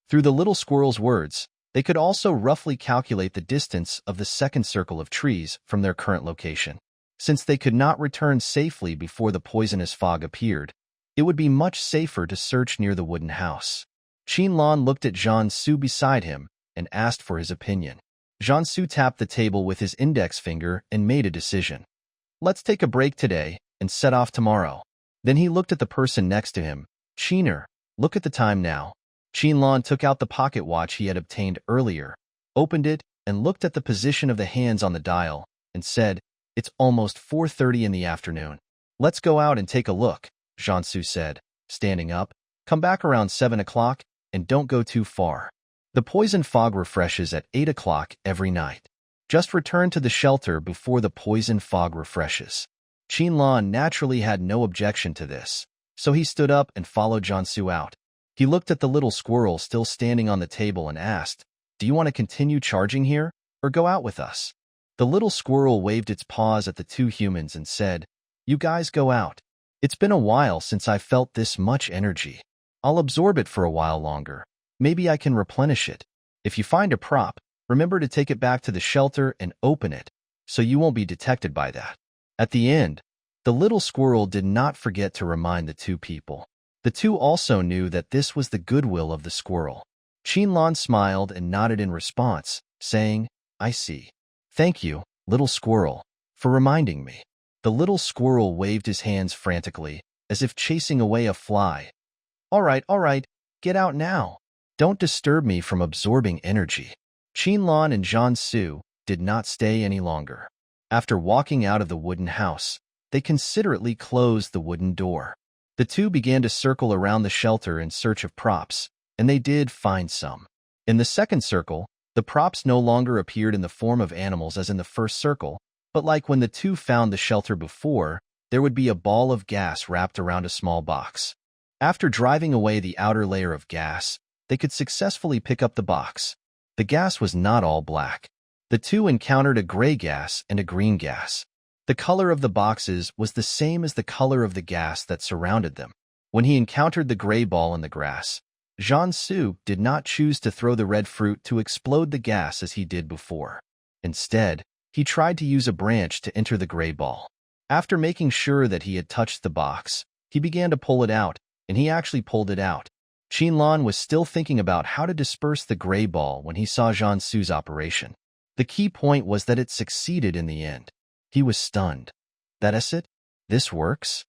Speaker 1: Through the little squirrel's words, they could also roughly calculate the distance of the second circle of trees from their current location. Since they could not return safely before the poisonous fog appeared, it would be much safer to search near the wooden house. Qinlan looked at Jiansu beside him and asked for his opinion. Jiansu tapped the table with his index finger and made a decision. "Let's take a break today and set off tomorrow." Then he looked at the person next to him. "Qiner, look at the time now." Qinlan took out the pocket watch he had obtained earlier, opened it, and looked at the position of the hands on the dial, and said, "It's almost 4:30 in the afternoon. Let's go out and take a look," Jiansu said, standing up. "Come back around 7 o'clock, and don't go too far. The poison fog refreshes at 8 o'clock every night." Just return to the shelter before the poison fog refreshes. Qinlan naturally had no objection to this, so he stood up and followed Jiansu out. He looked at the little squirrel still standing on the table and asked, "Do you want to continue charging here, or go out with us?" The little squirrel waved its paws at the two humans and said, "You guys go out. It's been a while since I felt this much energy. I'll absorb it for a while longer. Maybe I can replenish it. If you find a prop, remember to take it back to the shelter and open it, so you won't be detected by that." At the end, the little squirrel did not forget to remind the two people. The two also knew that this was the goodwill of the squirrel. Qinlan smiled and nodded in response, saying, "I see. Thank you, little squirrel, for reminding me." The little squirrel waved his hands frantically, as if chasing away a fly. All right, get out now. Don't disturb me from absorbing energy." Qinlan and Jiansu did not stay any longer. After walking out of the wooden house, they considerately closed the wooden door. The two began to circle around the shelter in search of props, and they did find some. In the second circle, the props no longer appeared in the form of animals as in the first circle, but like when the two found the shelter before, there would be a ball of gas wrapped around a small box. After driving away the outer layer of gas, they could successfully pick up the box. The gas was not all black. The two encountered a gray gas and a green gas. The color of the boxes was the same as the color of the gas that surrounded them. When he encountered the gray ball in the grass, Jiansu did not choose to throw the red fruit to explode the gas as he did before. Instead, he tried to use a branch to enter the gray ball. After making sure that he had touched the box, he began to pull it out, and he actually pulled it out. Qinlan was still thinking about how to disperse the gray ball when he saw Jiansu's operation. The key point was that it succeeded in the end. He was stunned. That is it? This works?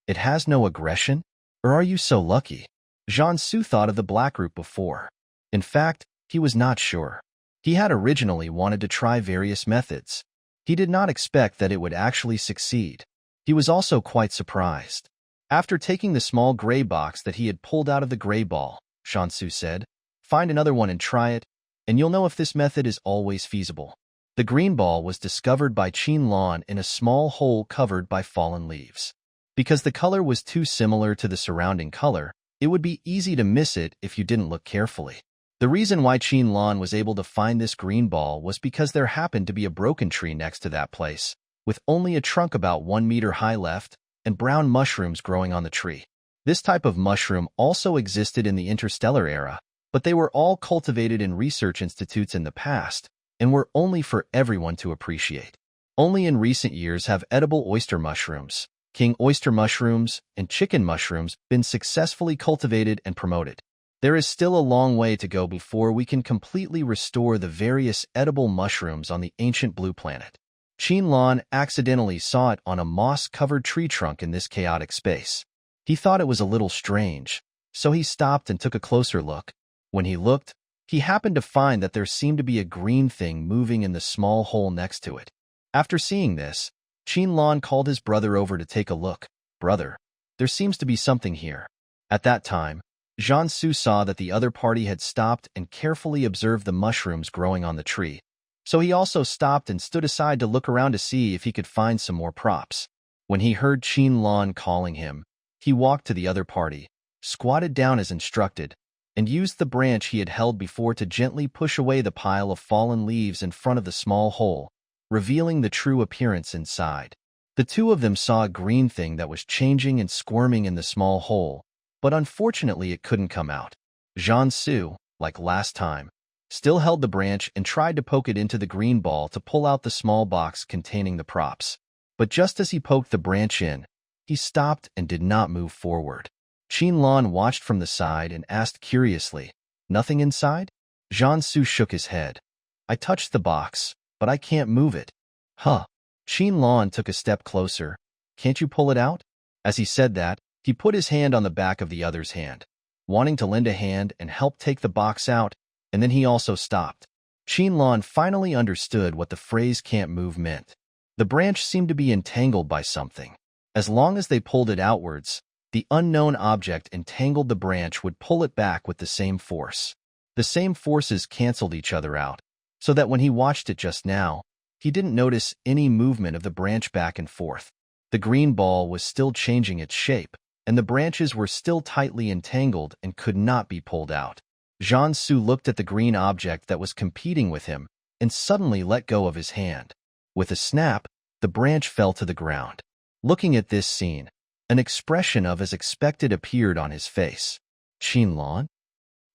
Speaker 1: It has no aggression? Or are you so lucky? Jiansu thought of the black root before. In fact, he was not sure. He had originally wanted to try various methods. He did not expect that it would actually succeed. He was also quite surprised. After taking the small gray box that he had pulled out of the gray ball, Jiansu said, "Find another one and try it, and you'll know if this method is always feasible." The green ball was discovered by Qinlan in a small hole covered by fallen leaves. Because the color was too similar to the surrounding color, it would be easy to miss it if you didn't look carefully. The reason why Qinlan was able to find this green ball was because there happened to be a broken tree next to that place, with only a trunk about 1 meter high left and brown mushrooms growing on the tree. This type of mushroom also existed in the interstellar era, but they were all cultivated in research institutes in the past and were only for everyone to appreciate. Only in recent years have edible oyster mushrooms, king oyster mushrooms, and chicken mushrooms been successfully cultivated and promoted. There is still a long way to go before we can completely restore the various edible mushrooms on the ancient blue planet. Qinlan accidentally saw it on a moss-covered tree trunk in this chaotic space. He thought it was a little strange, so he stopped and took a closer look. When he looked, he happened to find that there seemed to be a green thing moving in the small hole next to it. After seeing this, Qinlan called his brother over to take a look. "Brother, there seems to be something here." At that time, Jiansu saw that the other party had stopped and carefully observed the mushrooms growing on the tree. So he also stopped and stood aside to look around to see if he could find some more props. When he heard Qinlan calling him, he walked to the other party, squatted down as instructed, and used the branch he had held before to gently push away the pile of fallen leaves in front of the small hole, revealing the true appearance inside. The two of them saw a green thing that was changing and squirming in the small hole, but unfortunately it couldn't come out. Jiansu, like last time, still held the branch and tried to poke it into the green ball to pull out the small box containing the props. But just as he poked the branch in, he stopped and did not move forward. Qinlan watched from the side and asked curiously, "Nothing inside?" Jiansu shook his head. "I touched the box, but I can't move it." "Huh." Qinlan took a step closer. "Can't you pull it out?" As he said that, he put his hand on the back of the other's hand, wanting to lend a hand and help take the box out, and then he also stopped. Qinlan finally understood what the phrase "can't move" meant. The branch seemed to be entangled by something. As long as they pulled it outwards, the unknown object entangled the branch would pull it back with the same force. The same forces canceled each other out, so that when he watched it just now, he didn't notice any movement of the branch back and forth. The green ball was still changing its shape, and the branches were still tightly entangled and could not be pulled out. Jiansu looked at the green object that was competing with him and suddenly let go of his hand. With a snap, the branch fell to the ground. Looking at this scene, an expression of as expected appeared on his face. Qinlan?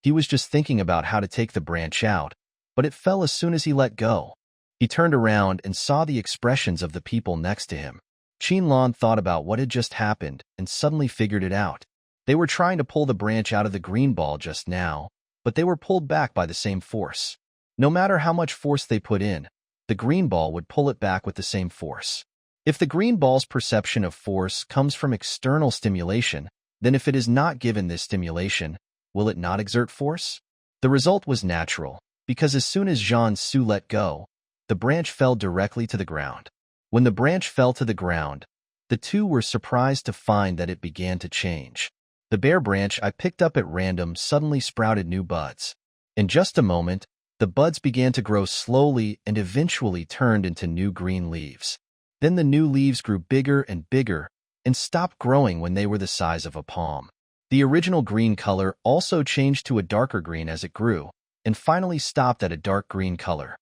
Speaker 1: He was just thinking about how to take the branch out, but it fell as soon as he let go. He turned around and saw the expressions of the people next to him. Qinlan thought about what had just happened and suddenly figured it out. They were trying to pull the branch out of the green ball just now, but they were pulled back by the same force. No matter how much force they put in, the green ball would pull it back with the same force. If the green ball's perception of force comes from external stimulation, then if it is not given this stimulation, will it not exert force? The result was natural, because as soon as Jiansu let go, the branch fell directly to the ground. When the branch fell to the ground, the two were surprised to find that it began to change. The bare branch I picked up at random suddenly sprouted new buds. In just a moment, the buds began to grow slowly and eventually turned into new green leaves. Then the new leaves grew bigger and bigger and stopped growing when they were the size of a palm. The original green color also changed to a darker green as it grew, and finally stopped at a dark green color.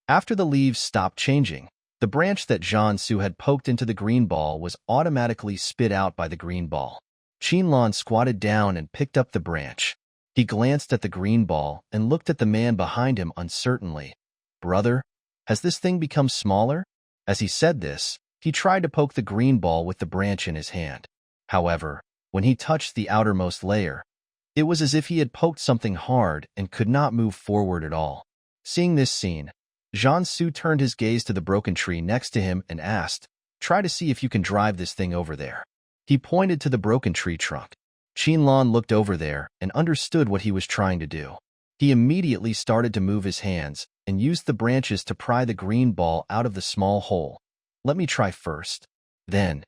Speaker 1: After the leaves stopped changing, the branch that Jiansu had poked into the green ball was automatically spit out by the green ball. Qinlan squatted down and picked up the branch. He glanced at the green ball and looked at the man behind him uncertainly. "Brother, has this thing become smaller?" As he said this, he tried to poke the green ball with the branch in his hand. However, when he touched the outermost layer, it was as if he had poked something hard and could not move forward at all. Seeing this scene, Jiansu turned his gaze to the broken tree next to him and asked, "Try to see if you can drive this thing over there." He pointed to the broken tree trunk. Qinlan looked over there and understood what he was trying to do. He immediately started to move his hands and used the branches to pry the green ball out of the small hole. "Let me try first." Then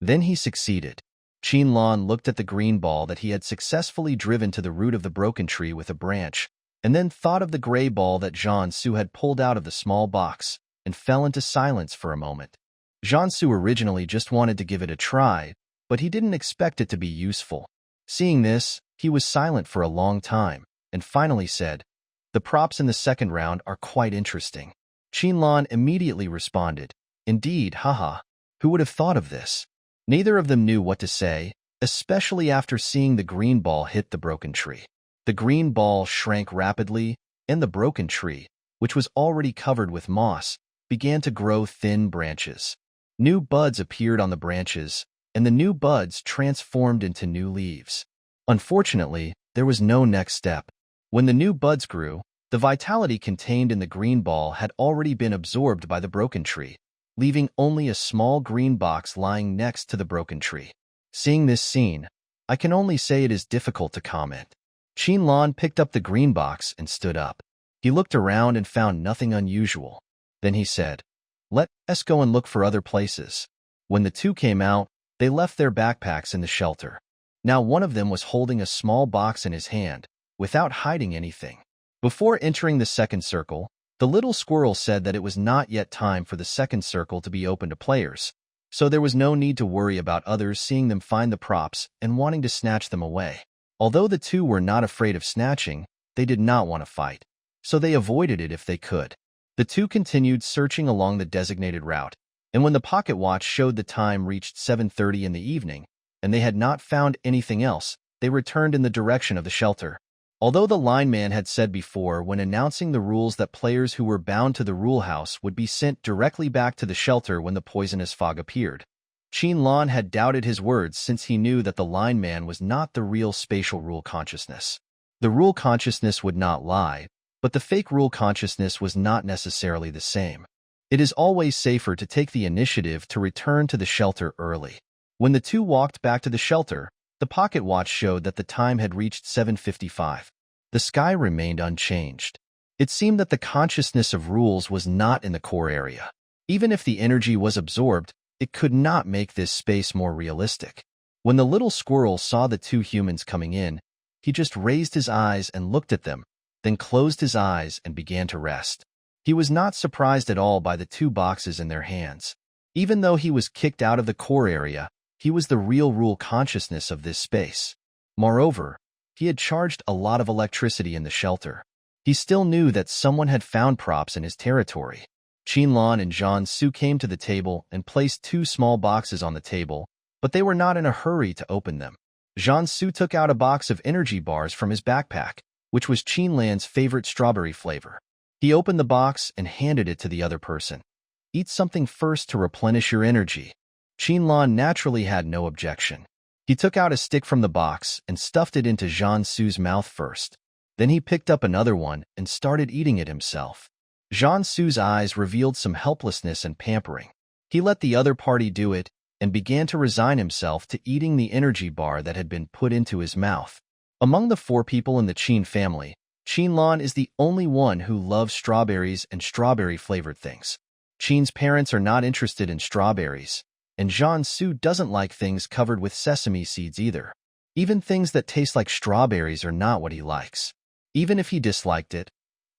Speaker 1: he succeeded. Qinlan looked at the green ball that he had successfully driven to the root of the broken tree with a branch, and then thought of the gray ball that Jiansu had pulled out of the small box, and fell into silence for a moment. Jiansu originally just wanted to give it a try, but he didn't expect it to be useful. Seeing this, he was silent for a long time, and finally said, "The props in the second round are quite interesting." Qinlan immediately responded, "Indeed, haha, who would have thought of this?" Neither of them knew what to say, especially after seeing the green ball hit the broken tree. The green ball shrank rapidly, and the broken tree, which was already covered with moss, began to grow thin branches. New buds appeared on the branches, and the new buds transformed into new leaves. Unfortunately, there was no next step. When the new buds grew, the vitality contained in the green ball had already been absorbed by the broken tree, leaving only a small green box lying next to the broken tree. Seeing this scene, I can only say it is difficult to comment. Qinlan picked up the green box and stood up. He looked around and found nothing unusual. Then he said, "Let us go and look for other places." When the two came out, they left their backpacks in the shelter. Now one of them was holding a small box in his hand, without hiding anything. Before entering the second circle, the little squirrel said that it was not yet time for the second circle to be open to players, so there was no need to worry about others seeing them find the props and wanting to snatch them away. Although the two were not afraid of snatching, they did not want to fight, so they avoided it if they could. The two continued searching along the designated route, and when the pocket watch showed the time reached 7:30 in the evening, and they had not found anything else, they returned in the direction of the shelter. Although the lineman had said before when announcing the rules that players who were bound to the rule house would be sent directly back to the shelter when the poisonous fog appeared, Qinlan had doubted his words since he knew that the lineman was not the real spatial rule consciousness. The rule consciousness would not lie, but the fake rule consciousness was not necessarily the same. It is always safer to take the initiative to return to the shelter early. When the two walked back to the shelter, the pocket watch showed that the time had reached 7:55. The sky remained unchanged. It seemed that the consciousness of rules was not in the core area. Even if the energy was absorbed, it could not make this space more realistic. When the little squirrel saw the two humans coming in, he just raised his eyes and looked at them, then closed his eyes and began to rest. He was not surprised at all by the two boxes in their hands. Even though he was kicked out of the core area, he was the real rule consciousness of this space. Moreover, he had charged a lot of electricity in the shelter. He still knew that someone had found props in his territory. Qinlan and Jiansu came to the table and placed two small boxes on the table, but they were not in a hurry to open them. Jiansu took out a box of energy bars from his backpack, which was Qinlan's favorite strawberry flavor. He opened the box and handed it to the other person. Eat something first to replenish your energy. Qinlan naturally had no objection. He took out a stick from the box and stuffed it into Jiansu's mouth first. Then he picked up another one and started eating it himself. Jiansu's eyes revealed some helplessness and pampering. He let the other party do it and began to resign himself to eating the energy bar that had been put into his mouth. Among the 4 people in the Qin family, Qinlan is the only one who loves strawberries and strawberry-flavored things. Qin's parents are not interested in strawberries, and Jiansu doesn't like things covered with sesame seeds either. Even things that taste like strawberries are not what he likes. Even if he disliked it,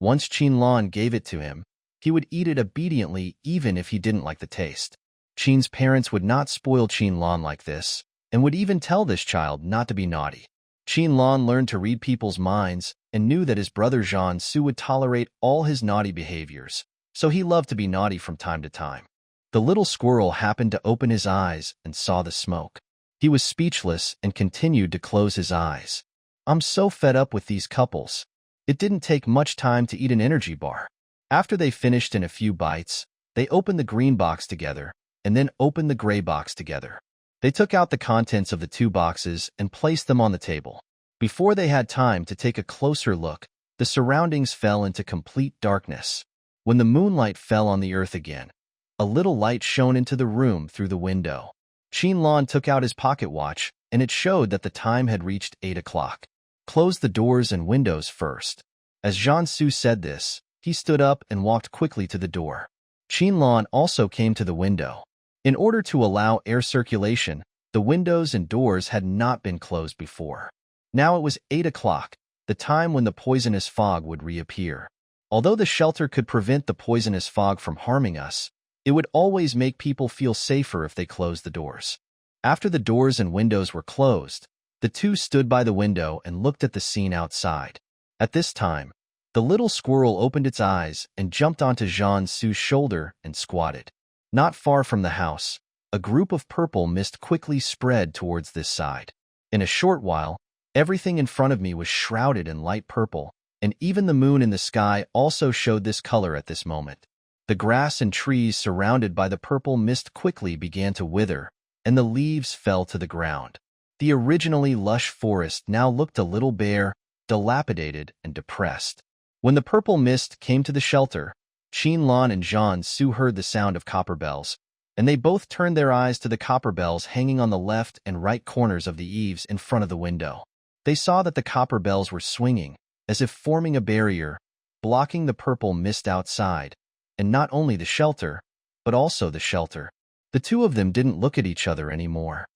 Speaker 1: once Qinlan gave it to him, he would eat it obediently even if he didn't like the taste. Qin's parents would not spoil Qinlan like this, and would even tell this child not to be naughty. Qinlan learned to read people's minds and knew that his brother Jiansu would tolerate all his naughty behaviors, so he loved to be naughty from time to time. The little squirrel happened to open his eyes and saw the smoke. He was speechless and continued to close his eyes. I'm so fed up with these couples. It didn't take much time to eat an energy bar. After they finished in a few bites, they opened the green box together and then opened the gray box together. They took out the contents of the 2 boxes and placed them on the table. Before they had time to take a closer look, the surroundings fell into complete darkness. When the moonlight fell on the earth again, a little light shone into the room through the window. Qinlan took out his pocket watch, and it showed that the time had reached 8 o'clock. Close the doors and windows first. As Jiansu said this, he stood up and walked quickly to the door. Qinlan also came to the window. In order to allow air circulation, the windows and doors had not been closed before. Now it was 8 o'clock, the time when the poisonous fog would reappear. Although the shelter could prevent the poisonous fog from harming us, it would always make people feel safer if they closed the doors. After the doors and windows were closed, the 2 stood by the window and looked at the scene outside. At this time, the little squirrel opened its eyes and jumped onto Jiansu's shoulder and squatted. Not far from the house, a group of purple mist quickly spread towards this side. In a short while, everything in front of me was shrouded in light purple, and even the moon in the sky also showed this color at this moment. The grass and trees surrounded by the purple mist quickly began to wither, and the leaves fell to the ground. The originally lush forest now looked a little bare, dilapidated, and depressed. When the purple mist came to the shelter, Qinlan and Jiansu heard the sound of copper bells, and they both turned their eyes to the copper bells hanging on the left and right corners of the eaves in front of the window. They saw that the copper bells were swinging, as if forming a barrier, blocking the purple mist outside, and not only the shelter, but also the shelter. The 2 of them didn't look at each other anymore.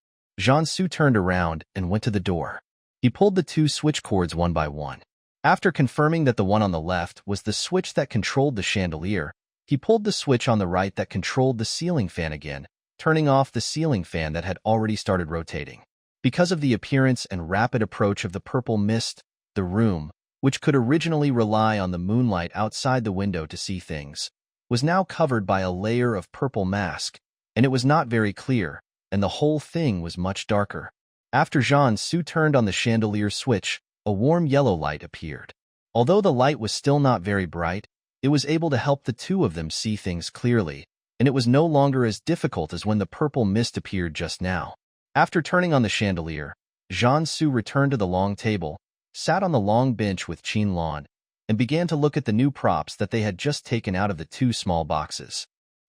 Speaker 1: Jiansu turned around and went to the door. He pulled the 2 switch cords one by one. After confirming that the one on the left was the switch that controlled the chandelier, he pulled the switch on the right that controlled the ceiling fan again, turning off the ceiling fan that had already started rotating. Because of the appearance and rapid approach of the purple mist, the room, which could originally rely on the moonlight outside the window to see things, was now covered by a layer of purple mask, and it was not very clear, and the whole thing was much darker. After Jiansu turned on the chandelier switch, a warm yellow light appeared. Although the light was still not very bright, it was able to help the 2 of them see things clearly, and it was no longer as difficult as when the purple mist appeared just now. After turning on the chandelier, Jiansu returned to the long table, sat on the long bench with Qinlan, and began to look at the new props that they had just taken out of the 2 small boxes.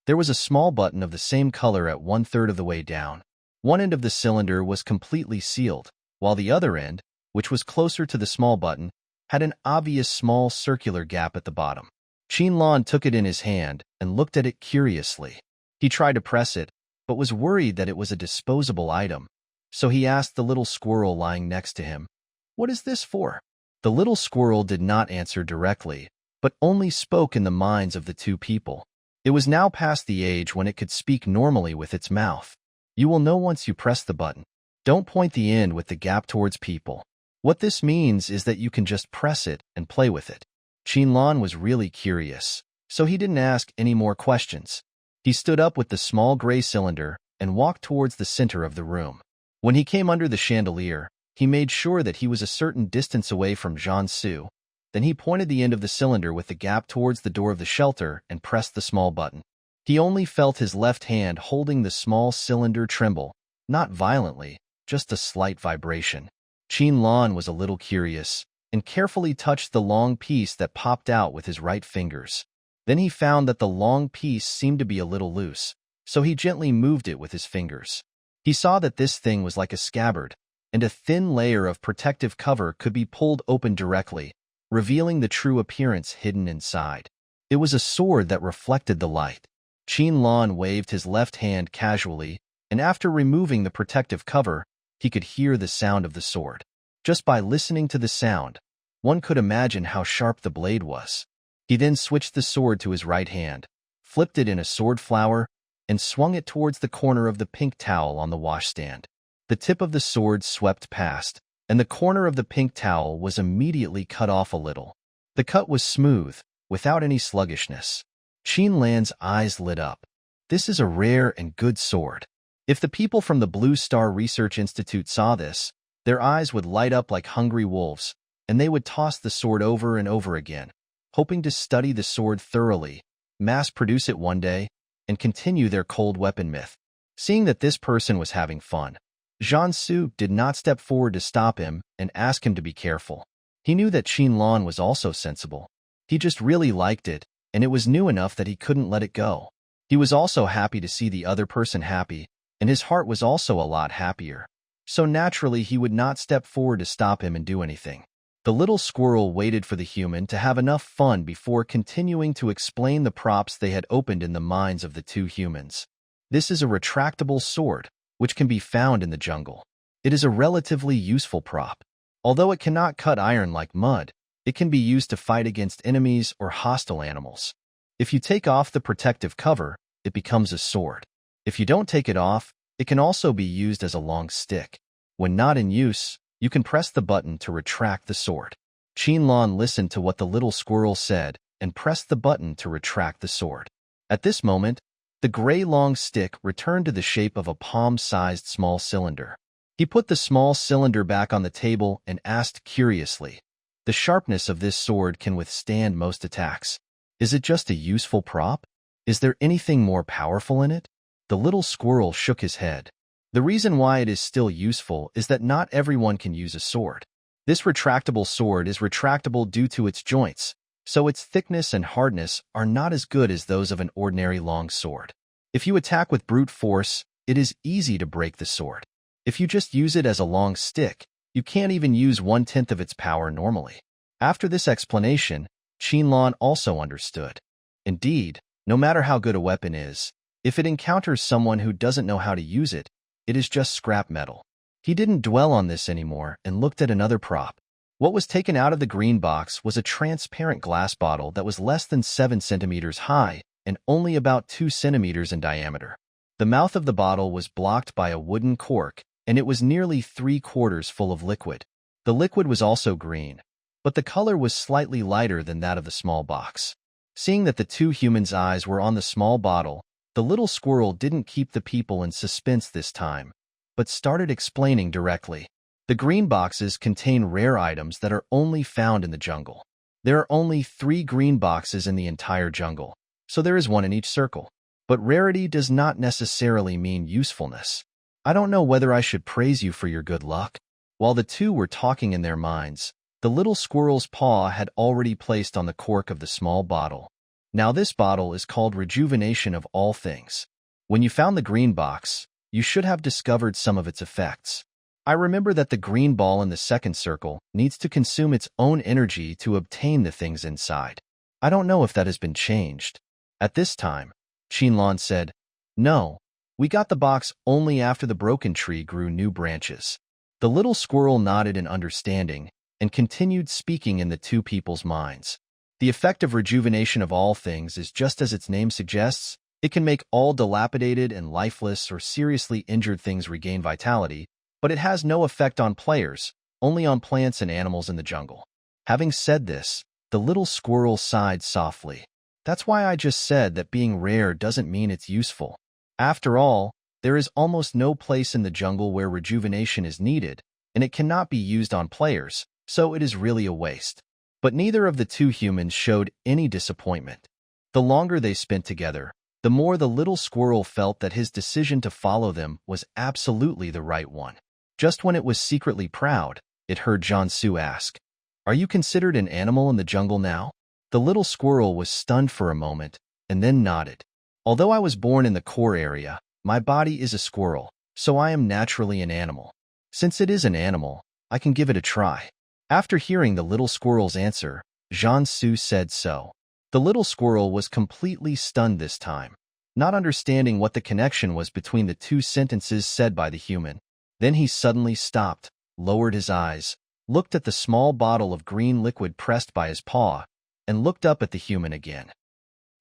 Speaker 1: There was a small button of the same color at 1/3 of the way down. One end of the cylinder was completely sealed, while the other end, which was closer to the small button, had an obvious small circular gap at the bottom. Qinlan took it in his hand and looked at it curiously. He tried to press it, but was worried that it was a disposable item, so he asked the little squirrel lying next to him, "What is this for?" The little squirrel did not answer directly, but only spoke in the minds of the two people. It was now past the age when it could speak normally with its mouth. You will know once you press the button. Don't point the end with the gap towards people. What this means is that you can just press it and play with it. Qinlan was really curious, so he didn't ask any more questions. He stood up with the small gray cylinder and walked towards the center of the room. When he came under the chandelier, he made sure that he was a certain distance away from Jiansu. Then he pointed the end of the cylinder with the gap towards the door of the shelter and pressed the small button. He only felt his left hand holding the small cylinder tremble, not violently, just a slight vibration. Qinlan was a little curious and carefully touched the long piece that popped out with his right fingers. Then he found that the long piece seemed to be a little loose, so he gently moved it with his fingers. He saw that this thing was like a scabbard, and a thin layer of protective cover could be pulled open directly, revealing the true appearance hidden inside. It was a sword that reflected the light. Qinlan waved his left hand casually, and after removing the protective cover, he could hear the sound of the sword. Just by listening to the sound, one could imagine how sharp the blade was. He then switched the sword to his right hand, flipped it in a sword flower, and swung it towards the corner of the pink towel on the washstand. The tip of the sword swept past, and the corner of the pink towel was immediately cut off a little. The cut was smooth, without any sluggishness. Qinlan's eyes lit up. This is a rare and good sword. If the people from the Blue Star Research Institute saw this, their eyes would light up like hungry wolves, and they would toss the sword over and over again, hoping to study the sword thoroughly, mass-produce it one day, and continue their cold weapon myth. Seeing that this person was having fun, Jiansu did not step forward to stop him and ask him to be careful. He knew that Qinlan was also sensible. He just really liked it, and it was new enough that he couldn't let it go. He was also happy to see the other person happy, and his heart was also a lot happier. So naturally he would not step forward to stop him and do anything. The little squirrel waited for the human to have enough fun before continuing to explain the props they had opened in the minds of the two humans. This is a retractable sword, which can be found in the jungle. It is a relatively useful prop. Although it cannot cut iron like mud, it can be used to fight against enemies or hostile animals. If you take off the protective cover, it becomes a sword. If you don't take it off, it can also be used as a long stick. When not in use, you can press the button to retract the sword. Qinlan listened to what the little squirrel said and pressed the button to retract the sword. At this moment, the gray long stick returned to the shape of a palm-sized small cylinder. He put the small cylinder back on the table and asked curiously, "The sharpness of this sword can withstand most attacks. Is it just a useful prop? Is there anything more powerful in it?" The little squirrel shook his head. The reason why it is still useful is that not everyone can use a sword. This retractable sword is retractable due to its joints, so its thickness and hardness are not as good as those of an ordinary long sword. If you attack with brute force, it is easy to break the sword. If you just use it as a long stick, you can't even use 1/10 of its power normally. After this explanation, Qinlan also understood. Indeed, no matter how good a weapon is, if it encounters someone who doesn't know how to use it, it is just scrap metal. He didn't dwell on this anymore and looked at another prop. What was taken out of the green box was a transparent glass bottle that was less than 7 centimeters high and only about 2 centimeters in diameter. The mouth of the bottle was blocked by a wooden cork, and it was nearly 3/4 full of liquid. The liquid was also green, but the color was slightly lighter than that of the small box. Seeing that the two humans' eyes were on the small bottle, the little squirrel didn't keep the people in suspense this time, but started explaining directly. The green boxes contain rare items that are only found in the jungle. There are only 3 green boxes in the entire jungle, so there is one in each circle. But rarity does not necessarily mean usefulness. I don't know whether I should praise you for your good luck. While the two were talking in their minds, the little squirrel's paw had already placed on the cork of the small bottle. Now this bottle is called Rejuvenation of All Things. When you found the green box, you should have discovered some of its effects. I remember that the green ball in the second circle needs to consume its own energy to obtain the things inside. I don't know if that has been changed. At this time, Qinlan said, "No, we got the box only after the broken tree grew new branches." The little squirrel nodded in understanding and continued speaking in the two people's minds. The effect of rejuvenation of all things is just as its name suggests. It can make all dilapidated and lifeless or seriously injured things regain vitality, but it has no effect on players, only on plants and animals in the jungle. Having said this, the little squirrel sighed softly. That's why I just said that being rare doesn't mean it's useful. After all, there is almost no place in the jungle where rejuvenation is needed, and it cannot be used on players, so it is really a waste. But neither of the two humans showed any disappointment. The longer they spent together, the more the little squirrel felt that his decision to follow them was absolutely the right one. Just when it was secretly proud, it heard Jiangsu ask, "Are you considered an animal in the jungle now?" The little squirrel was stunned for a moment, and then nodded. "Although I was born in the core area, my body is a squirrel, so I am naturally an animal. Since it is an animal, I can give it a try." After hearing the little squirrel's answer, Jiangsu said so. The little squirrel was completely stunned this time, not understanding what the connection was between the two sentences said by the human. Then he suddenly stopped, lowered his eyes, looked at the small bottle of green liquid pressed by his paw, and looked up at the human again.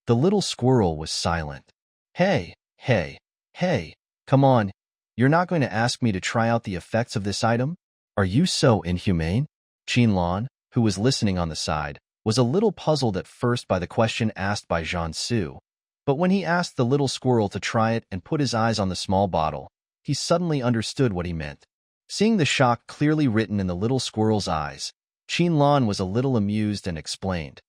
Speaker 1: The little squirrel was silent. Hey, come on. You're not going to ask me to try out the effects of this item? Are you so inhumane?" Qinlan, who was listening on the side, was a little puzzled at first by the question asked by Jiangsu, but when he asked the little squirrel to try it and put his eyes on the small bottle, he suddenly understood what he meant. Seeing the shock clearly written in the little squirrel's eyes, Qinlan was a little amused and explained,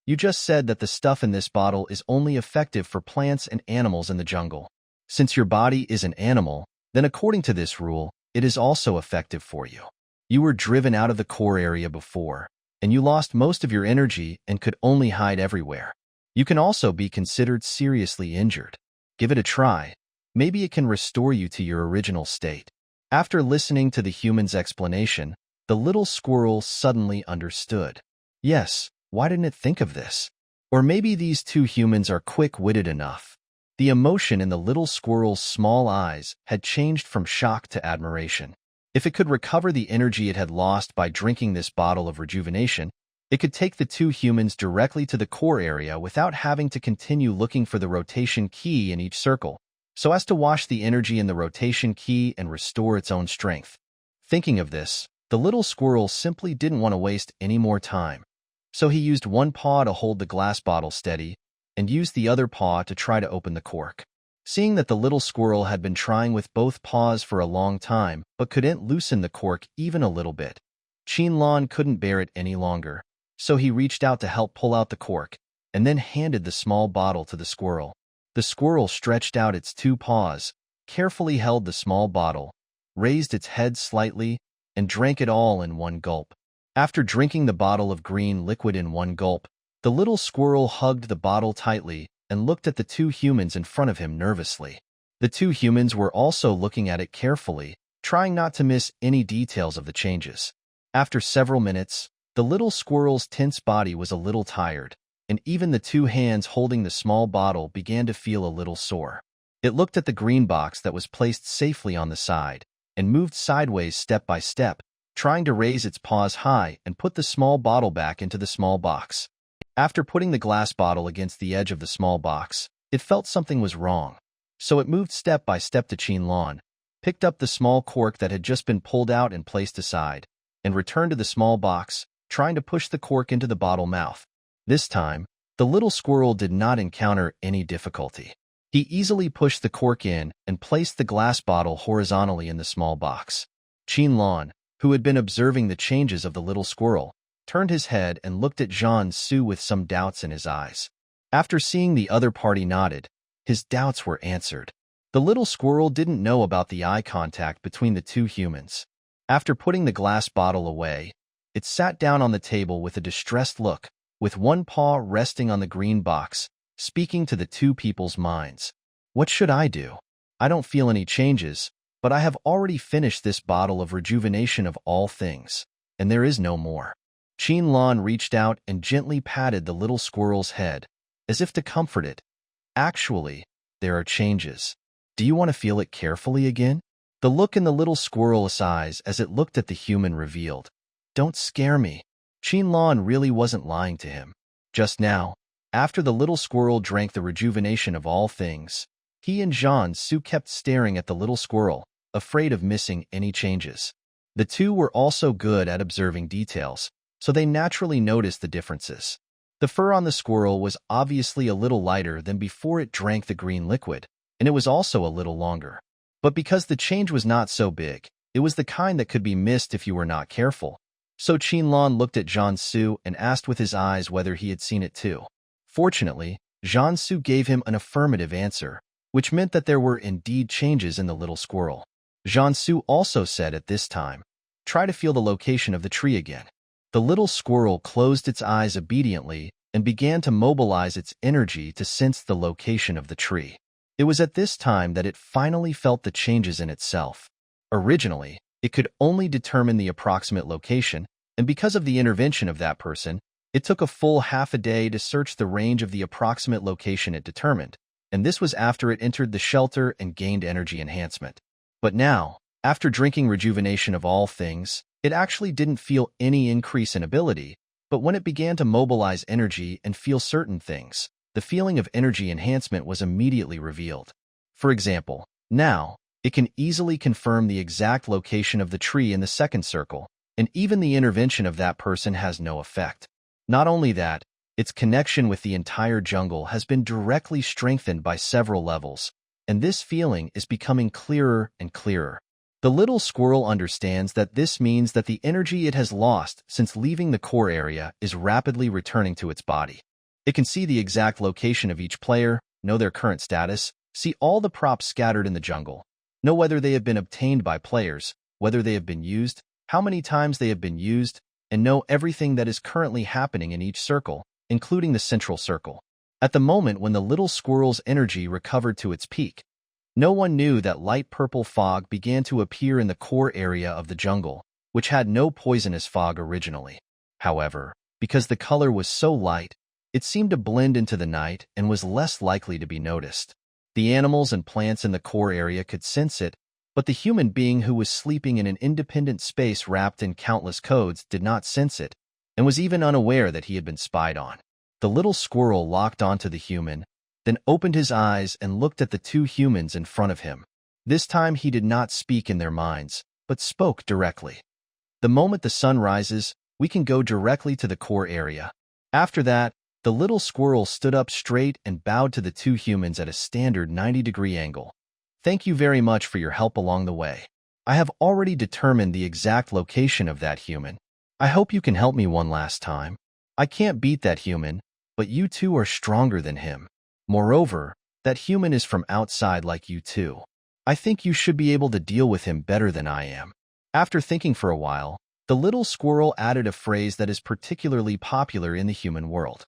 Speaker 1: "You just said that the stuff in this bottle is only effective for plants and animals in the jungle. Since your body is an animal, then according to this rule, it is also effective for you. You were driven out of the core area before, and you lost most of your energy and could only hide everywhere. You can also be considered seriously injured. Give it a try. Maybe it can restore you to your original state." After listening to the human's explanation, the little squirrel suddenly understood. Yes, why didn't it think of this? Or maybe these two humans are quick-witted enough. The emotion in the little squirrel's small eyes had changed from shock to admiration. If it could recover the energy it had lost by drinking this bottle of rejuvenation, it could take the two humans directly to the core area without having to continue looking for the rotation key in each circle, so as to wash the energy in the rotation key and restore its own strength. Thinking of this, the little squirrel simply didn't want to waste any more time. So he used one paw to hold the glass bottle steady and used the other paw to try to open the cork. Seeing that the little squirrel had been trying with both paws for a long time but couldn't loosen the cork even a little bit, Qinlan couldn't bear it any longer, so he reached out to help pull out the cork and then handed the small bottle to the squirrel. The squirrel stretched out its two paws, carefully held the small bottle, raised its head slightly, and drank it all in one gulp. After drinking the bottle of green liquid in one gulp, the little squirrel hugged the bottle tightly and looked at the two humans in front of him nervously. The two humans were also looking at it carefully, trying not to miss any details of the changes. After several minutes, the little squirrel's tense body was a little tired, and even the two hands holding the small bottle began to feel a little sore. It looked at the green box that was placed safely on the side, and moved sideways step by step, trying to raise its paws high and put the small bottle back into the small box. After putting the glass bottle against the edge of the small box, it felt something was wrong. So it moved step by step to Qinlan, picked up the small cork that had just been pulled out and placed aside, and returned to the small box, trying to push the cork into the bottle mouth. This time, the little squirrel did not encounter any difficulty. He easily pushed the cork in and placed the glass bottle horizontally in the small box. Qinlan, who had been observing the changes of the little squirrel, turned his head and looked at Jiangsu with some doubts in his eyes. After seeing the other party nodded, his doubts were answered. The little squirrel didn't know about the eye contact between the two humans. After putting the glass bottle away, it sat down on the table with a distressed look, with one paw resting on the green box, speaking to the two people's minds. "What should I do? I don't feel any changes, but I have already finished this bottle of rejuvenation of all things, and there is no more." Qinlan reached out and gently patted the little squirrel's head, as if to comfort it. "Actually, there are changes. Do you want to feel it carefully again?" The look in the little squirrel's eyes as it looked at the human revealed, "Don't scare me." Qinlan really wasn't lying to him. Just now, after the little squirrel drank the rejuvenation of all things, he and Jian-Su kept staring at the little squirrel, afraid of missing any changes. The two were also good at observing details, so they naturally noticed the differences. The fur on the squirrel was obviously a little lighter than before it drank the green liquid, and it was also a little longer. But because the change was not so big, it was the kind that could be missed if you were not careful. So Qinlan looked at Jian-Su and asked with his eyes whether he had seen it too. Fortunately, Jian-Su gave him an affirmative answer, which meant that there were indeed changes in the little squirrel. Jian-Su also said at this time, "Try to feel the location of the tree again." The little squirrel closed its eyes obediently and began to mobilize its energy to sense the location of the tree. It was at this time that it finally felt the changes in itself. Originally, it could only determine the approximate location, and because of the intervention of that person, it took a full half a day to search the range of the approximate location it determined, and this was after it entered the shelter and gained energy enhancement. But now, after drinking rejuvenation of all things, it actually didn't feel any increase in ability, but when it began to mobilize energy and feel certain things, the feeling of energy enhancement was immediately revealed. For example, now, it can easily confirm the exact location of the tree in the second circle, and even the intervention of that person has no effect. Not only that, its connection with the entire jungle has been directly strengthened by several levels, and this feeling is becoming clearer and clearer. The little squirrel understands that this means that the energy it has lost since leaving the core area is rapidly returning to its body. It can see the exact location of each player, know their current status, see all the props scattered in the jungle, know whether they have been obtained by players, whether they have been used, how many times they have been used, and know everything that is currently happening in each circle, including the central circle. At the moment when the little squirrel's energy recovered to its peak, no one knew that light purple fog began to appear in the core area of the jungle, which had no poisonous fog originally. However, because the color was so light, it seemed to blend into the night and was less likely to be noticed. The animals and plants in the core area could sense it, but the human being who was sleeping in an independent space wrapped in countless codes did not sense it, and was even unaware that he had been spied on. The little squirrel locked onto the human, then opened his eyes and looked at the two humans in front of him. This time he did not speak in their minds, but spoke directly. "The moment the sun rises, we can go directly to the core area." After that, the little squirrel stood up straight and bowed to the two humans at a standard 90-degree angle. "Thank you very much for your help along the way. I have already determined the exact location of that human. I hope you can help me one last time. I can't beat that human, but you two are stronger than him. Moreover, that human is from outside like you too. I think you should be able to deal with him better than I am." After thinking for a while, the little squirrel added a phrase that is particularly popular in the human world.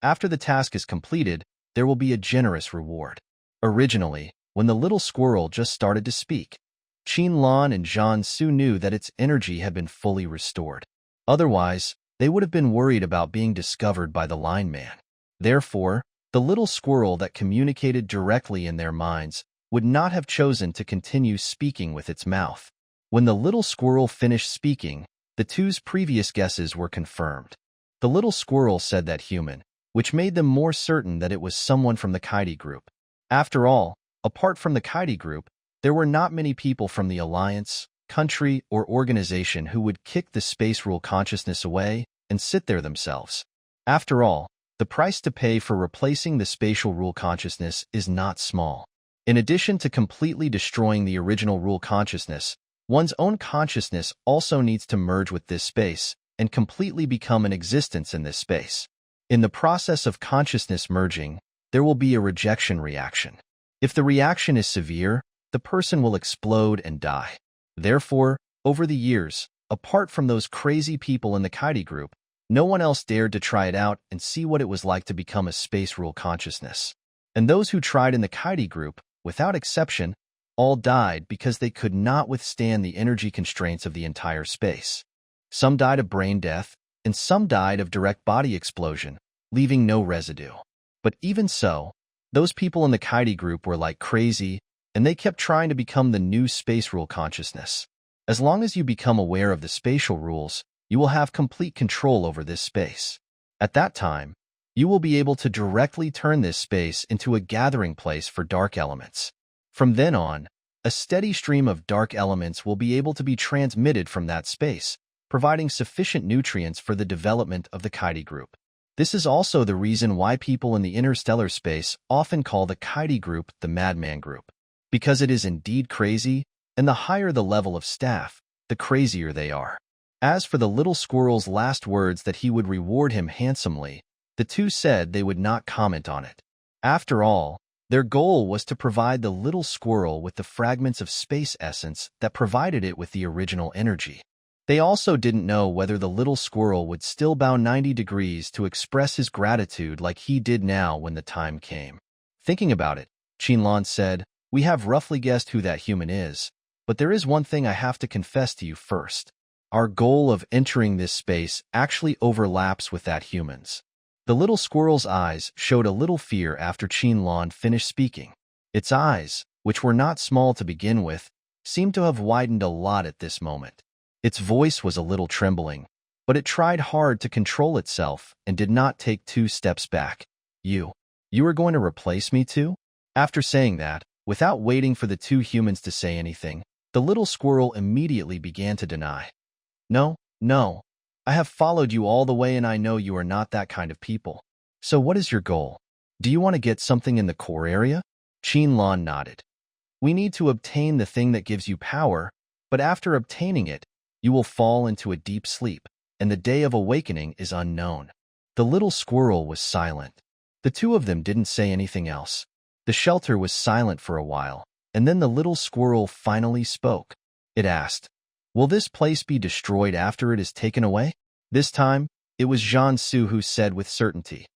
Speaker 1: "After the task is completed, there will be a generous reward." Originally, when the little squirrel just started to speak, Qinlan and Jian-Su knew that its energy had been fully restored. Otherwise, they would have been worried about being discovered by the line man. Therefore, the little squirrel that communicated directly in their minds would not have chosen to continue speaking with its mouth. When the little squirrel finished speaking, the two's previous guesses were confirmed. The little squirrel said that human, which made them more certain that it was someone from the Kaidi group. After all, apart from the Kaidi group, there were not many people from the alliance, country, or organization who would kick the space rule consciousness away and sit there themselves. After all, the price to pay for replacing the spatial rule consciousness is not small. In addition to completely destroying the original rule consciousness, one's own consciousness also needs to merge with this space and completely become an existence in this space. In the process of consciousness merging, there will be a rejection reaction. If the reaction is severe, the person will explode and die. Therefore, over the years, apart from those crazy people in the Kaidi group, no one else dared to try it out and see what it was like to become a space rule consciousness. And those who tried in the Kaidi group, without exception, all died because they could not withstand the energy constraints of the entire space. Some died of brain death, and some died of direct body explosion, leaving no residue. But even so, those people in the Kaidi group were like crazy, and they kept trying to become the new space rule consciousness. As long as you become aware of the spatial rules, you will have complete control over this space. At that time, you will be able to directly turn this space into a gathering place for dark elements. From then on, a steady stream of dark elements will be able to be transmitted from that space, providing sufficient nutrients for the development of the Kaidi group. This is also the reason why people in the interstellar space often call the Kaidi group the madman group, because it is indeed crazy, and the higher the level of staff, the crazier they are. As for the little squirrel's last words that he would reward him handsomely, the two said they would not comment on it. After all, their goal was to provide the little squirrel with the fragments of space essence that provided it with the original energy. They also didn't know whether the little squirrel would still bow 90 degrees to express his gratitude like he did now when the time came. Thinking about it, Qinlan said, "We have roughly guessed who that human is, but there is one thing I have to confess to you first. Our goal of entering this space actually overlaps with that human's." The little squirrel's eyes showed a little fear after Qinlan finished speaking. Its eyes, which were not small to begin with, seemed to have widened a lot at this moment. Its voice was a little trembling, but it tried hard to control itself and did not take 2 steps back. You are going to replace me too?" After saying that, without waiting for the 2 humans to say anything, the little squirrel immediately began to deny. No. I have followed you all the way and I know you are not that kind of people. So what is your goal? Do you want to get something in the core area? Qinlan nodded. We need to obtain the thing that gives you power, but after obtaining it, you will fall into a deep sleep, and the day of awakening is unknown. The little squirrel was silent. The 2 of them didn't say anything else. The shelter was silent for a while, and then the little squirrel finally spoke. It asked, "Will this place be destroyed after it is taken away?" This time, it was Jiansu who said with certainty,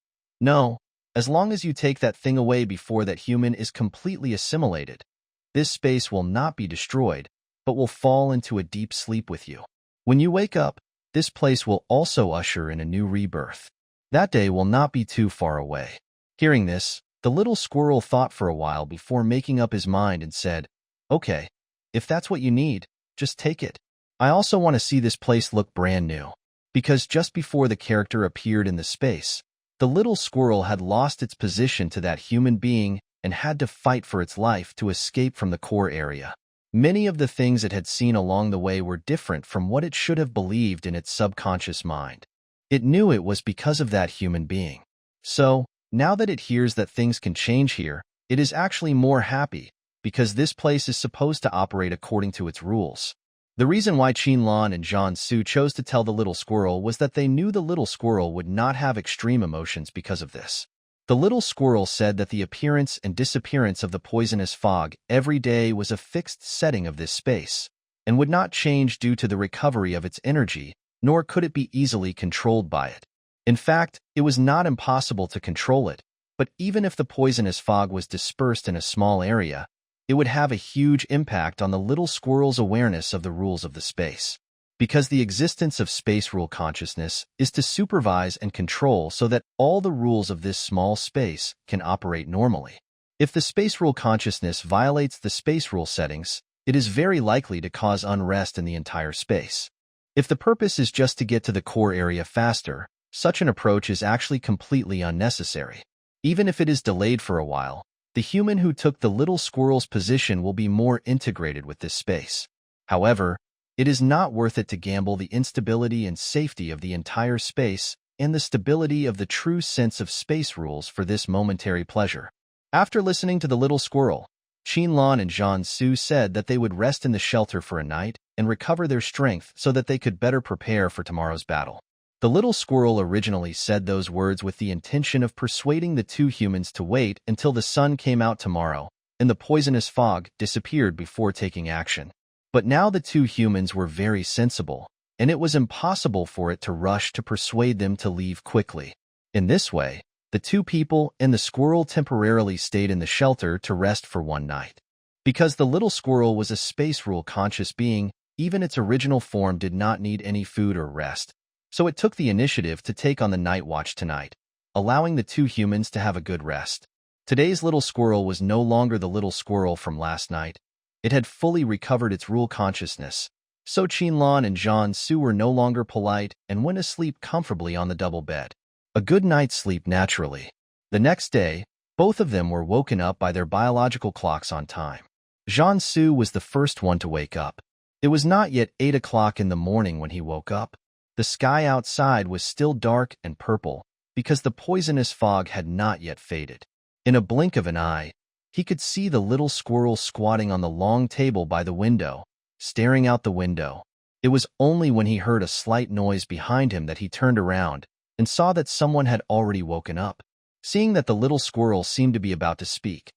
Speaker 1: "No, as long as you take that thing away before that human is completely assimilated. This space will not be destroyed, but will fall into a deep sleep with you. When you wake up, this place will also usher in a new rebirth. That day will not be too far away." Hearing this, the little squirrel thought for a while before making up his mind and said, "Okay, if that's what you need, just take it. I also want to see this place look brand new." Because just before the character appeared in the space, the little squirrel had lost its position to that human being and had to fight for its life to escape from the core area. Many of the things it had seen along the way were different from what it should have believed in its subconscious mind. It knew it was because of that human being. So, now that it hears that things can change here, it is actually more happy, because this place is supposed to operate according to its rules. The reason why Qinlan and Jiansu chose to tell the little squirrel was that they knew the little squirrel would not have extreme emotions because of this. The little squirrel said that the appearance and disappearance of the poisonous fog every day was a fixed setting of this space, and would not change due to the recovery of its energy, nor could it be easily controlled by it. In fact, it was not impossible to control it, but even if the poisonous fog was dispersed in a small area, it would have a huge impact on the little squirrel's awareness of the rules of the space. Because the existence of space rule consciousness is to supervise and control so that all the rules of this small space can operate normally. If the space rule consciousness violates the space rule settings, it is very likely to cause unrest in the entire space. If the purpose is just to get to the core area faster, such an approach is actually completely unnecessary. Even if it is delayed for a while, the human who took the little squirrel's position will be more integrated with this space. However, it is not worth it to gamble the instability and safety of the entire space and the stability of the true sense of space rules for this momentary pleasure. After listening to the little squirrel, Qinlan and Jiansu said that they would rest in the shelter for a night and recover their strength so that they could better prepare for tomorrow's battle. The little squirrel originally said those words with the intention of persuading the 2 humans to wait until the sun came out tomorrow and the poisonous fog disappeared before taking action. But now the 2 humans were very sensible, and it was impossible for it to rush to persuade them to leave quickly. In this way, the 2 people and the squirrel temporarily stayed in the shelter to rest for one night. Because the little squirrel was a space rule conscious being, even its original form did not need any food or rest. So it took the initiative to take on the night watch tonight, allowing the 2 humans to have a good rest. Today's little squirrel was no longer the little squirrel from last night. It had fully recovered its rule consciousness, so Qinlan and Jiansu were no longer polite and went asleep comfortably on the double bed. a good night's sleep naturally. The next day, both of them were woken up by their biological clocks on time. Jiansu was the first one to wake up. It was not yet 8 o'clock in the morning when he woke up. The sky outside was still dark and purple because the poisonous fog had not yet faded. In a blink of an eye, he could see the little squirrel squatting on the long table by the window, staring out the window. It was only when he heard a slight noise behind him that he turned around and saw that someone had already woken up. Seeing that the little squirrel seemed to be about to speak,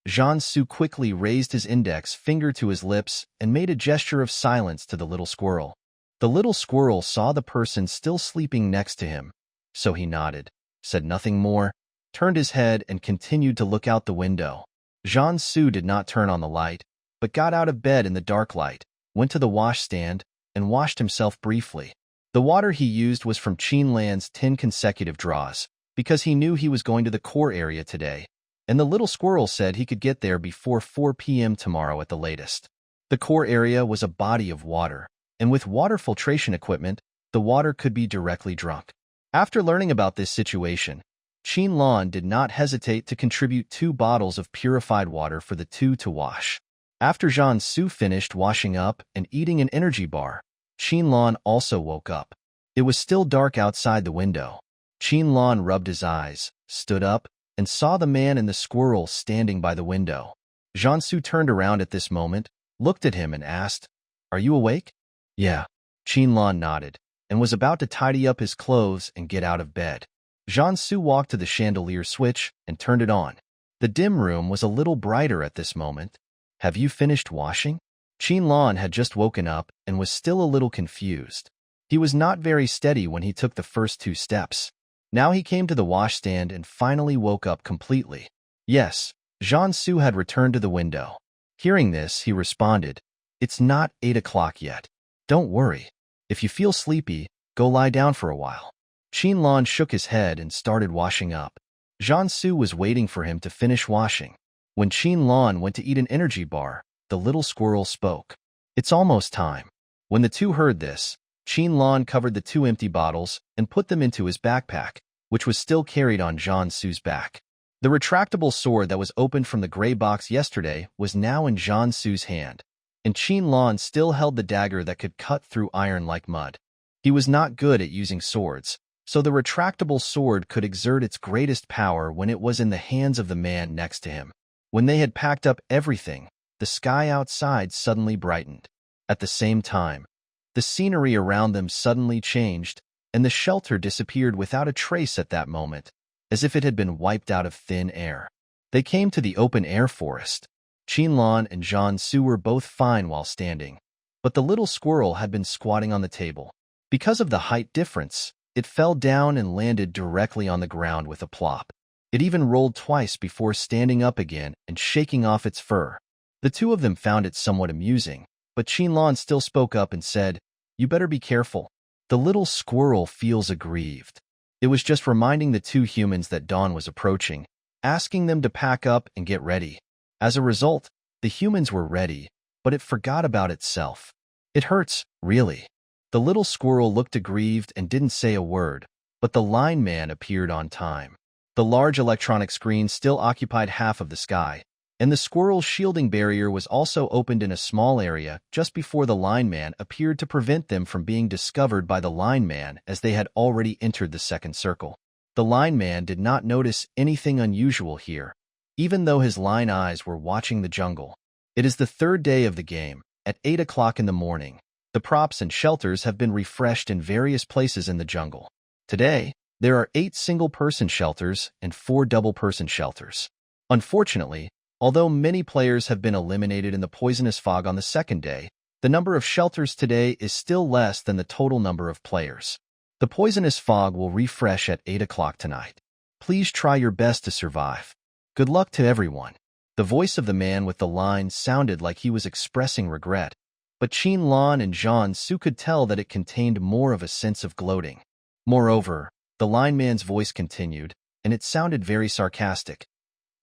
Speaker 1: Jiansu quickly raised his index finger to his lips and made a gesture of silence to the little squirrel. The little squirrel saw the person still sleeping next to him, so he nodded, said nothing more, turned his head and continued to look out the window. Jiansu did not turn on the light, but got out of bed in the dark light, went to the washstand, and washed himself briefly. The water he used was from Qinlan's 10 consecutive draws, because he knew he was going to the core area today, and the little squirrel said he could get there before 4 p.m. tomorrow at the latest. The core area was a body of water, and with water filtration equipment, the water could be directly drunk. After learning about this situation, Qinlan did not hesitate to contribute 2 bottles of purified water for the two to wash. After Jiansu finished washing up and eating an energy bar, Qinlan also woke up. It was still dark outside the window. Qinlan rubbed his eyes, stood up, and saw the man and the squirrel standing by the window. Jiansu turned around at this moment, looked at him and asked, "Are you awake?" "Yeah." Qinlan nodded, and was about to tidy up his clothes and get out of bed. Jiansu walked to the chandelier switch and turned it on. The dim room was a little brighter at this moment. "Have you finished washing?" Qinlan had just woken up and was still a little confused. He was not very steady when he took the first 2 steps. Now he came to the washstand and finally woke up completely. Yes, Jiansu had returned to the window. Hearing this, he responded, "It's not 8 o'clock yet. Don't worry. If you feel sleepy, go lie down for a while." Qinlan shook his head and started washing up. Jiansu was waiting for him to finish washing. When Qinlan went to eat an energy bar, the little squirrel spoke. "It's almost time." When the two heard this, Qinlan covered the 2 empty bottles and put them into his backpack, which was still carried on Jiansu's back. The retractable sword that was opened from the gray box yesterday was now in Jiansu's hand, and Qinlan still held the dagger that could cut through iron like mud. He was not good at using swords, so the retractable sword could exert its greatest power when it was in the hands of the man next to him. When they had packed up everything, the sky outside suddenly brightened. At the same time, the scenery around them suddenly changed, and the shelter disappeared without a trace at that moment, as if it had been wiped out of thin air. They came to the open-air forest. Qinlan and Jiansu were both fine while standing, but the little squirrel had been squatting on the table. Because of the height difference, it fell down and landed directly on the ground with a plop. It even rolled twice before standing up again and shaking off its fur. The two of them found it somewhat amusing, but Qinlan still spoke up and said, "You better be careful. The little squirrel feels aggrieved." It was just reminding the 2 humans that dawn was approaching, asking them to pack up and get ready. As a result, the humans were ready, but it forgot about itself. "It hurts, really." The little squirrel looked aggrieved and didn't say a word, but the lineman appeared on time. The large electronic screen still occupied half of the sky, and the squirrel's shielding barrier was also opened in a small area just before the lineman appeared to prevent them from being discovered by the lineman as they had already entered the second circle. The lineman did not notice anything unusual here, even though his line eyes were watching the jungle. It is the 3rd day of the game, at 8 o'clock in the morning. The props and shelters have been refreshed in various places in the jungle. Today, there are 8 single-person shelters and 4 double-person shelters. Unfortunately, although many players have been eliminated in the poisonous fog on the 2nd day, the number of shelters today is still less than the total number of players. The poisonous fog will refresh at 8 o'clock tonight. Please try your best to survive. Good luck to everyone. The voice of the man with the line sounded like he was expressing regret, but Qinlan and Jiansu could tell that it contained more of a sense of gloating. Moreover, the lineman's voice continued, and it sounded very sarcastic.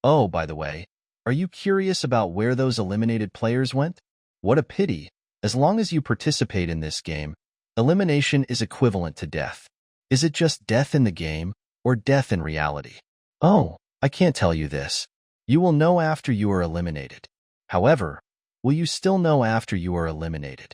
Speaker 1: "Oh, by the way, are you curious about where those eliminated players went? What a pity. As long as you participate in this game, elimination is equivalent to death. Is it just death in the game, or death in reality? Oh, I can't tell you this. You will know after you are eliminated. However, will you still know after you are eliminated?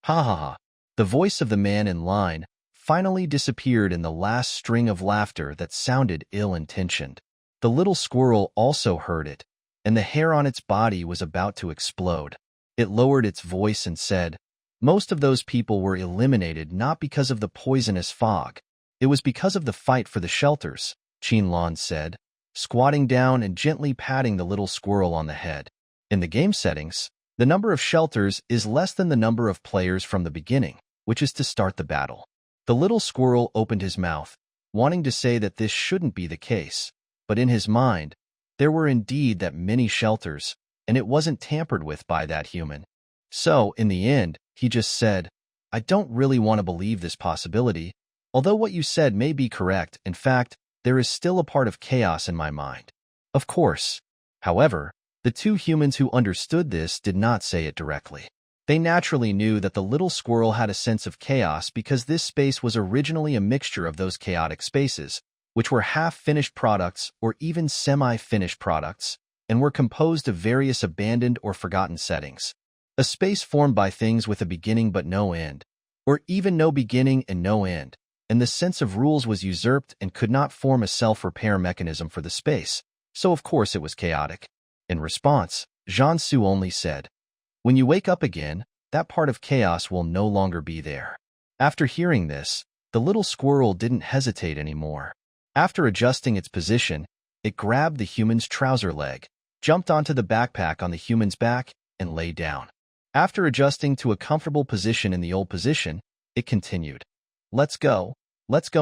Speaker 1: Ha ha ha. The voice of the man in line finally disappeared in the last string of laughter that sounded ill-intentioned. The little squirrel also heard it, and the hair on its body was about to explode. It lowered its voice and said, "Most of those people were eliminated not because of the poisonous fog. It was because of the fight for the shelters," Qinlan said, squatting down and gently patting the little squirrel on the head. In the game settings, the number of shelters is less than the number of players from the beginning, which is to start the battle. The little squirrel opened his mouth, wanting to say that this shouldn't be the case, but in his mind, there were indeed that many shelters, and it wasn't tampered with by that human. So, in the end, he just said, "I don't really want to believe this possibility, although what you said may be correct. In fact, there is still a part of chaos in my mind." Of course. However, the two humans who understood this did not say it directly. They naturally knew that the little squirrel had a sense of chaos because this space was originally a mixture of those chaotic spaces, which were half-finished products or even semi-finished products, and were composed of various abandoned or forgotten settings. A space formed by things with a beginning but no end, or even no beginning and no end, and the sense of rules was usurped and could not form a self-repair mechanism for the space, so of course it was chaotic. In response, Jiansu only said, "When you wake up again, that part of chaos will no longer be there." After hearing this, the little squirrel didn't hesitate anymore. After adjusting its position, it grabbed the human's trouser leg, jumped onto the backpack on the human's back, and lay down. After adjusting to a comfortable position in the old position, it continued, let's go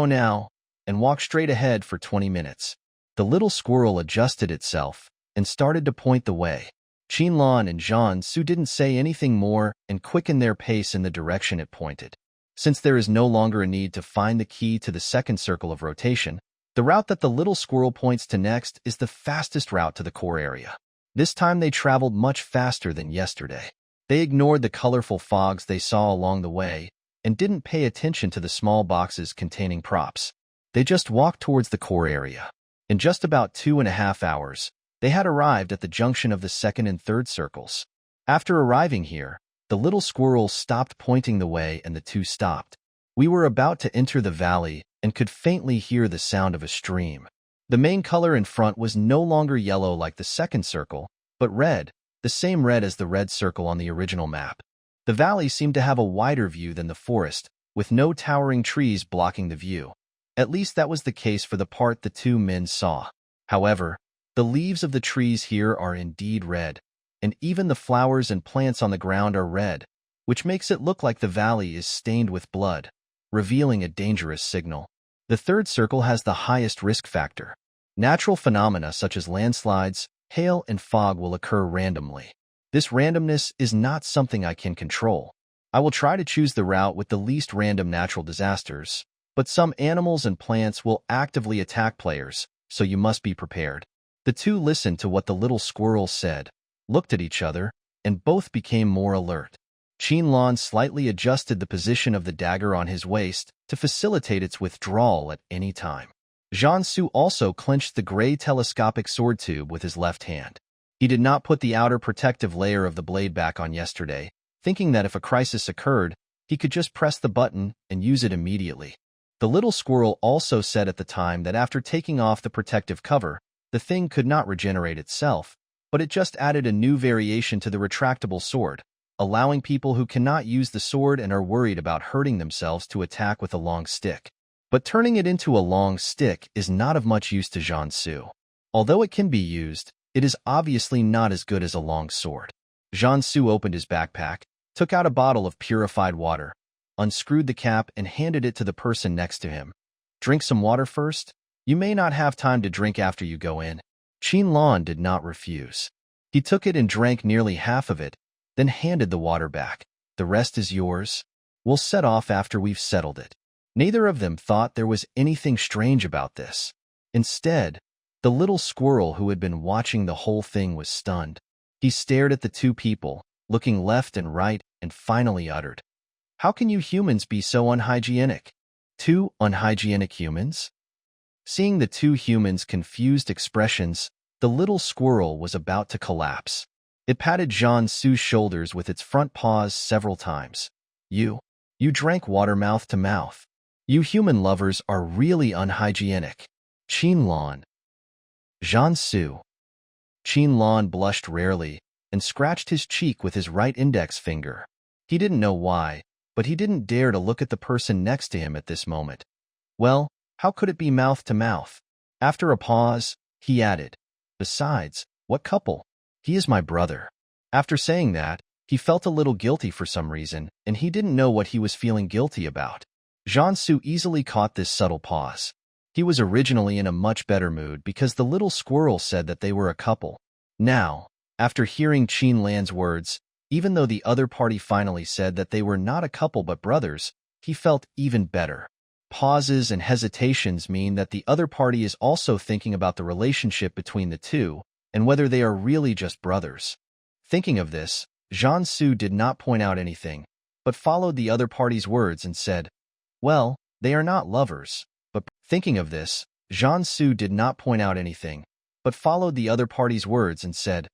Speaker 1: now, and walk straight ahead for 20 minutes. The little squirrel adjusted itself and started to point the way. Qinlan and Jiansu didn't say anything more and quickened their pace in the direction it pointed. Since there is no longer a need to find the key to the second circle of rotation, the route that the little squirrel points to next is the fastest route to the core area. This time they traveled much faster than yesterday. They ignored the colorful fogs they saw along the way and didn't pay attention to the small boxes containing props. They just walked towards the core area. In just about 2.5 hours, they had arrived at the junction of the second and third circles. After arriving here, the little squirrel stopped pointing the way and the two stopped. We were about to enter the valley and could faintly hear the sound of a stream. The main color in front was no longer yellow like the second circle, but red, the same red as the red circle on the original map. The valley seemed to have a wider view than the forest, with no towering trees blocking the view. At least that was the case for the part the two men saw. However, the leaves of the trees here are indeed red, and even the flowers and plants on the ground are red, which makes it look like the valley is stained with blood, revealing a dangerous signal. The third circle has the highest risk factor. Natural phenomena such as landslides, hail, and fog will occur randomly. This randomness is not something I can control. I will try to choose the route with the least random natural disasters, but some animals and plants will actively attack players, so you must be prepared. The two listened to what the little squirrel said, looked at each other, and both became more alert. Qinlan slightly adjusted the position of the dagger on his waist to facilitate its withdrawal at any time. Jiansu also clenched the gray telescopic sword tube with his left hand. He did not put the outer protective layer of the blade back on yesterday, thinking that if a crisis occurred, he could just press the button and use it immediately. The little squirrel also said at the time that after taking off the protective cover, the thing could not regenerate itself, but it just added a new variation to the retractable sword, allowing people who cannot use the sword and are worried about hurting themselves to attack with a long stick. But turning it into a long stick is not of much use to Jiansu. Although it can be used, it is obviously not as good as a long sword. Jiansu opened his backpack, took out a bottle of purified water, unscrewed the cap, and handed it to the person next to him. "Drink some water first? You may not have time to drink after you go in." Qinlan did not refuse. He took it and drank nearly half of it, then handed the water back. "The rest is yours. We'll set off after we've settled it." Neither of them thought there was anything strange about this. Instead, the little squirrel who had been watching the whole thing was stunned. He stared at the two people, looking left and right, and finally uttered, "How can you humans be so unhygienic?" "Two unhygienic humans?" Seeing the two humans' confused expressions, the little squirrel was about to collapse. It patted Jian-Su's shoulders with its front paws several times. You drank water mouth to mouth. You human lovers are really unhygienic. Qinlan. Jian-Su. Qinlan blushed rarely and scratched his cheek with his right index finger. He didn't know why, but he didn't dare to look at the person next to him at this moment. Well, how could it be mouth to mouth? After a pause, he added, "Besides, what couple? He is my brother." After saying that, he felt a little guilty for some reason, and he didn't know what he was feeling guilty about. Jian-Su easily caught this subtle pause. He was originally in a much better mood because the little squirrel said that they were a couple. Now, after hearing Qinlan's words, even though the other party finally said that they were not a couple but brothers, he felt even better. Pauses and hesitations mean that the other party is also thinking about the relationship between the two and whether they are really just brothers. Thinking of this, Jian-Su did not point out anything, but followed the other party's words and said, "Well, they are not lovers, but..." Thinking of this, Jian-Su did not point out anything, but followed the other party's words and said,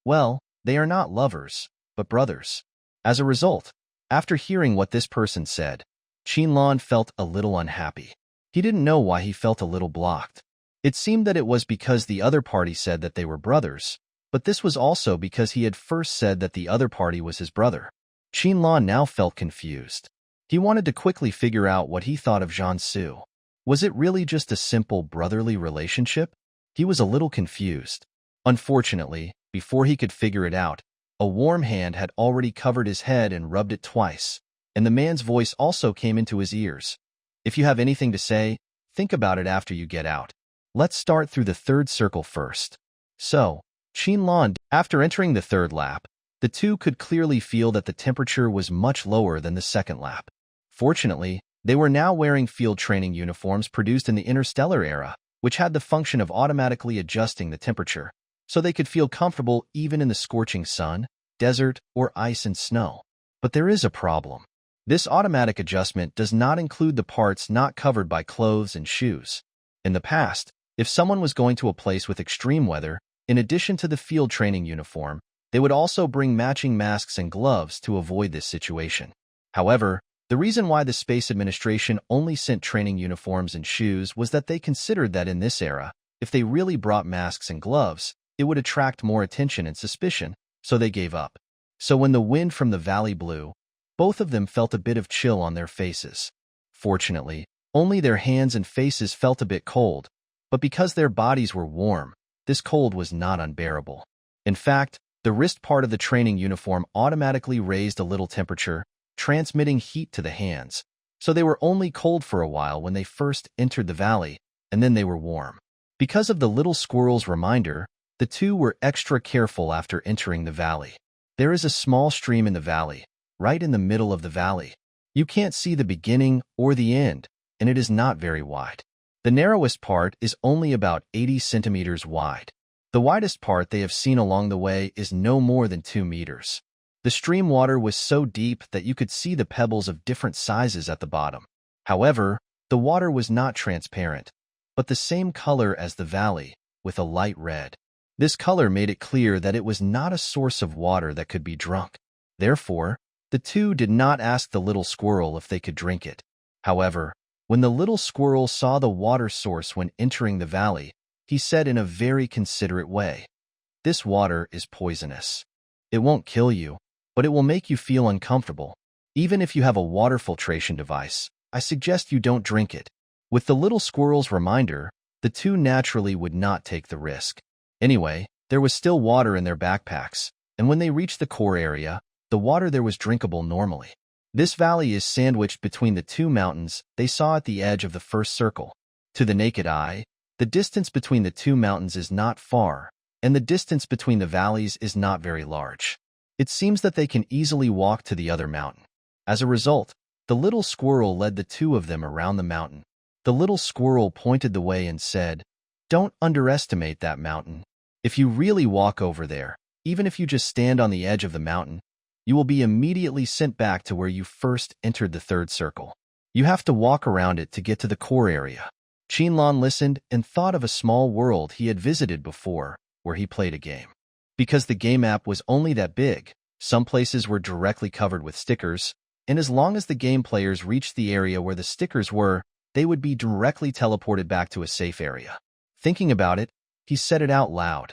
Speaker 1: "Well, they are not lovers, but brothers." As a result, after hearing what this person said, Qinlan felt a little unhappy. He didn't know why he felt a little blocked. It seemed that it was because the other party said that they were brothers, but this was also because he had first said that the other party was his brother. Qinlan now felt confused. He wanted to quickly figure out what he thought of Jian-Su. Was it really just a simple brotherly relationship? He was a little confused. Unfortunately, before he could figure it out, a warm hand had already covered his head and rubbed it twice, and the man's voice also came into his ears. "If you have anything to say, think about it after you get out. Let's start through the third circle first." So, Qinlan, after entering the third lap, the two could clearly feel that the temperature was much lower than the second lap. Fortunately, they were now wearing field training uniforms produced in the interstellar era, which had the function of automatically adjusting the temperature, so they could feel comfortable even in the scorching sun, desert, or ice and snow. But there is a problem. This automatic adjustment does not include the parts not covered by clothes and shoes. In the past, if someone was going to a place with extreme weather, in addition to the field training uniform, they would also bring matching masks and gloves to avoid this situation. However, the reason why the Space Administration only sent training uniforms and shoes was that they considered that in this era, if they really brought masks and gloves, it would attract more attention and suspicion, so they gave up. So when the wind from the valley blew, both of them felt a bit of chill on their faces. Fortunately, only their hands and faces felt a bit cold, but because their bodies were warm, this cold was not unbearable. In fact, the wrist part of the training uniform automatically raised a little temperature, transmitting heat to the hands, so they were only cold for a while when they first entered the valley, and then they were warm. Because of the little squirrel's reminder, the two were extra careful after entering the valley. There is a small stream in the valley, right in the middle of the valley. You can't see the beginning or the end, and it is not very wide. The narrowest part is only about 80 centimeters wide. The widest part they have seen along the way is no more than 2 meters. The stream water was so deep that you could see the pebbles of different sizes at the bottom. However, the water was not transparent, but the same color as the valley, with a light red. This color made it clear that it was not a source of water that could be drunk. Therefore, the two did not ask the little squirrel if they could drink it. However, when the little squirrel saw the water source when entering the valley, he said in a very considerate way, "This water is poisonous. It won't kill you, but it will make you feel uncomfortable. Even if you have a water filtration device, I suggest you don't drink it." With the little squirrel's reminder, the two naturally would not take the risk. Anyway, there was still water in their backpacks, and when they reached the core area, the water there was drinkable normally. This valley is sandwiched between the two mountains they saw at the edge of the first circle. To the naked eye, the distance between the two mountains is not far, and the distance between the valleys is not very large. It seems that they can easily walk to the other mountain. As a result, the little squirrel led the two of them around the mountain. The little squirrel pointed the way and said, "Don't underestimate that mountain. If you really walk over there, even if you just stand on the edge of the mountain, you will be immediately sent back to where you first entered the third circle. You have to walk around it to get to the core area. Qinlan listened and thought of a small world he had visited before, where he played a game. Because the game app was only that big, some places were directly covered with stickers, and as long as the game players reached the area where the stickers were, they would be directly teleported back to a safe area. Thinking about it, he said it out loud.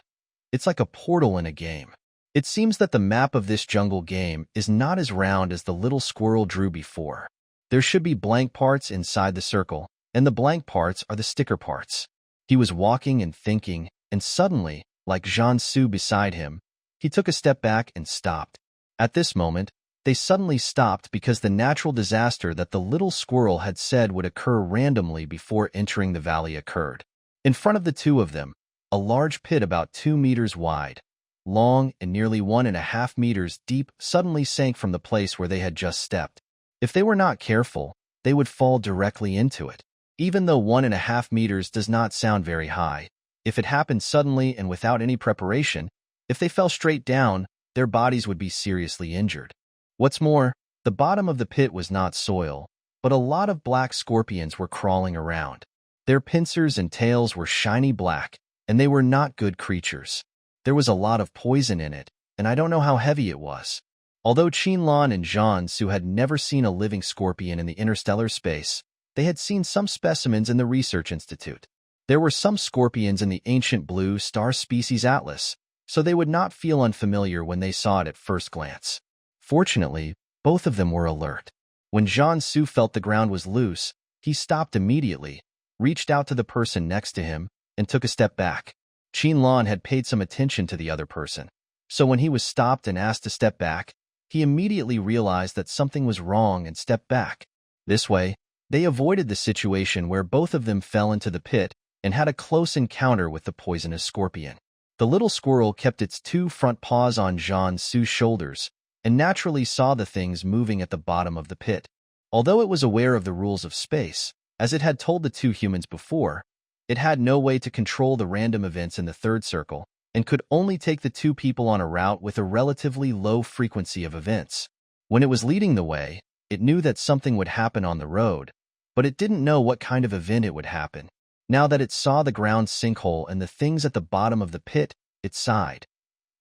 Speaker 1: It's like a portal in a game. It seems that the map of this jungle game is not as round as the little squirrel drew before. There should be blank parts inside the circle, and the blank parts are the sticker parts. He was walking and thinking, and suddenly, like Jiansu beside him, he took a step back and stopped. At this moment, they suddenly stopped because the natural disaster that the little squirrel had said would occur randomly before entering the valley occurred. In front of the two of them, a large pit about 2 meters wide, long and nearly 1.5 meters deep suddenly sank from the place where they had just stepped. If they were not careful, they would fall directly into it. Even though 1.5 meters does not sound very high, if it happened suddenly and without any preparation, if they fell straight down, their bodies would be seriously injured. What's more, the bottom of the pit was not soil, but a lot of black scorpions were crawling around. Their pincers and tails were shiny black, and they were not good creatures. There was a lot of poison in it, and I don't know how heavy it was. Although Qinlan and Jiansu had never seen a living scorpion in the interstellar space, they had seen some specimens in the Research Institute. There were some scorpions in the ancient blue star species atlas, so they would not feel unfamiliar when they saw it at first glance. Fortunately, both of them were alert. When Jiansu felt the ground was loose, he stopped immediately, reached out to the person next to him, and took a step back. Qinlan had paid some attention to the other person, so when he was stopped and asked to step back, he immediately realized that something was wrong and stepped back. This way, they avoided the situation where both of them fell into the pit and had a close encounter with the poisonous scorpion. The little squirrel kept its 2 front paws on Jiansu's shoulders and naturally saw the things moving at the bottom of the pit. Although it was aware of the rules of space, as it had told the 2 humans before, it had no way to control the random events in the third circle and could only take the 2 people on a route with a relatively low frequency of events. When it was leading the way, it knew that something would happen on the road, but it didn't know what kind of event it would happen. Now that it saw the ground sinkhole and the things at the bottom of the pit, it sighed.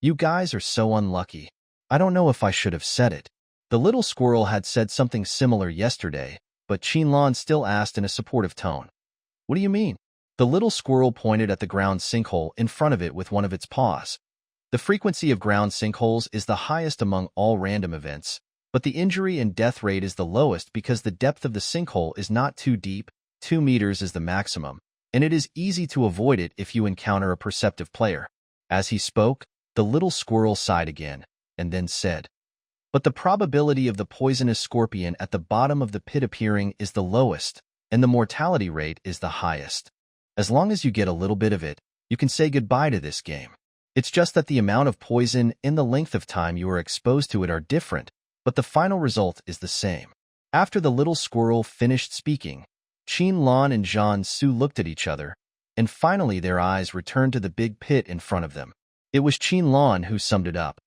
Speaker 1: "You guys are so unlucky. I don't know if I should have said it." The little squirrel had said something similar yesterday, but Qinlan still asked in a supportive tone. "What do you mean?" The little squirrel pointed at the ground sinkhole in front of it with one of its paws. The frequency of ground sinkholes is the highest among all random events, but the injury and death rate is the lowest because the depth of the sinkhole is not too deep, 2 meters is the maximum, and it is easy to avoid it if you encounter a perceptive player. As he spoke, the little squirrel sighed again, and then said, "But the probability of the poisonous scorpion at the bottom of the pit appearing is the lowest, and the mortality rate is the highest. As long as you get a little bit of it, you can say goodbye to this game. It's just that the amount of poison and the length of time you are exposed to it are different, but the final result is the same." After the little squirrel finished speaking, Qinlan and Jiansu looked at each other, and finally their eyes returned to the big pit in front of them. It was Qinlan who summed it up.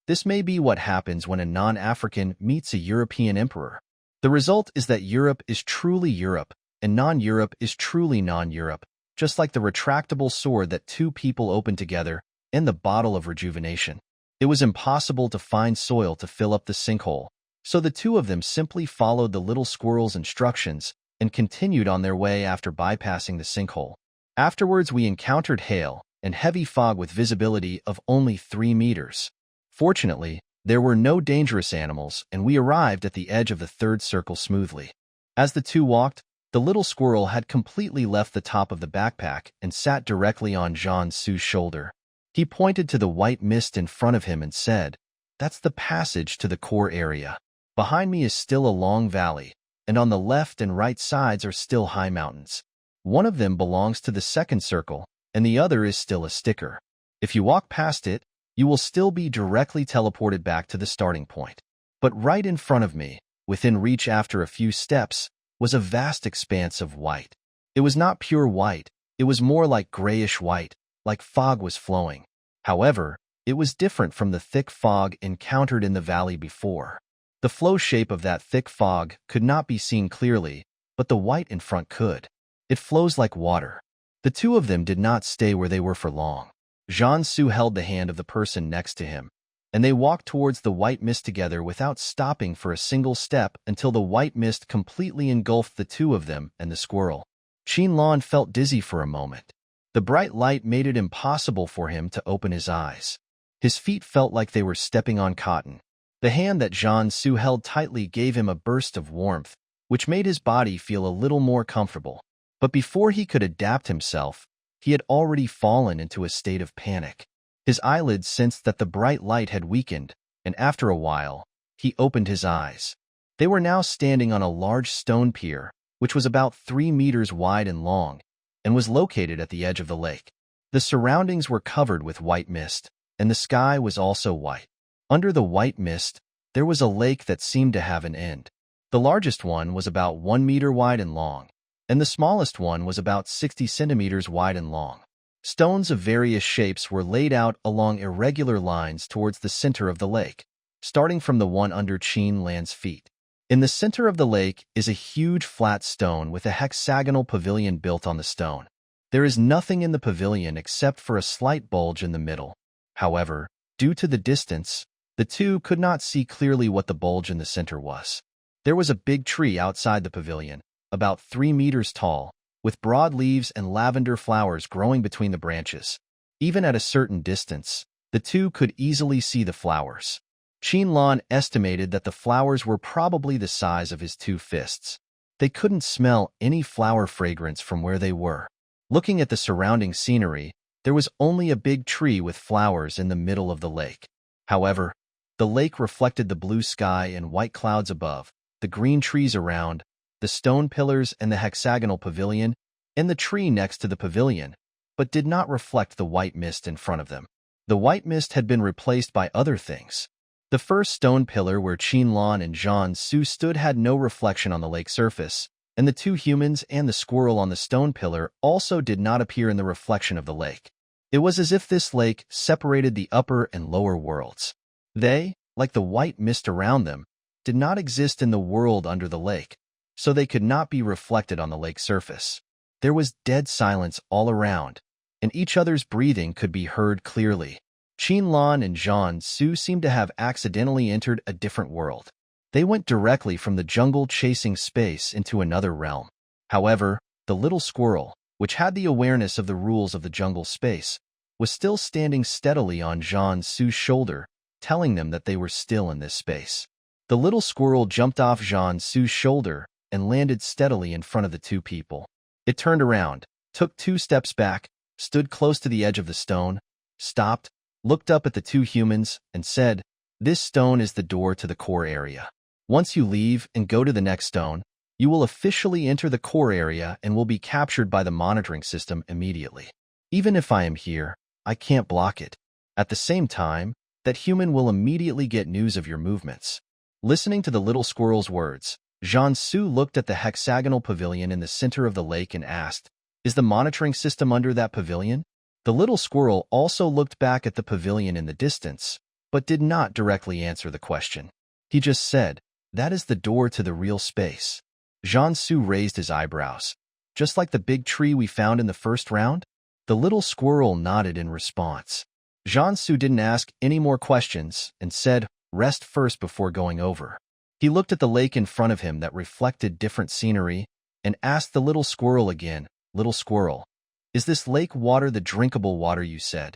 Speaker 1: This may be what happens when a non-African meets a European emperor. The result is that Europe is truly Europe, and non-Europe is truly non-Europe, just like the retractable sword that 2 people opened together and the bottle of rejuvenation. It was impossible to find soil to fill up the sinkhole, so the 2 of them simply followed the little squirrel's instructions and continued on their way after bypassing the sinkhole. Afterwards, we encountered hail and heavy fog with visibility of only 3 meters. Fortunately, there were no dangerous animals, and we arrived at the edge of the third circle smoothly. As the 2 walked, the little squirrel had completely left the top of the backpack and sat directly on Jiansu's shoulder. He pointed to the white mist in front of him and said, "That's the passage to the core area. Behind me is still a long valley, and on the left and right sides are still high mountains. One of them belongs to the second circle, and the other is still a sticker. If you walk past it, you will still be directly teleported back to the starting point." But right in front of me, within reach after a few steps, was a vast expanse of white. It was not pure white, it was more like grayish white, like fog was flowing. However, it was different from the thick fog encountered in the valley before. The flow shape of that thick fog could not be seen clearly, but the white in front could. It flows like water. The two of them did not stay where they were for long. Jian-Su held the hand of the person next to him, and they walked towards the white mist together without stopping for a single step until the white mist completely engulfed the two of them and the squirrel. Qinlan felt dizzy for a moment. The bright light made it impossible for him to open his eyes. His feet felt like they were stepping on cotton. The hand that Jian-Su held tightly gave him a burst of warmth, which made his body feel a little more comfortable. But before he could adapt himself, he had already fallen into a state of panic. His eyelids sensed that the bright light had weakened, and after a while, he opened his eyes. They were now standing on a large stone pier, which was about 3 meters wide and long, and was located at the edge of the lake. The surroundings were covered with white mist, and the sky was also white. Under the white mist, there was a lake that seemed to have an end. The largest one was about 1 meter wide and long, and the smallest one was about 60 centimeters wide and long. Stones of various shapes were laid out along irregular lines towards the center of the lake, starting from the one under Qinlan's feet. In the center of the lake is a huge flat stone with a hexagonal pavilion built on the stone. There is nothing in the pavilion except for a slight bulge in the middle. However, due to the distance, the two could not see clearly what the bulge in the center was. There was a big tree outside the pavilion, about 3 meters tall, with broad leaves and lavender flowers growing between the branches. Even at a certain distance, the two could easily see the flowers. Qinlan estimated that the flowers were probably the size of his 2 fists. They couldn't smell any flower fragrance from where they were. Looking at the surrounding scenery, there was only a big tree with flowers in the middle of the lake. However, the lake reflected the blue sky and white clouds above, the green trees around, the stone pillars and the hexagonal pavilion, and the tree next to the pavilion, but did not reflect the white mist in front of them. The white mist had been replaced by other things. The first stone pillar where Qinlan and Jian-Su stood had no reflection on the lake surface, and the 2 humans and the squirrel on the stone pillar also did not appear in the reflection of the lake. It was as if this lake separated the upper and lower worlds. They, like the white mist around them, did not exist in the world under the lake, so they could not be reflected on the lake surface. There was dead silence all around, and each other's breathing could be heard clearly. Qinlan and Jian-Su seemed to have accidentally entered a different world. They went directly from the jungle chasing space into another realm. However, the little squirrel, which had the awareness of the rules of the jungle space, was still standing steadily on Jian-Su's shoulder, telling them that they were still in this space. The little squirrel jumped off Jian-Su's shoulder and landed steadily in front of the 2 people. It turned around, took 2 steps back, stood close to the edge of the stone, stopped, looked up at the 2 humans, and said, "This stone is the door to the core area. Once you leave and go to the next stone, you will officially enter the core area and will be captured by the monitoring system immediately. Even if I am here, I can't block it. At the same time, that human will immediately get news of your movements." Listening to the little squirrel's words, Jian-Su looked at the hexagonal pavilion in the center of the lake and asked, "Is the monitoring system under that pavilion?" The little squirrel also looked back at the pavilion in the distance, but did not directly answer the question. He just said, "That is the door to the real space." Jian-Su raised his eyebrows. "Just like the big tree we found in the first round?" The little squirrel nodded in response. Jian-Su didn't ask any more questions and said, "Rest first before going over." He looked at the lake in front of him that reflected different scenery and asked the little squirrel again, "Little squirrel, is this lake water the drinkable water you said?"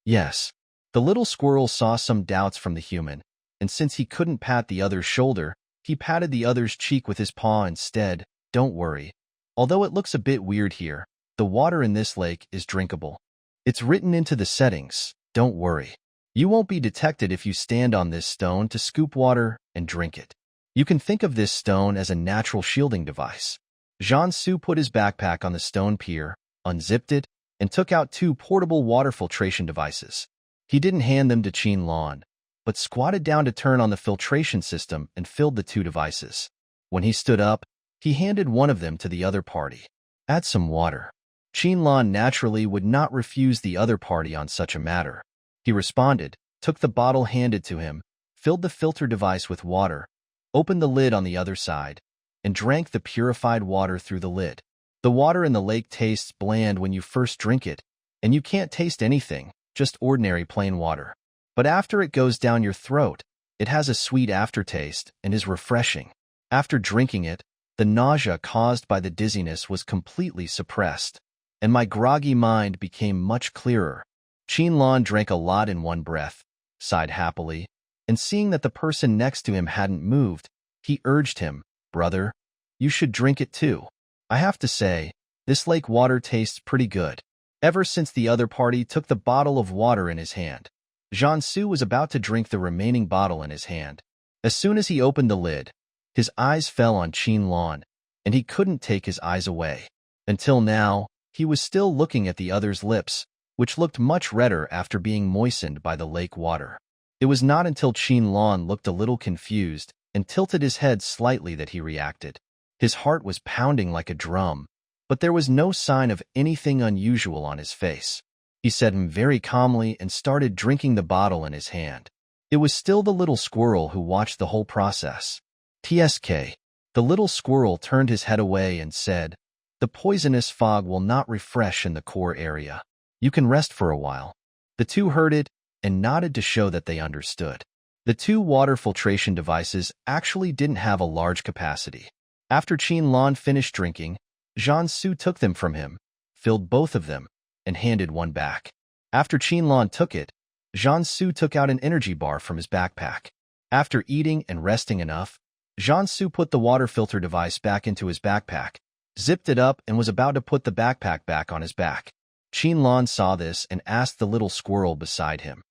Speaker 1: "Yes." The little squirrel saw some doubts from the human, and since he couldn't pat the other's shoulder, he patted the other's cheek with his paw instead. "Don't worry. Although it looks a bit weird here, the water in this lake is drinkable. It's written into the settings. Don't worry. You won't be detected if you stand on this stone to scoop water and drink it. You can think of this stone as a natural shielding device." Jian-Su put his backpack on the stone pier, unzipped it, and took out 2 portable water filtration devices. He didn't hand them to Qinlan, but squatted down to turn on the filtration system and filled the 2 devices. When he stood up, he handed one of them to the other party. "Add some water." Qinlan naturally would not refuse the other party on such a matter. He responded, took the bottle handed to him, filled the filter device with water, opened the lid on the other side, and drank the purified water through the lid. The water in the lake tastes bland when you first drink it, and you can't taste anything, just ordinary plain water. But after it goes down your throat, it has a sweet aftertaste and is refreshing. After drinking it, the nausea caused by the dizziness was completely suppressed, and my groggy mind became much clearer. Qinlan drank a lot in one breath, sighed happily, and seeing that the person next to him hadn't moved, he urged him, "Brother, you should drink it too. I have to say, this lake water tastes pretty good." Ever since the other party took the bottle of water in his hand, Jiansu was about to drink the remaining bottle in his hand. As soon as he opened the lid, his eyes fell on Qinlan, and he couldn't take his eyes away. Until now, he was still looking at the other's lips, which looked much redder after being moistened by the lake water. It was not until Qinlan looked a little confused and tilted his head slightly that he reacted. His heart was pounding like a drum, but there was no sign of anything unusual on his face. He said very calmly and started drinking the bottle in his hand. It was still the little squirrel who watched the whole process. "TSK." The little squirrel turned his head away and said, "The poisonous fog will not refresh in the core area. You can rest for a while." The two heard it and nodded to show that they understood. The two water filtration devices actually didn't have a large capacity. After Qinlan finished drinking, Jiansu took them from him, filled both of them, and handed one back. After Qinlan took it, Jiansu took out an energy bar from his backpack. After eating and resting enough, Jiansu put the water filter device back into his backpack, zipped it up, and was about to put the backpack back on his back. Qinlan saw this and asked the little squirrel beside him,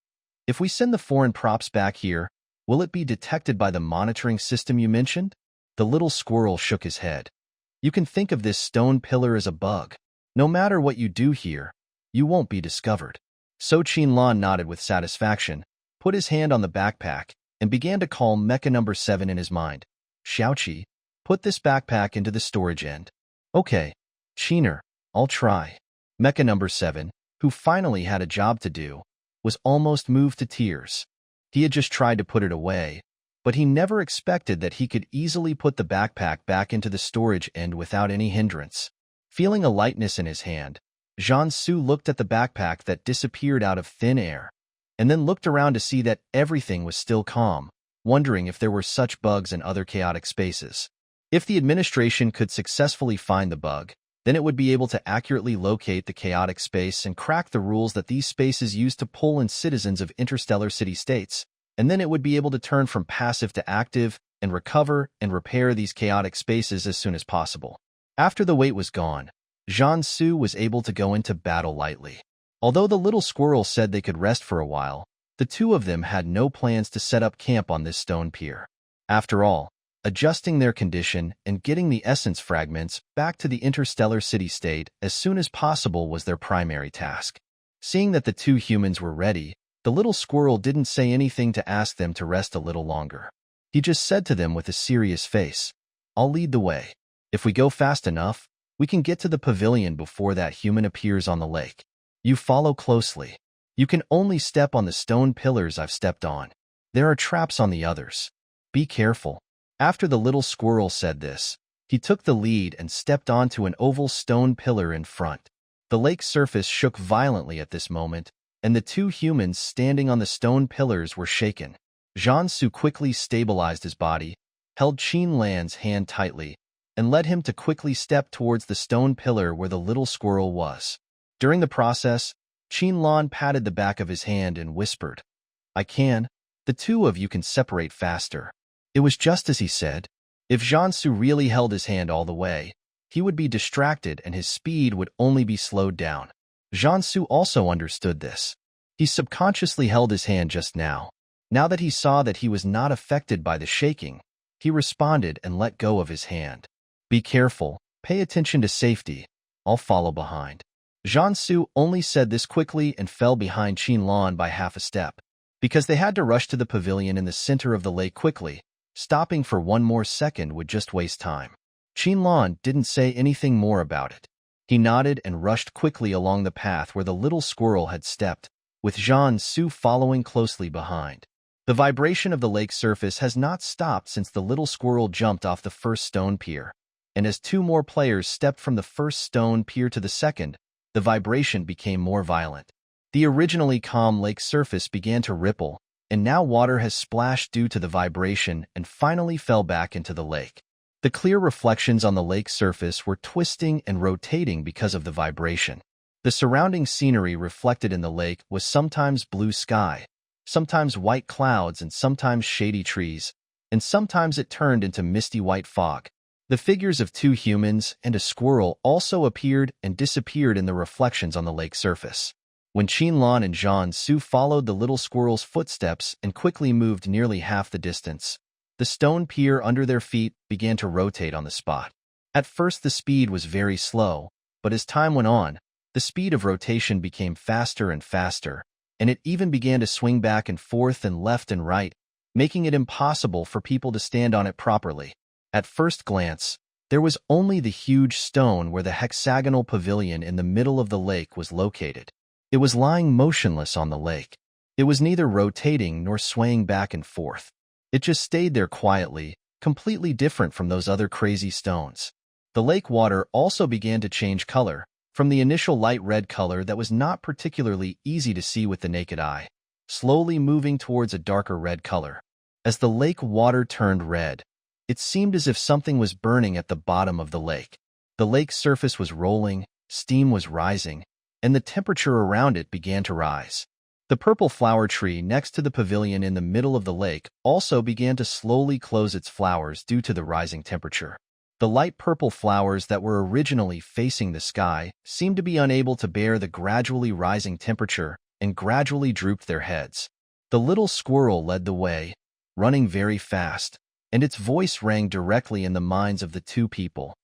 Speaker 1: "If we send the foreign props back here, will it be detected by the monitoring system you mentioned?" The little squirrel shook his head. "You can think of this stone pillar as a bug. No matter what you do here, you won't be discovered." So Qinlan nodded with satisfaction, put his hand on the backpack, and began to call Mecha number 7 in his mind. "Xiaoqi, put this backpack into the storage end." "Okay, Qiner, I'll try." Mecha number 7, who finally had a job to do, was almost moved to tears. He had just tried to put it away, but he never expected that he could easily put the backpack back into the storage end without any hindrance. Feeling a lightness in his hand, Jiansu looked at the backpack that disappeared out of thin air, and then looked around to see that everything was still calm, wondering if there were such bugs in other chaotic spaces. If the administration could successfully find the bug, then it would be able to accurately locate the chaotic space and crack the rules that these spaces use to pull in citizens of interstellar city-states, and then it would be able to turn from passive to active and recover and repair these chaotic spaces as soon as possible. After the weight was gone, Jiansu was able to go into battle lightly. Although the little squirrel said they could rest for a while, the two of them had no plans to set up camp on this stone pier. After all, adjusting their condition and getting the essence fragments back to the interstellar city-state as soon as possible was their primary task. Seeing that the two humans were ready, the little squirrel didn't say anything to ask them to rest a little longer. He just said to them with a serious face, "I'll lead the way. If we go fast enough, we can get to the pavilion before that human appears on the lake. You follow closely. You can only step on the stone pillars I've stepped on. There are traps on the others. Be careful." After the little squirrel said this, he took the lead and stepped onto an oval stone pillar in front. The lake's surface shook violently at this moment, and the two humans standing on the stone pillars were shaken. Jiansu quickly stabilized his body, held Qinlan's hand tightly, and led him to quickly step towards the stone pillar where the little squirrel was. During the process, Qinlan patted the back of his hand and whispered, "I can. The two of you can separate faster." It was just as he said. If Jiansu really held his hand all the way, he would be distracted and his speed would only be slowed down. Jiansu also understood this. He subconsciously held his hand just now. Now that he saw that he was not affected by the shaking, he responded and let go of his hand. "Be careful, pay attention to safety. I'll follow behind." Jiansu only said this quickly and fell behind Qinlan by half a step, because they had to rush to the pavilion in the center of the lake quickly. Stopping for one more second would just waste time. Qinlan didn't say anything more about it. He nodded and rushed quickly along the path where the little squirrel had stepped, with Jiansu following closely behind. The vibration of the lake's surface has not stopped since the little squirrel jumped off the first stone pier. and as two more players stepped from the first stone pier to the second, the vibration became more violent. The originally calm lake surface began to ripple, and now water has splashed due to the vibration and finally fell back into the lake. The clear reflections on the lake surface were twisting and rotating because of the vibration. The surrounding scenery reflected in the lake was sometimes blue sky, sometimes white clouds and sometimes shady trees, and sometimes it turned into misty white fog. The figures of two humans and a squirrel also appeared and disappeared in the reflections on the lake surface. When Qinlan and Jiansu followed the little squirrel's footsteps and quickly moved nearly half the distance, the stone pier under their feet began to rotate on the spot. At first the speed was very slow, but as time went on, the speed of rotation became faster and faster, and it even began to swing back and forth and left and right, making it impossible for people to stand on it properly. At first glance, there was only the huge stone where the hexagonal pavilion in the middle of the lake was located. It was lying motionless on the lake. It was neither rotating nor swaying back and forth. It just stayed there quietly, completely different from those other crazy stones. The lake water also began to change color, from the initial light red color that was not particularly easy to see with the naked eye, slowly moving towards a darker red color. As the lake water turned red, it seemed as if something was burning at the bottom of the lake. The lake's surface was rolling, steam was rising, and the temperature around it began to rise. The purple flower tree next to the pavilion in the middle of the lake also began to slowly close its flowers due to the rising temperature. The light purple flowers that were originally facing the sky seemed to be unable to bear the gradually rising temperature and gradually drooped their heads. The little squirrel led the way, running very fast, and its voice rang directly in the minds of the two people.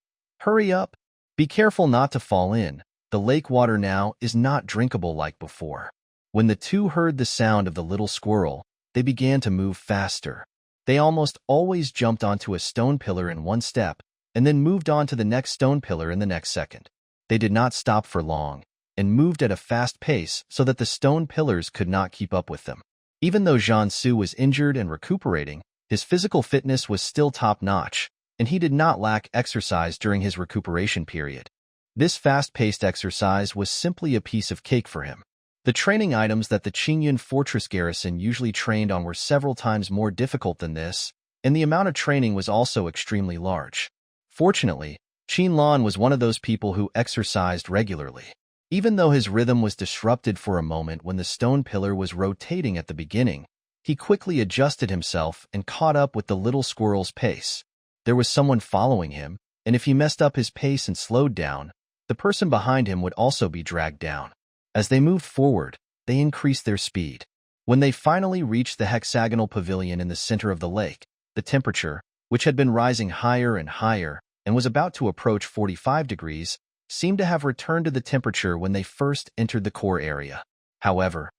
Speaker 1: "Hurry up! Be careful not to fall in. The lake water now is not drinkable like before." When the two heard the sound of the little squirrel, they began to move faster. They almost always jumped onto a stone pillar in one step, and then moved on to the next stone pillar in the next second. They did not stop for long, and moved at a fast pace so that the stone pillars could not keep up with them. Even though Jiansu was injured and recuperating, his physical fitness was still top-notch, and he did not lack exercise during his recuperation period. This fast-paced exercise was simply a piece of cake for him. The training items that the Qingyun Fortress garrison usually trained on were several times more difficult than this, and the amount of training was also extremely large. Fortunately, Qinlan was one of those people who exercised regularly. Even though his rhythm was disrupted for a moment when the stone pillar was rotating at the beginning, he quickly adjusted himself and caught up with the little squirrel's pace. There was someone following him, and if he messed up his pace and slowed down, the person behind him would also be dragged down. As they moved forward, they increased their speed. When they finally reached the hexagonal pavilion in the center of the lake, the temperature, which had been rising higher and higher and was about to approach 45 degrees, seemed to have returned to the temperature when they first entered the core area. However,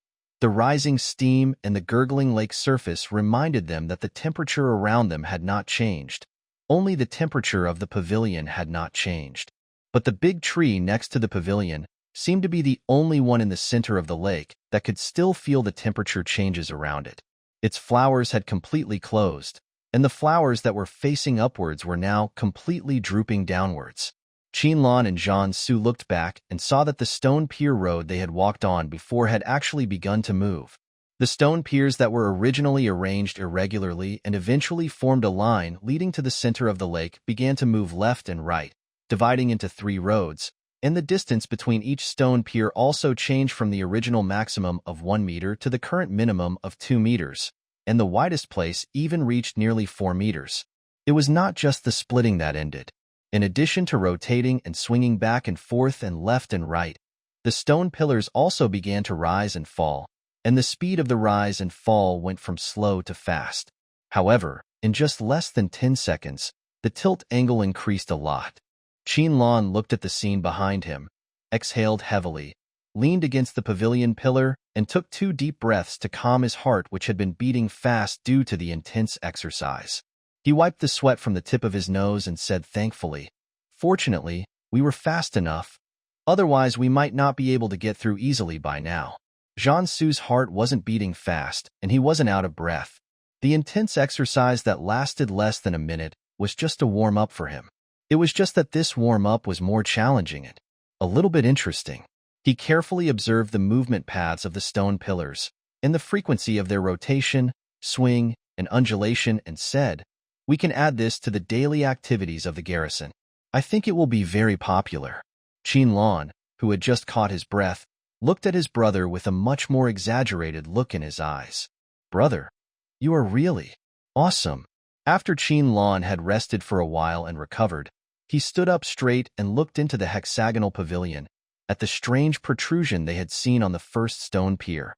Speaker 1: the rising steam and the gurgling lake surface reminded them that the temperature around them had not changed. Only the temperature of the pavilion had not changed. But the big tree next to the pavilion seemed to be the only one in the center of the lake that could still feel the temperature changes around it. Its flowers had completely closed, and the flowers that were facing upwards were now completely drooping downwards. Qinlan and Jiansu looked back and saw that the stone pier road they had walked on before had actually begun to move. The stone piers that were originally arranged irregularly and eventually formed a line leading to the center of the lake began to move left and right, dividing into 3 roads, and the distance between each stone pier also changed from the original maximum of 1 meter to the current minimum of 2 meters, and the widest place even reached nearly 4 meters. It was not just the splitting that ended. In addition to rotating and swinging back and forth and left and right, the stone pillars also began to rise and fall, and the speed of the rise and fall went from slow to fast. However, in just less than 10 seconds, the tilt angle increased a lot. Qinlan looked at the scene behind him, exhaled heavily, leaned against the pavilion pillar, and took 2 deep breaths to calm his heart, which had been beating fast due to the intense exercise. He wiped the sweat from the tip of his nose and said thankfully, "Fortunately, we were fast enough. Otherwise, we might not be able to get through easily by now." Jiansu's heart wasn't beating fast, and he wasn't out of breath. The intense exercise that lasted less than a minute was just a warm-up for him. It was just that this warm-up was more challenging and a little bit interesting. He carefully observed the movement paths of the stone pillars and the frequency of their rotation, swing, and undulation and said, "We can add this to the daily activities of the garrison. I think it will be very popular." Qinlan, who had just caught his breath, looked at his brother with a much more exaggerated look in his eyes. "Brother, you are really awesome." After Qinlan had rested for a while and recovered, he stood up straight and looked into the hexagonal pavilion at the strange protrusion they had seen on the first stone pier.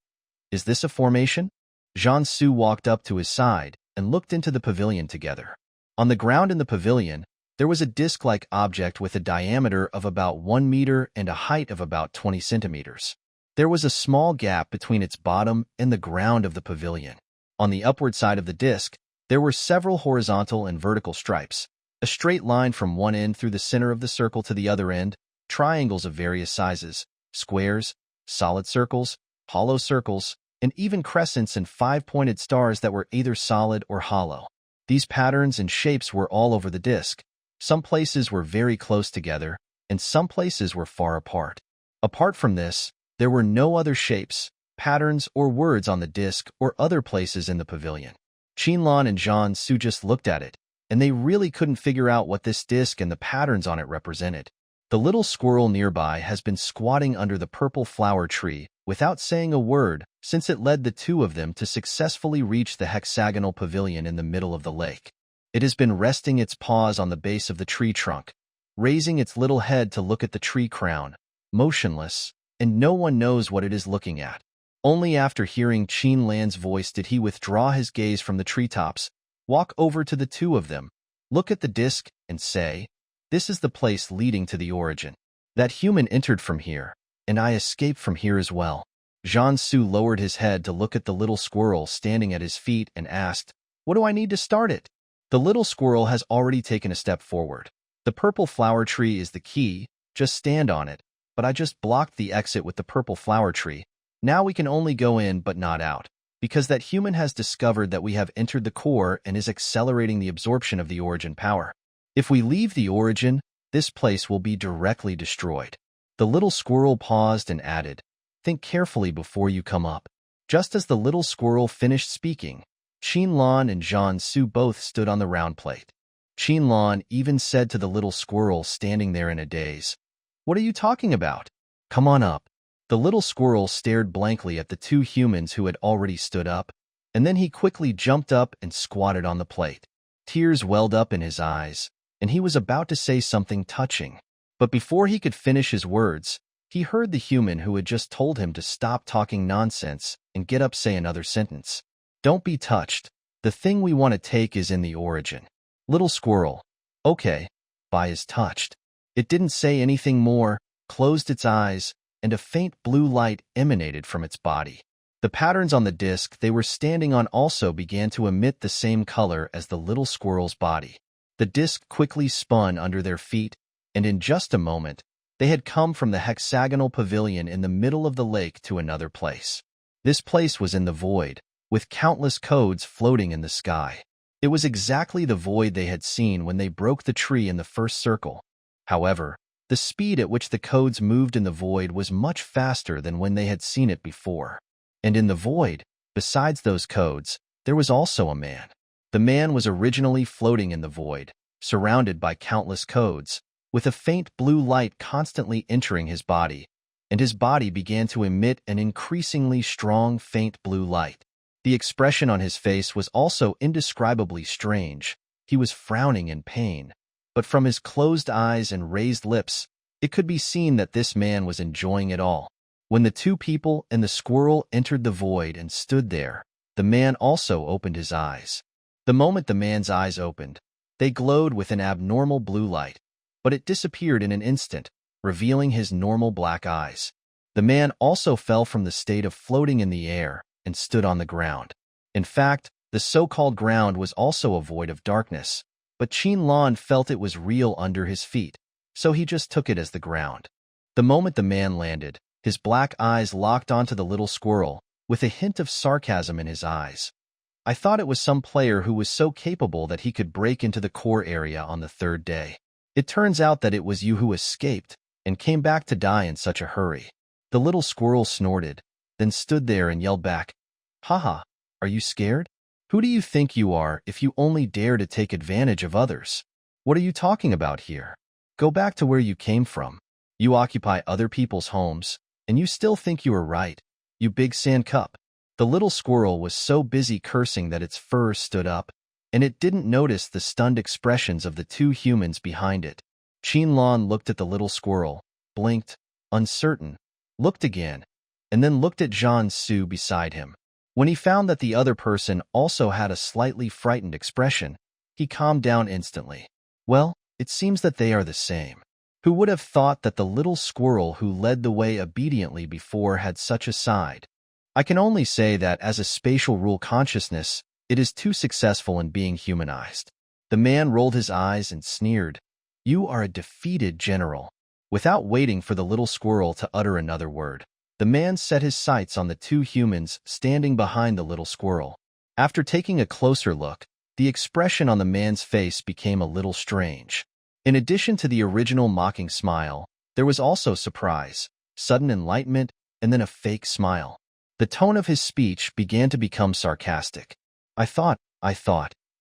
Speaker 1: "Is this a formation?" Jiansu walked up to his side and looked into the pavilion together. On the ground in the pavilion, there was a disc-like object with a diameter of about 1 meter and a height of about 20 centimeters. There was a small gap between its bottom and the ground of the pavilion. On the upward side of the disc, there were several horizontal and vertical stripes, a straight line from one end through the center of the circle to the other end, triangles of various sizes, squares, solid circles, hollow circles, and even crescents and 5-pointed stars that were either solid or hollow. These patterns and shapes were all over the disc. Some places were very close together, and some places were far apart. Apart from this, there were no other shapes, patterns, or words on the disc or other places in the pavilion. Qinlan and Jiansu just looked at it, and they really couldn't figure out what this disc and the patterns on it represented. The little squirrel nearby has been squatting under the purple flower tree without saying a word since it led the two of them to successfully reach the hexagonal pavilion in the middle of the lake. It has been resting its paws on the base of the tree trunk, raising its little head to look at the tree crown, motionless, and no one knows what it is looking at. Only after hearing Qinlan's voice did he withdraw his gaze from the treetops, walk over to the two of them, look at the disc, and say, "This is the place leading to the origin. That human entered from here, and I escaped from here as well." Jiansu lowered his head to look at the little squirrel standing at his feet and asked, "What do I need to start it?" The little squirrel has already taken a step forward. "The purple flower tree is the key, just stand on it, but I just blocked the exit with the purple flower tree. Now we can only go in but not out, because that human has discovered that we have entered the core and is accelerating the absorption of the origin power. If we leave the origin, this place will be directly destroyed." The little squirrel paused and added, "Think carefully before you come up." Just as the little squirrel finished speaking, Qinlan and Jiansu both stood on the round plate. Qinlan even said to the little squirrel standing there in a daze, "What are you talking about? Come on up." The little squirrel stared blankly at the two humans who had already stood up, and then he quickly jumped up and squatted on the plate. Tears welled up in his eyes, and he was about to say something touching. But before he could finish his words, he heard the human who had just told him to stop talking nonsense and get up say another sentence. "Don't be touched. The thing we want to take is in the origin." Little squirrel, "Okay, Bai is touched." It didn't say anything more, closed its eyes, and a faint blue light emanated from its body. The patterns on the disc they were standing on also began to emit the same color as the little squirrel's body. The disc quickly spun under their feet, and in just a moment, they had come from the hexagonal pavilion in the middle of the lake to another place. This place was in the void, with countless codes floating in the sky. It was exactly the void they had seen when they broke the tree in the first circle. However, the speed at which the codes moved in the void was much faster than when they had seen it before. And in the void, besides those codes, there was also a man. The man was originally floating in the void, surrounded by countless codes, with a faint blue light constantly entering his body, and his body began to emit an increasingly strong faint blue light. The expression on his face was also indescribably strange. He was frowning in pain, but from his closed eyes and raised lips, it could be seen that this man was enjoying it all. When the two people and the squirrel entered the void and stood there, the man also opened his eyes. The moment the man's eyes opened, they glowed with an abnormal blue light, but it disappeared in an instant, revealing his normal black eyes. The man also fell from the state of floating in the air and stood on the ground. In fact, the so-called ground was also a void of darkness, but Qinlan felt it was real under his feet, so he just took it as the ground. The moment the man landed, his black eyes locked onto the little squirrel, with a hint of sarcasm in his eyes. "I thought it was some player who was so capable that he could break into the core area on the third day. It turns out that it was you who escaped and came back to die in such a hurry." The little squirrel snorted, then stood there and yelled back, "Haha, are you scared? Who do you think you are if you only dare to take advantage of others? What are you talking about here? Go back to where you came from. You occupy other people's homes, and you still think you are right, you big sand cup." The little squirrel was so busy cursing that its fur stood up, and it didn't notice the stunned expressions of the two humans behind it. Qinlan looked at the little squirrel, blinked, uncertain, looked again, and then looked at Jiansu beside him. When he found that the other person also had a slightly frightened expression, he calmed down instantly. Well, it seems that they are the same. Who would have thought that the little squirrel who led the way obediently before had such a side? I can only say that as a spatial rule consciousness, it is too successful in being humanized. The man rolled his eyes and sneered, "You are a defeated general." Without waiting for the little squirrel to utter another word, the man set his sights on the two humans standing behind the little squirrel. After taking a closer look, the expression on the man's face became a little strange. In addition to the original mocking smile, there was also surprise, sudden enlightenment, and then a fake smile. The tone of his speech began to become sarcastic. I thought,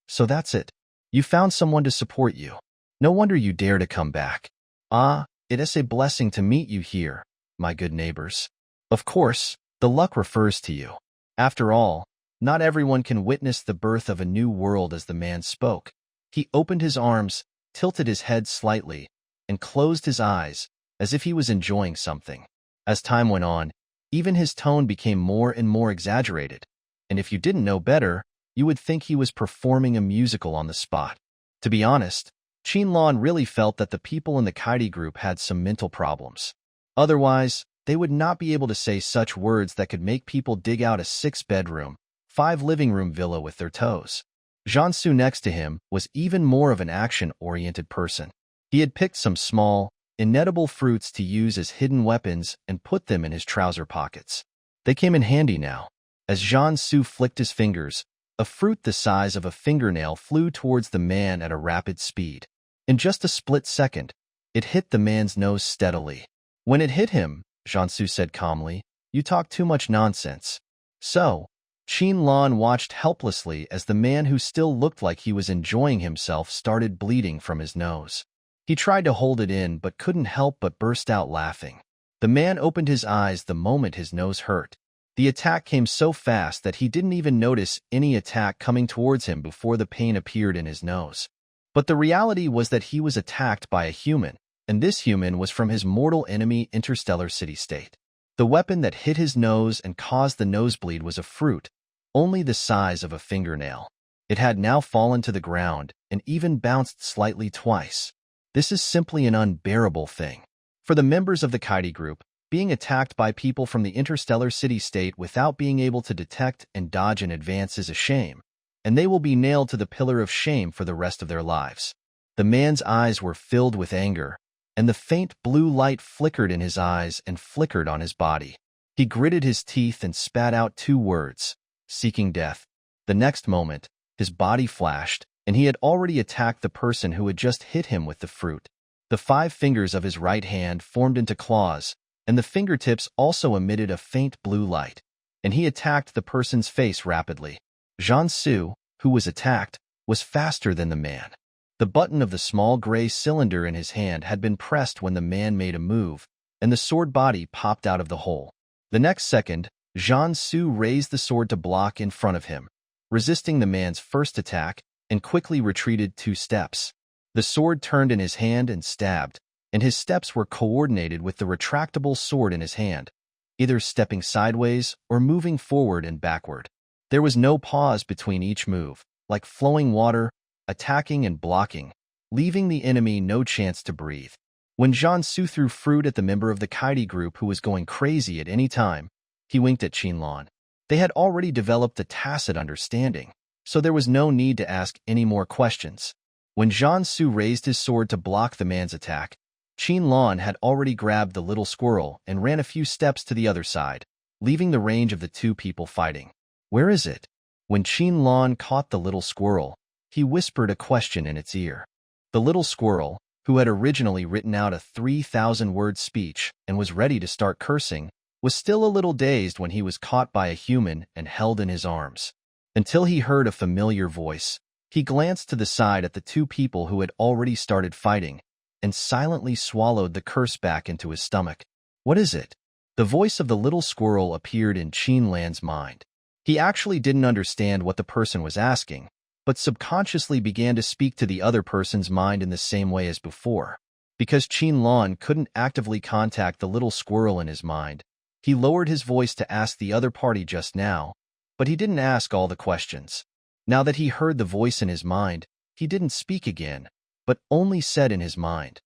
Speaker 1: so that's it. You found someone to support you. No wonder you dare to come back. Ah, it is a blessing to meet you here, my good neighbors. Of course, the luck refers to you. After all, not everyone can witness the birth of a new world. As the man spoke, he opened his arms, tilted his head slightly, and closed his eyes, as if he was enjoying something. As time went on, even his tone became more and more exaggerated, and if you didn't know better, you would think he was performing a musical on the spot. To be honest, Qinlan really felt that the people in the Kaidi group had some mental problems. Otherwise, they would not be able to say such words that could make people dig out a 6-bedroom, 5-living-room villa with their toes. Jiansu next to him was even more of an action-oriented person. He had picked some small, inedible fruits to use as hidden weapons and put them in his trouser pockets. They came in handy now. As Jiansu flicked his fingers, a fruit the size of a fingernail flew towards the man at a rapid speed. In just a split second, it hit the man's nose steadily. When it hit him, Jiansu said calmly, "You talk too much nonsense." So, Qinlan watched helplessly as the man who still looked like he was enjoying himself started bleeding from his nose. He tried to hold it in but couldn't help but burst out laughing. The man opened his eyes the moment his nose hurt. The attack came so fast that he didn't even notice any attack coming towards him before the pain appeared in his nose. But the reality was that he was attacked by a human, and this human was from his mortal enemy Interstellar City-State. The weapon that hit his nose and caused the nosebleed was a fruit, only the size of a fingernail. It had now fallen to the ground and even bounced slightly twice. This is simply an unbearable thing. For the members of the Kaidi group, being attacked by people from the Interstellar City-State without being able to detect and dodge in advance is a shame, and they will be nailed to the pillar of shame for the rest of their lives. The man's eyes were filled with anger, and the faint blue light flickered in his eyes and flickered on his body. He gritted his teeth and spat out 2 words, "Seeking death." The next moment, his body flashed, and he had already attacked the person who had just hit him with the fruit. The 5 fingers of his right hand formed into claws, and the fingertips also emitted a faint blue light, and he attacked the person's face rapidly. Jiansu, who was attacked, was faster than the man. The button of the small gray cylinder in his hand had been pressed when the man made a move, and the sword body popped out of the hole. The next second, Jiansu raised the sword to block in front of him, resisting the man's first attack, and quickly retreated 2 steps. The sword turned in his hand and stabbed, and his steps were coordinated with the retractable sword in his hand, either stepping sideways or moving forward and backward. There was no pause between each move, like flowing water, attacking and blocking, leaving the enemy no chance to breathe. When Jiansu threw fruit at the member of the Kaidi group who was going crazy at any time, he winked at Qinlan. They had already developed a tacit understanding, so there was no need to ask any more questions. When Jiansu raised his sword to block the man's attack, Qinlan had already grabbed the little squirrel and ran a few steps to the other side, leaving the range of the 2 people fighting. "Where is it?" When Qinlan caught the little squirrel, he whispered a question in its ear. The little squirrel, who had originally written out a 3,000-word speech and was ready to start cursing, was still a little dazed when he was caught by a human and held in his arms. Until he heard a familiar voice, he glanced to the side at the two people who had already started fighting and silently swallowed the curse back into his stomach. What is it? The voice of the little squirrel appeared in Qinlan's mind. He actually didn't understand what the person was asking, but subconsciously began to speak to the other person's mind in the same way as before. Because Qinlan couldn't actively contact the little squirrel in his mind, he lowered his voice to ask the other party just now, but he didn't ask all the questions. Now that he heard the voice in his mind, he didn't speak again, but only said in his mind,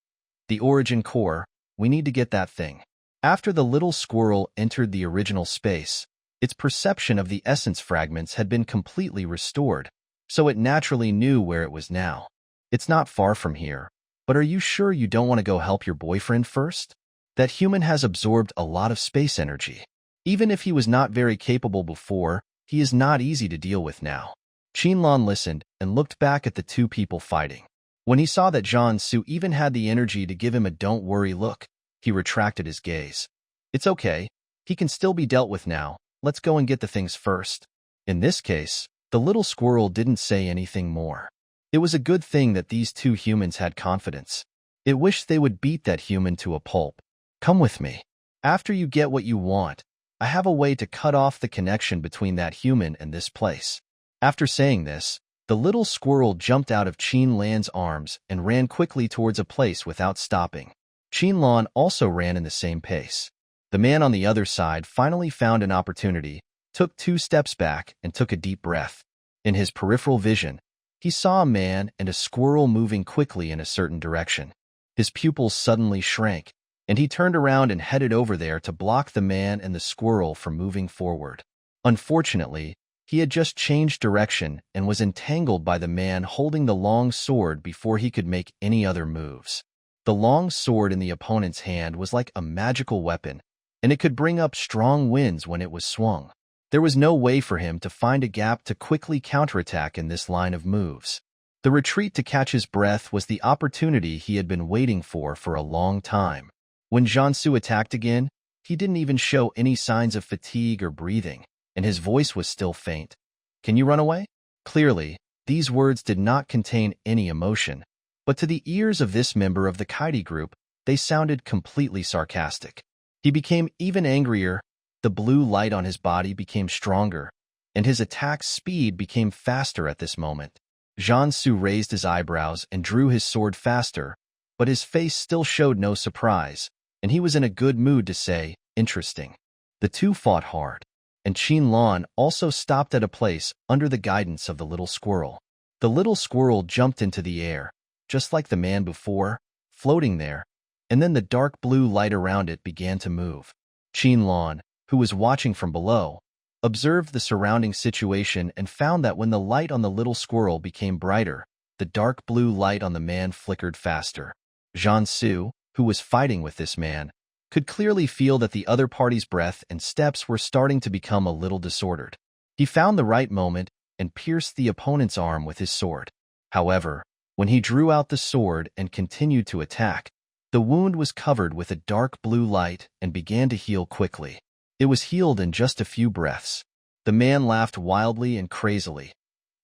Speaker 1: "The origin core, we need to get that thing." After the little squirrel entered the original space, its perception of the essence fragments had been completely restored, so it naturally knew where it was now. It's not far from here, but are you sure you don't want to go help your boyfriend first? That human has absorbed a lot of space energy. Even if he was not very capable before, he is not easy to deal with now. Qinlan listened and looked back at the two people fighting. When he saw that Jiansu even had the energy to give him a don't worry look, he retracted his gaze. It's okay. He can still be dealt with now. Let's go and get the things first. In this case, the little squirrel didn't say anything more. It was a good thing that these two humans had confidence. It wished they would beat that human to a pulp. Come with me. After you get what you want, I have a way to cut off the connection between that human and this place. After saying this, the little squirrel jumped out of Qinlan's arms and ran quickly towards a place without stopping. Qinlan also ran in the same pace. The man on the other side finally found an opportunity, took 2 steps back, and took a deep breath. In his peripheral vision, he saw a man and a squirrel moving quickly in a certain direction. His pupils suddenly shrank, and he turned around and headed over there to block the man and the squirrel from moving forward. Unfortunately, he had just changed direction and was entangled by the man holding the long sword before he could make any other moves. The long sword in the opponent's hand was like a magical weapon, and it could bring up strong winds when it was swung. There was no way for him to find a gap to quickly counterattack in this line of moves. The retreat to catch his breath was the opportunity he had been waiting for a long time. When Jiansu attacked again, he didn't even show any signs of fatigue or breathing, and his voice was still faint. "Can you run away?" Clearly, these words did not contain any emotion, but to the ears of this member of the Kaidi group, they sounded completely sarcastic. He became even angrier, the blue light on his body became stronger, and his attack speed became faster at this moment. Jiansu raised his eyebrows and drew his sword faster, but his face still showed no surprise, and he was in a good mood to say, "Interesting." The two fought hard, and Qinlan also stopped at a place under the guidance of the little squirrel. The little squirrel jumped into the air, just like the man before, floating there, and then the dark blue light around it began to move. Qinlan, who was watching from below, observed the surrounding situation and found that when the light on the little squirrel became brighter, the dark blue light on the man flickered faster. Jiansu, who was fighting with this man, could clearly feel that the other party's breath and steps were starting to become a little disordered. He found the right moment and pierced the opponent's arm with his sword. However, when he drew out the sword and continued to attack, the wound was covered with a dark blue light and began to heal quickly. It was healed in just a few breaths. The man laughed wildly and crazily.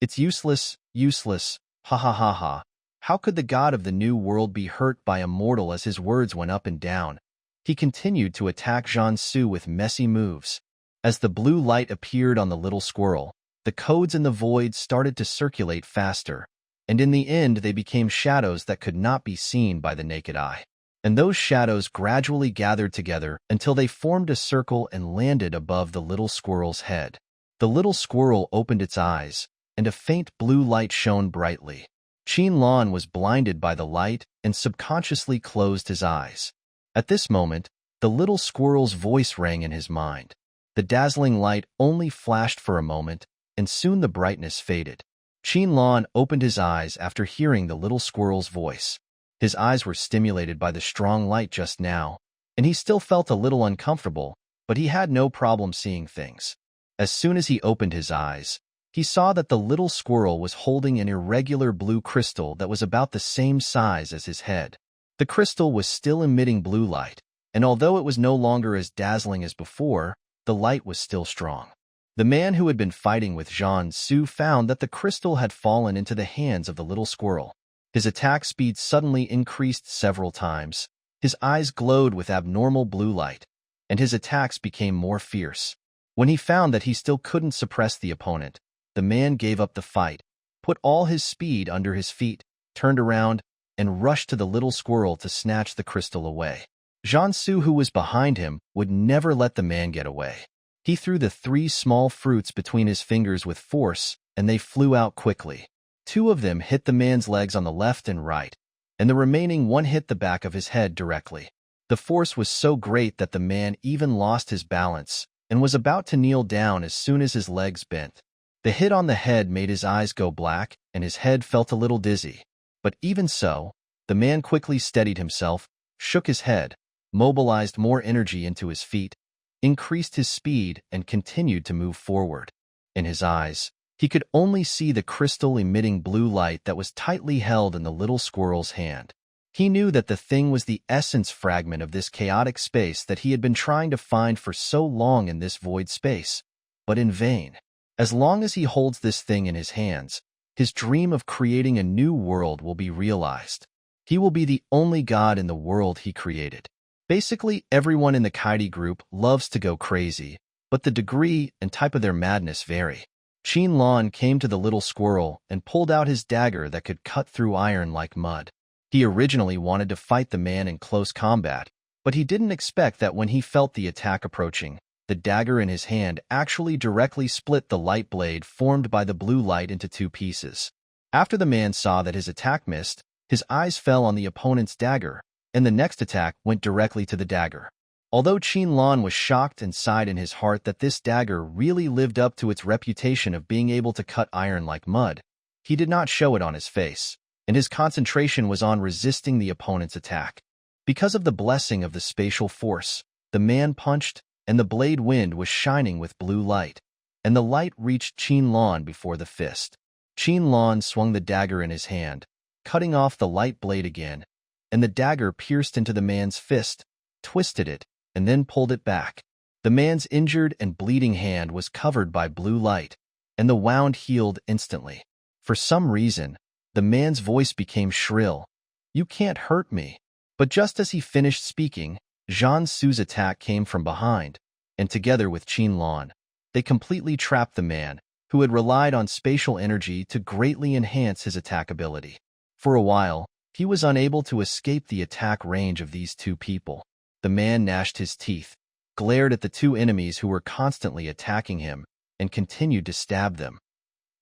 Speaker 1: "It's useless, useless, ha ha ha ha." How could the god of the new world be hurt by a mortal? As his words went up and down, he continued to attack Jiansu with messy moves. As the blue light appeared on the little squirrel, the codes in the void started to circulate faster, and in the end they became shadows that could not be seen by the naked eye. And those shadows gradually gathered together until they formed a circle and landed above the little squirrel's head. The little squirrel opened its eyes, and a faint blue light shone brightly. Qinlan was blinded by the light and subconsciously closed his eyes. At this moment, the little squirrel's voice rang in his mind. The dazzling light only flashed for a moment, and soon the brightness faded. Qinlan opened his eyes after hearing the little squirrel's voice. His eyes were stimulated by the strong light just now, and he still felt a little uncomfortable, but he had no problem seeing things. As soon as he opened his eyes, he saw that the little squirrel was holding an irregular blue crystal that was about the same size as his head. The crystal was still emitting blue light, and although it was no longer as dazzling as before, the light was still strong. The man who had been fighting with Zhan Su found that the crystal had fallen into the hands of the little squirrel. His attack speed suddenly increased several times. His eyes glowed with abnormal blue light, and his attacks became more fierce. When he found that he still couldn't suppress the opponent, the man gave up the fight, put all his speed under his feet, turned around, and rushed to the little squirrel to snatch the crystal away. Zhan Su, who was behind him, would never let the man get away. He threw the 3 small fruits between his fingers with force, and they flew out quickly. 2 of them hit the man's legs on the left and right, and the remaining 1 hit the back of his head directly. The force was so great that the man even lost his balance and was about to kneel down as soon as his legs bent. The hit on the head made his eyes go black, and his head felt a little dizzy. But even so, the man quickly steadied himself, shook his head, mobilized more energy into his feet, increased his speed, and continued to move forward. In his eyes, he could only see the crystal emitting blue light that was tightly held in the little squirrel's hand. He knew that the thing was the essence fragment of this chaotic space that he had been trying to find for so long in this void space, but in vain. As long as he holds this thing in his hands, his dream of creating a new world will be realized. He will be the only god in the world he created. Basically, everyone in the Kaidi group loves to go crazy, but the degree and type of their madness vary. Qin Lan came to the little squirrel and pulled out his dagger that could cut through iron like mud. He originally wanted to fight the man in close combat, but he didn't expect that when he felt the attack approaching, the dagger in his hand actually directly split the light blade formed by the blue light into 2 pieces. After the man saw that his attack missed, his eyes fell on the opponent's dagger, and the next attack went directly to the dagger. Although Qin Lan was shocked and sighed in his heart that this dagger really lived up to its reputation of being able to cut iron like mud, he did not show it on his face, and his concentration was on resisting the opponent's attack. Because of the blessing of the spatial force, the man punched, and the blade wind was shining with blue light, and the light reached Qin Lan before the fist. Qin Lan swung the dagger in his hand, cutting off the light blade again, and the dagger pierced into the man's fist, twisted it, and then pulled it back. The man's injured and bleeding hand was covered by blue light, and the wound healed instantly. For some reason, the man's voice became shrill. "You can't hurt me." But just as he finished speaking, Zhan Su's attack came from behind, and together with Qin Lan, they completely trapped the man, who had relied on spatial energy to greatly enhance his attack ability. For a while, he was unable to escape the attack range of these 2 people. The man gnashed his teeth, glared at the 2 enemies who were constantly attacking him, and continued to stab them.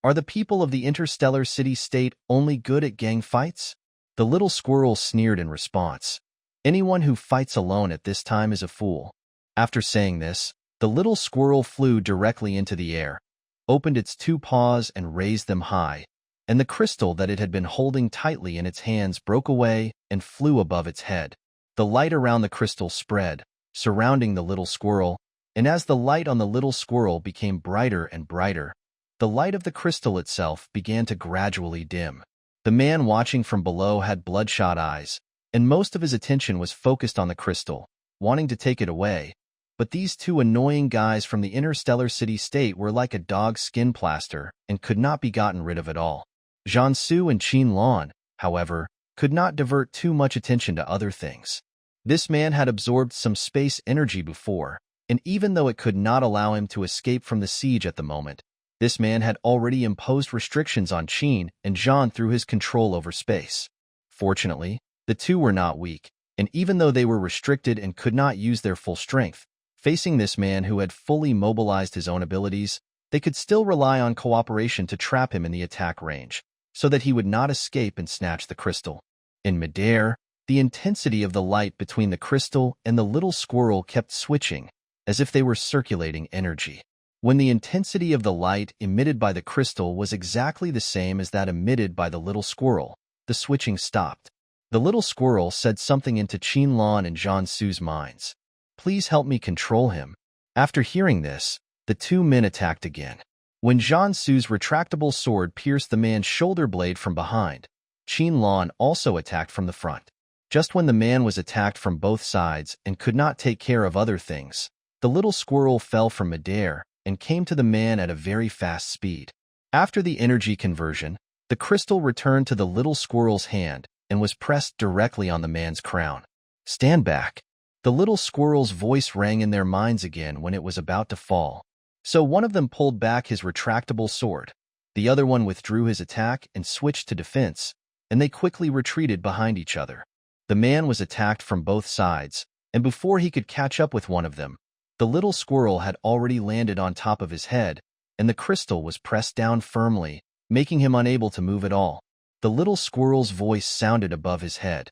Speaker 1: Are the people of the interstellar city-state only good at gang fights? The little squirrel sneered in response. Anyone who fights alone at this time is a fool. After saying this, the little squirrel flew directly into the air, opened its 2 paws and raised them high, and the crystal that it had been holding tightly in its hands broke away and flew above its head. The light around the crystal spread, surrounding the little squirrel, and as the light on the little squirrel became brighter and brighter, the light of the crystal itself began to gradually dim. The man watching from below had bloodshot eyes, and most of his attention was focused on the crystal, wanting to take it away. But these 2 annoying guys from the interstellar city-state were like a dog's skin plaster and could not be gotten rid of at all. Zhan Su and Qin Lan, however, could not divert too much attention to other things. This man had absorbed some space energy before, and even though it could not allow him to escape from the siege at the moment, this man had already imposed restrictions on Qin and Zhan through his control over space. Fortunately, the 2 were not weak, and even though they were restricted and could not use their full strength, facing this man who had fully mobilized his own abilities, they could still rely on cooperation to trap him in the attack range, so that he would not escape and snatch the crystal. In midair, the intensity of the light between the crystal and the little squirrel kept switching, as if they were circulating energy. When the intensity of the light emitted by the crystal was exactly the same as that emitted by the little squirrel, the switching stopped. The little squirrel said something into Qin Lan and Zhan Su's minds. "Please help me control him." After hearing this, the 2 men attacked again. When Zhan Su's retractable sword pierced the man's shoulder blade from behind, Qin Lan also attacked from the front. Just when the man was attacked from both sides and could not take care of other things, the little squirrel fell from midair and came to the man at a very fast speed. After the energy conversion, the crystal returned to the little squirrel's hand and was pressed directly on the man's crown. "Stand back." The little squirrel's voice rang in their minds again when it was about to fall. So one of them pulled back his retractable sword. The other one withdrew his attack and switched to defense, and they quickly retreated behind each other. The man was attacked from both sides, and before he could catch up with one of them, the little squirrel had already landed on top of his head, and the crystal was pressed down firmly, making him unable to move at all. The little squirrel's voice sounded above his head.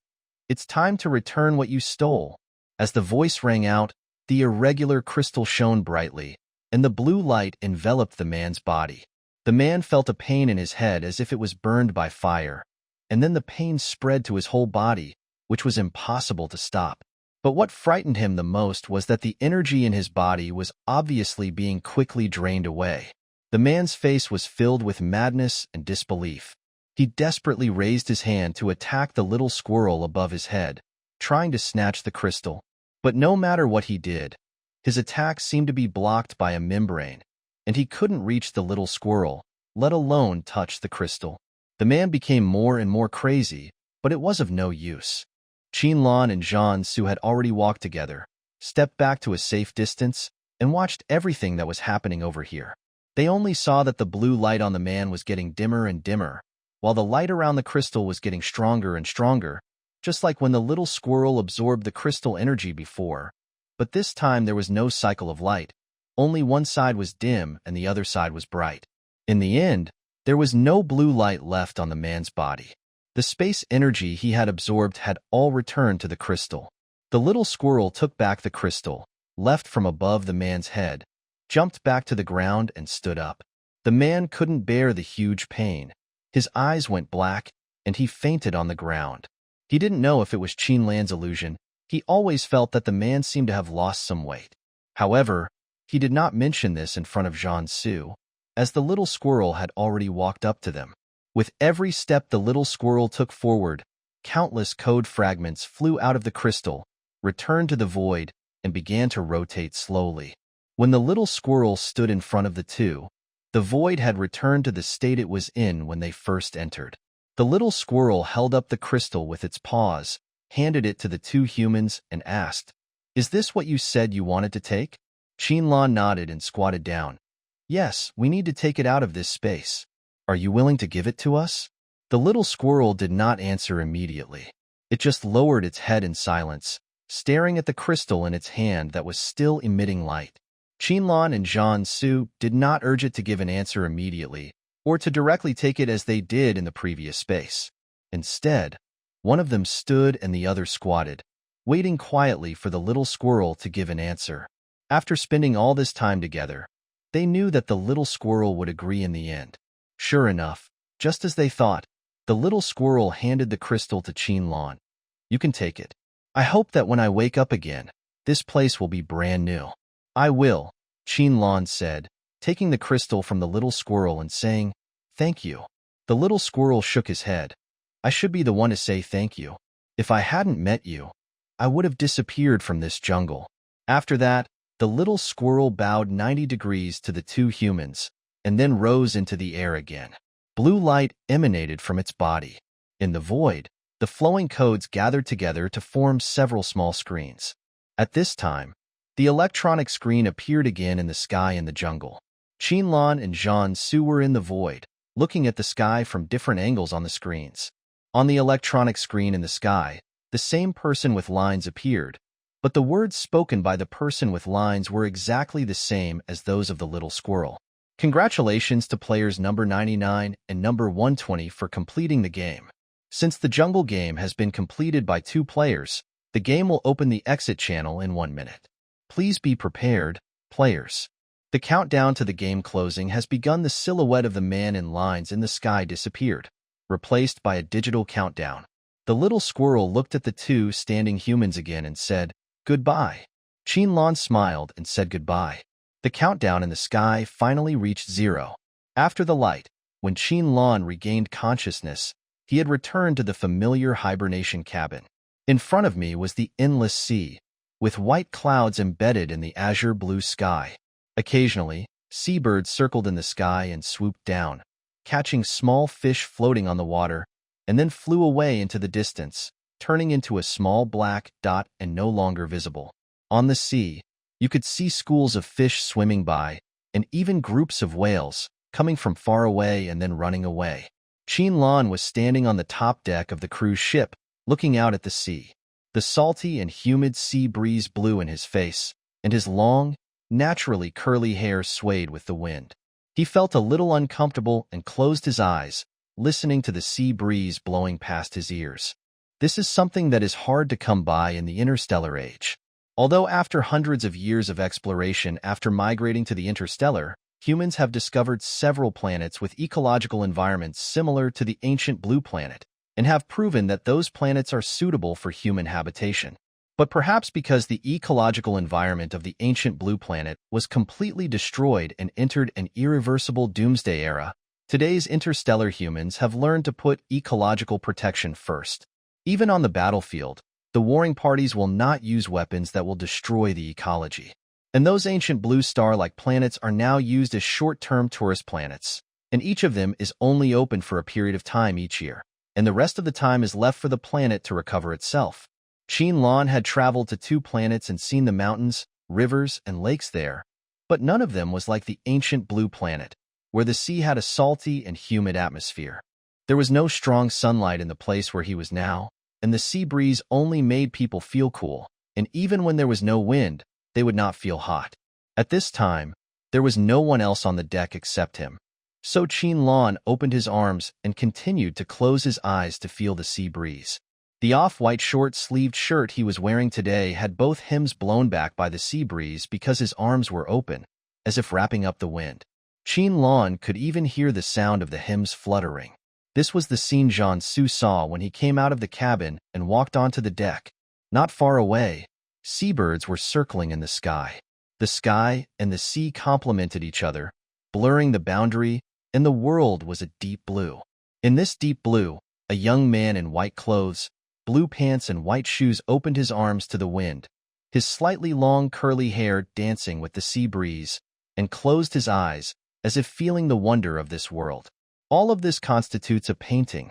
Speaker 1: "It's time to return what you stole." As the voice rang out, the irregular crystal shone brightly, and the blue light enveloped the man's body. The man felt a pain in his head as if it was burned by fire, and then the pain spread to his whole body, which was impossible to stop. But what frightened him the most was that the energy in his body was obviously being quickly drained away. The man's face was filled with madness and disbelief. He desperately raised his hand to attack the little squirrel above his head, trying to snatch the crystal. But no matter what he did, his attack seemed to be blocked by a membrane, and he couldn't reach the little squirrel, let alone touch the crystal. The man became more and more crazy, but it was of no use. Qinlan and Jiansu had already walked together, stepped back to a safe distance, and watched everything that was happening over here. They only saw that the blue light on the man was getting dimmer and dimmer, while the light around the crystal was getting stronger and stronger, just like when the little squirrel absorbed the crystal energy before. But this time there was no cycle of light. Only one side was dim and the other side was bright. In the end, there was no blue light left on the man's body. The space energy he had absorbed had all returned to the crystal. The little squirrel took back the crystal, left from above the man's head, jumped back to the ground and stood up. The man couldn't bear the huge pain. His eyes went black, and he fainted on the ground. He didn't know if it was Qinlan's illusion. He always felt that the man seemed to have lost some weight. However, he did not mention this in front of Jiansu, as the little squirrel had already walked up to them. With every step the little squirrel took forward, countless code fragments flew out of the crystal, returned to the void, and began to rotate slowly. When the little squirrel stood in front of the two, the void had returned to the state it was in when they first entered. The little squirrel held up the crystal with its paws, handed it to the two humans, and asked, "Is this what you said you wanted to take?" Qinlan nodded and squatted down. "Yes, we need to take it out of this space. Are you willing to give it to us?" The little squirrel did not answer immediately. It just lowered its head in silence, staring at the crystal in its hand that was still emitting light. Qinlan and Jiansu did not urge it to give an answer immediately, or to directly take it as they did in the previous space. Instead, one of them stood and the other squatted, waiting quietly for the little squirrel to give an answer. After spending all this time together, they knew that the little squirrel would agree in the end. Sure enough, just as they thought, the little squirrel handed the crystal to Qinlan. "You can take it. I hope that when I wake up again, this place will be brand new." "I will," Qinlan said, taking the crystal from the little squirrel and saying, "Thank you." The little squirrel shook his head. "I should be the one to say thank you. If I hadn't met you, I would have disappeared from this jungle." After that, the little squirrel bowed 90 degrees to the two humans, and then rose into the air again. Blue light emanated from its body. In the void, the flowing codes gathered together to form several small screens. At this time, the electronic screen appeared again in the sky in the jungle. Qinlan and Jiansu were in the void, looking at the sky from different angles on the screens. On the electronic screen in the sky, the same person with lines appeared, but the words spoken by the person with lines were exactly the same as those of the little squirrel. Congratulations to players number 99 and number 120 for completing the game. Since the jungle game has been completed by 2 players, the game will open the exit channel in 1 minute. Please be prepared, players. The countdown to the game closing has begun. The silhouette of the man in lines in the sky disappeared, replaced by a digital countdown. The little squirrel looked at the 2 standing humans again and said, "Goodbye." Qinlan smiled and said goodbye. The countdown in the sky finally reached 0. After the light, when Qinlan regained consciousness, he had returned to the familiar hibernation cabin. In front of me was the endless sea, with white clouds embedded in the azure blue sky. Occasionally, seabirds circled in the sky and swooped down, catching small fish floating on the water, and then flew away into the distance, turning into a small black dot and no longer visible. On the sea, you could see schools of fish swimming by, and even groups of whales, coming from far away and then running away. Qin was standing on the top deck of the cruise ship, looking out at the sea. The salty and humid sea breeze blew in his face, and his long, naturally curly hair swayed with the wind. He felt a little uncomfortable and closed his eyes, listening to the sea breeze blowing past his ears. This is something that is hard to come by in the interstellar age. Although after hundreds of years of exploration after migrating to the interstellar, humans have discovered several planets with ecological environments similar to the ancient blue planet, and have proven that those planets are suitable for human habitation. But perhaps because the ecological environment of the ancient blue planet was completely destroyed and entered an irreversible doomsday era, today's interstellar humans have learned to put ecological protection first. Even on the battlefield, the warring parties will not use weapons that will destroy the ecology. And those ancient blue star-like planets are now used as short-term tourist planets, and each of them is only open for a period of time each year, and the rest of the time is left for the planet to recover itself. Qin had traveled to 2 planets and seen the mountains, rivers, and lakes there, but none of them was like the ancient blue planet, where the sea had a salty and humid atmosphere. There was no strong sunlight in the place where he was now, and the sea breeze only made people feel cool, and even when there was no wind, they would not feel hot. At this time, there was no one else on the deck except him. So Qin opened his arms and continued to close his eyes to feel the sea breeze. The off-white short-sleeved shirt he was wearing today had both hems blown back by the sea breeze because his arms were open, as if wrapping up the wind. Qin could even hear the sound of the hems fluttering. This was the scene Jiangsu saw when he came out of the cabin and walked onto the deck. Not far away, seabirds were circling in the sky. The sky and the sea complemented each other, blurring the boundary, and the world was a deep blue. In this deep blue, a young man in white clothes, blue pants and white shoes opened his arms to the wind, his slightly long curly hair dancing with the sea breeze, and closed his eyes, as if feeling the wonder of this world. All of this constitutes a painting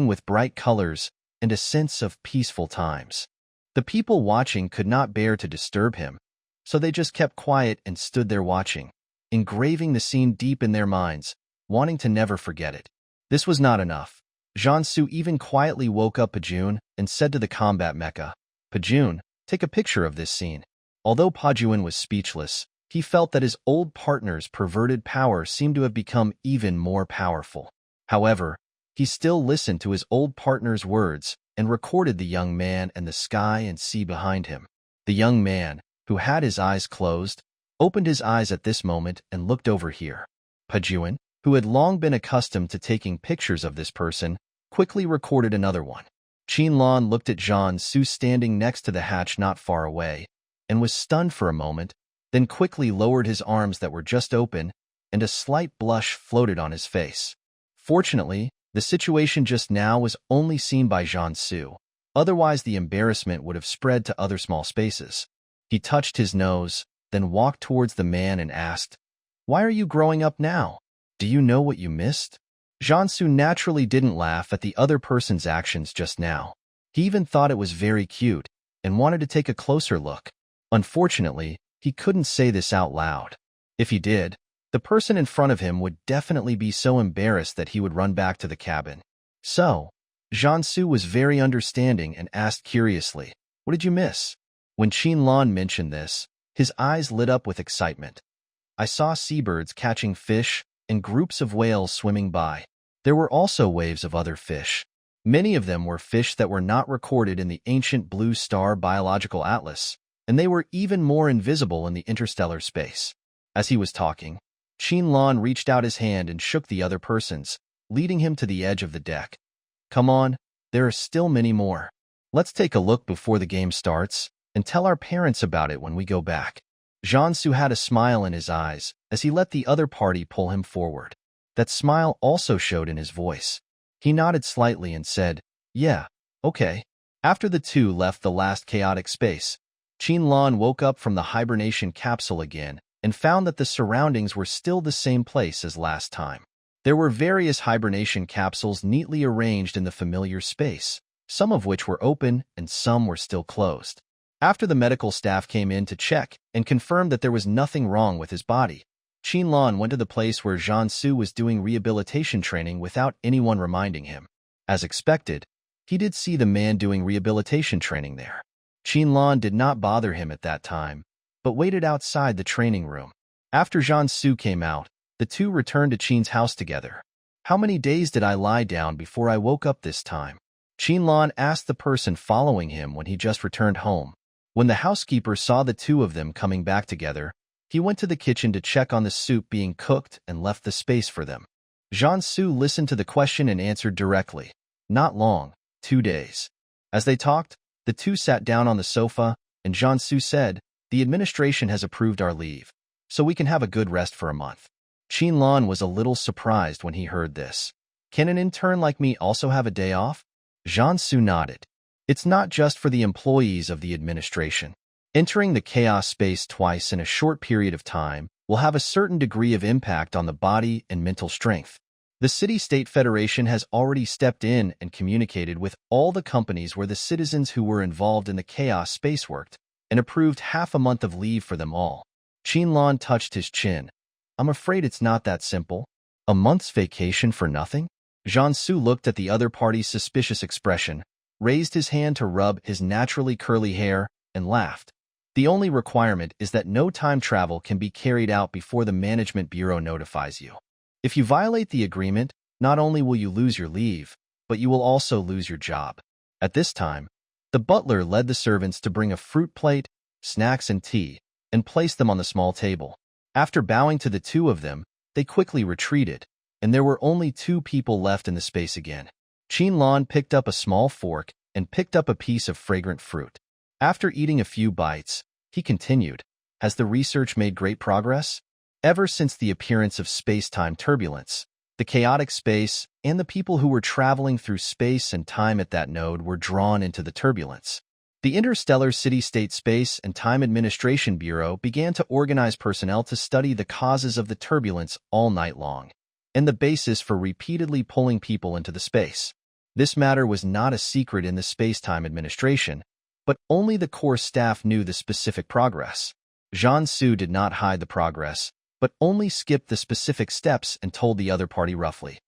Speaker 1: with bright colors and a sense of peaceful times. The people watching could not bear to disturb him, so they just kept quiet and stood there watching, engraving the scene deep in their minds, wanting to never forget it. This was not enough. Jiangsu even quietly woke up Pajun and said to the combat mecha, "Pajun, take a picture of this scene." Although Pajun was speechless, he felt that his old partner's perverted power seemed to have become even more powerful. However, he still listened to his old partner's words and recorded the young man and the sky and sea behind him. The young man, who had his eyes closed, opened his eyes at this moment and looked over here. Pajun, who had long been accustomed to taking pictures of this person, quickly recorded another one. Qin looked at Jiangsu standing next to the hatch not far away, and was stunned for a moment, then quickly lowered his arms that were just open, and a slight blush floated on his face. Fortunately, the situation just now was only seen by Jiangsu. Otherwise, the embarrassment would have spread to other small spaces. He touched his nose, then walked towards the man and asked, "Why are you growing up now? Do you know what you missed?" Jiangsu naturally didn't laugh at the other person's actions just now. He even thought it was very cute and wanted to take a closer look. Unfortunately, he couldn't say this out loud. If he did, the person in front of him would definitely be so embarrassed that he would run back to the cabin. So, Jiangsu was very understanding and asked curiously, "What did you miss?" When Qin mentioned this, his eyes lit up with excitement. "I saw seabirds catching fish and groups of whales swimming by. There were also waves of other fish. Many of them were fish that were not recorded in the ancient Blue Star Biological Atlas, and they were even more invisible in the interstellar space." As he was talking, Qin reached out his hand and shook the other person's, leading him to the edge of the deck. "Come on, there are still many more. Let's take a look before the game starts, and tell our parents about it when we go back." Jiangsu had a smile in his eyes as he let the other party pull him forward. That smile also showed in his voice. He nodded slightly and said, "Yeah, okay." After the two left the last chaotic space, Qinlan woke up from the hibernation capsule again and found that the surroundings were still the same place as last time. There were various hibernation capsules neatly arranged in the familiar space, some of which were open and some were still closed. After the medical staff came in to check and confirmed that there was nothing wrong with his body, Qinlan went to the place where Jiansu was doing rehabilitation training without anyone reminding him. As expected, he did see the man doing rehabilitation training there. Qinlan did not bother him at that time, but waited outside the training room. After Jiansu came out, the two returned to Qin's house together. "How many days did I lie down before I woke up this time?" Qinlan asked the person following him when he just returned home. When the housekeeper saw the two of them coming back together, he went to the kitchen to check on the soup being cooked and left the space for them. Jiansu listened to the question and answered directly. "Not long, 2 days." As they talked, the two sat down on the sofa, and Jiansu said, "The administration has approved our leave, so we can have a good rest for a month." Qinlan was a little surprised when he heard this. "Can an intern like me also have a day off?" Jiansu nodded. "It's not just for the employees of the administration. Entering the chaos space twice in a short period of time will have a certain degree of impact on the body and mental strength. The City-State Federation has already stepped in and communicated with all the companies where the citizens who were involved in the chaos space worked and approved half a month of leave for them all." Qinlan touched his chin. "I'm afraid it's not that simple. A month's vacation for nothing?" Jiansu looked at the other party's suspicious expression, raised his hand to rub his naturally curly hair, and laughed. "The only requirement is that no time travel can be carried out before the Management Bureau notifies you. If you violate the agreement, not only will you lose your leave, but you will also lose your job." At this time, the butler led the servants to bring a fruit plate, snacks, and tea, and place them on the small table. After bowing to the two of them, they quickly retreated, and there were only 2 people left in the space again. Qinlan picked up a small fork and picked up a piece of fragrant fruit. After eating a few bites, he continued, "Has the research made great progress? Ever since the appearance of space-time turbulence, the chaotic space and the people who were traveling through space and time at that node were drawn into the turbulence. The Interstellar City-State Space and Time Administration Bureau began to organize personnel to study the causes of the turbulence all night long, and the basis for repeatedly pulling people into the space. This matter was not a secret in the Space-Time Administration, but only the core staff knew the specific progress. Jiansu did not hide the progress, but only skipped the specific steps and told the other party roughly.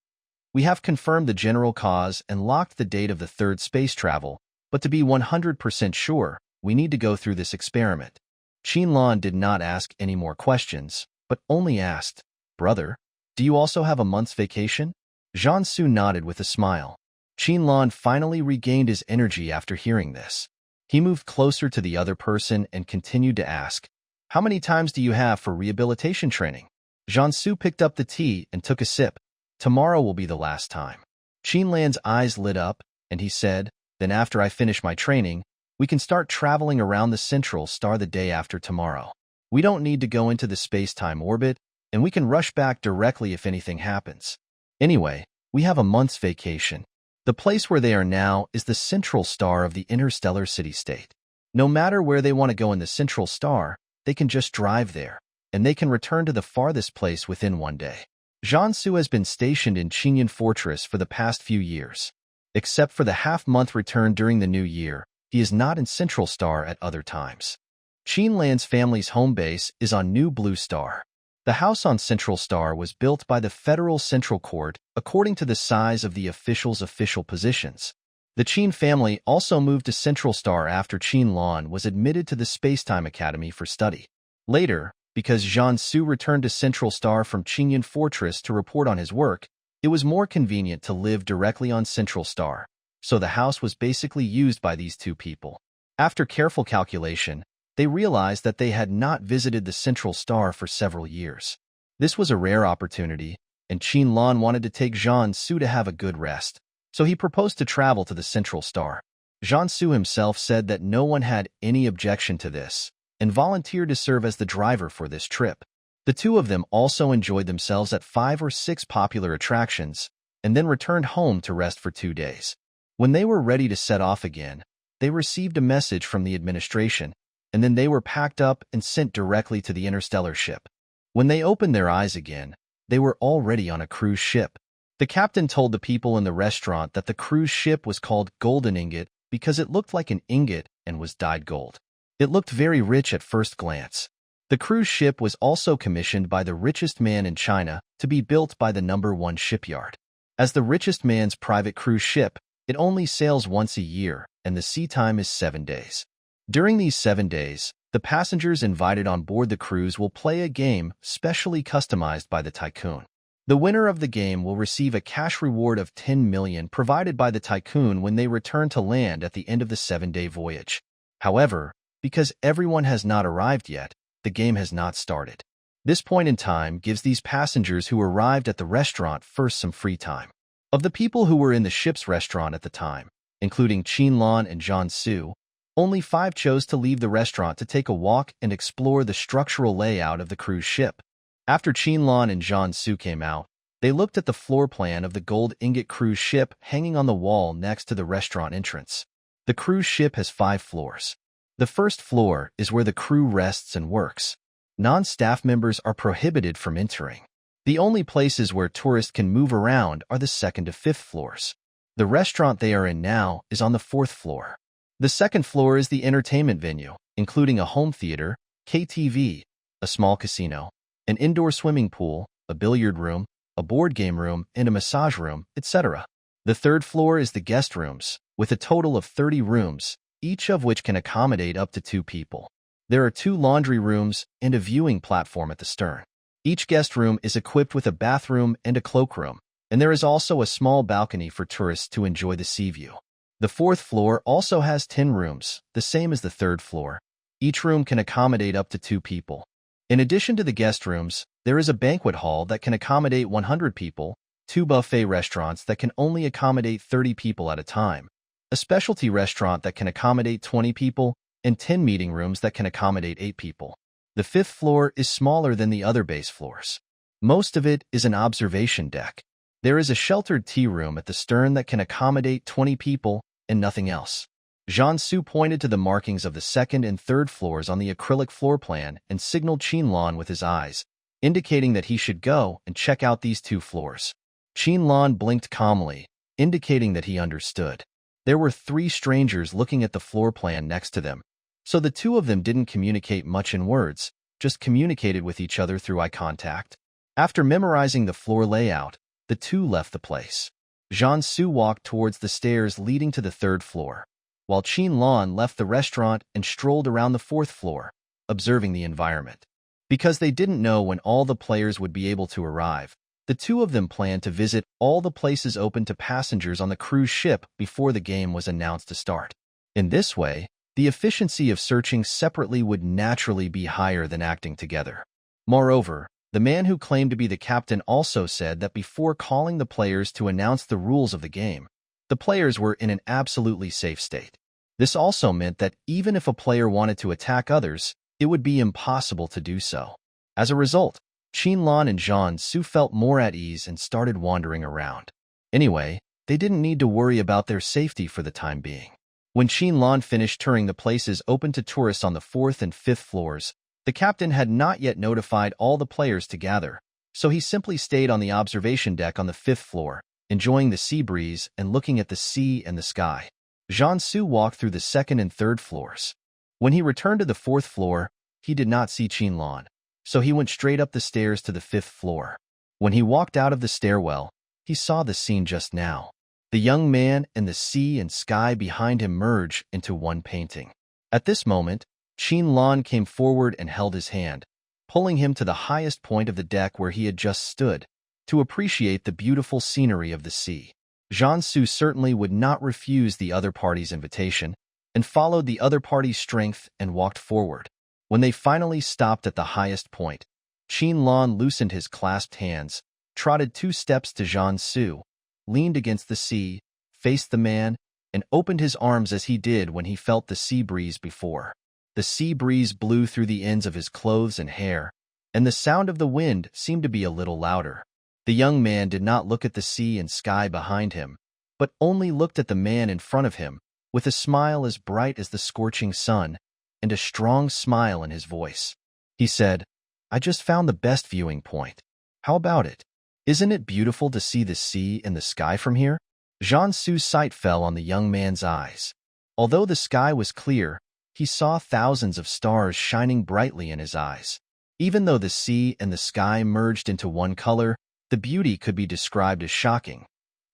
Speaker 1: "We have confirmed the general cause and locked the date of the third space travel, but to be 100% sure, we need to go through this experiment." Qinlan did not ask any more questions, but only asked, "Brother, do you also have a month's vacation?" Jiansu nodded with a smile. Qinlan finally regained his energy after hearing this. He moved closer to the other person and continued to ask, "How many times do you have for rehabilitation training?" Jiansu picked up the tea and took a sip. "Tomorrow will be the last time." Qinlan's eyes lit up, and he said, "Then after I finish my training, we can start traveling around the central star the day after tomorrow. We don't need to go into the space-time orbit, and we can rush back directly if anything happens. Anyway, we have a month's vacation. The place where they are now is the central star of the interstellar city-state. No matter where they want to go in the central star, they can just drive there, and they can return to the farthest place within 1 day." Jiansu has been stationed in Qinyan Fortress for the past few years. Except for the half-month return during the new year, he is not in Central Star at other times. Qinlan's family's home base is on New Blue Star. The house on Central Star was built by the Federal Central Court according to the size of the officials' official positions. The Qin family also moved to Central Star after Qinlan was admitted to the Spacetime Academy for study. Later, because Jiansu returned to Central Star from Qinyan Fortress to report on his work, it was more convenient to live directly on Central Star, so the house was basically used by these 2 people. After careful calculation, they realized that they had not visited the Central Star for several years. This was a rare opportunity, and Qinlan wanted to take Jiansu to have a good rest, so he proposed to travel to the Central Star. Jiansu himself said that no one had any objection to this, and volunteered to serve as the driver for this trip. The 2 of them also enjoyed themselves at 5 or 6 popular attractions, and then returned home to rest for 2 days. When they were ready to set off again, they received a message from the administration, and then they were packed up and sent directly to the interstellar ship. When they opened their eyes again, they were already on a cruise ship. The captain told the people in the restaurant that the cruise ship was called Golden Ingot because it looked like an ingot and was dyed gold. It looked very rich at first glance. The cruise ship was also commissioned by the richest man in China to be built by the #1 shipyard. As the richest man's private cruise ship, it only sails once a year, and the sea time is 7 days. During these 7 days, the passengers invited on board the cruise will play a game specially customized by the tycoon. The winner of the game will receive a cash reward of 10 million provided by the tycoon when they return to land at the end of the 7-day voyage. However, because everyone has not arrived yet, the game has not started. This point in time gives these passengers who arrived at the restaurant first some free time. Of the people who were in the ship's restaurant at the time, including Qinlan and Jiansu, only 5 chose to leave the restaurant to take a walk and explore the structural layout of the cruise ship. After Qinlan and Jiansu came out, they looked at the floor plan of the Gold Ingot cruise ship hanging on the wall next to the restaurant entrance. The cruise ship has 5 floors. The first floor is where the crew rests and works. Non-staff members are prohibited from entering. The only places where tourists can move around are the 2nd to 5th floors. The restaurant they are in now is on the 4th floor. The 2nd floor is the entertainment venue, including a home theater, KTV, a small casino, an indoor swimming pool, a billiard room, a board game room, and a massage room, etc. The 3rd floor is the guest rooms, with a total of 30 rooms, each of which can accommodate up to 2 people. There are 2 laundry rooms and a viewing platform at the stern. Each guest room is equipped with a bathroom and a cloakroom, and there is also a small balcony for tourists to enjoy the sea view. The 4th floor also has 10 rooms, the same as the 3rd floor. Each room can accommodate up to 2 people. In addition to the guest rooms, there is a banquet hall that can accommodate 100 people, 2 buffet restaurants that can only accommodate 30 people at a time, a specialty restaurant that can accommodate 20 people, and 10 meeting rooms that can accommodate 8 people. The 5th floor is smaller than the other base floors. Most of it is an observation deck. There is a sheltered tea room at the stern that can accommodate 20 people and nothing else. Jiansu pointed to the markings of the 2nd and 3rd floors on the acrylic floor plan and signaled Qinlan with his eyes, indicating that he should go and check out these 2 floors. Qinlan blinked calmly, indicating that he understood. There were 3 strangers looking at the floor plan next to them, so the 2 of them didn't communicate much in words, just communicated with each other through eye contact. After memorizing the floor layout, the 2 left the place. Jiansu walked towards the stairs leading to the 3rd floor, while Qinlan left the restaurant and strolled around the 4th floor, observing the environment. Because they didn't know when all the players would be able to arrive, the 2 of them planned to visit all the places open to passengers on the cruise ship before the game was announced to start. In this way, the efficiency of searching separately would naturally be higher than acting together. Moreover, the man who claimed to be the captain also said that before calling the players to announce the rules of the game, the players were in an absolutely safe state. This also meant that even if a player wanted to attack others, it would be impossible to do so. As a result, Qinlan and Jiansu felt more at ease and started wandering around. Anyway, they didn't need to worry about their safety for the time being. When Qinlan finished touring the places open to tourists on the 4th and 5th floors, the captain had not yet notified all the players to gather, so he simply stayed on the observation deck on the 5th floor, enjoying the sea breeze and looking at the sea and the sky. Jiansu walked through the 2nd and 3rd floors. When he returned to the 4th floor, he did not see Qinlan, so he went straight up the stairs to the 5th floor. When he walked out of the stairwell, he saw the scene just now. The young man and the sea and sky behind him merge into one painting. At this moment, Qinlan came forward and held his hand, pulling him to the highest point of the deck where he had just stood, to appreciate the beautiful scenery of the sea. Jiansu certainly would not refuse the other party's invitation, and followed the other party's strength and walked forward. When they finally stopped at the highest point, Qinlan loosened his clasped hands, trotted 2 steps to Jiansu, leaned against the sea, faced the man, and opened his arms as he did when he felt the sea breeze before. The sea breeze blew through the ends of his clothes and hair, and the sound of the wind seemed to be a little louder. The young man did not look at the sea and sky behind him, but only looked at the man in front of him, with a smile as bright as the scorching sun and a strong smile in his voice. He said, "I just found the best viewing point. How about it? Isn't it beautiful to see the sea and the sky from here?" Jiansu's sight fell on the young man's eyes. Although the sky was clear, he saw thousands of stars shining brightly in his eyes. Even though the sea and the sky merged into one color, the beauty could be described as shocking.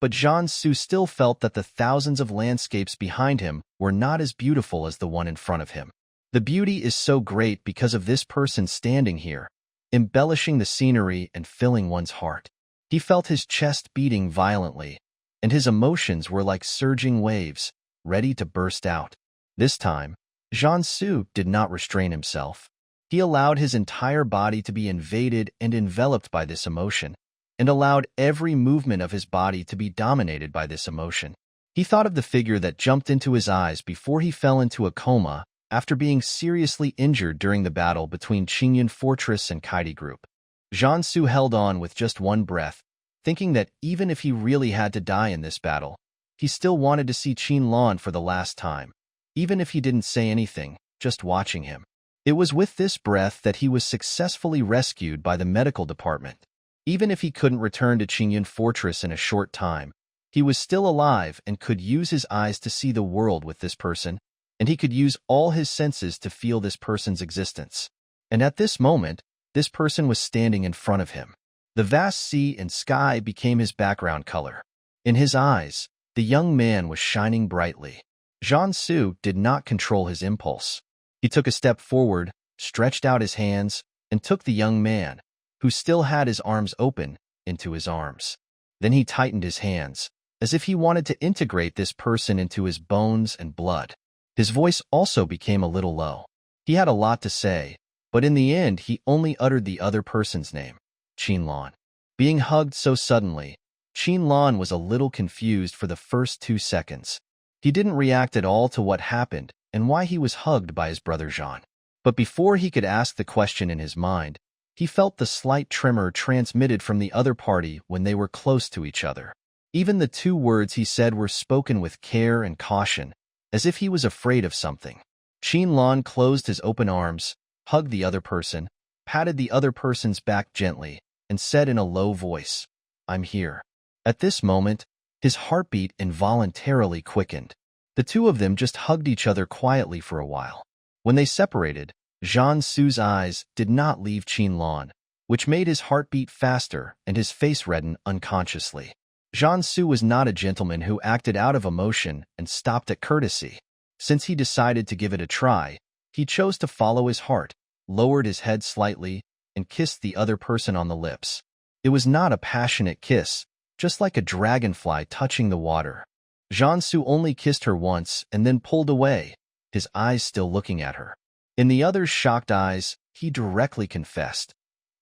Speaker 1: But Jiansu still felt that the thousands of landscapes behind him were not as beautiful as the one in front of him. The beauty is so great because of this person standing here, embellishing the scenery and filling one's heart. He felt his chest beating violently, and his emotions were like surging waves, ready to burst out. This time, Jiansu did not restrain himself. He allowed his entire body to be invaded and enveloped by this emotion, and allowed every movement of his body to be dominated by this emotion. He thought of the figure that jumped into his eyes before he fell into a coma after being seriously injured during the battle between Qingyun Fortress and Kaidi Group. Jiansu held on with just one breath, thinking that even if he really had to die in this battle, he still wanted to see Qinlan for the last time, even if he didn't say anything, just watching him. It was with this breath that he was successfully rescued by the medical department. Even if he couldn't return to Qingyun Fortress in a short time, he was still alive and could use his eyes to see the world with this person, and he could use all his senses to feel this person's existence. And at this moment, this person was standing in front of him. The vast sea and sky became his background color. In his eyes, the young man was shining brightly. Jiansu did not control his impulse. He took a step forward, stretched out his hands, and took the young man, who still had his arms open, into his arms. Then he tightened his hands, as if he wanted to integrate this person into his bones and blood. His voice also became a little low. He had a lot to say, but in the end he only uttered the other person's name, Qinlan. Being hugged so suddenly, Qinlan was a little confused for the first 2 seconds. He didn't react at all to what happened and why he was hugged by his brother Jean. But before he could ask the question in his mind, he felt the slight tremor transmitted from the other party when they were close to each other. Even the 2 words he said were spoken with care and caution, as if he was afraid of something. Qinlan closed his open arms, hugged the other person, patted the other person's back gently, and said in a low voice, "I'm here." At this moment, his heartbeat involuntarily quickened. The 2 of them just hugged each other quietly for a while. When they separated, Jiansu's eyes did not leave Qinlan, which made his heart beat faster and his face redden unconsciously. Jiansu was not a gentleman who acted out of emotion and stopped at courtesy. Since he decided to give it a try, he chose to follow his heart, lowered his head slightly, and kissed the other person on the lips. It was not a passionate kiss, just like a dragonfly touching the water. Jiansu only kissed her once and then pulled away, his eyes still looking at her. In the other's shocked eyes, he directly confessed,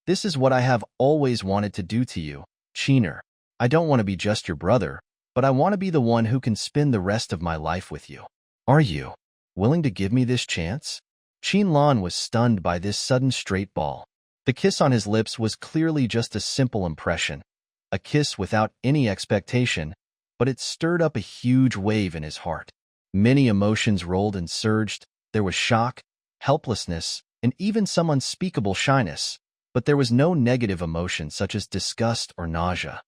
Speaker 1: "This is what I have always wanted to do to you, Qiner. I don't want to be just your brother, but I want to be the one who can spend the rest of my life with you. Are you willing to give me this chance?" Qinlan was stunned by this sudden straight ball. The kiss on his lips was clearly just a simple impression, a kiss without any expectation, but it stirred up a huge wave in his heart. Many emotions rolled and surged. There was shock, helplessness, and even some unspeakable shyness, but there was no negative emotion such as disgust or nausea.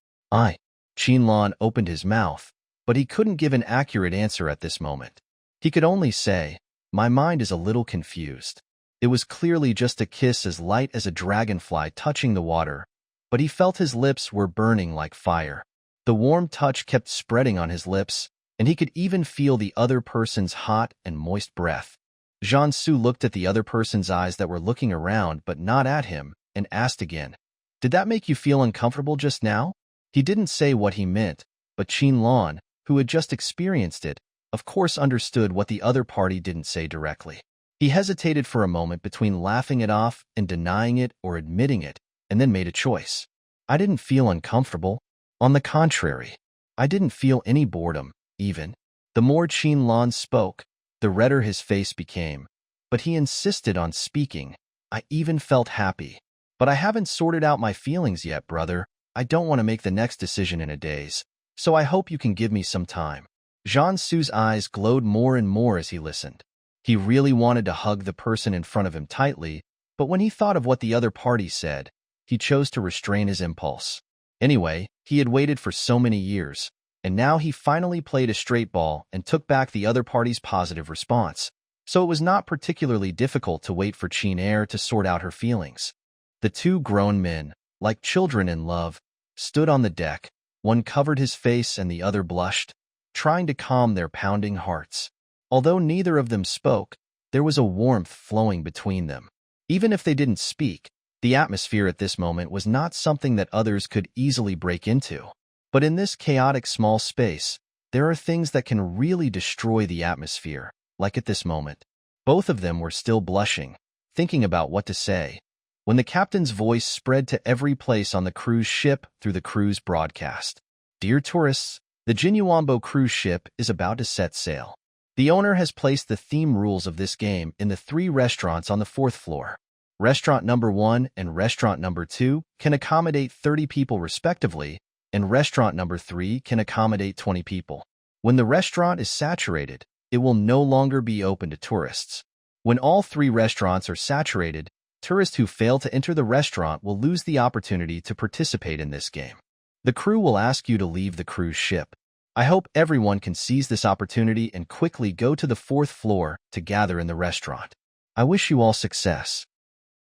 Speaker 1: Qinlan opened his mouth, but he couldn't give an accurate answer at this moment. He could only say, "My mind is a little confused." It was clearly just a kiss as light as a dragonfly touching the water, but he felt his lips were burning like fire. The warm touch kept spreading on his lips, and he could even feel the other person's hot and moist breath. Jiansu looked at the other person's eyes that were looking around but not at him, and asked again, "Did that make you feel uncomfortable just now?" He didn't say what he meant, but Qinlan, who had just experienced it, of course understood what the other party didn't say directly. He hesitated for a moment between laughing it off and denying it or admitting it, and then made a choice. "I didn't feel uncomfortable. On the contrary, I didn't feel any boredom, even." The more Qinlan spoke, the redder his face became, but he insisted on speaking. "I even felt happy. But I haven't sorted out my feelings yet, brother. I don't want to make the next decision in a daze, so I hope you can give me some time." Jiansu's eyes glowed more and more as he listened. He really wanted to hug the person in front of him tightly, but when he thought of what the other party said, he chose to restrain his impulse. Anyway, he had waited for so many years, and now he finally played a straight ball and took back the other party's positive response. So it was not particularly difficult to wait for Qin Er to sort out her feelings. The two grown men, like children in love, stood on the deck. One covered his face and the other blushed, trying to calm their pounding hearts. Although neither of them spoke, there was a warmth flowing between them. Even if they didn't speak, the atmosphere at this moment was not something that others could easily break into. But in this chaotic small space, there are things that can really destroy the atmosphere, like at this moment. Both of them were still blushing, thinking about what to say, when the captain's voice spread to every place on the cruise ship through the cruise broadcast. Dear tourists, the Jinyuambo cruise ship is about to set sail. The owner has placed the theme rules of this game in the 3 restaurants on the 4th floor. Restaurant number 1 and restaurant number 2 can accommodate 30 people respectively, and restaurant number 3 can accommodate 20 people. When the restaurant is saturated, it will no longer be open to tourists. When all 3 restaurants are saturated, tourists who fail to enter the restaurant will lose the opportunity to participate in this game. The crew will ask you to leave the cruise ship. I hope everyone can seize this opportunity and quickly go to the 4th floor to gather in the restaurant. I wish you all success.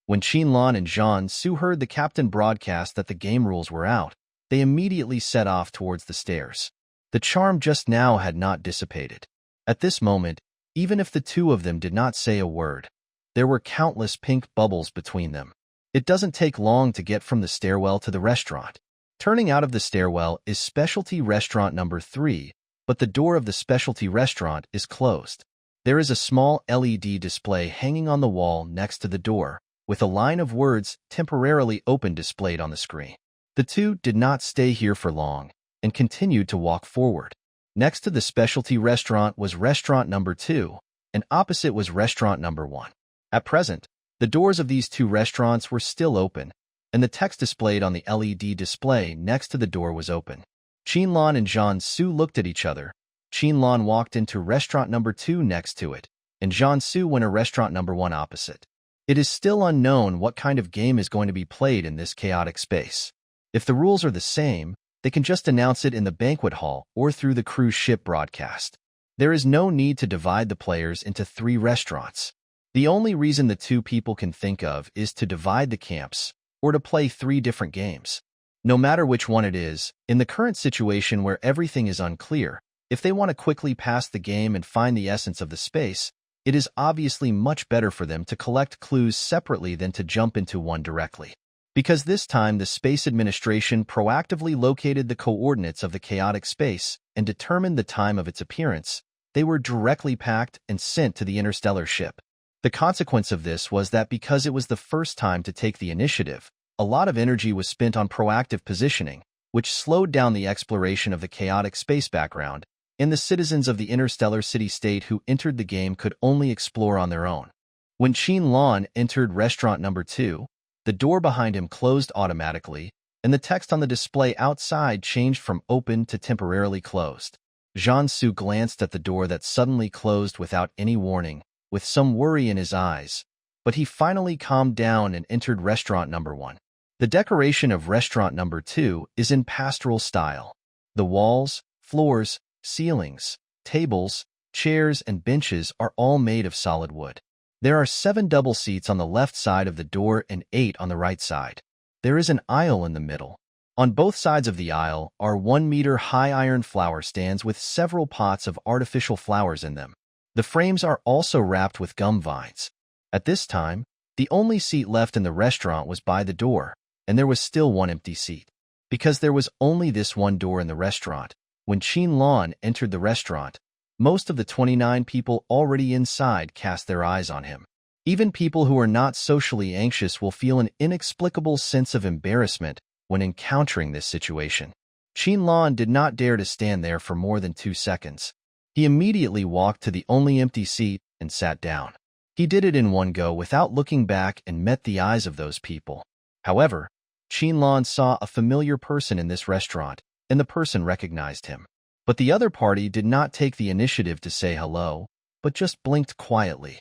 Speaker 1: When Qinlan and Jiansu heard the captain broadcast that the game rules were out, they immediately set off towards the stairs. The charm just now had not dissipated. At this moment, even if the two of them did not say a word, there were countless pink bubbles between them. It doesn't take long to get from the stairwell to the restaurant. Turning out of the stairwell is specialty restaurant number 3, but the door of the specialty restaurant is closed. There is a small LED display hanging on the wall next to the door, with a line of words temporarily open displayed on the screen. The two did not stay here for long and continued to walk forward. Next to the specialty restaurant was restaurant number 2, and opposite was restaurant number 1. At present, the doors of these 2 restaurants were still open, and the text displayed on the LED display next to the door was open. Qinlan and Jiansu looked at each other. Qinlan walked into restaurant number 2 next to it, and Jiansu went to restaurant number 1 opposite. It is still unknown what kind of game is going to be played in this chaotic space. If the rules are the same, they can just announce it in the banquet hall or through the cruise ship broadcast. There is no need to divide the players into 3 restaurants. The only reason the 2 people can think of is to divide the camps, or to play 3 different games. No matter which one it is, in the current situation where everything is unclear, if they want to quickly pass the game and find the essence of the space, it is obviously much better for them to collect clues separately than to jump into one directly. Because this time the Space Administration proactively located the coordinates of the chaotic space and determined the time of its appearance, they were directly packed and sent to the interstellar ship. The consequence of this was that because it was the first time to take the initiative, a lot of energy was spent on proactive positioning, which slowed down the exploration of the chaotic space background, and the citizens of the interstellar city-state who entered the game could only explore on their own. When Qinlan entered restaurant number 2, the door behind him closed automatically, and the text on the display outside changed from open to temporarily closed. Jiansu glanced at the door that suddenly closed without any warning, with some worry in his eyes, but he finally calmed down and entered restaurant number 1. The decoration of restaurant number 2 is in pastoral style. The walls, floors, ceilings, tables, chairs, and benches are all made of solid wood. There are 7 double seats on the left side of the door and 8 on the right side. There is an aisle in the middle. On both sides of the aisle are 1-meter-high iron flower stands with several pots of artificial flowers in them. The frames are also wrapped with gum vines. At this time, the only seat left in the restaurant was by the door, and there was still one empty seat. Because there was only this one door in the restaurant, when Qinlan entered the restaurant, most of the 29 people already inside cast their eyes on him. Even people who are not socially anxious will feel an inexplicable sense of embarrassment when encountering this situation. Qinlan did not dare to stand there for more than 2 seconds. He immediately walked to the only empty seat and sat down. He did it in one go without looking back and met the eyes of those people. However, Qinlan saw a familiar person in this restaurant, and the person recognized him. But the other party did not take the initiative to say hello, but just blinked quietly.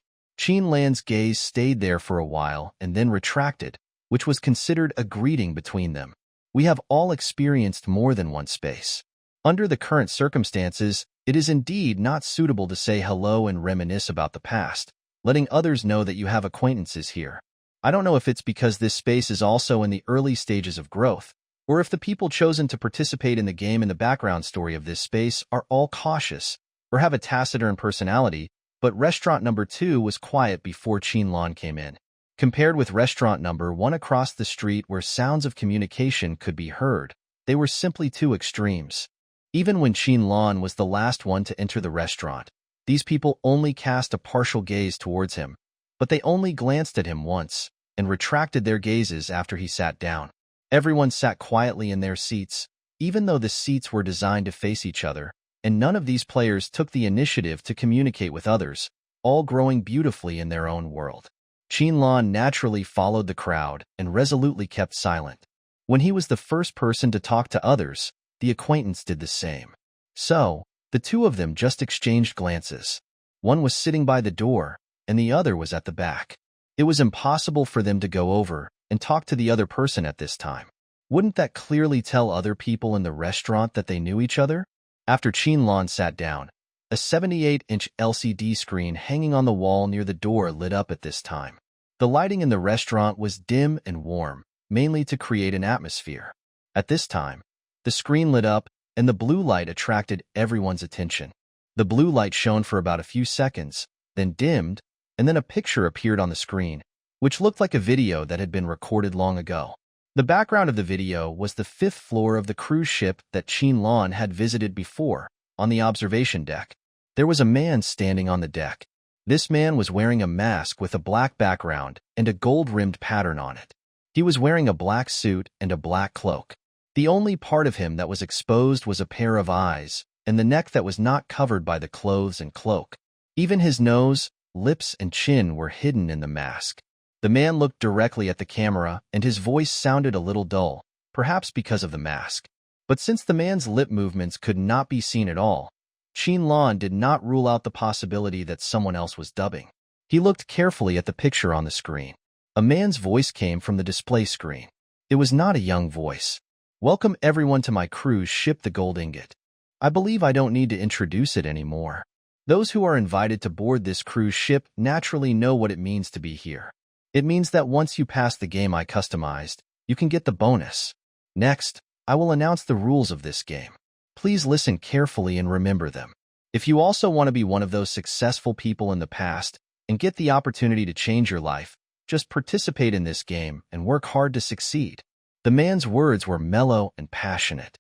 Speaker 1: Lan's gaze stayed there for a while and then retracted, which was considered a greeting between them. We have all experienced more than one space. Under the current circumstances, it is indeed not suitable to say hello and reminisce about the past, letting others know that you have acquaintances here. I don't know if it's because this space is also in the early stages of growth, or if the people chosen to participate in the game and the background story of this space are all cautious, or have a taciturn personality, but restaurant number 2 was quiet before Lan came in. Compared with restaurant number 1 across the street where sounds of communication could be heard, they were simply two extremes. Even when Lan was the last one to enter the restaurant, these people only cast a partial gaze towards him, but they only glanced at him once and retracted their gazes after he sat down. Everyone sat quietly in their seats, even though the seats were designed to face each other, and none of these players took the initiative to communicate with others, all growing beautifully in their own world. Lan naturally followed the crowd and resolutely kept silent. When he was the first person to talk to others, the acquaintance did the same. So, the two of them just exchanged glances. One was sitting by the door, and the other was at the back. It was impossible for them to go over and talk to the other person at this time. Wouldn't that clearly tell other people in the restaurant that they knew each other? After Lan sat down, a 78-inch LCD screen hanging on the wall near the door lit up at this time. The lighting in the restaurant was dim and warm, mainly to create an atmosphere. At this time, the screen lit up and the blue light attracted everyone's attention. The blue light shone for about a few seconds, then dimmed, and then a picture appeared on the screen, which looked like a video that had been recorded long ago. The background of the video was the 5th floor of the cruise ship that Lan had visited before, on the observation deck. There was a man standing on the deck. This man was wearing a mask with a black background and a gold-rimmed pattern on it. He was wearing a black suit and a black cloak. The only part of him that was exposed was a pair of eyes, and the neck that was not covered by the clothes and cloak. Even his nose, lips, and chin were hidden in the mask. The man looked directly at the camera, and his voice sounded a little dull, perhaps because of the mask. But since the man's lip movements could not be seen at all, Lan did not rule out the possibility that someone else was dubbing. He looked carefully at the picture on the screen. A man's voice came from the display screen. It was not a young voice. "Welcome everyone to my cruise ship, the Gold Ingot. I believe I don't need to introduce it anymore. Those who are invited to board this cruise ship naturally know what it means to be here. It means that once you pass the game I customized, you can get the bonus. Next, I will announce the rules of this game. Please listen carefully and remember them. If you also want to be one of those successful people in the past and get the opportunity to change your life, just participate in this game and work hard to succeed." The man's words were mellow and passionate.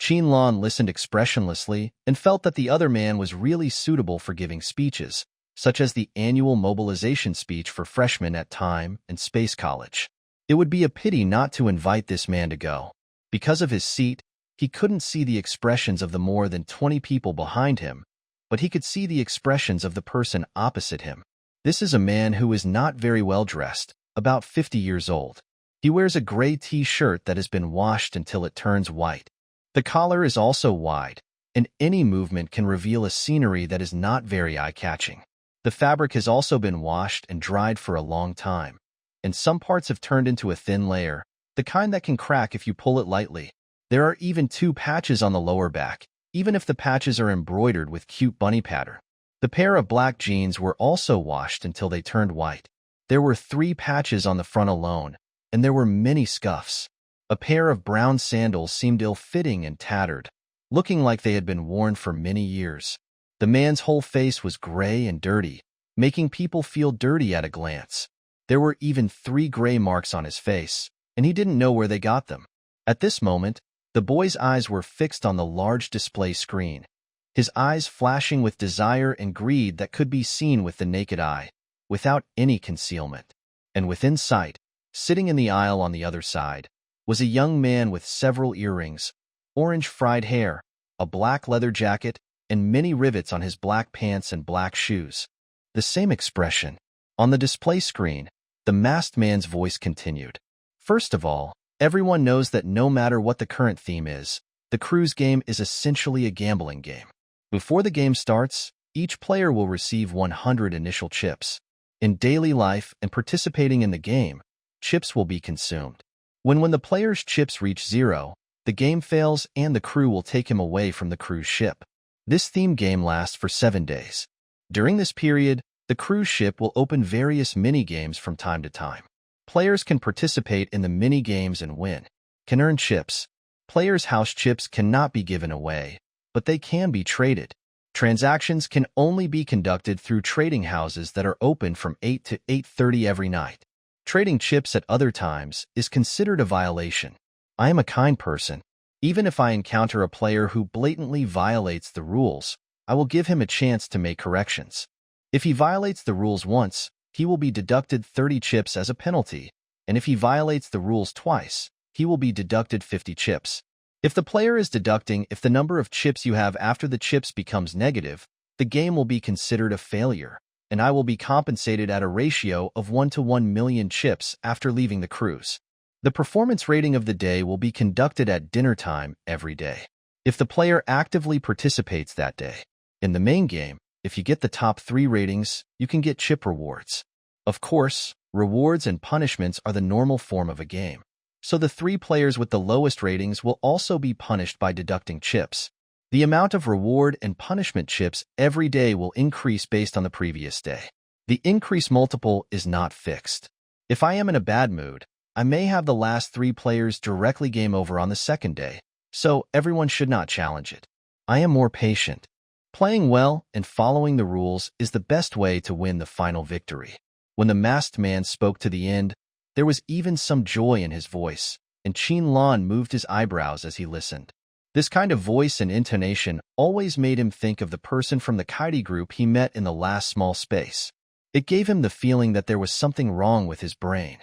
Speaker 1: Lan listened expressionlessly and felt that the other man was really suitable for giving speeches, such as the annual mobilization speech for freshmen at Time and Space College. It would be a pity not to invite this man to go. Because of his seat, he couldn't see the expressions of the more than 20 people behind him, but he could see the expressions of the person opposite him. This is a man who is not very well dressed, about 50 years old. He wears a gray t-shirt that has been washed until it turns white. The collar is also wide, and any movement can reveal a scenery that is not very eye-catching. The fabric has also been washed and dried for a long time, and some parts have turned into a thin layer, the kind that can crack if you pull it lightly. There are even 2 patches on the lower back, even if the patches are embroidered with cute bunny pattern. The pair of black jeans were also washed until they turned white. There were 3 patches on the front alone, and there were many scuffs. A pair of brown sandals seemed ill-fitting and tattered, looking like they had been worn for many years. The man's whole face was gray and dirty, making people feel dirty at a glance. There were even 3 gray marks on his face, and he didn't know where they got them. At this moment, the boy's eyes were fixed on the large display screen, his eyes flashing with desire and greed that could be seen with the naked eye, without any concealment. And within sight, sitting in the aisle on the other side, was a young man with several earrings, orange fried hair, a black leather jacket, and many rivets on his black pants and black shoes. The same expression. On the display screen, the masked man's voice continued. "First of all, everyone knows that no matter what the current theme is, The cruise game is essentially a gambling game. Before the game starts, each player will receive 100 initial chips. In daily life and participating in the game, chips will be consumed. When the player's chips reach 0, the game fails and the crew will take him away from the cruise ship. This theme game lasts for 7 days. During this period, the cruise ship will open various mini-games from time to time. Players can participate in the mini-games and win, can earn chips. Players' house chips cannot be given away, but they can be traded. Transactions can only be conducted through trading houses that are open from 8 to 8:30 every night. Trading chips at other times is considered a violation. I am a kind person. Even if I encounter a player who blatantly violates the rules, I will give him a chance to make corrections. If he violates the rules once, he will be deducted 30 chips as a penalty, and if he violates the rules twice, he will be deducted 50 chips. If the player is deducting if the number of chips you have after the chips becomes negative, the game will be considered a failure, and I will be compensated at a ratio of 1 to 1 million chips after leaving the cruise. The performance rating of the day will be conducted at dinner time every day. If the player actively participates that day. In the main game, if you get the top 3 ratings, you can get chip rewards. Of course, rewards and punishments are the normal form of a game. So the 3 players with the lowest ratings will also be punished by deducting chips. The amount of reward and punishment chips every day will increase based on the previous day. The increase multiple is not fixed. If I am in a bad mood, I may have the last 3 players directly game over on the second day, so everyone should not challenge it. I am more patient. Playing well and following the rules is the best way to win the final victory. When the masked man spoke to the end, there was even some joy in his voice, and Qin Lan moved his eyebrows as he listened. This kind of voice and intonation always made him think of the person from the Kaidi group he met in the last small space. It gave him the feeling that there was something wrong with his brain.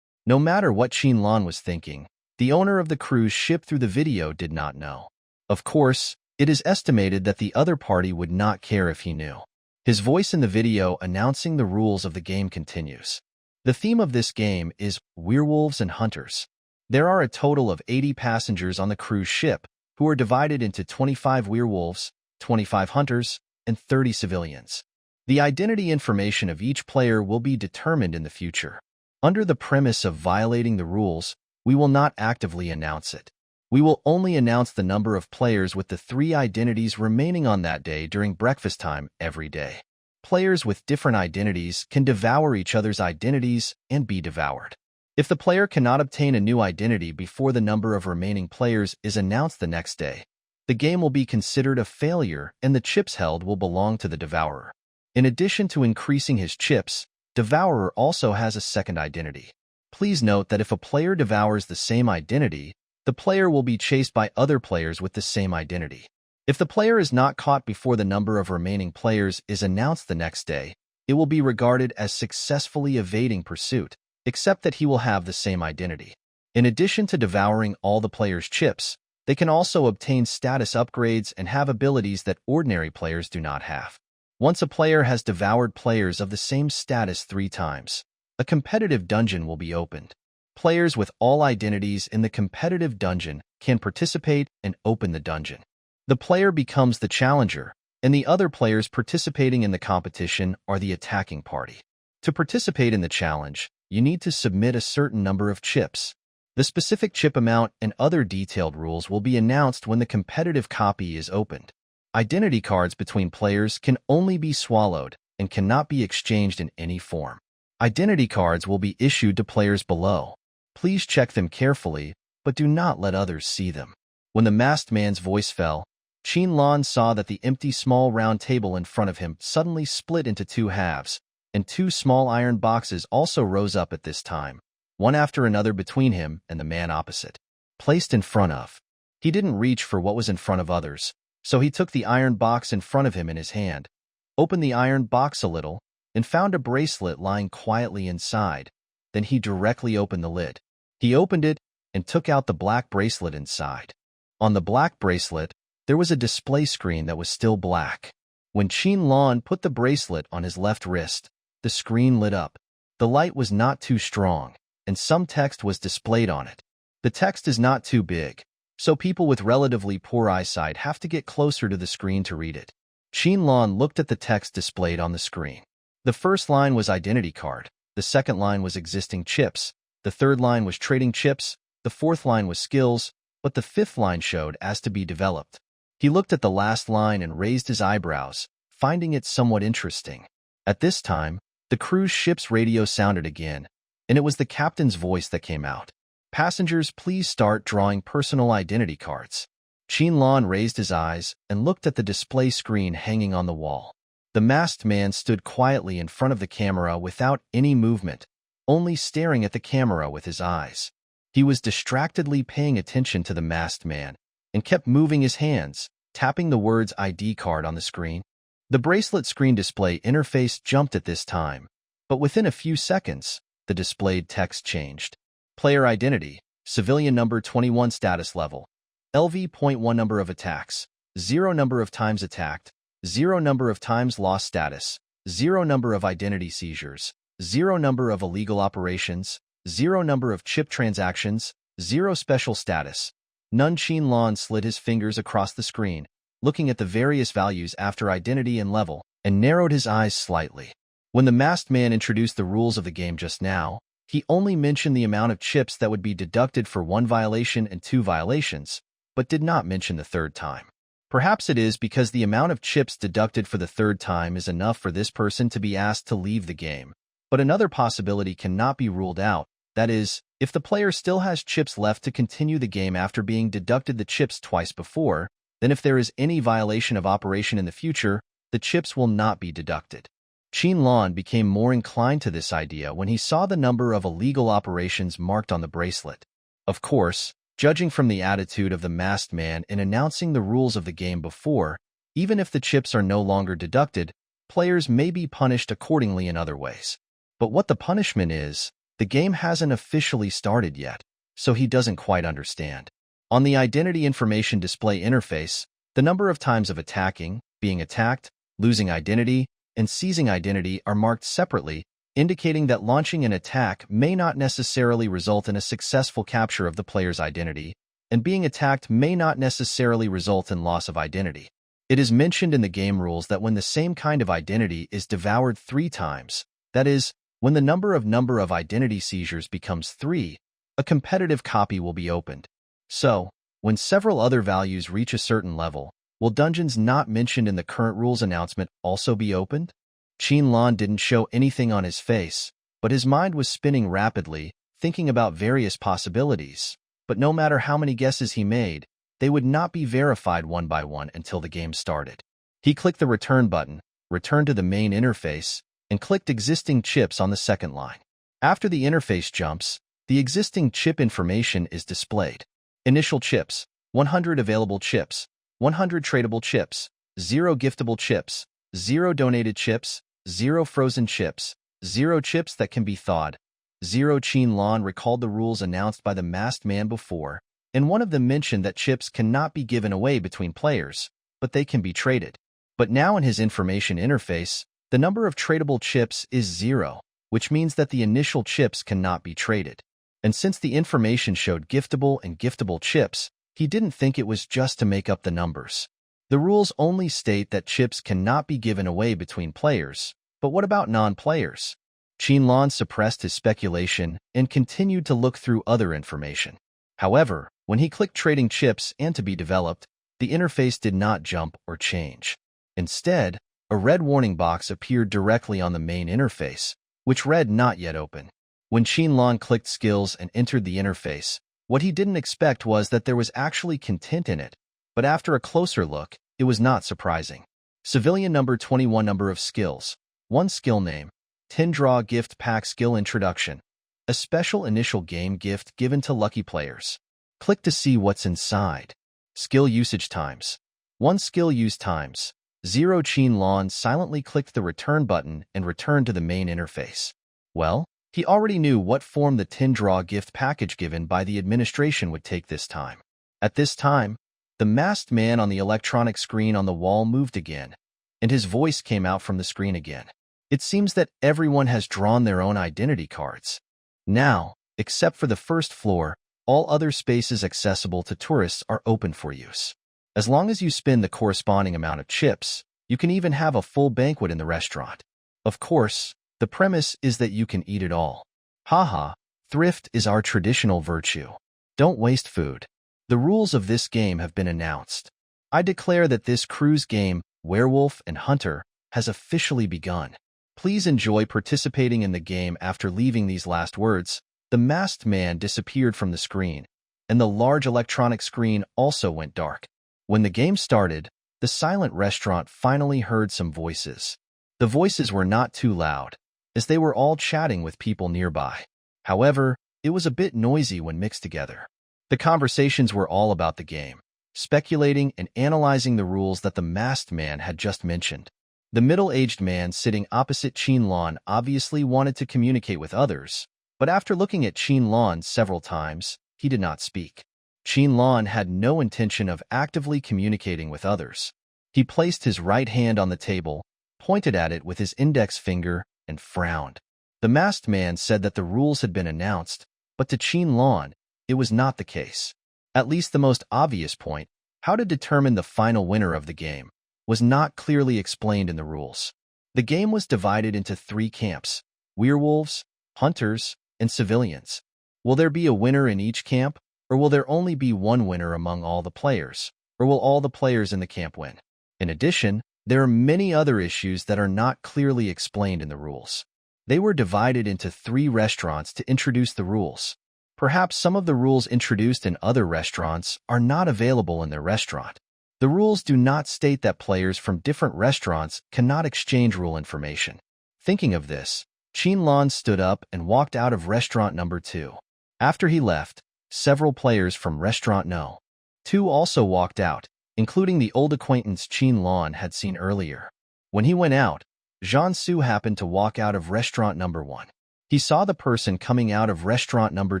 Speaker 1: No matter what Qin Lan was thinking, the owner of the cruise ship through the video did not know. Of course, it is estimated that the other party would not care if he knew. His voice in the video announcing the rules of the game continues. The theme of this game is werewolves and hunters. There are a total of 80 passengers on the cruise ship, who are divided into 25 werewolves, 25 hunters, and 30 civilians. The identity information of each player will be determined in the future. Under the premise of violating the rules, we will not actively announce it. We will only announce the number of players with the 3 identities remaining on that day during breakfast time every day. Players with different identities can devour each other's identities and be devoured. If the player cannot obtain a new identity before the number of remaining players is announced the next day, the game will be considered a failure and the chips held will belong to the devourer. In addition to increasing his chips, devourer also has a second identity. Please note that if a player devours the same identity, the player will be chased by other players with the same identity. If the player is not caught before the number of remaining players is announced the next day, it will be regarded as successfully evading pursuit, except that he will have the same identity. In addition to devouring all the players' chips, they can also obtain status upgrades and have abilities that ordinary players do not have. Once a player has devoured players of the same status 3 times, a competitive dungeon will be opened. Players with all identities in the competitive dungeon can participate and open the dungeon. The player becomes the challenger, and the other players participating in the competition are the attacking party. To participate in the challenge, you need to submit a certain number of chips. The specific chip amount and other detailed rules will be announced when the competitive copy is opened. Identity cards between players can only be swallowed and cannot be exchanged in any form. Identity cards will be issued to players below. Please check them carefully, but do not let others see them. When the masked man's voice fell, Qin Lan saw that the empty small round table in front of him suddenly split into 2 halves, and 2 small iron boxes also rose up at this time, one after another between him and the man opposite. Placed in front of. He didn't reach for what was in front of others, so he took the iron box in front of him in his hand, opened the iron box a little, and found a bracelet lying quietly inside. Then he directly opened the lid. He opened it and took out the black bracelet inside. On the black bracelet, there was a display screen that was still black. When Qin Lan put the bracelet on his left wrist, the screen lit up. The light was not too strong, and some text was displayed on it. The text is not too big, so people with relatively poor eyesight have to get closer to the screen to read it. Qinlan looked at the text displayed on the screen. The first line was identity card, the second line was existing chips, the third line was trading chips, the fourth line was skills, but the fifth line showed as to be developed. He looked at the last line and raised his eyebrows, finding it somewhat interesting. At this time, the cruise ship's radio sounded again, and it was the captain's voice that came out. Passengers, please start drawing personal identity cards. Qinlan raised his eyes and looked at the display screen hanging on the wall. The masked man stood quietly in front of the camera without any movement, only staring at the camera with his eyes. He was distractedly paying attention to the masked man and kept moving his hands, tapping the words ID card on the screen. The bracelet screen display interface jumped at this time, but within a few seconds, the displayed text changed. Player identity, civilian number 21 status level, LV.1 number of attacks, 0 number of times attacked, 0 number of times lost status, 0 number of identity seizures, 0 number of illegal operations, 0 number of chip transactions, 0 special status. None. Qinlan slid his fingers across the screen, looking at the various values after identity and level, and narrowed his eyes slightly. When the masked man introduced the rules of the game just now, he only mentioned the amount of chips that would be deducted for 1 violation and 2 violations, but did not mention the third time. Perhaps it is because the amount of chips deducted for the third time is enough for this person to be asked to leave the game. But another possibility cannot be ruled out, that is, if the player still has chips left to continue the game after being deducted the chips twice before, then if there is any violation of operation in the future, the chips will not be deducted. Qinlan became more inclined to this idea when he saw the number of illegal operations marked on the bracelet. Of course, judging from the attitude of the masked man in announcing the rules of the game before, even if the chips are no longer deducted, players may be punished accordingly in other ways. But what the punishment is, the game hasn't officially started yet, so he doesn't quite understand. On the identity information display interface, the number of times of attacking, being attacked, losing identity, and seizing identity are marked separately, indicating that launching an attack may not necessarily result in a successful capture of the player's identity, and being attacked may not necessarily result in loss of identity. It is mentioned in the game rules that when the same kind of identity is devoured 3 times, that is, when the number of identity seizures becomes 3, a competitive copy will be opened. So, when several other values reach a certain level, will dungeons not mentioned in the current rules announcement also be opened? Qinlan didn't show anything on his face, but his mind was spinning rapidly, thinking about various possibilities. But no matter how many guesses he made, they would not be verified one by one until the game started. He clicked the return button, returned to the main interface, and clicked existing chips on the second line. After the interface jumps, the existing chip information is displayed. Initial chips, 100 available chips, 100 tradable chips, 0 giftable chips, 0 donated chips, 0 frozen chips, 0 chips that can be thawed, 0. Qinlan recalled the rules announced by the masked man before, and one of them mentioned that chips cannot be given away between players, but they can be traded. But now in his information interface, the number of tradable chips is 0, which means that the initial chips cannot be traded. And since the information showed giftable and giftable chips, he didn't think it was just to make up the numbers. The rules only state that chips cannot be given away between players, but what about non-players? Qinlan suppressed his speculation and continued to look through other information. However, when he clicked trading chips and to be developed, the interface did not jump or change. Instead, a red warning box appeared directly on the main interface, which read not yet open. When Qinlan clicked skills and entered the interface, what he didn't expect was that there was actually content in it, but after a closer look, it was not surprising. Civilian number 21 number of skills, 1 skill name, 10 draw gift pack skill introduction, a special initial game gift given to lucky players. Click to see what's inside. Skill usage times, 1 skill use times, 0. Qinlan silently clicked the return button and returned to the main interface. Well, he already knew what form the 10 draw gift package given by the administration would take this time. At this time, the masked man on the electronic screen on the wall moved again, and his voice came out from the screen again. It seems that everyone has drawn their own identity cards. Now, except for the first floor, All other spaces accessible to tourists are open for use. As long as you spend the corresponding amount of chips, you can even have a full banquet in the restaurant. Of course, the premise is that you can eat it all. Haha, thrift is our traditional virtue. Don't waste food. The rules of this game have been announced. I declare that this cruise game, Werewolf and Hunter, has officially begun. Please enjoy participating in the game. After leaving these last words, the masked man disappeared from the screen, and the large electronic screen also went dark. When the game started, the silent restaurant finally heard some voices. The voices were not too loud, as they were all chatting with people nearby. However, it was a bit noisy when mixed together. The conversations were all about the game, speculating and analyzing the rules that the masked man had just mentioned. The middle-aged man sitting opposite Qinlan obviously wanted to communicate with others, but after looking at Qinlan several times, he did not speak. Qinlan had no intention of actively communicating with others. He placed his right hand on the table, pointed at it with his index finger, and frowned. The masked man said that the rules had been announced, but to Qinlan, it was not the case. At least the most obvious point, how to determine the final winner of the game, was not clearly explained in the rules. The game was divided into 3 camps: werewolves, hunters, and civilians. Will there be a winner in each camp, or will there only be one winner among all the players, or will all the players in the camp win? In addition, there are many other issues that are not clearly explained in the rules. They were divided into 3 restaurants to introduce the rules. Perhaps some of the rules introduced in other restaurants are not available in their restaurant. The rules do not state that players from different restaurants cannot exchange rule information. Thinking of this, Qinlan stood up and walked out of restaurant number 2. After he left, several players from restaurant No. 2 also walked out, including the old acquaintance Qinlan had seen earlier. When he went out, Jiansu happened to walk out of restaurant number 1. He saw the person coming out of restaurant number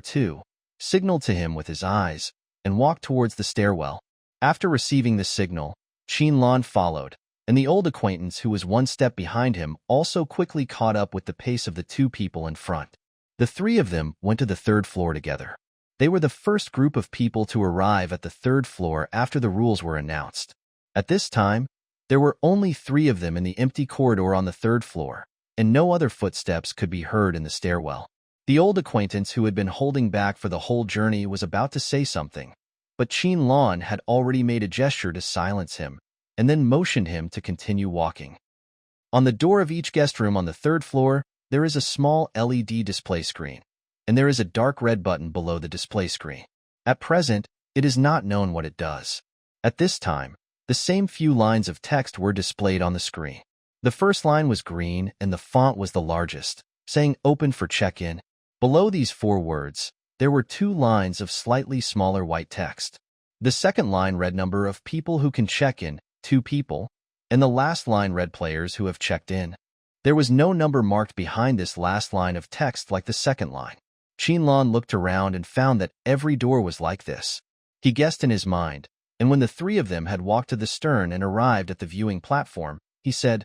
Speaker 1: 2, signaled to him with his eyes, and walked towards the stairwell. After receiving the signal, Qinlan followed, and the old acquaintance who was 1 step behind him also quickly caught up with the pace of the 2 people in front. The 3 of them went to the 3rd floor together. They were the first group of people to arrive at the 3rd floor after the rules were announced. At this time, there were only 3 of them in the empty corridor on the 3rd floor, and no other footsteps could be heard in the stairwell. The old acquaintance who had been holding back for the whole journey was about to say something, but Qinlan had already made a gesture to silence him, and then motioned him to continue walking. On the door of each guest room on the 3rd floor, there is a small LED display screen, and there is a dark red button below the display screen. At present, it is not known what it does. At this time, the same few lines of text were displayed on the screen. The first line was green, and the font was the largest, saying "Open for check-in." Below these 4 words, there were 2 lines of slightly smaller white text. The second line read number of people who can check in, 2 people, and the last line read players who have checked in. There was no number marked behind this last line of text like the second line. Qinlan looked around and found that every door was like this. He guessed in his mind, and when the 3 of them had walked to the stern and arrived at the viewing platform, he said,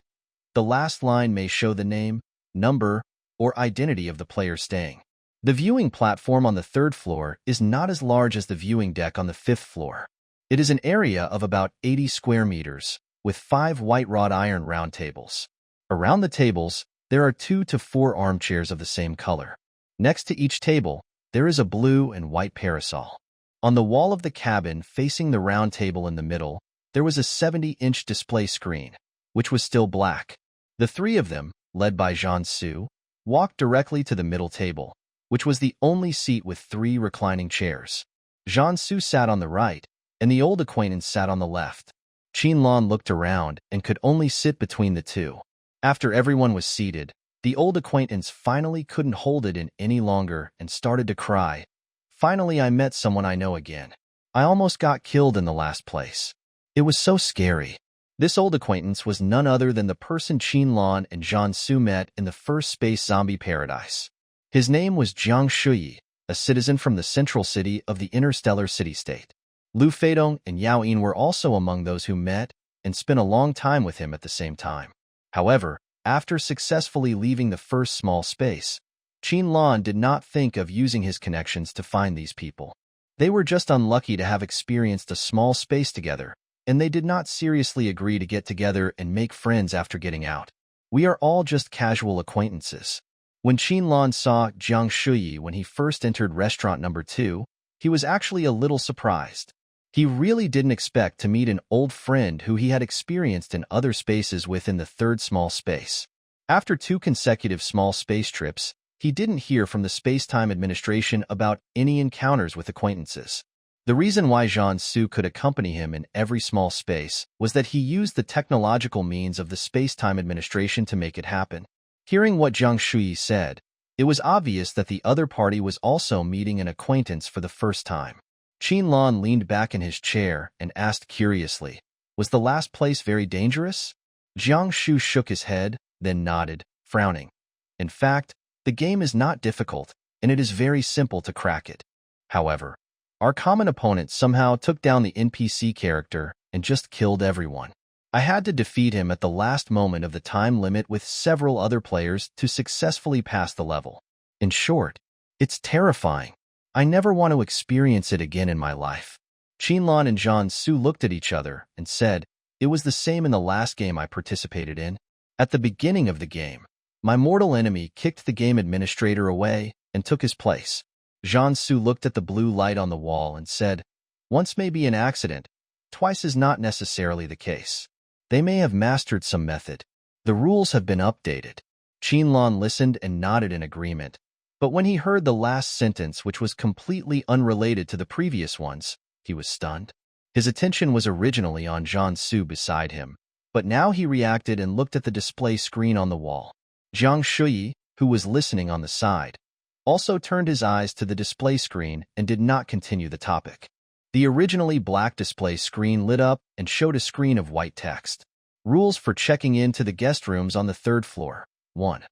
Speaker 1: "The last line may show the name, number, or identity of the player staying." The viewing platform on the 3rd floor is not as large as the viewing deck on the 5th floor. It is an area of about 80 square meters, with 5 white wrought iron round tables. Around the tables, there are 2 to 4 armchairs of the same color. Next to each table, there is a blue and white parasol. On the wall of the cabin facing the round table in the middle, there was a 70-inch display screen, which was still black. The 3 of them, led by Jiansu, walked directly to the middle table, which was the only seat with 3 reclining chairs. Jiansu sat on the right, and the old acquaintance sat on the left. Qinlan looked around and could only sit between the 2. After everyone was seated, the old acquaintance finally couldn't hold it in any longer and started to cry. "Finally, I met someone I know again. I almost got killed in the last place. It was so scary." This old acquaintance was none other than the person Qinlan and Jiansu met in the first space zombie paradise. His name was Jiang Shuyi, a citizen from the central city of the interstellar city-state. Lu Feidong and Yao Yin were also among those who met and spent a long time with him at the same time. However, after successfully leaving the first small space, Qinlan did not think of using his connections to find these people. They were just unlucky to have experienced a small space together, and they did not seriously agree to get together and make friends after getting out. We are all just casual acquaintances. When Qinlan saw Jiang Shuyi when he first entered restaurant number 2, he was actually a little surprised. He really didn't expect to meet an old friend who he had experienced in other spaces within the third small space. After 2 consecutive small space trips, he didn't hear from the space-time administration about any encounters with acquaintances. The reason why Zhan Su could accompany him in every small space was that he used the technological means of the space-time administration to make it happen. Hearing what Jiang Shuyi said, it was obvious that the other party was also meeting an acquaintance for the first time. Qinlan leaned back in his chair and asked curiously, "Was the last place very dangerous?" Jiang Shu shook his head, then nodded, frowning. "In fact, the game is not difficult, and it is very simple to crack it. However, our common opponent somehow took down the NPC character and just killed everyone. I had to defeat him at the last moment of the time limit with several other players to successfully pass the level. In short, it's terrifying. I never want to experience it again in my life." Qinlan and Zhan Su looked at each other and said, "It was the same in the last game I participated in. At the beginning of the game, my mortal enemy kicked the game administrator away and took his place." Zhan Su looked at the blue light on the wall and said, "Once may be an accident, twice is not necessarily the case. They may have mastered some method. The rules have been updated." Qinlan listened and nodded in agreement. But when he heard the last sentence, which was completely unrelated to the previous ones, he was stunned. His attention was originally on Zhan Su beside him, but now he reacted and looked at the display screen on the wall. Jiang Shuyi, who was listening on the side, also turned his eyes to the display screen and did not continue the topic. The originally black display screen lit up and showed a screen of white text. Rules for checking in to the guest rooms on the 3rd floor. 1.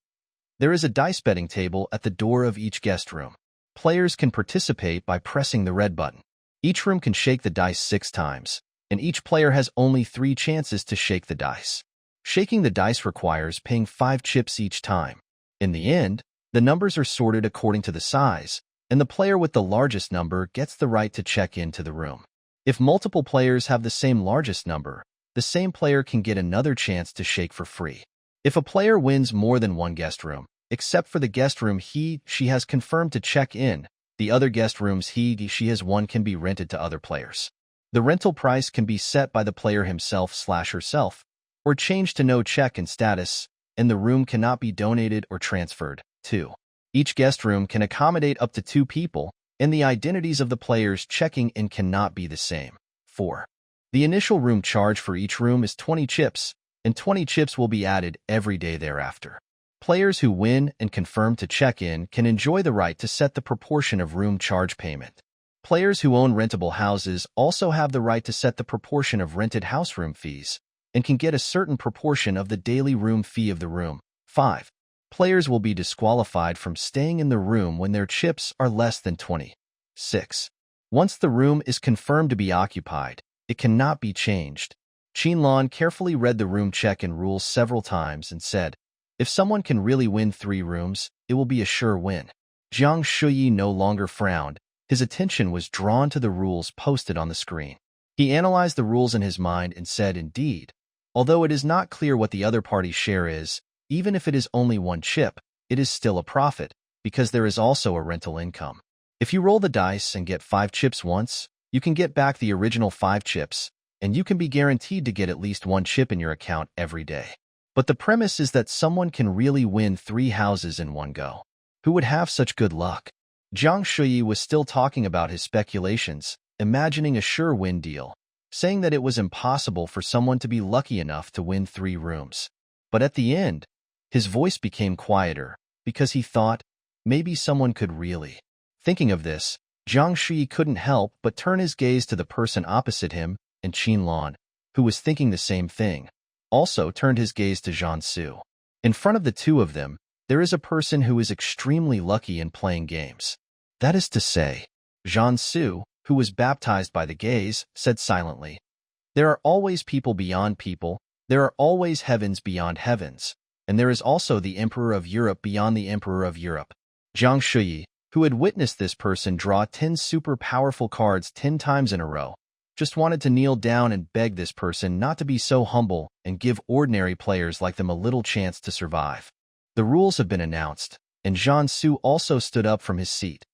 Speaker 1: There is a dice betting table at the door of each guest room. Players can participate by pressing the red button. Each room can shake the dice 6 times, and each player has only 3 chances to shake the dice. Shaking the dice requires paying 5 chips each time. In the end, the numbers are sorted according to the size, and the player with the largest number gets the right to check into the room. If multiple players have the same largest number, the same player can get another chance to shake for free. If a player wins more than one guest room, except for the guest room she has confirmed to check in, the other guest rooms she has won can be rented to other players. The rental price can be set by the player himself/herself, or changed to no check-in status, and the room cannot be donated or transferred. 2. Each guest room can accommodate up to 2 people, and the identities of the players checking in cannot be the same. 4. The initial room charge for each room is 20 chips, and 20 chips will be added every day thereafter. Players who win and confirm to check in can enjoy the right to set the proportion of room charge payment. Players who own rentable houses also have the right to set the proportion of rented house room fees, and can get a certain proportion of the daily room fee of the room. 5. Players will be disqualified from staying in the room when their chips are less than 20. 6. Once the room is confirmed to be occupied, it cannot be changed. Qinlan carefully read the room check-in rules several times and said, "If someone can really win 3 rooms, it will be a sure win." Jiang Shuyi no longer frowned. His attention was drawn to the rules posted on the screen. He analyzed the rules in his mind and said, "Indeed, although it is not clear what the other party's share is, even if it is only 1 chip, it is still a profit, because there is also a rental income. If you roll the dice and get 5 chips once, you can get back the original 5 chips, and you can be guaranteed to get at least 1 chip in your account every day. But the premise is that someone can really win 3 houses in one go. Who would have such good luck?" Jiang Shuyi was still talking about his speculations, imagining a sure win deal, saying that it was impossible for someone to be lucky enough to win 3 rooms. But at the end, his voice became quieter, because he thought, maybe someone could really. Thinking of this, Jiang Shuyi couldn't help but turn his gaze to the person opposite him, and Qinlan, who was thinking the same thing, also turned his gaze to Zhan Su. In front of the two of them, there is a person who is extremely lucky in playing games. That is to say, Zhan Su, who was baptized by the gaze, said silently, "There are always people beyond people, there are always heavens beyond heavens, and there is also the Emperor of Europe beyond the Emperor of Europe." Jiang Shuyi, who had witnessed this person draw 10 super powerful cards 10 times in a row, just wanted to kneel down and beg this person not to be so humble and give ordinary players like them a little chance to survive. The rules have been announced, and Jian-Su also stood up from his seat.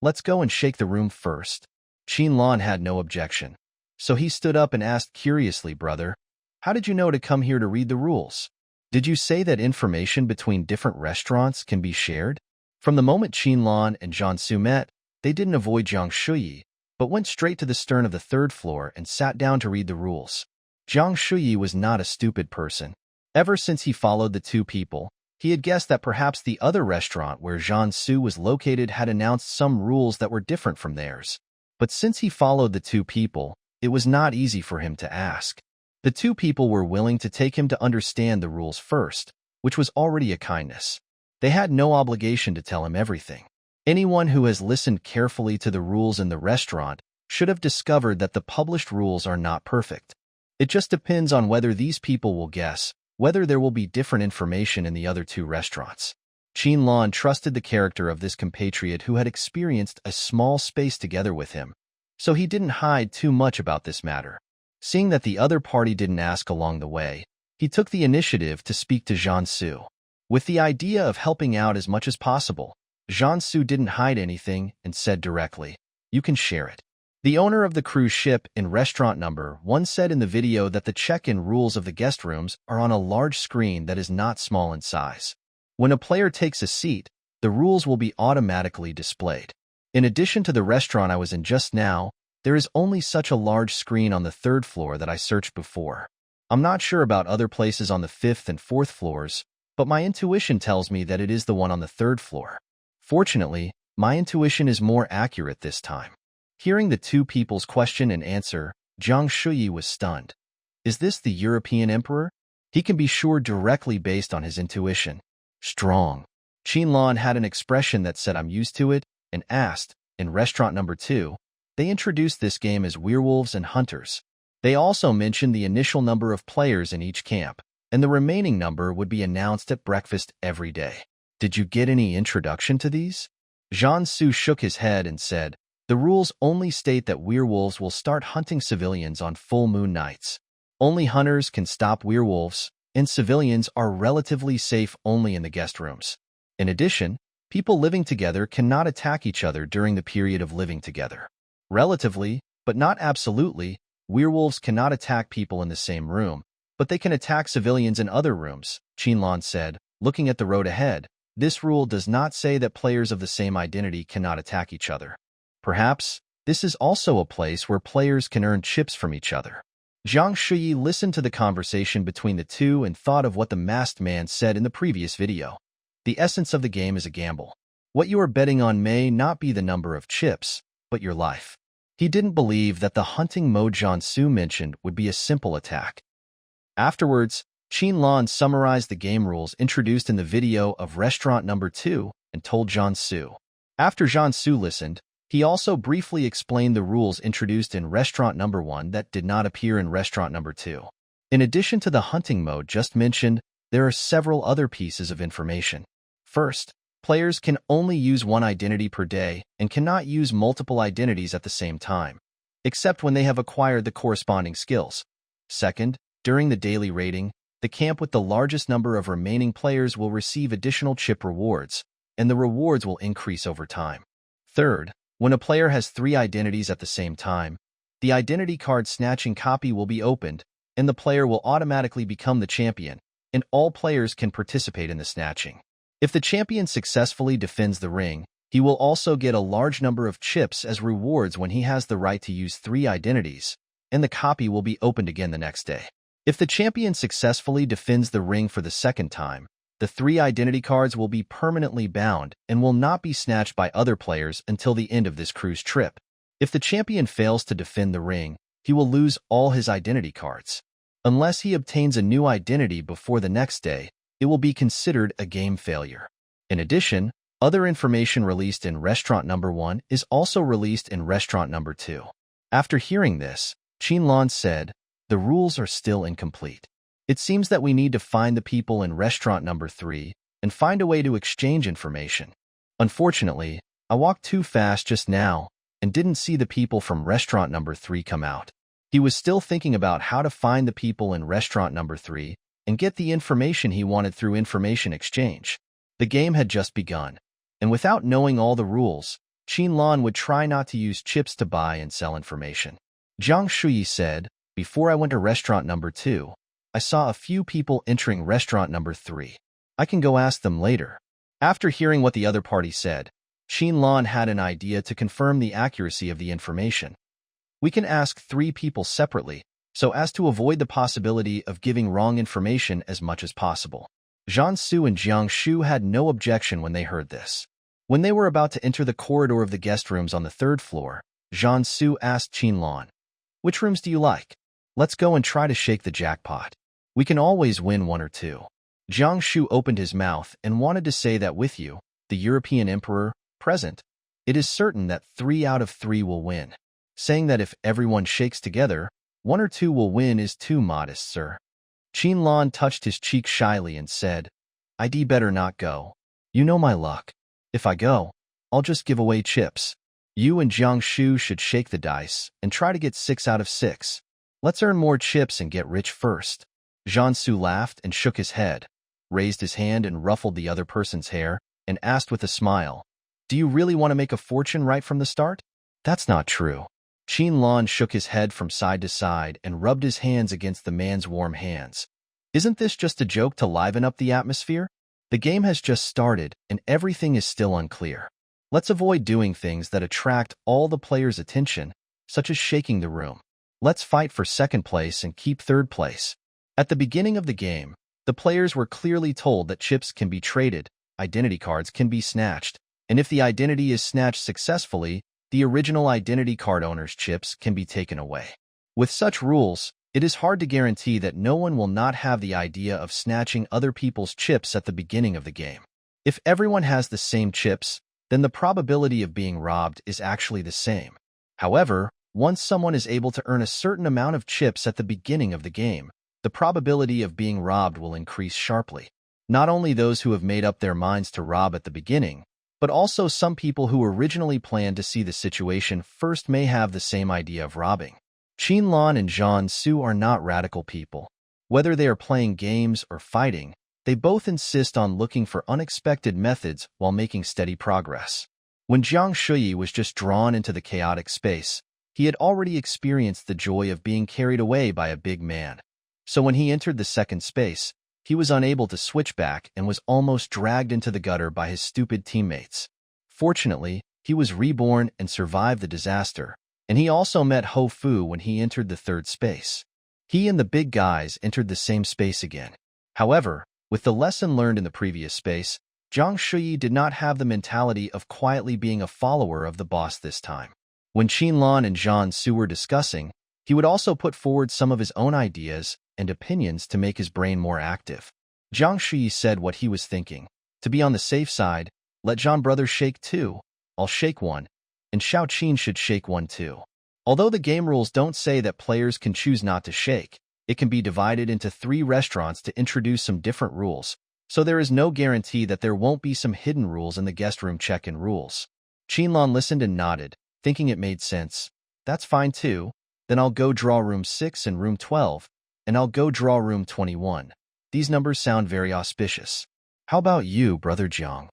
Speaker 1: Let's go and shake the room first. Qin-Lan had no objection. So he stood up and asked curiously, brother, how did you know to come here to read the rules? Did you say that information between different restaurants can be shared? From the moment Qin-Lan and Jian-Su met, they didn't avoid Jiang Shuyi, but went straight to the stern of the third floor and sat down to read the rules. Jiang Shuyi was not a stupid person. Ever since he followed the two people, he had guessed that perhaps the other restaurant where Jian-Su was located had announced some rules that were different from theirs. But since he followed the two people, it was not easy for him to ask. The two people were willing to take him to understand the rules first, which was already a kindness. They had no obligation to tell him everything. Anyone who has listened carefully to the rules in the restaurant should have discovered that the published rules are not perfect. It just depends on whether these people will guess whether there will be different information in the other two restaurants. Qin-Lan trusted the character of this compatriot who had experienced a small space together with him, so he didn't hide too much about this matter. Seeing that the other party didn't ask along the way, he took the initiative to speak to Jian-Su. With the idea of helping out as much as possible, Jian-Su didn't hide anything and said directly, "You can share it." The owner of the cruise ship in restaurant number 1 said in the video that the check-in rules of the guest rooms are on a large screen that is not small in size. When a player takes a seat, the rules will be automatically displayed. In addition to the restaurant I was in just now, there is only such a large screen on the 3rd floor that I searched before. I'm not sure about other places on the 5th and 4th floors, but my intuition tells me that it is the one on the 3rd floor. Fortunately, my intuition is more accurate this time. Hearing the two people's question and answer, Jiang Shuyi was stunned. Is this the European emperor? He can be sure directly based on his intuition. Strong. Qin-Lan had an expression that said I'm used to it, and asked, in restaurant number 2, they introduced this game as werewolves and hunters. They also mentioned the initial number of players in each camp, and the remaining number would be announced at breakfast every day. Did you get any introduction to these? Jian-Su shook his head and said, the rules only state that werewolves will start hunting civilians on full moon nights. Only hunters can stop werewolves, and civilians are relatively safe only in the guest rooms. In addition, people living together cannot attack each other during the period of living together. Relatively, but not absolutely, werewolves cannot attack people in the same room, but they can attack civilians in other rooms, Qin-Lan said, looking at the road ahead. This rule does not say that players of the same identity cannot attack each other. Perhaps, this is also a place where players can earn chips from each other. Jiang Shuyi listened to the conversation between the two and thought of what the masked man said in the previous video. The essence of the game is a gamble. What you are betting on may not be the number of chips, but your life. He didn't believe that the hunting mode Jian-Su mentioned would be a simple attack. Afterwards, Qin-Lan summarized the game rules introduced in the video of restaurant number 2 and told Jian-Su. After Jian-Su listened, he also briefly explained the rules introduced in restaurant number 1 that did not appear in restaurant number 2. In addition to the hunting mode just mentioned, there are several other pieces of information. First, players can only use one identity per day and cannot use multiple identities at the same time, except when they have acquired the corresponding skills. Second, during the daily rating, the camp with the largest number of remaining players will receive additional chip rewards, and the rewards will increase over time. Third, when a player has 3 identities at the same time, the identity card snatching copy will be opened, and the player will automatically become the champion, and all players can participate in the snatching. If the champion successfully defends the ring, he will also get a large number of chips as rewards when he has the right to use 3 identities, and the copy will be opened again the next day. If the champion successfully defends the ring for the second time, the 3 identity cards will be permanently bound and will not be snatched by other players until the end of this cruise trip. If the champion fails to defend the ring, he will lose all his identity cards. Unless he obtains a new identity before the next day, it will be considered a game failure. In addition, other information released in restaurant number 1 is also released in restaurant number 2. After hearing this, Qin-Lan said, the rules are still incomplete. It seems that we need to find the people in restaurant number 3 and find a way to exchange information. Unfortunately, I walked too fast just now and didn't see the people from restaurant number 3 come out. He was still thinking about how to find the people in restaurant number 3 and get the information he wanted through information exchange. The game had just begun, and without knowing all the rules, Qinlan would try not to use chips to buy and sell information. Jiang Shuyi said, "Before I went to restaurant number 2, I saw a few people entering restaurant number 3. I can go ask them later." After hearing what the other party said, Qinlan had an idea to confirm the accuracy of the information. "We can ask 3 people separately, so as to avoid the possibility of giving wrong information as much as possible." Zhan Su and Jiang Shu had no objection when they heard this. When they were about to enter the corridor of the guest rooms on the 3rd floor, Zhan Su asked Qinlan, "Which rooms do you like? Let's go and try to shake the jackpot. We can always win 1 or 2. Jiang Shu opened his mouth and wanted to say that with you, the European Emperor, present, it is certain that 3 out of 3 will win. Saying that if everyone shakes together, 1 or 2 will win is too modest, sir." Qinlan touched his cheek shyly and said, "I'd better not go. You know my luck. If I go, I'll just give away chips. You and Jiang Shu should shake the dice and try to get 6 out of 6. Let's earn more chips and get rich first." Zhan Su laughed and shook his head, raised his hand and ruffled the other person's hair, and asked with a smile, "Do you really want to make a fortune right from the start?" "That's not true." Qinlan shook his head from side to side and rubbed his hands against the man's warm hands. "Isn't this just a joke to liven up the atmosphere? The game has just started and everything is still unclear. Let's avoid doing things that attract all the players' attention, such as shaking the room. Let's fight for 2nd place and keep 3rd place." At the beginning of the game, the players were clearly told that chips can be traded, identity cards can be snatched, and if the identity is snatched successfully, the original identity card owner's chips can be taken away. With such rules, it is hard to guarantee that no one will not have the idea of snatching other people's chips at the beginning of the game. If everyone has the same chips, then the probability of being robbed is actually the same. However, once someone is able to earn a certain amount of chips at the beginning of the game, the probability of being robbed will increase sharply. Not only those who have made up their minds to rob at the beginning, but also some people who originally planned to see the situation first may have the same idea of robbing. Qinlan and Zhan Su are not radical people. Whether they are playing games or fighting, they both insist on looking for unexpected methods while making steady progress. When Jiang Shuyi was just drawn into the chaotic space, he had already experienced the joy of being carried away by a big man. So when he entered the 2nd space, he was unable to switch back and was almost dragged into the gutter by his stupid teammates. Fortunately, he was reborn and survived the disaster, and he also met Ho Fu when he entered the 3rd space. He and the big guys entered the same space again. However, with the lesson learned in the previous space, Jiang Shuyi did not have the mentality of quietly being a follower of the boss this time. When Qinlan and Zhan Su were discussing, he would also put forward some of his own ideas and opinions to make his brain more active. Jiang Shuyi said what he was thinking. To be on the safe side, let Zhan brothers shake 2, I'll shake 1, and Xiao Qin should shake 1 too. Although the game rules don't say that players can choose not to shake, it can be divided into 3 restaurants to introduce some different rules, so there is no guarantee that there won't be some hidden rules in the guest room check-in rules. Qinlan listened and nodded, thinking it made sense. "That's fine too. Then I'll go draw room 6 and room 12, and I'll go draw room 21. These numbers sound very auspicious. How about you, Brother Jiang?"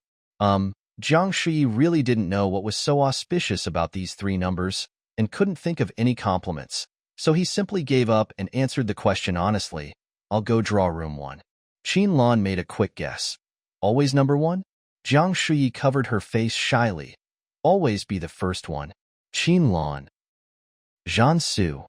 Speaker 1: Jiang Shuyi really didn't know what was so auspicious about these 3 numbers and couldn't think of any compliments, so he simply gave up and answered the question honestly, "I'll go draw room 1. Qinlan made a quick guess. "Always number 1? Jiang Shuyi covered her face shyly. "Always be the first one." Qinlan. Zhan Su.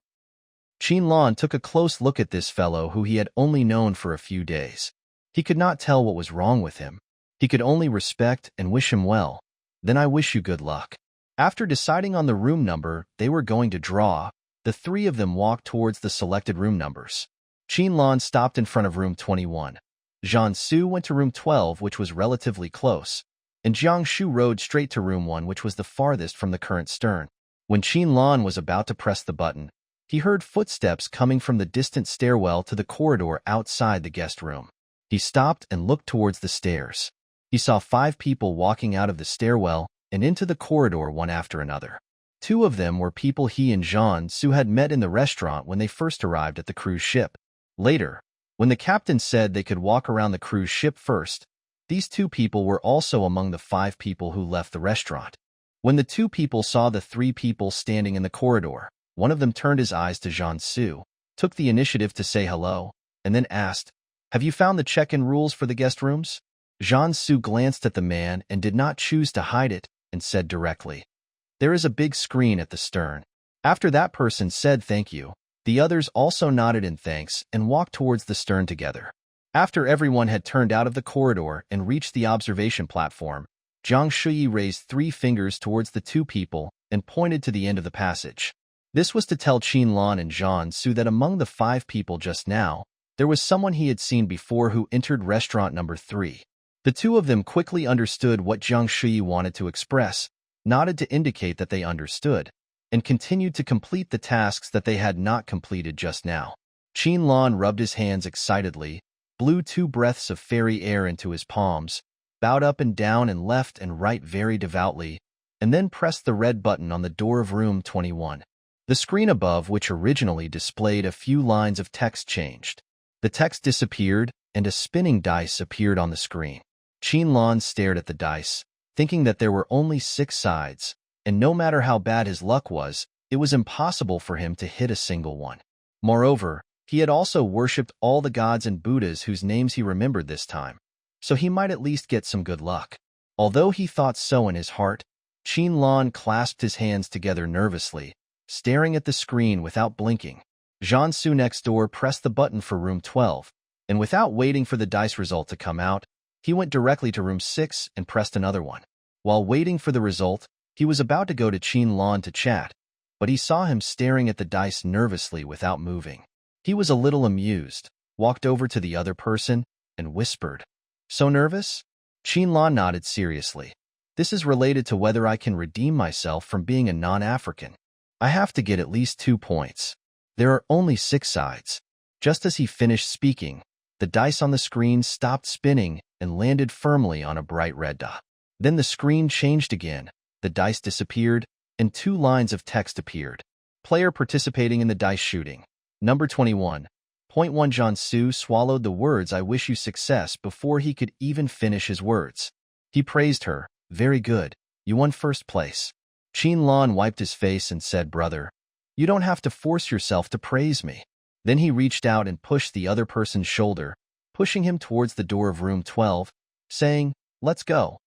Speaker 1: Qinlan took a close look at this fellow who he had only known for a few days. He could not tell what was wrong with him. He could only respect and wish him well. "Then I wish you good luck." After deciding on the room number they were going to draw, the 3 of them walked towards the selected room numbers. Qinlan stopped in front of room 21. Zhan Su went to room 12, which was relatively close, and Jiang Shu rode straight to room 1, which was the farthest from the current stern. When Qinlan was about to press the button, he heard footsteps coming from the distant stairwell to the corridor outside the guest room. He stopped and looked towards the stairs. He saw 5 people walking out of the stairwell and into the corridor one after another. Two of them were people he and Jean Su had met in the restaurant when they first arrived at the cruise ship. Later, when the captain said they could walk around the cruise ship first, these two people were also among the 5 people who left the restaurant. When the 2 people saw the 3 people standing in the corridor, one of them turned his eyes to Jean Su, took the initiative to say hello, and then asked, "Have you found the check-in rules for the guest rooms?" Jean Su glanced at the man and did not choose to hide it, and said directly, "There is a big screen at the stern." After that person said thank you, the others also nodded in thanks and walked towards the stern together. After everyone had turned out of the corridor and reached the observation platform, Jiang Shuyi raised 3 fingers towards the 2 people and pointed to the end of the passage. This was to tell Qinlan and Jean Su that among the 5 people just now, there was someone he had seen before who entered restaurant number 3. The 2 of them quickly understood what Jiang Shuyi wanted to express, nodded to indicate that they understood, and continued to complete the tasks that they had not completed just now. Qinlan rubbed his hands excitedly, blew 2 breaths of fairy air into his palms, bowed up and down and left and right very devoutly, and then pressed the red button on the door of room 21. The screen above, which originally displayed a few lines of text, changed. The text disappeared, and a spinning dice appeared on the screen. Qinlan stared at the dice, thinking that there were only 6 sides, and no matter how bad his luck was, it was impossible for him to hit a single one. Moreover, he had also worshipped all the gods and Buddhas whose names he remembered this time, so he might at least get some good luck. Although he thought so in his heart, Qinlan clasped his hands together nervously, staring at the screen without blinking. Jean Su next door pressed the button for room 12, and without waiting for the dice result to come out, he went directly to room 6 and pressed another one. While waiting for the result, he was about to go to Qinlan to chat, but he saw him staring at the dice nervously without moving. He was a little amused, walked over to the other person, and whispered, "So nervous?" Qinlan nodded seriously. "This is related to whether I can redeem myself from being a non-African. I have to get at least 2 points. There are only 6 sides." Just as he finished speaking, the dice on the screen stopped spinning and landed firmly on a bright red dot. Then the screen changed again, the dice disappeared, and 2 lines of text appeared. Player participating in the dice shooting. Number 21. Point 1. Jean Su swallowed the words "I wish you success" before he could even finish his words. He praised her. "Very good. You won first place." Qinlan wiped his face and said, "Brother, you don't have to force yourself to praise me." Then he reached out and pushed the other person's shoulder, pushing him towards the door of room 12, saying, "Let's go.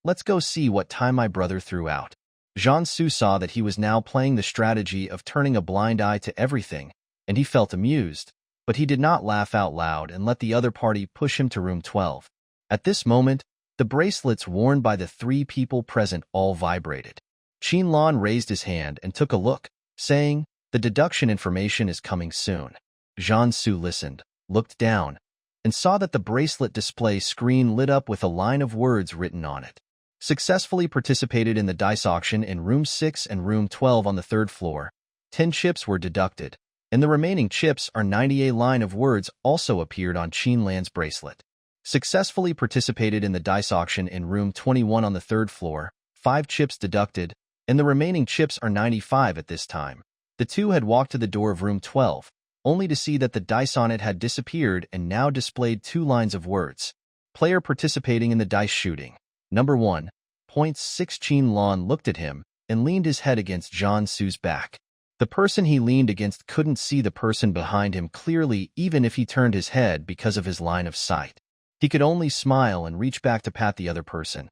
Speaker 1: Let's go see what time my brother threw out." Jean Su saw that he was now playing the strategy of turning a blind eye to everything, and he felt amused, but he did not laugh out loud and let the other party push him to room 12. At this moment, the bracelets worn by the 3 people present all vibrated. Qinlan raised his hand and took a look, saying, "The deduction information is coming soon." Jean Su listened, looked down, and saw that the bracelet display screen lit up with a line of words written on it. Successfully participated in the dice auction in room 6 and room 12 on the 3rd floor. 10 chips were deducted, and the remaining chips are 90. A line of words also appeared on Qinlan's bracelet. Successfully participated in the dice auction in room 21 on the 3rd floor. 5 chips deducted, and the remaining chips are 95 at this time. The 2 had walked to the door of room 12, only to see that the dice on it had disappeared and now displayed 2 lines of words. Player participating in the dice shooting. Number 1. Point 6. Qinlan looked at him and leaned his head against Jean Su's back. The person he leaned against couldn't see the person behind him clearly even if he turned his head because of his line of sight. He could only smile and reach back to pat the other person.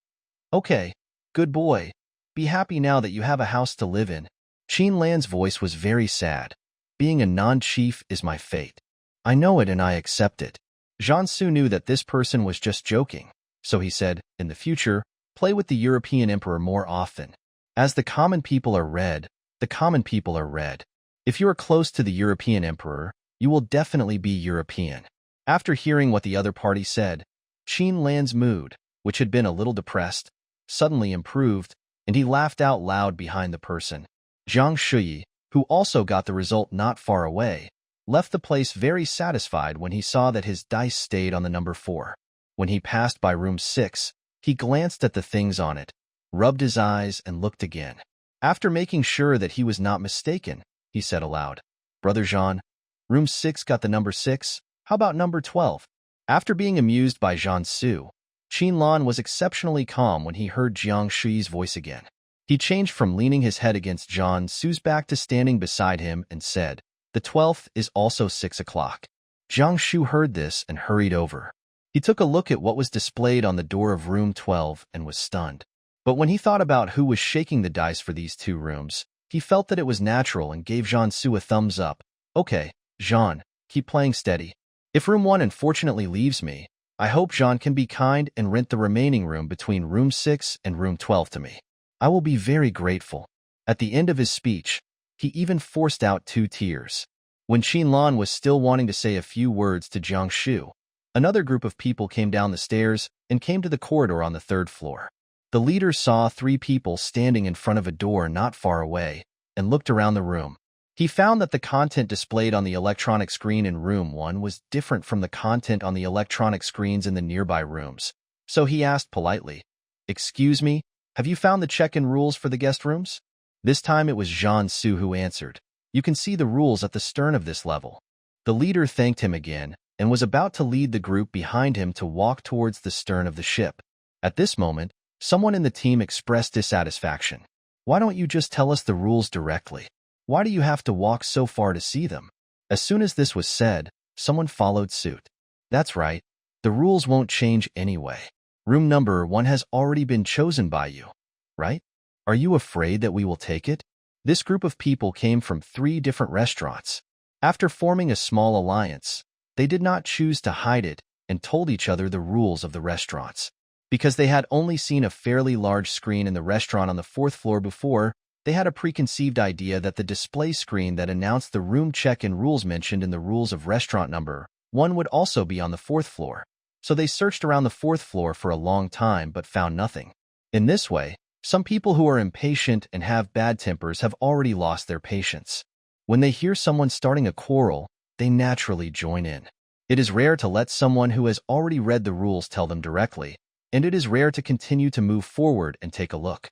Speaker 1: "Okay, good boy. Be happy now that you have a house to live in." Qinlan's voice was very sad. "Being a non-chief is my fate. I know it and I accept it." Jean Su knew that this person was just joking, so he said, "In the future, play with the European emperor more often. As the common people are red, the common people are red. If you are close to the European emperor, you will definitely be European." After hearing what the other party said, Qinlan's mood, which had been a little depressed, suddenly improved, and he laughed out loud behind the person. Jiang Shuyi, who also got the result not far away, left the place very satisfied when he saw that his dice stayed on the number 4. When he passed by room 6, he glanced at the things on it, rubbed his eyes, and looked again. After making sure that he was not mistaken, he said aloud, "Brother Jean, room 6 got the number 6. How about number 12? After being amused by Jiang Su, Qinlan was exceptionally calm when he heard Jiang Shui's voice again. He changed from leaning his head against Jiang Su's back to standing beside him and said, "The 12th is also 6 o'clock. Jiang Shu heard this and hurried over. He took a look at what was displayed on the door of room 12 and was stunned. But when he thought about who was shaking the dice for these two rooms, he felt that it was natural and gave Jiang Su a thumbs up. "Okay, Jean, keep playing steady. If room 1 unfortunately leaves me, I hope Jean can be kind and rent the remaining room between room 6 and room 12 to me. I will be very grateful." At the end of his speech, he even forced out 2 tears. When Qinlan was still wanting to say a few words to Jiang Shu, another group of people came down the stairs and came to the corridor on the 3rd floor. The leader saw 3 people standing in front of a door not far away and looked around the room. He found that the content displayed on the electronic screen in room 1 was different from the content on the electronic screens in the nearby rooms. So he asked politely, "Excuse me, have you found the check-in rules for the guest rooms?" This time it was Jiang Su who answered, "You can see the rules at the stern of this level." The leader thanked him again and was about to lead the group behind him to walk towards the stern of the ship. At this moment, someone in the team expressed dissatisfaction. "Why don't you just tell us the rules directly? Why do you have to walk so far to see them?" As soon as this was said, someone followed suit. "That's right. The rules won't change anyway. Room number 1 has already been chosen by you, right? Are you afraid that we will take it?" This group of people came from 3 different restaurants. After forming a small alliance, they did not choose to hide it and told each other the rules of the restaurants. Because they had only seen a fairly large screen in the restaurant on the 4th floor before, they had a preconceived idea that the display screen that announced the room check-in rules mentioned in the rules of restaurant number 1 would also be on the 4th floor. So they searched around the 4th floor for a long time but found nothing. In this way, some people who are impatient and have bad tempers have already lost their patience. When they hear someone starting a quarrel, they naturally join in. It is rare to let someone who has already read the rules tell them directly, and it is rare to continue to move forward and take a look.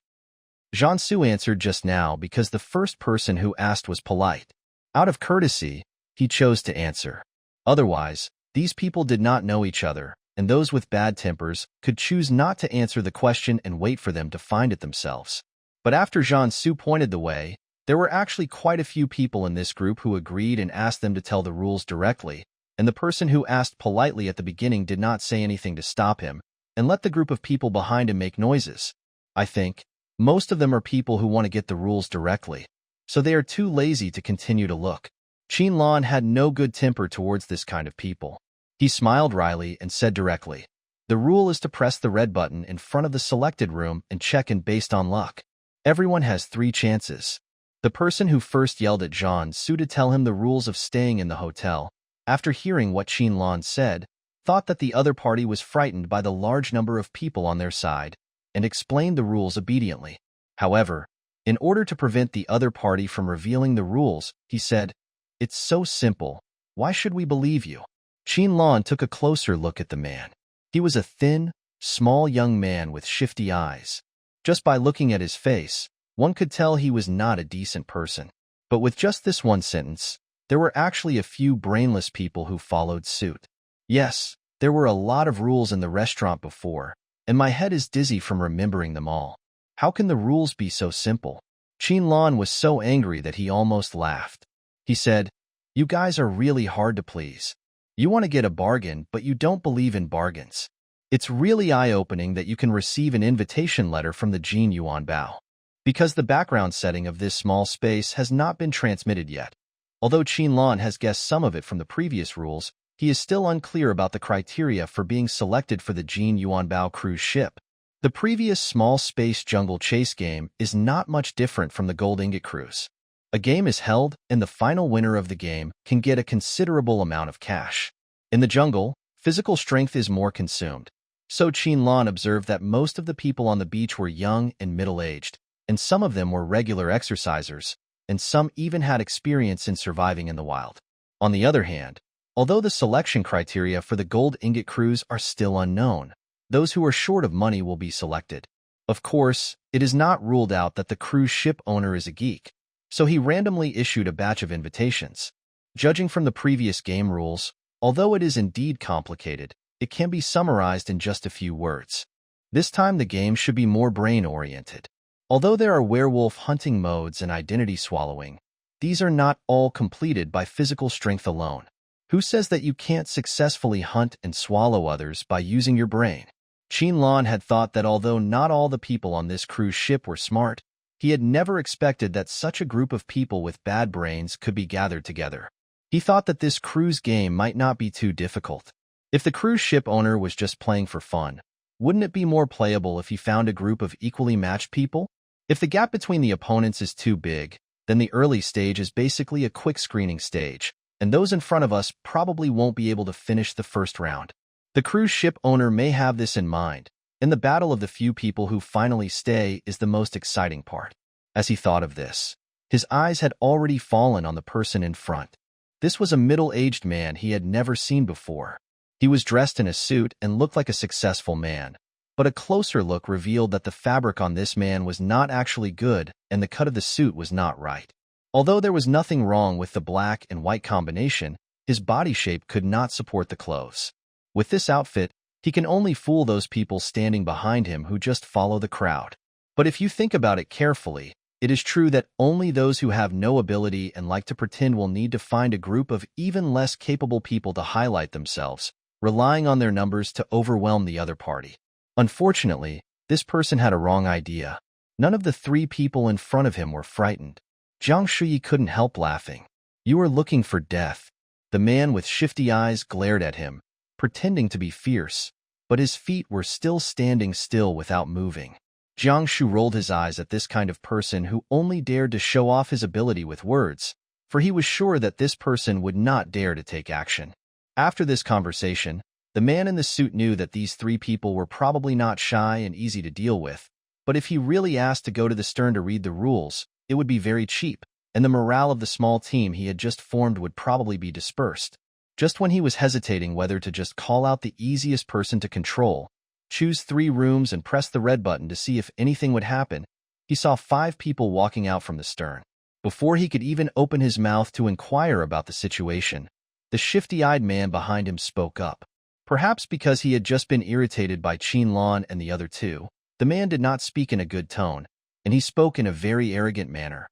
Speaker 1: Jiang Su answered just now because the first person who asked was polite. Out of courtesy, he chose to answer. Otherwise, these people did not know each other, and those with bad tempers could choose not to answer the question and wait for them to find it themselves. But after Jiang Su pointed the way, there were actually quite a few people in this group who agreed and asked them to tell the rules directly, and the person who asked politely at the beginning did not say anything to stop him, and let the group of people behind him make noises. I think most of them are people who want to get the rules directly, so they are too lazy to continue to look. Qinlan had no good temper towards this kind of people. He smiled wryly and said directly, "The rule is to press the red button in front of the selected room and check in based on luck. Everyone has 3 chances." The person who first yelled at Jiang Su to tell him the rules of staying in the hotel, after hearing what Qinlan said, thought that the other party was frightened by the large number of people on their side, and explained the rules obediently. However, in order to prevent the other party from revealing the rules, he said, "It's so simple. Why should we believe you?" Qinlan took a closer look at the man. He was a thin, small young man with shifty eyes. Just by looking at his face, one could tell he was not a decent person. But with just this one sentence, there were actually a few brainless people who followed suit. Yes, there were a lot of rules in the restaurant before, and my head is dizzy from remembering them all. How can the rules be so simple? Qinlan was so angry that he almost laughed. He said, "You guys are really hard to please. You want to get a bargain, but you don't believe in bargains. It's really eye-opening that you can receive an invitation letter from the Jin Yuan Bao. Because the background setting of this small space has not been transmitted yet. Although Qinlan has guessed some of it from the previous rules, he is still unclear about the criteria for being selected for the Jin Yuan Bao cruise ship. The previous small space jungle chase game is not much different from the Gold Ingot Cruise. A game is held, and the final winner of the game can get a considerable amount of cash. In the jungle, physical strength is more consumed. So Qinlan observed that most of the people on the beach were young and middle-aged, and some of them were regular exercisers, and some even had experience in surviving in the wild. On the other hand, although the selection criteria for the Gold Ingot Cruise are still unknown, those who are short of money will be selected. Of course, it is not ruled out that the cruise ship owner is a geek, so he randomly issued a batch of invitations. Judging from the previous game rules, although it is indeed complicated, it can be summarized in just a few words. This time the game should be more brain-oriented. Although there are werewolf hunting modes and identity swallowing, these are not all completed by physical strength alone. Who says that you can't successfully hunt and swallow others by using your brain? Qinlan had thought that although not all the people on this cruise ship were smart, he had never expected that such a group of people with bad brains could be gathered together. He thought that this cruise game might not be too difficult. If the cruise ship owner was just playing for fun, wouldn't it be more playable if he found a group of equally matched people? If the gap between the opponents is too big, then the early stage is basically a quick screening stage, and those in front of us probably won't be able to finish the first round. The cruise ship owner may have this in mind, and the battle of the few people who finally stay is the most exciting part. As he thought of this, his eyes had already fallen on the person in front. This was a middle-aged man he had never seen before. He was dressed in a suit and looked like a successful man, but a closer look revealed that the fabric on this man was not actually good and the cut of the suit was not right. Although there was nothing wrong with the black and white combination, his body shape could not support the clothes. With this outfit, he can only fool those people standing behind him who just follow the crowd. But if you think about it carefully, it is true that only those who have no ability and like to pretend will need to find a group of even less capable people to highlight themselves, relying on their numbers to overwhelm the other party. Unfortunately, this person had a wrong idea. None of the three people in front of him were frightened. Jiang Shuyi couldn't help laughing. "You are looking for death." The man with shifty eyes glared at him, pretending to be fierce, but his feet were still standing still without moving. Jiang Shu rolled his eyes at this kind of person who only dared to show off his ability with words, for he was sure that this person would not dare to take action. After this conversation, the man in the suit knew that these three people were probably not shy and easy to deal with, but if he really asked to go to the stern to read the rules, it would be very cheap, and the morale of the small team he had just formed would probably be dispersed. Just when he was hesitating whether to just call out the easiest person to control, choose 3 rooms and press the red button to see if anything would happen, he saw 5 people walking out from the stern. Before he could even open his mouth to inquire about the situation, the shifty-eyed man behind him spoke up. Perhaps because he had just been irritated by Qinlan and the other two, the man did not speak in a good tone, and he spoke in a very arrogant manner.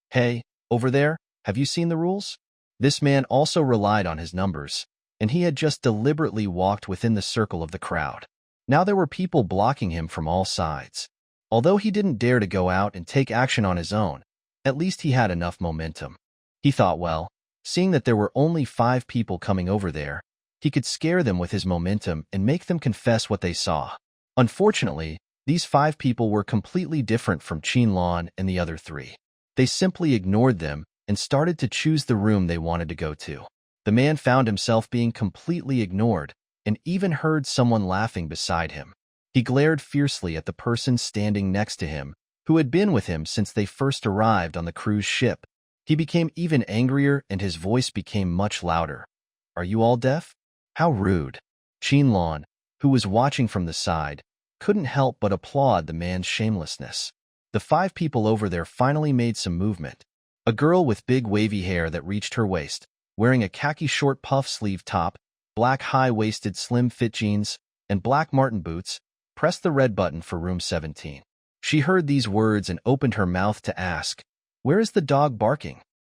Speaker 1: "Hey, over there, have you seen the rules?" This man also relied on his numbers, and he had just deliberately walked within the circle of the crowd. Now there were people blocking him from all sides. Although he didn't dare to go out and take action on his own, at least he had enough momentum. He thought, well, seeing that there were only 5 people coming over there, he could scare them with his momentum and make them confess what they saw. Unfortunately, these 5 people were completely different from Qinlan and the other 3. They simply ignored them and started to choose the room they wanted to go to. The man found himself being completely ignored and even heard someone laughing beside him. He glared fiercely at the person standing next to him, who had been with him since they first arrived on the cruise ship. He became even angrier and his voice became much louder. "Are you all deaf? How rude." Qinlan, who was watching from the side, couldn't help but applaud the man's shamelessness. The 5 people over there finally made some movement. A girl with big wavy hair that reached her waist, wearing a khaki short puff-sleeve top, black high-waisted slim-fit jeans, and black marten boots, pressed the red button for room 17. She heard these words and opened her mouth to ask, "Where is the dog barking?"